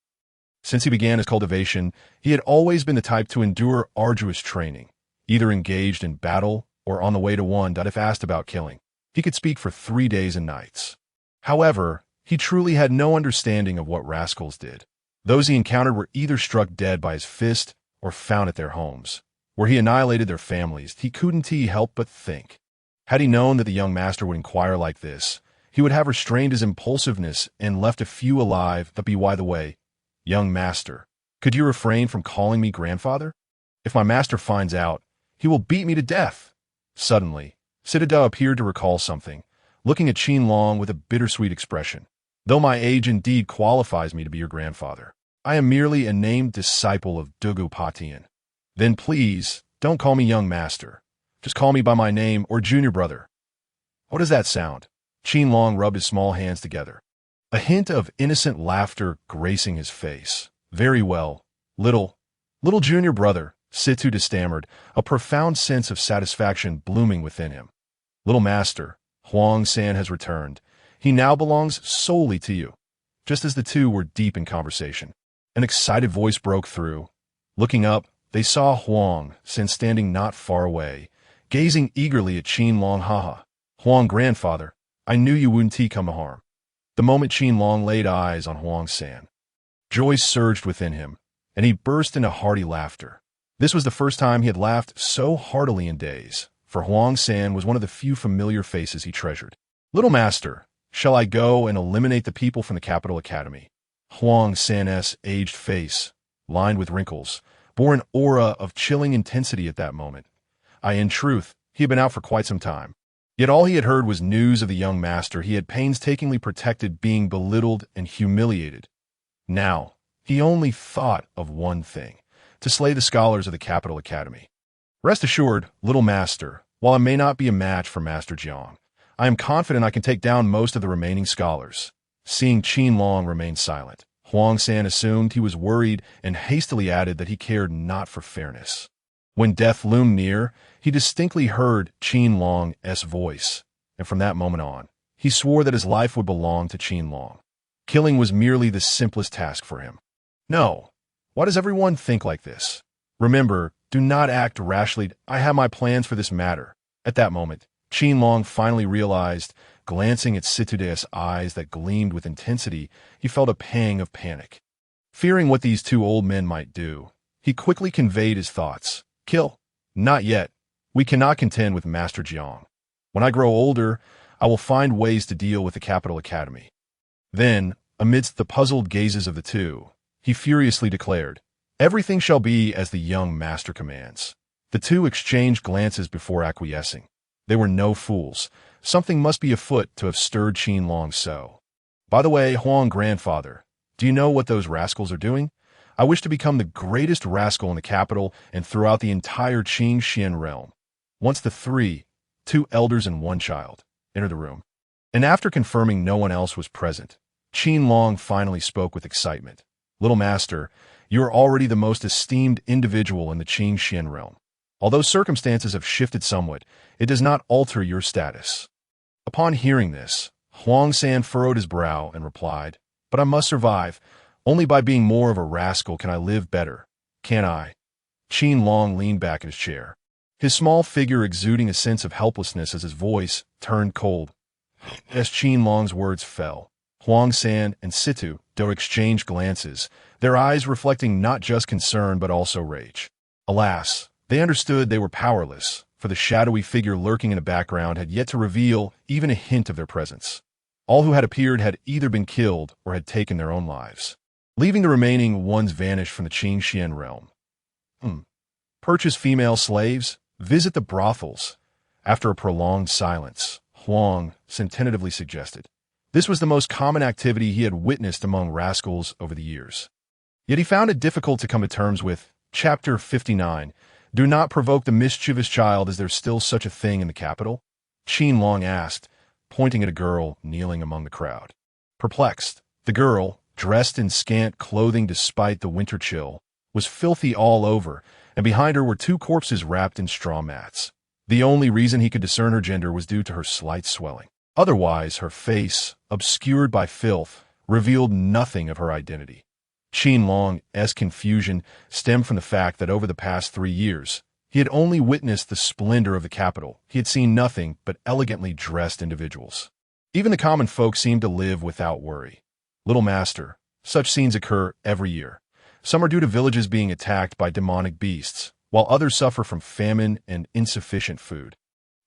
Since he began his cultivation, he had always been the type to endure arduous training, either engaged in battle or on the way to one. If asked about killing, he could speak for 3 days and nights. However, he truly had no understanding of what rascals did. Those he encountered were either struck dead by his fist or found at their homes, where he annihilated their families. He couldn't help but think. Had he known that the young master would inquire like this, he would have restrained his impulsiveness and left a few alive. But by the way, young master, could you refrain from calling me grandfather? If my master finds out, he will beat me to death. Suddenly, Siddhartha appeared to recall something, looking at Qin Long with a bittersweet expression. Though my age indeed qualifies me to be your grandfather, I am merely a named disciple of Dugu Patian. Then please, don't call me young master. Just call me by my name or junior brother. What does that sound? Qin Long rubbed his small hands together, a hint of innocent laughter gracing his face. Very well, little junior brother, Siddhartha stammered, a profound sense of satisfaction blooming within him. Little master, Huang San has returned. He now belongs solely to you. Just as the two were deep in conversation, an excited voice broke through. Looking up, they saw Huang San standing not far away, gazing eagerly at Qin Long. Haha. Huang grandfather, I knew you wouldn't come to harm. The moment Qin Long laid eyes on Huang San, joy surged within him, and he burst into hearty laughter. This was the first time he had laughed so heartily in days, for Huang San was one of the few familiar faces he treasured. Little master, shall I go and eliminate the people from the Capital Academy? Huang San's aged face, lined with wrinkles, bore an aura of chilling intensity at that moment. In truth, he had been out for quite some time. Yet all he had heard was news of the young master he had painstakingly protected being belittled and humiliated. Now, he only thought of one thing: to slay the scholars of the Capital Academy. Rest assured, little master, while I may not be a match for Master Jiang, I am confident I can take down most of the remaining scholars. Seeing Qin Long remain silent, Huang San assumed he was worried and hastily added that he cared not for fairness. When death loomed near, he distinctly heard Qin Long's voice, and from that moment on, he swore that his life would belong to Qin Long. Killing was merely the simplest task for him. No. Why does everyone think like this? Remember, do not act rashly. I have my plans for this matter. At that moment, Qin Long finally realized, glancing at Siddhartha's eyes that gleamed with intensity, he felt a pang of panic. Fearing what these two old men might do, he quickly conveyed his thoughts. Kill? Not yet. We cannot contend with Master Jiang. When I grow older, I will find ways to deal with the Capital Academy. Then, amidst the puzzled gazes of the two, he furiously declared, everything shall be as the young master commands. The two exchanged glances before acquiescing. They were no fools. Something must be afoot to have stirred Qin Long so. By the way, Huang grandfather, do you know what those rascals are doing? I wish to become the greatest rascal in the capital and throughout the entire Qing Xian realm. Once the two elders and one child, entered the room, and after confirming no one else was present, Qin Long finally spoke with excitement. Little master, you are already the most esteemed individual in the Qing Xian realm. Although circumstances have shifted somewhat, it does not alter your status. Upon hearing this, Huang San furrowed his brow and replied, but I must survive. Only by being more of a rascal can I live better. Can I? Qin Long leaned back in his chair, his small figure exuding a sense of helplessness as his voice turned cold. As Qin Long's words fell, Huang San and Siddhartha exchanged glances, their eyes reflecting not just concern but also rage. Alas, they understood they were powerless, for the shadowy figure lurking in the background had yet to reveal even a hint of their presence. All who had appeared had either been killed or had taken their own lives, leaving the remaining ones vanished from the Qing Xian realm. Purchase female slaves, visit the brothels. After a prolonged silence, Huang San tentatively suggested. This was the most common activity he had witnessed among rascals over the years. Yet he found it difficult to come to terms with. Chapter 59. Do not provoke the mischievous child. Is there still such a thing in the capital? Qin Long asked, pointing at a girl kneeling among the crowd. Perplexed, the girl, dressed in scant clothing despite the winter chill, was filthy all over, and behind her were two corpses wrapped in straw mats. The only reason he could discern her gender was due to her slight swelling. Otherwise, her face, obscured by filth, revealed nothing of her identity. Qin Long's confusion stemmed from the fact that over the past 3 years, he had only witnessed the splendor of the capital. He had seen nothing but elegantly dressed individuals. Even the common folk seemed to live without worry. Little master, such scenes occur every year. Some are due to villages being attacked by demonic beasts, while others suffer from famine and insufficient food.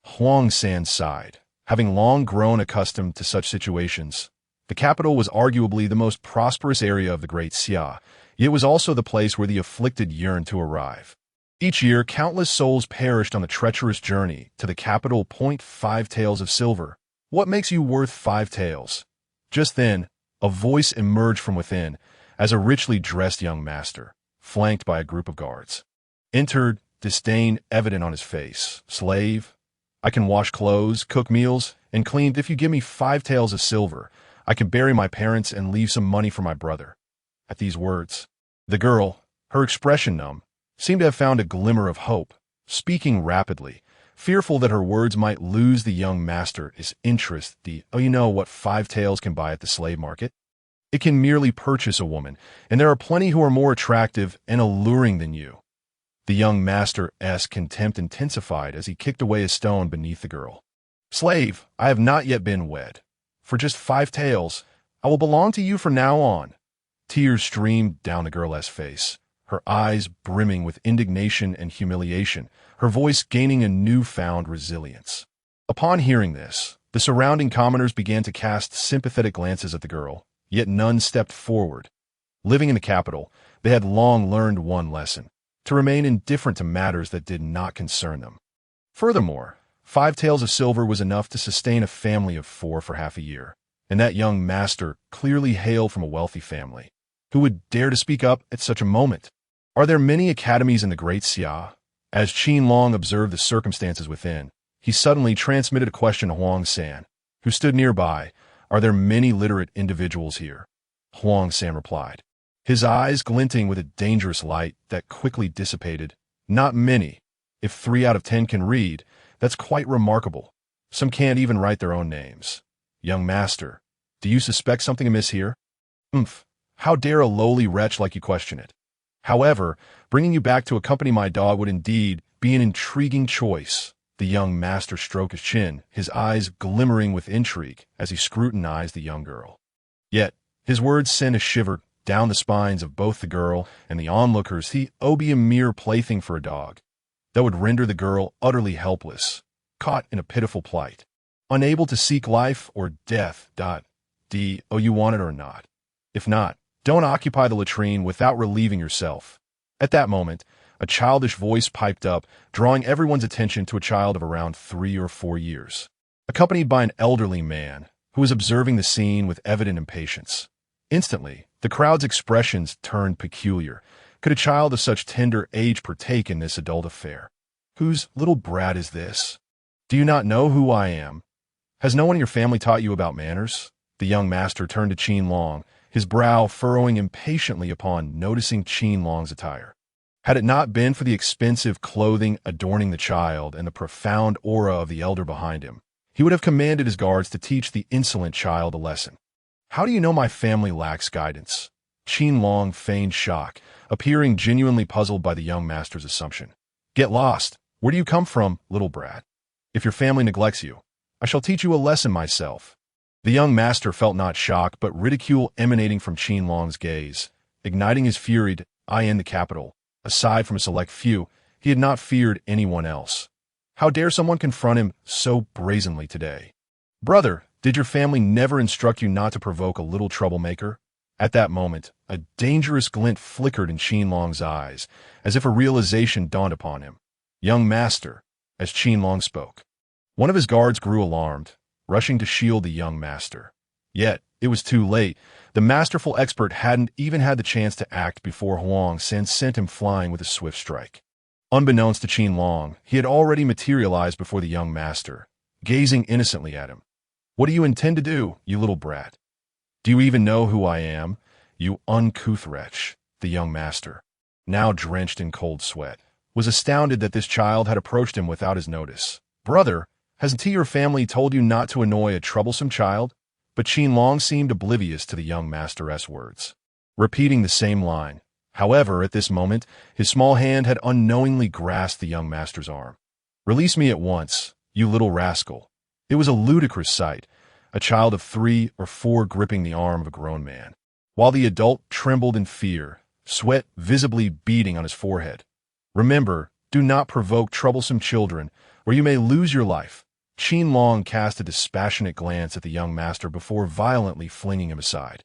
Huang San sighed. Having long grown accustomed to such situations, the capital was arguably the most prosperous area of the Great Xia, yet it was also the place where the afflicted yearned to arrive. Each year, countless souls perished on the treacherous journey to the capital. 5 taels of silver. What makes you worth 5 taels? Just then, a voice emerged from within as a richly dressed young master, flanked by a group of guards, entered, disdain evident on his face. Slave, I can wash clothes, cook meals, and clean. If you give me 5 taels of silver, I can bury my parents and leave some money for my brother. At these words, the girl, her expression numb, seemed to have found a glimmer of hope, speaking rapidly, fearful that her words might lose the young master's interest. You know what 5 taels can buy at the slave market? It can merely purchase a woman, and there are plenty who are more attractive and alluring than you. The young master's contempt intensified as he kicked away a stone beneath the girl. Slave, I have not yet been wed. For just 5 taels, I will belong to you from now on. Tears streamed down the girl's face, her eyes brimming with indignation and humiliation, her voice gaining a newfound resilience. Upon hearing this, the surrounding commoners began to cast sympathetic glances at the girl, yet none stepped forward. Living in the capital, they had long learned one lesson: to remain indifferent to matters that did not concern them. Furthermore, 5 taels of silver was enough to sustain a family of 4 for half a year, and that young master clearly hailed from a wealthy family. Who would dare to speak up at such a moment? Are there many academies in the Great Xia? As Qin Long observed the circumstances within, he suddenly transmitted a question to Huang San, who stood nearby. Are there many literate individuals here? Huang San replied, his eyes glinting with a dangerous light that quickly dissipated. Not many. If 3 out of 10 can read, that's quite remarkable. Some can't even write their own names. Young master, do you suspect something amiss here? How dare a lowly wretch like you question it? However, bringing you back to accompany my dog would indeed be an intriguing choice. The young master stroked his chin, his eyes glimmering with intrigue as he scrutinized the young girl. Yet, his words sent a shiver down the spines of both the girl and the onlookers. He would be a mere plaything for a dog. That would render the girl utterly helpless, caught in a pitiful plight, unable to seek life or death. Do you want it or not? If not, don't occupy the latrine without relieving yourself. At that moment, a childish voice piped up, drawing everyone's attention to a child of around 3 or 4 years, accompanied by an elderly man who was observing the scene with evident impatience. Instantly, the crowd's expressions turned peculiar. Could a child of such tender age partake in this adult affair? Whose little brat is this? Do you not know who I am? Has no one in your family taught you about manners? The young master turned to Qin Long, his brow furrowing impatiently upon noticing Qin Long's attire. Had it not been for the expensive clothing adorning the child and the profound aura of the elder behind him, he would have commanded his guards to teach the insolent child a lesson. How do you know my family lacks guidance? Qin Long feigned shock, appearing genuinely puzzled by the young master's assumption. Get lost. Where do you come from, little brat? If your family neglects you, I shall teach you a lesson myself. The young master felt not shock but ridicule emanating from Qin Long's gaze, igniting his fury. In the capital, aside from a select few, he had not feared anyone else. How dare someone confront him so brazenly today? Brother, did your family never instruct you not to provoke a little troublemaker? At that moment, a dangerous glint flickered in Qin Long's eyes, as if a realization dawned upon him. Young master, as Qin Long spoke. One of his guards grew alarmed, rushing to shield the young master. Yet, it was too late. The masterful expert hadn't even had the chance to act before Huang San sent him flying with a swift strike. Unbeknownst to Qin Long, he had already materialized before the young master, gazing innocently at him. What do you intend to do, you little brat? Do you even know who I am, you uncouth wretch? The young master, now drenched in cold sweat, was astounded that this child had approached him without his notice. "Brother, hasn't he or family told you not to annoy a troublesome child?" But Qin Long seemed oblivious to the young master's words, repeating the same line. However, at this moment, his small hand had unknowingly grasped the young master's arm. "Release me at once, you little rascal." It was a ludicrous sight, a child of 3 or 4 gripping the arm of a grown man, while the adult trembled in fear, sweat visibly beading on his forehead. "Remember, do not provoke troublesome children, or you may lose your life." Qin Long cast a dispassionate glance at the young master before violently flinging him aside.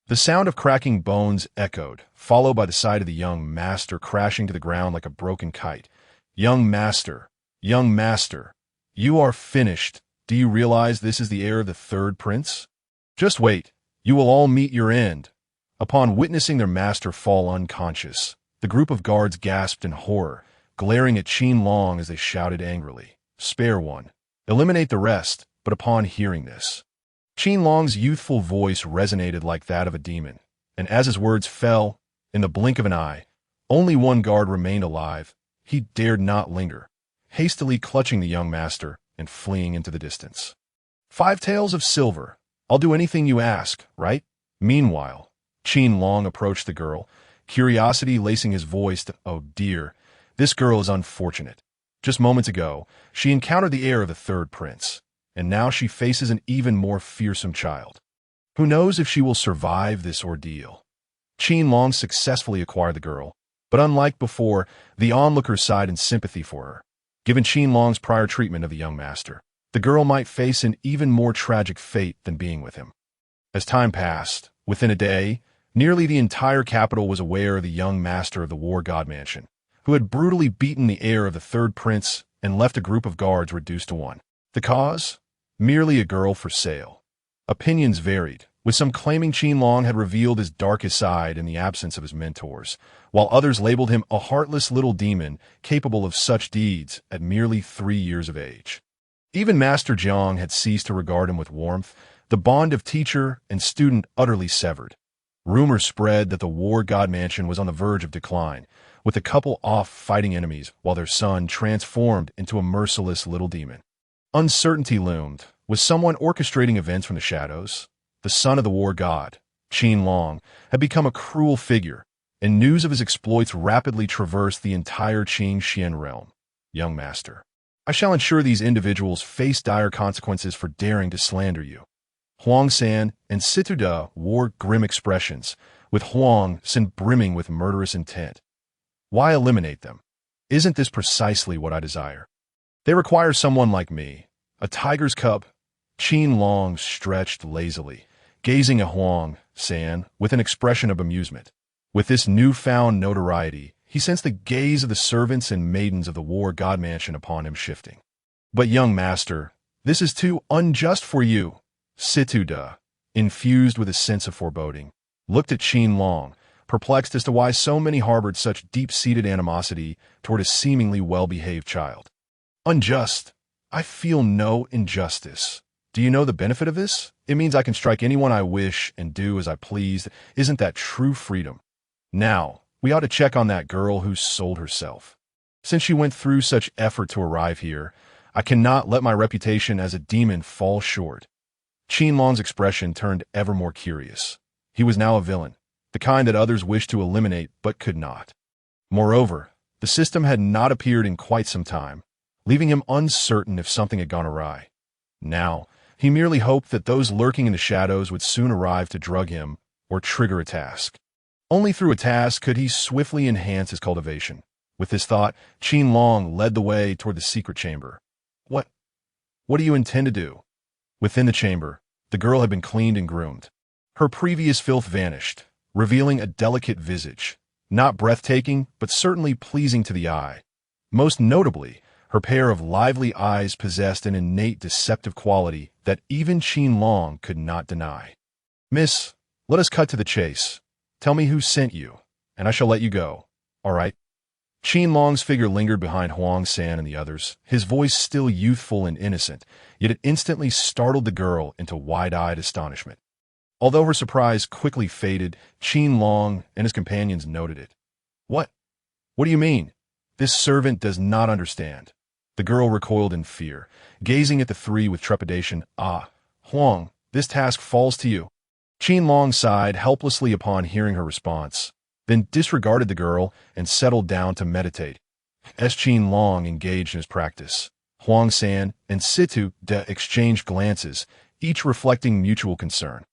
The sound of cracking bones echoed, followed by the sight of the young master crashing to the ground like a broken kite. Young master, you are finished. Do you realize this is the heir of the third prince? Just wait, you will all meet your end." Upon witnessing their master fall unconscious, the group of guards gasped in horror, glaring at Qin Long as they shouted angrily, "Spare one. Eliminate the rest." But upon hearing this, Qin Long's youthful voice resonated like that of a demon, and as his words fell, in the blink of an eye, only one guard remained alive. He dared not linger, hastily clutching the young master and fleeing into the distance. "5 taels of silver. I'll do anything you ask, right?" Meanwhile, Qin Long approached the girl, curiosity lacing his voice. "Oh dear, this girl is unfortunate. Just moments ago, she encountered the heir of the third prince, and now she faces an even more fearsome child. Who knows if she will survive this ordeal?" Qin Long successfully acquired the girl, but unlike before, the onlookers sighed in sympathy for her. Given Qin Long's prior treatment of the young master, the girl might face an even more tragic fate than being with him. As time passed, within a day, nearly the entire capital was aware of the young master of the War God Mansion, who had brutally beaten the heir of the third prince and left a group of guards reduced to 1. The cause? Merely a girl for sale. Opinions varied, with some claiming Qin Long had revealed his darkest side in the absence of his mentors, while others labeled him a heartless little demon capable of such deeds at merely 3 years of age. Even Master Jiang had ceased to regard him with warmth, the bond of teacher and student utterly severed. Rumors spread that the War God Mansion was on the verge of decline, with the couple off fighting enemies while their son transformed into a merciless little demon. Uncertainty loomed. Was someone orchestrating events from the shadows? The son of the War God, Qin Long, had become a cruel figure, and news of his exploits rapidly traversed the entire Qingxian realm. "Young master, I shall ensure these individuals face dire consequences for daring to slander you." Huang San and Situda wore grim expressions, with Huang San brimming with murderous intent. "Why eliminate them? Isn't this precisely what I desire? They require someone like me, a tiger's cub." Qin Long stretched lazily, gazing at Huang San with an expression of amusement. With this newfound notoriety, he sensed the gaze of the servants and maidens of the War God Mansion upon him shifting. "But young master, this is too unjust for you." Situda, infused with a sense of foreboding, looked at Qin Long, perplexed as to why so many harbored such deep-seated animosity toward a seemingly well-behaved child. "Unjust? I feel no injustice. Do you know the benefit of this? It means I can strike anyone I wish and do as I please. Isn't that true freedom? Now, we ought to check on that girl who sold herself. Since she went through such effort to arrive here, I cannot let my reputation as a demon fall short." Qin Long's expression turned ever more curious. He was now a villain, the kind that others wished to eliminate but could not. Moreover, the system had not appeared in quite some time, leaving him uncertain if something had gone awry. Now, he merely hoped that those lurking in the shadows would soon arrive to drug him or trigger a task. Only through a task could he swiftly enhance his cultivation. With this thought, Qin Long led the way toward the secret chamber. What do you intend to do?" Within the chamber, the girl had been cleaned and groomed. Her previous filth vanished, revealing a delicate visage, not breathtaking, but certainly pleasing to the eye. Most notably, her pair of lively eyes possessed an innate deceptive quality that even Qin Long could not deny. "Miss, let us cut to the chase. Tell me who sent you, and I shall let you go. All right?" Qin Long's figure lingered behind Huang San and the others, his voice still youthful and innocent, yet it instantly startled the girl into wide-eyed astonishment. Although her surprise quickly faded, Qin Long and his companions noted it. What do you mean?" This servant does not understand. The girl recoiled in fear, gazing at the three with trepidation. Ah, Huang, this task falls to you. Qin Long sighed helplessly upon hearing her response, then disregarded the girl and settled down to meditate. As Qin Long engaged in his practice, Huang San and Situ De exchanged glances, each reflecting mutual concern.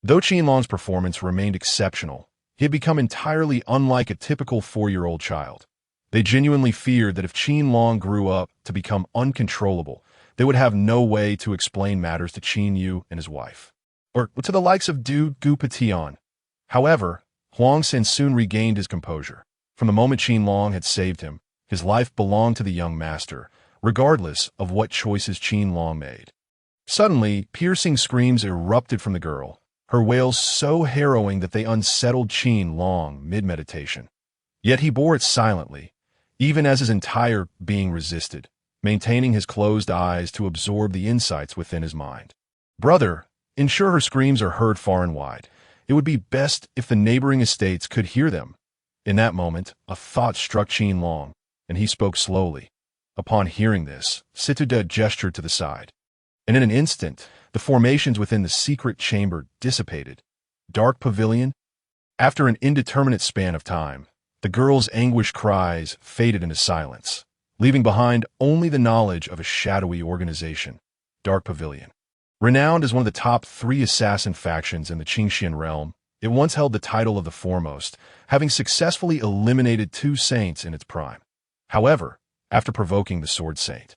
Though Qin Long's performance remained exceptional, he had become entirely unlike a typical 4-year-old child. They genuinely feared that if Qin Long grew up to become uncontrollable, they would have no way to explain matters to Qin Yu and his wife, or to the likes of Du Gu Petion. However, Huang San soon regained his composure. From the moment Qin Long had saved him, his life belonged to the young master, regardless of what choices Qin Long made. Suddenly, piercing screams erupted from the girl, her wails so harrowing that they unsettled Qin Long mid-meditation. Yet he bore it silently, even as his entire being resisted, maintaining his closed eyes to absorb the insights within his mind. Brother, ensure her screams are heard far and wide. It would be best if the neighboring estates could hear them. In that moment, a thought struck Qin Long, and he spoke slowly. Upon hearing this, Situda gestured to the side, and in an instant, the formations within the secret chamber dissipated. Dark pavilion? After an indeterminate span of time, the girl's anguished cries faded into silence, leaving behind only the knowledge of a shadowy organization. Dark Pavilion. Renowned as one of the top 3 assassin factions in the Qingxian realm, it once held the title of the foremost, having successfully eliminated 2 saints in its prime. However, after provoking the Sword Saint,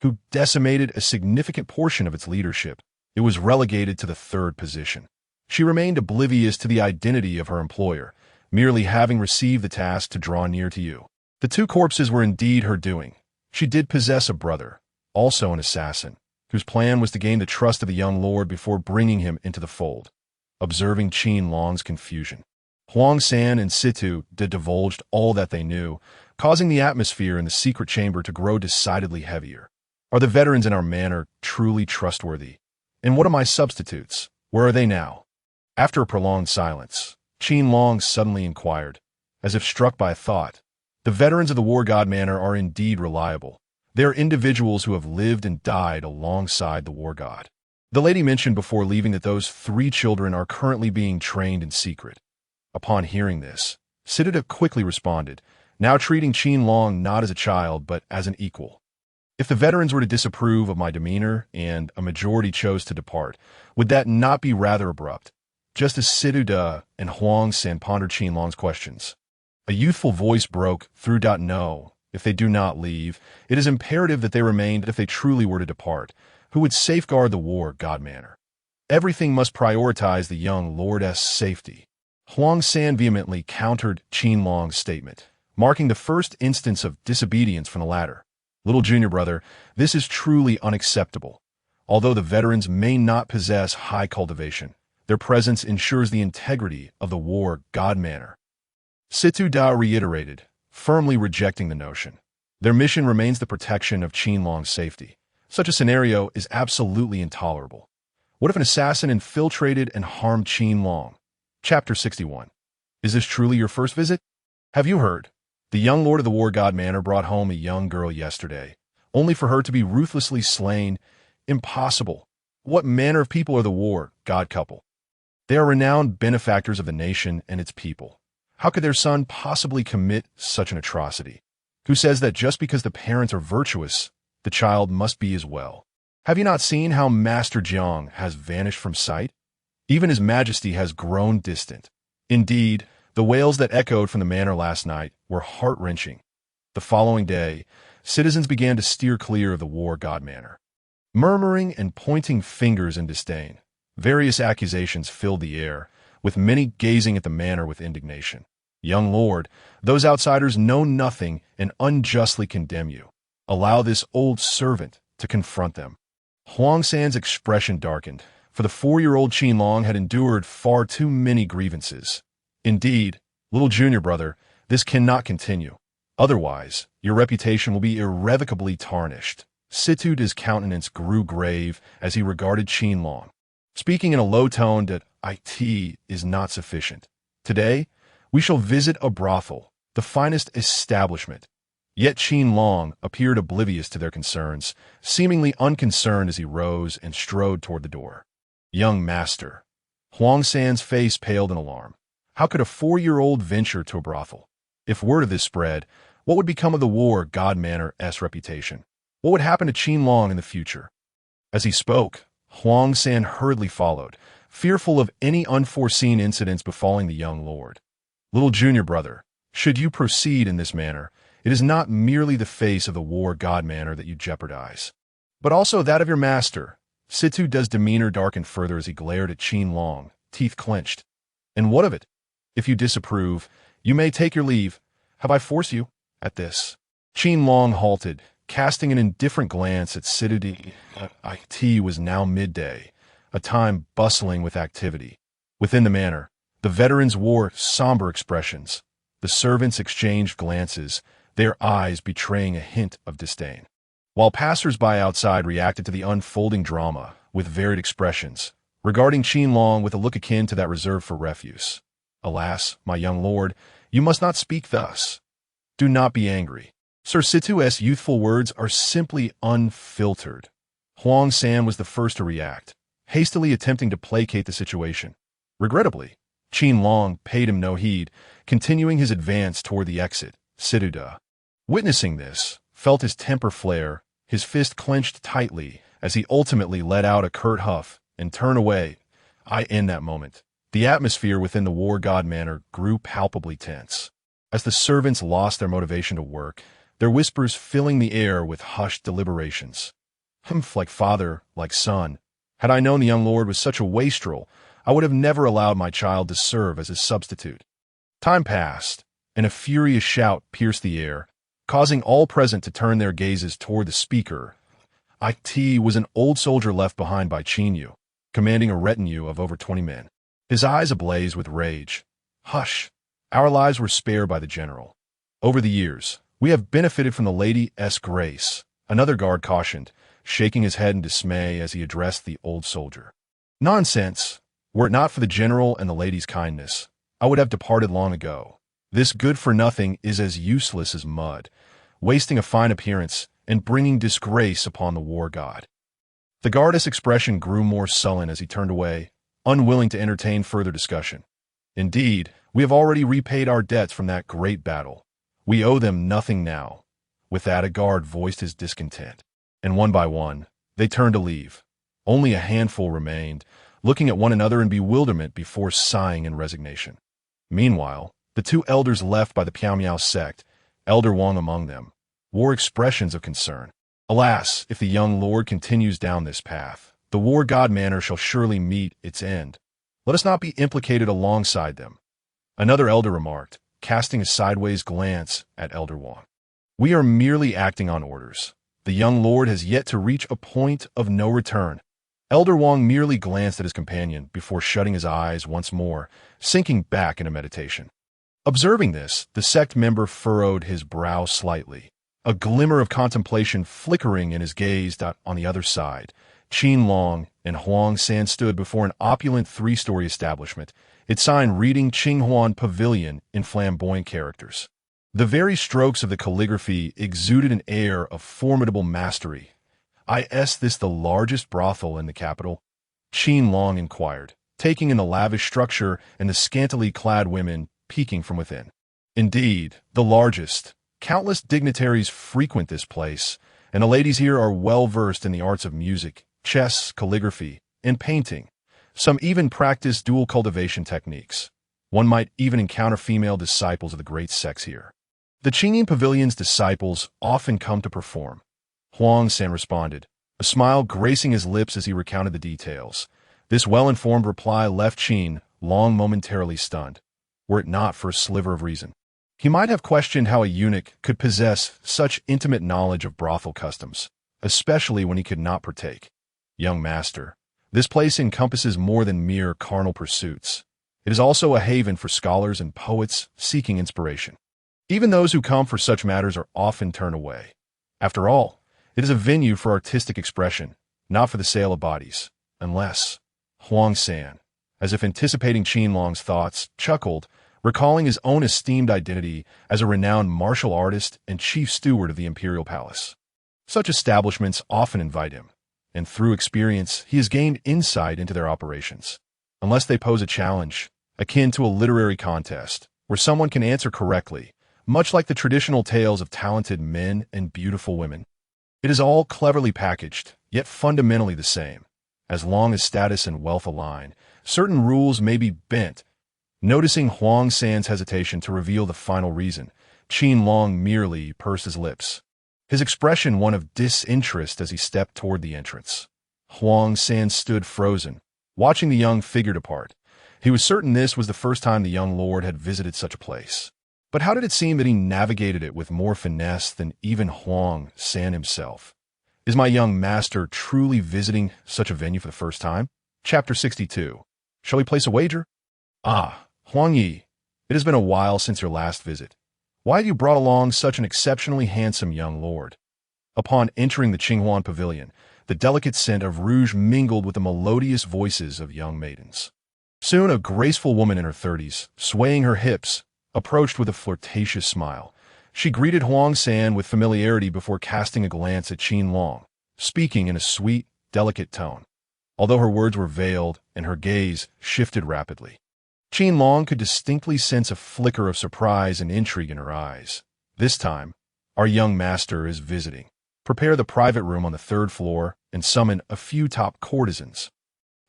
who decimated a significant portion of its leadership, it was relegated to the 3rd position. She remained oblivious to the identity of her employer, merely having received the task to draw near to you. The 2 corpses were indeed her doing. She did possess a brother, also an assassin, whose plan was to gain the trust of the young lord before bringing him into the fold. Observing Qin Long's confusion, Huang San and Situ divulged all that they knew, causing the atmosphere in the secret chamber to grow decidedly heavier. Are the veterans in our manor truly trustworthy? And what are my substitutes? Where are they now? After a prolonged silence, Qin Long suddenly inquired, as if struck by a thought. The veterans of the War God Manor are indeed reliable. They are individuals who have lived and died alongside the War God. The lady mentioned before leaving that those 3 children are currently being trained in secret. Upon hearing this, Siddhartha quickly responded, now treating Qin Long not as a child but as an equal. If the veterans were to disapprove of my demeanor and a majority chose to depart, would that not be rather abrupt? Just as Siddhartha and Huang San pondered Qin Long's questions, a youthful voice broke through. No, if they do not leave, it is imperative that they remain. If they truly were to depart, who would safeguard the War God Manor? Everything must prioritize the young lordess' safety. Huang San vehemently countered Qin Long's statement, marking the first instance of disobedience from the latter. Little junior brother, this is truly unacceptable. Although the veterans may not possess high cultivation, their presence ensures the integrity of the War God Manor. Situ Da reiterated, firmly rejecting the notion. Their mission remains the protection of Qin Long's safety. Such a scenario is absolutely intolerable. What if an assassin infiltrated and harmed Qin Long? Chapter 61. Is this truly your first visit? Have you heard? The young lord of the War God Manor brought home a young girl yesterday, only for her to be ruthlessly slain. Impossible. What manner of people are the War God couple? They are renowned benefactors of the nation and its people. How could their son possibly commit such an atrocity? Who says that just because the parents are virtuous, the child must be as well? Have you not seen how Master Jiang has vanished from sight? Even His Majesty has grown distant. Indeed, the wails that echoed from the manor last night were heart-wrenching. The following day, citizens began to steer clear of the War God Manor. Murmuring and pointing fingers in disdain, various accusations filled the air, with many gazing at the manor with indignation. Young lord, those outsiders know nothing and unjustly condemn you. Allow this old servant to confront them. Huang San's expression darkened, for the 4-year-old Qin Long had endured far too many grievances. Indeed, little junior brother, this cannot continue. Otherwise, your reputation will be irrevocably tarnished. Situda's countenance grew grave as he regarded Qin Long, speaking in a low tone that it is not sufficient. Today, we shall visit a brothel, the finest establishment. Yet Qin Long appeared oblivious to their concerns, seemingly unconcerned as he rose and strode toward the door. Young master. Huang San's face paled in alarm. How could a 4-year-old venture to a brothel? If word of this spread, what would become of the war god Manor's reputation? What would happen to Qin Long in the future? As he spoke, Huang San hurriedly followed, fearful of any unforeseen incidents befalling the young lord. Little junior brother, should you proceed in this manner, it is not merely the face of the war god Manor that you jeopardize, but also that of your master. Situ's demeanor darkened further as he glared at Qin Long, teeth clenched. And what of it? If you disapprove, you may take your leave. Have I forced you? At this, Qin Long halted, casting an indifferent glance at Situ. It was now midday, a time bustling with activity. Within the manor, the veterans wore somber expressions. The servants exchanged glances, their eyes betraying a hint of disdain, while passers-by outside reacted to the unfolding drama with varied expressions, regarding Qin Long with a look akin to that reserved for refuse. Alas, my young lord, you must not speak thus. Do not be angry. Sir Situ's youthful words are simply unfiltered. Huang San was the first to react, hastily attempting to placate the situation. Regrettably, Qin Long paid him no heed, continuing his advance toward the exit. Situ, witnessing this, felt his temper flare, his fist clenched tightly as he ultimately let out a curt huff and turned away. In that moment, the atmosphere within the war god manor grew palpably tense. As the servants lost their motivation to work, their whispers filling the air with hushed deliberations. Like father, like son. Had I known the young lord was such a wastrel, I would have never allowed my child to serve as his substitute. Time passed, and a furious shout pierced the air, causing all present to turn their gazes toward the speaker. It was an old soldier left behind by Qin Yu, commanding a retinue of over 20 men. His eyes ablaze with rage. Hush! Our lives were spared by the general. Over the years, we have benefited from the lady's grace, another guard cautioned, shaking his head in dismay as he addressed the old soldier. Nonsense! Were it not for the general and the lady's kindness, I would have departed long ago. This good-for-nothing is as useless as mud, wasting a fine appearance and bringing disgrace upon the war god. The guard's expression grew more sullen as he turned away, unwilling to entertain further discussion. Indeed, we have already repaid our debts from that great battle. We owe them nothing now. With that, a guard voiced his discontent, and one by one, they turned to leave. Only a handful remained, looking at one another in bewilderment before sighing in resignation. Meanwhile, the 2 elders left by the Piao sect, Elder Wang among them, wore expressions of concern. Alas, if the young lord continues down this path, the war god manor shall surely meet its end. Let us not be implicated alongside them. Another elder remarked, casting a sideways glance at Elder Wang. We are merely acting on orders. The young lord has yet to reach a point of no return. Elder Wang merely glanced at his companion before shutting his eyes once more, sinking back into meditation. Observing this, the sect member furrowed his brow slightly, a glimmer of contemplation flickering in his gaze. On the other side, Qin Long and Huang San stood before an opulent 3-story establishment, its sign reading Qinghuan Pavilion in flamboyant characters. The very strokes of the calligraphy exuded an air of formidable mastery. Is this the largest brothel in the capital? Qin Long inquired, taking in the lavish structure and the scantily clad women peeking from within. Indeed, the largest. Countless dignitaries frequent this place, and the ladies here are well versed in the arts of music, chess, calligraphy, and painting. Some even practice dual cultivation techniques. One might even encounter female disciples of the great sects here. The Qingyin Pavilion's disciples often come to perform. Huang San responded, a smile gracing his lips as he recounted the details. This well-informed reply left Qin Long momentarily stunned, were it not for a sliver of reason. He might have questioned how a eunuch could possess such intimate knowledge of brothel customs, especially when he could not partake. Young master, this place encompasses more than mere carnal pursuits. It is also a haven for scholars and poets seeking inspiration. Even those who come for such matters are often turned away. After all, it is a venue for artistic expression, not for the sale of bodies, unless Huang San, as if anticipating Qin Long's thoughts, chuckled, recalling his own esteemed identity as a renowned martial artist and chief steward of the imperial palace. Such establishments often invite him, and through experience, he has gained insight into their operations. Unless they pose a challenge, akin to a literary contest, where someone can answer correctly, much like the traditional tales of talented men and beautiful women. It is all cleverly packaged, yet fundamentally the same. As long as status and wealth align, certain rules may be bent. Noticing Huang San's hesitation to reveal the final reason, Qin Long merely pursed his lips, his expression one of disinterest as he stepped toward the entrance. Huang San stood frozen, watching the young figure depart. He was certain this was the first time the young lord had visited such a place. But how did it seem that he navigated it with more finesse than even Huang San himself? Is my young master truly visiting such a venue for the first time? Chapter 62. Shall we place a wager? Ah, Huang Yi, it has been a while since your last visit. Why have you brought along such an exceptionally handsome young lord? Upon entering the Qinghuan pavilion, the delicate scent of rouge mingled with the melodious voices of young maidens. Soon a graceful woman in her 30s, swaying her hips, approached with a flirtatious smile. She greeted Huang San with familiarity before casting a glance at Qin Long, speaking in a sweet, delicate tone. Although her words were veiled and her gaze shifted rapidly, Qin Long could distinctly sense a flicker of surprise and intrigue in her eyes. This time, our young master is visiting. Prepare the private room on the 3rd floor and summon a few top courtesans.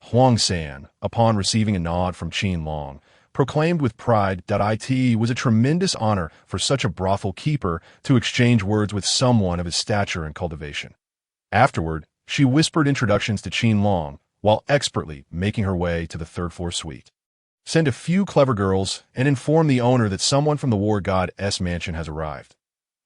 Huang San, upon receiving a nod from Qin Long, proclaimed with pride that it was a tremendous honor for such a brothel keeper to exchange words with someone of his stature and cultivation. Afterward, she whispered introductions to Qin Long, while expertly making her way to the 3rd floor suite. Send a few clever girls and inform the owner that someone from the war god's mansion has arrived.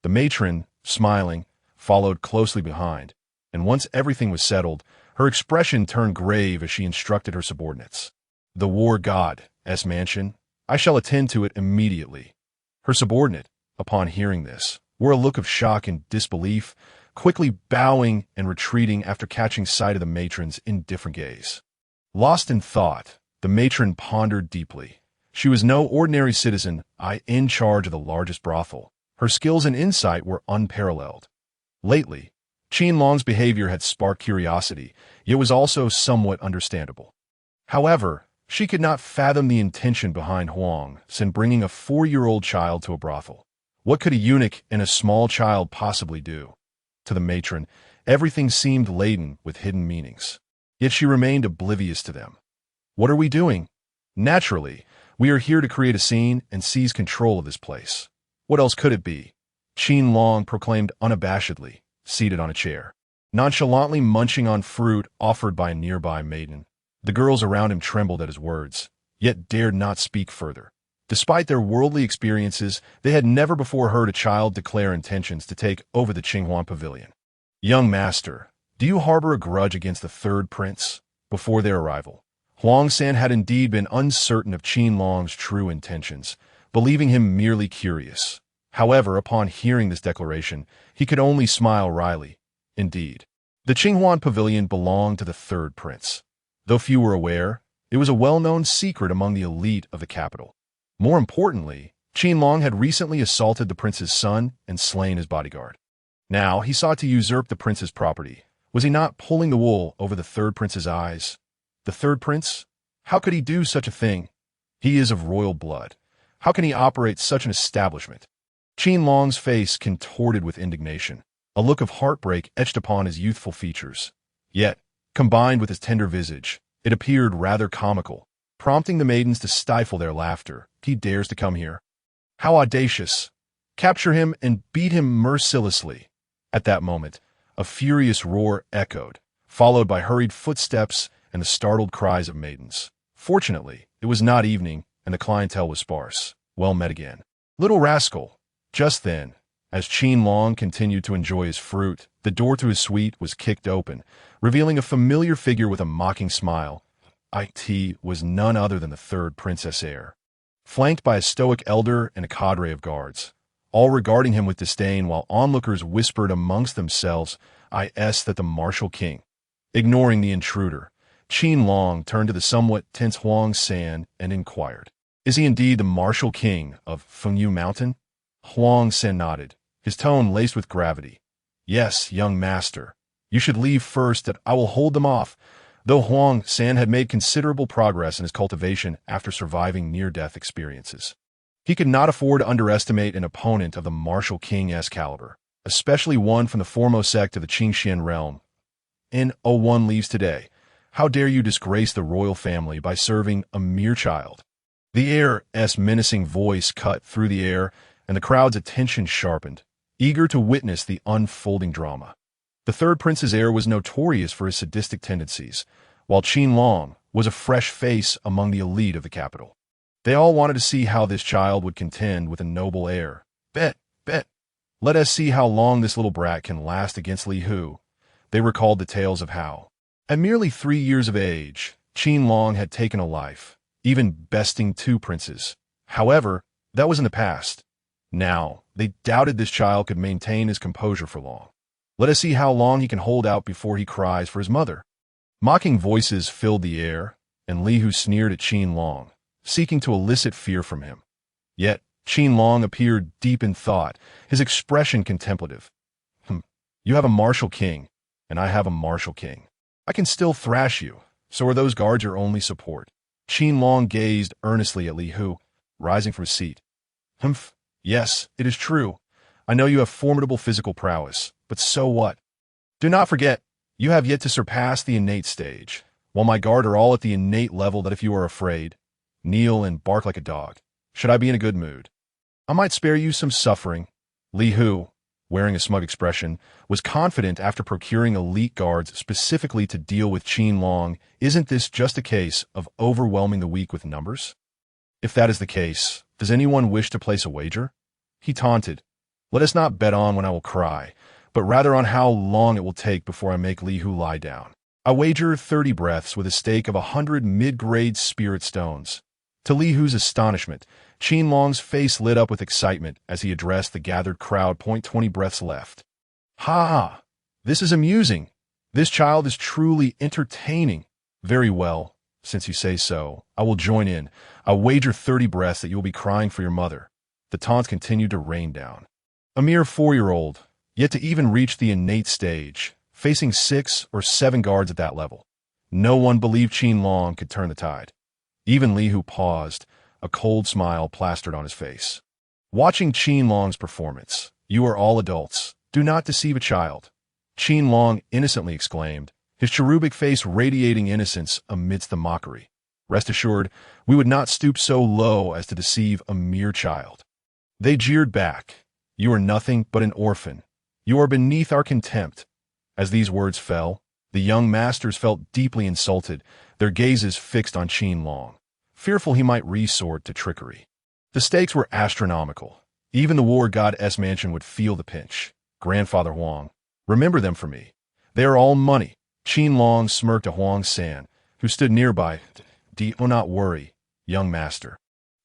The matron, smiling, followed closely behind, and once everything was settled, her expression turned grave as she instructed her subordinates. The war god's mansion, I shall attend to it immediately. Her subordinate, upon hearing this, wore a look of shock and disbelief, quickly bowing and retreating after catching sight of the matron's indifferent gaze. Lost in thought, the matron pondered deeply. She was no ordinary citizen, in charge of the largest brothel. Her skills and insight were unparalleled. Lately, Qin Long's behavior had sparked curiosity, yet was also somewhat understandable. However, she could not fathom the intention behind Huang San bringing a 4-year-old child to a brothel. What could a eunuch and a small child possibly do? To the matron, everything seemed laden with hidden meanings, yet she remained oblivious to them. What are we doing? Naturally, we are here to create a scene and seize control of this place. What else could it be? Qin Long proclaimed unabashedly, seated on a chair, nonchalantly munching on fruit offered by a nearby maiden. The girls around him trembled at his words, yet dared not speak further. Despite their worldly experiences, they had never before heard a child declare intentions to take over the Qinghuan pavilion. Young master, do you harbor a grudge against the 3rd prince? Before their arrival, Huang San had indeed been uncertain of Qin Long's true intentions, believing him merely curious. However, upon hearing this declaration, he could only smile wryly. Indeed, the Qinghuan pavilion belonged to the 3rd prince. Though few were aware, it was a well-known secret among the elite of the capital. More importantly, Qin Long had recently assaulted the prince's son and slain his bodyguard. Now he sought to usurp the prince's property. Was he not pulling the wool over the 3rd prince's eyes? The 3rd prince? How could he do such a thing? He is of royal blood. How can he operate such an establishment? Qin Long's face contorted with indignation. A look of heartbreak etched upon his youthful features. Yet, combined with his tender visage, it appeared rather comical, prompting the maidens to stifle their laughter. He dares to come here. How audacious! Capture him and beat him mercilessly. At that moment, a furious roar echoed, followed by hurried footsteps and the startled cries of maidens. Fortunately, it was not evening, and the clientele was sparse. Well met again. Little rascal! Just then, as Qin Long continued to enjoy his fruit, the door to his suite was kicked open, revealing a familiar figure with a mocking smile. It was none other than the 3rd princess heir, flanked by a stoic elder and a cadre of guards, all regarding him with disdain while onlookers whispered amongst themselves, that the martial king. Ignoring the intruder, Qin Long turned to the somewhat tense Huang San and inquired, Is he indeed the martial king of Fengyu Mountain? Huang San nodded, his tone laced with gravity. Yes, young master. You should leave first, that I will hold them off. Though Huang San had made considerable progress in his cultivation after surviving near-death experiences, he could not afford to underestimate an opponent of the martial king-esque caliber, especially one from the foremost sect of the Qingxian realm. N01 leaves today. How dare you disgrace the royal family by serving a mere child? The heir's menacing voice cut through the air, and the crowd's attention sharpened, eager to witness the unfolding drama. The third prince's heir was notorious for his sadistic tendencies, while Qin Long was a fresh face among the elite of the capital. They all wanted to see how this child would contend with a noble heir. Bet. Let us see how long this little brat can last against Li Hu. They recalled the tales of how, at merely 3 years of age, Qin Long had taken a life, even besting 2 princes. However, that was in the past. Now, they doubted this child could maintain his composure for long. Let us see how long he can hold out before he cries for his mother. Mocking voices filled the air, and Li Hu sneered at Qin Long, seeking to elicit fear from him. Yet, Qin Long appeared deep in thought, his expression contemplative. You have a martial king, and I have a martial king. I can still thrash you, so are those guards your only support? Qin Long gazed earnestly at Li Hu, rising from his seat. Yes, it is true. I know you have formidable physical prowess, but so what? Do not forget, you have yet to surpass the innate stage, while my guard are all at the innate level that if you are afraid, kneel and bark like a dog. Should I be in a good mood? I might spare you some suffering. Li Hu, wearing a smug expression, was confident after procuring elite guards specifically to deal with Qin Long. Isn't this just a case of overwhelming the weak with numbers? If that is the case, does anyone wish to place a wager? He taunted. Let us not bet on when I will cry, but rather on how long it will take before I make Li Hu lie down. I wager 30 breaths with a stake of 100 mid-grade spirit stones. To Li Hu's astonishment, Qin Long's face lit up with excitement as he addressed the gathered crowd. 20 breaths left. Ha! This is amusing. This child is truly entertaining. Very well, since you say so, I will join in. I'll wager 30 breaths that you will be crying for your mother. The taunts continued to rain down. A mere 4-year-old, yet to even reach the innate stage, facing 6 or 7 guards at that level. No one believed Qin Long could turn the tide. Even Li Hu paused, a cold smile plastered on his face. Watching Qin Long's performance, you are all adults. Do not deceive a child. Qin Long innocently exclaimed, his cherubic face radiating innocence amidst the mockery. Rest assured, we would not stoop so low as to deceive a mere child. They jeered back. You are nothing but an orphan. You are beneath our contempt. As these words fell, the young masters felt deeply insulted, their gazes fixed on Qin Long, fearful he might resort to trickery. The stakes were astronomical. Even the war god's mansion would feel the pinch. Grandfather Huang, remember them for me. They are all money. Qin Long smirked at Huang San, who stood nearby. Do not worry, young master.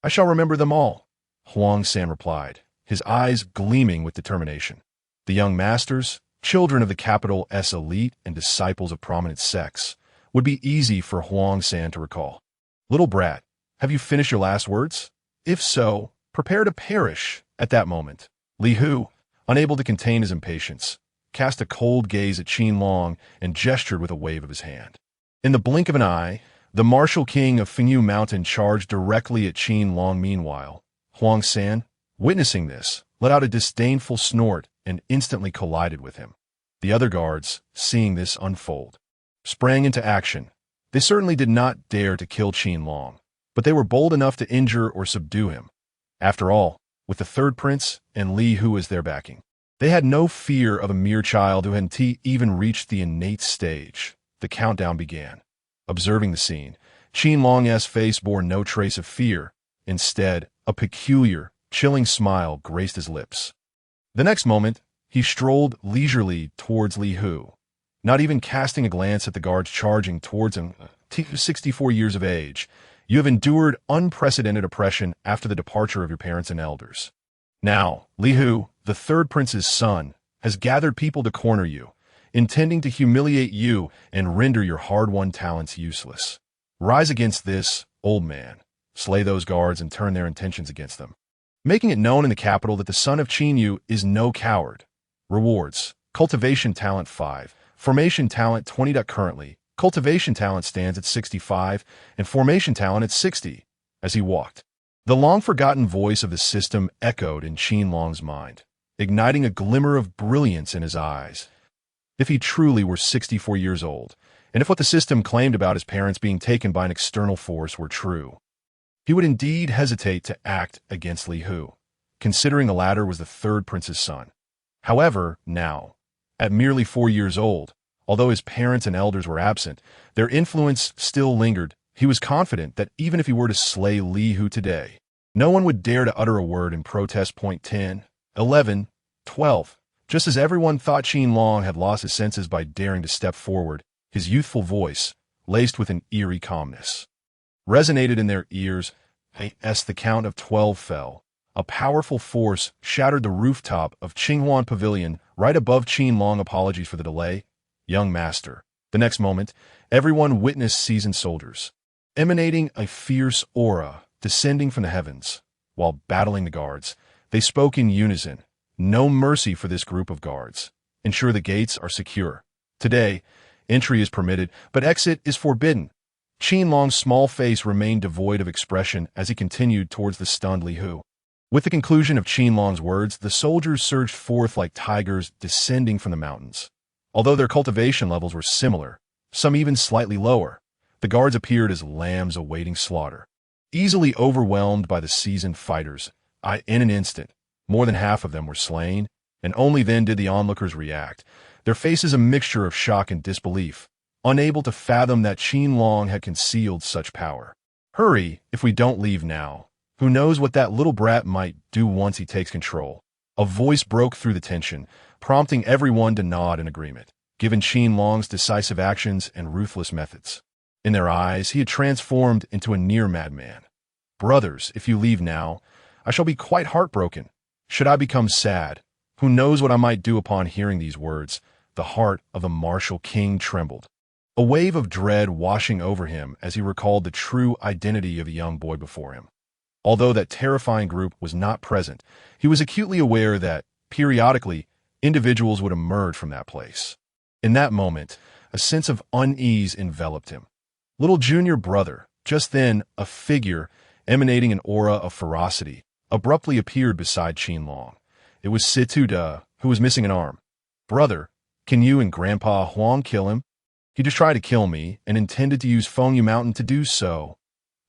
I shall remember them all, Huang San replied, his eyes gleaming with determination. The young masters, children of the capital's elite and disciples of prominent sects, would be easy for Huang San to recall. Little brat, have you finished your last words? If so, prepare to perish. At that moment, Li Hu, unable to contain his impatience, cast a cold gaze at Qin Long and gestured with a wave of his hand. In the blink of an eye, the martial king of Fengyu Mountain charged directly at Qin Long. Meanwhile, Huang San, witnessing this, let out a disdainful snort and instantly collided with him. The other guards, seeing this unfold, sprang into action. They certainly did not dare to kill Qin Long, but they were bold enough to injure or subdue him. After all, with the third prince and Li Hu as their backing, they had no fear of a mere child who hadn't even reached the innate stage. The countdown began. Observing the scene, Qin Long's face bore no trace of fear. Instead, a peculiar, chilling smile graced his lips. The next moment, he strolled leisurely towards Li Hu, not even casting a glance at the guards charging towards him. 64 years of age, you have endured unprecedented oppression after the departure of your parents and elders. Now, Li Hu, the third prince's son, has gathered people to corner you, intending to humiliate you and render your hard-won talents useless. Rise against this, old man, slay those guards and turn their intentions against them. Making it known in the capital that the son of Qin Yu is no coward. Rewards. Cultivation talent 5. Formation talent 20. Currently, cultivation talent stands at 65 and formation talent at 60. As he walked, the long-forgotten voice of the system echoed in Qin Long's mind, igniting a glimmer of brilliance in his eyes. If he truly were 64 years old, and if what the system claimed about his parents being taken by an external force were true, he would indeed hesitate to act against Li Hu, considering the latter was the third prince's son. However, now, at merely 4 years old, although his parents and elders were absent, their influence still lingered. He was confident that even if he were to slay Li Hu today, no one would dare to utter a word in protest. 10, 11, 12. Just as everyone thought Qin Long had lost his senses by daring to step forward, his youthful voice, laced with an eerie calmness, resonated in their ears. As the count of 12 fell, a powerful force shattered the rooftop of Qinghuan Pavilion right above Qin Long. Apologies for the delay, young master. The next moment, everyone witnessed seasoned soldiers, emanating a fierce aura descending from the heavens. While battling the guards, they spoke in unison. No mercy for this group of guards. Ensure the gates are secure. Today, entry is permitted, but exit is forbidden. Qin Long's small face remained devoid of expression as he continued towards the stunned Li Hu. With the conclusion of Qin Long's words, the soldiers surged forth like tigers descending from the mountains. Although their cultivation levels were similar, some even slightly lower, the guards appeared as lambs awaiting slaughter. Easily overwhelmed by the seasoned fighters, in an instant, more than half of them were slain, and only then did the onlookers react, their faces a mixture of shock and disbelief, unable to fathom that Qin Long had concealed such power. Hurry, if we don't leave now. Who knows what that little brat might do once he takes control? A voice broke through the tension, prompting everyone to nod in agreement, given Qin Long's decisive actions and ruthless methods. In their eyes, he had transformed into a near madman. Brothers, if you leave now, I shall be quite heartbroken. Should I become sad, who knows what I might do upon hearing these words? The heart of the martial king trembled, a wave of dread washing over him as he recalled the true identity of the young boy before him. Although that terrifying group was not present, he was acutely aware that, periodically, individuals would emerge from that place. In that moment, a sense of unease enveloped him. Little junior brother, just then a figure emanating an aura of ferocity, abruptly appeared beside Qin Long. It was Situ De, who was missing an arm. Brother, can you and Grandpa Huang kill him? He just tried to kill me and intended to use Fengyu Mountain to do so.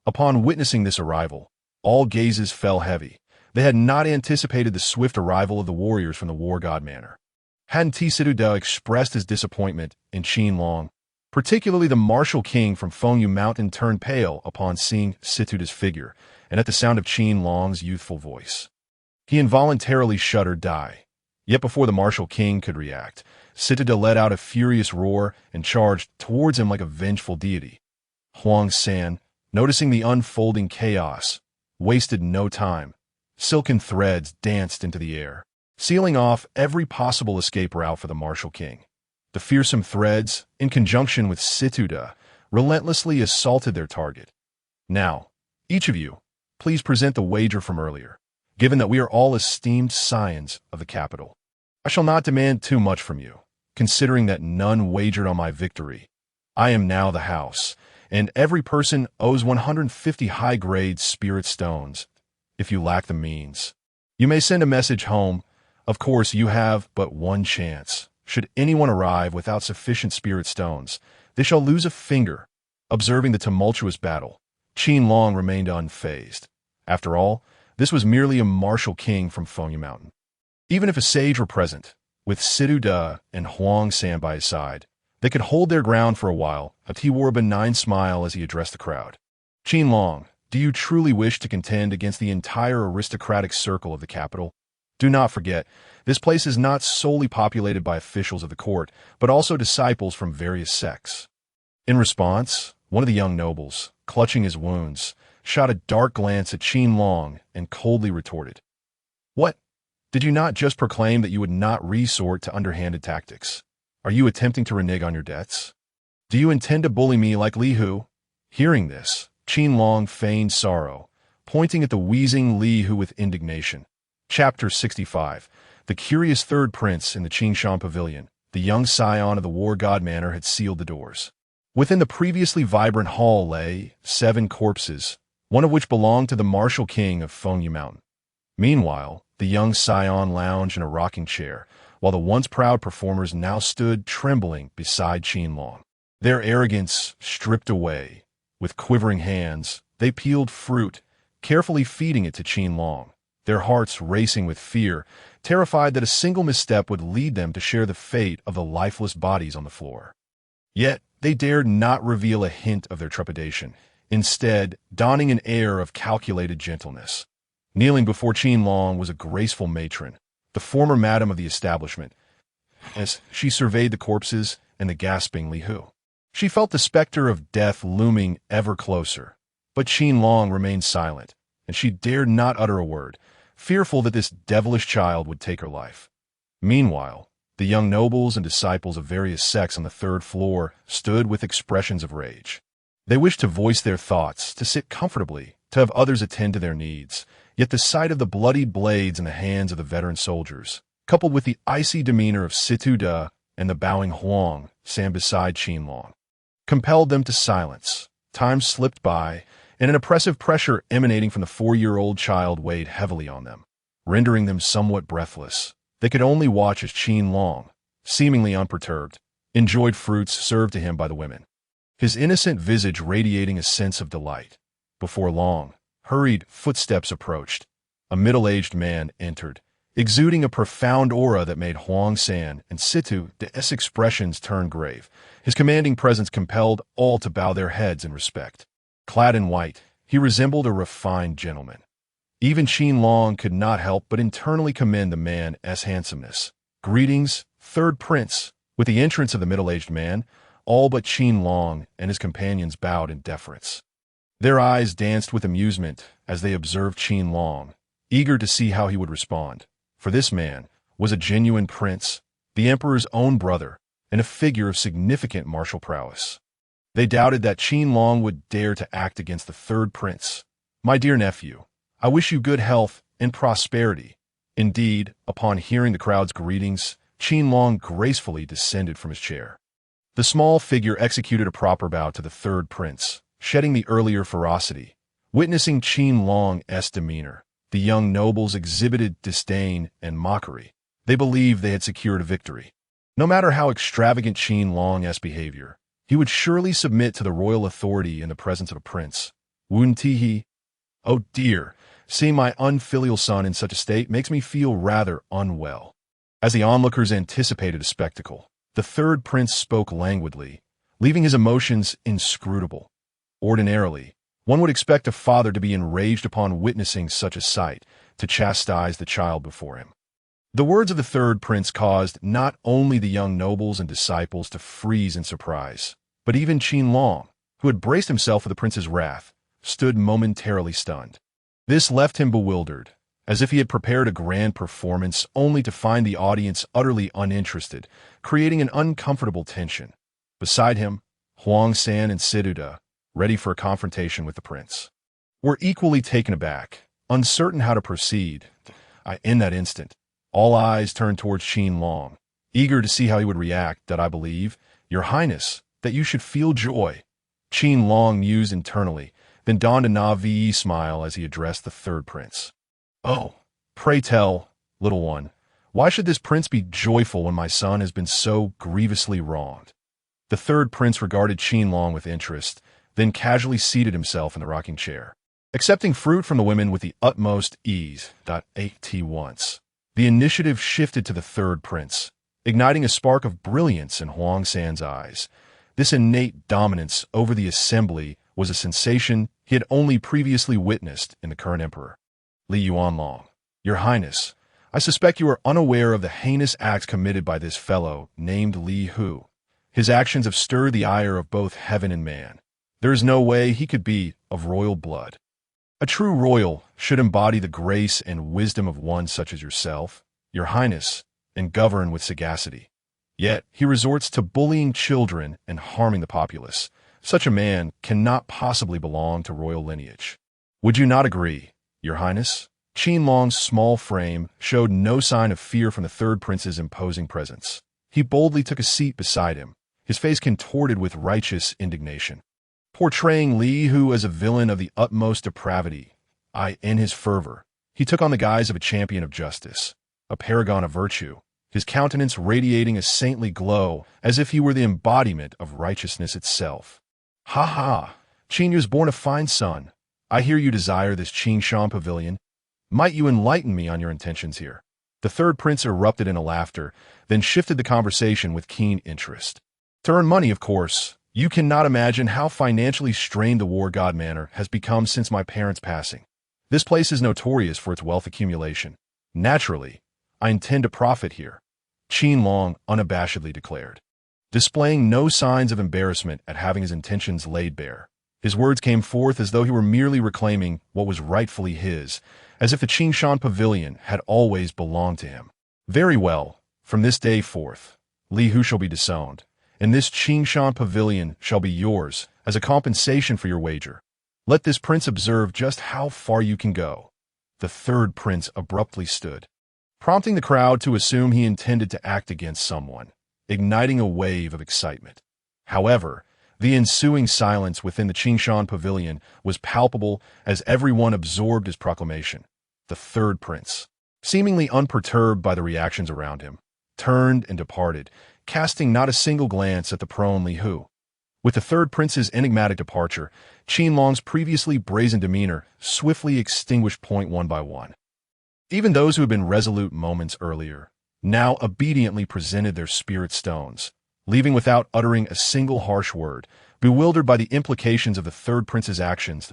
Upon witnessing this arrival, all gazes fell heavy. They had not anticipated the swift arrival of the warriors from the War God Manor. Hadn't Situ De expressed his disappointment in Qin Long? Particularly the martial king from Fengyu Mountain turned pale upon seeing Situ De's figure and at the sound of Qin Long's youthful voice. He involuntarily shuddered. Yet before the martial king could react, Situ De let out a furious roar and charged towards him like a vengeful deity. Huang San, noticing the unfolding chaos, wasted no time. Silken threads danced into the air, sealing off every possible escape route for the martial king. The fearsome threads, in conjunction with Situ De, relentlessly assaulted their target. Now, each of you, please present the wager from earlier. Given that we are all esteemed scions of the capital, I shall not demand too much from you, considering that none wagered on my victory. I am now the house, and every person owes 150 high-grade spirit stones. If you lack the means, you may send a message home. Of course, you have but one chance. Should anyone arrive without sufficient spirit stones, they shall lose a finger. Observing the tumultuous battle, Qin Long remained unfazed. After all, this was merely a martial king from Fengyu Mountain. Even if a sage were present, with Situ De and Huang San by his side, they could hold their ground for a while, but he wore a benign smile as he addressed the crowd. Qin Long, do you truly wish to contend against the entire aristocratic circle of the capital? Do not forget, this place is not solely populated by officials of the court, but also disciples from various sects. In response, one of the young nobles, clutching his wounds, shot a dark glance at Qin Long and coldly retorted, "What? Did you not just proclaim that you would not resort to underhanded tactics? Are you attempting to renege on your debts? Do you intend to bully me like Li Hu?" Hearing this, Qin Long feigned sorrow, pointing at the wheezing Li Hu with indignation. Chapter 65. The curious third prince in the Qingshan Pavilion. The young scion of the war god manor had sealed the doors. Within the previously vibrant hall lay 7 corpses, one of which belonged to the martial king of Fengyu Mountain. Meanwhile, the young scion lounged in a rocking chair, while the once proud performers now stood trembling beside Qin Long. Their arrogance stripped away. With quivering hands, they peeled fruit, carefully feeding it to Qin Long, their hearts racing with fear, terrified that a single misstep would lead them to share the fate of the lifeless bodies on the floor. Yet, they dared not reveal a hint of their trepidation, instead donning an air of calculated gentleness. Kneeling before Qin Long was a graceful matron, the former madam of the establishment, as she surveyed the corpses and the gasping Li Hu. She felt the specter of death looming ever closer, but Qin Long remained silent, and she dared not utter a word, fearful that this devilish child would take her life. Meanwhile, the young nobles and disciples of various sects on the 3rd floor stood with expressions of rage. They wished to voice their thoughts, to sit comfortably, to have others attend to their needs, yet the sight of the bloodied blades in the hands of the veteran soldiers, coupled with the icy demeanor of Situ Da and the bowing Huang, stand beside Qin Long, compelled them to silence. Time slipped by, and an oppressive pressure emanating from the 4-year-old child weighed heavily on them, rendering them somewhat breathless. They could only watch as Qin Long, seemingly unperturbed, enjoyed fruits served to him by the women, his innocent visage radiating a sense of delight. Before long, hurried footsteps approached. A middle-aged man entered, exuding a profound aura that made Huang San and Situ Da's expressions turn grave. His commanding presence compelled all to bow their heads in respect. Clad in white, he resembled a refined gentleman. Even Qin Long could not help but internally commend the man's handsomeness. "Greetings, third prince." With the entrance of the middle-aged man, all but Qin Long and his companions bowed in deference. Their eyes danced with amusement as they observed Qin Long, eager to see how he would respond. For this man was a genuine prince, the emperor's own brother, and a figure of significant martial prowess. They doubted that Qin Long would dare to act against the third prince. "My dear nephew, I wish you good health and prosperity." Indeed, upon hearing the crowd's greetings, Qin Long gracefully descended from his chair. The small figure executed a proper bow to the third prince, shedding the earlier ferocity. Witnessing Qin Long's demeanor, the young nobles exhibited disdain and mockery. They believed they had secured a victory. No matter how extravagant Qin Long's behavior, he would surely submit to the royal authority in the presence of a prince. Wouldn't he? "Oh dear, seeing my unfilial son in such a state makes me feel rather unwell." As the onlookers anticipated a spectacle, the third prince spoke languidly, leaving his emotions inscrutable. Ordinarily, one would expect a father to be enraged upon witnessing such a sight, to chastise the child before him. The words of the third prince caused not only the young nobles and disciples to freeze in surprise, but even Qin Long, who had braced himself for the prince's wrath, stood momentarily stunned. This left him bewildered, as if he had prepared a grand performance only to find the audience utterly uninterested, creating an uncomfortable tension. Beside him, Huang San and Situ Da, ready for a confrontation with the prince, were equally taken aback, uncertain how to proceed. In that instant, all eyes turned towards Qin Long, eager to see how he would react. "That I believe, Your Highness, that you should feel joy." Qin Long mused internally, then donned a naive smile as he addressed the third prince. "Oh, pray tell, little one, why should this prince be joyful when my son has been so grievously wronged?" The third prince regarded Qin Long with interest, then casually seated himself in the rocking chair, accepting fruit from the women with the utmost ease. At once, the initiative shifted to the third prince, igniting a spark of brilliance in Huang San's eyes. This innate dominance over the assembly was a sensation he had only previously witnessed in the current emperor. "Li Yuanlong, Your Highness, I suspect you are unaware of the heinous acts committed by this fellow named Li Hu. His actions have stirred the ire of both heaven and man. There is no way he could be of royal blood. A true royal should embody the grace and wisdom of one such as yourself, Your Highness, and govern with sagacity. Yet he resorts to bullying children and harming the populace, Such a man cannot possibly belong to royal lineage. Would you not agree, Your Highness? Qin Long's small frame showed no sign of fear from the third prince's imposing presence. He boldly took a seat beside him, his face contorted with righteous indignation. Portraying Li Hu as a villain of the utmost depravity, in his fervor, he took on the guise of a champion of justice, a paragon of virtue, his countenance radiating a saintly glow as if he were the embodiment of righteousness itself. Ha ha! Qin Yu's born a fine son. I hear you desire this Qingshan pavilion. Might you enlighten me on your intentions here? The third prince erupted in a laughter, then shifted the conversation with keen interest. To earn money, of course. You cannot imagine how financially strained the War God Manor has become since my parents' passing. This place is notorious for its wealth accumulation. Naturally, I intend to profit here, Qin Long unabashedly declared. Displaying no signs of embarrassment at having his intentions laid bare, his words came forth as though he were merely reclaiming what was rightfully his, as if the Qingshan pavilion had always belonged to him. Very well, from this day forth, Li Hu shall be disowned, and this Qingshan pavilion shall be yours as a compensation for your wager. Let this prince observe just how far you can go. The third prince abruptly stood, prompting the crowd to assume he intended to act against someone, igniting a wave of excitement. However, the ensuing silence within the Qingshan pavilion was palpable as everyone absorbed his proclamation. The third prince, seemingly unperturbed by the reactions around him, turned and departed, casting not a single glance at the prone Li Hu. With the third prince's enigmatic departure, Qin Long's previously brazen demeanor swiftly extinguished point one by one. Even those who had been resolute moments earlier now obediently presented their spirit stones, leaving without uttering a single harsh word, bewildered by the implications of the third prince's actions.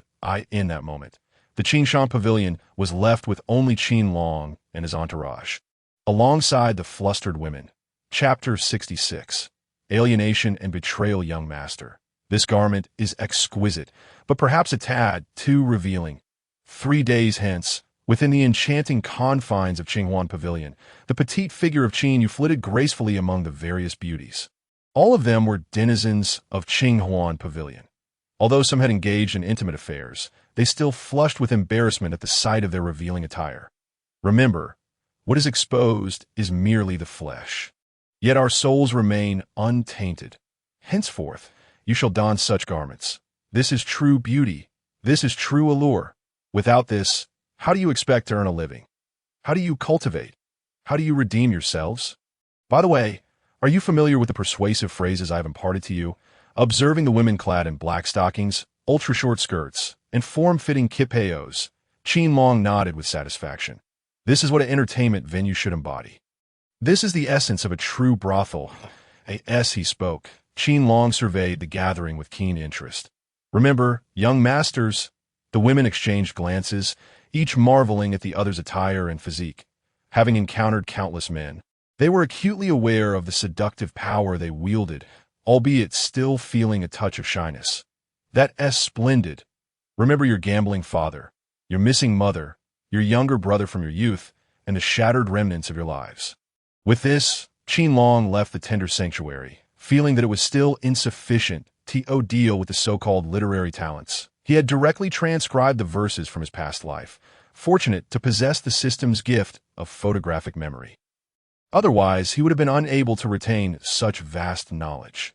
In that moment, the Qingshan pavilion was left with only Qin Long and his entourage. Alongside the flustered women. Chapter 66. Alienation and Betrayal. Young master, this garment is exquisite, but perhaps a tad too revealing. 3 days hence, within the enchanting confines of Qinghuan Pavilion, the petite figure of Qin Yu flitted gracefully among the various beauties. All of them were denizens of Qinghuan Pavilion. Although some had engaged in intimate affairs, they still flushed with embarrassment at the sight of their revealing attire. Remember, what is exposed is merely the flesh. Yet our souls remain untainted. Henceforth, you shall don such garments. This is true beauty. This is true allure. Without this, how do you expect to earn a living? How do you cultivate? How do you redeem yourselves? By the way, are you familiar with the persuasive phrases I have imparted to you? Observing the women clad in black stockings, ultra-short skirts, and form-fitting kipayos, Qin Long nodded with satisfaction. This is what an entertainment venue should embody. This is the essence of a true brothel. He spoke. Qin Long surveyed the gathering with keen interest. Remember, young masters. The women exchanged glances, each marveling at the other's attire and physique. Having encountered countless men, they were acutely aware of the seductive power they wielded, albeit still feeling a touch of shyness. That's splendid. Remember your gambling father, your missing mother, your younger brother from your youth, and the shattered remnants of your lives. With this, Qin Long left the tender sanctuary, feeling that it was still insufficient to deal with the so-called literary talents. He had directly transcribed the verses from his past life, fortunate to possess the system's gift of photographic memory. Otherwise, he would have been unable to retain such vast knowledge.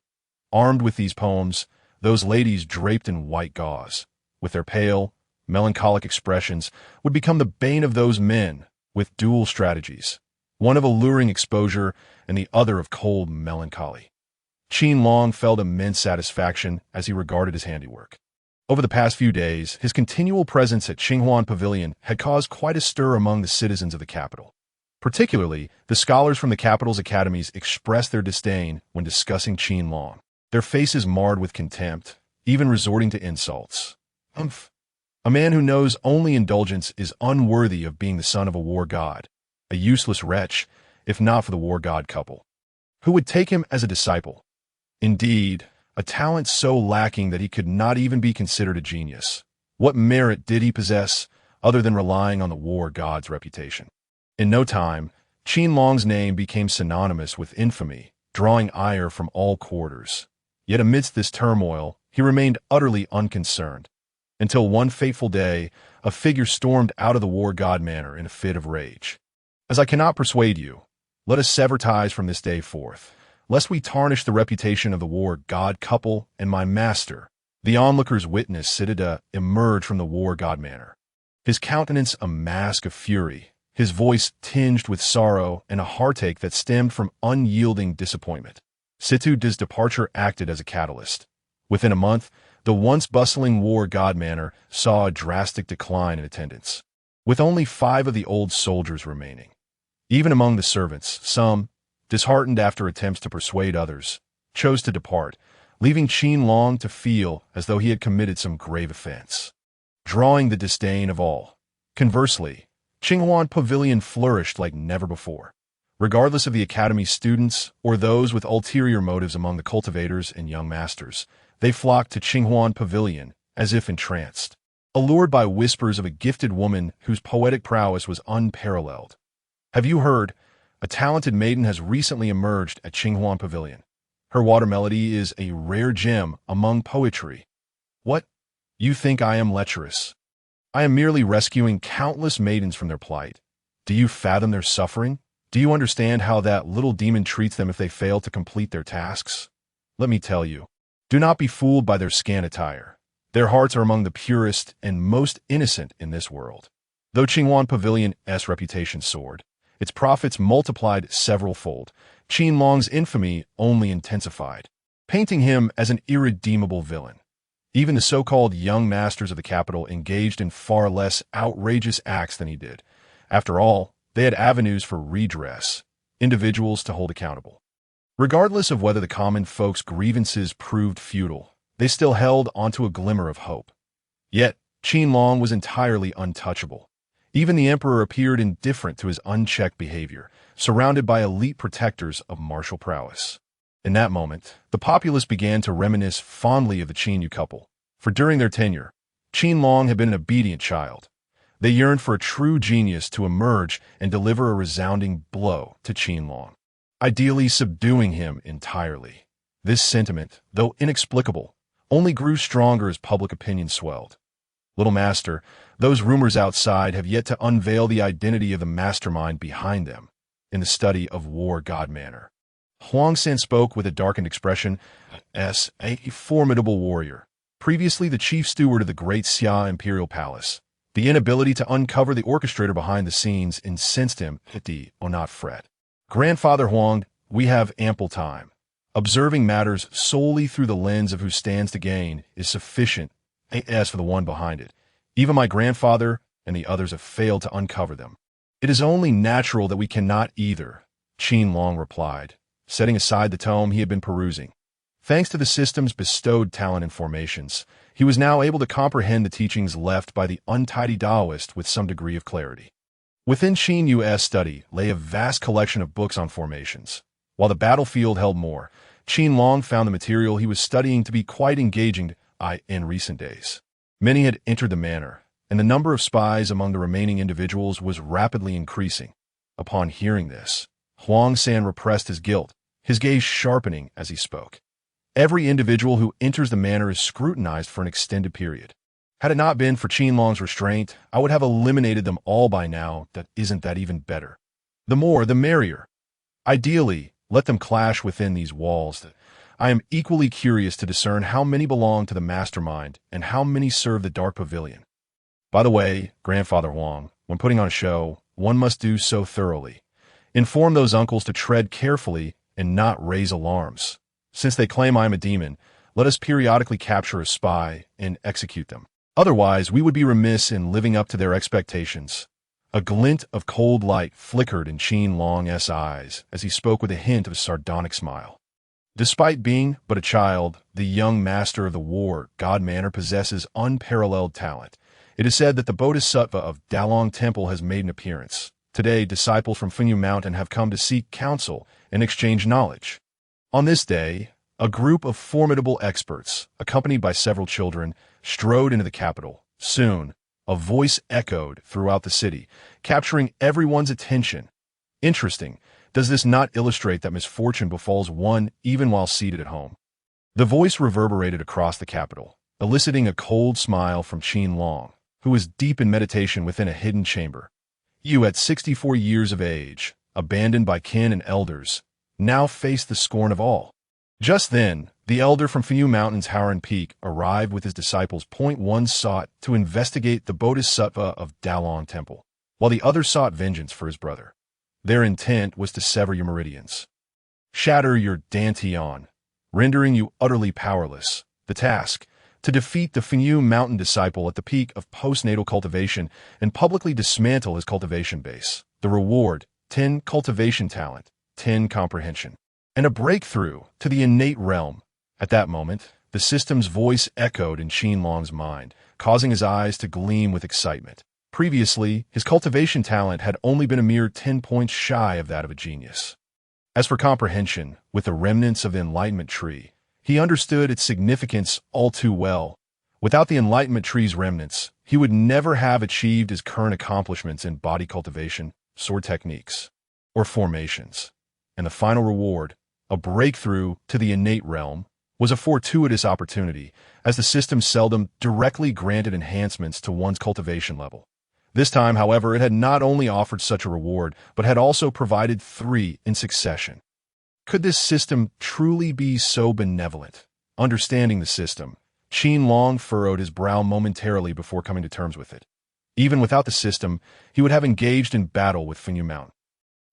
Armed with these poems, those ladies draped in white gauze, with their pale, melancholic expressions, would become the bane of those men with dual strategies, one of alluring exposure and the other of cold melancholy. Qin Long felt immense satisfaction as he regarded his handiwork. Over the past few days, his continual presence at Qinghuan Pavilion had caused quite a stir among the citizens of the capital. Particularly, the scholars from the capital's academies expressed their disdain when discussing Qin Long, their faces marred with contempt, even resorting to insults. Humph! A man who knows only indulgence is unworthy of being the son of a war god, a useless wretch, if not for the war god couple, who would take him as a disciple. Indeed, a talent so lacking that he could not even be considered a genius. What merit did he possess, other than relying on the war god's reputation? In no time, Qin Long's name became synonymous with infamy, drawing ire from all quarters. Yet amidst this turmoil, he remained utterly unconcerned. Until one fateful day, a figure stormed out of the war god manor in a fit of rage. As I cannot persuade you, let us sever ties from this day forth, lest we tarnish the reputation of the war god couple and my master. The onlookers witnessed Siddhartha emerge from the war god manor. His countenance a mask of fury, his voice tinged with sorrow and a heartache that stemmed from unyielding disappointment. Siddhartha's departure acted as a catalyst. Within a month, the once bustling war god manor saw a drastic decline in attendance, with only 5 of the old soldiers remaining. Even among the servants, some, disheartened after attempts to persuade others, chose to depart, leaving Qin Long to feel as though he had committed some grave offense, drawing the disdain of all. Conversely, Qinghuan Pavilion flourished like never before. Regardless of the academy's students or those with ulterior motives among the cultivators and young masters, they flocked to Qinghuan Pavilion as if entranced, allured by whispers of a gifted woman whose poetic prowess was unparalleled. Have you heard? A talented maiden has recently emerged at Qinghuan Pavilion. Her water melody is a rare gem among poetry. What? You think I am lecherous? I am merely rescuing countless maidens from their plight. Do you fathom their suffering? Do you understand how that little demon treats them if they fail to complete their tasks? Let me tell you, do not be fooled by their scant attire. Their hearts are among the purest and most innocent in this world. Though Qinghuan Pavilion's reputation soared, its profits multiplied several-fold. Qin Long's infamy only intensified, painting him as an irredeemable villain. Even the so-called young masters of the capital engaged in far less outrageous acts than he did. After all, they had avenues for redress, individuals to hold accountable. Regardless of whether the common folks' grievances proved futile, they still held onto a glimmer of hope. Yet, Qin Long was entirely untouchable. Even the emperor appeared indifferent to his unchecked behavior, surrounded by elite protectors of martial prowess. In that moment, the populace began to reminisce fondly of the Qin Yu couple, for during their tenure, Qin Long had been an obedient child. They yearned for a true genius to emerge and deliver a resounding blow to Qin Long, ideally subduing him entirely. This sentiment, though inexplicable, only grew stronger as public opinion swelled. Little master, those rumors outside have yet to unveil the identity of the mastermind behind them in the study of war god manor. Huang San spoke with a darkened expression as a formidable warrior, previously the chief steward of the great Xia imperial palace. The inability to uncover the orchestrator behind the scenes incensed him. "O not fret. Grandfather Huang, we have ample time. Observing matters solely through the lens of who stands to gain is sufficient. As for the one behind it, even my grandfather and the others have failed to uncover them. It is only natural that we cannot either," Qin Long replied, setting aside the tome he had been perusing. Thanks to the system's bestowed talent and formations, he was now able to comprehend the teachings left by the untidy Taoist with some degree of clarity. Within Qin Yu's study lay a vast collection of books on formations. While the battlefield held more, Qin Long found the material he was studying to be quite engaging in recent days. Many had entered the manor, and the number of spies among the remaining individuals was rapidly increasing. Upon hearing this, Huang San repressed his guilt, his gaze sharpening as he spoke. Every individual who enters the manor is scrutinized for an extended period. Had it not been for Qin Long's restraint, I would have eliminated them all by now. Isn't that even better? The more, the merrier. Ideally, let them clash within these walls. I am equally curious to discern how many belong to the mastermind and how many serve the Dark Pavilion. By the way, Grandfather Huang, when putting on a show, one must do so thoroughly. Inform those uncles to tread carefully and not raise alarms. Since they claim I am a demon, let us periodically capture a spy and execute them. Otherwise, we would be remiss in living up to their expectations. A glint of cold light flickered in Qin Long's eyes as he spoke with a hint of a sardonic smile. Despite being but a child, the young master of the war god manor possesses unparalleled talent. It is said that the Bodhisattva of Dalong Temple has made an appearance. Today, disciples from Fenyu Mountain have come to seek counsel and exchange knowledge. On this day, a group of formidable experts, accompanied by several children, strode into the capital. Soon, a voice echoed throughout the city, capturing everyone's attention. Interesting, does this not illustrate that misfortune befalls one even while seated at home? The voice reverberated across the capital, eliciting a cold smile from Qin Long, who was deep in meditation within a hidden chamber. You, at 64 years of age, abandoned by kin and elders, now face the scorn of all. Just then, the elder from Fanyu Mountain's Howran Peak arrived with his disciples. One sought to investigate the Bodhisattva of Dalong Temple, while the other sought vengeance for his brother. Their intent was to sever your meridians, shatter your dantian, rendering you utterly powerless. The task, to defeat the Fanyu Mountain disciple at the peak of postnatal cultivation and publicly dismantle his cultivation base. The reward, 10 cultivation talent, 10 comprehension, and a breakthrough to the innate realm. At that moment, the system's voice echoed in Qin Long's mind, causing his eyes to gleam with excitement. Previously, his cultivation talent had only been a mere 10 points shy of that of a genius. As for comprehension, with the remnants of the Enlightenment Tree, he understood its significance all too well. Without the Enlightenment Tree's remnants, he would never have achieved his current accomplishments in body cultivation, sword techniques, or formations. And the final reward, a breakthrough to the innate realm, was a fortuitous opportunity, as the system seldom directly granted enhancements to one's cultivation level. This time, however, it had not only offered such a reward, but had also provided 3 in succession. Could this system truly be so benevolent? Understanding the system, Qin Long furrowed his brow momentarily before coming to terms with it. Even without the system, he would have engaged in battle with Fanyu Mountain.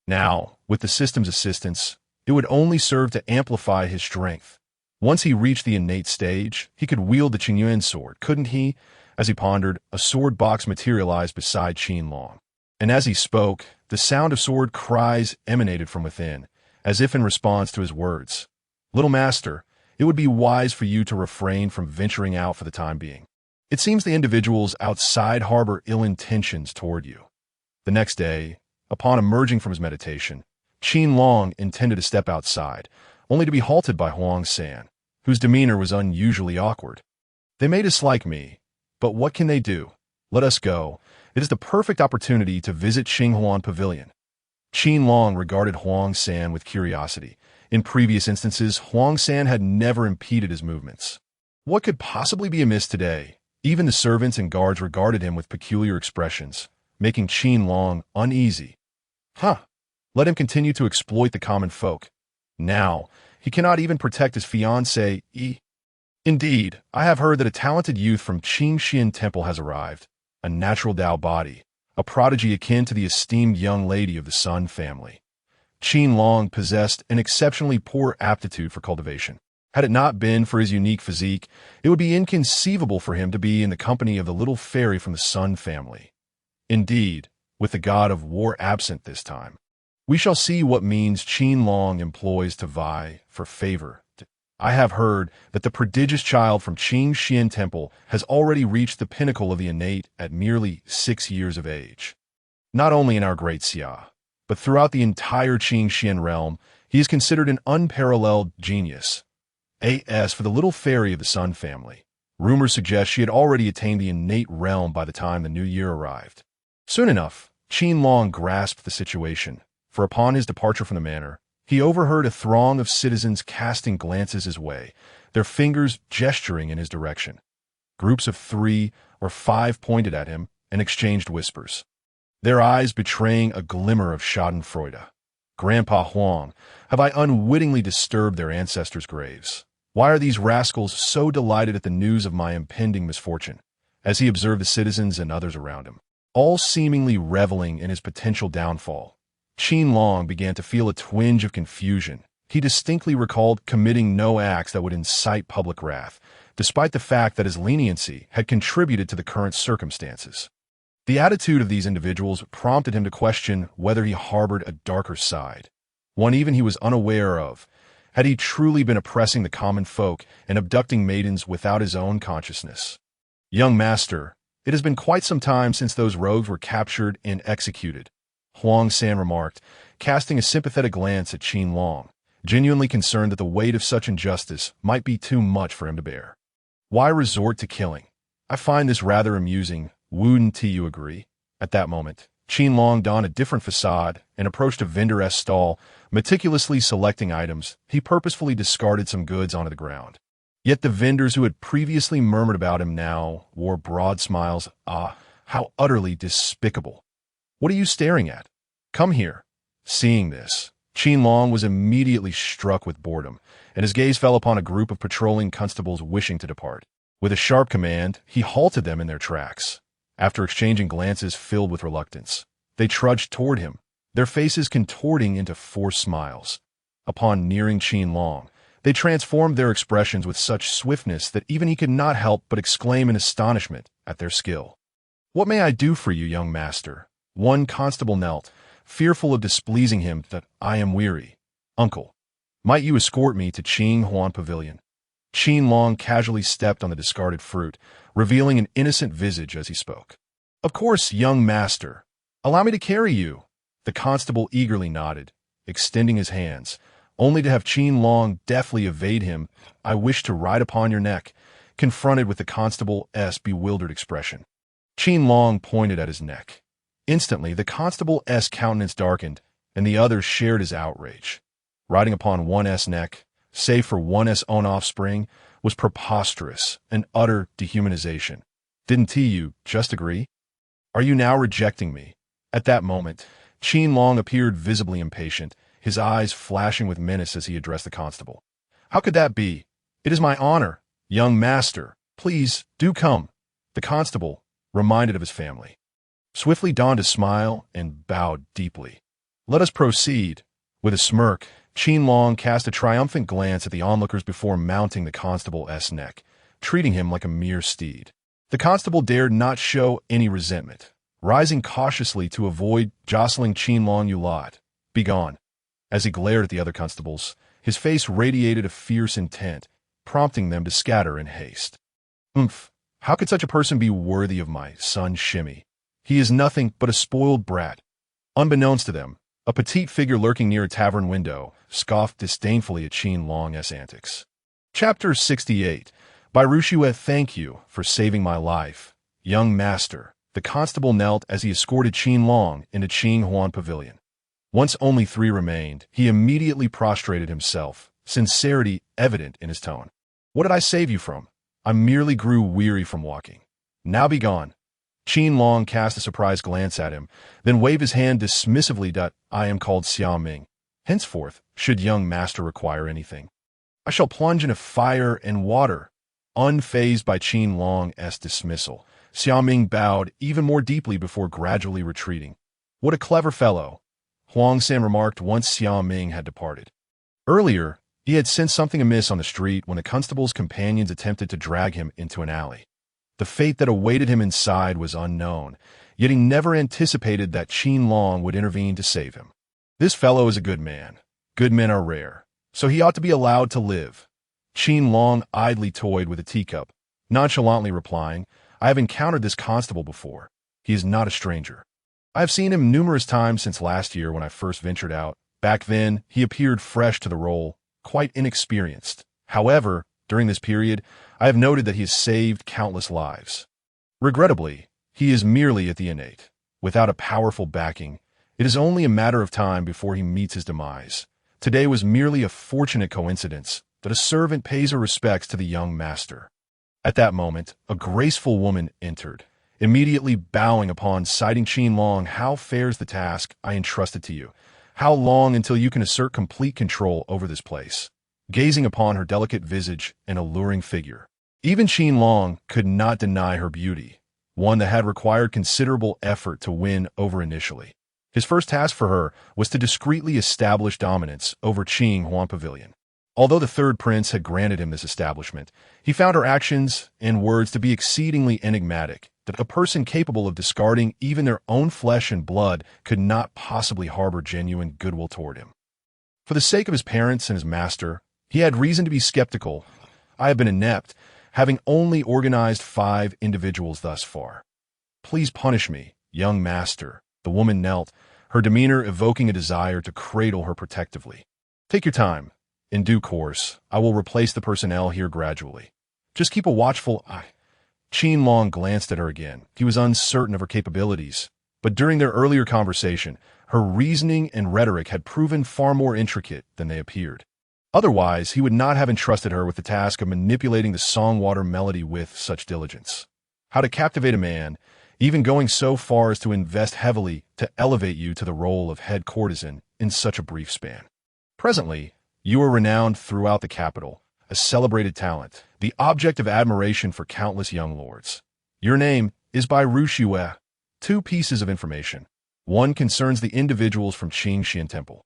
Now, with the system's assistance, it would only serve to amplify his strength. Once he reached the innate stage, he could wield the Qingyuan sword, couldn't he? As he pondered, a sword box materialized beside Qin Long. And as he spoke, the sound of sword cries emanated from within, as if in response to his words. Little master, it would be wise for you to refrain from venturing out for the time being. It seems the individuals outside harbor ill intentions toward you. The next day, upon emerging from his meditation, Qin Long intended to step outside, only to be halted by Huang San, whose demeanor was unusually awkward. They may dislike me, but what can they do? Let us go. It is the perfect opportunity to visit Xinghuan Pavilion. Qin Long regarded Huang San with curiosity. In previous instances, Huang San had never impeded his movements. What could possibly be amiss today? Even the servants and guards regarded him with peculiar expressions, making Qin Long uneasy. Let him continue to exploit the common folk. Now, he cannot even protect his fiancée. Indeed, I have heard that a talented youth from Qingxian Temple has arrived, a natural Dao body, a prodigy akin to the esteemed young lady of the Sun family. Qin Long possessed an exceptionally poor aptitude for cultivation. Had it not been for his unique physique, it would be inconceivable for him to be in the company of the little fairy from the Sun family. Indeed, with the god of war absent this time, we shall see what means Qin Long employs to vie for favor. I have heard that the prodigious child from Qingxian Temple has already reached the pinnacle of the innate at merely 6 years of age. Not only in our great Xia, but throughout the entire Qingxian realm, he is considered an unparalleled genius. As for the little fairy of the Sun family, rumors suggest she had already attained the innate realm by the time the new year arrived. Soon enough, Qin Long grasped the situation, for upon his departure from the manor, he overheard a throng of citizens casting glances his way, their fingers gesturing in his direction. Groups of 3 or 5 pointed at him and exchanged whispers, their eyes betraying a glimmer of schadenfreude. Grandpa Huang, have I unwittingly disturbed their ancestors' graves? Why are these rascals so delighted at the news of my impending misfortune? As he observed the citizens and others around him, all seemingly reveling in his potential downfall, Qin Long began to feel a twinge of confusion. He distinctly recalled committing no acts that would incite public wrath, despite the fact that his leniency had contributed to the current circumstances. The attitude of these individuals prompted him to question whether he harbored a darker side, one even he was unaware of. Had he truly been oppressing the common folk and abducting maidens without his own consciousness? Young master, it has been quite some time since those rogues were captured and executed, Huang San remarked, casting a sympathetic glance at Qin Long, genuinely concerned that the weight of such injustice might be too much for him to bear. Why resort to killing? I find this rather amusing, wouldn't you agree? At that moment, Qin Long donned a different facade and approached a vendor's stall, meticulously selecting items. He purposefully discarded some goods onto the ground, Yet the vendors who had previously murmured about him now wore broad smiles. Ah, how utterly despicable. What are you staring at? Come here. Seeing this, Qin Long was immediately struck with boredom, and his gaze fell upon a group of patrolling constables wishing to depart. With a sharp command, he halted them in their tracks. After exchanging glances filled with reluctance, they trudged toward him, their faces contorting into forced smiles. Upon nearing Qin Long, they transformed their expressions with such swiftness that even he could not help but exclaim in astonishment at their skill. "What may I do for you, young master?" One constable knelt, fearful of displeasing him. "That I am weary. Uncle, might you escort me to Qing Huan Pavilion?" Qin Long casually stepped on the discarded fruit, revealing an innocent visage as he spoke. "Of course, young master. Allow me to carry you." The constable eagerly nodded, extending his hands, only to have Qin Long deftly evade him. "I wish to ride upon your neck," confronted with the constable's bewildered expression. Qin Long pointed at his neck. Instantly, the constable's countenance darkened, and the others shared his outrage. Riding upon one's neck, save for one's own offspring, was preposterous, an utter dehumanization. Didn't you just agree? Are you now rejecting me? At that moment, Qin Long appeared visibly impatient, his eyes flashing with menace as he addressed the constable. "How could that be? It is my honor, young master. Please, do come." The constable, reminded of his family, swiftly donned a smile and bowed deeply. "Let us proceed." With a smirk, Qin Long cast a triumphant glance at the onlookers before mounting the constable's neck, treating him like a mere steed. The constable dared not show any resentment, rising cautiously to avoid jostling Qin Long. "You lot, begone." As he glared at the other constables, his face radiated a fierce intent, prompting them to scatter in haste. "Umph! How could such a person be worthy of my son Shimmy? He is nothing but a spoiled brat." Unbeknownst to them, a petite figure lurking near a tavern window scoffed disdainfully at Qin Long's antics. Chapter 68. By Rushua, thank you for saving my life, young master. The constable knelt as he escorted Qin Long into Qing Huan Pavilion. Once only three remained, he immediately prostrated himself, sincerity evident in his tone. "What did I save you from? I merely grew weary from walking. Now be gone." Qin Long cast a surprised glance at him, then waved his hand dismissively. "I am called Xiao Ming. Henceforth, should young master require anything, I shall plunge into fire and water." Unfazed by Qin Long's dismissal, Xiao Ming bowed even more deeply before gradually retreating. "What a clever fellow," Huang San remarked once Xiao Ming had departed. Earlier, he had sensed something amiss on the street when the constable's companions attempted to drag him into an alley. The fate that awaited him inside was unknown, yet he never anticipated that Qin Long would intervene to save him. This fellow is a good man. Good men are rare, so he ought to be allowed to live. Qin Long idly toyed with a teacup, nonchalantly replying, "I have encountered this constable before. He is not a stranger. I have seen him numerous times since last year when I first ventured out. Back then, he appeared fresh to the role, quite inexperienced. However, during this period, I have noted that he has saved countless lives. Regrettably, he is merely at the innate. Without a powerful backing, it is only a matter of time before he meets his demise. Today was merely a fortunate coincidence that a servant pays her respects to the young master." At that moment, a graceful woman entered, immediately bowing upon sighting Qin Long. "How fares the task I entrusted to you? How long until you can assert complete control over this place?" Gazing upon her delicate visage and alluring figure, even Qin Long could not deny her beauty, one that had required considerable effort to win over initially. His first task for her was to discreetly establish dominance over Qing Huan Pavilion. Although the third prince had granted him this establishment, he found her actions and words to be exceedingly enigmatic, that a person capable of discarding even their own flesh and blood could not possibly harbor genuine goodwill toward him. For the sake of his parents and his master, he had reason to be skeptical. "I have been inept, having only organized 5 individuals thus far. Please punish me, young master." The woman knelt, her demeanor evoking a desire to cradle her protectively. "Take your time. In due course, I will replace the personnel here gradually. Just keep a watchful eye." Qin Long glanced at her again. He was uncertain of her capabilities, but during their earlier conversation, her reasoning and rhetoric had proven far more intricate than they appeared. Otherwise, he would not have entrusted her with the task of manipulating the songwater melody with such diligence. How to captivate a man, even going so far as to invest heavily to elevate you to the role of head courtesan in such a brief span. Presently, you are renowned throughout the capital, a celebrated talent, the object of admiration for countless young lords. Your name is by Rushue. Two pieces of information. One concerns the individuals from Qin Temple.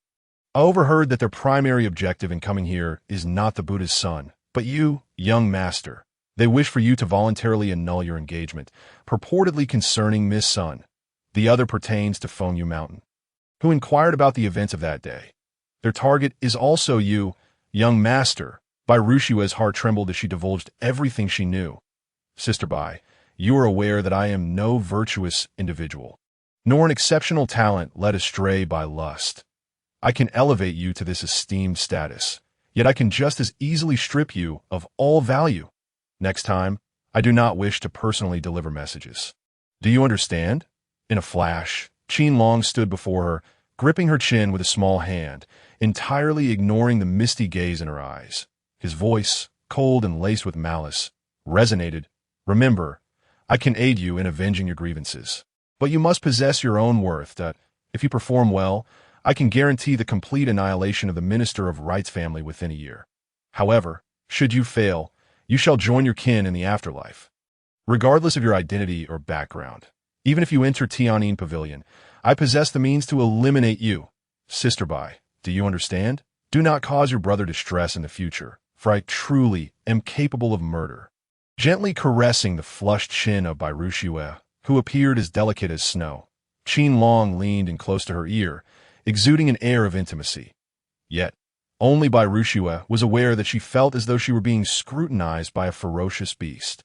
I overheard that their primary objective in coming here is not the Buddha's son, but you, young master. They wish for you to voluntarily annul your engagement, purportedly concerning Miss Sun. The other pertains to Fengyu Mountain, who inquired about the events of that day. Their target is also you, young master. Bai Rushue's heart trembled as she divulged everything she knew. Sister Bai, you are aware that I am no virtuous individual, nor an exceptional talent led astray by lust. I can elevate you to this esteemed status, yet I can just as easily strip you of all value. Next time, I do not wish to personally deliver messages. Do you understand? In a flash, Qin Long stood before her, gripping her chin with a small hand, entirely ignoring the misty gaze in her eyes. His voice, cold and laced with malice, resonated. Remember, I can aid you in avenging your grievances, but you must possess your own worth that, if you perform well, I can guarantee the complete annihilation of the Minister of Rights family within a year. However, should you fail, you shall join your kin in the afterlife. Regardless of your identity or background, even if you enter Tianyin Pavilion, I possess the means to eliminate you. Sister Bai, do you understand? Do not cause your brother distress in the future, for I truly am capable of murder. Gently caressing the flushed chin of Bai Rushue, who appeared as delicate as snow, Qin Long leaned in close to her ear, exuding an air of intimacy. Yet, only Bai Rushue was aware that she felt as though she were being scrutinized by a ferocious beast.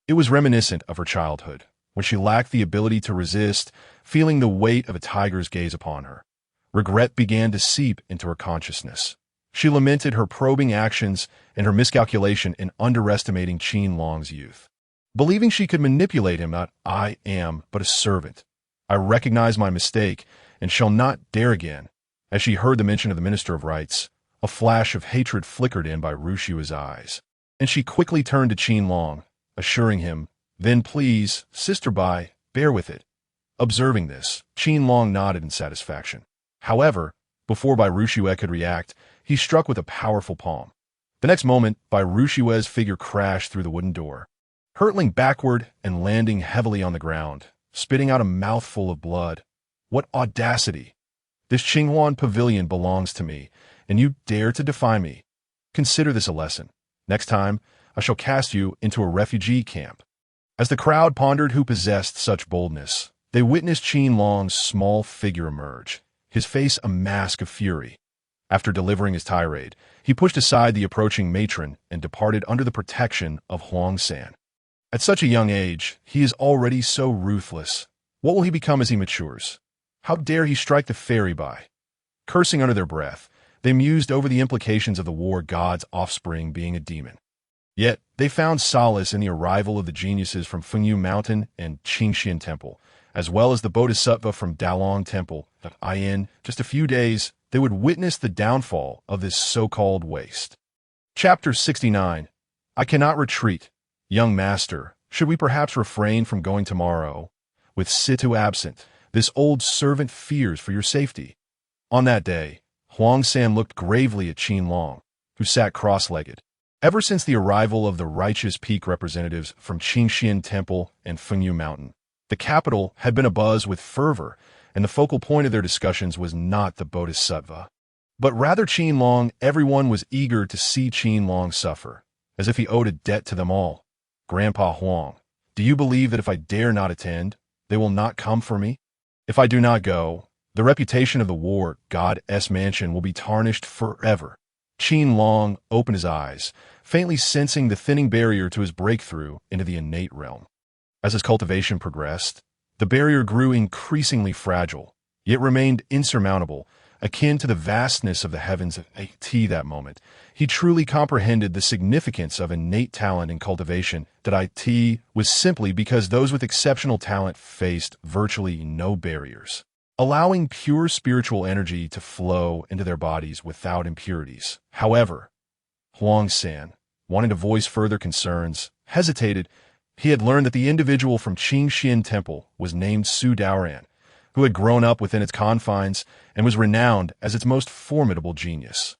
It was reminiscent of her childhood, when she lacked the ability to resist, feeling the weight of a tiger's gaze upon her. Regret began to seep into her consciousness. She lamented her probing actions and her miscalculation in underestimating Qin Long's youth. Believing she could manipulate him, not I am but a servant. I recognize my mistake and shall not dare again. As she heard the mention of the Minister of Rights, a flash of hatred flickered in Bai Rushue's eyes, and she quickly turned to Qin Long, assuring him, "Then please, Sister Bai, bear with it." Observing this, Qin Long nodded in satisfaction. However, before Bai Rushue could react, he struck with a powerful palm. The next moment, Bai Rushue's figure crashed through the wooden door, hurtling backward and landing heavily on the ground, spitting out a mouthful of blood. What audacity! This Qinghuan pavilion belongs to me, and you dare to defy me. Consider this a lesson. Next time, I shall cast you into a refugee camp. As the crowd pondered who possessed such boldness, they witnessed Qin Long's small figure emerge, his face a mask of fury. After delivering his tirade, he pushed aside the approaching matron and departed under the protection of Huang San. At such a young age, he is already so ruthless. What will he become as he matures? How dare he strike the fairy Bai? Cursing under their breath, they mused over the implications of the war god's offspring being a demon. Yet, they found solace in the arrival of the geniuses from Fengyu Mountain and Qin Temple, as well as the Bodhisattva from Dalong Temple, that in just a few days, they would witness the downfall of this so-called waste. Chapter 69. I cannot retreat. Young master, should we perhaps refrain from going tomorrow? With Situ absent, this old servant fears for your safety. On that day, Huang San looked gravely at Qin Long, who sat cross-legged. Ever since the arrival of the righteous peak representatives from Qin Temple and Fengyu Mountain, the capital had been abuzz with fervor, and the focal point of their discussions was not the Bodhisattva, but rather Qin Long. Everyone was eager to see Qin Long suffer, as if he owed a debt to them all. Grandpa Huang, do you believe that if I dare not attend, they will not come for me? If I do not go, the reputation of the war god's mansion will be tarnished forever. Qin Long opened his eyes, faintly sensing the thinning barrier to his breakthrough into the innate realm. As his cultivation progressed, the barrier grew increasingly fragile, yet remained insurmountable, akin to the vastness of the heavens at that moment. He truly comprehended the significance of innate talent in cultivation, that was simply because those with exceptional talent faced virtually no barriers. allowing pure spiritual energy to flow into their bodies without impurities. However, Huang San, wanting to voice further concerns, hesitated. He had learned that the individual from Qin Temple was named Su Daoran, who had grown up within its confines and was renowned as its most formidable genius.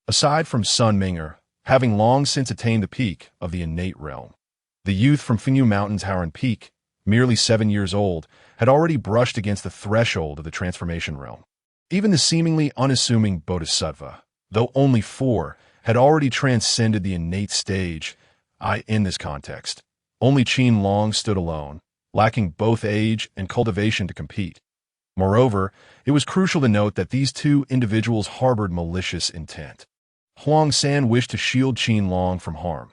Aside from Sun Ming'er, having long since attained the peak of the innate realm, the youth from Fengyue Mountain's Howren Peak, merely 7 years old, had already brushed against the threshold of the transformation realm. Even the seemingly unassuming Bodhisattva, though only 4, had already transcended the innate stage. In this context, only Qin Long stood alone, lacking both age and cultivation to compete. Moreover, it was crucial to note that these two individuals harbored malicious intent. Huang San wished to shield Qin Long from harm.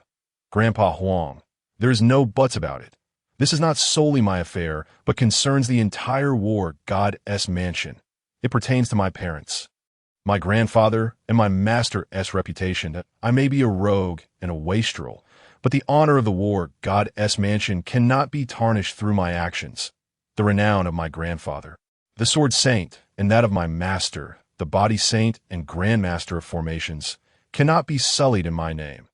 Grandpa Huang, there is no buts about it. This is not solely my affair, but concerns the entire war god's mansion. It pertains to my parents, my grandfather, and my master's reputation. I may be a rogue and a wastrel, but the honor of the war god's mansion cannot be tarnished through my actions. The renown of my grandfather, the sword saint, and that of my master, the body saint and grandmaster of formations, cannot be sullied in my name.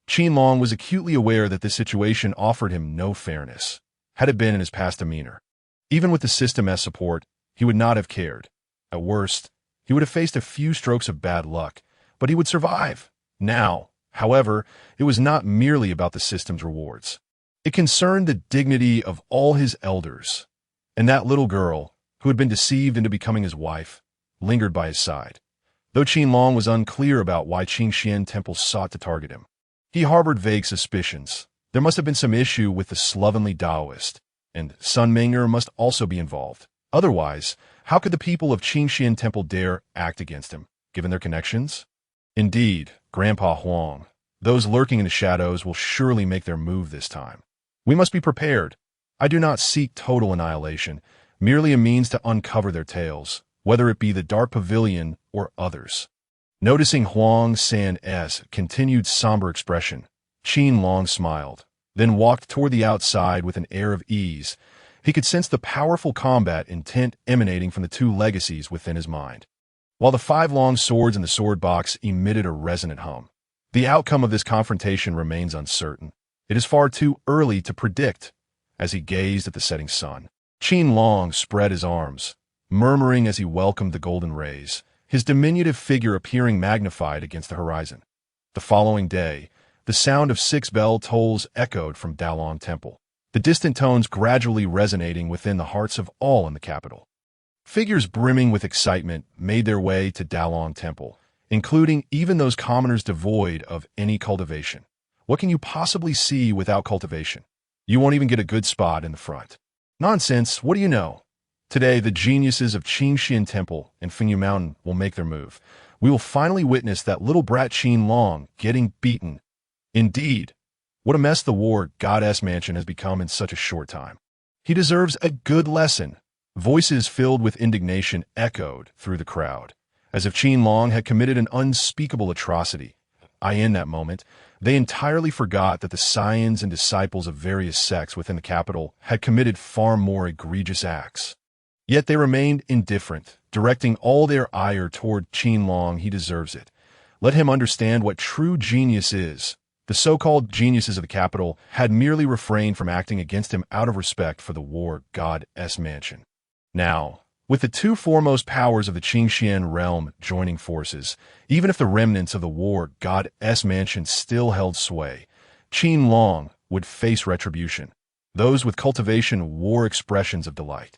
Qin Long was acutely aware that this situation offered him no fairness, had it been in his past demeanor. Even with the system's support, he would not have cared. At worst, he would have faced a few strokes of bad luck, but he would survive. Now, however, it was not merely about the system's rewards. It concerned the dignity of all his elders, and that little girl, who had been deceived into becoming his wife, lingered by his side. Though Qin Long was unclear about why Qin Temple sought to target him, he harbored vague suspicions. There must have been some issue with the slovenly Taoist, and Sun Ming'er must also be involved. Otherwise, how could the people of Qin Temple dare act against him, given their connections? Indeed, Grandpa Huang, those lurking in the shadows will surely make their move this time. We must be prepared. I do not seek total annihilation, merely a means to uncover their tales, whether it be the Dark Pavilion or others. Noticing Huang San's continued somber expression, Qin Long smiled, then walked toward the outside with an air of ease. He could sense the powerful combat intent emanating from the two legacies within his mind. While the 5 long swords in the sword box emitted a resonant hum, the outcome of this confrontation remains uncertain. It is far too early to predict. As he gazed at the setting sun, Qin Long spread his arms, murmuring as he welcomed the golden rays, his diminutive figure appearing magnified against the horizon. The following day, the sound of 6 bell tolls echoed from Dalong Temple, the distant tones gradually resonating within the hearts of all in the capital. Figures brimming with excitement made their way to Dalong Temple, including even those commoners devoid of any cultivation. What can you possibly see without cultivation? You won't even get a good spot in the front. Nonsense, what do you know? Today, the geniuses of Qin Temple and Fengyue Mountain will make their move. We will finally witness that little brat Qin Long getting beaten. Indeed, what a mess the war god's mansion has become in such a short time. He deserves a good lesson. Voices filled with indignation echoed through the crowd, as if Qin Long had committed an unspeakable atrocity. In that moment, they entirely forgot that the scions and disciples of various sects within the capital had committed far more egregious acts. Yet they remained indifferent, directing all their ire toward Qin Long. He deserves it. Let him understand what true genius is. The so-called geniuses of the capital had merely refrained from acting against him out of respect for the war god's mansion. Now, with the 2 foremost powers of the Qingxian realm joining forces, even if the remnants of the war god's mansion still held sway, Qin Long would face retribution. Those with cultivation wore expressions of delight,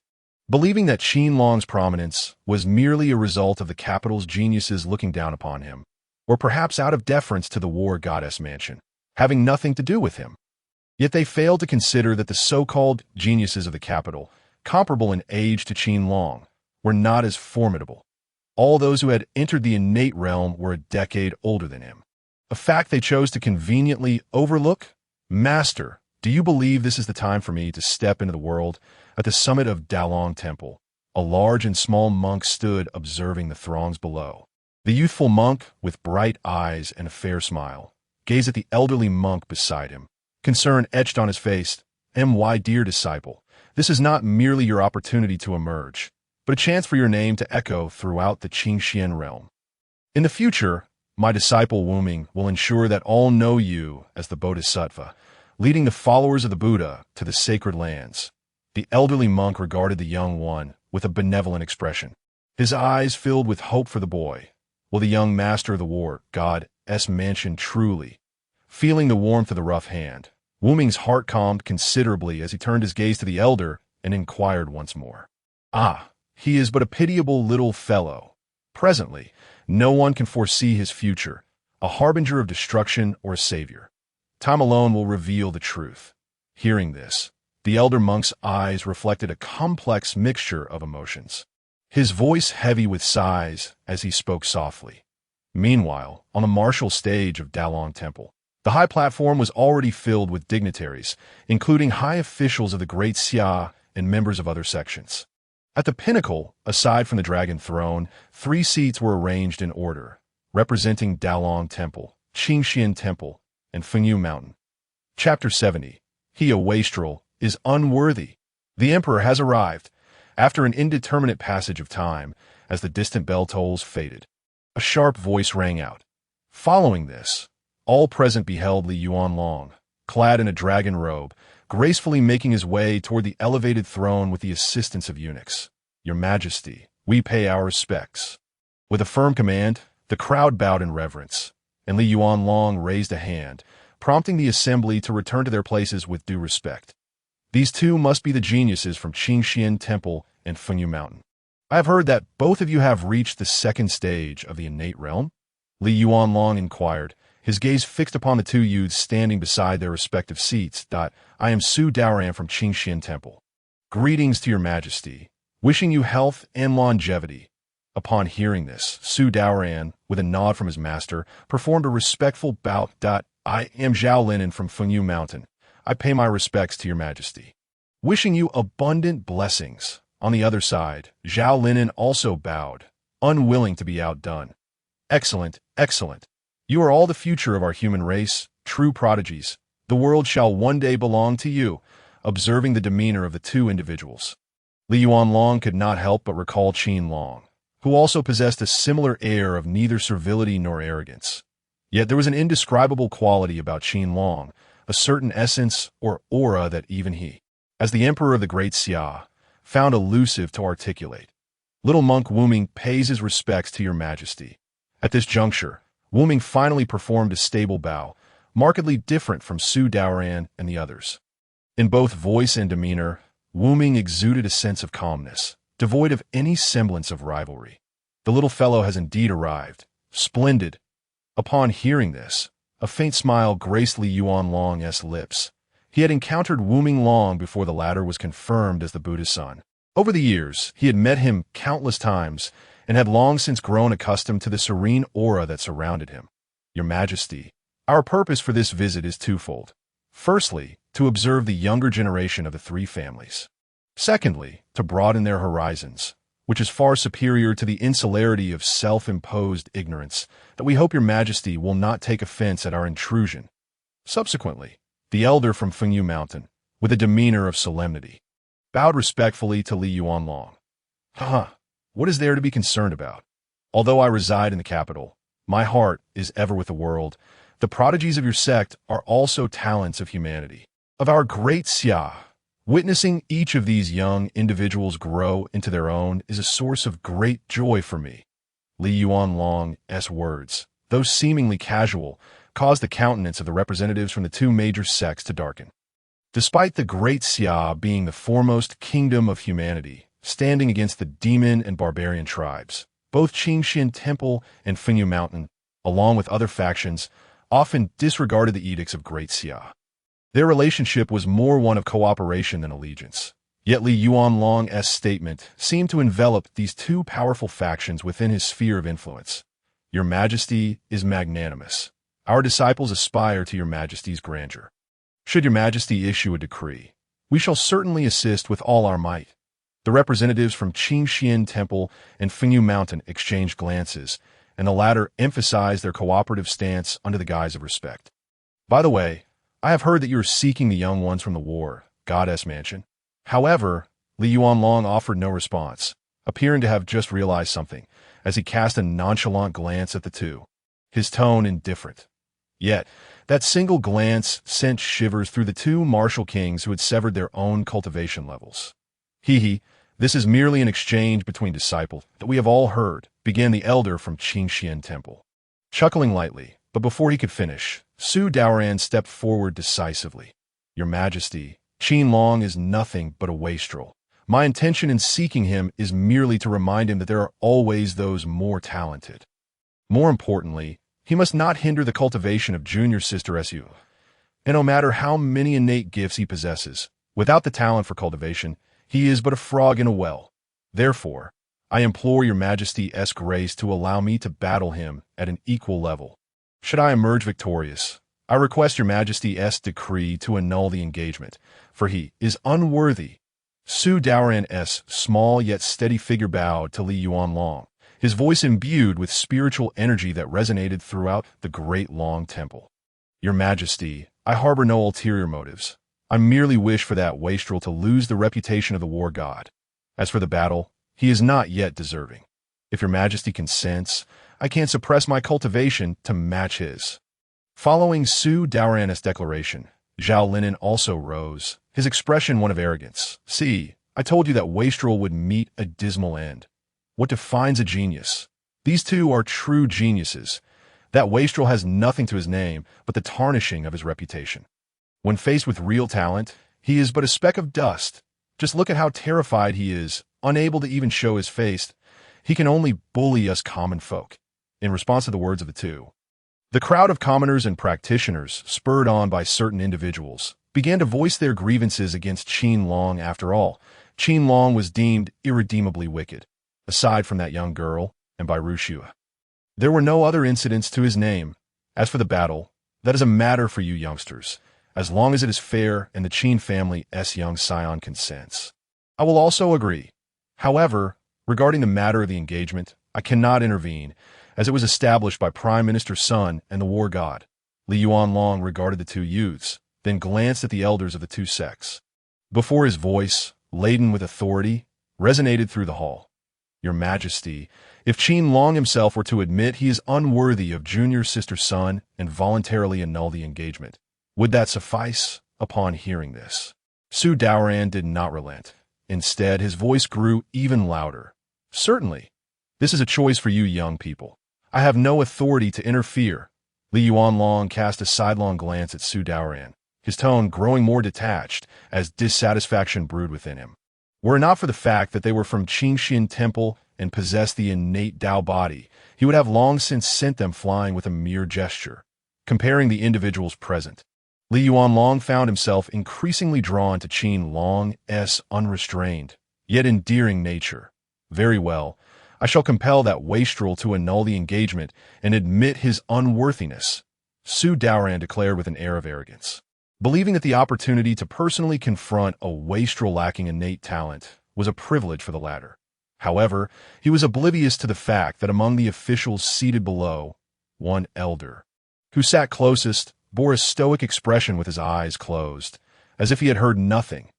believing that Qin Long's prominence was merely a result of the capital's geniuses looking down upon him, or perhaps out of deference to the war god's mansion, having nothing to do with him. Yet they failed to consider that the so-called geniuses of the capital, comparable in age to Qin Long, were not as formidable. All those who had entered the innate realm were a decade older than him, a fact they chose to conveniently overlook. Master, do you believe this is the time for me to step into the world? At the summit of Dalong Temple, a large and small monk stood observing the throngs below. The youthful monk, with bright eyes and a fair smile, gazed at the elderly monk beside him, concern etched on his face. My dear disciple, this is not merely your opportunity to emerge. but a chance for your name to echo throughout the Qingxian realm. In the future, my disciple Wuming will ensure that all know you as the Bodhisattva, leading the followers of the Buddha to the sacred lands. The elderly monk regarded the young one with a benevolent expression, his eyes filled with hope for the boy. Will the young master of the war god's mansion truly? Feeling the warmth of the rough hand, Wuming's heart calmed considerably as he turned his gaze to the elder and inquired once more. Ah, he is but a pitiable little fellow. Presently, no one can foresee his future, a harbinger of destruction or a savior. Time alone will reveal the truth. Hearing this, the elder monk's eyes reflected a complex mixture of emotions, his voice heavy with sighs as he spoke softly. Meanwhile, on the martial stage of Dalong Temple, the high platform was already filled with dignitaries, including high officials of the Great Xia and members of other sections. At the pinnacle, aside from the dragon throne, 3 seats were arranged in order, representing Dalong Temple, Qingxian Temple, and Fengyu Mountain. Chapter 70. He, a wastrel, is unworthy. The emperor has arrived. After an indeterminate passage of time, as the distant bell tolls faded, a sharp voice rang out. Following this, all present beheld Li Yuanlong, clad in a dragon robe, gracefully making his way toward the elevated throne with the assistance of eunuchs. Your Majesty, we pay our respects. With a firm command, the crowd bowed in reverence, and Li Yuanlong raised a hand, prompting the assembly to return to their places with due respect. These two must be the geniuses from Qingxian Temple and Fengyu Mountain. I have heard that both of you have reached the second stage of the innate realm? Li Yuanlong inquired, his gaze fixed upon the 2 youths standing beside their respective seats. I am Su Daoran from Qingxian Temple. Greetings to your Majesty, wishing you health and longevity. Upon hearing this, Su Daoran, with a nod from his master, performed a respectful bow. I am Zhao Linen from Fengyu Mountain. I pay my respects to your Majesty. Wishing you abundant blessings. On the other side, Zhao Linen also bowed, unwilling to be outdone. Excellent, excellent. You are all the future of our human race, true prodigies. The world shall one day belong to you. Observing the demeanor of the 2 individuals, Li Yuanlong could not help but recall Qin Long, who also possessed a similar air of neither servility nor arrogance. Yet there was an indescribable quality about Qin Long, a certain essence or aura that even he, as the emperor of the Great Xia, found elusive to articulate. Little monk Wuming pays his respects to your Majesty. At this juncture, Wuming finally performed a stable bow, markedly different from Su Daoran and the others. In both voice and demeanor, Wuming exuded a sense of calmness, devoid of any semblance of rivalry. The little fellow has indeed arrived. Splendid. Upon hearing this, a faint smile graced Li Yuanlong's lips. He had encountered Wuming long before the latter was confirmed as the Buddha's son. Over the years, he had met him countless times and had long since grown accustomed to the serene aura that surrounded him. Your Majesty, our purpose for this visit is twofold. Firstly, to observe the younger generation of the 3 families. Secondly, to broaden their horizons, which is far superior to the insularity of self-imposed ignorance, that we hope your Majesty will not take offense at our intrusion. Subsequently, the elder from Fengyu Mountain, with a demeanor of solemnity, bowed respectfully to Li Yuanlong. What is there to be concerned about? Although I reside in the capital, my heart is ever with the world. The prodigies of your sect are also talents of humanity, of our Great Xia. Witnessing each of these young individuals grow into their own is a source of great joy for me. Li Yuanlong's words, though seemingly casual, caused the countenance of the representatives from the 2 major sects to darken. Despite the Great Xia being the foremost kingdom of humanity, standing against the demon and barbarian tribes, both Qingxian Temple and Fengyu Mountain, along with other factions, often disregarded the edicts of Great Xia. Their relationship was more one of cooperation than allegiance. Yet Li Yuanlong's statement seemed to envelop these 2 powerful factions within his sphere of influence. Your Majesty is magnanimous. Our disciples aspire to your Majesty's grandeur. Should your Majesty issue a decree, we shall certainly assist with all our might. The representatives from Qingxian Temple and Fengyu Mountain exchanged glances, and the latter emphasized their cooperative stance under the guise of respect. By the way, I have heard that you are seeking the young ones from the war goddess mansion. However, Li Yuanlong offered no response. appearing to have just realized something, as he cast a nonchalant glance at the two, his tone indifferent. Yet, that single glance sent shivers through the two martial kings who had severed their own cultivation levels. He, this is merely an exchange between disciples that we have all heard, began the elder from Qin Temple. Chuckling lightly, but before he could finish, Su Daoran stepped forward decisively. Your Majesty, Qin Long is nothing but a wastrel. My intention in seeking him is merely to remind him that there are always those more talented. More importantly, he must not hinder the cultivation of junior sister Su. And no matter how many innate gifts he possesses, without the talent for cultivation, he is but a frog in a well. Therefore, I implore your Majesty's grace to allow me to battle him at an equal level. Should I emerge victorious, I request your Majesty's decree to annul the engagement, for he is unworthy. Su Daoran's small yet steady figure bowed to Li Yuanlong, his voice imbued with spiritual energy that resonated throughout the great Long Temple. Your Majesty, I harbor no ulterior motives. I merely wish for that wastrel to lose the reputation of the war god. As for the battle, he is not yet deserving. If your Majesty consents, I can't suppress my cultivation to match his. Following Su Daoran's declaration, Zhao Linen also rose, his expression one of arrogance. See, I told you that wastrel would meet a dismal end. What defines a genius? These two are true geniuses. That wastrel has nothing to his name but the tarnishing of his reputation. When faced with real talent, he is but a speck of dust. Just look at how terrified he is, unable to even show his face. He can only bully us common folk. In response to the words of the two, the crowd of commoners and practitioners, spurred on by certain individuals, began to voice their grievances against Qin Long. After all, Qin Long was deemed irredeemably wicked, aside from that young girl, and by Rushua. There were no other incidents to his name. As for the battle, that is a matter for you youngsters, as long as it is fair and the Qin family's young scion consents. I will also agree. However, regarding the matter of the engagement, I cannot intervene, as it was established by Prime Minister Sun and the war god. Li Yuanlong regarded the two youths, then glanced at the elders of the two sects. Before his voice, laden with authority, resonated through the hall. Your Majesty, if Qin Long himself were to admit he is unworthy of junior sister Sun and voluntarily annul the engagement, would that suffice? Upon hearing this, Su Daoran did not relent. Instead, his voice grew even louder. Certainly. This is a choice for you young people. I have no authority to interfere. Li Yuanlong cast a sidelong glance at Su Daoran, his tone growing more detached as dissatisfaction brewed within him. Were it not for the fact that they were from Qin Temple and possessed the innate Tao body, he would have long since sent them flying with a mere gesture. Comparing the individuals present, Li Yuanlong found himself increasingly drawn to Qin Long's unrestrained, yet endearing nature. Very well, I shall compel that wastrel to annul the engagement and admit his unworthiness, Su Daoran declared with an air of arrogance. Believing that the opportunity to personally confront a wastrel lacking innate talent was a privilege for the latter. However, he was oblivious to the fact that among the officials seated below, one elder, who sat closest, bore a stoic expression with his eyes closed, as if he had heard nothing.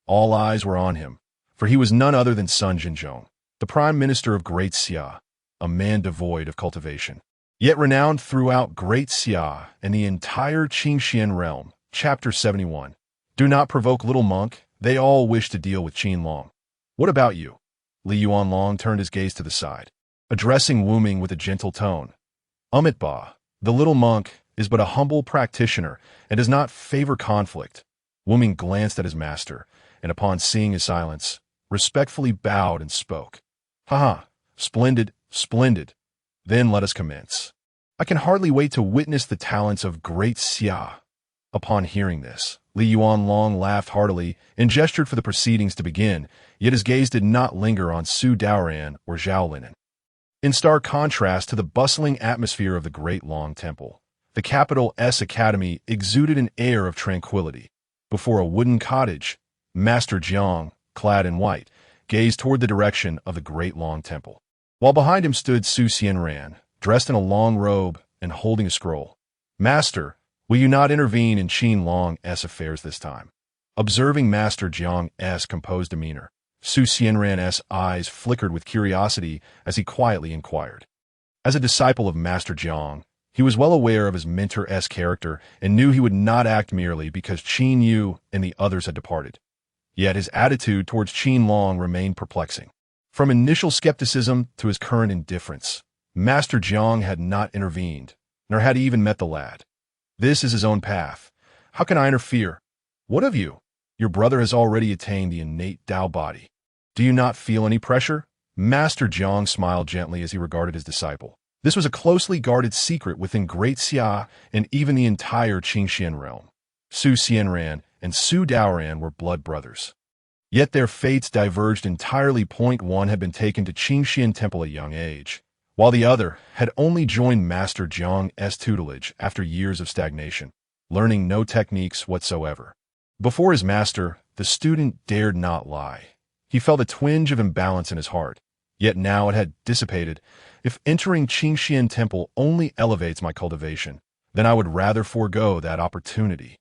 All eyes were on him, for he was none other than Sun Jinzhong, the Prime Minister of Great Xia, a man devoid of cultivation, yet renowned throughout Great Xia and the entire Qingxian realm. Chapter 71. Do not provoke little monk, they all wish to deal with Qin Long. What about you? Li Yuanlong turned his gaze to the side, addressing Wu Ming with a gentle tone. Ba, the little monk, is but a humble practitioner and does not favor conflict. Wu Ming glanced at his master, and upon seeing his silence, respectfully bowed and spoke. Haha, splendid, splendid. Then let us commence. I can hardly wait to witness the talents of Great Xia. Upon hearing this, Li Yuanlong laughed heartily and gestured for the proceedings to begin, yet his gaze did not linger on Su Daoran or Zhao Linen. In stark contrast to the bustling atmosphere of the Great Long Temple, the capital's academy exuded an air of tranquility. Before a wooden cottage, Master Jiang, clad in white, gazed toward the direction of the Great Long Temple, while behind him stood Su Xianran, dressed in a long robe and holding a scroll. Master, will you not intervene in Qin Long's affairs this time? Observing Master Jiang's composed demeanor, Su Xianran's eyes flickered with curiosity as he quietly inquired. As a disciple of Master Jiang, he was well aware of his mentor's character and knew he would not act merely because Qin Yu and the others had departed. Yet his attitude towards Qin Long remained perplexing. From initial skepticism to his current indifference, Master Jiang had not intervened, nor had he even met the lad. This is his own path. How can I interfere? What of you? Your brother has already attained the innate Dao body. Do you not feel any pressure? Master Jiang smiled gently as he regarded his disciple. This was a closely guarded secret within Great Xia and even the entire Qingxian realm. Su Xianran and Su Daoran were blood brothers. Yet their fates diverged entirely. One had been taken to Qingxian Temple at a young age, while the other had only joined Master Jiang's tutelage after years of stagnation, learning no techniques whatsoever. Before his master, the student dared not lie. He felt a twinge of imbalance in his heart, yet now it had dissipated. If entering Qingxian Temple only elevates my cultivation, then I would rather forego that opportunity.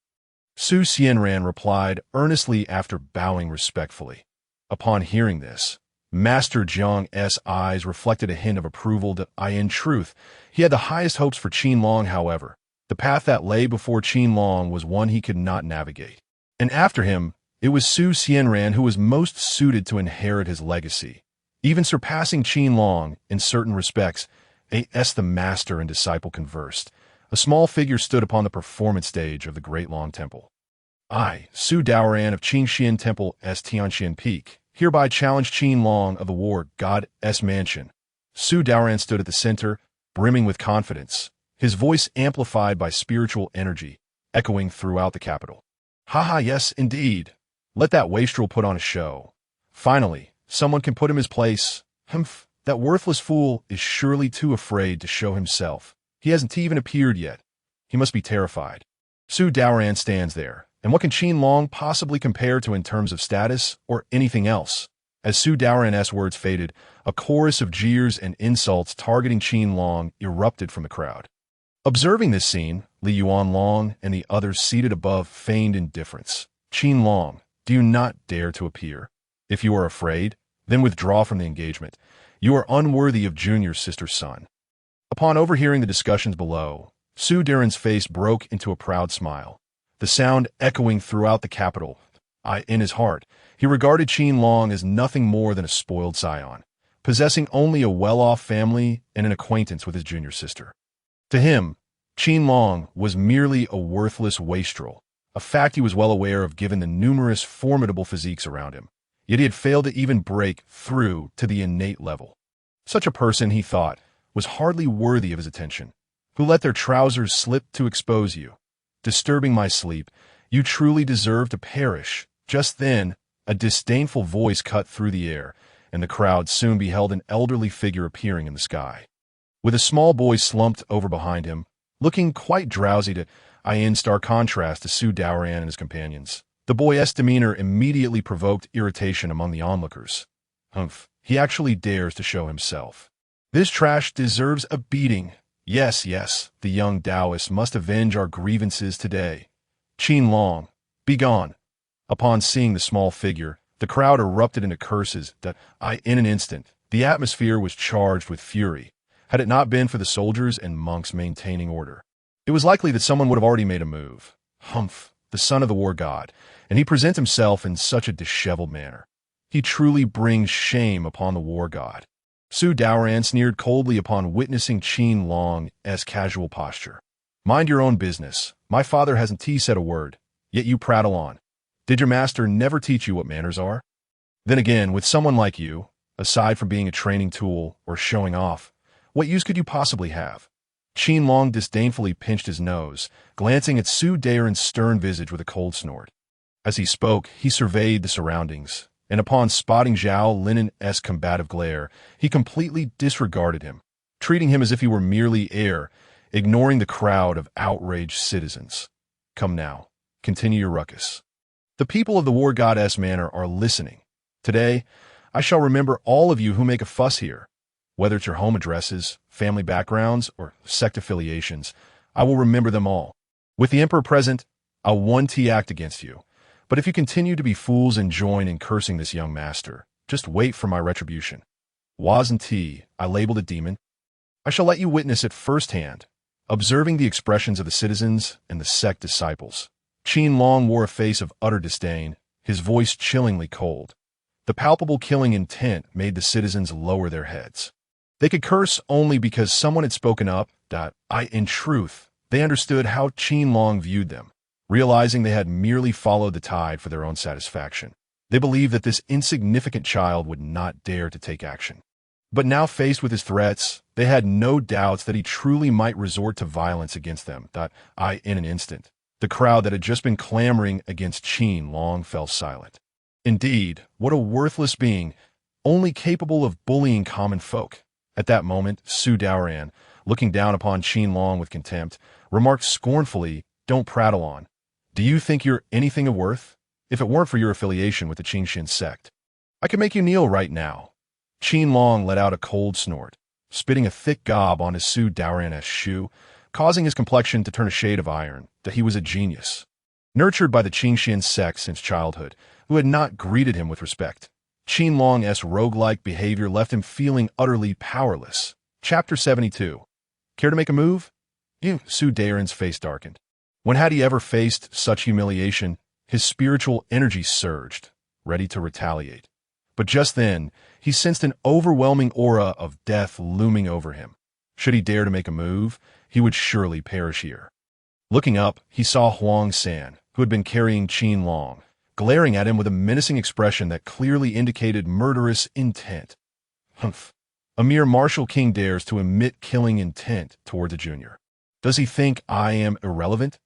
Su Xianran replied earnestly after bowing respectfully. Upon hearing this, Master Jiang's eyes reflected a hint of approval. In truth, he had the highest hopes for Qin Long. However, the path that lay before Qin Long was one he could not navigate. And after him, it was Su Xianran who was most suited to inherit his legacy, even surpassing Qin Long in certain respects. As the master and disciple conversed, a small figure stood upon the performance stage of the Great Long Temple. I, Su Daoran of Qingxian Temple as Tianxian Peak, hereby challenge Qin Long of the War God's Mansion. Su Daoran stood at the center, brimming with confidence, his voice amplified by spiritual energy, echoing throughout the capital. Haha, yes, indeed. Let that wastrel put on a show. Finally, someone can put him in his place. Humph, that worthless fool is surely too afraid to show himself. He hasn't even appeared yet. He must be terrified. Su Daoran stands there, and what can Qin Long possibly compare to in terms of status or anything else? As Su Daoran's words faded, a chorus of jeers and insults targeting Qin Long erupted from the crowd. Observing this scene, Li Yuanlong and the others seated above feigned indifference. Qin Long, do you not dare to appear? If you are afraid, then withdraw from the engagement. You are unworthy of Junior's sister's son. Upon overhearing the discussions below, Su Daoran's face broke into a proud smile, the sound echoing throughout the capital. In his heart, he regarded Qin Long as nothing more than a spoiled scion, possessing only a well-off family and an acquaintance with his junior sister. To him, Qin Long was merely a worthless wastrel, a fact he was well aware of given the numerous formidable physiques around him, yet he had failed to even break through to the innate level. Such a person, he thought, was hardly worthy of his attention, who let their trousers slip to expose you. Disturbing my sleep, you truly deserve to perish. Just then, a disdainful voice cut through the air, and the crowd soon beheld an elderly figure appearing in the sky. With a small boy slumped over behind him, looking quite drowsy in stark contrast to Su Daoran and his companions. The boy's demeanor immediately provoked irritation among the onlookers. Humph, he actually dares to show himself. This trash deserves a beating. Yes, the young Taoist must avenge our grievances today. Qin Long, be gone. Upon seeing the small figure, the crowd erupted into curses. In an instant, the atmosphere was charged with fury. Had it not been for the soldiers and monks maintaining order, it was likely that someone would have already made a move. Humph, the son of the war god, and he presents himself in such a disheveled manner. He truly brings shame upon the war god. Su Daoran sneered coldly upon witnessing Qin Long's casual posture. Mind your own business. My father hasn't said a word, yet you prattle on. Did your master never teach you what manners are? Then again, with someone like you, aside from being a training tool or showing off, what use could you possibly have? Qin Long disdainfully pinched his nose, glancing at Su Daoran's stern visage with a cold snort. As he spoke, he surveyed the surroundings, and upon spotting Zhao Linen's combative glare, he completely disregarded him, treating him as if he were merely air, ignoring the crowd of outraged citizens. Come now, continue your ruckus. The people of the war goddess manor are listening. Today, I shall remember all of you who make a fuss here. Whether it's your home addresses, family backgrounds, or sect affiliations, I will remember them all. With the emperor present, I'll act against you. But if you continue to be fools and join in cursing this young master, Just wait for my retribution. Wasn't T, I labeled a demon. I shall let you witness it firsthand, observing the expressions of the citizens and the sect disciples. Qin Long wore a face of utter disdain, his voice chillingly cold. The palpable killing intent made the citizens lower their heads. They could curse only because someone had spoken up. In truth, they understood how Qin Long viewed them, realizing they had merely followed the tide for their own satisfaction. They believed that this insignificant child would not dare to take action. But now faced with his threats, they had no doubts that he truly might resort to violence against them. In an instant, the crowd that had just been clamoring against Qin Long fell silent. Indeed, what a worthless being, only capable of bullying common folk. At that moment, Su Daoran, looking down upon Qin Long with contempt, remarked scornfully, "Don't prattle on. Do you think you're anything of worth? If it weren't for your affiliation with the Qingxin sect, I could make you kneel right now." Qin Long let out a cold snort, spitting a thick gob on his Su Daoran's shoe, causing his complexion to turn a shade of iron. That he was a genius, nurtured by the Qingxin sect since childhood, who had not greeted him with respect. Qin Long's roguelike behavior left him feeling utterly powerless. Chapter 72. Care to make a move? Su Daoran's face darkened. When had he ever faced such humiliation? His spiritual energy surged, ready to retaliate. But just then, he sensed an overwhelming aura of death looming over him. Should he dare to make a move, he would surely perish here. Looking up, he saw Huang San, who had been carrying Qin Long, glaring at him with a menacing expression that clearly indicated murderous intent. Humph. A mere martial king dares to emit killing intent towards a junior. Does he think I am irrelevant?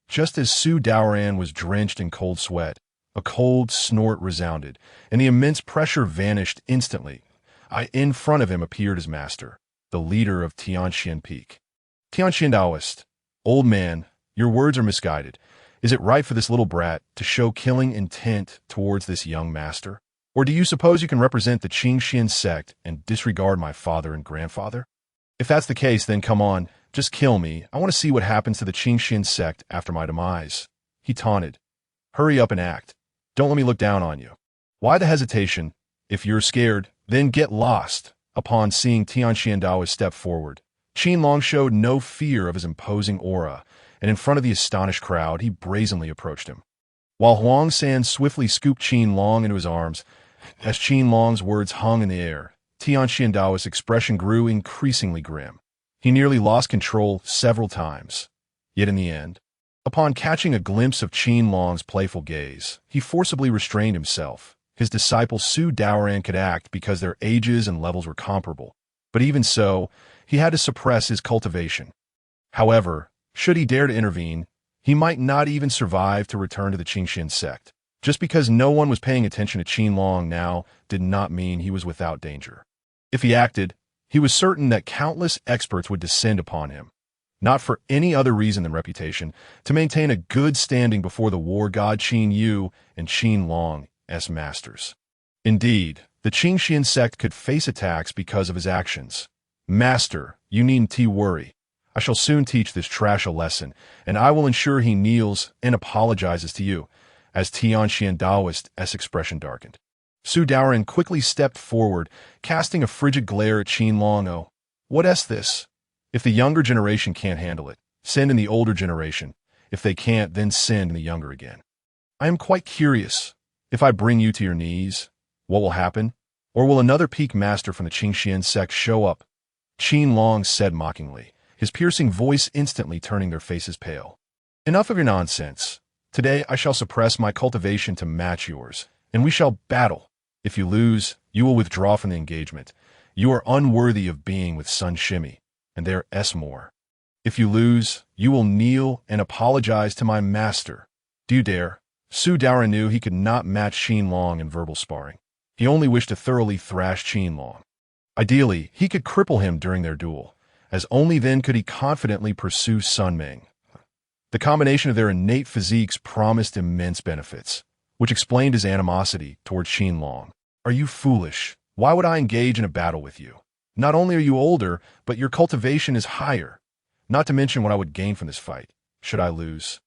Just as Su Daoran was drenched in cold sweat, a cold snort resounded, and the immense pressure vanished instantly. In front of him appeared his master, the leader of Tianxian Peak. Tianxian Taoist, old man, your words are misguided. Is it right for this little brat to show killing intent towards this young master? Or do you suppose you can represent the Qingxian sect and disregard my father and grandfather? If that's the case, then come on, just kill me. I want to see what happens to the Qingxian sect after my demise. He taunted. Hurry up and act. Don't let me look down on you. Why the hesitation? If you're scared, then get lost. Upon seeing Tianxian Taoist step forward, Qin Long showed no fear of his imposing aura, and in front of the astonished crowd, he brazenly approached him. While Huang San swiftly scooped Qin Long into his arms, as Qin Long's words hung in the air, Tianxian Taoist's expression grew increasingly grim. He nearly lost control several times. Yet in the end, upon catching a glimpse of Qin Long's playful gaze, he forcibly restrained himself. His disciple Su Daoran could act because their ages and levels were comparable, but even so, he had to suppress his cultivation. However, should he dare to intervene, he might not even survive to return to the Qingxian sect. Just because no one was paying attention to Qin Long now did not mean he was without danger. If he acted, he was certain that countless experts would descend upon him, not for any other reason than reputation, to maintain a good standing before the war god Qin Yu and Qin Long's masters. Indeed, the Qingxian sect could face attacks because of his actions. Master, you needn't worry. I shall soon teach this trash a lesson, and I will ensure he kneels and apologizes to you. As Tianxian Taoist's expression darkened, Su Daoran quickly stepped forward, casting a frigid glare at Qin Long. Oh, what's this? If the younger generation can't handle it, send in the older generation. If they can't, then send in the younger again. I am quite curious. If I bring you to your knees, what will happen? Or will another peak master from the Qingxian sect show up? Qin Long said mockingly, his piercing voice instantly turning their faces pale. Enough of your nonsense. Today I shall suppress my cultivation to match yours, and we shall battle. If you lose, you will withdraw from the engagement. You are unworthy of being with Sun Shimmy, and there's more. If you lose, you will kneel and apologize to my master. Do you dare? Su Daoran knew he could not match Qin Long in verbal sparring. He only wished to thoroughly thrash Qin Long. Ideally, he could cripple him during their duel, as only then could he confidently pursue Sun Ming. The combination of their innate physiques promised immense benefits, which explained his animosity toward Qin Long. Are you foolish? Why would I engage in a battle with you? Not only are you older, but your cultivation is higher. Not to mention what I would gain from this fight, should I lose.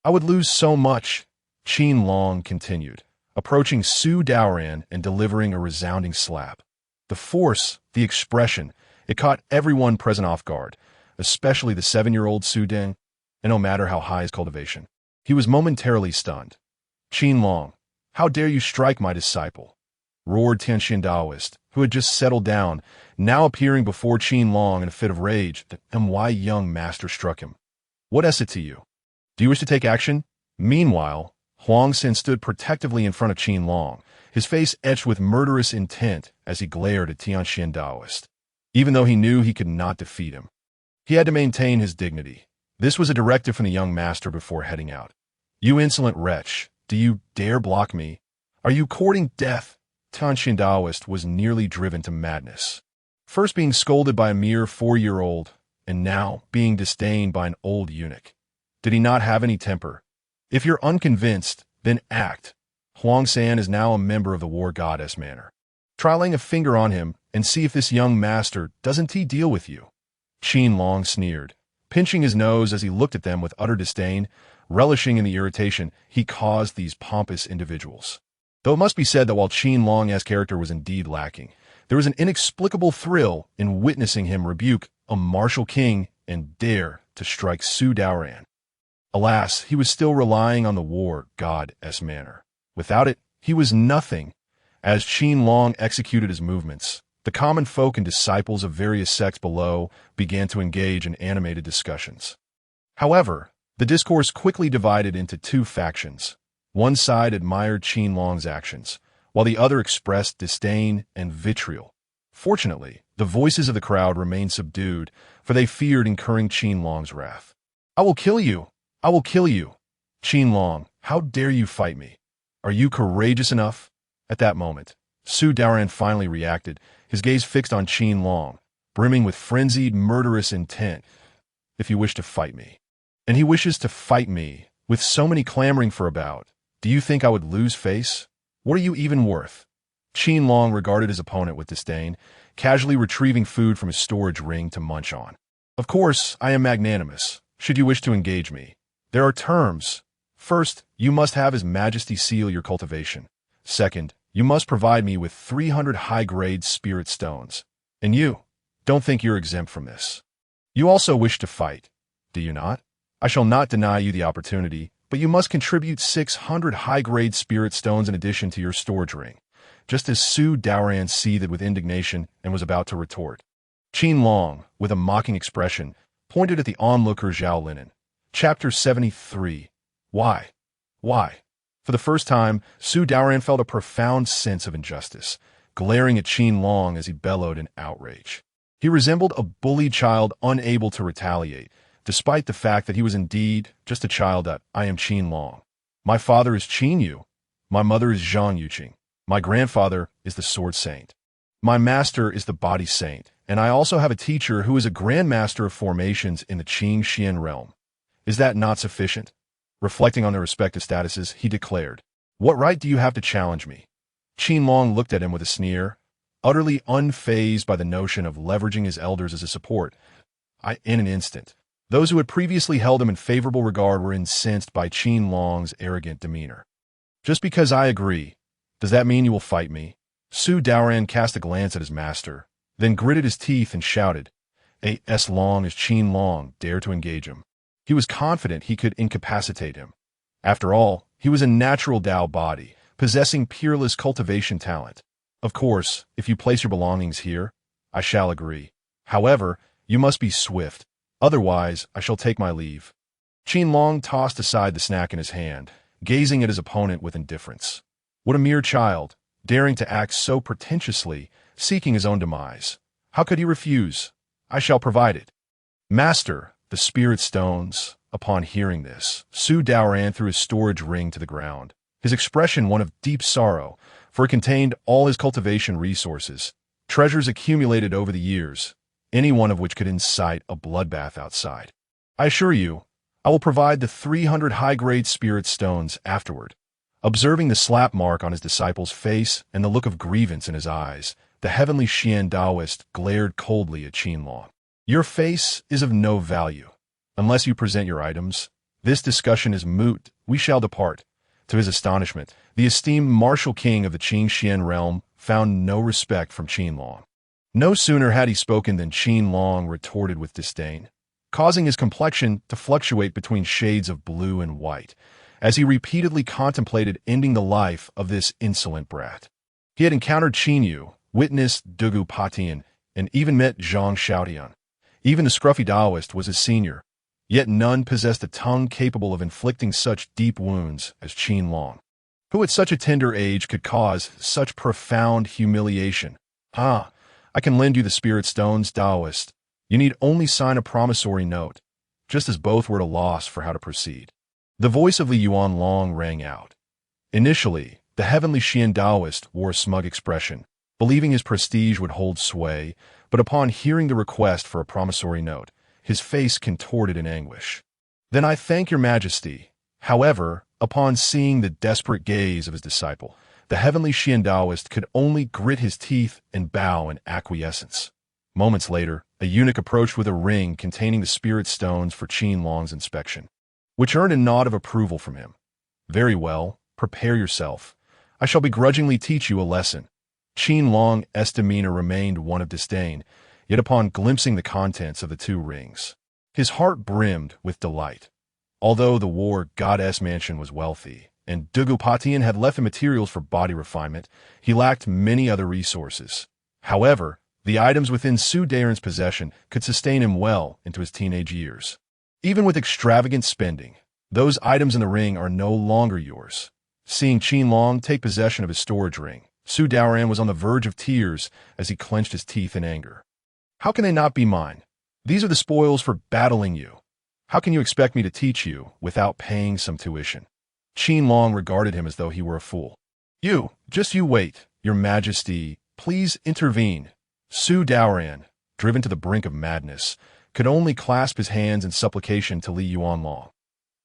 I would lose so much, Qin Long continued, approaching Su Daoran and delivering a resounding slap. The force, the expression, it caught everyone present off guard, especially the 7-year-old Su Deng, and no matter how high his cultivation. He was momentarily stunned. Qin Long, how dare you strike my disciple? Roared Tianxian Daoist, who had just settled down, now appearing before Qin Long in a fit of rage. The MY young master struck him. What is it to you? Do you wish to take action? Meanwhile, Huang Xin stood protectively in front of Qin Long, his face etched with murderous intent as he glared at Tianxian Daoist. Even though he knew he could not defeat him, he had to maintain his dignity. This was a directive from the young master before heading out. You insolent wretch, do you dare block me? Are you courting death? Tianxian Daoist was nearly driven to madness. First being scolded by a mere 4-year-old, and now being disdained by an old eunuch. Did he not have any temper? If you're unconvinced, then act. Huang San is now a member of the war goddess manor. Try laying a finger on him and see if this young master doesn't he deal with you. Qin Long sneered, pinching his nose as he looked at them with utter disdain, relishing in the irritation he caused these pompous individuals. Though it must be said that while Qin Long's character was indeed lacking, there was an inexplicable thrill in witnessing him rebuke a martial king and dare to strike Su Daoran. Alas, he was still relying on the war goddess manor. Without it, he was nothing. As Qin Long executed his movements, the common folk and disciples of various sects below began to engage in animated discussions. However, the discourse quickly divided into two factions. One side admired Qin Long's actions, while the other expressed disdain and vitriol. Fortunately, the voices of the crowd remained subdued, for they feared incurring Qin Long's wrath. I will kill you! I will kill you! Qin Long, how dare you fight me? Are you courageous enough? At that moment, Su Daoran finally reacted, his gaze fixed on Qin Long, brimming with frenzied, murderous intent. If you wish to fight me, and he wishes to fight me, with so many clamoring for a bout, do you think I would lose face? What are you even worth? Qin Long regarded his opponent with disdain, casually retrieving food from his storage ring to munch on. Of course, I am magnanimous, should you wish to engage me. There are terms. First, you must have His Majesty seal your cultivation. Second, you must provide me with 300 high-grade spirit stones. And you, don't think you're exempt from this. You also wish to fight, do you not? I shall not deny you the opportunity, but you must contribute 600 high-grade spirit stones in addition to your storage ring, just as Su Daoran seethed with indignation and was about to retort. Qin Long, with a mocking expression, pointed at the onlooker Zhao Linen. Chapter 73. Why? Why? For the first time, Su Daoran felt a profound sense of injustice, glaring at Qin Long as he bellowed in outrage. He resembled a bullied child unable to retaliate, despite the fact that he was indeed just a child. I am Qin Long. My father is Qin Yu. My mother is Zhang Yuqing. My grandfather is the Sword Saint. My master is the Body Saint, and I also have a teacher who is a grandmaster of formations in the Qing Xian realm. Is that not sufficient? Reflecting on their respective statuses, he declared, What right do you have to challenge me? Qin Long looked at him with a sneer, utterly unfazed by the notion of leveraging his elders as a support. In an instant, those who had previously held him in favorable regard were incensed by Qin Long's arrogant demeanor. Just because I agree, does that mean you will fight me? Su Daoran cast a glance at his master, then gritted his teeth and shouted, As long as Qin Long dared to engage him. He was confident he could incapacitate him. After all, he was a natural Dao body, possessing peerless cultivation talent. Of course, if you place your belongings here, I shall agree. However, you must be swift. Otherwise, I shall take my leave. Qin Long tossed aside the snack in his hand, gazing at his opponent with indifference. What a mere child, daring to act so pretentiously, seeking his own demise. How could he refuse? I shall provide it. Master, the spirit stones. Upon hearing this, Su Daoran threw his storage ring to the ground, his expression one of deep sorrow, for it contained all his cultivation resources, treasures accumulated over the years, any one of which could incite a bloodbath outside. I assure you, I will provide the 300 high-grade spirit stones afterward. Observing the slap mark on his disciple's face and the look of grievance in his eyes, the heavenly Xian Daoist glared coldly at Qin Long. Your face is of no value. Unless you present your items, this discussion is moot. We shall depart. To his astonishment, the esteemed martial king of the Qin realm found no respect from Qin Long. No sooner had he spoken than Qin Long retorted with disdain, causing his complexion to fluctuate between shades of blue and white, as he repeatedly contemplated ending the life of this insolent brat. He had encountered Qin Yu, witnessed Dugu Patian, and even met Zhang Xiaotian. Even the scruffy Taoist was his senior, yet none possessed a tongue capable of inflicting such deep wounds as Qin Long, who at such a tender age could cause such profound humiliation. "Ah, I can lend you the spirit stones, Taoist. You need only sign a promissory note," just as both were at a loss for how to proceed. The voice of Li Yuanlong rang out. Initially, the heavenly Xian Taoist wore a smug expression, believing his prestige would hold sway, but upon hearing the request for a promissory note, his face contorted in anguish. "Then I thank your majesty." However, upon seeing the desperate gaze of his disciple, the heavenly Xian Taoist could only grit his teeth and bow in acquiescence. Moments later, a eunuch approached with a ring containing the spirit stones for Qin Long's inspection, which earned a nod of approval from him. "Very well, prepare yourself. I shall begrudgingly teach you a lesson." Qin Long's demeanor remained one of disdain, yet upon glimpsing the contents of the two rings, his heart brimmed with delight. Although the war goddess mansion was wealthy, and Dugu Patian had left the materials for body refinement, he lacked many other resources. However, the items within Su Daren's possession could sustain him well into his teenage years. Even with extravagant spending, those items in the ring are no longer yours. Seeing Qin Long take possession of his storage ring, Su Daoran was on the verge of tears as he clenched his teeth in anger. "How can they not be mine? These are the spoils for battling you. How can you expect me to teach you without paying some tuition?" Qin Long regarded him as though he were a fool. "You wait, your majesty, please intervene." Su Daoran, driven to the brink of madness, could only clasp his hands in supplication to Li Yuanlong.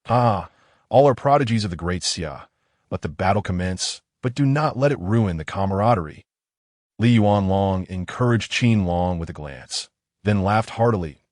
"Ah, all are prodigies of the great Xia. Let the battle commence, but do not let it ruin the camaraderie." Li Yuanlong encouraged Qin Long with a glance, then laughed heartily.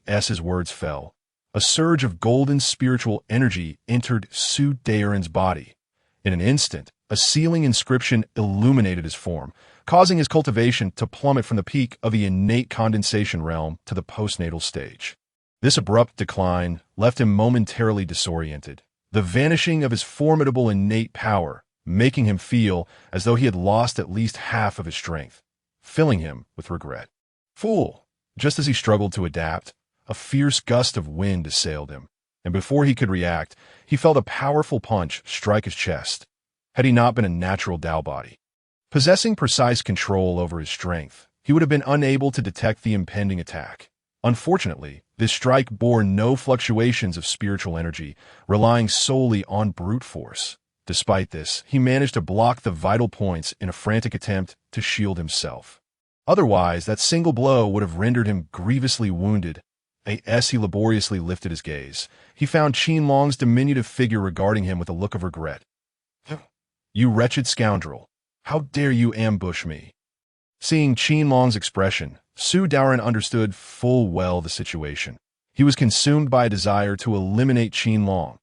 As his words fell, a surge of golden spiritual energy entered Su Daren's body. In an instant, a sealing inscription illuminated his form, causing his cultivation to plummet from the peak of the innate condensation realm to the postnatal stage. This abrupt decline left him momentarily disoriented, the vanishing of his formidable innate power making him feel as though he had lost at least half of his strength, filling him with regret. Fool! Just as he struggled to adapt, a fierce gust of wind assailed him, and before he could react, he felt a powerful punch strike his chest. Had he not been a natural Tao body, possessing precise control over his strength, he would have been unable to detect the impending attack. Unfortunately, this strike bore no fluctuations of spiritual energy, relying solely on brute force. Despite this, he managed to block the vital points in a frantic attempt to shield himself. Otherwise, that single blow would have rendered him grievously wounded. As he laboriously lifted his gaze, he found Qin Long's diminutive figure regarding him with a look of regret. "You wretched scoundrel! How dare you ambush me?" Seeing Qin Long's expression, Su Daoran understood full well the situation. He was consumed by a desire to eliminate Qin Long,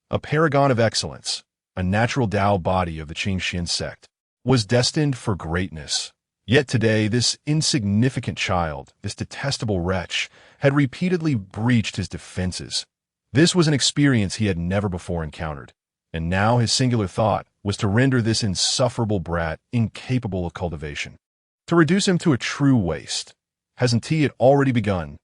a paragon of excellence, a natural Tao body of the Qin sect, was destined for greatness. Yet today, this insignificant child, this detestable wretch, had repeatedly breached his defenses. This was an experience he had never before encountered, and now his singular thought was to render this insufferable brat incapable of cultivation, to reduce him to a true waste. "Hasn't it already begun?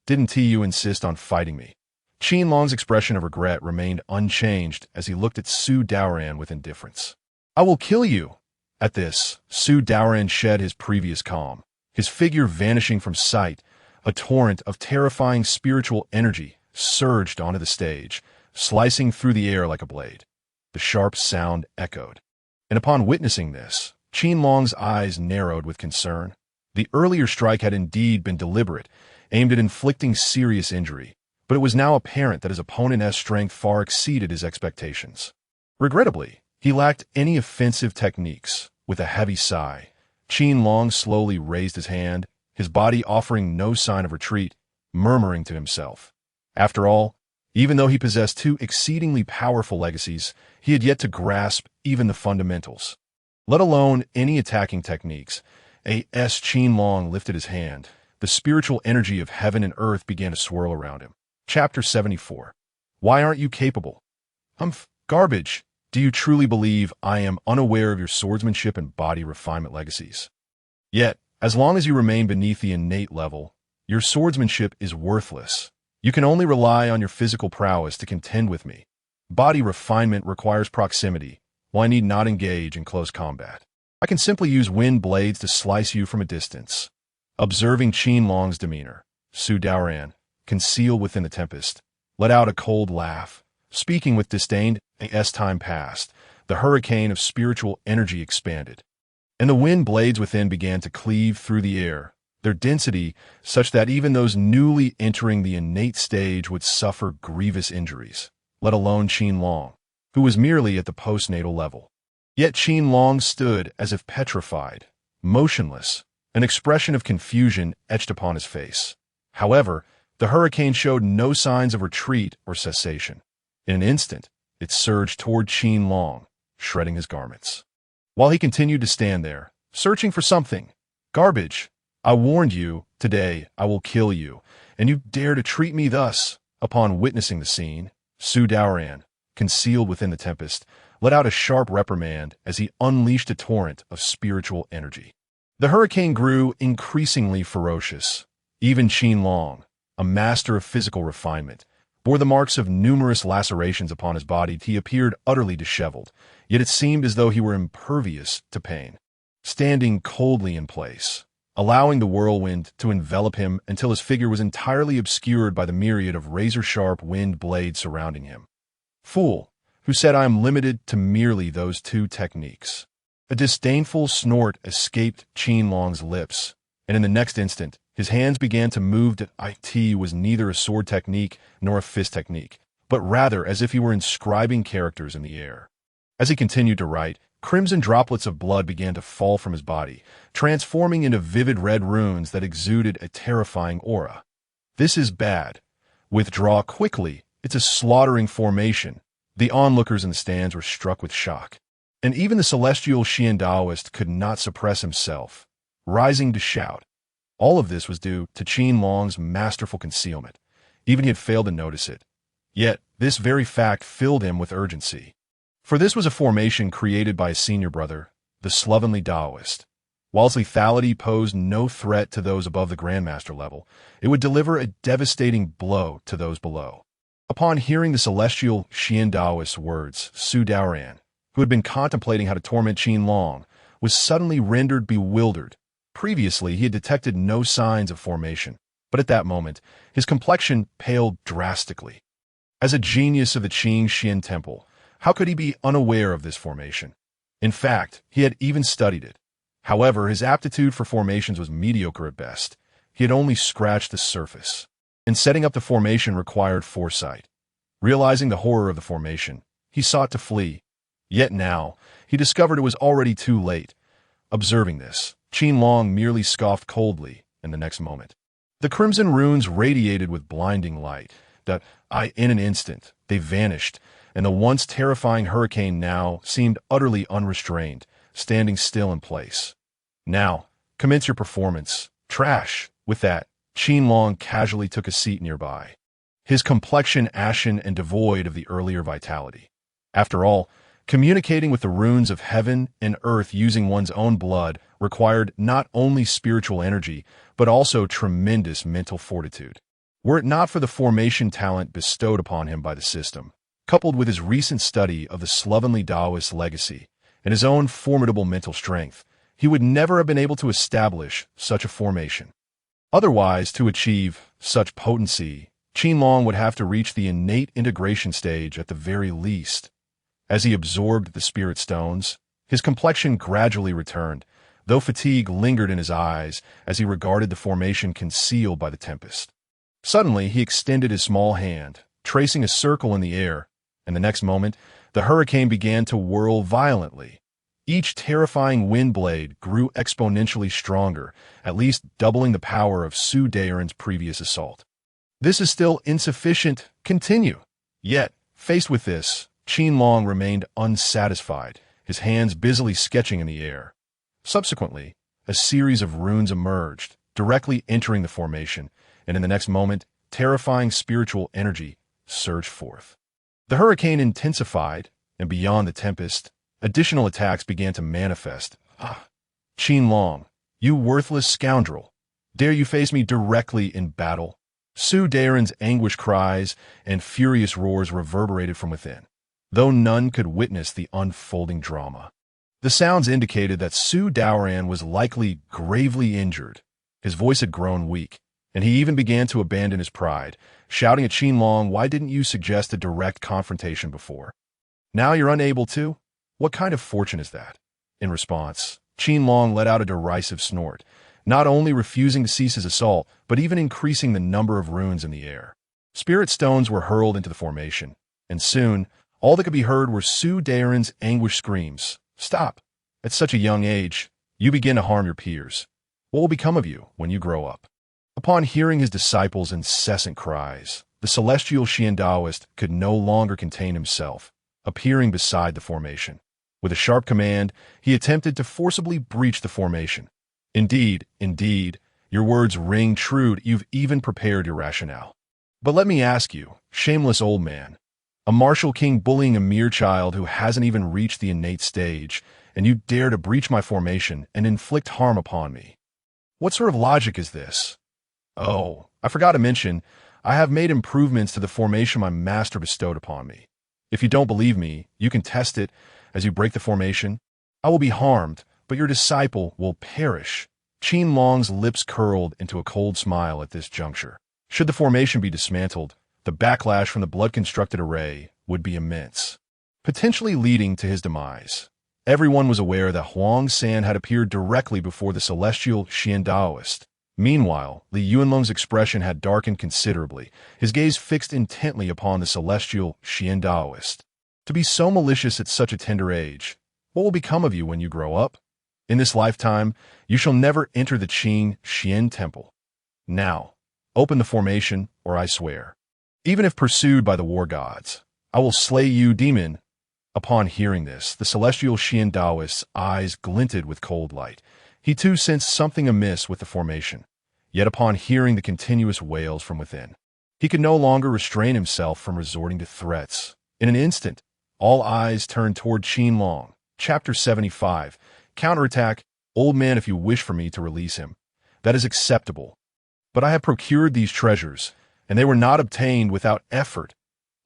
Didn't you insist on fighting me?" Qin Long's expression of regret remained unchanged as he looked at Su Daoran with indifference. "I will kill you!" At this, Su Daoran shed his previous calm, his figure vanishing from sight. A torrent of terrifying spiritual energy surged onto the stage, slicing through the air like a blade. The sharp sound echoed, and upon witnessing this, Qin Long's eyes narrowed with concern. The earlier strike had indeed been deliberate, aimed at inflicting serious injury, but it was now apparent that his opponent's strength far exceeded his expectations. Regrettably, he lacked any offensive techniques. With a heavy sigh, Qin Long slowly raised his hand, his body offering no sign of retreat, murmuring to himself, "After all, Even though he possessed two exceedingly powerful legacies, he had yet to grasp even the fundamentals, let alone any attacking techniques. As Qin Long lifted his hand, the spiritual energy of heaven and earth began to swirl around him. Chapter 74. Why aren't you capable? Garbage. Do you truly believe I am unaware of your swordsmanship and body refinement legacies? Yet, as long as you remain beneath the innate level, your swordsmanship is worthless. You can only rely on your physical prowess to contend with me. Body refinement requires proximity, while I need not engage in close combat. I can simply use wind blades to slice you from a distance. Observing Qin Long's demeanor, Su Daoran, concealed within the tempest, let out a cold laugh. Speaking with disdain, as time passed, the hurricane of spiritual energy expanded, and the wind blades within began to cleave through the air, their density such that even those newly entering the innate stage would suffer grievous injuries, let alone Qin Long, who was merely at the postnatal level. Yet Qin Long stood as if petrified, motionless, an expression of confusion etched upon his face. However, the hurricane showed no signs of retreat or cessation. In an instant, it surged toward Qin Long, shredding his garments. While he continued to stand there, searching for something. Garbage. I warned you, today I will kill you, and you dare to treat me thus. Upon witnessing the scene, Su Daoran, concealed within the tempest, let out a sharp reprimand as he unleashed a torrent of spiritual energy. The hurricane grew increasingly ferocious. Even Qin Long, a master of physical refinement, bore the marks of numerous lacerations upon his body. He appeared utterly disheveled, yet it seemed as though he were impervious to pain. Standing coldly in place, allowing the whirlwind to envelop him until his figure was entirely obscured by the myriad of razor-sharp wind blades surrounding him. Fool, who said I am limited to merely those two techniques. A disdainful snort escaped Qin Long's lips, and in the next instant, his hands began to move. It was neither a sword technique nor a fist technique, but rather as if he were inscribing characters in the air. As he continued to write, crimson droplets of blood began to fall from his body, transforming into vivid red runes that exuded a terrifying aura. This is bad. Withdraw quickly. It's a slaughtering formation. The onlookers in the stands were struck with shock, and even the celestial Xian Daoist could not suppress himself, rising to shout. All of this was due to Qin Long's masterful concealment. Even he had failed to notice it. Yet, this very fact filled him with urgency. For this was a formation created by his senior brother, the slovenly Daoist. Whilst lethality posed no threat to those above the Grandmaster level, it would deliver a devastating blow to those below. Upon hearing the celestial Xian Daoist's words, Su Daoran, who had been contemplating how to torment Qin Long, was suddenly rendered bewildered. Previously, he had detected no signs of formation, but at that moment, his complexion paled drastically. As a genius of the Qing Xian Temple, how could he be unaware of this formation? In fact, he had even studied it. However, his aptitude for formations was mediocre at best. He had only scratched the surface. And setting up the formation required foresight. Realizing the horror of the formation, he sought to flee. Yet now, he discovered it was already too late. Observing this, Qin Long merely scoffed coldly in the next moment. The crimson runes radiated with blinding light. In an instant, they vanished, and the once terrifying hurricane now seemed utterly unrestrained, standing still in place. Now, commence your performance. Trash. With that, Qin Long casually took a seat nearby, his complexion ashen and devoid of the earlier vitality. After all, communicating with the runes of heaven and earth using one's own blood required not only spiritual energy, but also tremendous mental fortitude. Were it not for the formation talent bestowed upon him by the system, coupled with his recent study of the slovenly Taoist legacy and his own formidable mental strength, he would never have been able to establish such a formation. Otherwise, to achieve such potency, Qin Long would have to reach the innate integration stage at the very least. As he absorbed the spirit stones, his complexion gradually returned, though fatigue lingered in his eyes as he regarded the formation concealed by the tempest. Suddenly, he extended his small hand, tracing a circle in the air, and the next moment, the hurricane began to whirl violently. Each terrifying wind blade grew exponentially stronger, at least doubling the power of Su Daoran's previous assault. This is still insufficient. Continue. Yet, faced with this, Qin Long remained unsatisfied, his hands busily sketching in the air. Subsequently, a series of runes emerged, directly entering the formation, and in the next moment, terrifying spiritual energy surged forth. The hurricane intensified, and beyond the tempest, additional attacks began to manifest. Qin Long, you worthless scoundrel! Dare you face me directly in battle? Su Daren's anguished cries and furious roars reverberated from within, though none could witness the unfolding drama. The sounds indicated that Su Daren was likely gravely injured. His voice had grown weak, and he even began to abandon his pride, shouting at Qin Long, "Why didn't you suggest a direct confrontation before? Now you're unable to? What kind of fortune is that?" In response, Qin Long let out a derisive snort, not only refusing to cease his assault, but even increasing the number of runes in the air. Spirit stones were hurled into the formation, and soon, all that could be heard were Su Daren's anguished screams. "Stop! At such a young age, you begin to harm your peers. What will become of you when you grow up?" Upon hearing his disciples' incessant cries, the celestial Xian Daoist could no longer contain himself, appearing beside the formation. With a sharp command, he attempted to forcibly breach the formation. Indeed, your words ring true. You've even prepared your rationale. But let me ask you, shameless old man, a martial king bullying a mere child who hasn't even reached the innate stage, and you dare to breach my formation and inflict harm upon me. What sort of logic is this? Oh, I forgot to mention, I have made improvements to the formation my master bestowed upon me. If you don't believe me, you can test it. As you break the formation, I will be harmed, but your disciple will perish. Qin Long's lips curled into a cold smile at this juncture. Should the formation be dismantled, the backlash from the blood-constructed array would be immense, potentially leading to his demise. Everyone was aware that Huang San had appeared directly before the celestial Xian Daoist. Meanwhile, Li Yuanlong's expression had darkened considerably, his gaze fixed intently upon the celestial Xian Daoist. To be so malicious at such a tender age, what will become of you when you grow up? In this lifetime, you shall never enter the Qin Xian Temple. Now, open the formation, or I swear, even if pursued by the war gods, I will slay you, demon. Upon hearing this, the celestial Xian Daoist's eyes glinted with cold light. He too sensed something amiss with the formation. Yet upon hearing the continuous wails from within, he could no longer restrain himself from resorting to threats. In an instant, all eyes turned toward Qin Long. Chapter 75. Counterattack. Old man, if you wish for me to release him, that is acceptable. But I have procured these treasures, and they were not obtained without effort.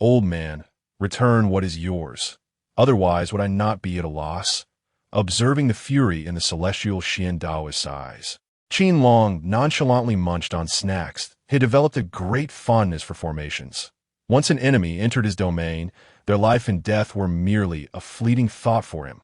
Old man, return what is yours. Otherwise would I not be at a loss? Observing the fury in the celestial Xian Daoist's eyes, Qin Long nonchalantly munched on snacks. He developed a great fondness for formations. Once an enemy entered his domain, their life and death were merely a fleeting thought for him.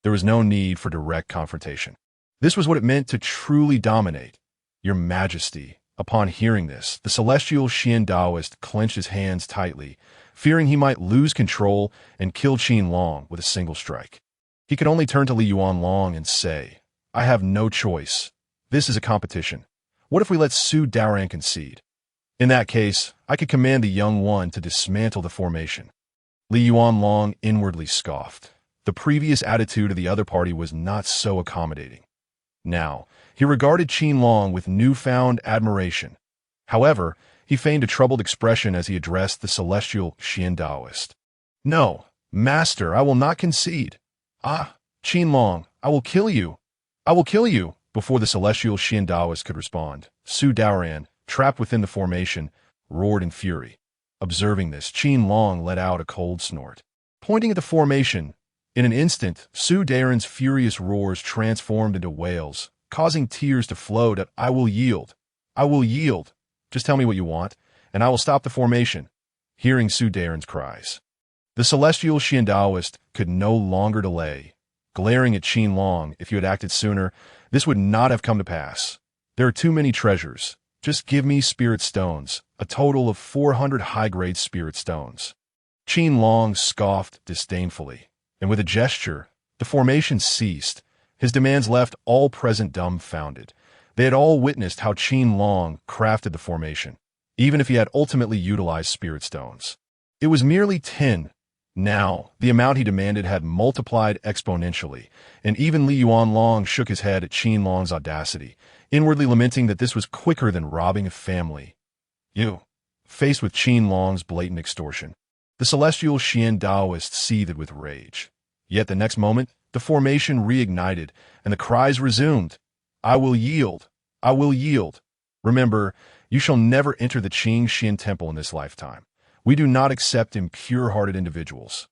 There was no need for direct confrontation. This was what it meant to truly dominate. Your Majesty. Upon hearing this, the celestial Xian Daoist clenched his hands tightly, fearing he might lose control and kill Qin Long with a single strike. He could only turn to Li Yuanlong and say, "I have no choice. This is a competition. What if we let Su Daren concede? In that case, I could command the young one to dismantle the formation." Li Yuanlong inwardly scoffed. The previous attitude of the other party was not so accommodating. Now, he regarded Qin Long with newfound admiration. However, he feigned a troubled expression as he addressed the celestial Xian Daoist. "No, master, I will not concede. Qin Long, I will kill you. I will kill you." Before the celestial Xian Daoist could respond, Su Daren, trapped within the formation, roared in fury. Observing this, Qin Long let out a cold snort. Pointing at the formation, in an instant, Su Daren's furious roars transformed into wails, causing tears to flow. "I will yield. I will yield. Just tell me what you want, and I will stop the formation." Hearing Su Daren's cries, the celestial Xian Daoist could no longer delay. Glaring at Qin Long, "If you had acted sooner, this would not have come to pass. There are too many treasures. Just give me spirit stones, a total of 400 high-grade spirit stones." Qin Long scoffed disdainfully, and with a gesture, the formation ceased. His demands left all present dumbfounded. They had all witnessed how Qin Long crafted the formation, even if he had ultimately utilized spirit stones. It was merely 10. Now, the amount he demanded had multiplied exponentially, and even Li Yuanlong shook his head at Qin Long's audacity, inwardly lamenting that this was quicker than robbing a family. You. Faced with Qin Long's blatant extortion, the celestial Xian Daoist seethed with rage. Yet the next moment, the formation reignited, and the cries resumed. I will yield. I will yield. Remember, you shall never enter the Qing Xian temple in this lifetime. We do not accept impure-hearted individuals.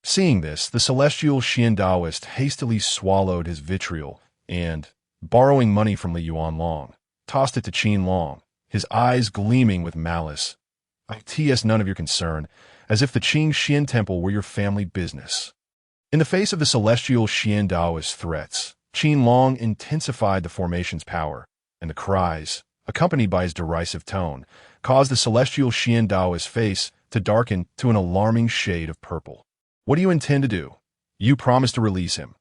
Seeing this, the celestial Xian Daoist hastily swallowed his vitriol and, borrowing money from Li Yuanlong, tossed it to Qin Long, his eyes gleaming with malice. It's none of your concern, as if the Qing Xian temple were your family business. In the face of the celestial Xian Daoist threats, Qin Long intensified the formation's power, and the cries, accompanied by his derisive tone, caused the celestial Xian Daoist's face to darken to an alarming shade of purple. What do you intend to do? You promised to release him.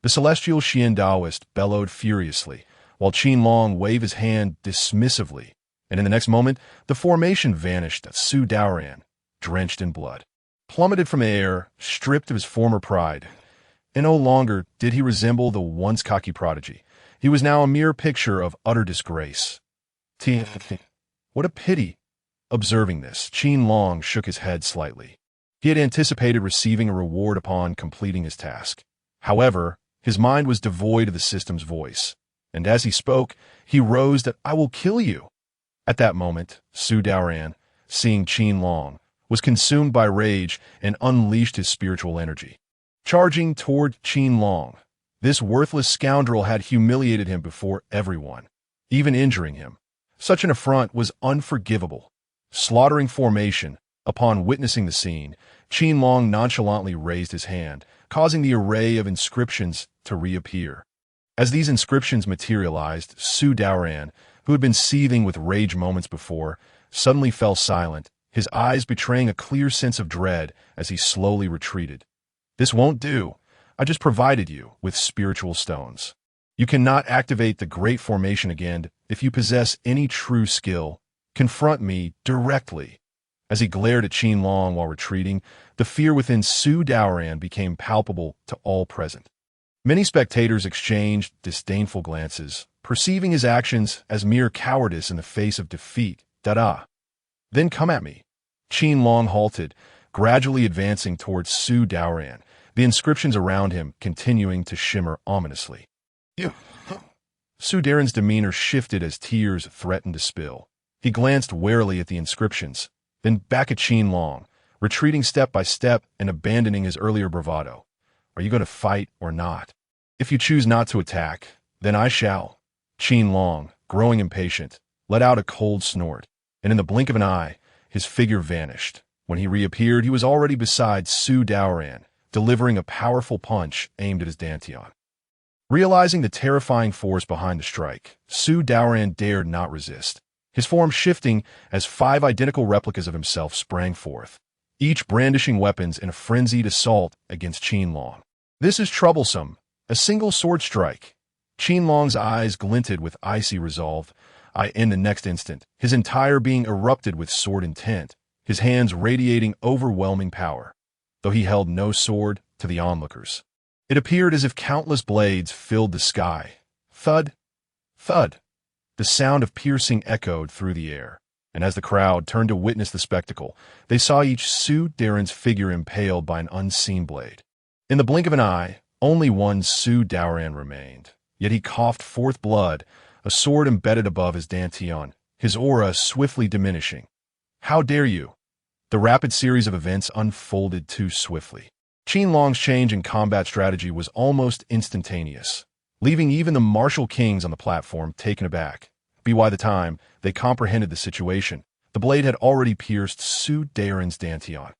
The celestial Xian Daoist bellowed furiously, while Qin Long waved his hand dismissively, and in the next moment, the formation vanished, Su Daoran, drenched in blood, plummeted from the air, stripped of his former pride. And no longer did he resemble the once cocky prodigy. He was now a mere picture of utter disgrace. What a pity. Observing this, Qin Long shook his head slightly. He had anticipated receiving a reward upon completing his task. However, his mind was devoid of the system's voice, and as he spoke, he rose that I will kill you. At that moment, Su Daoran, seeing Qin Long, was consumed by rage and unleashed his spiritual energy. Charging toward Qin Long, this worthless scoundrel had humiliated him before everyone, even injuring him. Such an affront was unforgivable. Slaughtering formation, upon witnessing the scene, Qin Long nonchalantly raised his hand, causing the array of inscriptions to reappear. As these inscriptions materialized, Su Daoran, who had been seething with rage moments before, suddenly fell silent, his eyes betraying a clear sense of dread as he slowly retreated. This won't do. I just provided you with spiritual stones. You cannot activate the great formation again if you possess any true skill. Confront me directly. As he glared at Qin Long while retreating, the fear within Su Daoran became palpable to all present. Many spectators exchanged disdainful glances, perceiving his actions as mere cowardice in the face of defeat. Da-da. Then come at me. Qin Long halted, gradually advancing towards Su Daoran, the inscriptions around him continuing to shimmer ominously. Su Daoran's demeanor shifted as tears threatened to spill. He glanced warily at the inscriptions, then back at Qin Long, retreating step by step and abandoning his earlier bravado. Are you going to fight or not? If you choose not to attack, then I shall. Qin Long, growing impatient, let out a cold snort, and in the blink of an eye, his figure vanished. When he reappeared, he was already beside Su Daoran, delivering a powerful punch aimed at his dantian. Realizing the terrifying force behind the strike, Su Daoran dared not resist. His form shifting as 5 identical replicas of himself sprang forth, each brandishing weapons in a frenzied assault against Qin Long. This is troublesome. A single sword strike. Qin Long's eyes glinted with icy resolve. In the next instant, his entire being erupted with sword intent, his hands radiating overwhelming power. Though he held no sword, to the onlookers, it appeared as if countless blades filled the sky. Thud, thud. The sound of piercing echoed through the air, and as the crowd turned to witness the spectacle, they saw each Su Daoran's figure impaled by an unseen blade. In the blink of an eye, only one Su Daoran remained, yet he coughed forth blood, a sword embedded above his dantian, his aura swiftly diminishing. How dare you? The rapid series of events unfolded too swiftly. Qin Long's change in combat strategy was almost instantaneous, leaving even the martial kings on the platform taken aback. By the time they comprehended the situation, the blade had already pierced Su Daoran's dantian.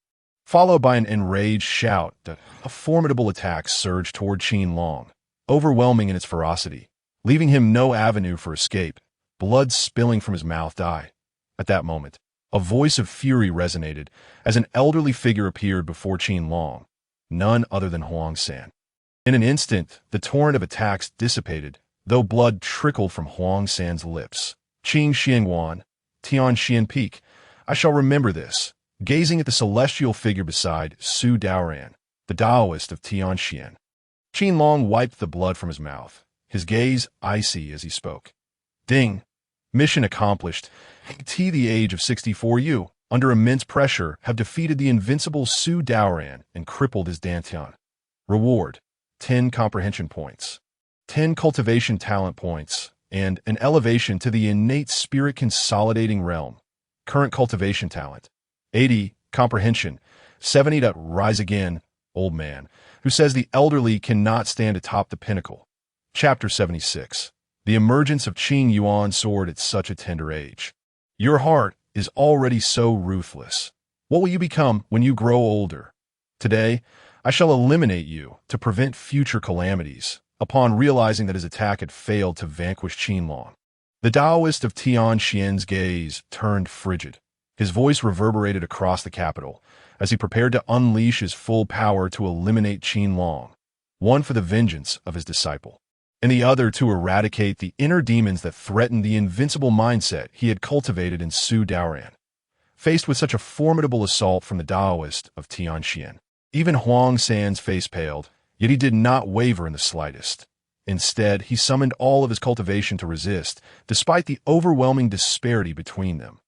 Followed by an enraged shout, a formidable attack surged toward Qin Long, overwhelming in its ferocity, leaving him no avenue for escape, blood spilling from his mouth. At that moment, a voice of fury resonated as an elderly figure appeared before Qin Long, none other than Huang San. In an instant, the torrent of attacks dissipated, though blood trickled from Huang San's lips. Qing Xianguan, Tian Xian Peak, I shall remember this. gazing at the celestial figure beside Su Daoran, the Taoist of Tianxian. Qin Long wiped the blood from his mouth, his gaze icy as he spoke. Ding! Mission accomplished. T the age of 64 you, under immense pressure, have defeated the invincible Su Daoran and crippled his Dantian. Reward: 10 comprehension points, 10 cultivation talent points, and an elevation to the innate spirit consolidating realm. Current cultivation talent: 80 comprehension, 70 to rise again, old man, who says the elderly cannot stand atop the pinnacle. Chapter 76. The emergence of Qing Yuan sword at such a tender age. Your heart is already so ruthless. What will you become when you grow older? Today, I shall eliminate you to prevent future calamities, upon realizing that his attack had failed to vanquish Qin Long. The Taoist of Tianxian's gaze turned frigid. His voice reverberated across the capital as he prepared to unleash his full power to eliminate Qin Long, one for the vengeance of his disciple, and the other to eradicate the inner demons that threatened the invincible mindset he had cultivated in Su Daoran. Faced with such a formidable assault from the Taoist of Tianxian, even Huang San's face paled, yet he did not waver in the slightest. Instead, he summoned all of his cultivation to resist, despite the overwhelming disparity between them.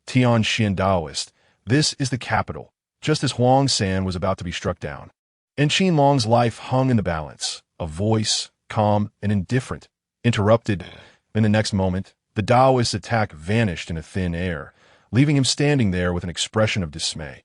Tianxian Taoist, this is the capital, just as Huang San was about to be struck down. And Qin Long's life hung in the balance, a voice, calm and indifferent, interrupted. In the next moment, the Taoist's attack vanished in a thin air, leaving him standing there with an expression of dismay.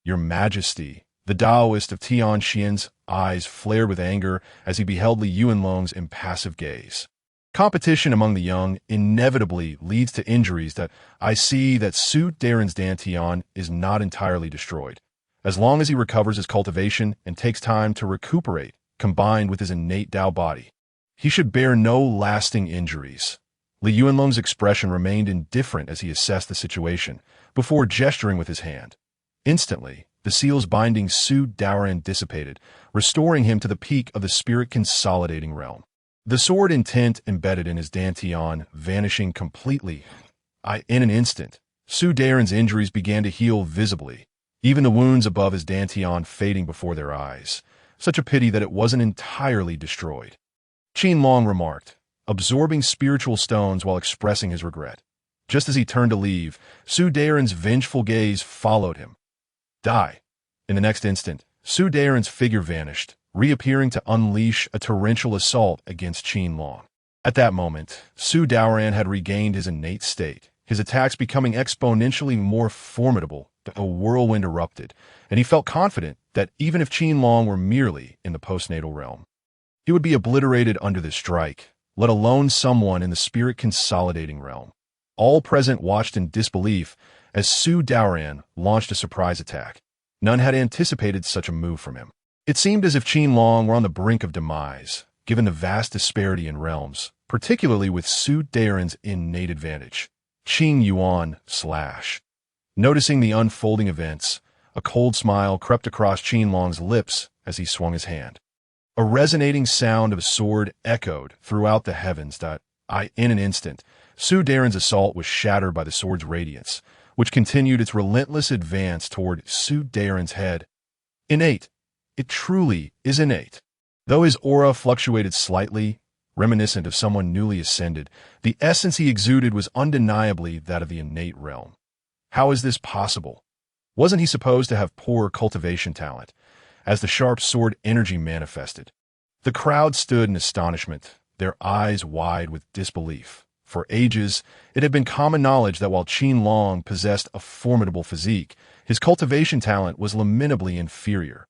Your Majesty, the Taoist of Tianxian's eyes flared with anger as he beheld Li Yuanlong's impassive gaze. Competition among the young inevitably leads to injuries that I see that Su Daoran's Dantian is not entirely destroyed, as long as he recovers his cultivation and takes time to recuperate, combined with his innate Dao body. He should bear no lasting injuries. Li Yuanlong's expression remained indifferent as he assessed the situation, before gesturing with his hand. Instantly, the seals binding Su Daoran dissipated, restoring him to the peak of the spirit-consolidating realm. The sword intent embedded in his Dantian vanishing completely. In an instant, Su Daoran's injuries began to heal visibly, even the wounds above his Dantian fading before their eyes. Such a pity that it wasn't entirely destroyed. Qin Long remarked, absorbing spiritual stones while expressing his regret. Just as he turned to leave, Su Daoran's vengeful gaze followed him. Die. In the next instant, Su Daoran's figure vanished, reappearing to unleash a torrential assault against Qin Long. At that moment, Su Daoran had regained his innate state, his attacks becoming exponentially more formidable. A whirlwind erupted, and he felt confident that even if Qin Long were merely in the postnatal realm, he would be obliterated under this strike, let alone someone in the spirit-consolidating realm. All present watched in disbelief as Su Daoran launched a surprise attack. None had anticipated such a move from him. It seemed as if Qin Long were on the brink of demise, given the vast disparity in realms, particularly with Su Daoran's innate advantage. Qing Yuan slash. Noticing the unfolding events, a cold smile crept across Qin Long's lips as he swung his hand. A resonating sound of a sword echoed throughout the heavens in an instant, Su Daoran's assault was shattered by the sword's radiance, which continued its relentless advance toward Su Daoran's head. Innate. It truly is innate. Though his aura fluctuated slightly, reminiscent of someone newly ascended, the essence he exuded was undeniably that of the innate realm. How is this possible? Wasn't he supposed to have poor cultivation talent, as the sharp sword energy manifested? The crowd stood in astonishment, their eyes wide with disbelief. For ages, it had been common knowledge that while Qin Long possessed a formidable physique, his cultivation talent was lamentably inferior.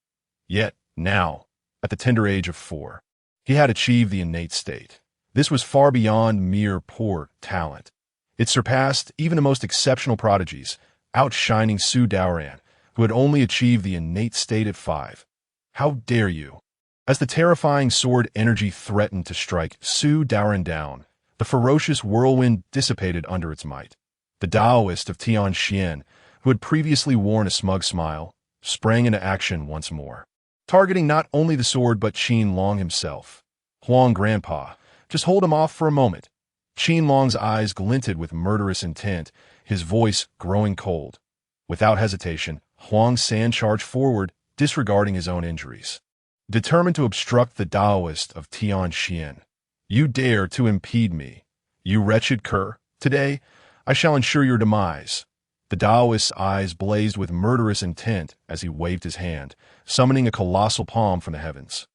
Yet, now, at the tender age of 4, he had achieved the innate state. This was far beyond mere poor talent. It surpassed even the most exceptional prodigies, outshining Su Daoran, who had only achieved the innate state at 5. How dare you? As the terrifying sword energy threatened to strike Su Daoran down, the ferocious whirlwind dissipated under its might. The Taoist of Tianxian, who had previously worn a smug smile, sprang into action once more, targeting not only the sword but Qin Long himself. Huang Grandpa, just hold him off for a moment. Qin Long's eyes glinted with murderous intent, his voice growing cold. Without hesitation, Huang San charged forward, disregarding his own injuries. Determined to obstruct the Taoist of Tianxian. You dare to impede me, you wretched cur. Today, I shall ensure your demise. The Taoist's eyes blazed with murderous intent as he waved his hand, summoning a colossal palm from the heavens.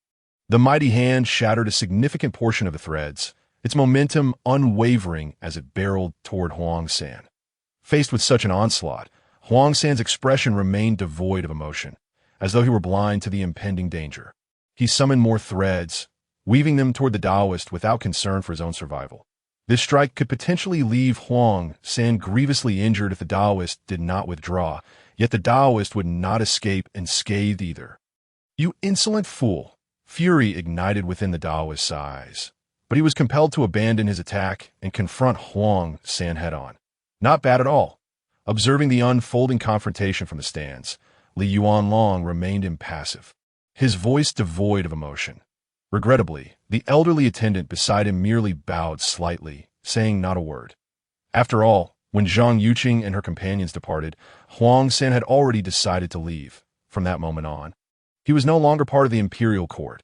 The mighty hand shattered a significant portion of the threads, its momentum unwavering as it barreled toward Huang San. Faced with such an onslaught, Huang San's expression remained devoid of emotion, as though he were blind to the impending danger. He summoned more threads, weaving them toward the Taoist without concern for his own survival. This strike could potentially leave Huang San grievously injured if the Taoist did not withdraw, yet the Taoist would not escape unscathed either. You insolent fool! Fury ignited within the Taoist's eyes, but he was compelled to abandon his attack and confront Huang San head-on. Not bad at all. Observing the unfolding confrontation from the stands, Li Yuanlong remained impassive, his voice devoid of emotion. Regrettably, the elderly attendant beside him merely bowed slightly, saying not a word. After all, when Zhang Yuqing and her companions departed, Huang San had already decided to leave. From that moment on, he was no longer part of the imperial court.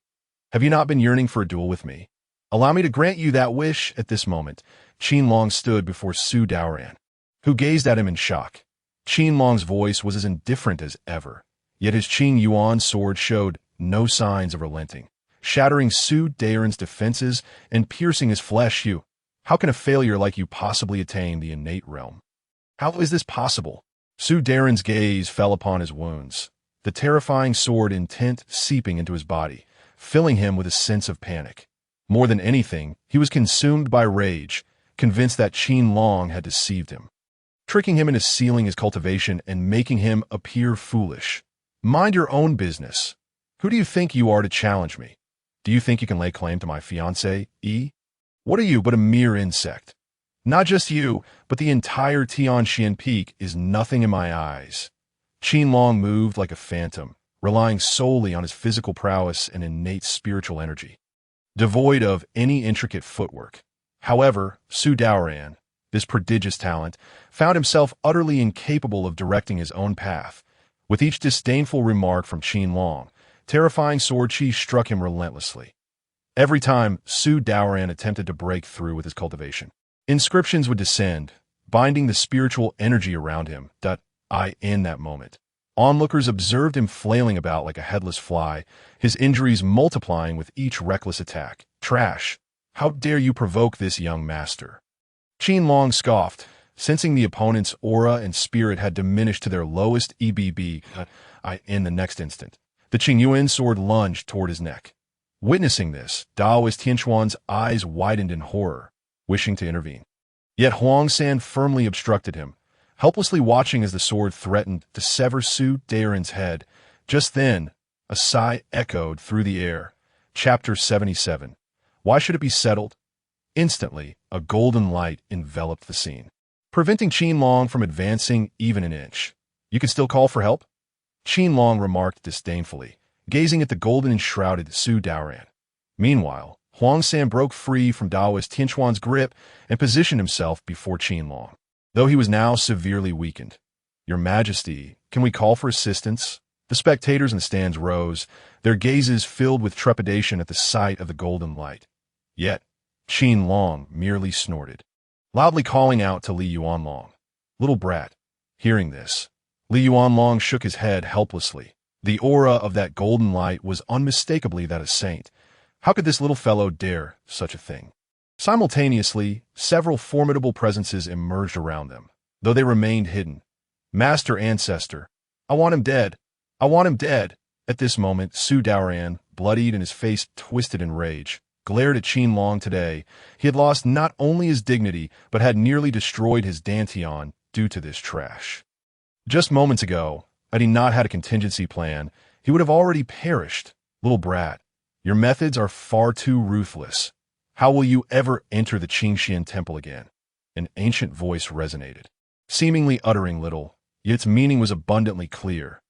Have you not been yearning for a duel with me? Allow me to grant you that wish. At this moment, Qin Long stood before Su Daoran, who gazed at him in shock. Qin Long's voice was as indifferent as ever, yet his Qing Yuan sword showed no signs of relenting, shattering Su Daoran's defenses and piercing his flesh. How can a failure like you possibly attain the innate realm? How is this possible? Su Daoran's gaze fell upon his wounds, the terrifying sword intent seeping into his body, filling him with a sense of panic. More than anything, he was consumed by rage, convinced that Qin Long had deceived him, tricking him into sealing his cultivation and making him appear foolish. Mind your own business. Who do you think you are to challenge me? Do you think you can lay claim to my fiancée, E? What are you but a mere insect? Not just you, but the entire Tianxian peak is nothing in my eyes. Qin Long moved like a phantom, relying solely on his physical prowess and innate spiritual energy, devoid of any intricate footwork. However, Su Daoran, this prodigious talent, found himself utterly incapable of directing his own path. With each disdainful remark from Qin Long, terrifying sword chi struck him relentlessly. Every time Su Daoran attempted to break through with his cultivation, inscriptions would descend, binding the spiritual energy around him. In that moment, onlookers observed him flailing about like a headless fly, his injuries multiplying with each reckless attack. Trash! How dare you provoke this young master? Qin Long scoffed, sensing the opponent's aura and spirit had diminished to their lowest EBB. In the next instant, the Qingyuan sword lunged toward his neck. Witnessing this, Daoist Tianquan's eyes widened in horror, wishing to intervene. Yet Huang San firmly obstructed him, helplessly watching as the sword threatened to sever Su Daoran's head. Just then, a sigh echoed through the air. Chapter 77. Why should it be settled? Instantly, a golden light enveloped the scene, preventing Qin Long from advancing even an inch. You can still call for help? Qin Long remarked disdainfully, gazing at the golden-enshrouded Su Daoran. Meanwhile, Huang San broke free from Daoist Tianquan's grip and positioned himself before Qin Long, though he was now severely weakened. Your Majesty, can we call for assistance? The spectators in the stands rose, their gazes filled with trepidation at the sight of the golden light. Yet, Qin Long merely snorted, loudly calling out to Li Yuanlong. Little brat. Hearing this, Li Yuanlong shook his head helplessly. The aura of that golden light was unmistakably that of a saint. How could this little fellow dare such a thing? Simultaneously, several formidable presences emerged around them, though they remained hidden. Master Ancestor, I want him dead. I want him dead. At this moment, Su Daoran, bloodied and his face twisted in rage, glared at Qin Long. Today, he had lost not only his dignity, but had nearly destroyed his dantian due to this trash. Just moments ago, had he not had a contingency plan, he would have already perished. Little brat, your methods are far too ruthless. How will you ever enter the Qingxian temple again? An ancient voice resonated, seemingly uttering little, yet its meaning was abundantly clear.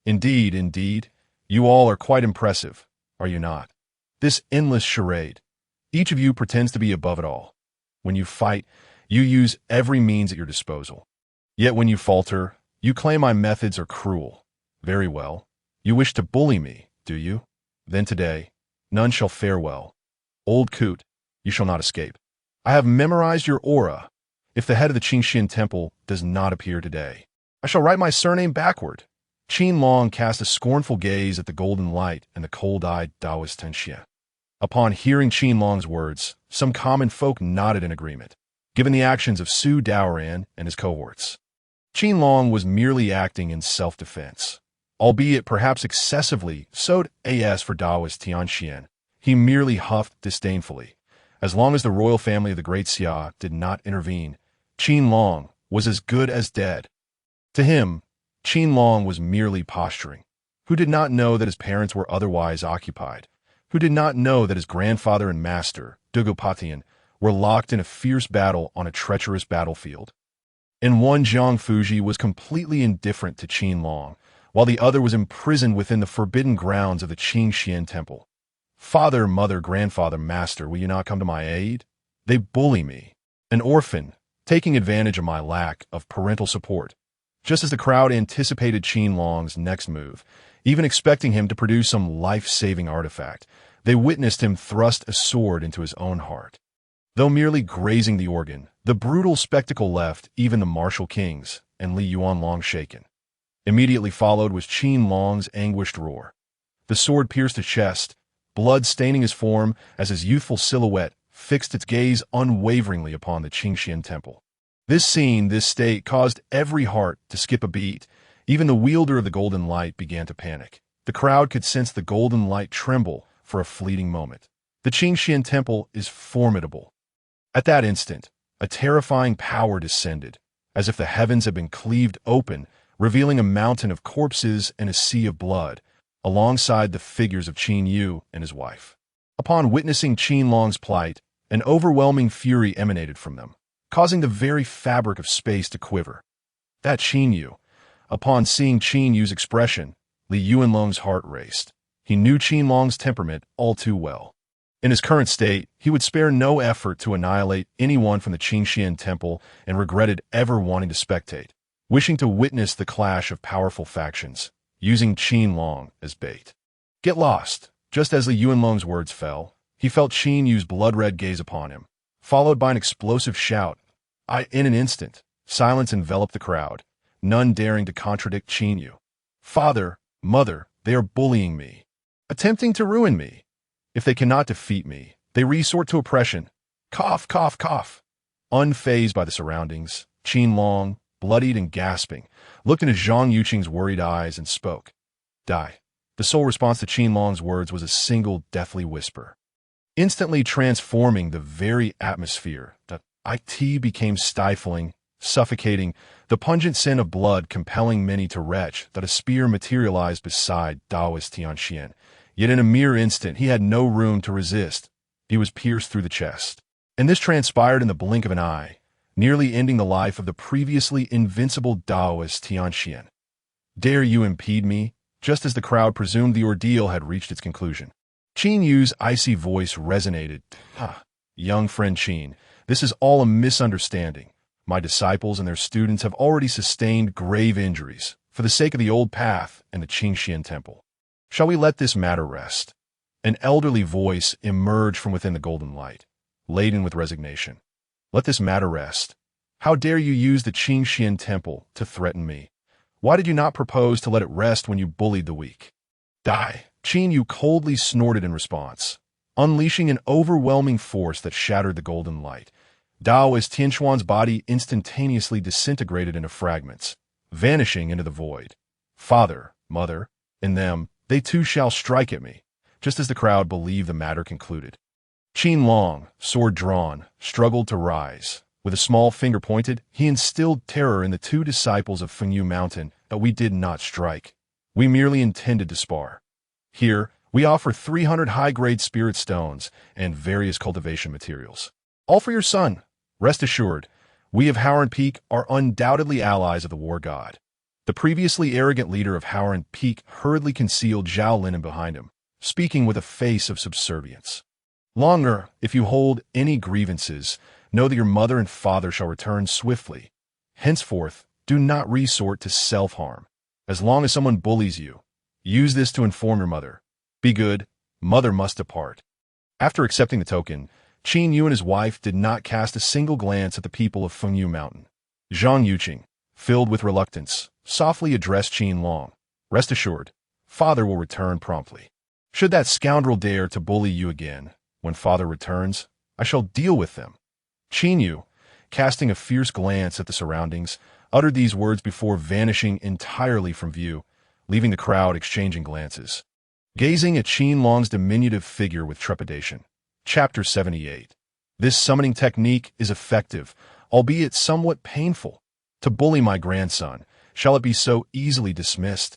Indeed, you all are quite impressive, are you not? This endless charade. Each of you pretends to be above it all. When you fight, you use every means at your disposal. Yet when you falter, You claim my methods are cruel. Very well. You wish to bully me, do you? Then today, none shall fare well. Old coot, you shall not escape. I have memorized your aura. If the head of the Qin temple does not appear today, I shall write my surname backward. Qin Long cast a scornful gaze at the golden light and the cold-eyed Taoist Tenxie. Upon hearing Qin Long's words, some common folk nodded in agreement, given the actions of Su Daoran and his cohorts. Qin Long was merely acting in self-defense, albeit perhaps excessively, so as for Taoist Tianxian. He merely huffed disdainfully. As long as the royal family of the Great Xia did not intervene, Qin Long was as good as dead. To him, Qin Long was merely posturing, who did not know that his parents were otherwise occupied, who did not know that his grandfather and master, Dugopatian, were locked in a fierce battle on a treacherous battlefield. And one Zhang Fuji was completely indifferent to Qin Long, while the other was imprisoned within the forbidden grounds of the Qin temple. Father, mother, grandfather, master, will you not come to my aid? They bully me, an orphan, taking advantage of my lack of parental support. Just as the crowd anticipated Qin Long's next move, even expecting him to produce some life-saving artifact, they witnessed him thrust a sword into his own heart. Though merely grazing the organ, the brutal spectacle left even the martial kings and Li Yuanlong shaken. Immediately followed was Qin Long's anguished roar. The sword pierced his chest, blood staining his form as his youthful silhouette fixed its gaze unwaveringly upon the Qin temple. This scene, this state, caused every heart to skip a beat. Even the wielder of the golden light began to panic. The crowd could sense the golden light tremble for a fleeting moment. The Qin temple is formidable. At that instant, a terrifying power descended, as if the heavens had been cleaved open, revealing a mountain of corpses and a sea of blood, alongside the figures of Qin Yu and his wife. Upon witnessing Qin Long's plight, an overwhelming fury emanated from them, causing the very fabric of space to quiver. That Qin Yu. Upon seeing Qin Yu's expression, Li Yuanlong's heart raced. He knew Qin Long's temperament all too well. In his current state, he would spare no effort to annihilate anyone from the Qin temple and regretted ever wanting to spectate, wishing to witness the clash of powerful factions, using Qin Long as bait. Get lost. Just as Li Yuanlong's words fell, he felt Qin Yu's blood-red gaze upon him, followed by an explosive shout. In an instant, silence enveloped the crowd, none daring to contradict Qin Yu. Father, mother, they are bullying me, attempting to ruin me. If they cannot defeat me, they resort to oppression. Cough, cough, cough. Unfazed by the surroundings, Qin Long, bloodied and gasping, looked into Zhang Yuqing's worried eyes and spoke. Die. The sole response to Qin Long's words was a single deathly whisper. Instantly transforming the very atmosphere, the it became stifling, suffocating, the pungent scent of blood compelling many to retch that a spear materialized beside Taoist Tianxian. Yet in a mere instant he had no room to resist. He was pierced through the chest. And this transpired in the blink of an eye, nearly ending the life of the previously invincible Taoist Tianxian. Dare you impede me? Just as the crowd presumed the ordeal had reached its conclusion, Qin Yu's icy voice resonated. Young friend Qin, this is all a misunderstanding. My disciples and their students have already sustained grave injuries for the sake of the old path and the Qin temple. Shall we let this matter rest? An elderly voice emerged from within the golden light, laden with resignation. Let this matter rest. How dare you use the Qin temple to threaten me? Why did you not propose to let it rest when you bullied the weak? Die. Qin Yu coldly snorted in response, unleashing an overwhelming force that shattered the golden light. Taoist Tianxuan's body instantaneously disintegrated into fragments, vanishing into the void. Father, mother, and them, they too shall strike at me, just as the crowd believed the matter concluded. Qin Long, sword drawn, struggled to rise. With a small finger pointed, he instilled terror in the two disciples of Fengyu Mountain, but we did not strike. We merely intended to spar. Here, we offer 300 high-grade spirit stones and various cultivation materials. All for your son. Rest assured, we of Howren Peak are undoubtedly allies of the war god. The previously arrogant leader of Howren Peak hurriedly concealed Zhao Linen behind him, speaking with a face of subservience. Longer, if you hold any grievances, know that your mother and father shall return swiftly. Henceforth, do not resort to self-harm. As long as someone bullies you, use this to inform your mother. Be good, mother must depart. After accepting the token, Qin Yu and his wife did not cast a single glance at the people of Fengyu Mountain. Zhang Yuqing, filled with reluctance, softly addressed Qin Long. Rest assured, father will return promptly. Should that scoundrel dare to bully you again, when father returns, I shall deal with them. Qin Yu, casting a fierce glance at the surroundings, uttered these words before vanishing entirely from view, leaving the crowd exchanging glances. Gazing at Qin Long's diminutive figure with trepidation. Chapter 78. This summoning technique is effective, albeit somewhat painful. To bully my grandson, shall it be so easily dismissed?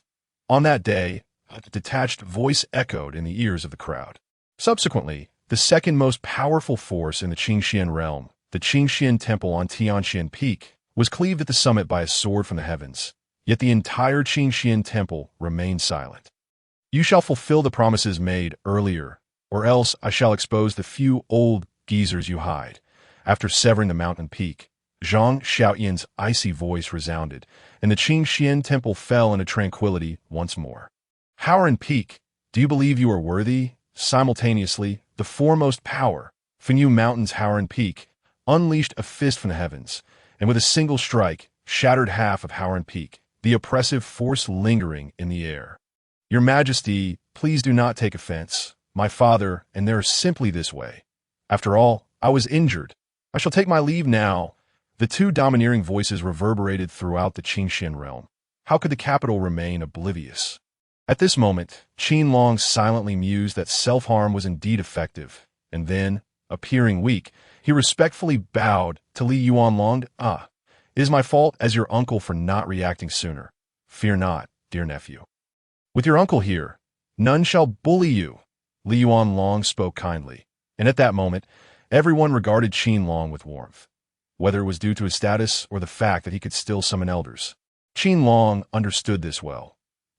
On that day, a detached voice echoed in the ears of the crowd. Subsequently, the second most powerful force in the Qingxian realm, the Qingxian Temple on Tianxian Peak, was cleaved at the summit by a sword from the heavens. Yet the entire Qingxian Temple remained silent. You shall fulfill the promises made earlier, or else I shall expose the few old geezers you hide. After severing the mountain peak, Zhang Xiaoyan's icy voice resounded, and the Qingxian Temple fell into tranquility once more. Howren Peak, do you believe you are worthy? Simultaneously, the foremost power, Fengyu Mountain's Howren Peak, unleashed a fist from the heavens, and with a single strike, shattered half of Howren Peak, the oppressive force lingering in the air. Your Majesty, please do not take offense. My father, and there is simply this way. After all, I was injured. I shall take my leave now. The two domineering voices reverberated throughout the Qingxian realm. How could the capital remain oblivious? At this moment, Qin Long silently mused that self-harm was indeed effective, and then, appearing weak, he respectfully bowed to Li Yuanlong. It is my fault as your uncle for not reacting sooner. Fear not, dear nephew. With your uncle here, none shall bully you. Li Yuanlong spoke kindly, and at that moment, everyone regarded Qin Long with warmth. Whether it was due to his status or the fact that he could still summon elders, Qin Long understood this well.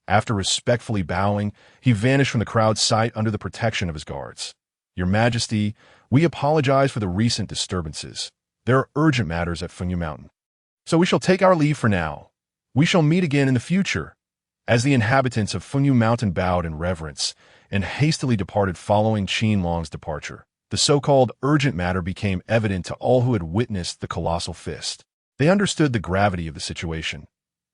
After respectfully bowing, he vanished from the crowd's sight under the protection of his guards. Your Majesty, we apologize for the recent disturbances. There are urgent matters at Fengyu Mountain. So we shall take our leave for now. We shall meet again in the future. As the inhabitants of Fengyu Mountain bowed in reverence and hastily departed following Qin Long's departure, the so-called urgent matter became evident to all who had witnessed the colossal fist. They understood the gravity of the situation.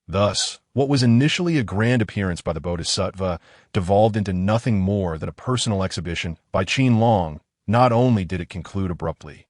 Thus, what was initially a grand appearance by the Bodhisattva devolved into nothing more than a personal exhibition by Qin Long. Not only did it conclude abruptly,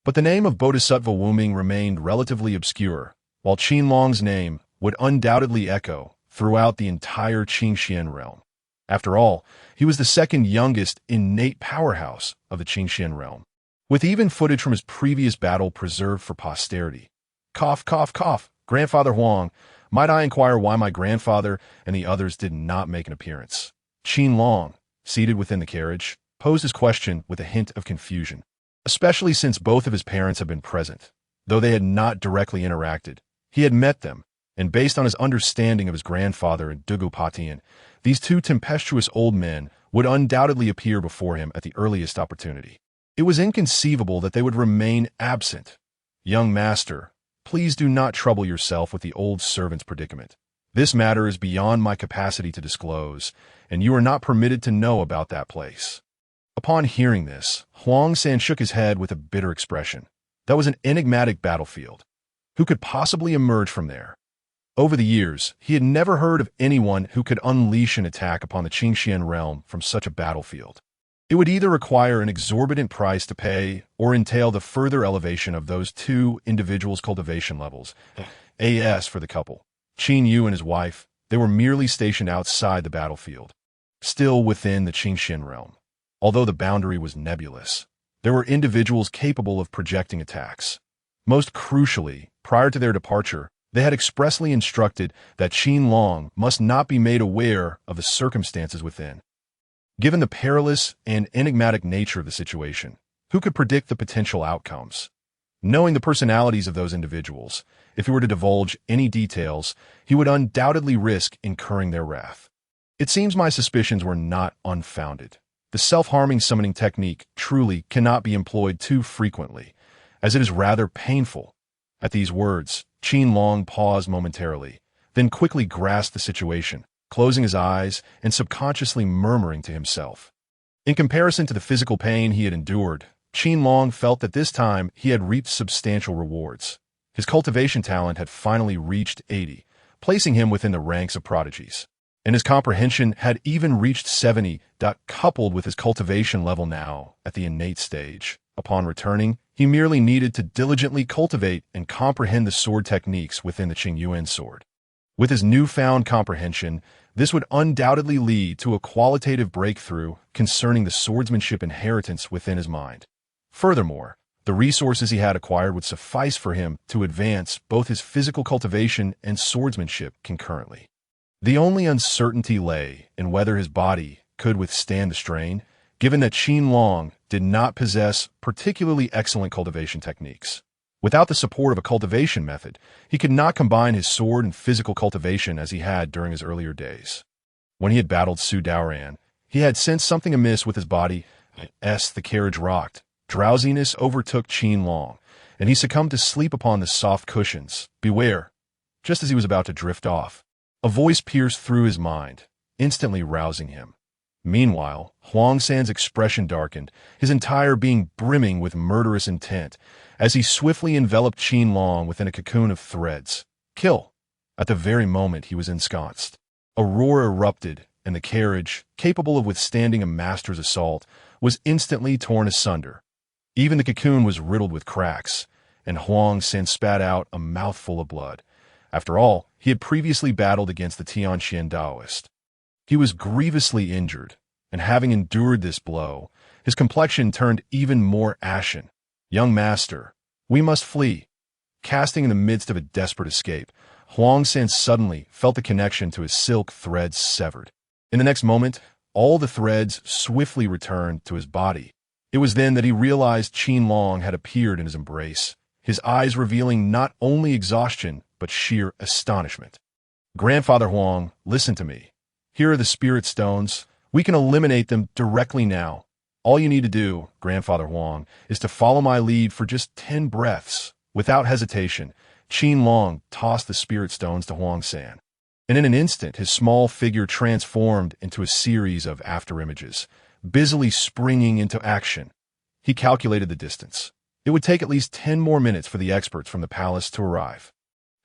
but the name of Bodhisattva Wuming remained relatively obscure, while Qin Long's name would undoubtedly echo throughout the entire Qingxian realm. After all, he was the second youngest innate powerhouse of the Qingxian realm, with even footage from his previous battle preserved for posterity. Cough, cough, cough. Grandfather Huang, might I inquire why my grandfather and the others did not make an appearance? Qin Long, seated within the carriage, posed his question with a hint of confusion, especially since both of his parents had been present. Though they had not directly interacted, he had met them, and based on his understanding of his grandfather and Dugu Patian, these two tempestuous old men would undoubtedly appear before him at the earliest opportunity. It was inconceivable that they would remain absent. Young master, please do not trouble yourself with the old servant's predicament. This matter is beyond my capacity to disclose, and you are not permitted to know about that place. Upon hearing this, Huang San shook his head with a bitter expression. That was an enigmatic battlefield. Who could possibly emerge from there? Over the years, he had never heard of anyone who could unleash an attack upon the Qingxian realm from such a battlefield. It would either require an exorbitant price to pay or entail the further elevation of those two individuals' cultivation levels. As for the couple, Qin Yu and his wife, they were merely stationed outside the battlefield, still within the Qingxian realm. Although the boundary was nebulous, there were individuals capable of projecting attacks. Most crucially, prior to their departure, they had expressly instructed that Qin Long must not be made aware of the circumstances within. Given the perilous and enigmatic nature of the situation, who could predict the potential outcomes? Knowing the personalities of those individuals, if he were to divulge any details, he would undoubtedly risk incurring their wrath. It seems my suspicions were not unfounded. The self-harming summoning technique truly cannot be employed too frequently, as it is rather painful. At these words, Qin Long paused momentarily, then quickly grasped the situation, closing his eyes and subconsciously murmuring to himself. In comparison to the physical pain he had endured, Qin Long felt that this time he had reaped substantial rewards. His cultivation talent had finally reached 80, placing him within the ranks of prodigies. And his comprehension had even reached 70, coupled with his cultivation level now at the innate stage. Upon returning, he merely needed to diligently cultivate and comprehend the sword techniques within the Qingyuan sword. With his newfound comprehension, this would undoubtedly lead to a qualitative breakthrough concerning the swordsmanship inheritance within his mind. Furthermore, the resources he had acquired would suffice for him to advance both his physical cultivation and swordsmanship concurrently. The only uncertainty lay in whether his body could withstand the strain, given that Qin Long did not possess particularly excellent cultivation techniques. Without the support of a cultivation method, he could not combine his sword and physical cultivation as he had during his earlier days. When he had battled Su Daoran, he had sensed something amiss with his body. As the carriage rocked, drowsiness overtook Qin Long, and he succumbed to sleep upon the soft cushions. Beware! Just as he was about to drift off, a voice pierced through his mind, instantly rousing him. Meanwhile, Huang San's expression darkened, his entire being brimming with murderous intent, as he swiftly enveloped Qin Long within a cocoon of threads. Kill! At the very moment he was ensconced, a roar erupted, and the carriage, capable of withstanding a master's assault, was instantly torn asunder. Even the cocoon was riddled with cracks, and Huang San spat out a mouthful of blood. After all, he had previously battled against the Tianxian Taoist. He was grievously injured, and having endured this blow, his complexion turned even more ashen. Young master, we must flee. Casting in the midst of a desperate escape, Huang San suddenly felt the connection to his silk threads severed. In the next moment, all the threads swiftly returned to his body. It was then that he realized Qin Long had appeared in his embrace, his eyes revealing not only exhaustion, but sheer astonishment. Grandfather Huang, listen to me. Here are the spirit stones. We can eliminate them directly now. All you need to do, Grandfather Huang, is to follow my lead for just 10 breaths. Without hesitation, Qin Long tossed the spirit stones to Huang San. And in an instant, his small figure transformed into a series of afterimages, busily springing into action. He calculated the distance. It would take at least 10 more minutes for the experts from the palace to arrive.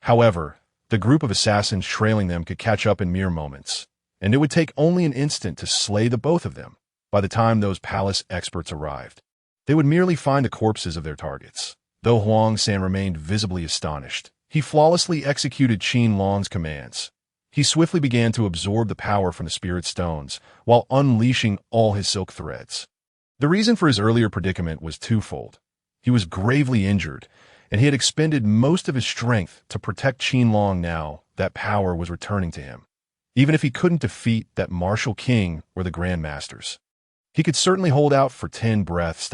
However, the group of assassins trailing them could catch up in mere moments, and it would take only an instant to slay the both of them. By the time those palace experts arrived, they would merely find the corpses of their targets. Though Huang San remained visibly astonished, he flawlessly executed Qin Long's commands. He swiftly began to absorb the power from the spirit stones, while unleashing all his silk threads. The reason for his earlier predicament was twofold. He was gravely injured, and he had expended most of his strength to protect Qin Long. Now that power was returning to him. Even if he couldn't defeat that martial king or the grandmasters, he could certainly hold out for 10 breaths.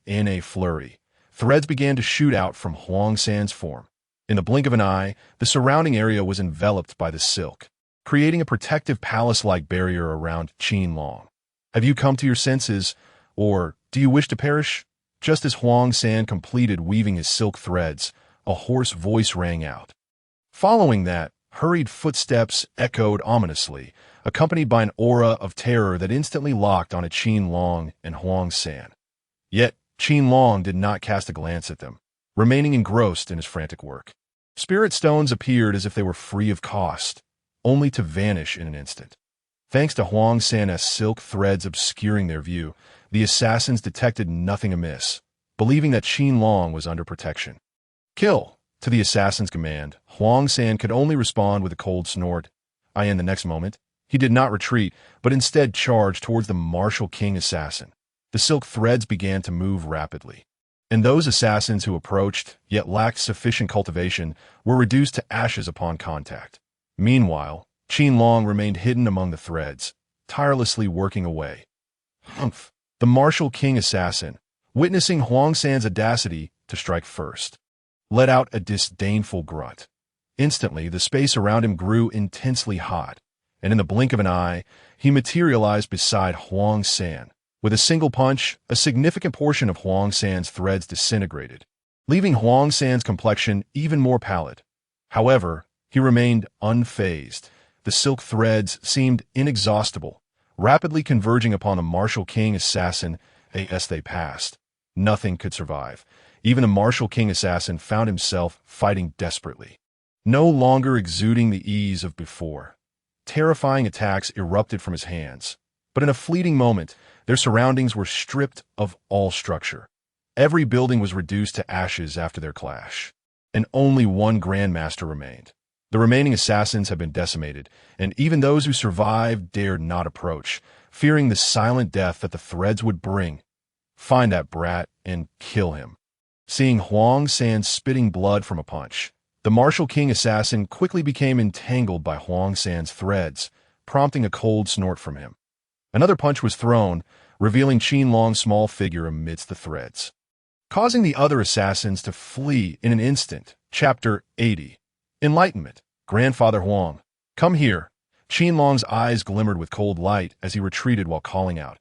In a flurry, threads began to shoot out from Huang San's form. In the blink of an eye, the surrounding area was enveloped by the silk, creating a protective palace-like barrier around Qin Long. Have you come to your senses, or do you wish to perish? Just as Huang San completed weaving his silk threads, a hoarse voice rang out. Following that, hurried footsteps echoed ominously, accompanied by an aura of terror that instantly locked onto Qin Long and Huang San. Yet, Qin Long did not cast a glance at them, remaining engrossed in his frantic work. Spirit stones appeared as if they were free of cost, only to vanish in an instant. Thanks to Huang San's silk threads obscuring their view, the assassins detected nothing amiss, believing that Qin Long was under protection. Kill! To the assassin's command, Huang San could only respond with a cold snort. In the next moment, he did not retreat, but instead charged towards the martial king assassin. The silk threads began to move rapidly, and those assassins who approached, yet lacked sufficient cultivation, were reduced to ashes upon contact. Meanwhile, Qin Long remained hidden among the threads, tirelessly working away. Humph! The martial king assassin, witnessing Huang San's audacity to strike first, let out a disdainful grunt. Instantly, the space around him grew intensely hot, and in the blink of an eye, he materialized beside Huang San. With a single punch, a significant portion of Huang San's threads disintegrated, leaving Huang San's complexion even more pallid. However, he remained unfazed. The silk threads seemed inexhaustible, rapidly converging upon the martial king assassin as they passed. Nothing could survive. Even the martial king assassin found himself fighting desperately, no longer exuding the ease of before. Terrifying attacks erupted from his hands, but in a fleeting moment, their surroundings were stripped of all structure. Every building was reduced to ashes after their clash, and only one grandmaster remained. The remaining assassins had been decimated, and even those who survived dared not approach, fearing the silent death that the threads would bring. Find that brat and kill him. Seeing Huang San spitting blood from a punch, the martial king assassin quickly became entangled by Huang San's threads, prompting a cold snort from him. Another punch was thrown, revealing Qin Long's small figure amidst the threads, causing the other assassins to flee in an instant. Chapter 80. Enlightenment. Grandfather Huang, come here. Qin Long's eyes glimmered with cold light as he retreated while calling out.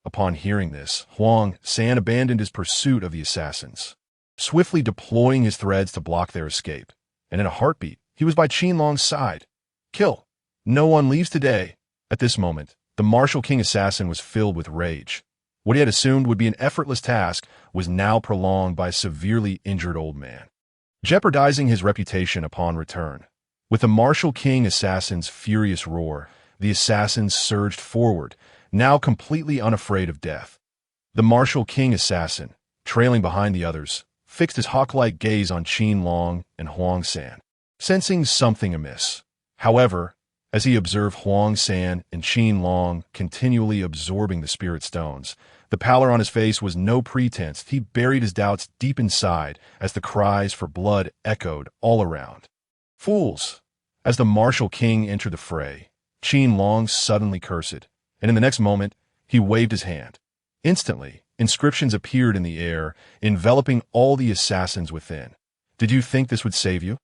Upon hearing this, Huang San abandoned his pursuit of the assassins, swiftly deploying his threads to block their escape. And in a heartbeat, he was by Qin Long's side. Kill. No one leaves today. At this moment, the martial king assassin was filled with rage. What he had assumed would be an effortless task was now prolonged by a severely injured old man, jeopardizing his reputation upon return. With the martial king assassin's furious roar, the assassins surged forward, now completely unafraid of death. The martial king assassin, trailing behind the others, fixed his hawk-like gaze on Qin Long and Huang San, sensing something amiss. However, as he observed Huang San and Qin Long continually absorbing the spirit stones, the pallor on his face was no pretense. He buried his doubts deep inside as the cries for blood echoed all around. Fools! As the martial king entered the fray, Qin Long suddenly cursed, and in the next moment, he waved his hand. Instantly, inscriptions appeared in the air, enveloping all the assassins within. Did you think this would save you?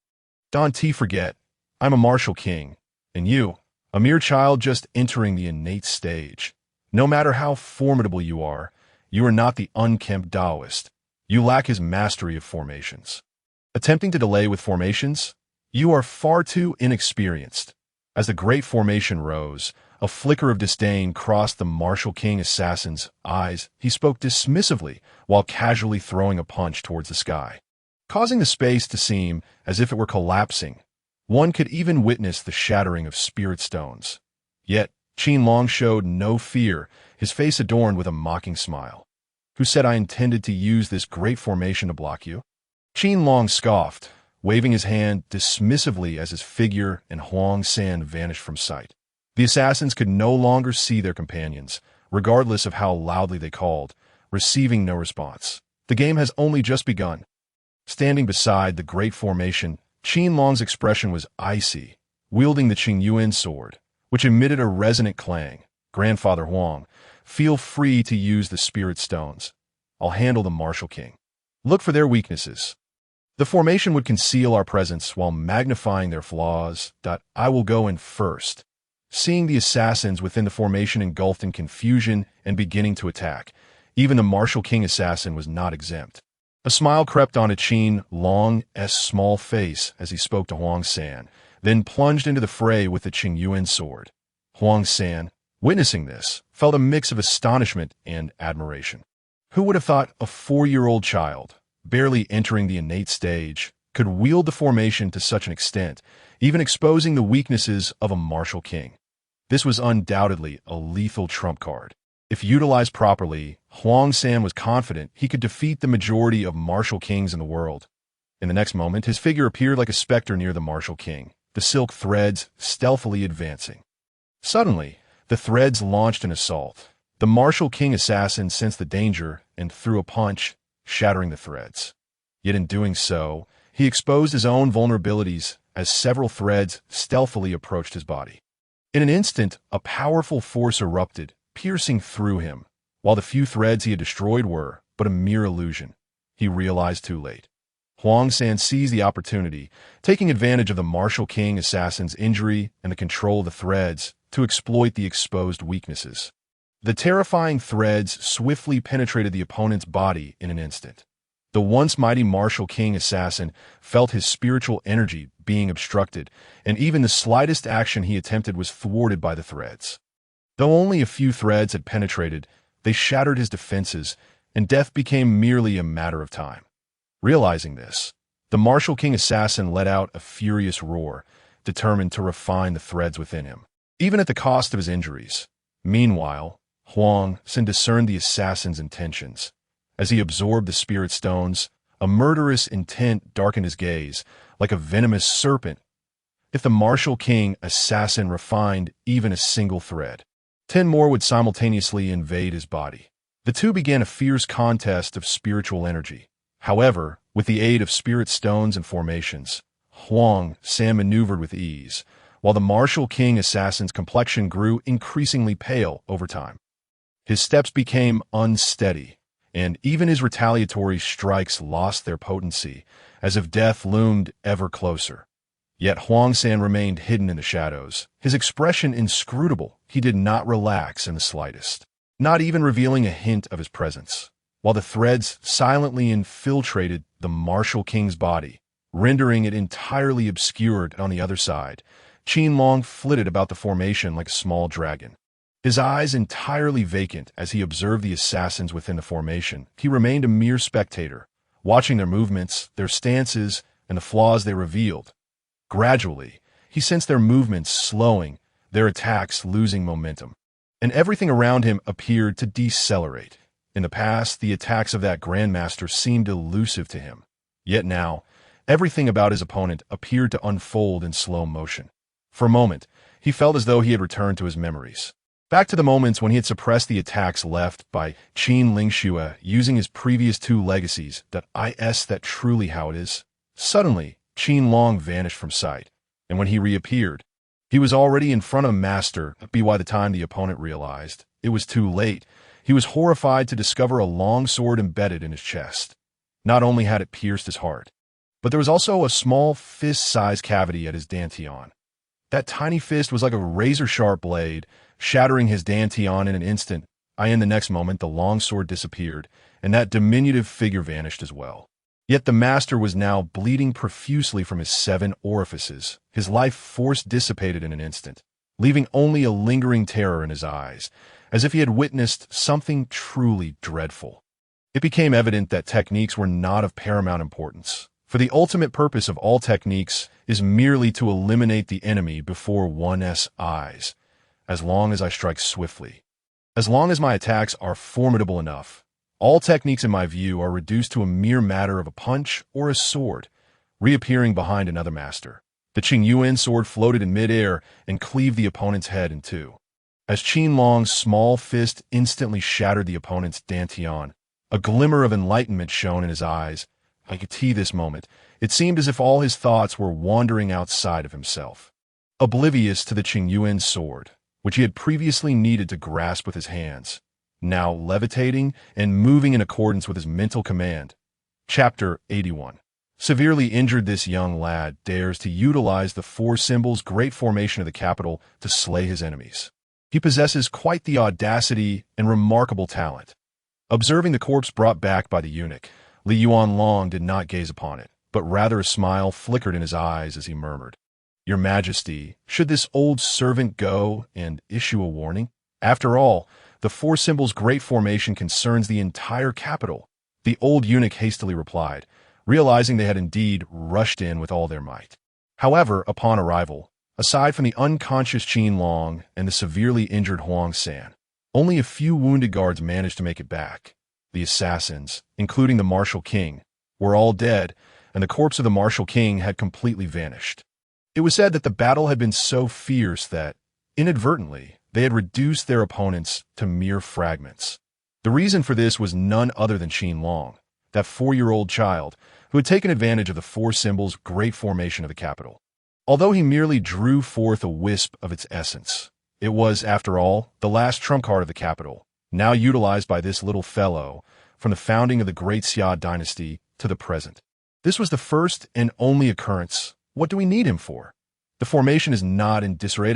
Don't forget, I'm a martial king, and you, a mere child just entering the innate stage. No matter how formidable you are not the unkempt Taoist. You lack his mastery of formations. Attempting to delay with formations? You are far too inexperienced. As the great formation rose, a flicker of disdain crossed the martial king assassin's eyes. He spoke dismissively while casually throwing a punch towards the sky, causing the space to seem as if it were collapsing. One could even witness the shattering of spirit stones. Yet, Qin Long showed no fear, his face adorned with a mocking smile. Who said I intended to use this great formation to block you? Qin Long scoffed, waving his hand dismissively as his figure and Huang San vanished from sight. The assassins could no longer see their companions, regardless of how loudly they called, receiving no response. The game has only just begun. Standing beside the great formation, Qin Long's expression was icy, wielding the Qingyuan sword, which emitted a resonant clang. Grandfather Huang, feel free to use the spirit stones. I'll handle the martial king. Look for their weaknesses. The formation would conceal our presence while magnifying their flaws. I will go in first. Seeing the assassins within the formation engulfed in confusion and beginning to attack, even the martial king assassin was not exempt. A smile crept onto Qin Long's small face as he spoke to Huang San, then plunged into the fray with the Qingyuan sword. Huang San, witnessing this, felt a mix of astonishment and admiration. Who would have thought a 4-year-old child, barely entering the innate stage, could wield the formation to such an extent, even exposing the weaknesses of a martial king? This was undoubtedly a lethal trump card. If utilized properly, Huang San was confident he could defeat the majority of martial kings in the world. In the next moment, his figure appeared like a specter near the martial king, the silk threads stealthily advancing. Suddenly, the threads launched an assault. The martial king assassin sensed the danger and threw a punch, shattering the threads. Yet in doing so, he exposed his own vulnerabilities as several threads stealthily approached his body. In an instant, a powerful force erupted, piercing through him, while the few threads he had destroyed were but a mere illusion. He realized too late. Huang San seized the opportunity, taking advantage of the martial king assassin's injury and the control of the threads to exploit the exposed weaknesses. The terrifying threads swiftly penetrated the opponent's body in an instant. The once mighty martial king assassin felt his spiritual energy being obstructed, and even the slightest action he attempted was thwarted by the threads. Though only a few threads had penetrated, they shattered his defenses, and death became merely a matter of time. Realizing this, the martial king assassin let out a furious roar, determined to refine the threads within him, even at the cost of his injuries. Meanwhile, Huang Xin discerned the assassin's intentions. As he absorbed the spirit stones, a murderous intent darkened his gaze, like a venomous serpent. If the martial king assassin refined even a single thread, 10 more would simultaneously invade his body. The two began a fierce contest of spiritual energy. However, with the aid of spirit stones and formations, Huang San maneuvered with ease, while the martial king assassin's complexion grew increasingly pale over time. His steps became unsteady, and even his retaliatory strikes lost their potency, as if death loomed ever closer. Yet Huang San remained hidden in the shadows, his expression inscrutable. He did not relax in the slightest, not even revealing a hint of his presence, while the threads silently infiltrated the martial king's body, rendering it entirely obscured. On the other side, Qin Long flitted about the formation like a small dragon. His eyes entirely vacant as he observed the assassins within the formation. He remained a mere spectator, watching their movements, their stances, and the flaws they revealed. Gradually, he sensed their movements slowing, their attacks losing momentum, and everything around him appeared to decelerate. In the past, the attacks of that grandmaster seemed elusive to him. Yet now, everything about his opponent appeared to unfold in slow motion. For a moment, he felt as though he had returned to his memories, back to the moments when he had suppressed the attacks left by Qin Lingxue using his previous 2 legacies. That truly how it is. Suddenly, Qin Long vanished from sight, and when he reappeared, he was already in front of Master. By the time the opponent realized, it was too late. He was horrified to discover a long sword embedded in his chest. Not only had it pierced his heart, but there was also a small fist-sized cavity at his dantian. That tiny fist was like a razor-sharp blade, shattering his dantian in an instant. In the next moment, the long sword disappeared, and that diminutive figure vanished as well. Yet the master was now bleeding profusely from his 7 orifices, his life force dissipated in an instant, leaving only a lingering terror in his eyes, as if he had witnessed something truly dreadful. It became evident that techniques were not of paramount importance, for the ultimate purpose of all techniques is merely to eliminate the enemy before one's eyes. As long as I strike swiftly, as long as my attacks are formidable enough, all techniques in my view are reduced to a mere matter of a punch or a sword, reappearing behind another master. The Qingyuan sword floated in midair and cleaved the opponent's head in 2. As Qin Long's small fist instantly shattered the opponent's dantian, a glimmer of enlightenment shone in his eyes. I could see this moment. It seemed as if all his thoughts were wandering outside of himself, oblivious to the Qingyuan sword, which he had previously needed to grasp with his hands, now levitating and moving in accordance with his mental command. Chapter 81. Severely injured, this young lad dares to utilize the 4 symbols great formation of the capital to slay his enemies. He possesses quite the audacity and remarkable talent. Observing the corpse brought back by the eunuch, Li Yuanlong did not gaze upon it, but rather a smile flickered in his eyes as he murmured, "Your Majesty, should this old servant go and issue a warning? After all, the 4 symbols great formation concerns the entire capital." The old eunuch hastily replied, realizing they had indeed rushed in with all their might. However, upon arrival, aside from the unconscious Qin Long and the severely injured Huang San, only a few wounded guards managed to make it back. The assassins, including the martial king, were all dead, and the corpse of the martial king had completely vanished. It was said that the battle had been so fierce that, inadvertently, they had reduced their opponents to mere fragments. The reason for this was none other than Qin Long, that 4-year-old child who had taken advantage of the 4 symbols great formation of the capital. Although he merely drew forth a wisp of its essence, it was, after all, the last trump card of the capital, now utilized by this little fellow from the founding of the Great Xia dynasty to the present. This was the first and only occurrence. What do we need him for? The formation is not in disarray.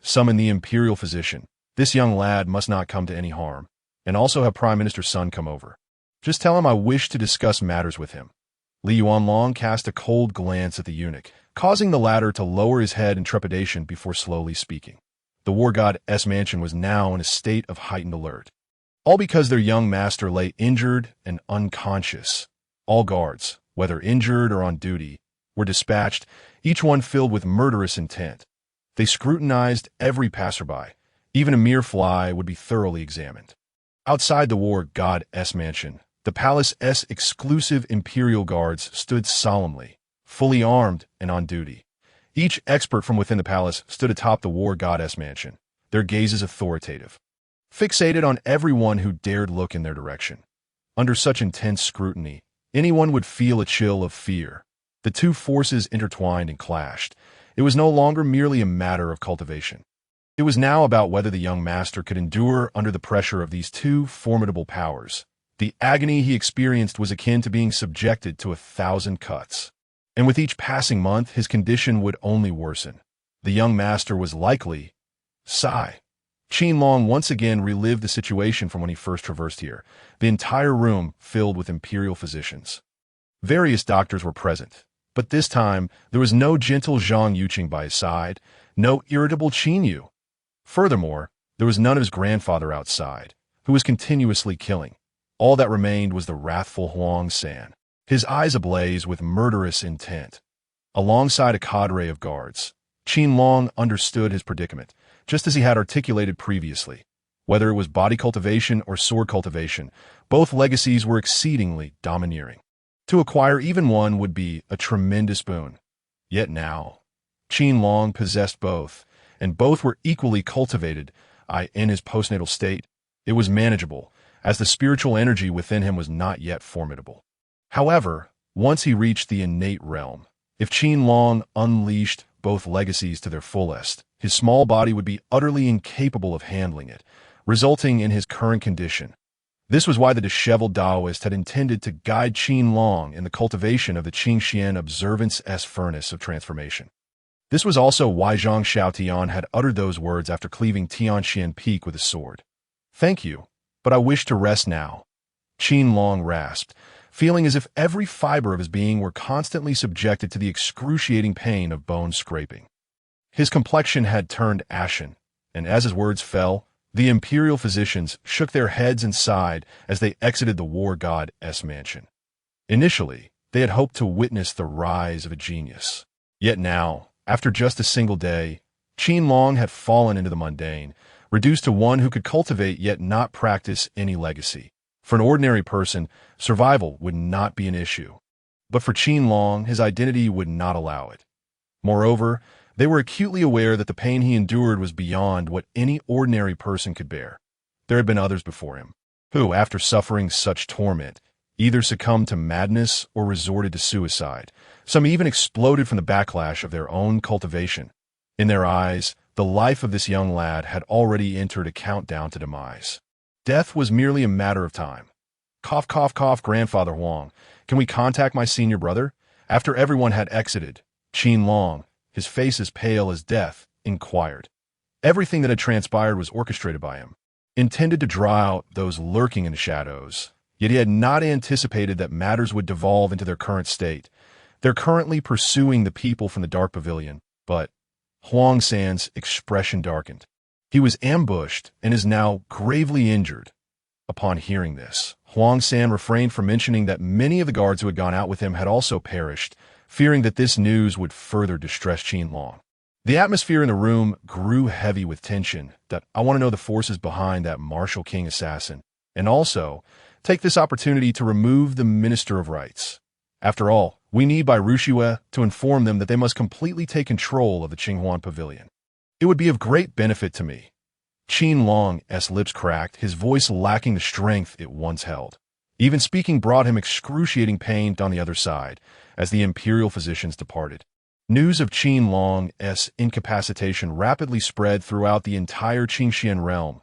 Summon the imperial physician. This young lad must not come to any harm, and also have Prime Minister's son come over. Just tell him I wish to discuss matters with him." Li Yuanlong cast a cold glance at the eunuch, causing the latter to lower his head in trepidation before slowly speaking. The war god's mansion was now in a state of heightened alert. All because their young master lay injured and unconscious. All guards, whether injured or on duty, were dispatched, each one filled with murderous intent. They scrutinized every passerby. Even a mere fly would be thoroughly examined. Outside the war god's mansion, the palace's exclusive imperial guards stood solemnly, fully armed and on duty. Each expert from within the palace stood atop the war god's mansion, their gazes authoritative, fixated on everyone who dared look in their direction. Under such intense scrutiny, anyone would feel a chill of fear. The two forces intertwined and clashed. It was no longer merely a matter of cultivation. It was now about whether the young master could endure under the pressure of these two formidable powers. The agony he experienced was akin to being subjected to 1,000 cuts. And with each passing month, his condition would only worsen. The young master was likely... Sigh. Qin Long once again relived the situation from when he first traversed here, the entire room filled with imperial physicians. Various doctors were present, but this time there was no gentle Zhang Yuqing by his side, no irritable Qin Yu. Furthermore, there was none of his grandfather outside, who was continuously killing. All that remained was the wrathful Huang San, his eyes ablaze with murderous intent. Alongside a cadre of guards, Qin Long understood his predicament, just as he had articulated previously. Whether it was body cultivation or sword cultivation, both legacies were exceedingly domineering. To acquire even one would be a tremendous boon. Yet now, Qin Long possessed both, and both were equally cultivated. In his postnatal state, it was manageable, as the spiritual energy within him was not yet formidable. However, once he reached the innate realm, if Qin Long unleashed both legacies to their fullest, his small body would be utterly incapable of handling it, resulting in his current condition. This was why the disheveled Taoist had intended to guide Qin Long in the cultivation of the Qingxian observance-s furnace of transformation. This was also why Zhang Xiaotian had uttered those words after cleaving Tianxian Peak with his sword. "Thank you, but I wish to rest now," Qin Long rasped, feeling as if every fiber of his being were constantly subjected to the excruciating pain of bone scraping. His complexion had turned ashen, and as his words fell, the imperial physicians shook their heads and sighed as they exited the war god's mansion. Initially, they had hoped to witness the rise of a genius. Yet now, after just a single day, Qin Long had fallen into the mundane, reduced to one who could cultivate yet not practice any legacy. For an ordinary person, survival would not be an issue. But for Qin Long, his identity would not allow it. Moreover, they were acutely aware that the pain he endured was beyond what any ordinary person could bear. There had been others before him, who, after suffering such torment, either succumbed to madness or resorted to suicide. Some even exploded from the backlash of their own cultivation. In their eyes, the life of this young lad had already entered a countdown to demise. Death was merely a matter of time. Cough, cough, cough, Grandfather Huang. Can we contact my senior brother? After everyone had exited, Qin Long, his face as pale as death, inquired. Everything that had transpired was orchestrated by him, intended to draw out those lurking in the shadows. Yet he had not anticipated that matters would devolve into their current state. They're currently pursuing the people from the Dark Pavilion, but Huang San's expression darkened. He was ambushed and is now gravely injured. Upon hearing this, Huang San refrained from mentioning that many of the guards who had gone out with him had also perished, fearing that this news would further distress Qin Long. The atmosphere in the room grew heavy with tension. That I want to know the forces behind that Martial King assassin, and also take this opportunity to remove the Minister of Rights. After all, we need by Rushue to inform them that they must completely take control of the Qinghuan Pavilion. It would be of great benefit to me. Qin Long's lips cracked, his voice lacking the strength it once held. Even speaking brought him excruciating pain on the other side, as the imperial physicians departed. News of Qin Long's incapacitation rapidly spread throughout the entire Qingxian realm.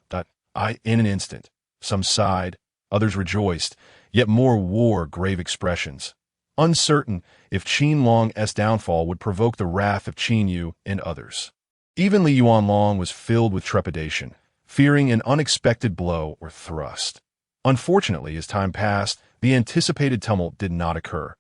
In an instant, some sighed, others rejoiced, yet more wore grave expressions, uncertain if Qin Long's downfall would provoke the wrath of Qin Yu and others. Even Li Yuanlong was filled with trepidation, fearing an unexpected blow or thrust. Unfortunately, as time passed, the anticipated tumult did not occur.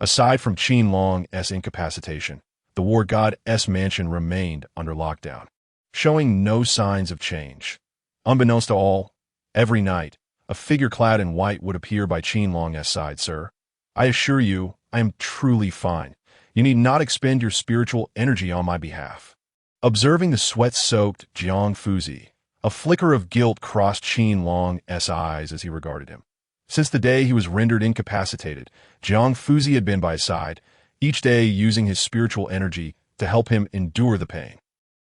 Aside from Qin Long's incapacitation, the war god's mansion remained under lockdown, showing no signs of change. Unbeknownst to all, every night, a figure clad in white would appear by Qin Long's side, sir. I assure you, I am truly fine. You need not expend your spiritual energy on my behalf. Observing the sweat-soaked Jiang Fuzi, a flicker of guilt crossed Qin Long's eyes as he regarded him. Since the day he was rendered incapacitated, Jiang Fuzi had been by his side, each day using his spiritual energy to help him endure the pain.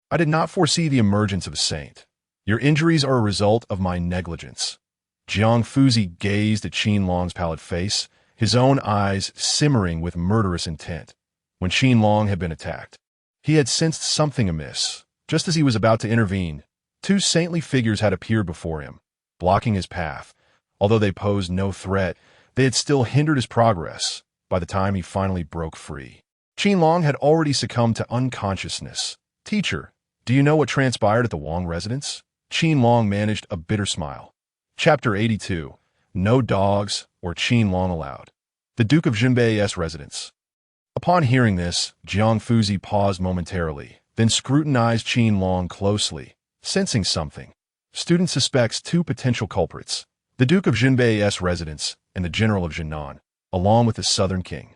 I did not foresee the emergence of a saint. Your injuries are a result of my negligence. Jiang Fuzi gazed at Qin Long's pallid face, his own eyes simmering with murderous intent. When Qin Long had been attacked, he had sensed something amiss. Just as he was about to intervene, two saintly figures had appeared before him, blocking his path. Although they posed no threat, they had still hindered his progress by the time he finally broke free. Qin Long had already succumbed to unconsciousness. Teacher, do you know what transpired at the Wang residence? Qin Long managed a bitter smile. Chapter 82. No dogs or Qin Long allowed. The Duke of Jinbei's residence. Upon hearing this, Jiang Fuzi paused momentarily, then scrutinized Qin Long closely, sensing something. Student suspects two potential culprits, the Duke of Jinbei's residence and the General of Jinan, along with the Southern King.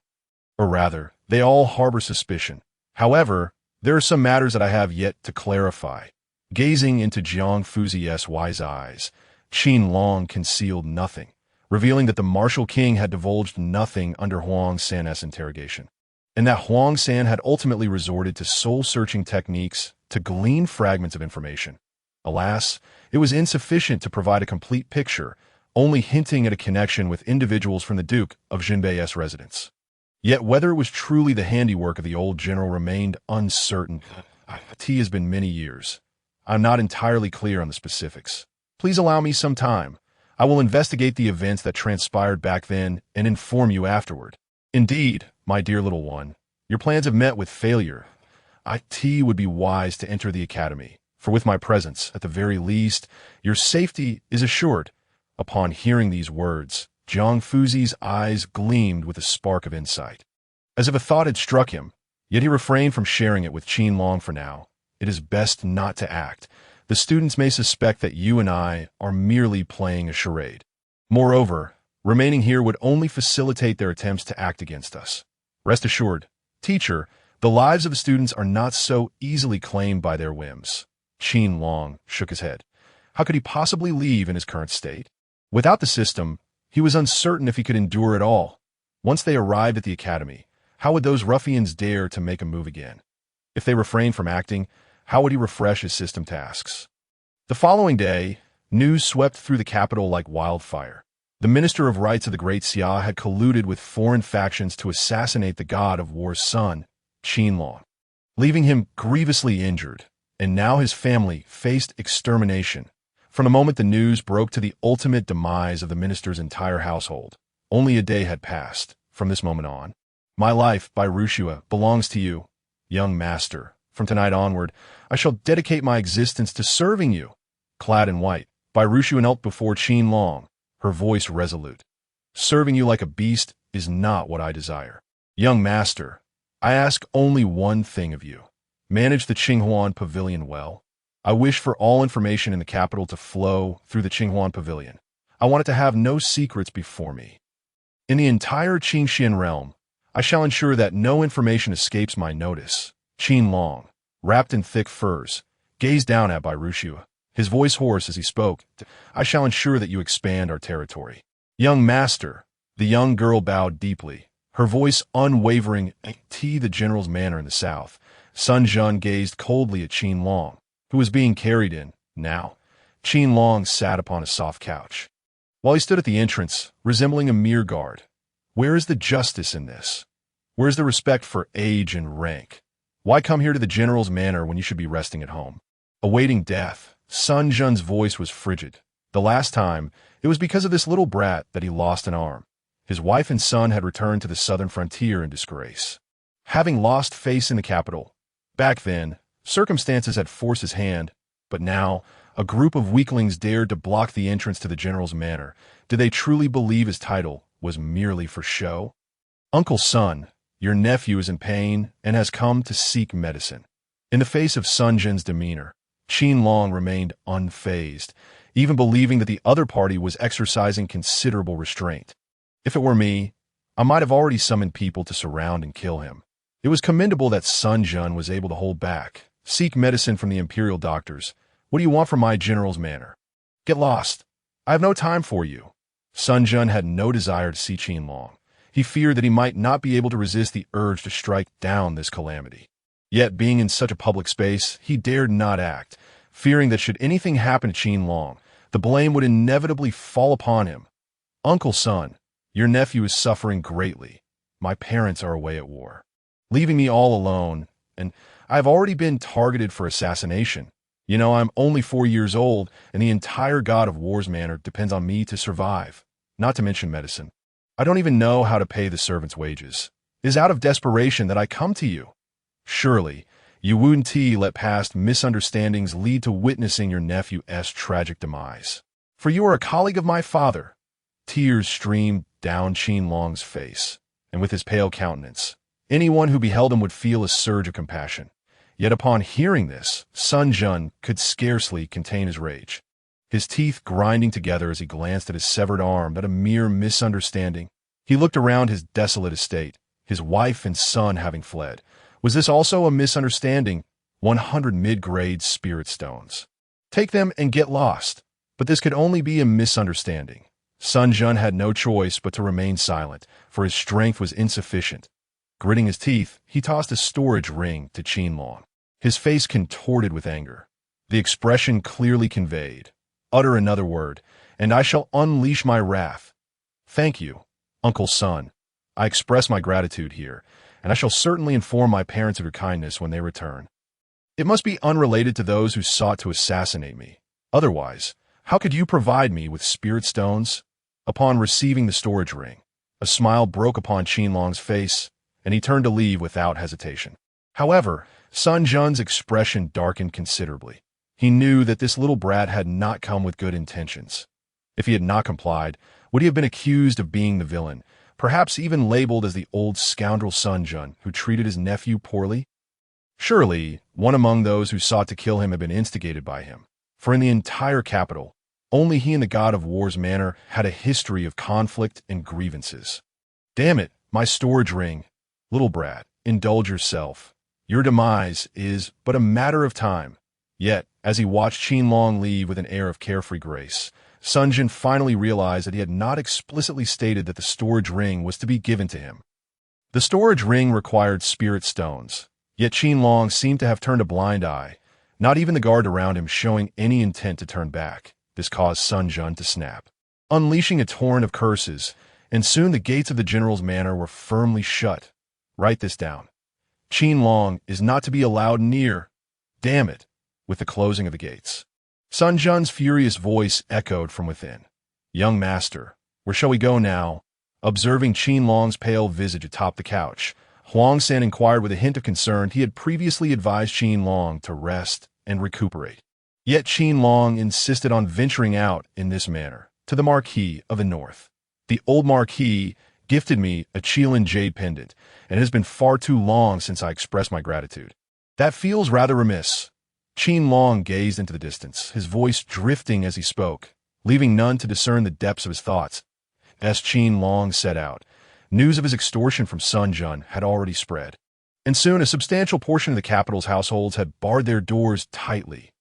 Or rather, they all harbor suspicion. However, there are some matters that I have yet to clarify. Gazing into Jiang Fuzi's wise eyes, Qin Long concealed nothing, revealing that the martial king had divulged nothing under Huang San's interrogation, and that Huang San had ultimately resorted to soul-searching techniques to glean fragments of information. Alas, it was insufficient to provide a complete picture, only hinting at a connection with individuals from the Duke of Jinbei's residence. Yet whether it was truly the handiwork of the old general remained uncertain. It has been many years. I'm not entirely clear on the specifics. Please allow me some time. I will investigate the events that transpired back then and inform you afterward. Indeed, my dear little one, your plans have met with failure. It would be wise to enter the academy, for with my presence, at the very least, your safety is assured. Upon hearing these words, Jiang Fuzi's eyes gleamed with a spark of insight. As if a thought had struck him, yet he refrained from sharing it with Qin Long for now. It is best not to act. The students may suspect that you and I are merely playing a charade. Moreover, remaining here would only facilitate their attempts to act against us. Rest assured, teacher, the lives of the students are not so easily claimed by their whims. Qin Long shook his head. How could he possibly leave in his current state? Without the system, he was uncertain if he could endure it all. Once they arrived at the academy, how would those ruffians dare to make a move again? If they refrained from acting, how would he refresh his system tasks? The following day, news swept through the capital like wildfire. The Minister of Rights of the Great Xia had colluded with foreign factions to assassinate the god of war's son, Qin Long, leaving him grievously injured, and now his family faced extermination. From the moment the news broke to the ultimate demise of the minister's entire household, only a day had passed. From this moment on, my life, by Rushua, belongs to you, young master. From tonight onward, I shall dedicate my existence to serving you. Clad in white, by Rushua knelt before Qin Long, her voice resolute. Serving you like a beast is not what I desire. Young master, I ask only one thing of you. Manage the Qinghuan Pavilion well. I wish for all information in the capital to flow through the Qinghuan Pavilion. I want it to have no secrets before me. In the entire Qingxian realm, I shall ensure that no information escapes my notice. Qin Long, wrapped in thick furs, gazed down at by Rushua, his voice hoarse as he spoke. I shall ensure that you expand our territory. Young master, the young girl bowed deeply, her voice unwavering. The general's manor in the south. Sun Jun gazed coldly at Qin Long, who was being carried in. Now, Qin Long sat upon a soft couch, while he stood at the entrance, resembling a mere guard. Where is the justice in this? Where is the respect for age and rank? Why come here to the general's manor when you should be resting at home? Awaiting death, Sun Jun's voice was frigid. The last time, it was because of this little brat that he lost an arm. His wife and son had returned to the southern frontier in disgrace, having lost face in the capital. Back then, circumstances had forced his hand, but now, a group of weaklings dared to block the entrance to the general's manor. Did they truly believe his title was merely for show? Uncle Sun, your nephew is in pain and has come to seek medicine. In the face of Sun Jin's demeanor, Qin Long remained unfazed, even believing that the other party was exercising considerable restraint. If it were me, I might have already summoned people to surround and kill him. It was commendable that Sun Jun was able to hold back. Seek medicine from the imperial doctors. What do you want from my general's manor? Get lost. I have no time for you. Sun Jun had no desire to see Qin Long. He feared that he might not be able to resist the urge to strike down this calamity. Yet, being in such a public space, he dared not act, fearing that should anything happen to Qin Long, the blame would inevitably fall upon him. Uncle Sun, your nephew is suffering greatly. My parents are away at war, leaving me all alone, and I have already been targeted for assassination. You know, I'm only 4 years old, and the entire God of War's manor depends on me to survive, not to mention medicine. I don't even know how to pay the servants' wages. It is out of desperation that I come to you. Surely, you wouldn't let past misunderstandings lead to witnessing your nephew's tragic demise. For you are a colleague of my father. Tears streamed down Qin Long's face, and with his pale countenance, anyone who beheld him would feel a surge of compassion. Yet upon hearing this, Sun Jun could scarcely contain his rage, his teeth grinding together as he glanced at his severed arm. But a mere misunderstanding. He looked around his desolate estate, his wife and son having fled. Was this also a misunderstanding? 100 mid-grade spirit stones. Take them and get lost. But this could only be a misunderstanding. Sun Jun had no choice but to remain silent, for his strength was insufficient. Gritting his teeth, he tossed a storage ring to Qin Long, his face contorted with anger. The expression clearly conveyed, "Utter another word, and I shall unleash my wrath." Thank you, Uncle Sun. I express my gratitude here, and I shall certainly inform my parents of your kindness when they return. It must be unrelated to those who sought to assassinate me. Otherwise, how could you provide me with spirit stones? Upon receiving the storage ring, a smile broke upon Qin Long's face, and he turned to leave without hesitation. However, Sun Jun's expression darkened considerably. He knew that this little brat had not come with good intentions. If he had not complied, would he have been accused of being the villain, perhaps even labeled as the old scoundrel Sun Jun who treated his nephew poorly? Surely, one among those who sought to kill him had been instigated by him, for in the entire capital, only he and the God of War's manor had a history of conflict and grievances. Damn it, my storage ring. Little brat, indulge yourself. Your demise is but a matter of time. Yet, as he watched Qin Long leave with an air of carefree grace, Sun Jun finally realized that he had not explicitly stated that the storage ring was to be given to him. The storage ring required spirit stones, yet Qin Long seemed to have turned a blind eye, not even the guard around him showing any intent to turn back. This caused Sun Jun to snap, unleashing a torrent of curses, and soon the gates of the general's manor were firmly shut. Write this down. Qin Long is not to be allowed near. Damn it, with the closing of the gates. Sun Jun's furious voice echoed from within. Young master, where shall we go now? Observing Qin Long's pale visage atop the couch, Huang San inquired with a hint of concern. He had previously advised Qin Long to rest and recuperate. Yet Qin Long insisted on venturing out in this manner, to the Marquis of the North. The old Marquis gifted me a Qilin jade pendant, and it has been far too long since I expressed my gratitude. That feels rather remiss. Qin Long gazed into the distance, his voice drifting as he spoke, leaving none to discern the depths of his thoughts. As Qin Long set out, news of his extortion from Sun Jun had already spread, and soon a substantial portion of the capital's households had barred their doors tightly.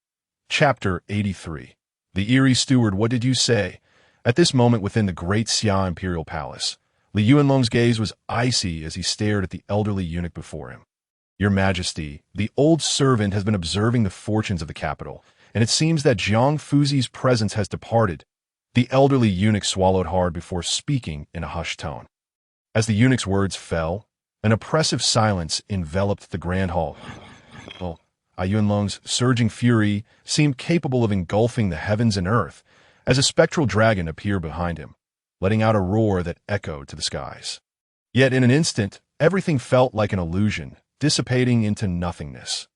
Chapter 83. The eerie steward, what did you say? At this moment within the great Xia imperial palace, Li Yuanlong's gaze was icy as he stared at the elderly eunuch before him. Your Majesty, the old servant has been observing the fortunes of the capital, and it seems that Jiang Fuzi's presence has departed. The elderly eunuch swallowed hard before speaking in a hushed tone. As the eunuch's words fell, an oppressive silence enveloped the grand hall. Yuanlong's surging fury seemed capable of engulfing the heavens and earth, as a spectral dragon appeared behind him, letting out a roar that echoed to the skies. Yet in an instant, everything felt like an illusion, dissipating into nothingness.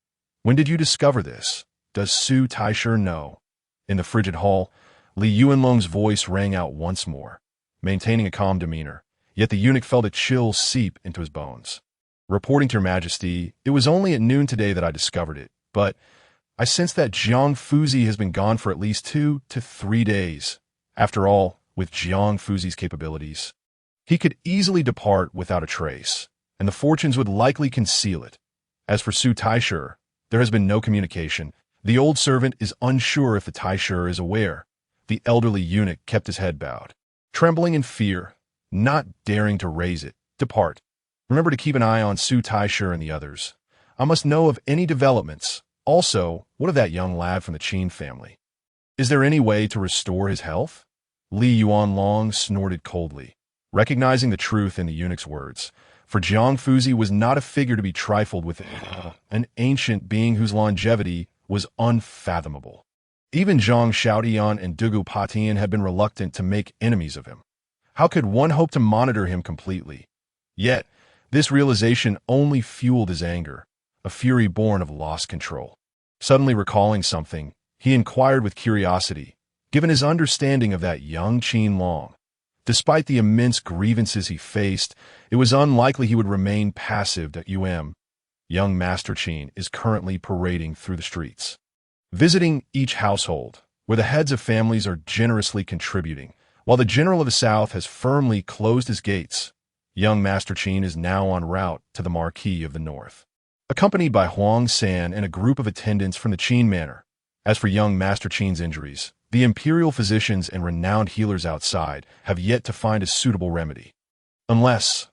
When did you discover this? Does Su Taisher know? In the frigid hall, Li Yuanlong's voice rang out once more. maintaining a calm demeanor, yet the eunuch felt a chill seep into his bones. "Reporting to your majesty, it was only at noon today that I discovered it, but I sense that Jiang Fuzi has been gone for at least 2 to 3 days. After all, with Jiang Fuzi's capabilities, he could easily depart without a trace, and the fortunes would likely conceal it. As for Su Taisher, there has been no communication. The old servant is unsure if the Taisher is aware." The elderly eunuch kept his head bowed, trembling in fear, not daring to raise it. "Depart. Remember to keep an eye on Su Taisher and the others. I must know of any developments. Also, what of that young lad from the Qin family? Is there any way to restore his health?" Li Yuanlong snorted coldly, recognizing the truth in the eunuch's words. For Jiang Fuzi was not a figure to be trifled with, an ancient being whose longevity was unfathomable. Even Zhang Xiaodian and Dugu Patian had been reluctant to make enemies of him. How could one hope to monitor him completely? Yet, this realization only fueled his anger, a fury born of lost control. Suddenly recalling something, he inquired with curiosity, given his understanding of that young Qin Long. Despite the immense grievances he faced, it was unlikely he would remain passive at Young Master Qin is currently parading through the streets, visiting each household, where the heads of families are generously contributing, while the general of the south has firmly closed his gates. Young Master Qin is now en route to the Marquis of the North, accompanied by Huang San and a group of attendants from the Qin Manor. As for young Master Qin's injuries, the imperial physicians and renowned healers outside have yet to find a suitable remedy. Unless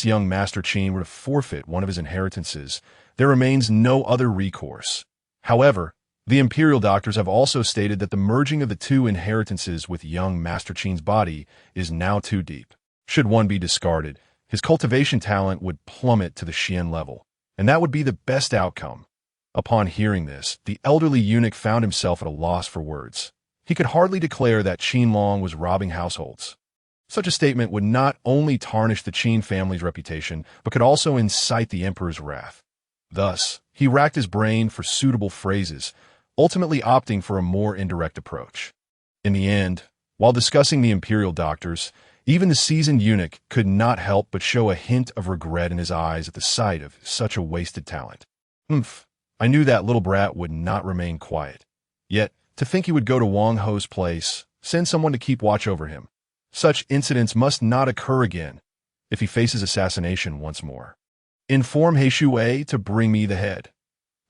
young Master Qin were to forfeit one of his inheritances, there remains no other recourse. However, the imperial doctors have also stated that the merging of the 2 inheritances with young Master Qin's body is now too deep. Should one be discarded, his cultivation talent would plummet to the Xian level, and that would be the best outcome. Upon hearing this, the elderly eunuch found himself at a loss for words. He could hardly declare that Qin Long was robbing households. Such a statement would not only tarnish the Qin family's reputation, but could also incite the emperor's wrath. Thus, he racked his brain for suitable phrases, ultimately opting for a more indirect approach. In the end, while discussing the imperial doctors, even the seasoned eunuch could not help but show a hint of regret in his eyes at the sight of such a wasted talent. I knew that little brat would not remain quiet. Yet, to think he would go to Wang Ho's place, send someone to keep watch over him. Such incidents must not occur again if he faces assassination once more. Inform He Shui to bring me the head.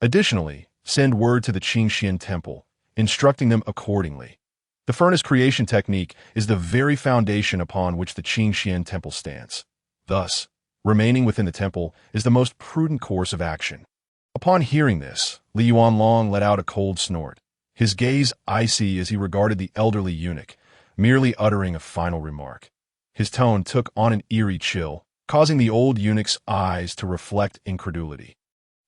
Additionally, send word to the Qingxian temple, instructing them accordingly. The furnace creation technique is the very foundation upon which the Qingxian temple stands. Thus, remaining within the temple is the most prudent course of action. Upon hearing this, Li Yuanlong let out a cold snort, his gaze icy as he regarded the elderly eunuch, merely uttering a final remark. His tone took on an eerie chill, causing the old eunuch's eyes to reflect incredulity,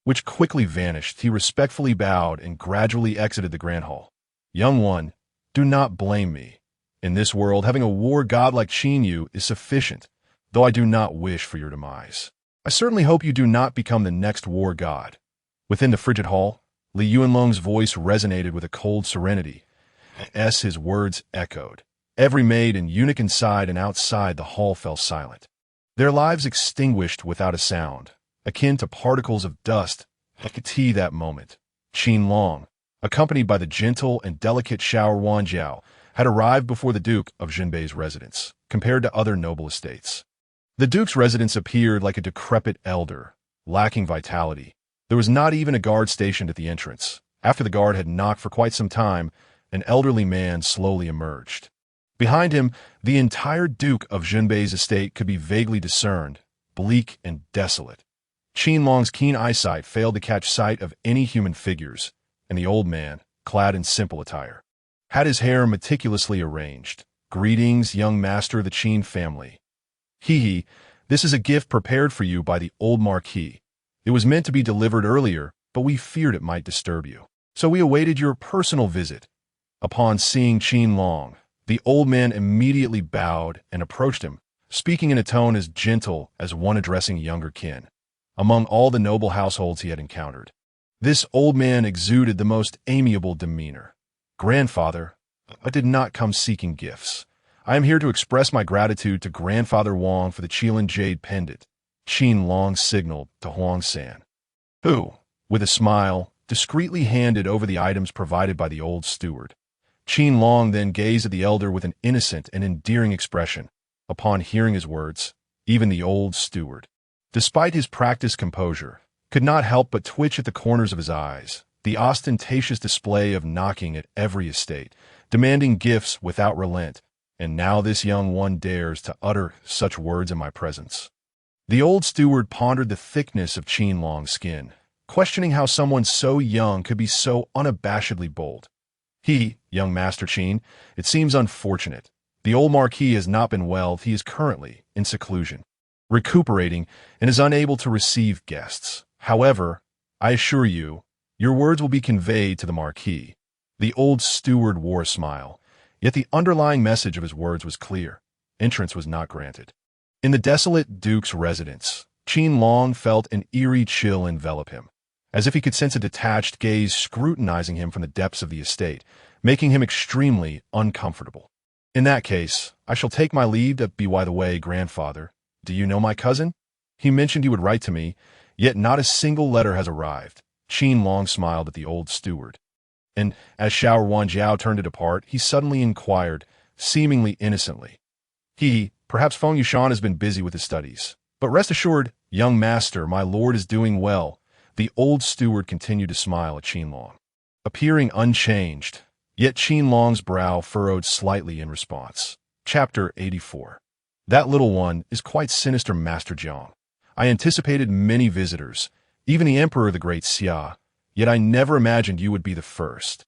which quickly vanished. He respectfully bowed and gradually exited the grand hall. "Young one, do not blame me. In this world, having a war god like Qin Yu is sufficient, though I do not wish for your demise. I certainly hope you do not become the next war god." Within the frigid hall, Li Yuanlong's voice resonated with a cold serenity, as his words echoed. Every maid and eunuch inside and outside the hall fell silent, their lives extinguished without a sound, akin to particles of dust that moment. Qin Long, accompanied by the gentle and delicate Xiao Wanjiao, had arrived before the Duke of Jinbei's residence, compared to other noble estates. The Duke's residence appeared like a decrepit elder, lacking vitality. There was not even a guard stationed at the entrance. After the guard had knocked for quite some time, an elderly man slowly emerged. Behind him, the entire Duke of Jinbei's estate could be vaguely discerned, bleak and desolate. Qin Long's keen eyesight failed to catch sight of any human figures, and the old man, clad in simple attire, had his hair meticulously arranged. "Greetings, young master of the Qin family. This is a gift prepared for you by the old Marquis. It was meant to be delivered earlier, but we feared it might disturb you, so we awaited your personal visit." Upon seeing Qin Long, the old man immediately bowed and approached him, speaking in a tone as gentle as one addressing younger kin. Among all the noble households he had encountered, this old man exuded the most amiable demeanor. "Grandfather, I did not come seeking gifts. I am here to express my gratitude to Grandfather Wang for the Qilin jade pendant, Qin Long signaled to Huang San, who, with a smile, discreetly handed over the items provided by the old steward. Qin Long then gazed at the elder with an innocent and endearing expression. Upon hearing his words, even the old steward, despite his practiced composure, could not help but twitch at the corners of his eyes. The ostentatious display of knocking at every estate, demanding gifts without relent, and now this young one dares to utter such words in my presence. The old steward pondered the thickness of Qin Long's skin, questioning how someone so young could be so unabashedly bold. Young Master Qin, it seems unfortunate. The old Marquis has not been well. He is currently in seclusion, recuperating, and is unable to receive guests. However, I assure you, your words will be conveyed to the Marquis. The old steward wore a smile, yet the underlying message of his words was clear. Entrance was not granted. In the desolate Duke's residence, Qin Long felt an eerie chill envelop him, as if he could sense a detached gaze scrutinizing him from the depths of the estate, making him extremely uncomfortable. In that case, I shall take my leave. By the way, grandfather, do you know my cousin? He mentioned he would write to me, yet not a single letter has arrived. Qin Long smiled at the old steward. And as Xiao Wanjiao turned to depart, he suddenly inquired, seemingly innocently. Perhaps Feng Yushan has been busy with his studies. But rest assured, young master, my lord is doing well. The old steward continued to smile at Qin Long, appearing unchanged. Yet Qin Long's brow furrowed slightly in response. Chapter 84. That little one is quite sinister, Master Jiang. I anticipated many visitors, even the emperor of the great Xia, yet I never imagined you would be the first.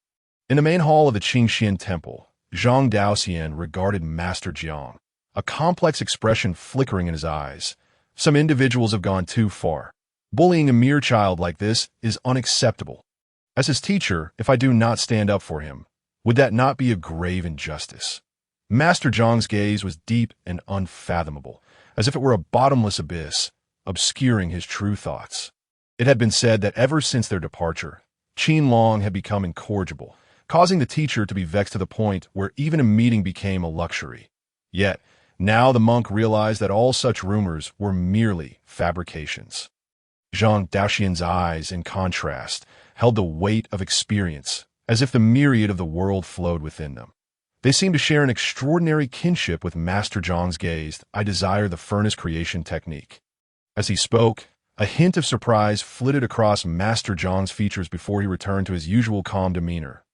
In the main hall of the Qingxian temple, Zhang Daoxian regarded Master Jiang, a complex expression flickering in his eyes. Some individuals have gone too far. Bullying a mere child like this is unacceptable. As his teacher, if I do not stand up for him, would that not be a grave injustice? Master Zhang's gaze was deep and unfathomable, as if it were a bottomless abyss, obscuring his true thoughts. It had been said that ever since their departure, Qin Long had become incorrigible, causing the teacher to be vexed to the point where even a meeting became a luxury. Yet, now the monk realized that all such rumors were merely fabrications. Zhang Daoxian's eyes, in contrast, held the weight of experience, as if the myriad of the world flowed within them. They seemed to share an extraordinary kinship with Master Zhang's gaze. I desire the furnace creation technique. As he spoke, a hint of surprise flitted across Master Zhang's features before he returned to his usual calm demeanor.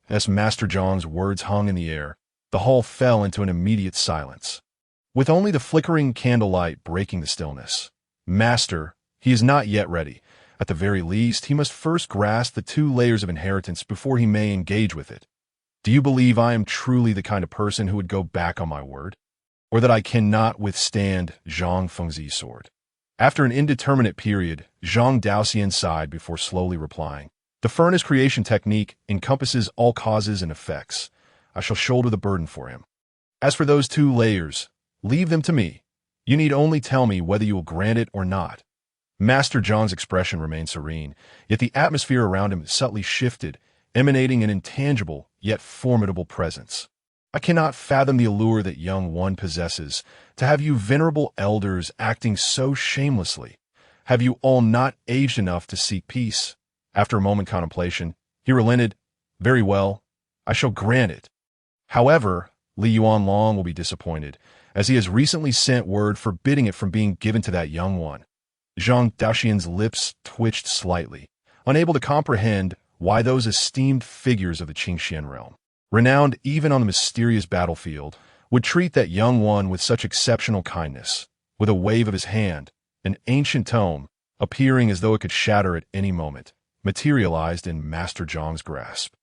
As Master Zhang's words hung in the air, the hall fell into an immediate silence, with only the flickering candlelight breaking the stillness. Master, he is not yet ready. At the very least, he must first grasp the 2 layers of inheritance before he may engage with it. Do you believe I am truly the kind of person who would go back on my word? Or that I cannot withstand Zhang Fengzi's sword? After an indeterminate period, Zhang Daoxian sighed before slowly replying. The furnace creation technique encompasses all causes and effects. I shall shoulder the burden for him. As for those 2 layers, leave them to me. You need only tell me whether you will grant it or not. Master Zhang's expression remained serene, yet the atmosphere around him subtly shifted, emanating an intangible yet formidable presence. I cannot fathom the allure that young one possesses. To have you venerable elders acting so shamelessly. Have you all not aged enough to seek peace? After a moment's contemplation, he relented. Very well, I shall grant it. However, Li Yuan Long will be disappointed, as he has recently sent word forbidding it from being given to that young one. Zhang Daoxian's lips twitched slightly, unable to comprehend why those esteemed figures of the Qingxian realm, renowned even on the mysterious battlefield, would treat that young one with such exceptional kindness. With a wave of his hand, an ancient tome, appearing as though it could shatter at any moment, materialized in Master Zhang's grasp.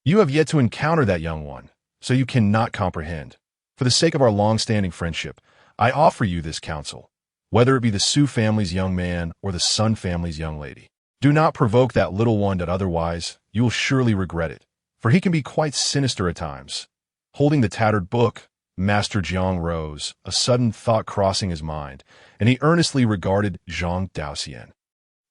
You have yet to encounter that young one, so you cannot comprehend. For the sake of our long-standing friendship, I offer you this counsel. Whether it be the Su family's young man or the Sun family's young lady, do not provoke that little one, that otherwise you will surely regret it, for he can be quite sinister at times. Holding the tattered book, Master Jiang rose, a sudden thought crossing his mind, and he earnestly regarded Zhang Daoxian.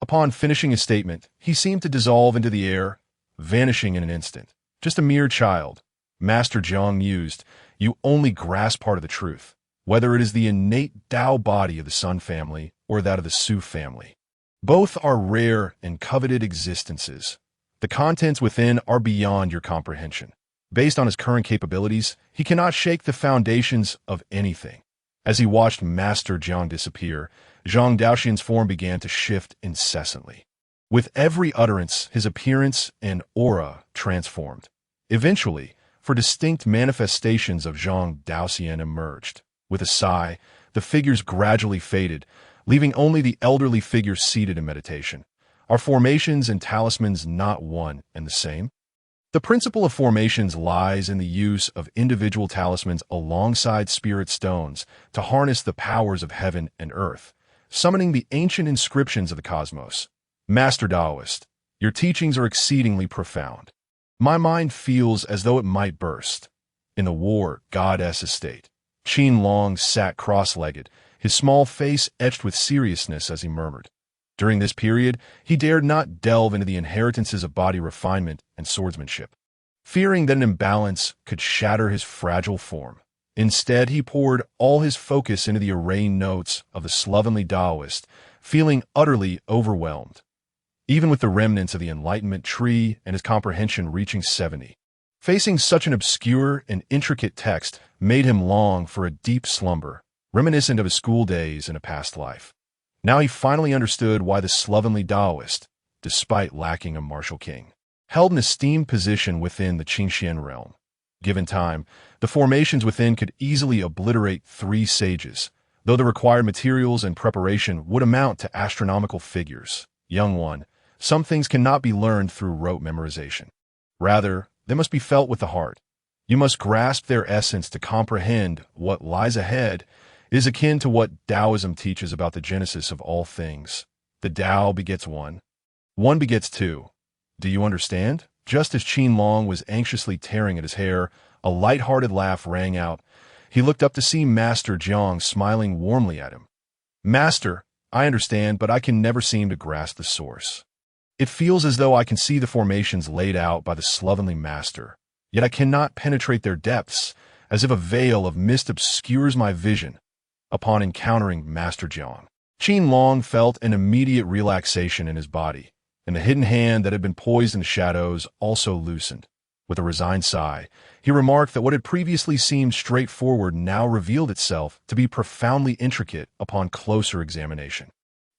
Upon finishing his statement, he seemed to dissolve into the air, vanishing in an instant. Just a mere child, Master Jiang mused, you only grasp part of the truth, whether it is the innate Tao body of the Sun family or that of the Su family. Both are rare and coveted existences. The contents within are beyond your comprehension. Based on his current capabilities, he cannot shake the foundations of anything. As he watched Master Jiang disappear, Zhang Daoxian's form began to shift incessantly. With every utterance, his appearance and aura transformed. Eventually, for distinct manifestations of Zhang Daoxian emerged. With a sigh, the figures gradually faded, leaving only the elderly figure seated in meditation. Are formations and talismans not one and the same? The principle of formations lies in the use of individual talismans alongside spirit stones to harness the powers of heaven and earth, summoning the ancient inscriptions of the cosmos. Master Taoist, your teachings are exceedingly profound. My mind feels as though it might burst. In the war goddess estate, Qin Long sat cross-legged, his small face etched with seriousness as he murmured. During this period, he dared not delve into the inheritances of body refinement and swordsmanship, fearing that an imbalance could shatter his fragile form. Instead, he poured all his focus into the arraying notes of the slovenly Taoist, feeling utterly overwhelmed. Even with the remnants of the Enlightenment tree and his comprehension reaching 70, facing such an obscure and intricate text made him long for a deep slumber, reminiscent of his school days in a past life. Now he finally understood why the slovenly Taoist, despite lacking a martial king, held an esteemed position within the Qingxian realm. Given time, the formations within could easily obliterate 3 sages, though the required materials and preparation would amount to astronomical figures. Young one, some things cannot be learned through rote memorization. Rather, they must be felt with the heart. You must grasp their essence to comprehend what lies ahead. It is akin to what Taoism teaches about the genesis of all things. The Tao begets one. One begets two. Do you understand? Just as Qin Long was anxiously tearing at his hair, a light-hearted laugh rang out. He looked up to see Master Jiang smiling warmly at him. Master, I understand, but I can never seem to grasp the source. It feels as though I can see the formations laid out by the slovenly master, yet I cannot penetrate their depths, as if a veil of mist obscures my vision. Upon encountering Master Jiang, Qin Long felt an immediate relaxation in his body, and the hidden hand that had been poised in the shadows also loosened. With a resigned sigh, he remarked that what had previously seemed straightforward now revealed itself to be profoundly intricate upon closer examination.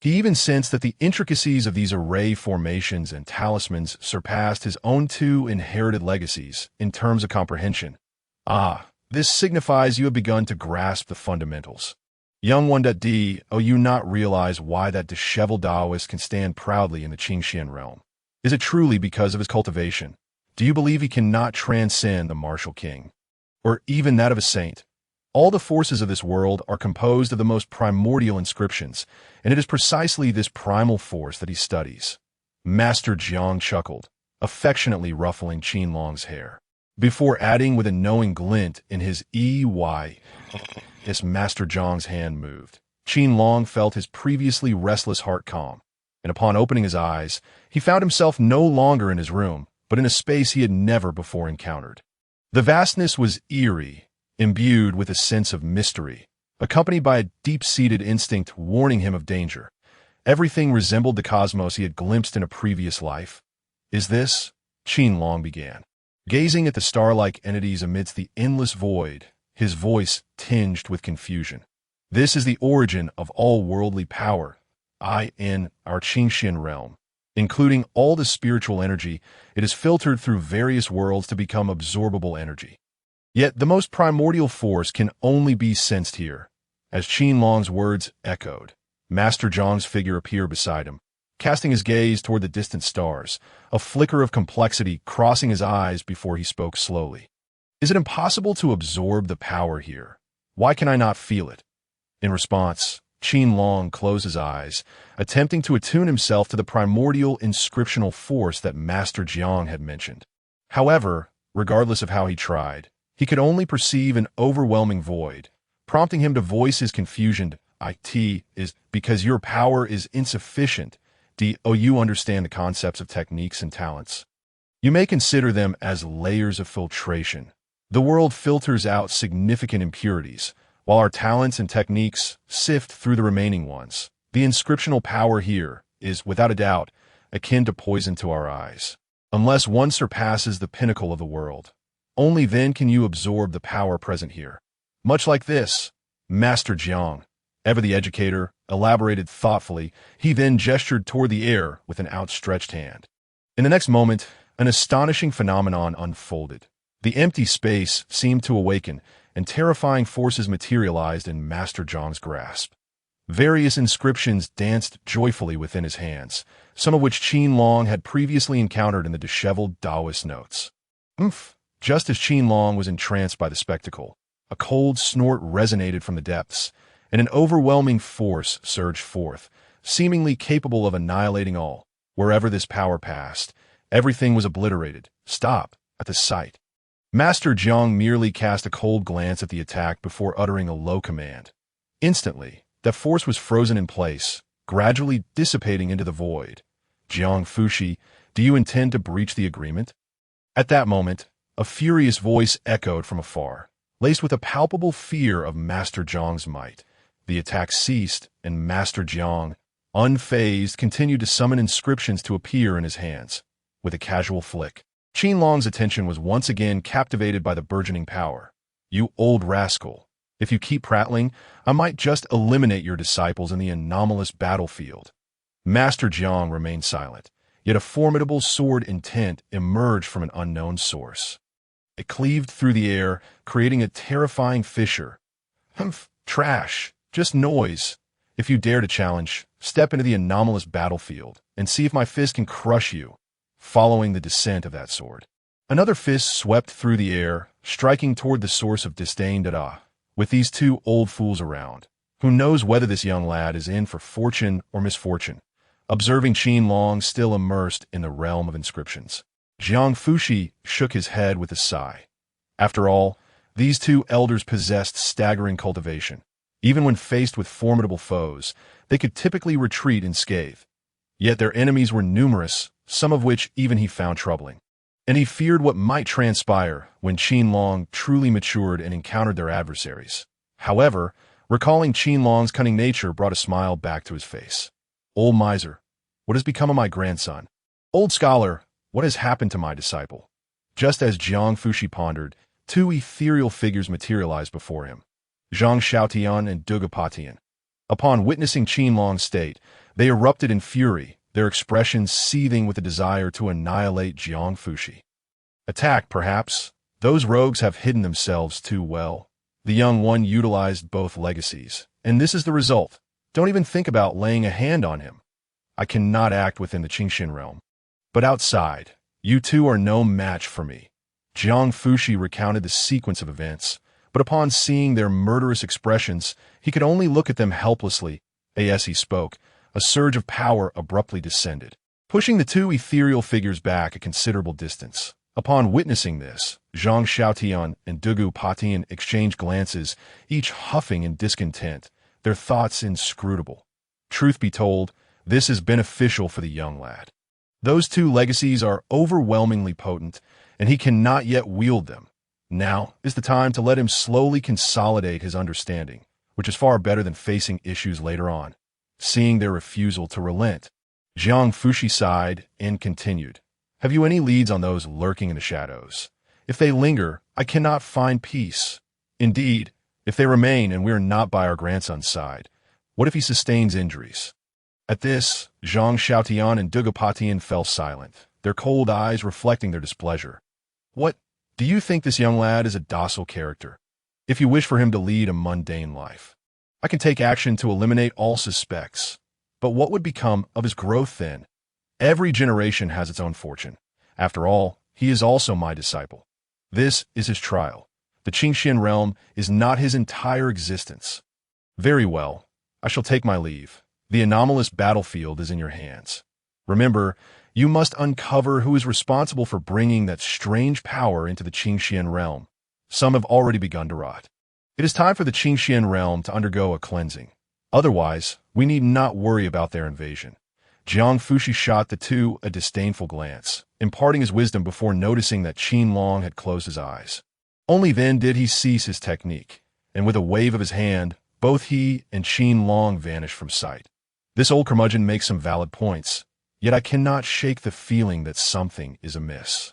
He even sensed that the intricacies of these array formations and talismans surpassed his own 2 inherited legacies in terms of comprehension. Ah, this signifies you have begun to grasp the fundamentals. Young one, do you not realize why that disheveled Taoist can stand proudly in the Qingxian realm? Is it truly because of his cultivation? Do you believe he cannot transcend the martial king, or even that of a saint? All the forces of this world are composed of the most primordial inscriptions, and it is precisely this primal force that he studies. Master Jiang chuckled, affectionately ruffling Qin Long's hair, before adding with a knowing glint in his ey. As Master Jiang's hand moved, Qin Long felt his previously restless heart calm, and upon opening his eyes, he found himself no longer in his room, but in a space he had never before encountered. The vastness was eerie, imbued with a sense of mystery, accompanied by a deep-seated instinct warning him of danger. Everything resembled the cosmos he had glimpsed in a previous life. Is this? Qin Long began, gazing at the star-like entities amidst the endless void, his voice tinged with confusion. This is the origin of all worldly power, in our Qingxian realm. Including all the spiritual energy, it is filtered through various worlds to become absorbable energy. Yet the most primordial force can only be sensed here. As Qin Long's words echoed, Master Jiang's figure appeared beside him, casting his gaze toward the distant stars, a flicker of complexity crossing his eyes before he spoke slowly. Is it impossible to absorb the power here? Why can I not feel it? In response, Qin Long closed his eyes, attempting to attune himself to the primordial inscriptional force that Master Jiang had mentioned. However, regardless of how he tried, he could only perceive an overwhelming void, prompting him to voice his confusion. It is because your power is insufficient. You understand the concepts of techniques and talents. You may consider them as layers of filtration, The world filters out significant impurities, while our talents and techniques sift through the remaining ones. The inscriptional power here is, without a doubt, akin to poison to our eyes. Unless one surpasses the pinnacle of the world, only then can you absorb the power present here. Much like this, Master Jiang, ever the educator, elaborated thoughtfully. He then gestured toward the air with an outstretched hand. In the next moment, an astonishing phenomenon unfolded. The empty space seemed to awaken, and terrifying forces materialized in Master Jiang's grasp. Various inscriptions danced joyfully within his hands, some of which Qin Long had previously encountered in the disheveled Taoist notes. Oomph! Just as Qin Long was entranced by the spectacle, a cold snort resonated from the depths, and an overwhelming force surged forth, seemingly capable of annihilating all. Wherever this power passed, everything was obliterated. Stop! At the sight. Master Jiang merely cast a cold glance at the attack before uttering a low command. Instantly, that force was frozen in place, gradually dissipating into the void. Jiang Fushi, do you intend to breach the agreement? At that moment, a furious voice echoed from afar, laced with a palpable fear of Master Jiang's might. The attack ceased, and Master Jiang, unfazed, continued to summon inscriptions to appear in his hands. With a casual flick, Qin Long's attention was once again captivated by the burgeoning power. You old rascal. If you keep prattling, I might just eliminate your disciples in the anomalous battlefield. Master Jiang remained silent, yet a formidable sword intent emerged from an unknown source. It cleaved through the air, creating a terrifying fissure. Humph, trash, just noise. If you dare to challenge, step into the anomalous battlefield and see if my fist can crush you. Following the descent of that sword, another fist swept through the air, striking toward the source of disdain. With these two old fools around, who knows whether this young lad is in for fortune or misfortune? Observing Qin Long still immersed in the realm of inscriptions, Jiang Fushi shook his head with a sigh. After all, these two elders possessed staggering cultivation. Even when faced with formidable foes, they could typically retreat unscathed. Yet their enemies were numerous, some of which even he found troubling. And he feared what might transpire when Qin Long truly matured and encountered their adversaries. However, recalling Qin Long's cunning nature brought a smile back to his face. Old miser, what has become of my grandson? Old scholar, what has happened to my disciple? Just as Jiang Fushi pondered, two ethereal figures materialized before him, Zhang Xiaotian and Dugapatian. Upon witnessing Qin Long's state, they erupted in fury, their expressions seething with a desire to annihilate Jiang Fushi. Attack, perhaps. Those rogues have hidden themselves too well. The young one utilized both legacies, and this is the result. Don't even think about laying a hand on him. I cannot act within the Qingxin realm. But outside, you two are no match for me. Jiang Fushi recounted the sequence of events, but upon seeing their murderous expressions, he could only look at them helplessly. As he spoke, a surge of power abruptly descended, pushing the two ethereal figures back a considerable distance. Upon witnessing this, Zhang Xiaotian and Dugu Patian exchanged glances, each huffing in discontent, their thoughts inscrutable. Truth be told, this is beneficial for the young lad. Those two legacies are overwhelmingly potent, and he cannot yet wield them. Now is the time to let him slowly consolidate his understanding, which is far better than facing issues later on. Seeing their refusal to relent, Jiang Fushi sighed and continued. Have you any leads on those lurking in the shadows? If they linger, I cannot find peace. Indeed, if they remain and we are not by our grandson's side, what if he sustains injuries? At this, Zhang Xiaotian and Dugapatian fell silent, their cold eyes reflecting their displeasure. What? Do you think this young lad is a docile character? If you wish for him to lead a mundane life, I can take action to eliminate all suspects. But what would become of his growth then? Every generation has its own fortune. After all, he is also my disciple. This is his trial. The Qingxin realm is not his entire existence. Very well, I shall take my leave. The anomalous battlefield is in your hands. Remember, you must uncover who is responsible for bringing that strange power into the Qingxian realm. Some have already begun to rot. It is time for the Qingxian realm to undergo a cleansing. Otherwise, we need not worry about their invasion. Jiang Fushi shot the two a disdainful glance, imparting his wisdom before noticing that Qin Long had closed his eyes. Only then did he cease his technique, and with a wave of his hand, both he and Qin Long vanished from sight. This old curmudgeon makes some valid points, yet I cannot shake the feeling that something is amiss.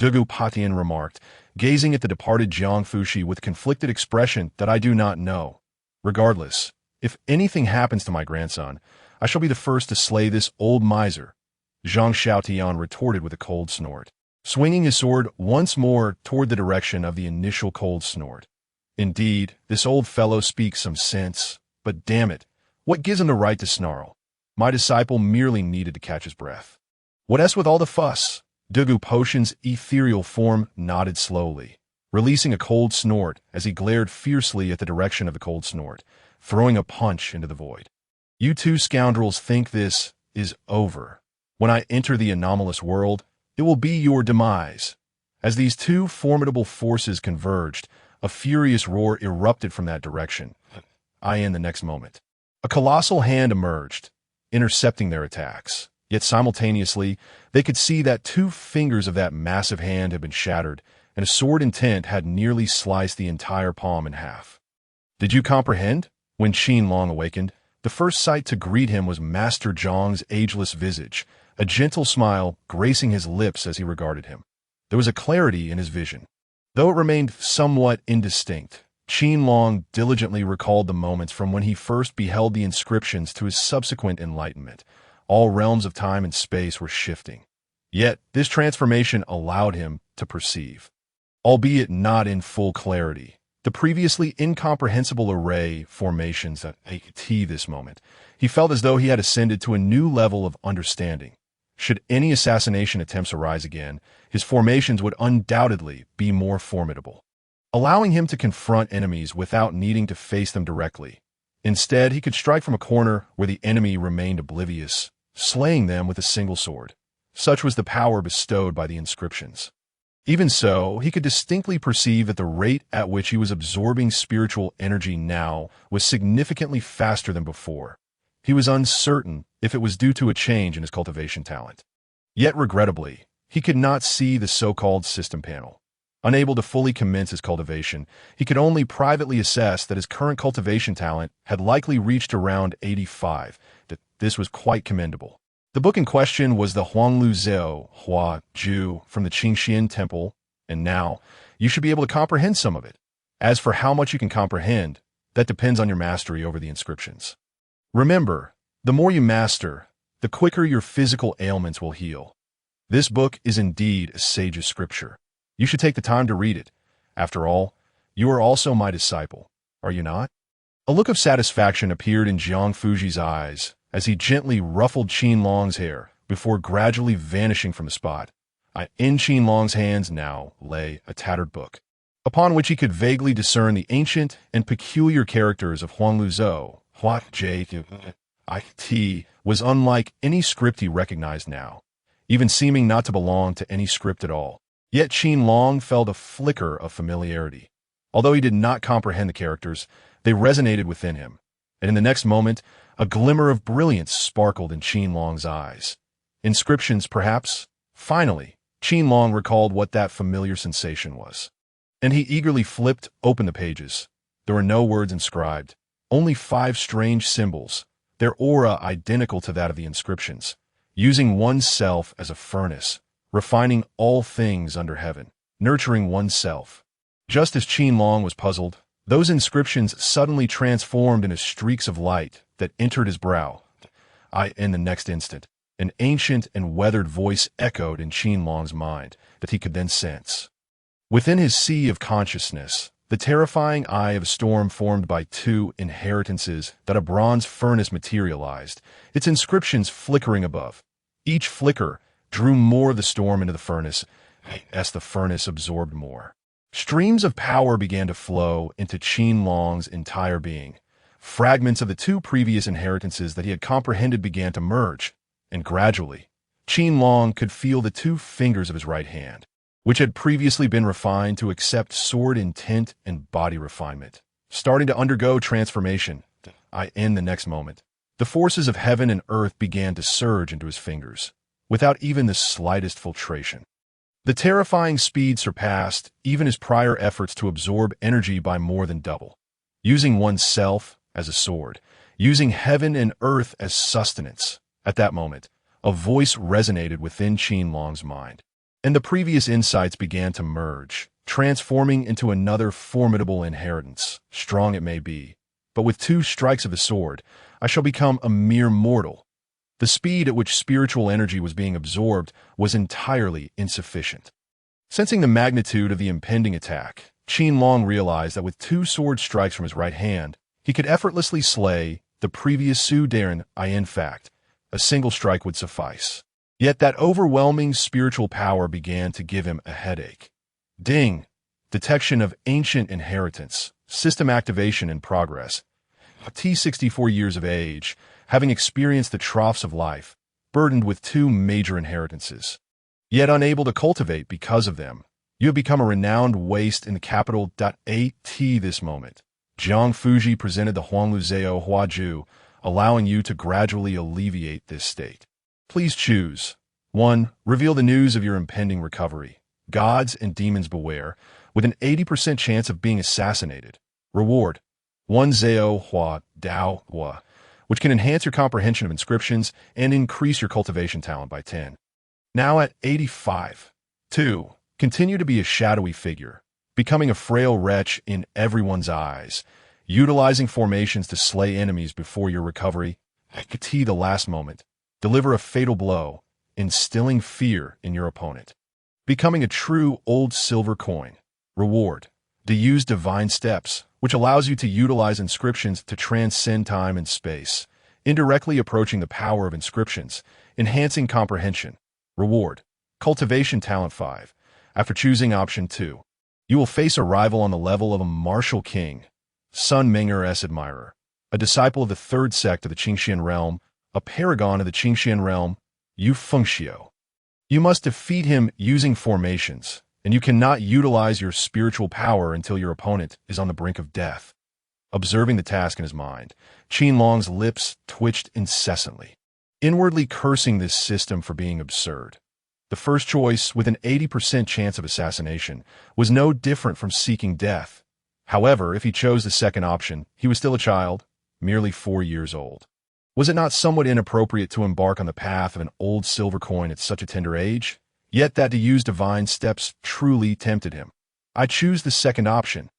Dugu Patian remarked, gazing at the departed Jiang Fushi with conflicted expression that I do not know. Regardless, if anything happens to my grandson, I shall be the first to slay this old miser, Zhang Xiaotian retorted with a cold snort, swinging his sword once more toward the direction of the initial cold snort. Indeed, this old fellow speaks some sense, but damn it, what gives him the right to snarl? My disciple merely needed to catch his breath. What else with all the fuss? Dugu Potion's ethereal form nodded slowly, releasing a cold snort as he glared fiercely at the direction of the cold snort, throwing a punch into the void. You two scoundrels think this is over. When I enter the anomalous world, it will be your demise. As these two formidable forces converged, a furious roar erupted from that direction. In the next moment, a colossal hand emerged, intercepting their attacks. Yet simultaneously, they could see that 2 fingers of that massive hand had been shattered, and a sword intent had nearly sliced the entire palm in half. Did you comprehend? When Qin Long awakened, the first sight to greet him was Master Zhang's ageless visage, a gentle smile gracing his lips as he regarded him. There was a clarity in his vision. Though it remained somewhat indistinct, Qin Long diligently recalled the moments from when he first beheld the inscriptions to his subsequent enlightenment. All realms of time and space were shifting. Yet, this transformation allowed him to perceive, albeit not in full clarity, the previously incomprehensible array formations at this moment. He felt as though he had ascended to a new level of understanding. Should any assassination attempts arise again, his formations would undoubtedly be more formidable, allowing him to confront enemies without needing to face them directly. Instead, he could strike from a corner where the enemy remained oblivious, slaying them with a single sword. Such was the power bestowed by the inscriptions. Even so, he could distinctly perceive that the rate at which he was absorbing spiritual energy now was significantly faster than before. He was uncertain if it was due to a change in his cultivation talent. Yet regrettably, he could not see the so-called system panel. Unable to fully commence his cultivation, he could only privately assess that his current cultivation talent had likely reached around 85, that this was quite commendable. The book in question was the Huanglu Zhou Hua Ju from the Qingxian Temple, and now you should be able to comprehend some of it. As for how much you can comprehend, that depends on your mastery over the inscriptions. Remember, the more you master, the quicker your physical ailments will heal. This book is indeed a sage's scripture. You should take the time to read it. After all, you are also my disciple, are you not? A look of satisfaction appeared in Jiang Fuji's eyes as he gently ruffled Qin Long's hair before gradually vanishing from the spot. In Qin Long's hands now lay a tattered book, upon which he could vaguely discern the ancient and peculiar characters of Huanglu Zhou. Hua It was unlike any script he recognized now, even seeming not to belong to any script at all. Yet Qin Long felt a flicker of familiarity. Although he did not comprehend the characters, they resonated within him, and in the next moment, a glimmer of brilliance sparkled in Qin Long's eyes. Inscriptions, perhaps? Finally, Qin Long recalled what that familiar sensation was, and he eagerly flipped open the pages. There were no words inscribed, only 5 strange symbols, their aura identical to that of the inscriptions, using oneself as a furnace, refining all things under heaven, nurturing oneself. Just as Qin Long was puzzled, those inscriptions suddenly transformed into streaks of light that entered his brow. In the next instant, an ancient and weathered voice echoed in Qin Long's mind that he could then sense. Within his sea of consciousness, the terrifying eye of a storm formed by 2 inheritances that a bronze furnace materialized, its inscriptions flickering above. Each flicker drew more of the storm into the furnace, as the furnace absorbed more. Streams of power began to flow into Qin Long's entire being. Fragments of the 2 previous inheritances that he had comprehended began to merge, and gradually, Qin Long could feel the 2 fingers of his right hand, which had previously been refined to accept sword intent and body refinement, starting to undergo transformation. In the next moment, the forces of heaven and earth began to surge into his fingers, without even the slightest filtration. The terrifying speed surpassed even his prior efforts to absorb energy by more than double. Using oneself as a sword, using heaven and earth as sustenance. At that moment, a voice resonated within Qin Long's mind, and the previous insights began to merge, transforming into another formidable inheritance. Strong it may be, but with 2 strikes of the sword, I shall become a mere mortal. The speed at which spiritual energy was being absorbed was entirely insufficient. Sensing the magnitude of the impending attack, Qin Long realized that with 2 sword strikes from his right hand, he could effortlessly slay the previous Su Darren. In fact, a single strike would suffice. Yet that overwhelming spiritual power began to give him a headache. Ding! Detection of ancient inheritance. System activation in progress. T 64 years of age, having experienced the troughs of life, burdened with 2 major inheritances, yet unable to cultivate because of them. You have become a renowned waste in the capital. At this moment, Jiang Fuji presented the Huanglu Zhao Huaju, allowing you to gradually alleviate this state. Please choose. 1. Reveal the news of your impending recovery. Gods and demons beware, with an 80% chance of being assassinated. Reward. 1 Zhao Hua Dao Hua, which can enhance your comprehension of inscriptions and increase your cultivation talent by 10. Now at 85. 2. Continue to be a shadowy figure, becoming a frail wretch in everyone's eyes, utilizing formations to slay enemies before your recovery. At the last moment, deliver a fatal blow, instilling fear in your opponent. Becoming a true old silver coin. Reward. To use divine steps, which allows you to utilize inscriptions to transcend time and space, indirectly approaching the power of inscriptions, enhancing comprehension. Reward. Cultivation talent 5. After choosing option 2, you will face a rival on the level of a martial king, Sun Meng'er's admirer, a disciple of the 3rd sect of the Qingxian realm, a paragon of the Qingxian realm, Yu Fengxiu. You must defeat him using formations, and you cannot utilize your spiritual power until your opponent is on the brink of death. Observing the task in his mind, Qin Long's lips twitched incessantly, inwardly cursing this system for being absurd. The first choice, with an 80% chance of assassination, was no different from seeking death. However, if he chose the second option, he was still a child, merely 4 years old. Was it not somewhat inappropriate to embark on the path of an old silver coin at such a tender age? Yet that to use divine steps truly tempted him. I choose the second option.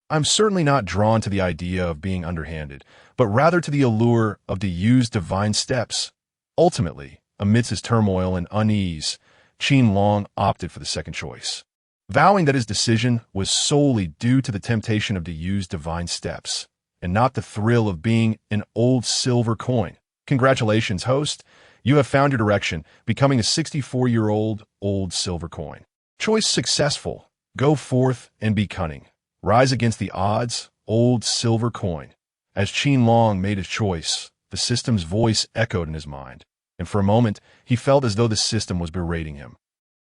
I'm certainly not drawn to the idea of being underhanded, but rather to the allure of to use divine steps. Ultimately, amidst his turmoil and unease, Qin Long opted for the second choice, vowing that his decision was solely due to the temptation of to use divine steps, and not the thrill of being an old silver coin. Congratulations, host. You have found your direction, becoming a 64-year-old old silver coin. Choice successful. Go forth and be cunning. Rise against the odds, old silver coin. As Qin Long made his choice, the system's voice echoed in his mind, and for a moment he felt as though the system was berating him.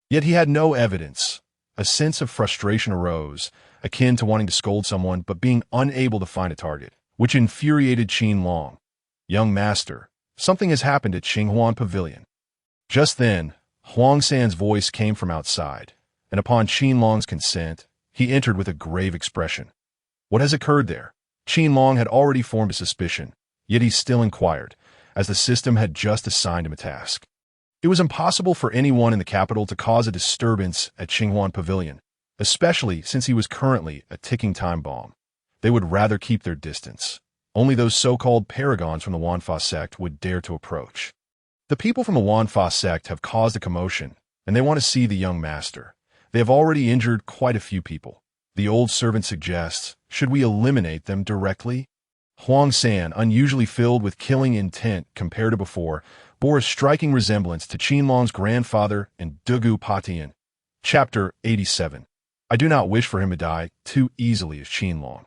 Yet he had no evidence. A sense of frustration arose, akin to wanting to scold someone but being unable to find a target, which infuriated Qin Long. Young master, something has happened at Qinghuan Pavilion. Just then, Huang San's voice came from outside, and upon Qin Long's consent, he entered with a grave expression. What has occurred there? Qin Long had already formed a suspicion, yet he still inquired, as the system had just assigned him a task. It was impossible for anyone in the capital to cause a disturbance at Qinghuan Pavilion, especially since he was currently a ticking time bomb. They would rather keep their distance. Only those so-called paragons from the Wanfa sect would dare to approach. The people from the Wanfa sect have caused a commotion, and they want to see the young master. They have already injured quite a few people. The old servant suggests, should we eliminate them directly? Huang San, unusually filled with killing intent compared to before, bore a striking resemblance to Qin Long's grandfather and Dugu Patian. Chapter 87. I do not wish for him to die too easily as Qin Long.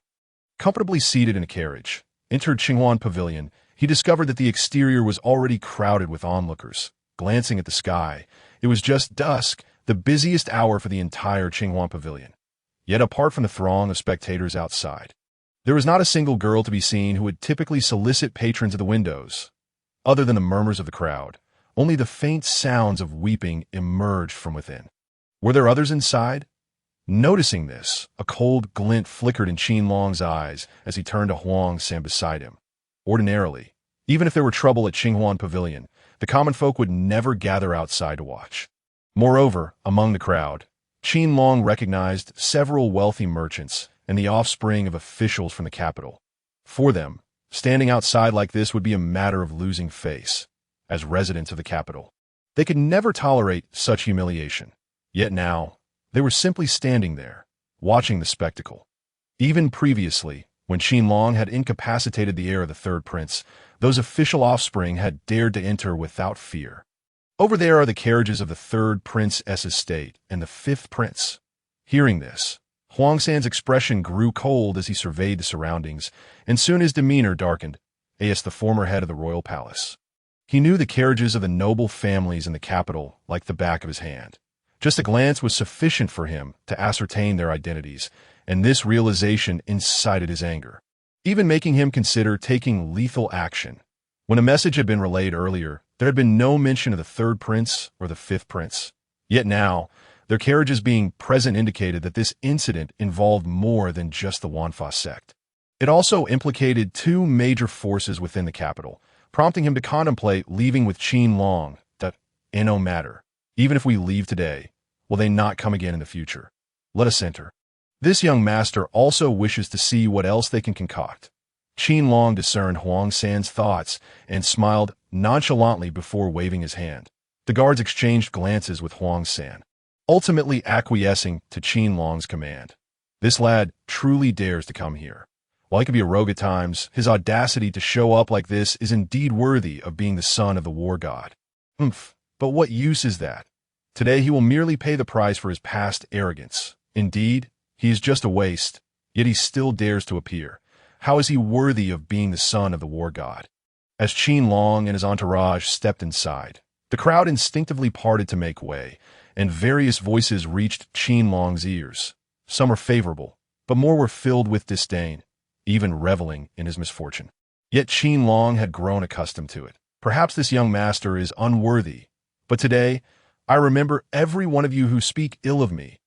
Comfortably seated in a carriage, entered Qinghuan Pavilion, he discovered that the exterior was already crowded with onlookers. Glancing at the sky, it was just dusk, the busiest hour for the entire Qinghuan Pavilion. Yet apart from the throng of spectators outside, there was not a single girl to be seen who would typically solicit patrons at the windows. Other than the murmurs of the crowd, only the faint sounds of weeping emerged from within. Were there others inside? Noticing this, a cold glint flickered in Qin Long's eyes as he turned to Huang San beside him. Ordinarily, even if there were trouble at Qinghuan Pavilion, the common folk would never gather outside to watch. Moreover, among the crowd, Qin Long recognized several wealthy merchants and the offspring of officials from the capital. For them, standing outside like this would be a matter of losing face. As residents of the capital, they could never tolerate such humiliation. Yet now, they were simply standing there, watching the spectacle. Even previously, when Qin Long had incapacitated the heir of the third prince, those official offspring had dared to enter without fear. Over there are the carriages of the third prince's estate and the fifth prince. Hearing this, Huang San's expression grew cold as he surveyed the surroundings, and soon his demeanor darkened, as the former head of the royal palace. He knew the carriages of the noble families in the capital like the back of his hand. Just a glance was sufficient for him to ascertain their identities, and this realization incited his anger, even making him consider taking lethal action. When a message had been relayed earlier, there had been no mention of the third prince or the fifth prince. Yet now, their carriages being present indicated that this incident involved more than just the Wanfa sect. It also implicated two major forces within the capital, prompting him to contemplate leaving with Qin Long. That, no matter, even if we leave today, will they not come again in the future? Let us enter. This young master also wishes to see what else they can concoct. Qin Long discerned Huang San's thoughts and smiled nonchalantly before waving his hand. The guards exchanged glances with Huang San, ultimately acquiescing to Qin Long's command. This lad truly dares to come here. While he can be a rogue at times, his audacity to show up like this is indeed worthy of being the son of the war god. But what use is that? Today he will merely pay the price for his past arrogance. Indeed, he is just a waste, yet he still dares to appear. How is he worthy of being the son of the war god? As Qin Long and his entourage stepped inside, the crowd instinctively parted to make way, and various voices reached Qin Long's ears. Some were favorable, but more were filled with disdain, even reveling in his misfortune. Yet Qin Long had grown accustomed to it. Perhaps this young master is unworthy, but today, I remember every one of you who speak ill of me.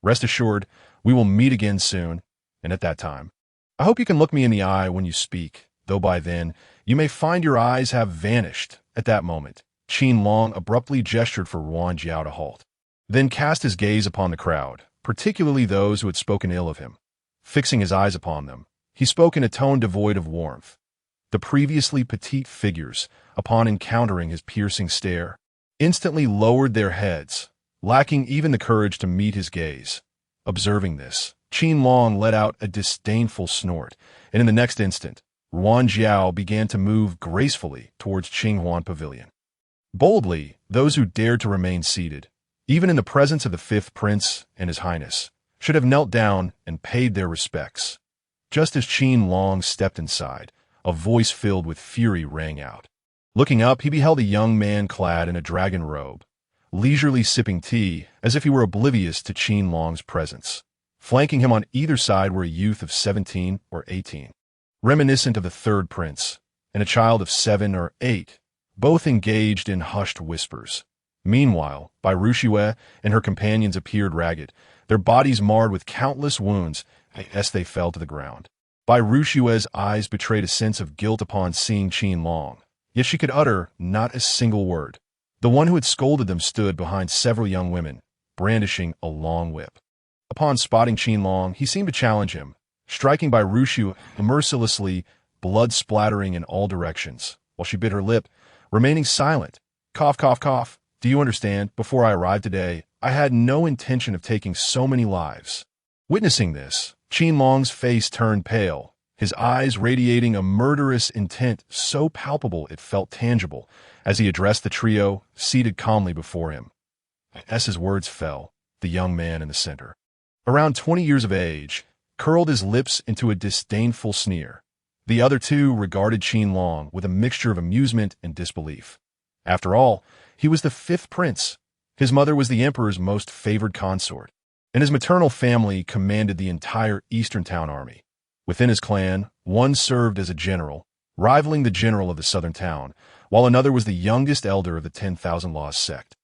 Rest assured, we will meet again soon, and at that time, I hope you can look me in the eye when you speak, though by then, you may find your eyes have vanished. At that moment, Qin Long abruptly gestured for Ruan Jiao to halt, then cast his gaze upon the crowd, particularly those who had spoken ill of him. Fixing his eyes upon them, he spoke in a tone devoid of warmth. The previously petite figures, upon encountering his piercing stare, instantly lowered their heads, lacking even the courage to meet his gaze. Observing this, Qin Long let out a disdainful snort, and in the next instant, Ruan Jiao began to move gracefully towards Qinghuan Pavilion. Boldly, those who dared to remain seated, even in the presence of the fifth prince and his highness, should have knelt down and paid their respects. Just as Qin Long stepped inside, a voice filled with fury rang out. Looking up, he beheld a young man clad in a dragon robe, leisurely sipping tea as if he were oblivious to Qin Long's presence. Flanking him on either side were a youth of 17 or 18, reminiscent of the third prince, and a child of 7 or 8, both engaged in hushed whispers. Meanwhile, Bai Ruxue and her companions appeared ragged, their bodies marred with countless wounds as they fell to the ground. Bai Ruxue's eyes betrayed a sense of guilt upon seeing Qin Long, yet she could utter not a single word. The one who had scolded them stood behind several young women, brandishing a long whip. Upon spotting Qin Long, he seemed to challenge him, striking Bai Ruxue mercilessly, blood splattering in all directions, while she bit her lip, remaining silent. Cough, cough, cough. Do you understand? Before I arrived today, I had no intention of taking so many lives. Witnessing this, Qin Long's face turned pale, his eyes radiating a murderous intent so palpable it felt tangible, as he addressed the trio seated calmly before him. As his words fell, the young man in the center, around 20 years of age, curled his lips into a disdainful sneer. The other two regarded Qin Long with a mixture of amusement and disbelief. After all, he was the fifth prince. His mother was the emperor's most favored consort, and his maternal family commanded the entire Eastern Town army. Within his clan, one served as a general, rivaling the general of the southern town, while another was the youngest elder of the 10,000 Laws sect.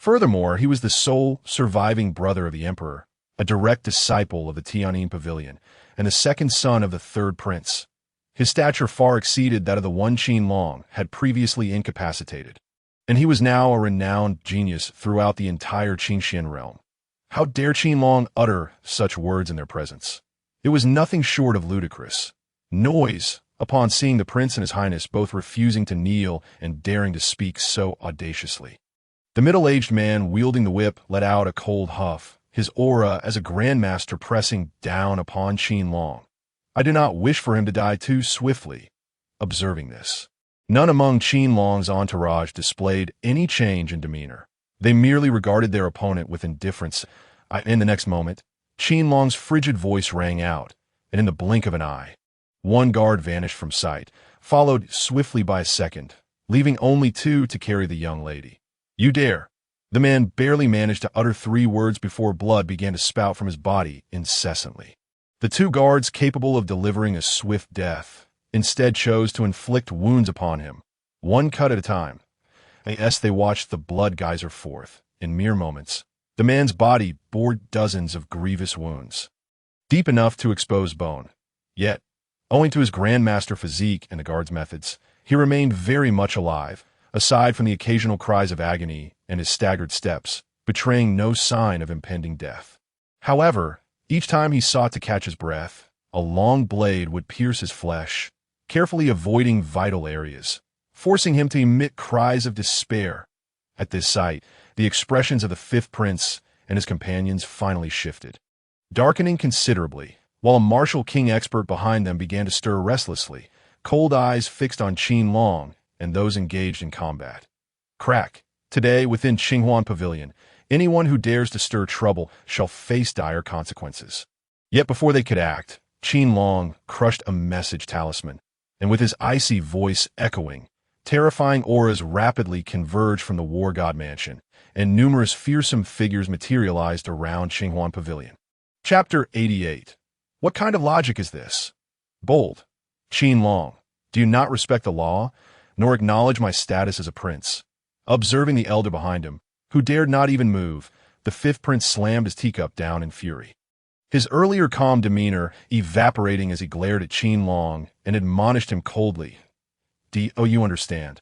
Furthermore, he was the sole surviving brother of the emperor, a direct disciple of the Tianyin Pavilion, and the second son of the third prince. His stature far exceeded that of the one Qin Long had previously incapacitated, and he was now a renowned genius throughout the entire Qingxian realm. How dare Qin Long utter such words in their presence? It was nothing short of ludicrous. Noise, upon seeing the prince and his highness both refusing to kneel and daring to speak so audaciously. The middle-aged man wielding the whip let out a cold huff, his aura as a grandmaster pressing down upon Qin Long. I do not wish for him to die too swiftly. Observing this, none among Qin Long's entourage displayed any change in demeanor. They merely regarded their opponent with indifference. In the next moment, Qin Long's frigid voice rang out, and in the blink of an eye, one guard vanished from sight, followed swiftly by a second, leaving only two to carry the young lady. "You dare!" The man barely managed to utter 3 words before blood began to spout from his body incessantly. The 2 guards capable of delivering a swift death instead chose to inflict wounds upon him, one cut at a time. As they watched the blood geyser forth, in mere moments, the man's body bore dozens of grievous wounds, deep enough to expose bone. Yet, owing to his grandmaster physique and the guard's methods, he remained very much alive, aside from the occasional cries of agony and his staggered steps, betraying no sign of impending death. However, each time he sought to catch his breath, a long blade would pierce his flesh, carefully avoiding vital areas, forcing him to emit cries of despair. At this sight, the expressions of the fifth prince and his companions finally shifted, darkening considerably, while a martial king expert behind them began to stir restlessly, cold eyes fixed on Qin Long and those engaged in combat. Crack. Today, within Qinghuan Pavilion, anyone who dares to stir trouble shall face dire consequences. Yet before they could act, Qin Long crushed a message talisman, and with his icy voice echoing, terrifying auras rapidly converged from the war god mansion, and numerous fearsome figures materialized around Qinghuan Pavilion. Chapter 88. What kind of logic is this? Bold. Qin Long, do you not respect the law, nor acknowledge my status as a prince? Observing the elder behind him, who dared not even move, the fifth prince slammed his teacup down in fury, his earlier calm demeanor evaporating as he glared at Qin Long and admonished him coldly. You understand.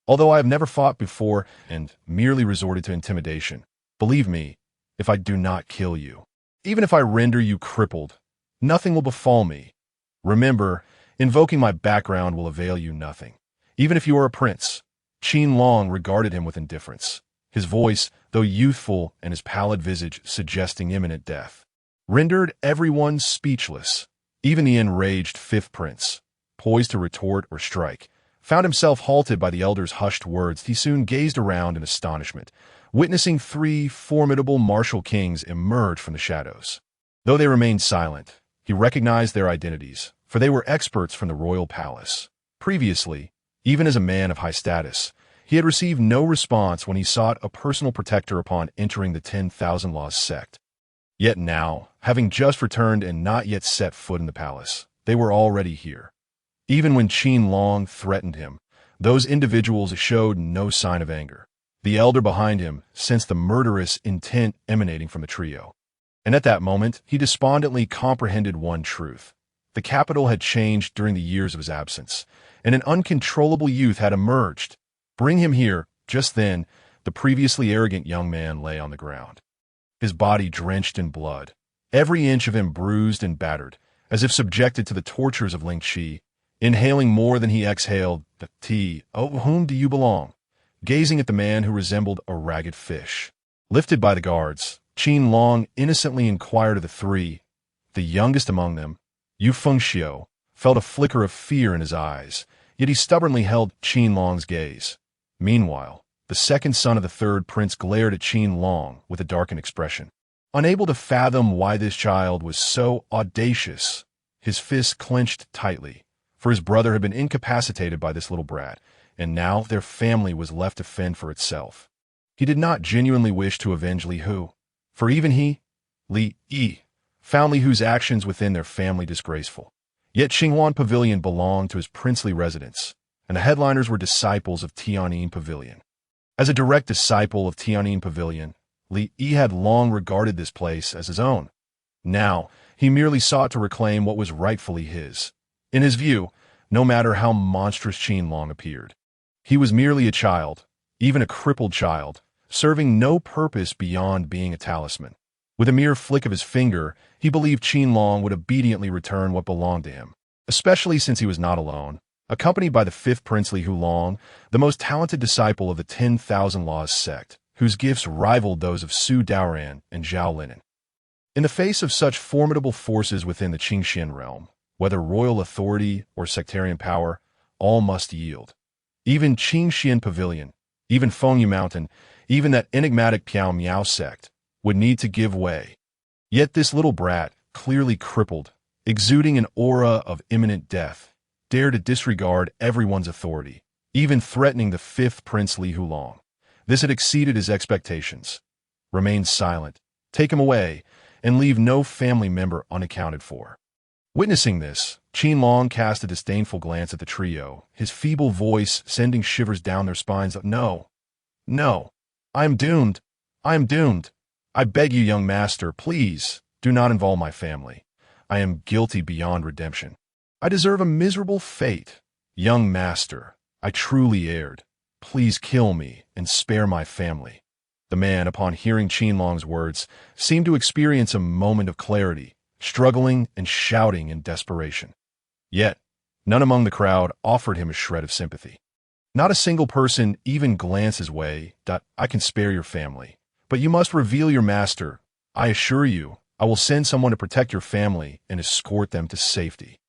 Although I have never fought before and merely resorted to intimidation, believe me, if I do not kill you, even if I render you crippled, nothing will befall me. Remember, invoking my background will avail you nothing. Even if you are a prince. Qin Long regarded him with indifference, his voice, though youthful and his pallid visage suggesting imminent death, rendered everyone speechless. Even the enraged fifth prince, poised to retort or strike, found himself halted by the elder's hushed words. He soon gazed around in astonishment, witnessing 3 formidable martial kings emerge from the shadows. Though they remained silent, he recognized their identities, for they were experts from the royal palace. Previously, even as a man of high status, he had received no response when he sought a personal protector upon entering the 10,000 Laws sect. Yet now, having just returned and not yet set foot in the palace, they were already here. Even when Qin Long threatened him, those individuals showed no sign of anger. The elder behind him sensed the murderous intent emanating from the trio. And at that moment, he despondently comprehended one truth. The capital had changed during the years of his absence, and an uncontrollable youth had emerged. Bring him here. Just then, the previously arrogant young man lay on the ground, his body drenched in blood, every inch of him bruised and battered, as if subjected to the tortures of Ling Qi, inhaling more than he exhaled. Whom do you belong? Gazing at the man who resembled a ragged fish. Lifted by the guards, Qin Long innocently inquired of the 3. The youngest among them, Yu Fengxiu, felt a flicker of fear in his eyes, yet he stubbornly held Qin Long's gaze. Meanwhile, the second son of the third prince glared at Qin Long with a darkened expression. Unable to fathom why this child was so audacious, his fists clenched tightly, for his brother had been incapacitated by this little brat, and now their family was left to fend for itself. He did not genuinely wish to avenge Li Hu, for even he, Li Yi, found Li Hu's actions within their family disgraceful. Yet Qinghuan Pavilion belonged to his princely residence, and the headliners were disciples of Tianyin Pavilion. As a direct disciple of Tianyin Pavilion, Li Yi had long regarded this place as his own. Now, he merely sought to reclaim what was rightfully his. In his view, no matter how monstrous Qin Long appeared, he was merely a child, even a crippled child, serving no purpose beyond being a talisman. With a mere flick of his finger, he believed Qin Long would obediently return what belonged to him, especially since he was not alone. Accompanied by the fifth Prince Li Long, the most talented disciple of the 10,000 Laws sect, whose gifts rivaled those of Su Daoran and Zhao Linen. In the face of such formidable forces within the Qingxian realm, whether royal authority or sectarian power, all must yield. Even Qingxian Pavilion, even Fengyu Mountain, even that enigmatic Piao Miao sect, would need to give way. Yet this little brat, clearly crippled, exuding an aura of imminent death, dared to disregard everyone's authority, even threatening the fifth Prince Li Long. This had exceeded his expectations. Remain silent, take him away, and leave no family member unaccounted for. Witnessing this, Qin Long cast a disdainful glance at the trio, his feeble voice sending shivers down their spines. No, no, I am doomed. I am doomed. I beg you, young master, please, do not involve my family. I am guilty beyond redemption. I deserve a miserable fate. Young master, I truly erred. Please kill me and spare my family. The man, upon hearing Qin Long's words, seemed to experience a moment of clarity, struggling and shouting in desperation. Yet, none among the crowd offered him a shred of sympathy. Not a single person even glanced his way. I can spare your family, but you must reveal your master. I assure you, I will send someone to protect your family and escort them to safety.